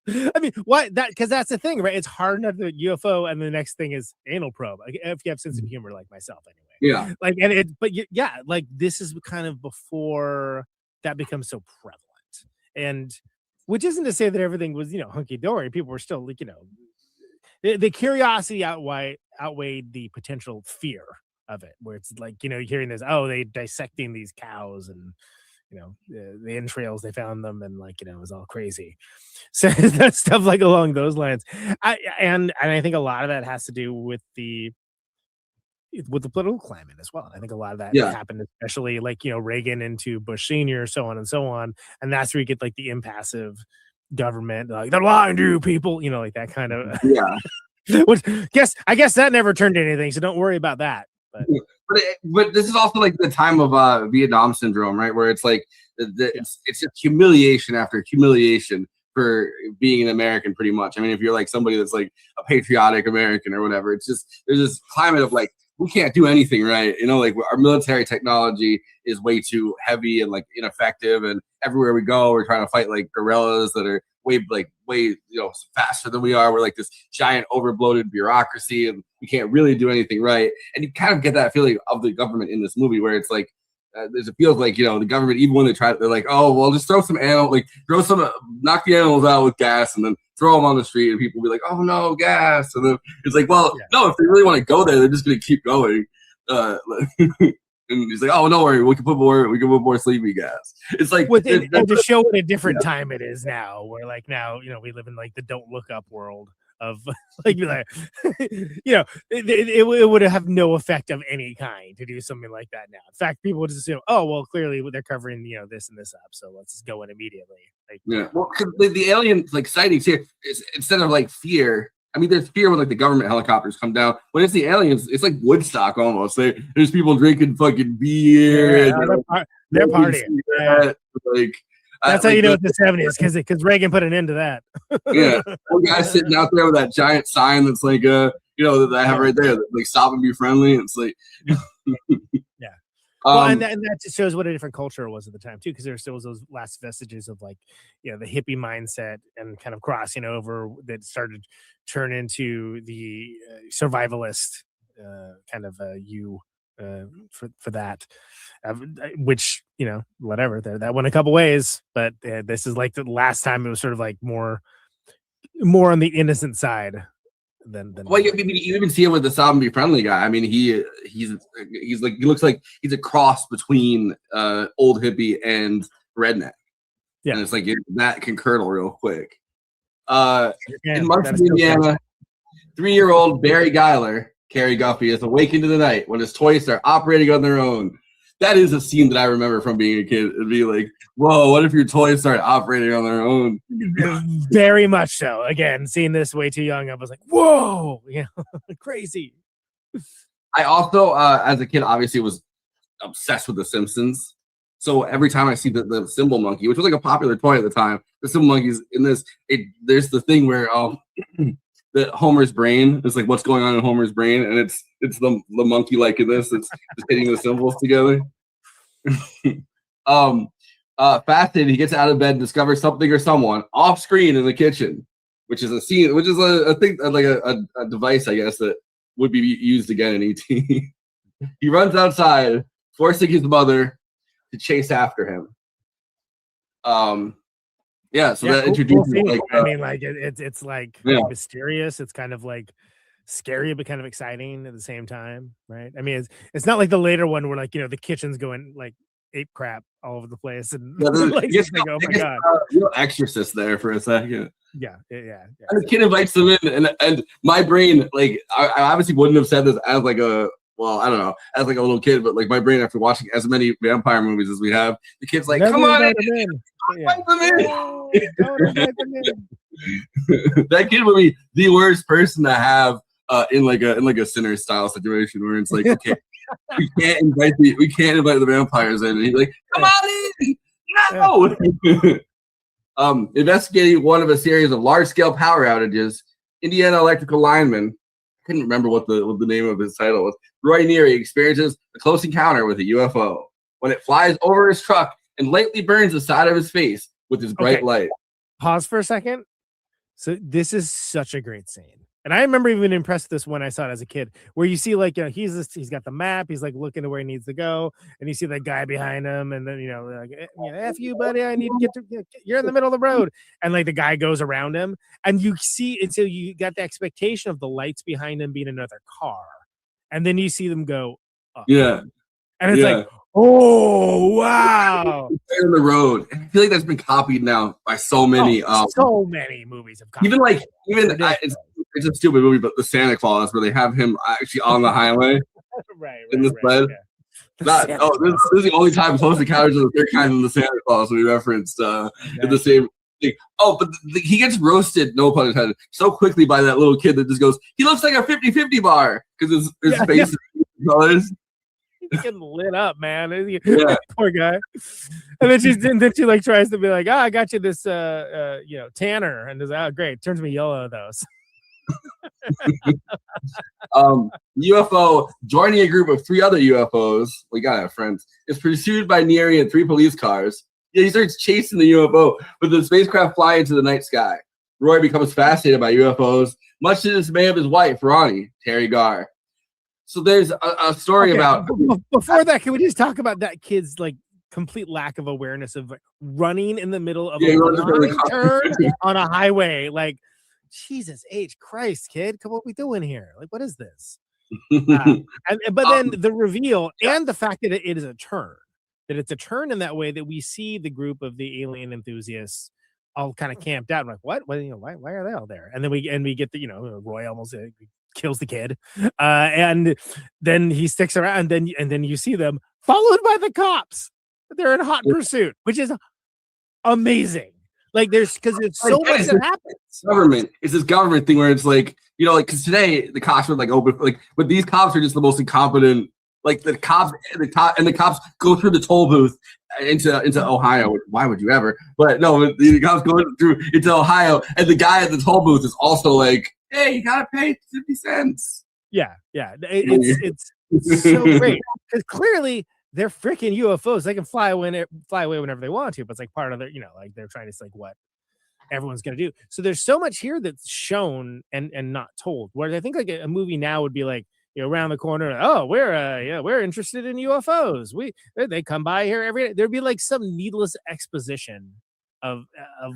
I mean, why that? Because that's the thing, right? It's hard enough to UFO, and the next thing is anal probe. Like, if you have sense of humor, like myself, anyway. Yeah. Like, like this is kind of before that becomes so prevalent, and which isn't to say that everything was hunky dory. People were still like the curiosity outweighed the potential fear of it, where it's like hearing this, oh, they dissecting these cows and. The entrails, they found them, and like it was all crazy. So that stuff like along those lines. I think a lot of that has to do with the political climate as well. I think a lot of that happened, especially like Reagan into Bush Senior, so on and so on, and that's where you get like the impassive government, like they're lying to you people, like that kind of I guess that never turned into anything, so don't worry about that. But this is also like the time of Vietnam syndrome, right? Where it's like it's just humiliation after humiliation for being an American, pretty much. I mean, if you're like somebody that's like a patriotic American or whatever, it's just there's this climate of like we can't do anything right. You know, like our military technology is way too heavy and like ineffective, and everywhere we go, we're trying to fight like guerrillas that are way faster than we are. We're like this giant overbloated bureaucracy, and we can't really do anything right. And you kind of get that feeling of the government in this movie, where it's like it feels like the government, even when they try, they're like, oh well, just throw some knock the animals out with gas, and then throw them on the street, and people will be like, oh no, gas, and then it's like, well, no, if they really want to go there, they're just gonna keep going. And he's like, "Oh, don't worry, we can put more sleepy gas." It's like and to show what a different time it is now. Where like now, we live in like the don't look up world of like it would have no effect of any kind to do something like that now. In fact, people would just assume, oh well, clearly they're covering this and this up, so let's just go in immediately. Like, yeah, well, because the alien like sightings here is instead of like fear. I mean, there's fear when like the government helicopters come down. When it's the aliens, it's like Woodstock almost. There's people drinking fucking beer. Yeah, they're partying. Yeah. Like that's how you know it's the 70s because Reagan put an end to that. Yeah, one guy sitting out there with that giant sign that's like that I have right there, like stop and be friendly. It's like yeah. Well, and that just shows what a different culture it was at the time too, because there still was those last vestiges of like the hippie mindset and kind of crossing over that started to turn into the survivalist kind of for that, which whatever that went a couple ways, but this is like the last time it was sort of like more on the innocent side. Than well, you even see him with the stop and be friendly guy. I mean, he's like he looks like he's a cross between old hippie and redneck. Yeah, and it's like that can curdle real quick. In Marshall, Indiana, 3-year-old Barry Geiler, Carrie Guffey, is awakened in the night when his toys start operating on their own. That is a scene that I remember from being a kid. It'd be like, whoa, what if your toys start operating on their own? Very much so. Again, seeing this way too young, I was like, whoa, crazy. I also, as a kid, obviously was obsessed with The Simpsons. So every time I see the Symbol Monkey, which was like a popular toy at the time, the Symbol Monkey's in this, there's the thing where the Homer's brain is like what's going on in Homer's brain, and it's the monkey like in this. It's just hitting the symbols together. Fascinated, he gets out of bed and discovers something or someone off screen in the kitchen, which is a scene, which is a thing like a device, I guess, that would be used again in E.T. He runs outside, forcing his mother to chase after him. Yeah, so that introduces like I mean, like it's like mysterious. It's kind of like scary, but kind of exciting at the same time, right? I mean, it's not like the later one where like the kitchen's going like ape crap all over the place, and like, oh my god, Exorcist there for a second. Yeah. And the kid invites them in, and my brain, like, I obviously wouldn't have said this as like I don't know, as like a little kid, but like my brain after watching as many vampire movies as we have, the kid's like, come on in. Invite them in. That kid would be the worst person to have in like a Sinner style situation where it's like, okay, we can't invite the vampires in, and he's like, come on in. No. Investigating one of a series of large-scale power outages, Indiana electrical lineman, I couldn't remember what the name of his title was, Roy Neary experiences a close encounter with a UFO when it flies over his truck and lightly burns the side of his face with his bright light. Pause for a second. So this is such a great scene. And I remember even impressed with this when I saw it as a kid, where you see like he's got the map, he's like looking to where he needs to go, and you see that guy behind him, and then like, F you, buddy, I need to you're in the middle of the road, and like the guy goes around him, and you see until you got the expectation of the lights behind him being another car, and then you see them go up. Yeah, and it's like, oh wow, in the road. I feel like that's been copied now by so many. So many movies have copied. It's a stupid movie, but the Santa Claus, where they have him actually on the highway, in the sled. Yeah. This is the only time Close Encounters of the Third Kind and the Santa Claus we referenced in the same Like, oh, but he gets roasted, no pun intended, so quickly by that little kid that just goes, he looks like a 50-50 bar because his face is colors. He's getting lit up, man. Yeah. Poor guy. And then she like tries to be like, I got you this tanner, and great, turns me yellow though. UFO joining a group of 3 other UFOs, we gotta have friends, is pursued by Neri and 3 police cars. Yeah, he starts chasing the UFO, but the spacecraft fly into the night sky. Roy becomes fascinated by UFOs, much to the dismay of his wife, Ronnie, Terry Garr. So there's a story about... Before that, can we just talk about that kid's like complete lack of awareness of running in the middle of a long turn on a highway? Like, Jesus H. Christ, kid, come on, what are we doing here? Like, what is this? But then the reveal and the fact that it is a turn, that it's a turn in that way that we see the group of the alien enthusiasts all kind of camped out. I'm like, what? Well, why are they all there? And then we get the Roy almost kills the kid, and then he sticks around, and then you see them followed by the cops. They're in hot pursuit, which is amazing. Like because there's so much that happens. Government. It's this government thing where it's like, because today the cops are like open, but these cops are just the most incompetent. Like the cops go through the toll booth into Ohio. Why would you ever? But no, the cops go through into Ohio, and the guy at the toll booth is also like, "Hey, you gotta pay 50 cents." Yeah. It's so great because clearly they're freaking UFOs. They can fly away whenever they want to, but it's like part of their, like they're trying to like what everyone's gonna do. So there's so much here that's shown and not told. Whereas I think like a movie now would be like, around the corner. Oh, we're interested in UFOs. They come by here every day. There'd be like some needless exposition of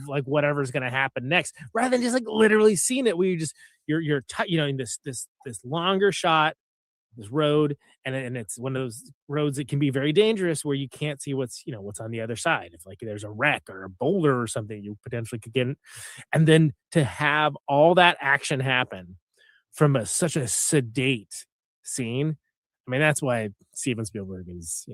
like whatever's gonna happen next, rather than just like literally seeing it. Where you're in this longer shot, this road, and it's one of those roads that can be very dangerous where you can't see what's on the other side. If like there's a wreck or a boulder or something, you potentially could get in. And then to have all that action happen from such a sedate scene. I mean, that's why Steven Spielberg is,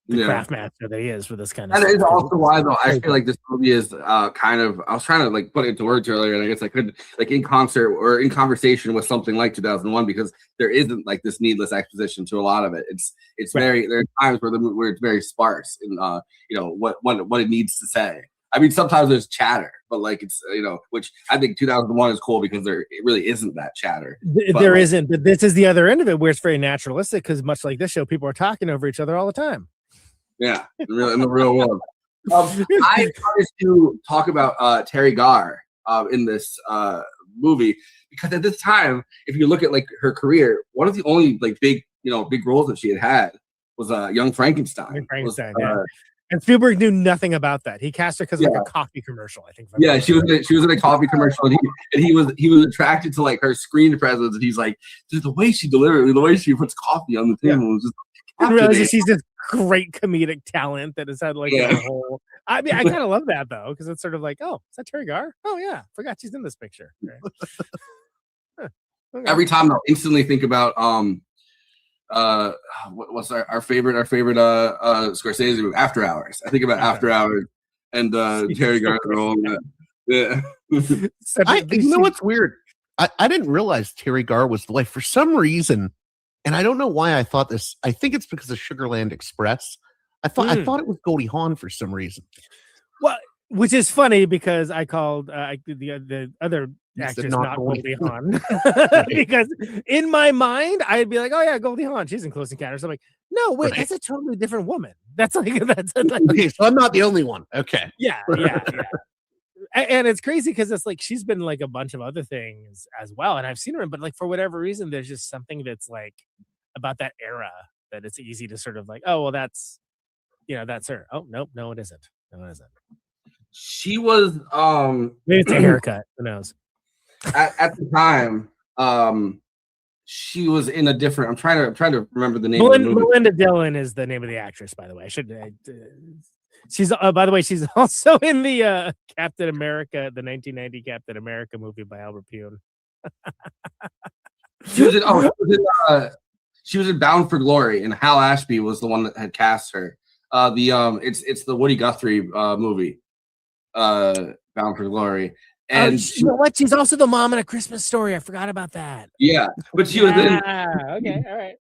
the craft master that he is for this kind of and stuff. it's also why, though, I feel like this movie is kind of, I was trying to like put it into words earlier, and I guess I couldn't, like in concert or in conversation with something like 2001, because there isn't like this needless exposition to a lot of it. It's Right. very, there are times where it's very sparse in what it needs to say. I mean, sometimes there's chatter, but like it's which I think 2001 is cool because it really isn't that chatter. There isn't, but this is the other end of it where it's very naturalistic, because much like this show, people are talking over each other all the time. Yeah, in the real world. I wanted to talk about Terry Garr in this movie because at this time, if you look at like her career, one of the only like big roles that she had was Young Frankenstein. Yeah. And Spielberg knew nothing about that. He cast her because of like a coffee commercial, I think. Yeah, she was in a coffee commercial, and he was attracted to like her screen presence, and he's like, just the way she delivered it, the way she puts coffee on the table was just. I realize she's this great comedic talent that has had like a whole. I mean, I kind of love that though, because it's sort of like, oh, is that Terry Garr? Oh yeah, forgot she's in this picture. Right. Every time I'll instantly think about what's our favorite Scorsese movie, After Hours. I think about After Hours and Terry Garr role. Yeah. You know what's weird? I didn't realize Terry Garr was the wife for some reason, and I don't know why I thought this. I think it's because of Sugarland Express. I thought it was Goldie Hawn for some reason. Well, which is funny because I called the other actress not Goldie Hawn because in my mind I'd be like, oh yeah, Goldie Hawn, she's in Close Encounters. I'm like, no, wait, that's a totally different woman. That's like okay, so I'm not the only one. Okay, yeah. And it's crazy because it's like she's been like a bunch of other things as well, and I've seen her in, but like for whatever reason, there's just something that's like about that era that it's easy to sort of like, oh well, that's that's her. Oh nope, no, it isn't. No, it isn't. She was maybe it's a haircut. Who knows? At the time, she was in a different. I'm trying to remember the name. Melinda Dillon is the name of the actress, by the way. She's by the way, she's also in the Captain America, the 1990 Captain America movie by Albert Pune. She was in Bound for Glory, and Hal Ashby was the one that had cast her. It's the Woody Guthrie movie. Bound for Glory. And you know what? She's also the mom in A Christmas Story. I forgot about that. yeah, but she was in. Okay, all right.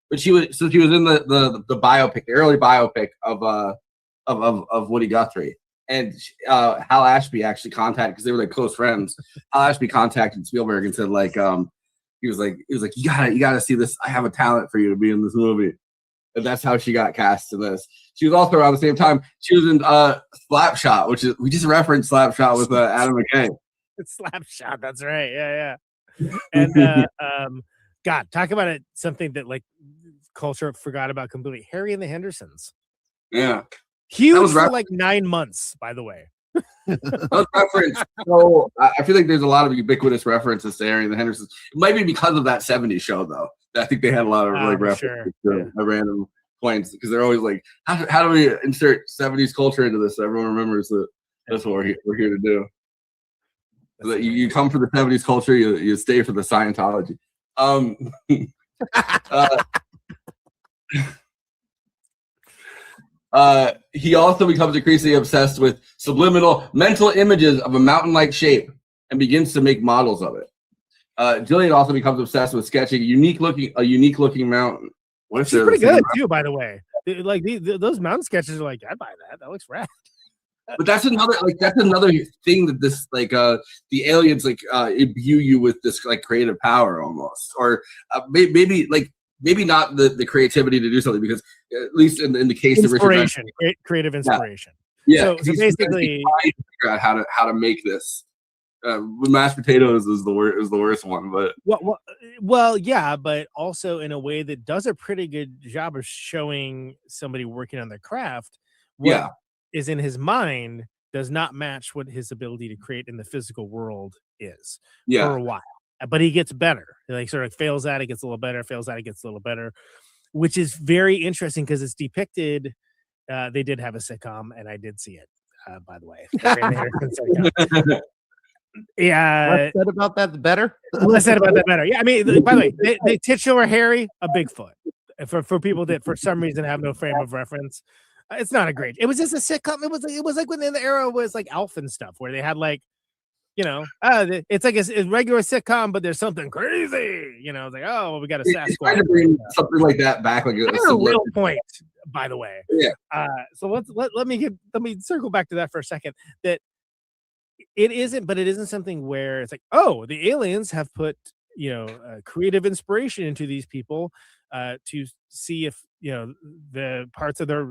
But she was in the biopic, the early biopic of Woody Guthrie, and Hal Ashby actually contacted, because they were like close friends. Hal Ashby contacted Spielberg and said like he was like you gotta see this. I have a talent for you to be in this movie, and that's how she got cast in this. She was also around the same time. She was in Slapshot, which is we just referenced Slapshot with Adam McKay. It's Slapshot. That's right. Yeah. And God, talk about it. Something that like culture forgot about completely. Harry and the Hendersons. Yeah. Huge for like 9 months, by the way. That was reference. So I feel like there's a lot of ubiquitous references to Harry and the Hendersons. It might be because of that 70s show, though. I think they had a lot of like references to random points, because they're always like, how do we insert 70s culture into this so everyone remembers that that's what we're here to do. So that you come for the 70s culture, you stay for the Scientology. He also becomes increasingly obsessed with subliminal mental images of a mountain-like shape and begins to make models of it. Julian also becomes obsessed with sketching a unique looking mountain. What if She's pretty good too, by the way. Like those mountain sketches are like, I'd buy that. That looks rad. But that's another thing that this like the aliens like imbue you with this like creative power almost, or maybe not the creativity to do something, because at least in the case of Richard creative inspiration. Yeah. So basically, figure out how to make this. Mashed potatoes is the worst one, but well, yeah, but also in a way that does a pretty good job of showing somebody working on their craft. What is in his mind does not match what his ability to create in the physical world is for a while. But he gets better. He like sort of fails at it, gets a little better, fails at it, gets a little better, which is very interesting because it's depicted. They did have a sitcom, and I did see it, by the way. Yeah. Less said about that, the better. Less said about that, better. Yeah, I mean, by the way, they titular Harry a Bigfoot. For people that for some reason have no frame of reference, it's not a great. It was just a sitcom. It was like when in the era was like Alf and stuff, where they had like, you know, it's like a regular sitcom, but there's something crazy. You know, it's like, oh, well, we got a Sasquatch. Trying to bring something like that back, like a real point, by the way. Yeah. So let me circle back to that for a second. That it isn't something where it's like, oh, the aliens have put creative inspiration into these people to see if the parts of their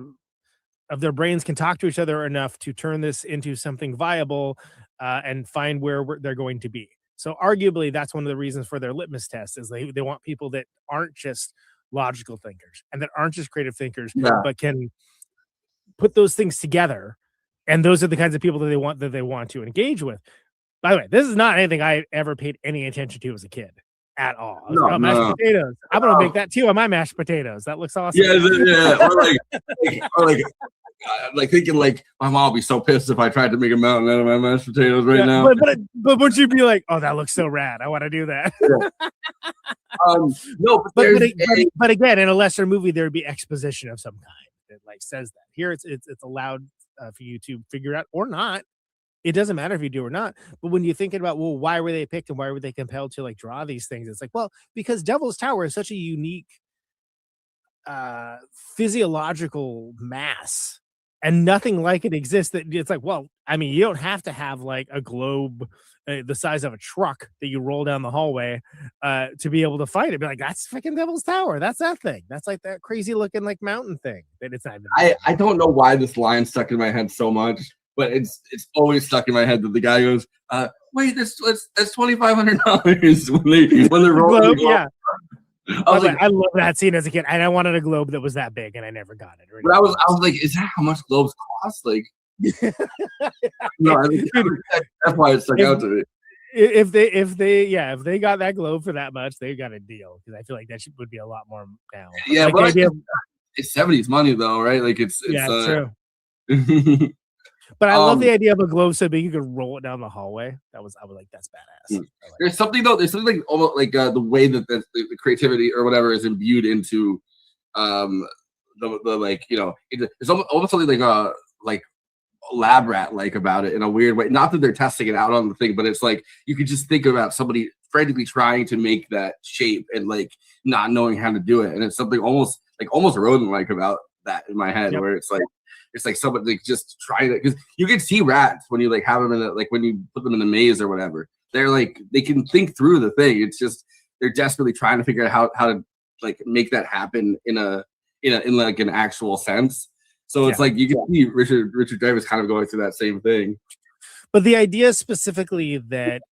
brains can talk to each other enough to turn this into something viable and find where they're going to be. So arguably that's one of the reasons for their litmus test is they want people that aren't just logical thinkers and that aren't just creative thinkers, but can put those things together. And those are the kinds of people that they want to engage with. By the way, this is not anything I ever paid any attention to as a kid at all. I was like, mashed potatoes. I'm gonna make that too on my mashed potatoes. That looks awesome. Yeah. or like thinking like my mom would be so pissed if I tried to make a mountain out of my mashed potatoes now. But would you be like, oh, that looks so rad. I want to do that. No, but again, in a lesser movie, there would be exposition of some kind that like says that. Here, it's allowed for you to figure out or not. It doesn't matter if you do or not. But when you're thinking about, well, why were they picked and why were they compelled to like draw these things? It's like, well, because Devil's Tower is such a unique physiological mass and nothing like it exists. That it's like, well, I mean, you don't have to have like a globe the size of a truck that you roll down the hallway to be able to fight it. Be like, that's freaking Devil's Tower. That's that thing. That's like that crazy looking like mountain thing. That it's not. I don't know why this line stuck in my head so much, but it's always stuck in my head that the guy goes, "Wait, that's $2,500 when they're rolling." Globe, yeah. I love that scene as a kid, and I wanted a globe that was that big, and I never got it. But I was like, is that how much globes cost? Like, no, I mean, that's why it stuck out to me. If they got that globe for that much, they got a deal, because I feel like that would be a lot more now. Yeah, like but it's 70s money though, right? Like it's true. But I love the idea of a globe so big you could roll it down the hallway. I was like, that's badass. There's something like almost like the way that the creativity or whatever is imbued into the like it's almost something like lab rat like about it in a weird way. Not that they're testing it out on the thing, but it's like you could just think about somebody frantically trying to make that shape and like not knowing how to do it. And it's something almost rodent like about that in my head, where it's like somebody like just trying to, because you can see rats when you like have them in like when you put them in the maze or whatever. They're like they can think through the thing. It's just they're desperately trying to figure out how to like make that happen in like an actual sense. So it's like you can see Richard Dreyfuss kind of going through that same thing. But the idea specifically that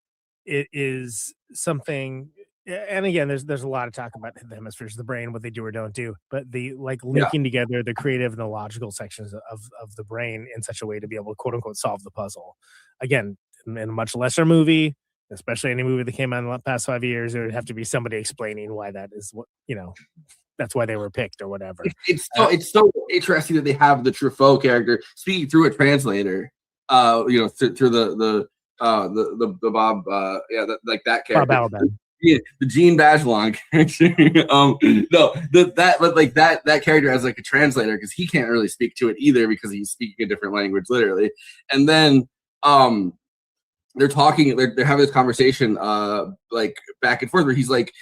it is something, and again, there's a lot of talk about the hemispheres of the brain, what they do or don't do, but the like linking together the creative and the logical sections of the brain in such a way to be able to quote unquote solve the puzzle. Again, in a much lesser movie, especially any movie that came out in the past 5 years, there would have to be somebody explaining why that is what, that's why they were picked or whatever. It's so interesting that they have the Truffaut character speaking through a translator. Through the Bob, like that character. Bob Alban. Yeah, the Gene Bachelon character. But like that character as like a translator, because he can't really speak to it either because he's speaking a different language, literally. And then they're talking, they're having this conversation like back and forth where he's like,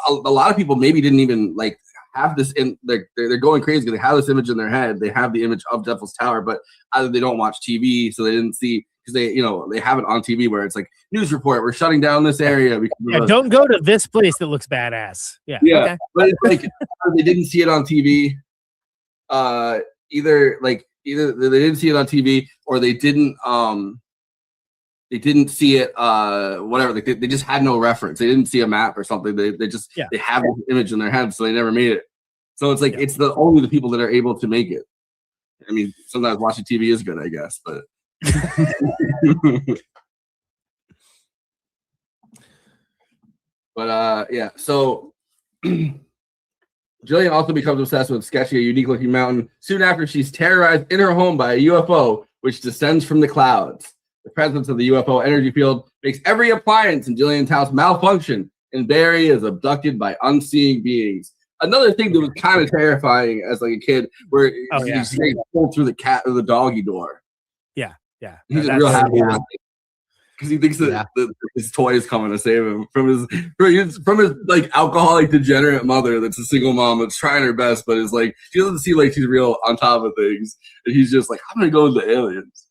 a lot of people maybe didn't even like have this in they're going crazy because they have this image in their head. They have the image of Devil's Tower, but either they don't watch TV, so they didn't see, because they have it on TV where it's like news report, we're shutting down this area. Don't go to this place that looks badass. Yeah. Okay. But it's like they didn't see it on TV. Either they didn't see it on TV or they didn't see it whatever, like they just had no reference. They didn't see a map or something. They have this image in their head, so they never made it. So it's like it's only the people that are able to make it. I mean, sometimes watching TV is good, I guess, but so Jillian also becomes obsessed with sketchy, a unique looking mountain soon after she's terrorized in her home by a UFO which descends from the clouds. The presence of the UFO energy field makes every appliance in Jillian's house malfunction, and Barry is abducted by unseeing beings. Another thing that was kind of terrifying as like a kid, where he's getting pulled through the cat or the doggy door. Yeah. He's real happy because he thinks that his toy is coming to save him from his like alcoholic degenerate mother that's a single mom that's trying her best, but is like she doesn't seem like she's real on top of things, and he's just like, I'm gonna go with the aliens.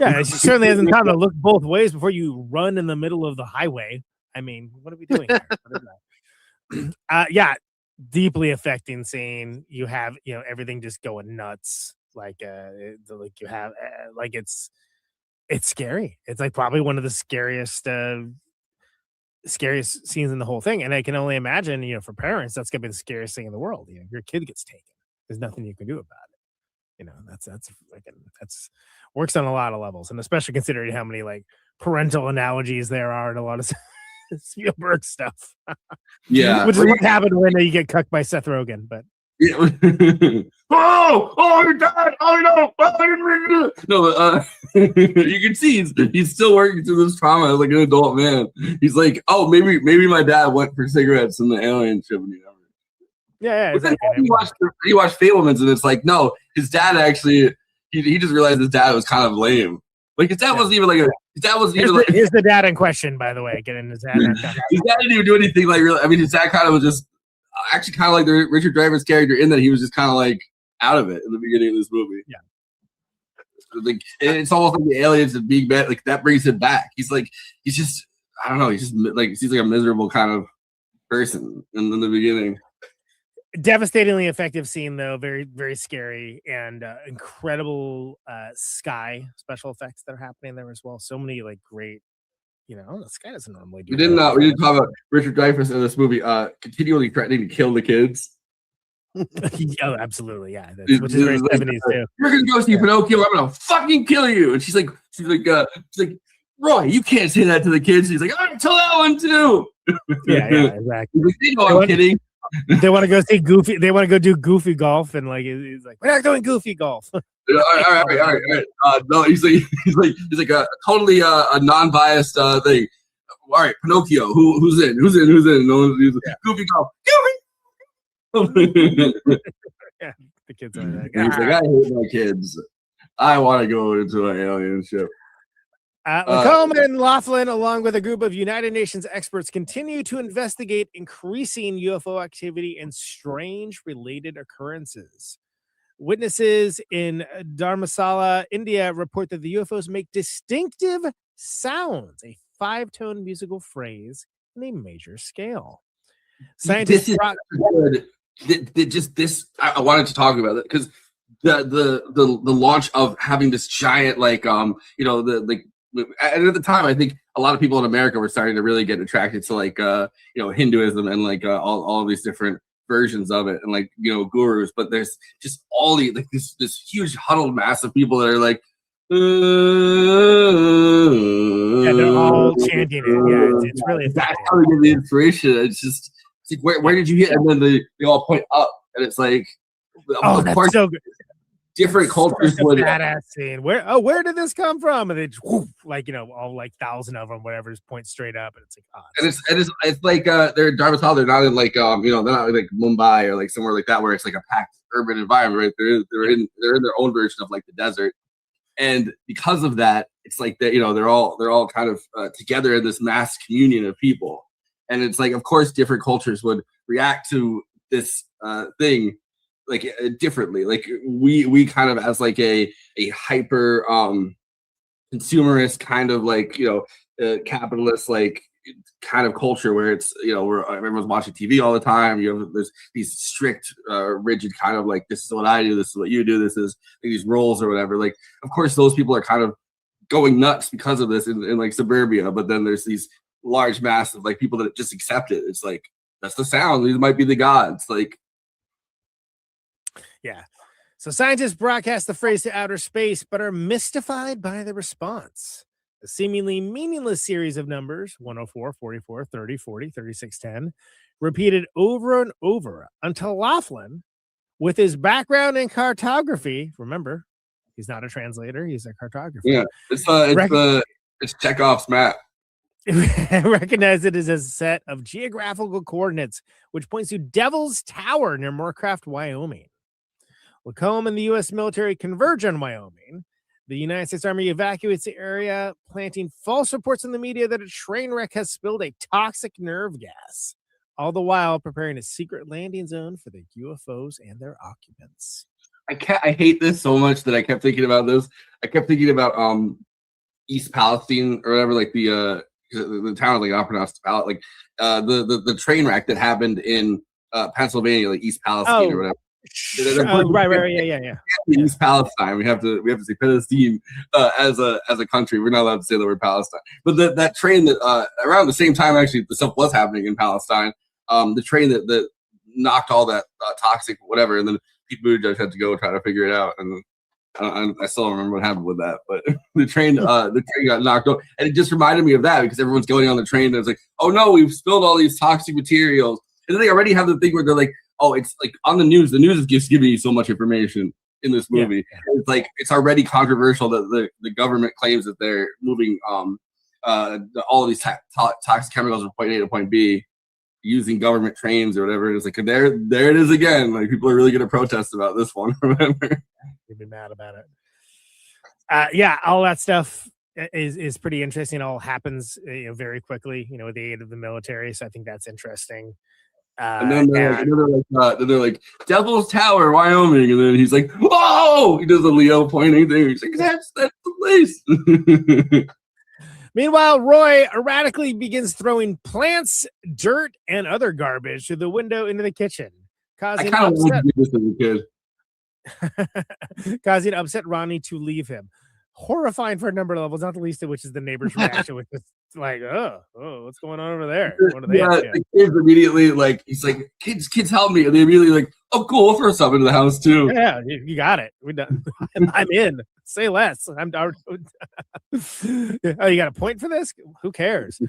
Yeah, she certainly hasn't time to look both ways before you run in the middle of the highway. I mean, what are we doing here? What is that? Deeply affecting scene. You have everything just going nuts. Like you have like it's scary. It's like probably one of the scariest scenes in the whole thing. And I can only imagine, for parents, that's gonna be the scariest thing in the world. Your kid gets taken. There's nothing you can do about it. That's works on a lot of levels, and especially considering how many like parental analogies there are in a lot of Spielberg stuff. Yeah, which is what happened when you get cucked by Seth Rogen. But oh, you're dead! Oh no! No, you can see he's still working through this trauma as like an adult man. He's like, oh, maybe my dad went for cigarettes in the alien ship. Yeah, exactly. He watched Fablemans, and it's like, no, his dad actually, he just realized his dad was kind of lame. Like his dad wasn't even like here's the dad in question, by the way. Getting his dad. His dad didn't even do anything like really. I mean, his dad kind of was just actually kind of like the Richard Dreyfuss character in that he was just kind of like out of it in the beginning of this movie. Yeah. Like it's almost like the aliens and being bad, like that brings him back. He's just I don't know, he's just like he's like a miserable kind of person in the beginning. Devastatingly effective scene though, very very scary, and incredible sky special effects that are happening there as well. So many like great, the sky doesn't normally do. We didn't talk about Richard Dreyfuss in this movie continually threatening to kill the kids. Oh, absolutely, yeah. Which is very 70s too. You're gonna go see Pinocchio. I'm gonna fucking kill you. And she's like, Roy, you can't say that to the kids. He's like, I'm gonna tell that one too. Yeah, exactly. I'm kidding. They want to go see Goofy. They want to go do Goofy golf, and like he's like, we're not doing Goofy golf. All right. No, he's like a totally a non-biased thing. All right, Pinocchio. Who's in? No one's Goofy golf. Yeah, the kids are like, he's like, I hate my kids. I want to go into an alien ship. Lacombe and Laughlin, along with a group of United Nations experts, continue to investigate increasing UFO activity and strange related occurrences. Witnesses in Dharmasala, India, report that the UFOs make distinctive sounds, a 5-tone musical phrase in a major scale. Scientists This is good. I wanted to talk about it because the launch of having this giant and at the time I think a lot of people in America were starting to really get attracted to Hinduism and all of these different versions of it and gurus, but there's just all the this huge huddled mass of people that are like they're all chanting it. Yeah, it's really that's how they get the inspiration. It's like where did you hit? And then they all point up, and it's like, oh, that's so good. Different cultures would badass scene. Where did this come from? And they just, all 1,000 of them, whatever, just point straight up, and it's like, it's like they're in Dharmasala. They're not in they're not like Mumbai or somewhere like that where it's like a packed urban environment, right? They're in their own version of the desert, and because of that, it's like that they're all kind of together in this mass communion of people, and it's like, of course, different cultures would react to this thing differently. We kind of as a hyper consumerist kind of capitalist kind of culture where it's where everyone's watching TV all the time. There's these strict rigid kind of this is what I do, this is what you do, this is these roles or whatever. Of course those people are kind of going nuts because of this in suburbia, but then there's these large mass of people that just accept it. It's like, that's the sound, these might be the gods. Yeah. So scientists broadcast the phrase to outer space, but are mystified by the response. A seemingly meaningless series of numbers, 104, 44, 30, 40, 36, 10, repeated over and over until Laughlin, with his background in cartography, remember, he's not a translator, he's a cartographer. Yeah, it's Chekhov's map. Recognize it as a set of geographical coordinates, which points to Devil's Tower near Moorcraft, Wyoming. Lacombe and the U.S. military converge on Wyoming. The United States Army evacuates the area, planting false reports in the media that a train wreck has spilled a toxic nerve gas, all the while preparing a secret landing zone for the UFOs and their occupants. I hate this so much that I kept thinking about this. I kept thinking about East Palestine or whatever, the town of not pronounced the train wreck that happened in Pennsylvania, East Palestine or whatever. Right, yeah. East Palestine. We have to say Palestine as a country. We're not allowed to say the word Palestine. But that train that around the same time actually the stuff was happening in Palestine. The train that knocked all that toxic whatever, and then Pete Buttigieg had to go try to figure it out. And I still don't remember what happened with that. But the train got knocked over, and it just reminded me of that because everyone's going on the train and it's like, oh no, we've spilled all these toxic materials, and then they already have the thing where they're like, oh, it's on the news. The news is just giving you so much information in this movie. Yeah. It's already controversial that the government claims that they're moving all of these toxic chemicals from point A to point B using government trains or whatever. It's there it is again. People are really going to protest about this one. Remember? You'd be mad about it. All that stuff is pretty interesting. It all happens very quickly. With the aid of the military. So I think that's interesting. And then they're like Devil's Tower, Wyoming, and then he's like, "Whoa!" He does a Leo pointing thing. He's like, "That's the place." Meanwhile, Roy erratically begins throwing plants, dirt, and other garbage through the window into the kitchen, causing upset. Causing upset Ronnie to leave him. Horrifying for a number of levels, not the least of which is the neighbor's reaction with this, oh, what's going on over there? What are they the kids immediately he's like, kids help me, and they immediately oh cool, throw stuff into the house too. Yeah, you got it. We're done. I'm in. Say less. I'm down. Oh, you got a point for this? Who cares?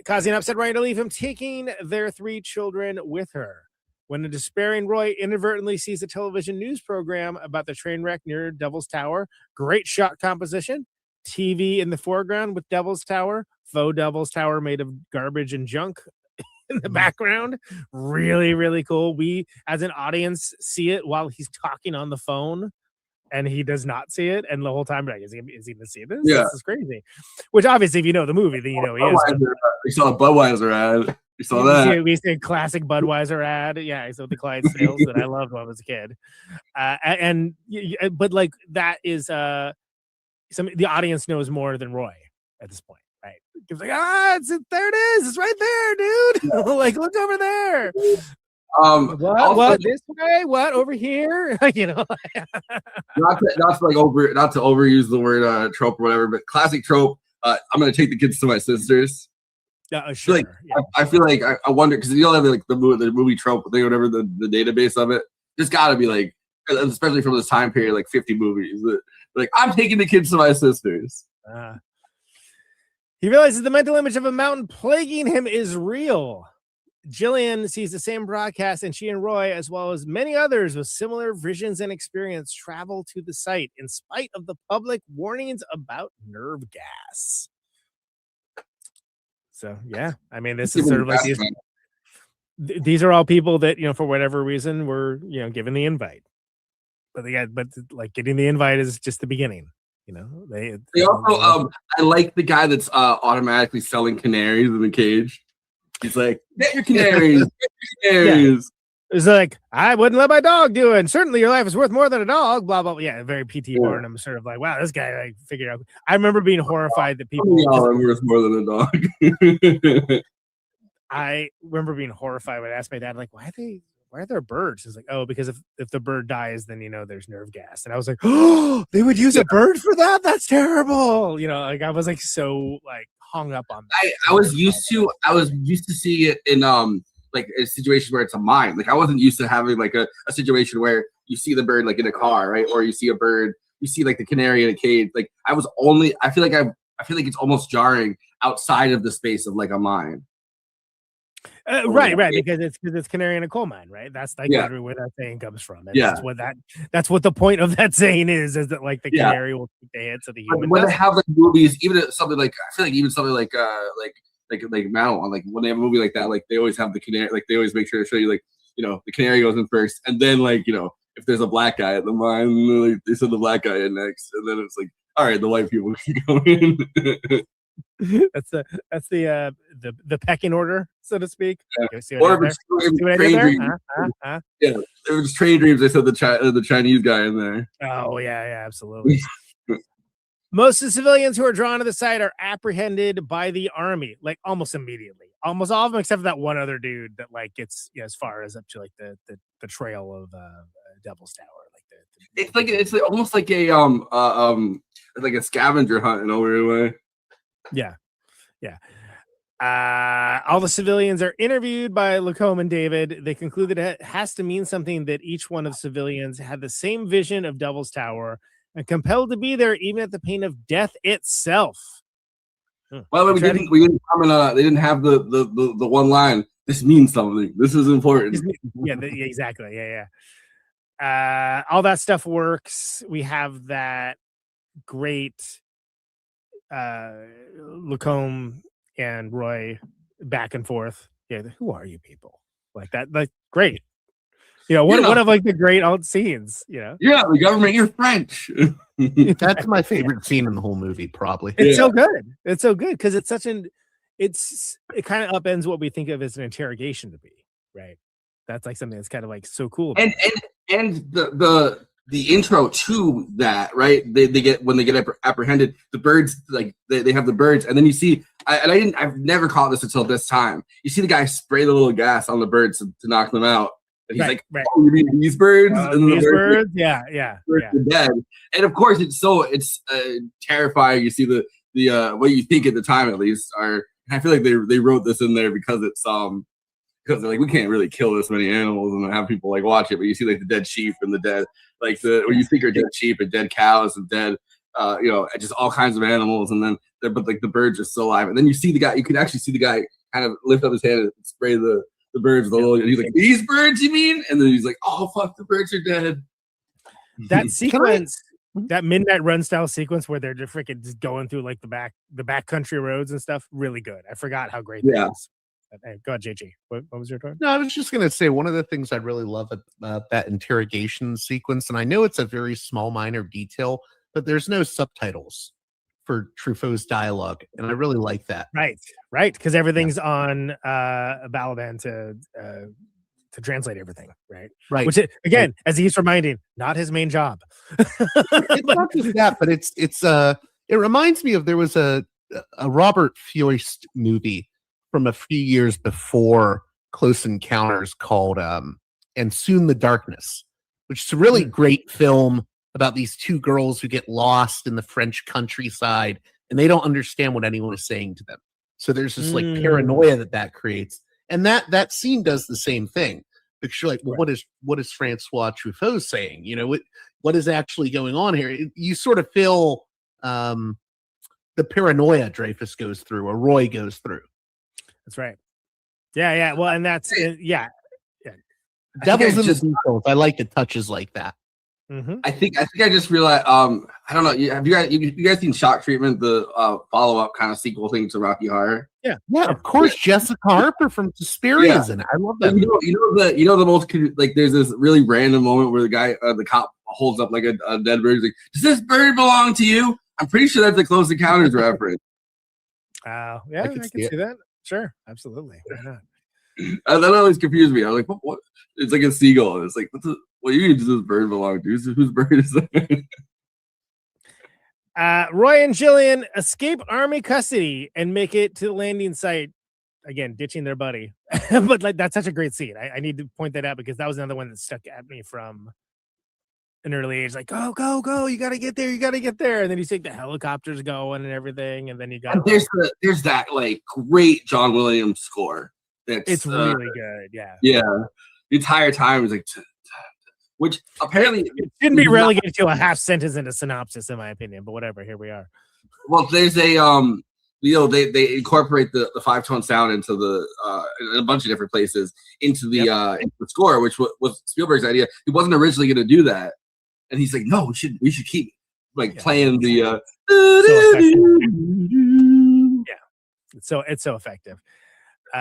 Causing upset Ryan to leave him, taking their 3 children with her. When a despairing Roy inadvertently sees a television news program about the train wreck near Devil's Tower, great shot composition, TV in the foreground with Devil's Tower, faux Devil's Tower made of garbage and junk in the background. Really, really cool. We, as an audience, see it while he's talking on the phone and he does not see it, and the whole time like, is he gonna see this? Yeah. This is crazy. Which obviously, if you know the movie, then you know he is. You saw a Budweiser ad. You saw that. We see a classic Budweiser ad. Yeah, I saw the Clydesdales that I loved when I was a kid. But like that is the audience knows more than Roy at this point, right? It's like, there it is. It's right there, dude. Like, look over there. What this way? What over here? You know, not to overuse the word trope or whatever, but classic trope. I'm gonna take the kids to my sisters. Sure. I feel like I wonder because you don't have like the movie trope thing, whatever the database of it. There's got to be like, especially from this time period, like 50 movies. Like I'm taking the kids to my sisters. He realizes the mental image of a mountain plaguing him is real. Jillian sees the same broadcast, and she and Roy, as well as many others with similar visions and experience, travel to the site in spite of the public warnings about nerve gas. So, yeah, I mean, this is sort of like these are all people that, you know, for whatever reason were, you know, given the invite. But like getting the invite is just the beginning. You know, they also, I like the guy that's automatically selling canaries in the cage. He's like, get your canaries, get your canaries. Yeah. It's like, I wouldn't let my dog do it. And certainly your life is worth more than a dog, blah, blah, blah. Yeah, very P.T. Barnum sort of like, wow, this guy like figured out. I remember being horrified that people are worth more than a dog. I remember being horrified when I asked my dad, like, why are there birds? He's like, oh, because if the bird dies, then, you know, there's nerve gas. And I was like, oh, they would use a bird for that? That's terrible. You know, like I was like so like hung up on that. I was used to seeing it in like a situation where it's a mine. Like I wasn't used to having like a situation where you see the bird like in a car, right? Or you see a bird, you see like the canary in a cage. Like I feel like it's almost jarring outside of the space of like a mine. Right, because it's canary in a coal mine, right? That's like literally where that saying comes from. And that's what the point of that saying is that like the canary will take the hits of the human. When they have like movies, even something like I feel like even something like Malon, like when they have a movie like that, like they always have the canary, like they always make sure to show you like, you know, the canary goes in first, and then like, you know, if there's a black guy at the mine, like, they send the black guy in next, and then it's like, all right, the white people can go in. That's the pecking order, so to speak. Yeah. Or if it was Train Dreams, they said the Chinese guy in there. Oh yeah, absolutely. Most of the civilians who are drawn to the site are apprehended by the army, like almost immediately. Almost all of them, except for that one other dude that like gets as far as up to like the trail of Devil's Tower. Like it's almost like a like a scavenger hunt in a weird way. Yeah. All the civilians are interviewed by Lacombe and David. They conclude that it has to mean something that each one of civilians had the same vision of Devil's Tower and compelled to be there even at the pain of death itself. Well, we didn't comment. They didn't have the one line. This means something. This is important. Exactly. Yeah. All that stuff works. We have that great Lacombe and Roy back and forth. Yeah, who are you people? Like that, like great. You know, one of like the great old scenes, you know. Yeah, the government, you're French. That's my favorite scene in the whole movie, probably. It's so good. It's so good because it's such it kind of upends what we think of as an interrogation to be, right? That's like something that's kind of like so cool. And the intro to that, right? They get when they get apprehended, the birds, like they have the birds, and then you see, I've never caught this until this time. You see the guy spray the little gas on the birds to knock them out, and he's "Oh, you mean these birds?" And then these the birds, yeah. Are dead. And of course, it's terrifying. You see the what you think at the time, at least, are. I feel like they wrote this in there because it's because they're like, we can't really kill this many animals and have people like watch it, but you see like the dead sheep and the dead, like what you think are dead sheep and dead cows and dead, you know, just all kinds of animals, and then but like the birds are still alive, and then you see the guy, you can actually see the guy kind of lift up his hand and spray the birds with a little, and he's like, these birds, you mean? And then he's like, oh fuck, the birds are dead. That sequence, that Midnight Run style sequence where they're just freaking just going through like the back country roads and stuff, really good. I forgot how great that is. But hey, go ahead, JG. What was your turn? No, I was just going to say one of the things I really love about that interrogation sequence, and I know it's a very small, minor detail, but there's no subtitles for Truffaut's dialogue, and I really like that. Right, because everything's on Balaban to translate everything, right? Right. Which again, as he's reminding, not his main job. It's not just that, but it reminds me of there was a Robert Frost movie from a few years before Close Encounters called And Soon the Darkness, which is a really great film about these two girls who get lost in the French countryside and they don't understand what anyone is saying to them. So there's this like paranoia that creates. And that scene does the same thing. Because you're like, well, what is Francois Truffaut saying? You know, what is actually going on here? You sort of feel the paranoia Dreyfus goes through, or Roy goes through. That's right. Yeah. Well, and that's yeah. Devil's in the details. I like the touches like that. Mm-hmm. I think I just realized. I don't know. Have you guys seen Shock Treatment, the follow up kind of sequel thing to Rocky Horror? Yeah, of course. Jessica Harper from Suspiria is in it. I love that. You know the most like. There's this really random moment where the cop holds up like a dead bird. He's like, "Does this bird belong to you?" I'm pretty sure that's a Close Encounters reference. Yeah, I can see that. Sure, absolutely. Why not? That always confused me. I was like, what? It's like a seagull. It's like, what do you mean does this bird belong to? Whose bird is that? Roy and Jillian escape army custody and make it to the landing site. Again, ditching their buddy. But like that's such a great scene. I need to point that out because that was another one that stuck at me from an early age. Like, go. You got to get there. And then you see the helicopters going and everything. And then you got there's that like great John Williams score. It's really good. Yeah. The entire time is like, which apparently it shouldn't be relegated to a half sentence in a synopsis, in my opinion. But whatever, here we are. Well, there's a they incorporate the 5-tone sound into the in a bunch of different places into the score, which was Spielberg's idea. He wasn't originally going to do that, and he's like, no, we should keep like playing the. It's so effective.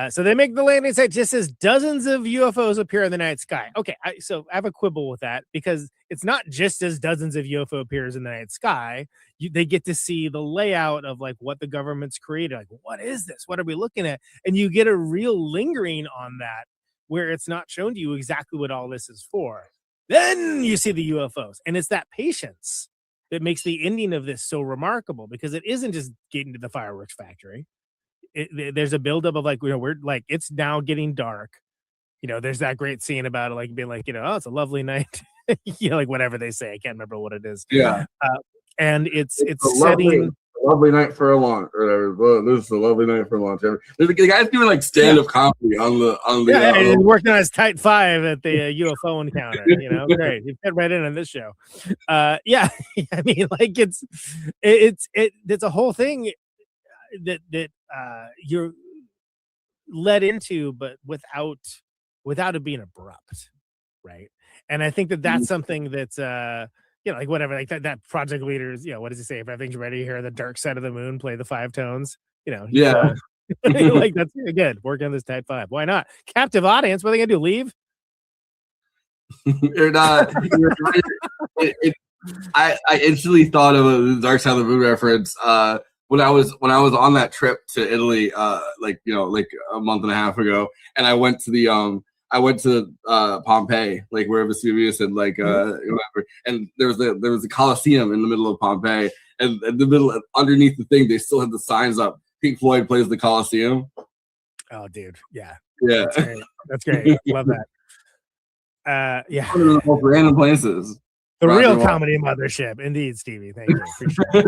So they make the landing site just as dozens of UFOs appear in the night sky. Okay, so I have a quibble with that because it's not just as dozens of UFO appears in the night sky. They get to see the layout of like what the government's created. Like, what is this? What are we looking at? And you get a real lingering on that where it's not shown to you exactly what all this is for. Then you see the UFOs, and it's that patience that makes the ending of this so remarkable because it isn't just getting to the fireworks factory. There's a buildup of like, we're like, it's now getting dark. There's that great scene about it, like being like, oh, it's a lovely night. Like whatever they say. I can't remember what it is. Yeah. And it's setting a lovely night for a long, or whatever. Well, this is a lovely night for a long time. There's the guy's doing like stand-up comedy on the. He's working on his Type 5 at the UFO encounter. Great. He fit right in on this show. I mean, like it's a whole thing that you're led into, but without it being abrupt, right? And I think that's something that's like whatever, like that project leaders, what does he say? If everything's ready here, the dark side of the moon, play the 5 tones. Like that's again, work on this Type 5. Why not? Captive audience. What are they gonna do? Leave? You're not. I instantly thought of a dark side of the moon reference. When I was on that trip to Italy, like a month and a half ago, and I went to Pompeii, like where Vesuvius and whatever, and there was a Colosseum in the middle of Pompeii, and in the middle, underneath the thing, they still had the signs up. Pink Floyd plays the Colosseum. Oh, dude, yeah. That's great. Love that. One of the most random places. The real comedy mothership, indeed, Stevie. Thank you. Appreciate it.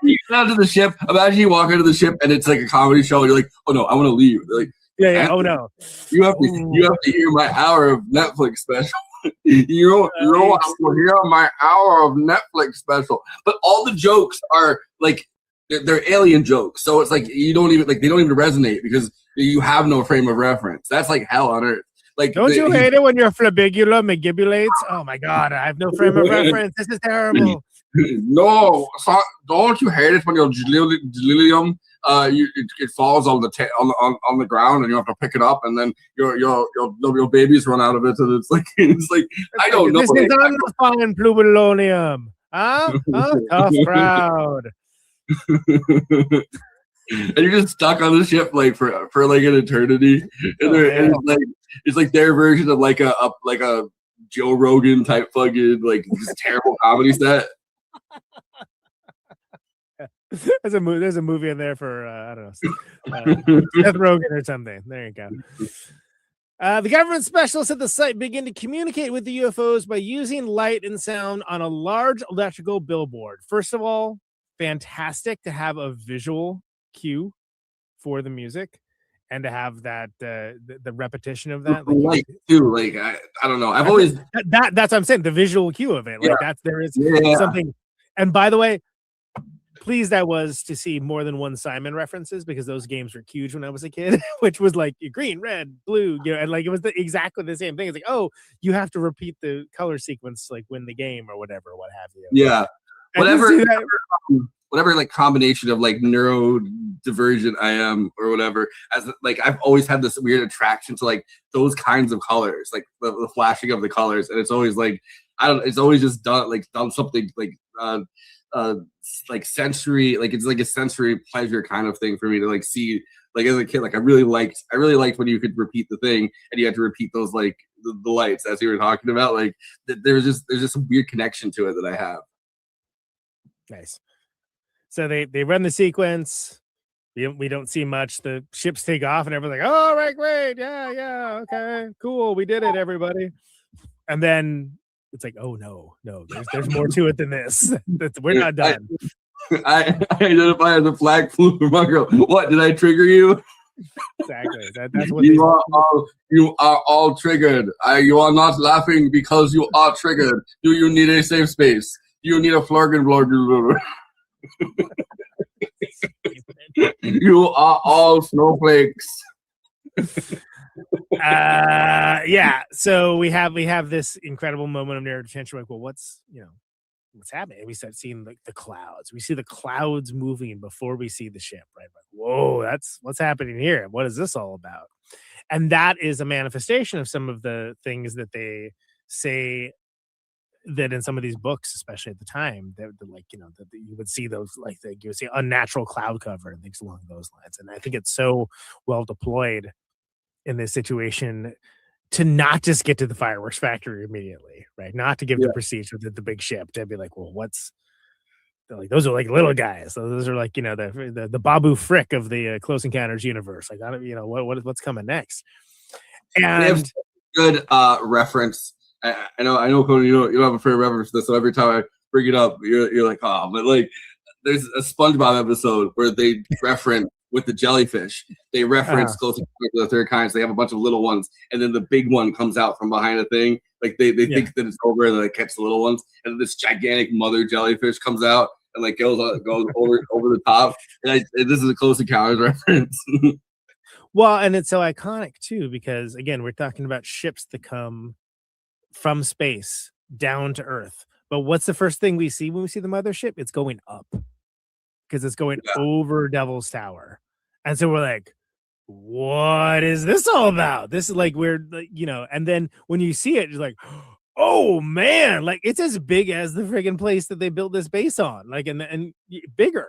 You get out to the ship. Imagine you walk into the ship and it's like a comedy show, and you're like, "Oh no, I want to leave." They're like, oh no, you have to hear my hour of Netflix special. you want to hear my hour of Netflix special, but all the jokes are like they're alien jokes, so it's like they don't even resonate because you have no frame of reference. That's like hell on earth. Like, don't you hate it when your flabigula megibulates? Oh my god, I have no frame of reference. This is terrible. No, don't you hate it when your delirium it falls on the on the ground, and you have to pick it up, and then your babies run out of it, and it's like I don't know. This is unrefined plutonium. Huh? Tough crowd. And you're just stuck on the ship like for like an eternity, and it's like their version of like a Joe Rogan type fucking like this terrible comedy set. There's a movie in there for I don't know, Seth Rogen or something. There you go. The government specialists at the site begin to communicate with the UFOs by using light and sound on a large electrical billboard. First of all, fantastic to have a visual cue for the music and to have that the repetition of that. Like too, like I don't know. I've always that's what I'm saying. The visual cue of it, like there is something. And by the way, pleased I was to see more than one Simon references, because those games were huge when I was a kid, which was like green, red, blue, and like it was exactly the same thing. It's like, oh, you have to repeat the color sequence, like win the game or whatever, what have you. Yeah, whatever like combination of like neurodivergent I am or whatever, as like I've always had this weird attraction to like those kinds of colors, like the flashing of the colors, and it's always like it's always just done something like sensory, like it's like a sensory pleasure kind of thing for me to like see. Like as a kid, like I really liked when you could repeat the thing and you had to repeat those like the lights as you were talking about. Like there's just a weird connection to it that I have. Nice. So they run the sequence. We don't see much. The ships take off and everyone's like, oh, all right, great. Yeah. Okay, cool. We did it, everybody. And then it's like, oh no, there's more to it than this. We're not done. I identify as a flag flew from my girl. What, did I trigger you? Exactly. That's what you are all triggered. You are not laughing because you are triggered. Do you need a safe space? Do you need a flurgan blogger? You are all snowflakes. So we have this incredible moment of narrative tension. Like, well, what's happening? And we start seeing the clouds. We see the clouds moving before we see the ship, right? Like, whoa, that's what's happening here. What is this all about? And that is a manifestation of some of the things that they say that in some of these books, especially at the time, that you would see those you would see unnatural cloud cover and things along those lines. And I think it's so well deployed in this situation to not just get to the fireworks factory immediately, right? Not to give the prestige with the big ship, to be like, well, those are like little guys. So those are like, the Babu Frick of the Close Encounters universe. Like, what's coming next? And they have good reference. I know, Cody, you don't have a favorite reference to this, so every time I bring it up, you're like, oh, but like, there's a SpongeBob episode where they reference with the jellyfish. They reference Close Encounters of the Third Kind, so they have a bunch of little ones, and then the big one comes out from behind a thing. Like they think that it's over, and then they catch the little ones, and then this gigantic mother jellyfish comes out and like goes over the top. And this is a Close Encounters reference. Well, and it's so iconic too, because again, we're talking about ships that come from space down to Earth. But what's the first thing we see when we see the mothership? It's going up, because it's going over Devil's Tower. And so we're like, what is this all about? This is like weird, and then when you see it, you're like, oh man, like it's as big as the friggin' place that they built this base on, like and bigger.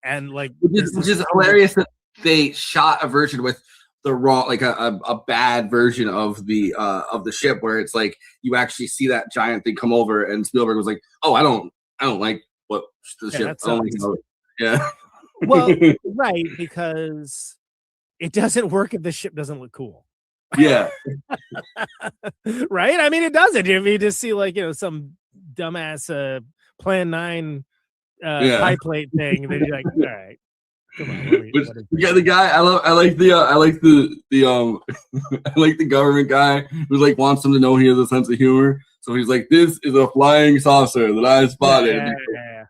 And like which is hilarious that they shot a version with the wrong, like a bad version of the ship, where it's like you actually see that giant thing come over, and Spielberg was like, oh, I don't like what the ship. I don't like it. Well, right, because it doesn't work if the ship doesn't look cool. Yeah. Right? I mean, it doesn't. You just see like, some dumbass Plan 9 pie plate thing. Then you're like, all right. Come on. The guy I like the I like the government guy who like wants him to know he has a sense of humor. So he's like, this is a flying saucer that I spotted.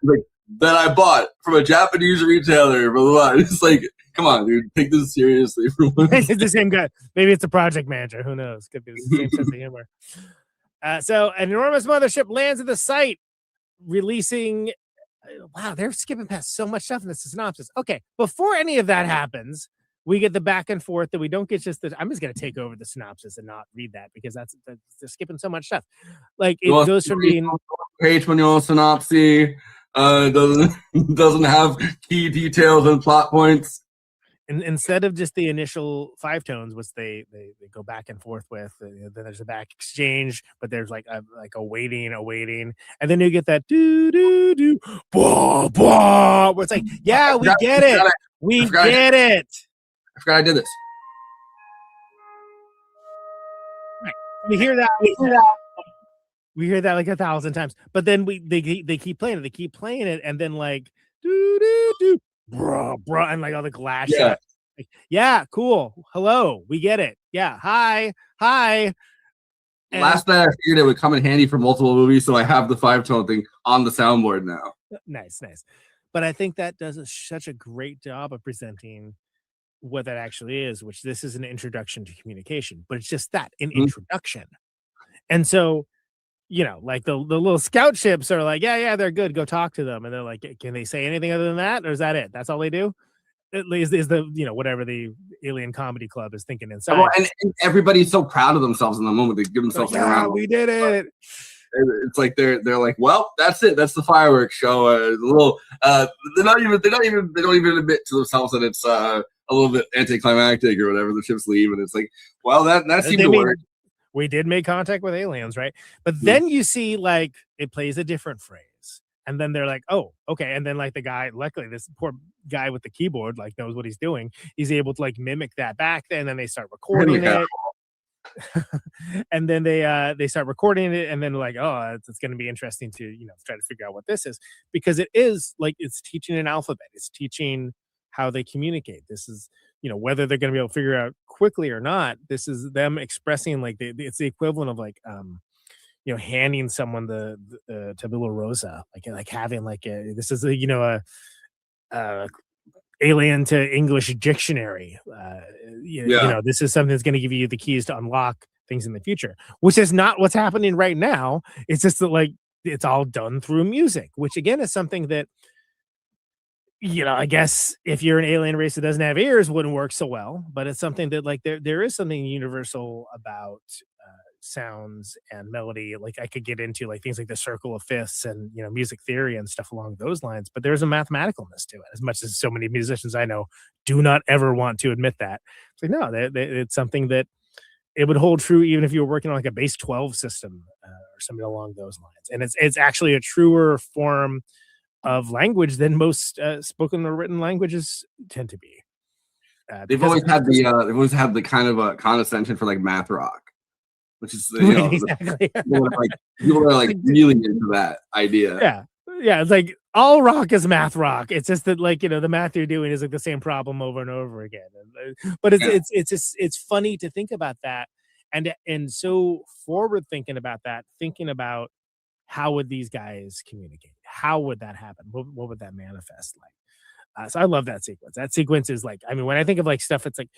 Like, that I bought from a Japanese retailer, blah, blah, blah. It's like, come on, dude, take this seriously. It's the same guy. Maybe it's a project manager. Who knows? Could be the same sense of humor. So an enormous mothership lands at the site, releasing wow, they're skipping past so much stuff in this synopsis. Okay, before any of that happens, we get the back and forth that we don't get just the. I'm just gonna take over the synopsis and not read that because that's they're skipping so much stuff. Like it goes from being page when your synopsis doesn't have key details and plot points. And instead of just the initial 5 tones, which they go back and forth with, then there's a back exchange, but there's like a waiting, and then you get that do do do blah blah. Where it's like, yeah, we get it, we get it. I forgot I did this. Right. We hear that. We hear that like 1,000 times, but then they keep playing it, and then like do do do. Bruh, and like all the glass shots. Like, yeah, cool. Hello, we get it. Yeah, hi. And Last night I figured it would come in handy for multiple movies, so I have the 5-tone thing on the soundboard now. Nice. But I think that does such a great job of presenting what that actually is, which this is an introduction to communication, but it's just that, an introduction. And so, like the little scout ships are like, yeah, they're good. Go talk to them. And they're like, can they say anything other than that? Or is that it? That's all they do? At least is the, whatever the alien comedy club is thinking inside. Well, and everybody's so proud of themselves in the moment. They give themselves like, around. We did it. It's like they're like, well, that's it. That's the fireworks show. A little. They don't even admit to themselves that it's a little bit anticlimactic or whatever. The ships leave, and it's like, well, that seemed to work. We did make contact with aliens, right? But then you see like it plays a different phrase, and then they're like, oh, okay. And then like the guy, luckily this poor guy with the keyboard like knows what he's doing. He's able to like mimic that back then, and then they start recording it. And then they start recording it, and then like, oh, it's going to be interesting to try to figure out what this is, because it is like it's teaching an alphabet. It's teaching how they communicate. This is whether they're going to be able to figure out quickly or not. This is them expressing like it's the equivalent of like handing someone the tabula rosa, like having like this is a alien to English dictionary. This is something that's going to give you the keys to unlock things in the future, which is not what's happening right now. It's just that like it's all done through music, which again is something that I guess if you're an alien race that doesn't have ears, wouldn't work so well. But it's something that like there is something universal about sounds and melody. Like I could get into like things like the circle of fifths and music theory and stuff along those lines. But there's a mathematicalness to it. As much as so many musicians I know do not ever want to admit that. It's like no, it's something that it would hold true even if you were working on like a base 12 system or something along those lines. And it's actually a truer form of language than most spoken or written languages tend to be. They've always had the kind of a condescension for like math rock, which is exactly. people are like really into that idea. Yeah, it's like all rock is math rock. It's just that like the math you're doing is like the same problem over and over again. But it's funny to think about that and so forward thinking about that, thinking about how would these guys communicate? How would that happen? What would that manifest like? So I love that sequence. That sequence is like, I mean, when I think of like stuff, it's like,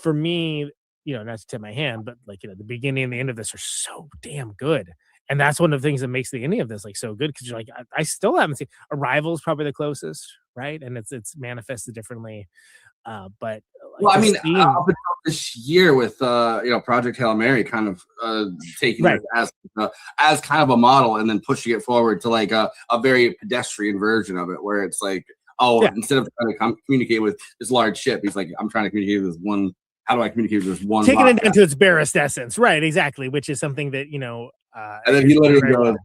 for me, not to tip my hand, but like, the beginning and the end of this are so damn good. And that's one of the things that makes the ending of this like so good. Cause you're like, I still haven't seen Arrival is probably the closest, right? And it's manifested differently. But well, I mean, up until this year with Project Hail Mary kind of taking it as kind of a model and then pushing it forward to like a very pedestrian version of it, where it's like, instead of trying to communicate with this large ship, he's like, I'm trying to communicate with this one. How do I communicate with this one? Taking it down to its barest essence, right? Exactly, which is something that and then he literally goes.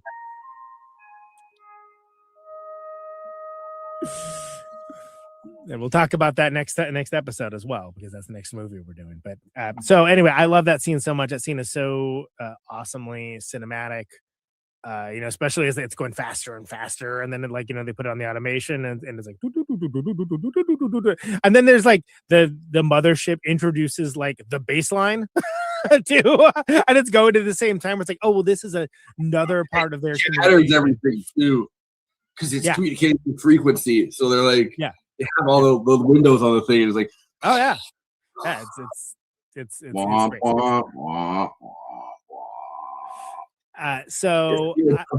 And we'll talk about that next episode as well, because that's the next movie we're doing. But so anyway, I love that scene so much. That scene is so awesomely cinematic, especially as it's going faster and faster. And then like, they put it on the automation and it's like, and then there's like the mothership introduces like the bass line too. And it's going to the same time. It's like, oh, well, this is another part of their shatters everything too, because it's communicating through frequency. So they're like, they have all the windows on the thing. It's like, oh yeah, it's great. So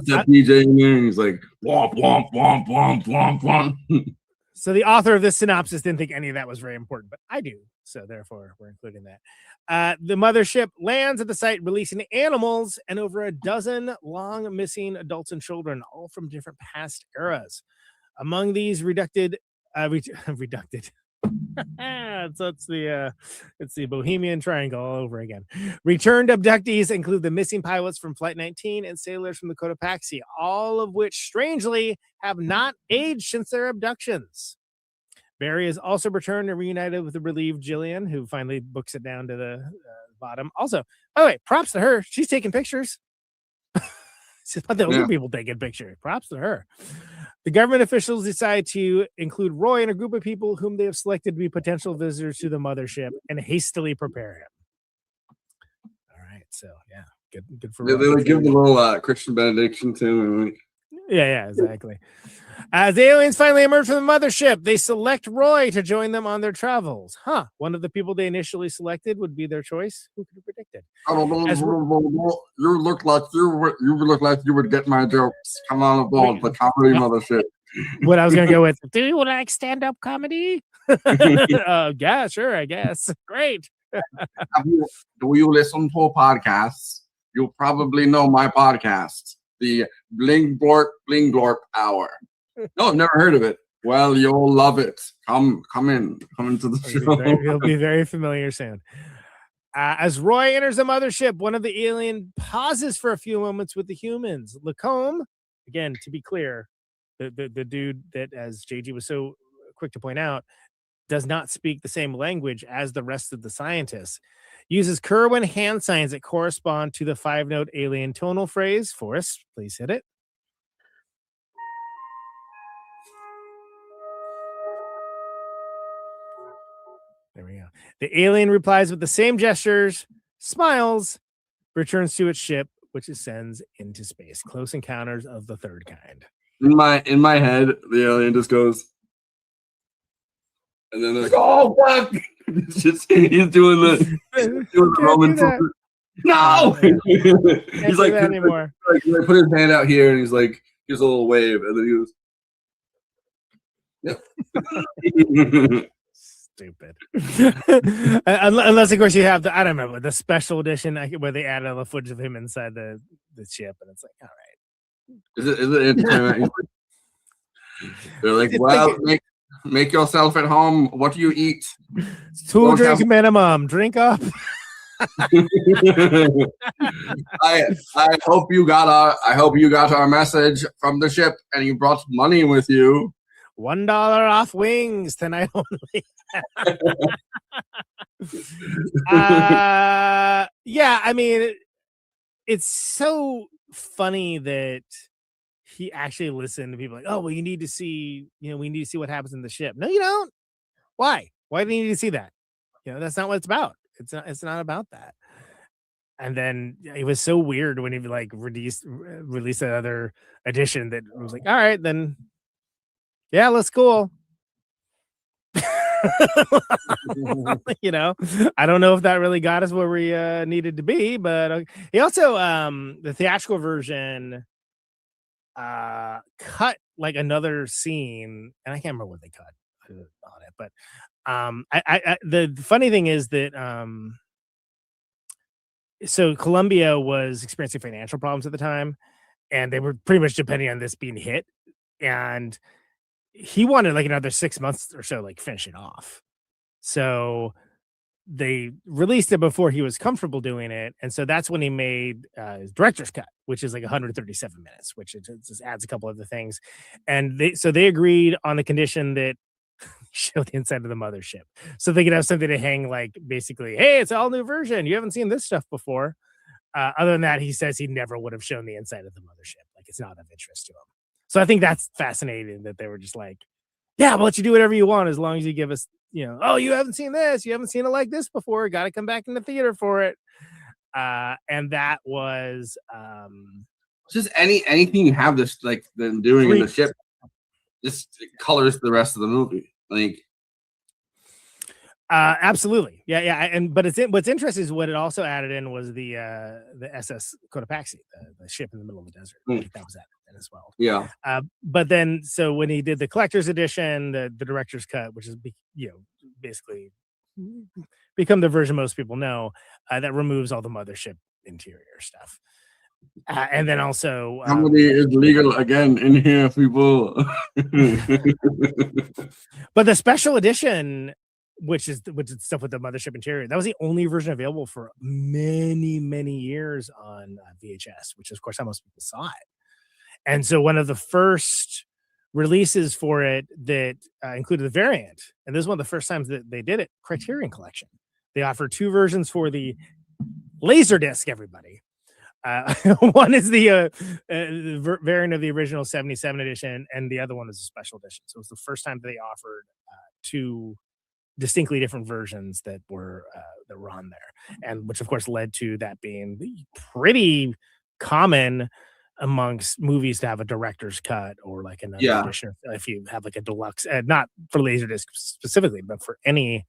DJ in there, and he's like womp womp womp womp womp womp. So the author of this synopsis didn't think any of that was very important, but I do. So therefore, we're including that. The mothership lands at the site, releasing animals and over a dozen long missing adults and children, all from different past eras. Among these reducted. So it's the Bohemian Triangle all over again. Returned abductees include the missing pilots from Flight 19 and sailors from the Cotopaxi, all of which strangely have not aged since their abductions. Barry is also returned and reunited with the relieved Jillian, who finally books it down to the bottom. Also, by the way, props to her. She's taking pictures. She's not the only people taking pictures. Props to her. The government officials decide to include Roy in a group of people whom they have selected to be potential visitors to the mothership and hastily prepare him. All right, so yeah, good for Roy. They like give the little Christian benediction to him. Yeah, exactly. As the aliens finally emerge from the mothership, they select Roy to join them on their travels. One of the people they initially selected would be their choice. Who could have predicted? You look like you would get my jokes. Come on aboard the comedy mothership. What I was gonna go with? Do you like stand-up comedy? Yeah, sure, I guess. Great. Do you listen to podcasts? You probably know my podcast, the Bling Glorp Hour. No, I've never heard of it. Well, you'll love it. Come into the show. You'll be very familiar soon. As Roy enters the mothership, one of the alien pauses for a few moments with the humans. Lacombe, again, to be clear, the dude that, as JG was so quick to point out, does not speak the same language as the rest of the scientists, uses Kerwin hand signs that correspond to the 5-note alien tonal phrase. Forrest, please hit it. There we go. The alien replies with the same gestures, smiles, returns to its ship, which it sends into space. Close Encounters of the Third Kind. In my head, the alien just goes, and then they're like, "Oh fuck!" He's doing the Roman. No, he's like, anymore. Like, he put his hand out here, and he's like, gives a little wave, and then he goes, "Yep." Stupid. Unless, of course, you have I don't remember the special edition where they added all the footage of him inside the ship, and it's like, all right. Is it they're like, well, make yourself at home. What do you eat? 2 drink minimum. Drink up. I hope you got our message from the ship, and you brought money with you. $1 off wings tonight only. Yeah, I mean, it's so funny that he actually listened to people like, oh, well, we need to see what happens in the ship. No, you don't. Why do you need to see that? That's not what it's about. It's not about that. And then it was so weird when he like released another edition that was like, all right, then yeah, let's cool. I don't know if that really got us where we needed to be, but he also the theatrical version cut like another scene, and I can't remember what they cut on it, but the funny thing is that so Columbia was experiencing financial problems at the time, and they were pretty much depending on this being hit, and he wanted like another 6 months or so, like finish it off. So they released it before he was comfortable doing it. And so that's when he made his director's cut, which is like 137 minutes, which it just adds a couple other things. And they agreed on the condition that show the inside of the mothership. So they could have something to hang, like basically, hey, it's all new version. You haven't seen this stuff before. Other than that, he says he never would have shown the inside of the mothership. Like it's not of interest to him. So I think that's fascinating that they were just like, yeah, we'll let you do whatever you want as long as you give us, oh, you haven't seen this. You haven't seen it like this before. Got to come back in the theater for it. And that was just anything you have this like them doing in the ship just colors the rest of the movie. Like Absolutely. Yeah. But what's interesting is what it also added in was the SS Cotopaxi, the ship in the middle of the desert. Like, that was added in as well. Yeah. But then, so when he did the collector's edition, the director's cut, which is basically become the version most people know, that removes all the mothership interior stuff. And then also comedy is legal again in here, people. But the special edition, which is stuff with the mothership interior, that was the only version available for many years on VHS, which is of course how most people saw it. And so one of the first releases for it that included the variant, and this is one of the first times that they did it, Criterion Collection. They offered two versions for the Laserdisc, everybody. One is the variant of the original 77 edition, and the other one is a special edition. So it was the first time they offered two distinctly different versions that were on there, and which of course led to that being pretty common amongst movies to have a director's cut or like another edition. If you have like a deluxe, not for Laserdisc specifically, but for any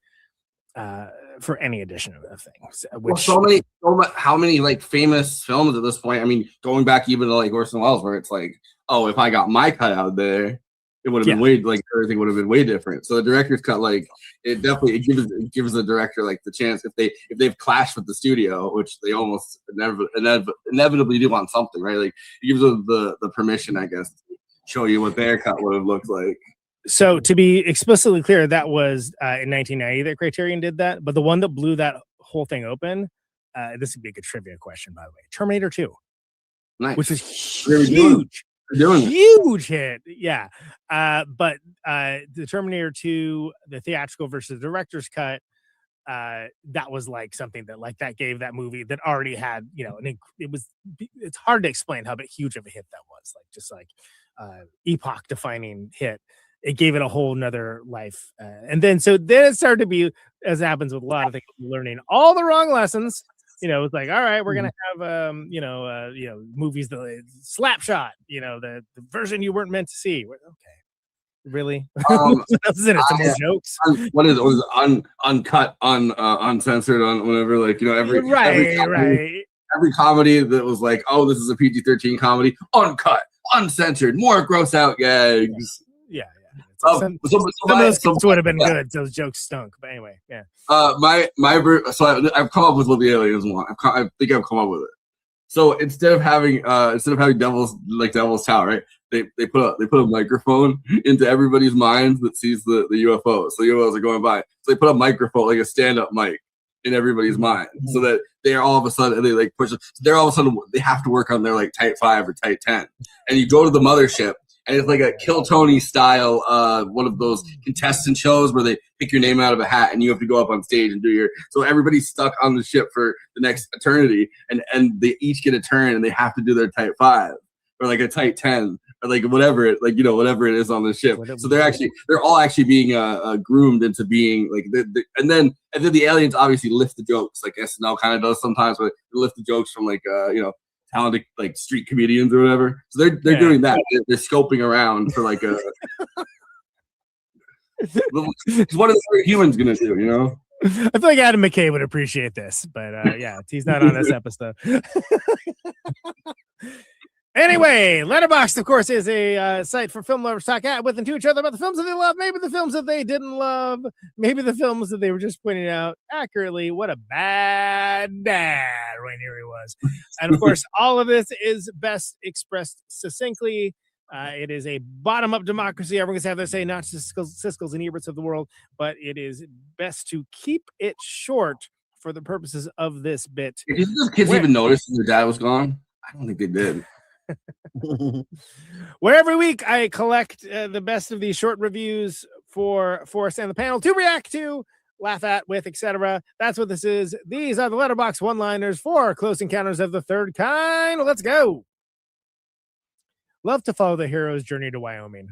edition of things. Which, How many like famous films at this point? I mean, going back even to like Orson Welles, where it's like, oh, if I got my cut out there, it would have been way, like, everything would have been way different. So the director's cut, like, it definitely gives the director like the chance, if they've clashed with the studio, which they almost inevitably do on something, right? Like, it gives them the permission, I guess, to show you what their cut would have looked like. So to be explicitly clear, that was in 1990 that Criterion did that. But the one that blew that whole thing open, this would be a good trivia question, by the way, Terminator 2, which was huge. Huge hit, yeah. But the Terminator 2, the theatrical versus the director's cut, that was like something that like that gave that movie that already had, it's hard to explain how huge of a hit that was, like just like epoch defining hit. It gave it a whole nother life, and then it started to be, as happens with a lot of things, learning all the wrong lessons. It's like, all right, we're gonna have movies, the Slapshot, the version you weren't meant to see. Okay, really? Isn't it? Some more jokes. What is it? Uncut, uncensored, on whatever. Like, every comedy that was like, oh, this is a PG-13 comedy, uncut, uncensored, more gross out gags. Yeah. Some of those would have been good. Those jokes stunk, but anyway, yeah. So I've come up with what the aliens want. I think I've come up with it. So instead of having Devil's Tower, right? They put a microphone into everybody's minds that sees the UFOs. So the UFOs are going by. So they put a microphone, like a stand-up mic, in everybody's mind, so that they're all of a sudden they push it. So they're all of a sudden they have to work on their like Type 5 or Type 10, and you go to the mothership. And it's like a Kill Tony style, one of those contestant shows where they pick your name out of a hat and you have to go up on stage and so everybody's stuck on the ship for the next eternity, and they each get a turn and they have to do their Type 5 or like a Type 10 or like whatever it is on the ship. So they're all actually being groomed into being like and then the aliens obviously lift the jokes like SNL kind of does sometimes, but they lift the jokes from like talented like street comedians or whatever. So they're doing that. They're scoping around for like a what are the humans gonna do, I feel like Adam McKay would appreciate this, but yeah, he's not on this episode. Anyway, Letterboxd, of course, is a site for film lovers to talk with and to each other about the films that they love, maybe the films that they didn't love, maybe the films that they were just pointing out accurately what a bad dad Rainieri was. And of course, all of this is best expressed succinctly. It is a bottom-up democracy. Everyone's have their say, not Siskel's and Eberts of the world, but it is best to keep it short for the purposes of this bit. Did those kids even notice their dad was gone? I don't think they did. Where every week I collect the best of these short reviews for us and the panel to react to, laugh at, with, etc. That's what this is. These are the Letterboxd one-liners for Close Encounters of the Third Kind. Let's go. Love to follow the hero's journey to Wyoming.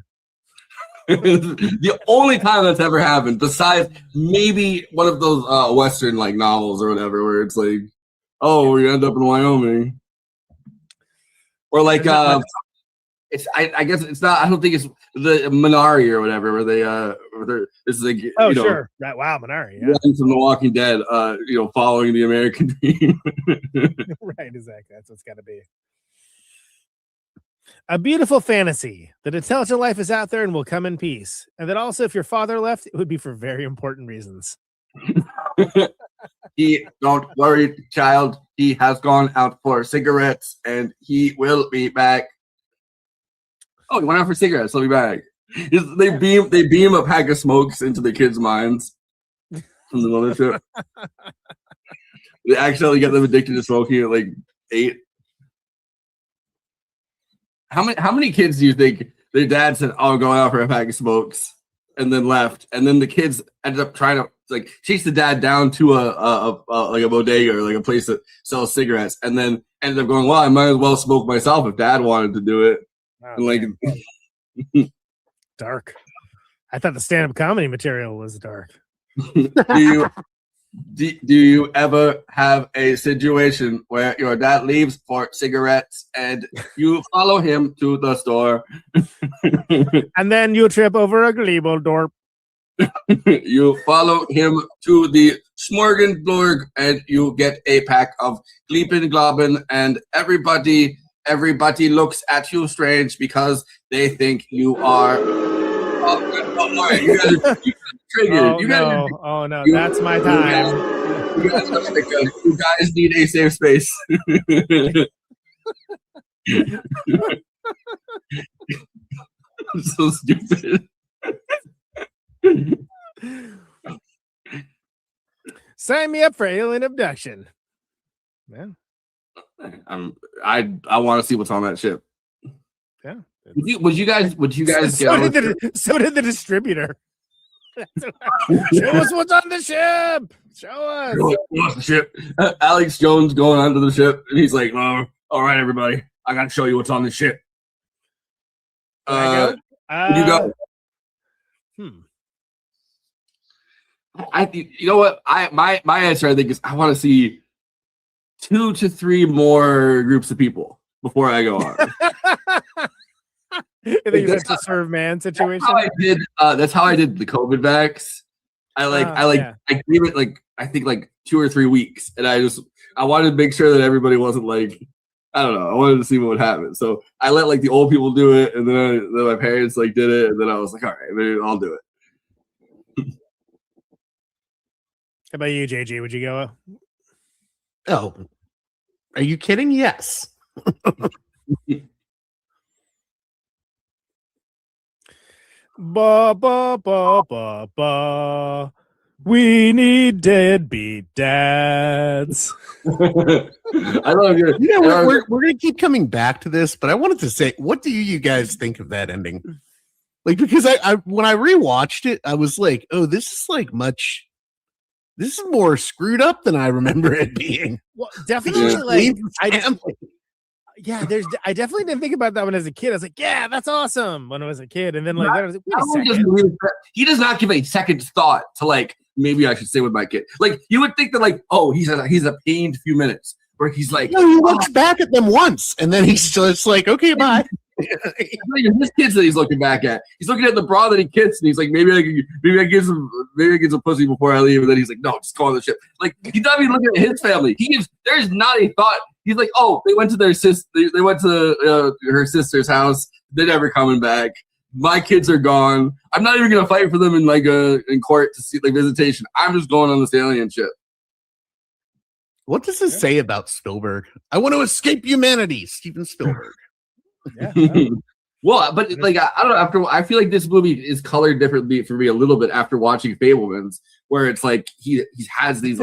The only time that's ever happened, besides maybe one of those Western like novels or whatever, where it's like, oh, we end up in Wyoming. Or like I guess it's not. I don't think it's the Minari or whatever. Where they this is like sure, right? Wow, Minari, yeah. One from The Walking Dead. Following the American dream. Right, exactly. That's what's got to be. A beautiful fantasy that intelligent life is out there and will come in peace, and that also, if your father left, it would be for very important reasons. Don't worry, child. He has gone out for cigarettes, and he will be back. Oh, he went out for cigarettes. He'll be back. They beam a pack of smokes into the kids' minds from the mothership. They accidentally get them addicted to smoking at like 8. How many kids do you think their dad said, "Oh, I'm going out for a pack of smokes," and then left, and then the kids ended up trying to chase the dad down to a bodega or like a place that sells cigarettes, and then ended up going, "Well, I might as well smoke myself if Dad wanted to do it." Oh, and dark. I thought the stand-up comedy material was dark. Do you ever have a situation where your dad leaves for cigarettes and you follow him to the store? And then you trip over a Glebo door. You follow him to the Smorgasbord and you get a pack of Gleepin' Globbin, and everybody looks at you strange because they think you are. You guys are triggered. Oh no, that's my time. You guys need a safe space. I'm so stupid. Sign me up for alien abduction. Man. I want to see what's on that ship. Yeah. Would you guys so did the distributor. Show us what's on the ship. Show us. Show us the ship. Alex Jones going onto the ship, and he's like, "Oh, all right, everybody, I got to show you what's on the ship." You go. You know what? My answer, I think, is I want to see 2 to 3 more groups of people before I go on. I think it's a serve man situation. That's how I did the COVID vax. I gave it I think 2 or 3 weeks, and I wanted to make sure that everybody wasn't I don't know. I wanted to see what would happen, so I let the old people do it, and then my parents did it, and then I was like, all right, maybe I'll do it. How about you, JG? Would you go? Oh, are you kidding? Yes. Ba ba ba ba ba. We need deadbeat dads. I love you. We're gonna keep coming back to this, but I wanted to say, what do you guys think of that ending? Because I when I rewatched it, I was like, oh, this is more screwed up than I remember it being. Well, definitely. I definitely didn't think about that when as a kid. I was like, yeah, that's awesome when I was a kid. And then I was like, wait a second. He does not give a second thought to maybe I should stay with my kid. You would think that oh, he's a pained few minutes where he's like, no, he looks back at them once and then he's just like, okay, bye. His kids that he's looking back at. He's looking at the bra that he kissed, and he's like, maybe I get some pussy before I leave. And then he's like, no, just go on the ship. He's not even looking at his family. There's not a thought. He's like, oh, they went to their they went to her sister's house. They're never coming back. My kids are gone. I'm not even gonna fight for them in court to see visitation. I'm just going on this alien ship. What does this say about Spielberg? I want to escape humanity, Steven Spielberg. Yeah. Well, but I don't know. I feel like this movie is colored differently for me a little bit after watching Fabelmans, where it's he has these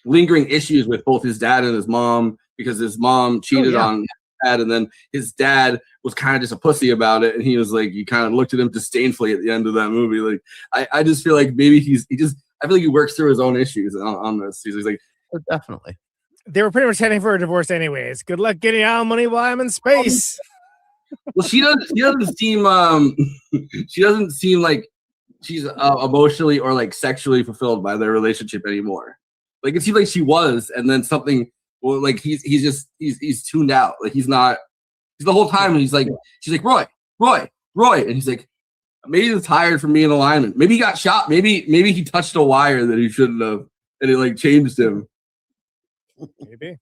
lingering issues with both his dad and his mom because his mom cheated on his dad, and then his dad was kind of just a pussy about it, and he was he kind of looked at him disdainfully at the end of that movie. I just feel like maybe I feel like he works through his own issues on this. He's like, oh, definitely. They were pretty much heading for a divorce anyways. Good luck getting out money while I'm in space. Well, she doesn't seem like she's emotionally or sexually fulfilled by their relationship anymore. It seems like she was, and then something. Well, he's tuned out. He's not The whole time she's like, Roy, and he's like, maybe he's tired from being a lineman. Maybe he got shot. Maybe he touched a wire that he shouldn't have, and it like changed him. Maybe.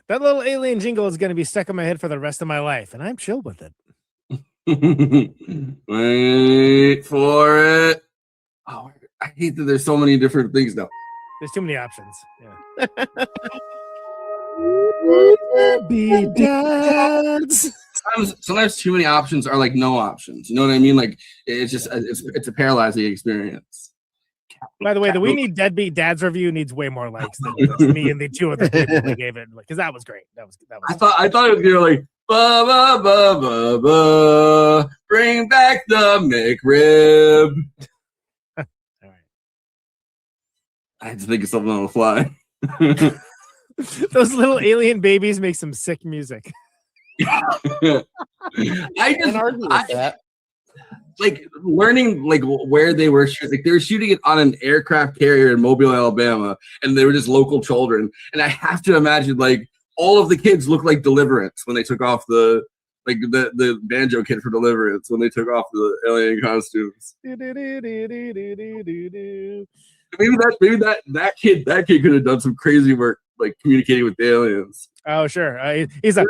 That little alien jingle is going to be stuck in my head for the rest of my life, and I'm chill with it. Wait for it. Oh, I hate that there's so many different things now. There's too many options. Yeah. Be dads. Sometimes too many options are like no options. You know what I mean? Like it's just it's a paralyzing experience. By the way, the We Need Deadbeat Dads review needs way more likes than just me and the two other people that gave it, because that was great. That was. I thought it was gonna like ba ba ba ba ba, bring back the McRib. All right. I had to think of something on the fly. Those little alien babies make some sick music. I can't argue with that. Like learning like where they were shooting, like they were shooting it on an aircraft carrier in Mobile, Alabama, and they were just local children. And I have to imagine like all of the kids look like Deliverance when they took off the banjo kid for Deliverance when they took off the alien costumes. Maybe that kid could have done some crazy work like communicating with the aliens. Oh sure, he's like.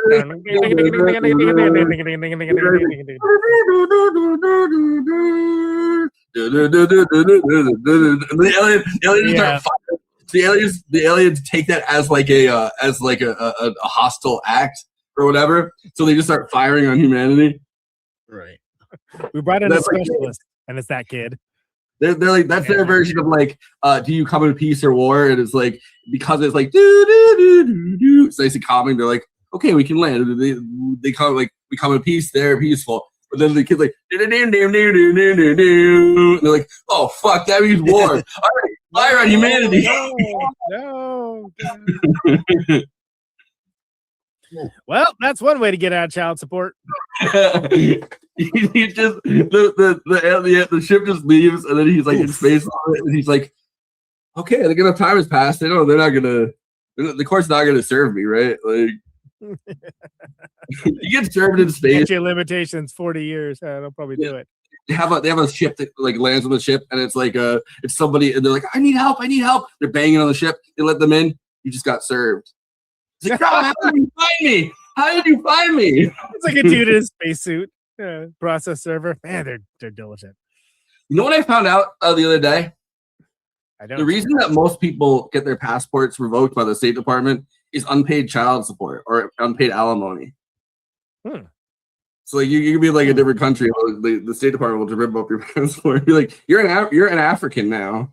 The aliens take that as like a hostile act or whatever, so they just start firing on humanity. Right. We brought in a specialist, and it's that kid. They're like that's their version of like, do you come in peace or war? And it's like because it's like do do do do do. It's nice and calming. They're like, okay, we can land. They come like we come in peace. They're peaceful. But then the kid's like, and they're like, oh fuck, that means war. All right, fire on humanity. No. Well, that's one way to get out of child support. He just the ship just leaves, and then he's like in space, and he's like, okay, I think enough time has passed. They're not gonna. The court's not gonna serve me, right? Like. You get served in space. Your limitations 40 years. They'll probably do it. They have a ship that like lands on the ship, and it's like it's somebody, and they're like, I need help. They're banging on the ship. They let them in. You just got served. It's like, how did you find me? How did you find me? It's like a dude in a spacesuit. Process server. Man, they're diligent. You know what I found out the other day? The reason that most people get their passports revoked by the State Department is unpaid child support or unpaid alimony. So like you could be like a different country, the State Department will just rip up your passport. Be like, you're an African now.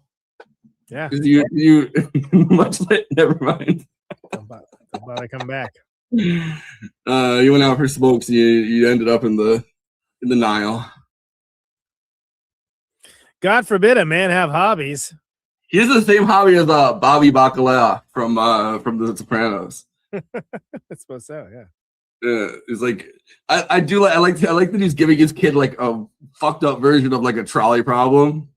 Yeah. You much like, never mind. I'm about to come back. You went out for smokes. You ended up in the Nile. God forbid a man have hobbies. He has the same hobby as Bobby Bacala from The Sopranos. I suppose so, yeah. Yeah, it's like I like that he's giving his kid like a fucked up version of like a trolley problem.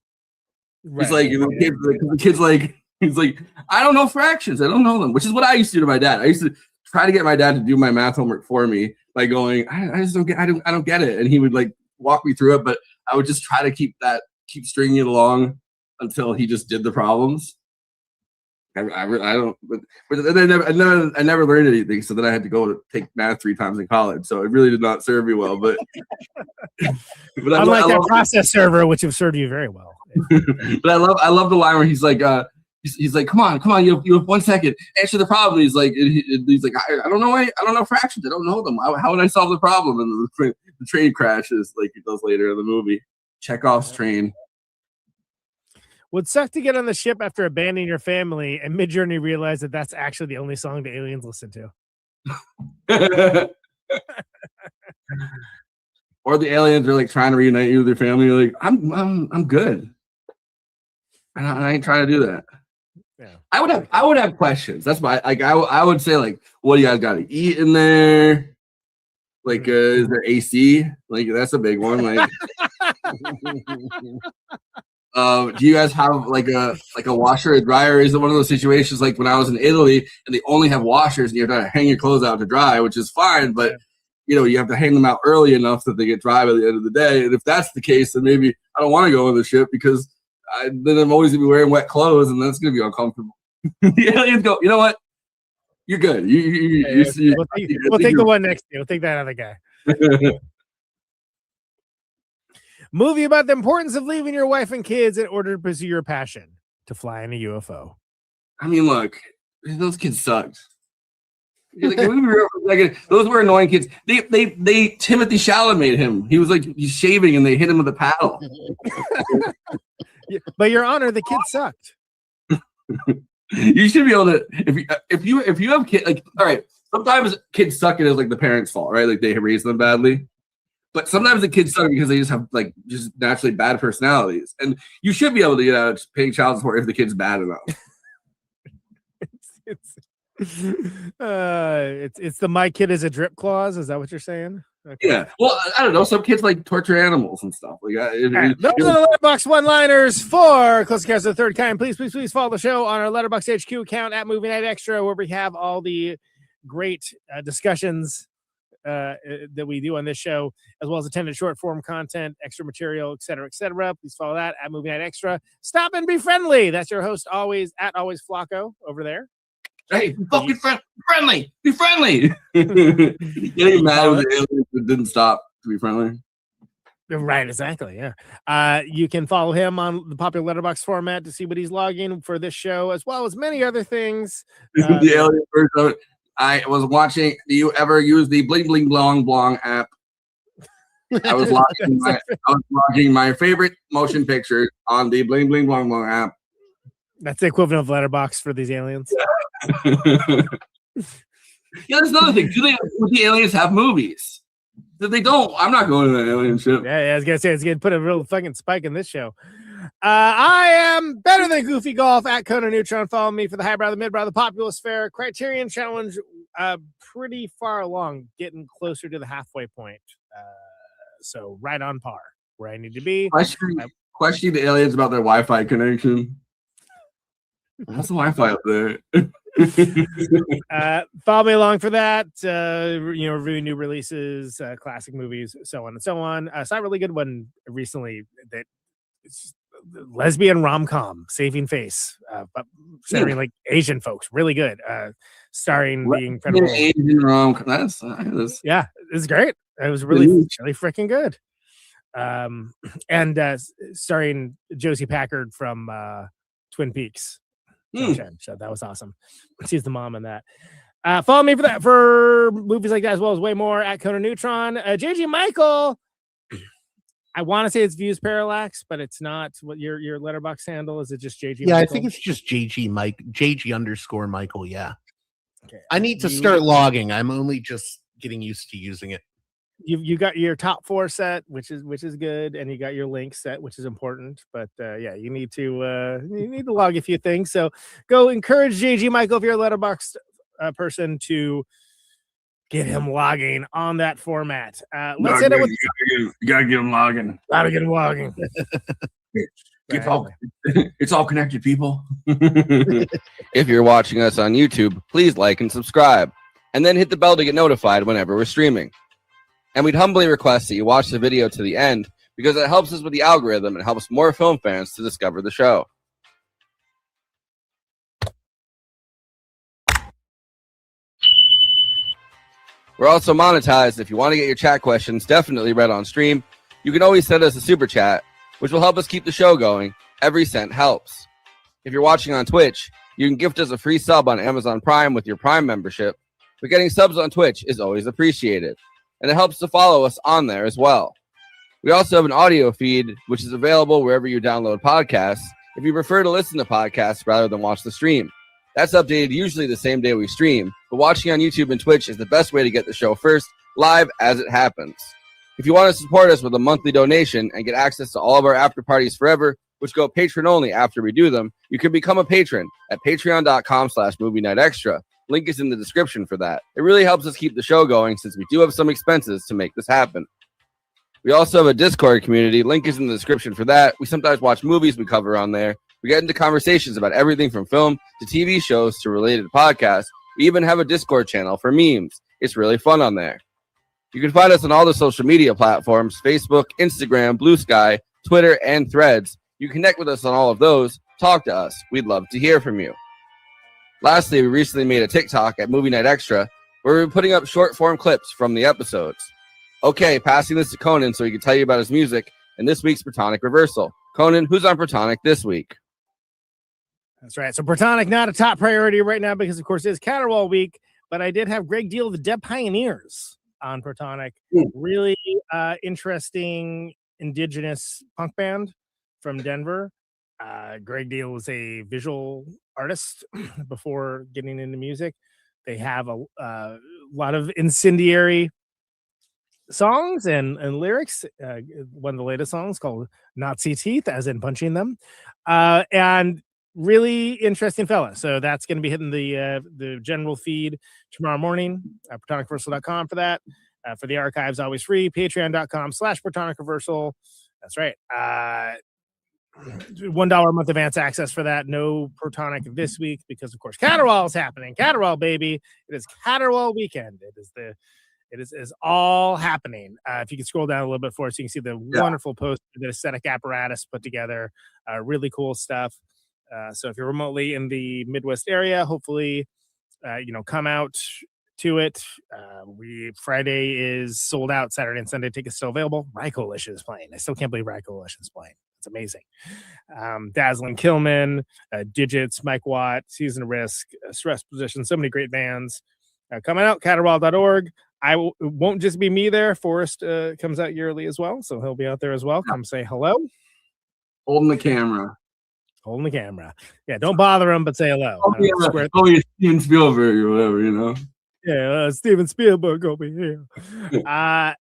Right. He's like the kid's like he's like, I don't know fractions, I don't know them, which is what I used to do to my dad. I used to try to get my dad to do my math homework for me by going, I just don't get it, and he would like walk me through it, but I would just try to keep stringing it along until he just did the problems. I don't, but I never learned anything. So then I had to go to take math 3 times in college. So it really did not serve me well. But unlike that process server, which have served you very well. But I love the line where he's like, come on, you have 1 second, answer the problem. He's like, I don't know fractions. I don't know them. How would I solve the problem? And the train crashes like it does later in the movie. Chekhov's train. Would suck to get on the ship after abandoning your family and mid-journey realize that that's actually the only song the aliens listen to. Or the aliens are like trying to reunite you with your family. You're like, I'm good. I ain't trying to do that. Yeah. I would have questions. That's why I would say like, what do you guys got to eat in there? Like, is there AC? Like, that's a big one. Like, Do you guys have like a washer or dryer? Is it one of those situations like when I was in Italy and they only have washers and you have to hang your clothes out to dry, which is fine, but you have to hang them out early enough that they get dry by the end of the day. And if that's the case, then maybe I don't want to go on the ship because then I'm always gonna be wearing wet clothes and that's gonna be uncomfortable. The aliens go, you know what? You're good. We'll take the one next to you. We'll take that other guy. Movie about the importance of leaving your wife and kids in order to pursue your passion, to fly in a UFO. I mean, look, those kids sucked. Like, those were annoying kids. They Timothy Chalamet him. He was like he's shaving and they hit him with a paddle. But Your Honor, the kids sucked. You should be able to if you have kids, like, all right, sometimes kids suck and it's like the parents' fault, right? Like they raised them badly. But sometimes the kids suck because they just have like just naturally bad personalities. And you should be able to get out of paying child support if the kid's bad enough. It's the my kid is a drip clause. Is that what you're saying? Okay. Yeah. Well, I don't know. Some kids like torture animals and stuff. Like those are the Letterboxd one-liners for Close Encounters of the Third Kind. Please follow the show on our Letterboxd HQ account at Movie Night Extra, where we have all the great discussions that we do on this show, as well as attended short form content, extra material, etc. Please follow that at Movie Night Extra. Stop and be friendly. That's your host always Flacco over there. Hey, fucking friendly. Be friendly. Getting mad with the aliens that didn't stop to be friendly. Right, exactly. Yeah. You can follow him on the popular Letterboxd format to see what he's logging for this show, as well as many other things. The alien version. I was watching. Do you ever use the Bling Bling Blong Blong app? I was logging my favorite motion pictures on the Bling Bling Blong Blong app. That's the equivalent of Letterboxd for these aliens. Yeah, that's another thing. Do the aliens have movies? If they don't, I'm not going to that alien ship. Yeah, I was gonna say it's gonna put a real fucking spike in this show. I am better than Goofy Golf at Conan Neutron. Follow me for the highbrow, the midbrow, the populist fair Criterion Challenge. Pretty far along, getting closer to the halfway point. So right on par where I need to be. Question the aliens about their Wi-Fi connection. How's the Wi-Fi up there? Follow me along for that. Reviewing new releases, classic movies, so on and so on. Saw a really good one recently that it's lesbian rom-com, Saving Face, but centering like Asian folks. Really good. Starring the incredible Asian rom-com. Yeah, it's great. It was really freaking good. And starring Josie Packard from Twin Peaks. So that was awesome. She's the mom in that. Follow me for movies like that, as well as way more at Conan Neutron. JG Michael. I want to say it's Views Parallax, but it's not. What your Letterboxd handle is? It just JG? Yeah, Michael? I think it's just JG Michael. Yeah. Okay. I need to start logging. I'm only just getting used to using it. You got your top 4 set, which is good, and you got your link set, which is important. But yeah, you need to log a few things. So go encourage JG Michael if you're a Letterboxd person to get him logging on that format. Let's hit it with you gotta get him logging. Gotta get him logging. It's all connected, people. If you're watching us on YouTube, please like and subscribe, and then hit the bell to get notified whenever we're streaming. And we'd humbly request that you watch the video to the end because it helps us with the algorithm and helps more film fans to discover the show. We're also monetized. If you want to get your chat questions definitely read on stream, you can always send us a super chat, which will help us keep the show going. Every cent helps. If you're watching on Twitch, you can gift us a free sub on Amazon Prime with your Prime membership, but getting subs on Twitch is always appreciated, and it helps to follow us on there as well. We also have an audio feed, which is available wherever you download podcasts, if you prefer to listen to podcasts rather than watch the stream. That's updated usually the same day we stream, but watching on YouTube and Twitch is the best way to get the show first, live as it happens. If you want to support us with a monthly donation and get access to all of our after parties forever, which go patron only after we do them, you can become a patron at patreon.com/movie night extra. Link is in the description for that. It really helps us keep the show going since we do have some expenses to make this happen. We also have a Discord community. Link is in the description for that. We sometimes watch movies we cover on there. We get into conversations about everything from film to TV shows to related podcasts. We even have a Discord channel for memes. It's really fun on there. You can find us on all the social media platforms: Facebook, Instagram, Blue Sky, Twitter, and Threads. You can connect with us on all of those. Talk to us. We'd love to hear from you. Lastly, we recently made a TikTok at Movie Night Extra where we're putting up short-form clips from the episodes. Okay, passing this to Conan so he can tell you about his music and this week's Protonic Reversal. Conan, who's on Protonic this week? That's right. So Protonic not a top priority right now because, of course, it is Caterwaul week, but I did have Greg Deal of the Dead Pioneers on Protonic. Really interesting indigenous punk band from Denver. Greg Deal was a visual artist before getting into music. They have a lot of incendiary songs and lyrics. One of the latest songs called Nazi Teeth, as in punching them. And really interesting fella. So that's going to be hitting the general feed tomorrow morning. ProtonicReversal.com for that. For the archives, always free. Patreon.com/ProtonicReversal. That's right. $1 a month advance access for that. No Protonic this week because, of course, Caterwaul is happening. Caterwaul, baby. It is Caterwaul weekend. It is all happening. If you can scroll down a little bit for us, you can see the wonderful post that Aesthetic Apparatus put together. Really cool stuff. So if you're remotely in the Midwest area, hopefully, come out to it. Friday is sold out. Saturday and Sunday tickets still available. Rye Coalition is playing. I still can't believe Rye Coalition is playing. It's amazing. Dazzling Killman, Digits, Mike Watt, Season of Risk, Stress Position. So many great bands coming out. Caterwaul.org. It won't just be me there. Forrest comes out yearly as well, so he'll be out there as well. Come say hello. Holding the camera. Yeah, don't bother him, but say hello. You're Steven Spielberg or whatever, Yeah, Steven Spielberg over here. At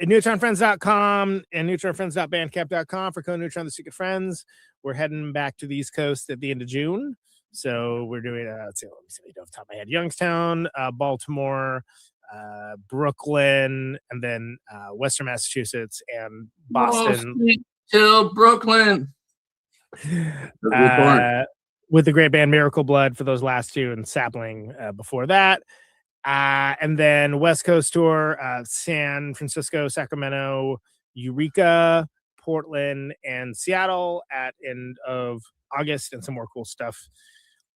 neutronfriends.com and neutronfriends.bandcamp.com for Co-Neutron The Secret Friends. We're heading back to the East Coast at the end of June. So we're doing, let me see off the top of my head, Youngstown, Baltimore, Brooklyn, and then Western Massachusetts and Boston. Till Brooklyn. With the great band Miracle Blood for those last two, and Sapling before that. And then West Coast tour, San Francisco, Sacramento, Eureka, Portland, and Seattle at end of August, and some more cool stuff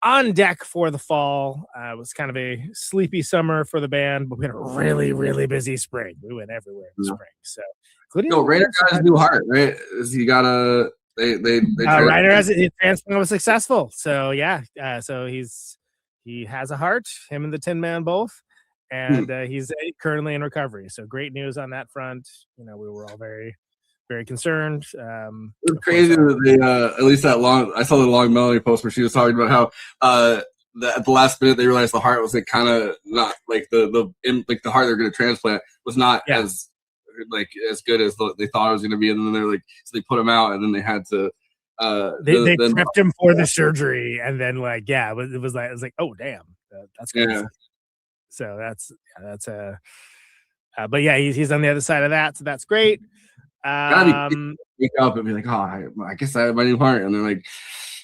on deck for the fall. It was kind of a sleepy summer for the band, but we had a really, really busy spring. We went everywhere in the spring. So, including Rainer got his new heart, right? He got a Rainer has his transplant was successful. So yeah, so he has a heart. Him and the Tin Man both, and he's currently in recovery. So great news on that front. We were all very, very concerned. It was crazy that they, at least that long. I saw the long Melanie post where she was talking about how at the last minute they realized the heart was kind of not like the heart they're going to transplant was not as good as they thought it was going to be, and then they're so they put him out, and then they had to. They prepped him for the surgery, and then it was like oh damn, that's crazy. Yeah. So that's but yeah, he's on the other side of that, so that's great. Wake up and be like, oh, I guess I have my new heart, and they're like,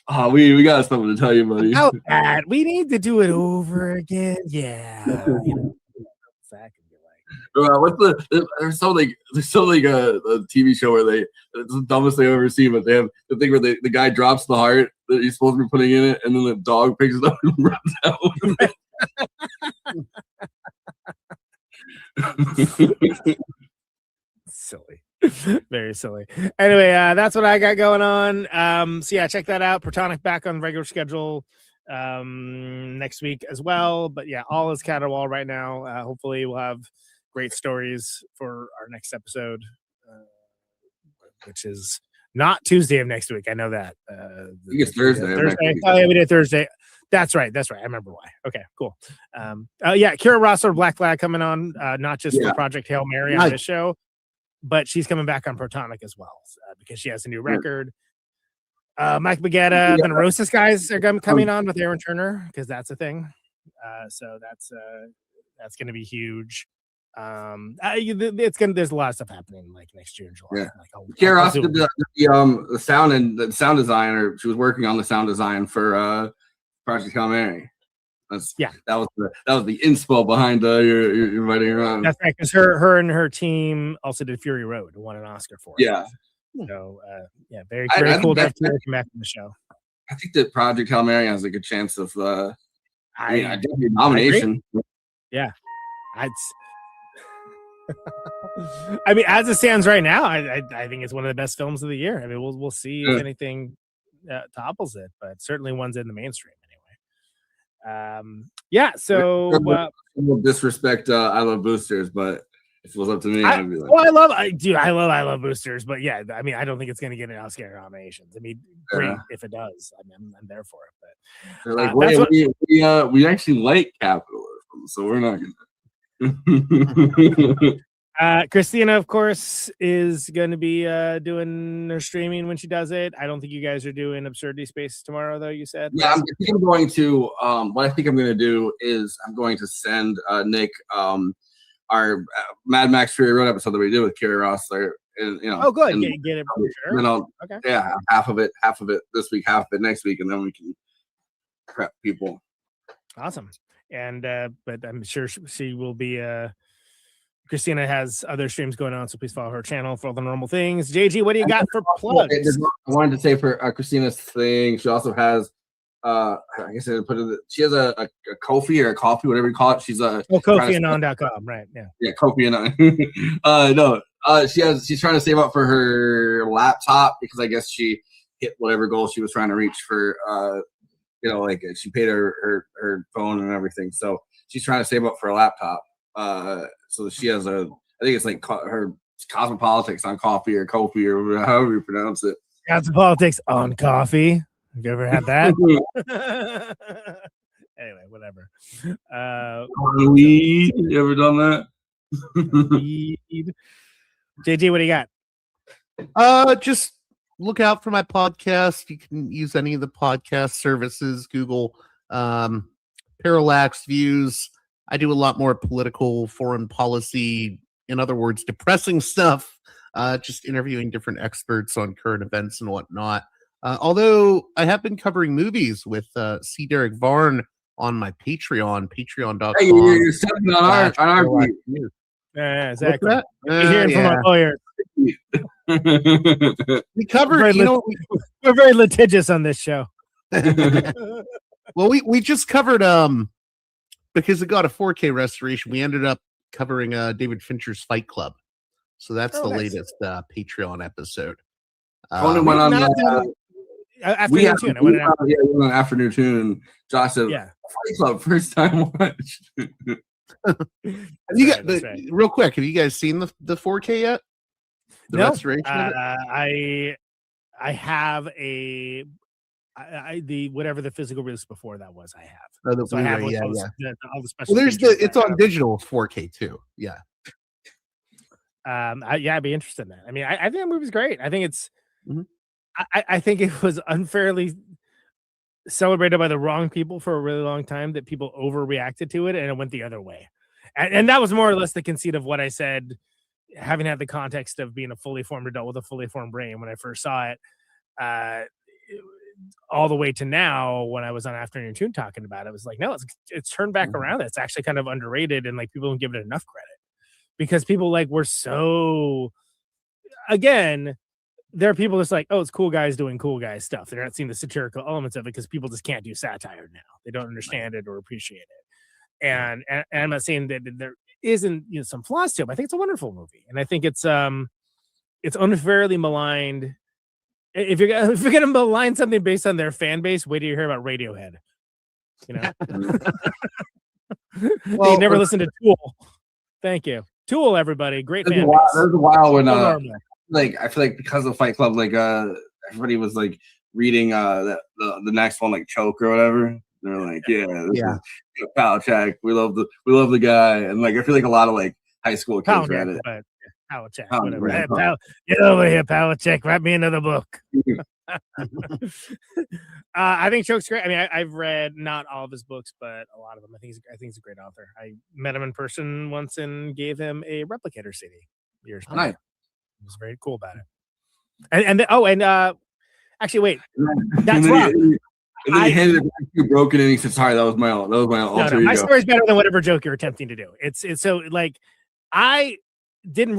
oh, we got something to tell you, buddy. How bad? We need to do it over again. Yeah. There's so a TV show where it's the dumbest thing I've ever seen, but they have the thing where the guy drops the heart that he's supposed to be putting in it, and then the dog picks it up and runs out with it. Silly. Very silly. Anyway, that's what I got going on. So yeah, check that out. Protonic back on regular schedule next week as well. But yeah, all is Caterwaul right now. Hopefully we'll have great stories for our next episode, which is not Tuesday of next week. I know that. I think it's Thursday. Oh, yeah, we did Thursday. That's right. I remember why. Okay, cool. Yeah, Kira Rossler, Black Flag coming on, not just for Project Hail Mary on this show, but she's coming back on Protonic as well because she has a new record. Mike Baguetta, the Neurosis guys are coming on with Aaron Turner because that's a thing. So that's going to be huge. It's gonna. There's a lot of stuff happening like next year in July. Yeah. Like, Kara I'll also do did the sound and the sound designer. She was working on the sound design for Project Hail Mary. That was the inspo behind your writing around. That's right, because her and her team also did Fury Road, won an Oscar for it. Yeah. So very I cool to have think Kara come back from the show. I think that Project Hail Mary has a good chance of I definitely nomination. Yeah. I mean, as it stands right now, I think it's one of the best films of the year. I mean, we'll see if anything topples it, but certainly one's in the mainstream anyway. So no disrespect, I love Boosters, but if it was up to me, I'd be like, I love Boosters, but yeah, I mean, I don't think it's going to get an Oscar nominations. I mean, great if it does. I'm there for it. But they're like, we actually like capitalism, so we're not going to. Kristina, of course, is going to be doing her streaming when she does it. I don't think you guys are doing Absurdity Space tomorrow, though. You said, yeah. I think I'm going to. What I think I'm going to do is I'm going to send Nick our Mad Max Fury Road episode that we did with Kerry Rossler. And, oh, good. Get it. Sure. Then I'll half of it this week, half of it next week, and then we can prep people. Awesome. And but I'm sure she will be. Kristina has other streams going on, so please follow her channel for all the normal things. JG, what do you got for plugs? I wanted to say for Kristina's thing, she also has, I guess I put it. She has a Ko-fi or a coffee, whatever you call it. She's KofiAnon.com, right? Yeah, Ko-fi Anon. No, she's trying to save up for her laptop because I guess she hit whatever goal she was trying to reach for. Like she paid her phone and everything, so she's trying to save up for a laptop. So she has I think it's like her Cosmopolitics on coffee or Ko-fi or however you pronounce it. Cosmopolitics on coffee. Have you ever had that? Anyway, whatever. Weed. You ever done that? Weed. JG, what do you got? Just look out for my podcast. You can use any of the podcast services, Google, Parallax Views. I do a lot more political, foreign policy, in other words, depressing stuff, just interviewing different experts on current events and whatnot. Although I have been covering movies with C. Derek Varn on my Patreon, patreon.com. Hey, you're stepping on our view. Yeah, exactly. You're hearing from our lawyer. We covered, we're very litigious on this show. Well, we just covered because it got a 4K restoration, we ended up covering David Fincher's Fight Club. So that's the latest Patreon episode. Conan went on Afternoon Tune. I went on Afternoon Tune, and Josh said, Fight Club, first time watch. Real quick, have you guys seen the 4K yet? The restoration of it? I have the whatever the physical release before that was. I have. So I have all the special. Well, it's on digital 4K too. Yeah. I'd be interested in that. I mean, I think that movie's great. I think it's. I think it was unfairly celebrated by the wrong people for a really long time. That people overreacted to it, and it went the other way. And that was more or less the conceit of what I said, having had the context of being a fully formed adult with a fully formed brain when I first saw it. All the way to now, when I was on Afternoon Tune talking about it, was like, no, it's turned back around. It's actually kind of underrated, and like people don't give it enough credit because people were so. Again, there are people that's like, oh, it's cool guys doing cool guys stuff. They're not seeing the satirical elements of it because people just can't do satire now. They don't understand it or appreciate it. And I'm not saying that there isn't some flaws to it, but I think it's a wonderful movie, and I think it's unfairly maligned. If you're gonna malign something based on their fan base, wait till you hear about Radiohead. Well, you never listened to Tool. Thank you, Tool. Everybody, great fan base. There's a while when I feel like because of Fight Club, everybody was reading the next one, like Choke or whatever. They're like, this is Palachuk. We love the guy, and I feel like a lot of high school kids read it. Palachuk, whatever. Hey, get over here, Palachuk. Write me another book. I think Choke's great. I mean, I've read not all of his books, but a lot of them. I think he's a great author. I met him in person once and gave him a Replicator CD years back. Nice. He was very cool about it. Actually, wait, that's and wrong. And then he handed it back to you broken, and he said, "Sorry, that was my alter ego." My story's better than whatever joke you're attempting to do. It's so like I didn't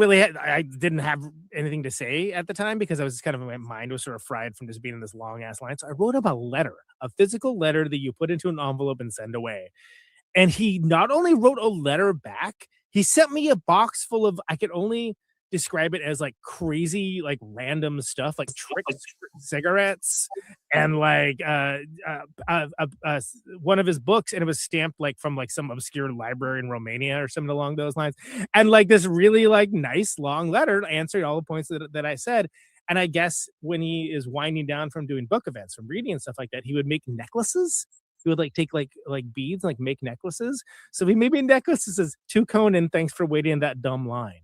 have anything to say at the time because I was just kind of, my mind was sort of fried from just being in this long ass line. So I wrote him a letter, a physical letter that you put into an envelope and send away. And he not only wrote a letter back, he sent me a box full of, I could only describe it as like crazy, like random stuff, like trick cigarettes and like one of his books, and it was stamped like from like some obscure library in Romania or something along those lines, and like this really like nice long letter answering all the points that I said. And I guess when he is winding down from doing book events, from reading and stuff like that, he would make necklaces. He would like take like beads, like make necklaces. So he made me necklaces as to Conan, thanks for waiting that dumb line.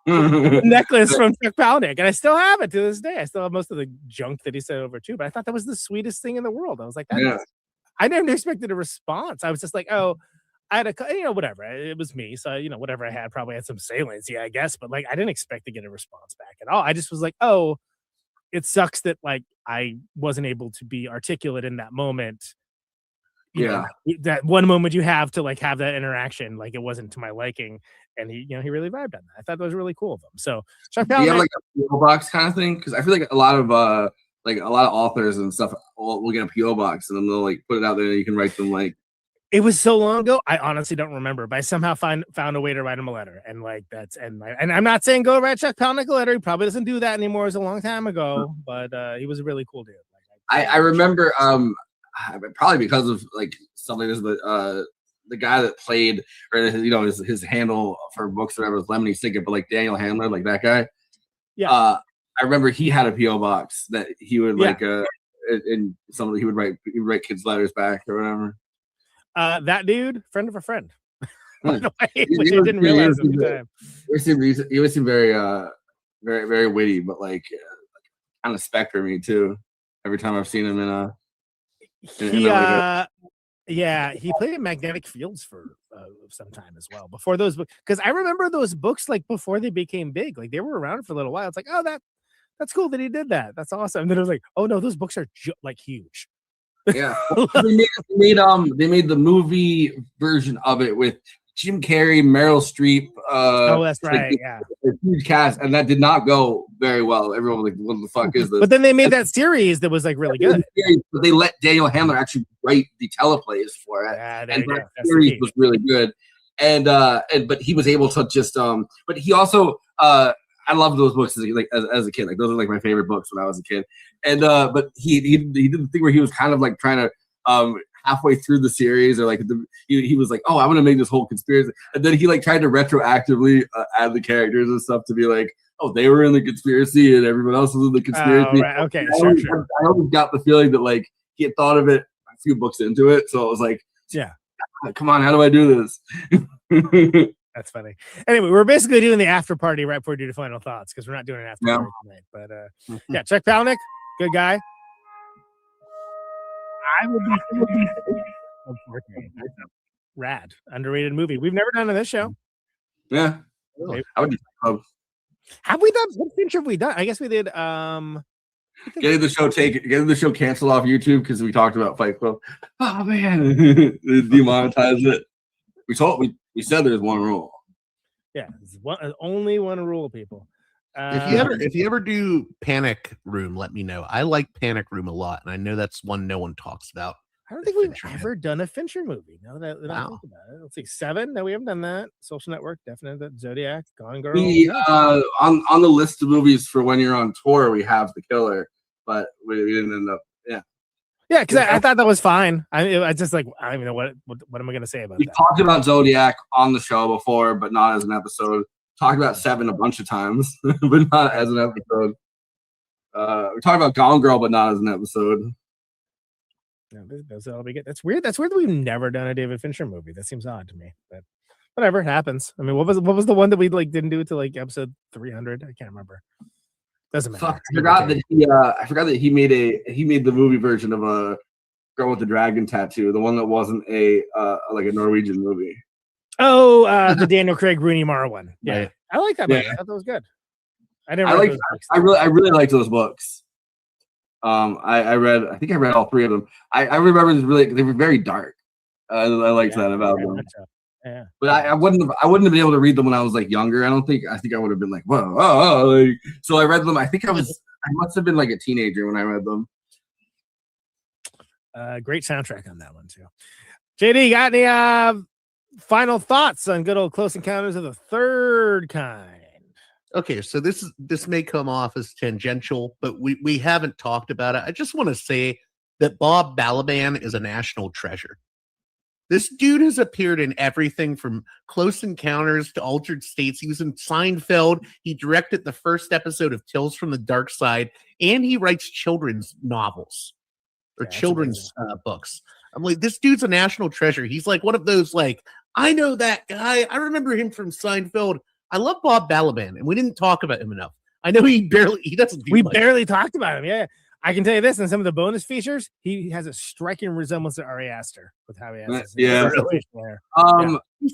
Necklace from Chuck Palahniuk, and I still have it to this day. I still have most of the junk that he sent over too, but I thought that was the sweetest thing in the world. I was like, I never expected a response. I was just like, oh, I had whatever. It was me, so whatever I had probably had some saliency, I guess, but like I didn't expect to get a response back at all. I just was like, oh, it sucks that like I wasn't able to be articulate in that moment. You know, that one moment you have to like have that interaction, like it wasn't to my liking, and he really vibed on that. I thought that was really cool of him. So Chuck Palahniuk, you have like a PO box kind of thing, because I feel like a lot of authors and stuff will get a PO box and then they'll like put it out there and you can write them like. It was so long ago, I honestly don't remember, but I somehow found a way to write him a letter, and like and I'm not saying go write Chuck Palahniuk a letter. He probably doesn't do that anymore. It was a long time ago, but he was a really cool dude. I remember probably because of like something like this, but the guy that played, or his handle for books or whatever was Lemony Snicket, but like Daniel Handler, like that guy. Yeah. I remember he had a PO box that he would like and he would write kids letters back or whatever. That dude, friend of a friend. By the way, which I didn't realize at the time. He always seemed very very, very witty, but like kind of spectrum-y too. Every time I've seen him in he played in Magnetic Fields for some time as well before those books, because I remember those books like before they became big, like they were around for a little while. It's like, oh, that's cool that he did that. That's awesome. And then it was like, oh no, those books are like huge. Yeah, they made the movie version of it with Jim Carrey, Meryl Streep. Oh, that's right. Yeah, a huge cast, and that did not go very well. Everyone was like, "What the fuck is this?" But then they made that series that was like really good. But they let Daniel Handler actually write the teleplays for it, and that series was really good. But he was able to just But he also I loved those books as a kid. Like those are like my favorite books when I was a kid. And but he did the thing where he was kind of like trying to halfway through the series, or like he was like, oh, I'm gonna make this whole conspiracy, and then he like tried to retroactively add the characters and stuff to be like, oh, they were in the conspiracy and everyone else was in the conspiracy. Oh, right. Okay, sure. I always got the feeling that like he had thought of it a few books into it, so it was like, yeah, come on, how do I do this? That's funny. Anyway, we're basically doing the after party right before we do the final thoughts, because we're not doing an after party tonight. But yeah, Chuck Palahniuk, good guy. I would be rad, underrated movie. We've never done on this show. Yeah, I would. Have we done? What feature have we done? I guess we did. Getting the show canceled off YouTube because we talked about Fight Club. Oh man, demonetized it. We said there's one rule. Yeah, only one rule, people. If you ever do Panic Room, let me know. I like Panic Room a lot, and I know that's one no one talks about. I don't think we've ever done a Fincher movie. Now that I think about it, let's see, 7. No, we haven't done that. Social Network, definitely. Zodiac, Gone Girl. We on the list of movies for when you're on tour, we have The Killer, but we didn't end up. Yeah, because I thought that was fine. I just like, I don't even know what am I going to say about that. We talked about Zodiac on the show before, but not as an episode. Talked about 7 a bunch of times, but not as an episode. We talked about Gone Girl, but not as an episode. No, that's all we get. That's weird. That's weird that we've never done a David Fincher movie. That seems odd to me, but whatever, it happens. I mean, what was the one that we like didn't do it to like episode 300? I can't remember. Doesn't matter. Fuck, I forgot that he made the movie version of a Girl with the Dragon Tattoo, the one that wasn't a like a Norwegian movie. Oh, the Daniel Craig Rooney Mara one. Yeah, Right. I like that. Yeah. I thought that was good. I really liked those books. I think I read all three of them. I remember they were very dark. I liked that about them. Yeah. But I wouldn't have been able to read them when I was like younger. I think I would have been like, whoa, like, so I read them. I must have been like a teenager when I read them. Great soundtrack on that one too. JD, got any final thoughts on good old Close Encounters of the Third Kind? Okay, so this may come off as tangential, but we haven't talked about it. I just want to say that Bob Balaban is a national treasure. This dude has appeared in everything from Close Encounters to Altered States. He was in Seinfeld. He directed the first episode of Tales from the Dark Side, and he writes children's novels or children's books. I'm like, this dude's a national treasure. He's like one of those, like, I know that guy. I remember him from Seinfeld. I love Bob Balaban, and we didn't talk about him enough. I know he doesn't do much. Barely talked about him. Yeah. I can tell you this, in some of the bonus features, he has a striking resemblance to Ari Aster with how he has He's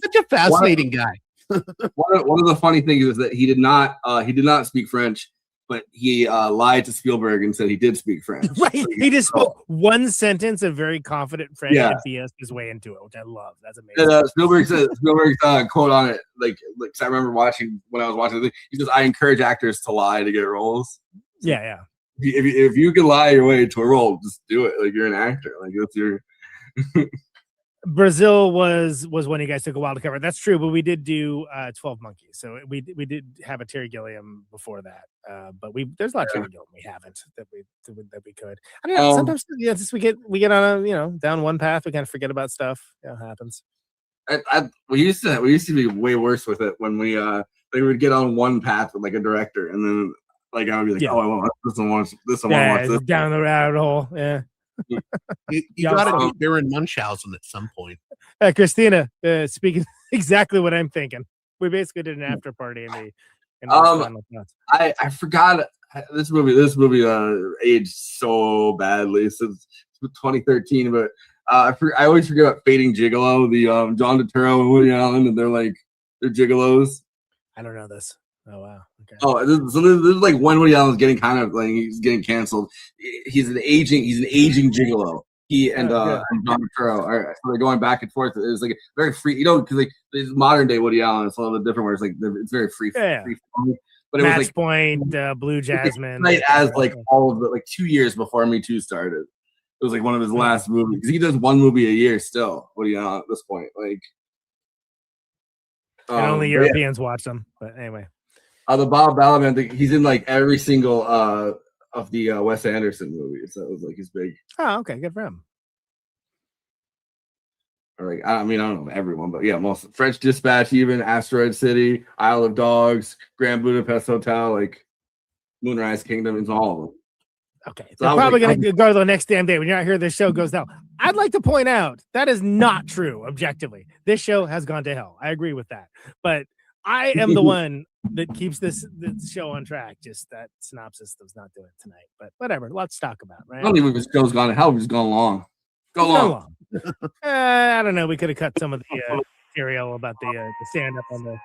such a fascinating guy. One of the funny things is that he did not speak French, but he lied to Spielberg and said he did speak French. Right. He just spoke one sentence of very confident French and BS his way into it, which I love. That's amazing. Spielberg's quote on it, like I remember watching when I was watching it, he says, "I encourage actors to lie to get roles." Yeah. If you can lie your way to a role, just do it. Like, you're an actor. Like, that's your. Brazil was one you guys took a while to cover. That's true, but we did do 12 Monkeys, so we did have a Terry Gilliam before that. But there's a lot of Terry Gilliam we haven't that we could. I don't know. Sometimes since we get on a down one path, we kind of forget about stuff. It happens. We used to be way worse with it when we would get on one path with like a director, and then like I would be like, oh, I want this one. Watch this down the rabbit hole. Yeah. You got to meet Baron Munchausen at some point. Kristina, speaking exactly what I'm thinking. We basically did an after party in the I forgot this movie aged so badly since 2013, but I always forget about Fading Gigolo, the John Turturro and Woody Allen, and they're gigolos. I don't know this. Oh wow. Okay. Oh, this is like when Woody Allen's getting he's getting canceled. He's an aging gigolo. He and John Turturro are so they're going back and forth. It's like very free, because like this modern day Woody Allen is a little bit different. Where it's like it's very free. Free form. But it Match was like Point, Blue Jasmine. As like all of the 2 years before Me Too started. It was like one of his last movies because he does one movie a year still. Woody Allen at this point, like. And only Europeans watch them, but anyway. The Bob Balaban, he's in like every single of the Wes Anderson movies. That was like his big. Oh, okay, good for him. Or like, I don't know everyone, but yeah, most French Dispatch, even Asteroid City, Isle of Dogs, Grand Budapest Hotel, like Moonrise Kingdom, it's all of them. Okay, so they're probably going to go the next damn day when you're not here. This show goes down. I'd like to point out that is not true objectively. This show has gone to hell. I agree with that, but I am the one that keeps this show on track. Just that synopsis does not do it tonight, but whatever. Let's talk about right. I don't even think this show's gone to hell. It's gone long. Go long. I don't know. We could have cut some of the material about the stand up on the.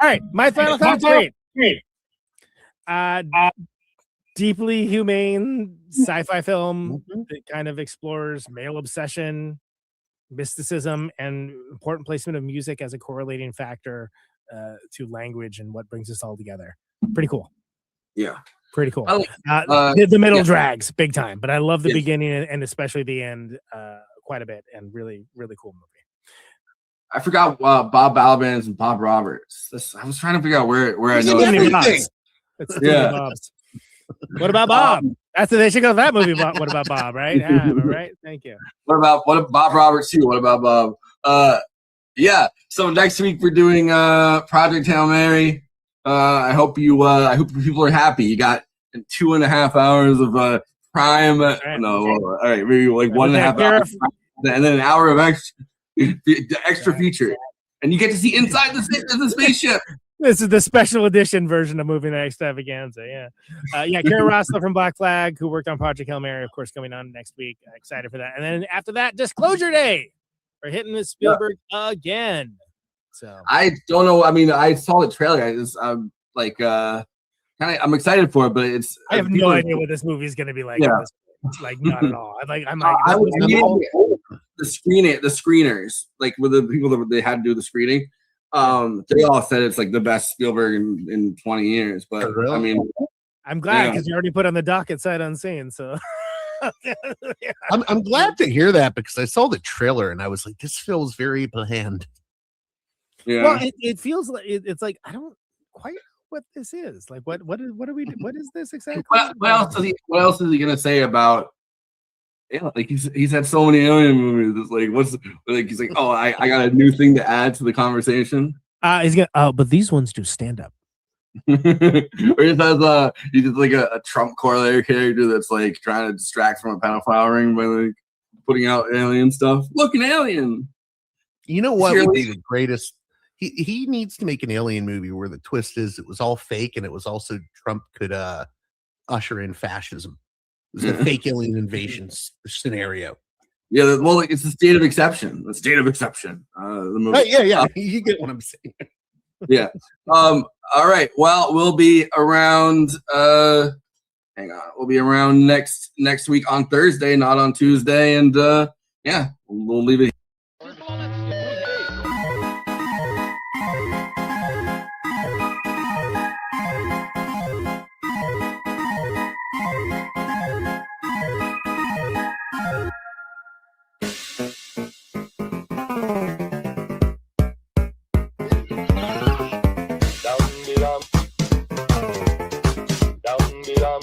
All right, my final thoughts. Great. Deeply humane sci-fi film that kind of explores male obsession, mysticism, and important placement of music as a correlating factor to language and what brings us all together. Pretty cool. Yeah. Pretty cool. The middle drags big time, but I love the beginning and especially the end quite a bit, and really, really cool movie. I forgot Bob Balaban's and Bob Roberts. I was trying to figure out where I know everything. Bob's. What about Bob? They should go to that movie. What about Bob? Right? Right. Thank you. What about Bob Roberts too? What about Bob? Yeah. So next week we're doing Project Hail Mary. I hope people are happy. You got 2.5 hours of prime. No, all right, maybe like 1.5 hours, and then an hour of extra feature, and you get to see inside the spaceship. This is the special edition version of Movie Night Extravaganza. Yeah. Kara Rossler from Black Flag, who worked on Project Hail Mary, of course, coming on next week. Excited for that. And then after that, Disclosure Day. We're hitting this Spielberg again. So I don't know. I mean, I saw the trailer. I'm like, I'm excited for it, but I have no idea what this movie is going to be like. Yeah. Like, not at all. I was the screeners, like with the people that they had to do the screening. They all said it's like the best Spielberg in 20 years. But I mean, I'm glad because you already put on the docket sight unseen. So I'm glad to hear that because I saw the trailer and I was like, this feels very bland. Yeah. Well, it feels like it's like I don't quite know what this is. Like, what is this exactly? What else is he gonna say about? Yeah, like he's had so many alien movies. It's like he's like, oh, I got a new thing to add to the conversation. He's gonna. But these ones do stand up. Or he says he's just like a Trump corollary character that's like trying to distract from a pedophile ring by like putting out alien stuff. Look, an alien. You know what would be the greatest? He needs to make an alien movie where the twist is it was all fake and it was also Trump could usher in fascism. It was a fake alien invasion scenario. Yeah, well, it's the state of exception. The state of exception. The movie. Yeah. You get what I'm saying. Yeah. All right. Well, we'll be around. Hang on. We'll be around next week on Thursday, not on Tuesday, and yeah, we'll leave it. Dum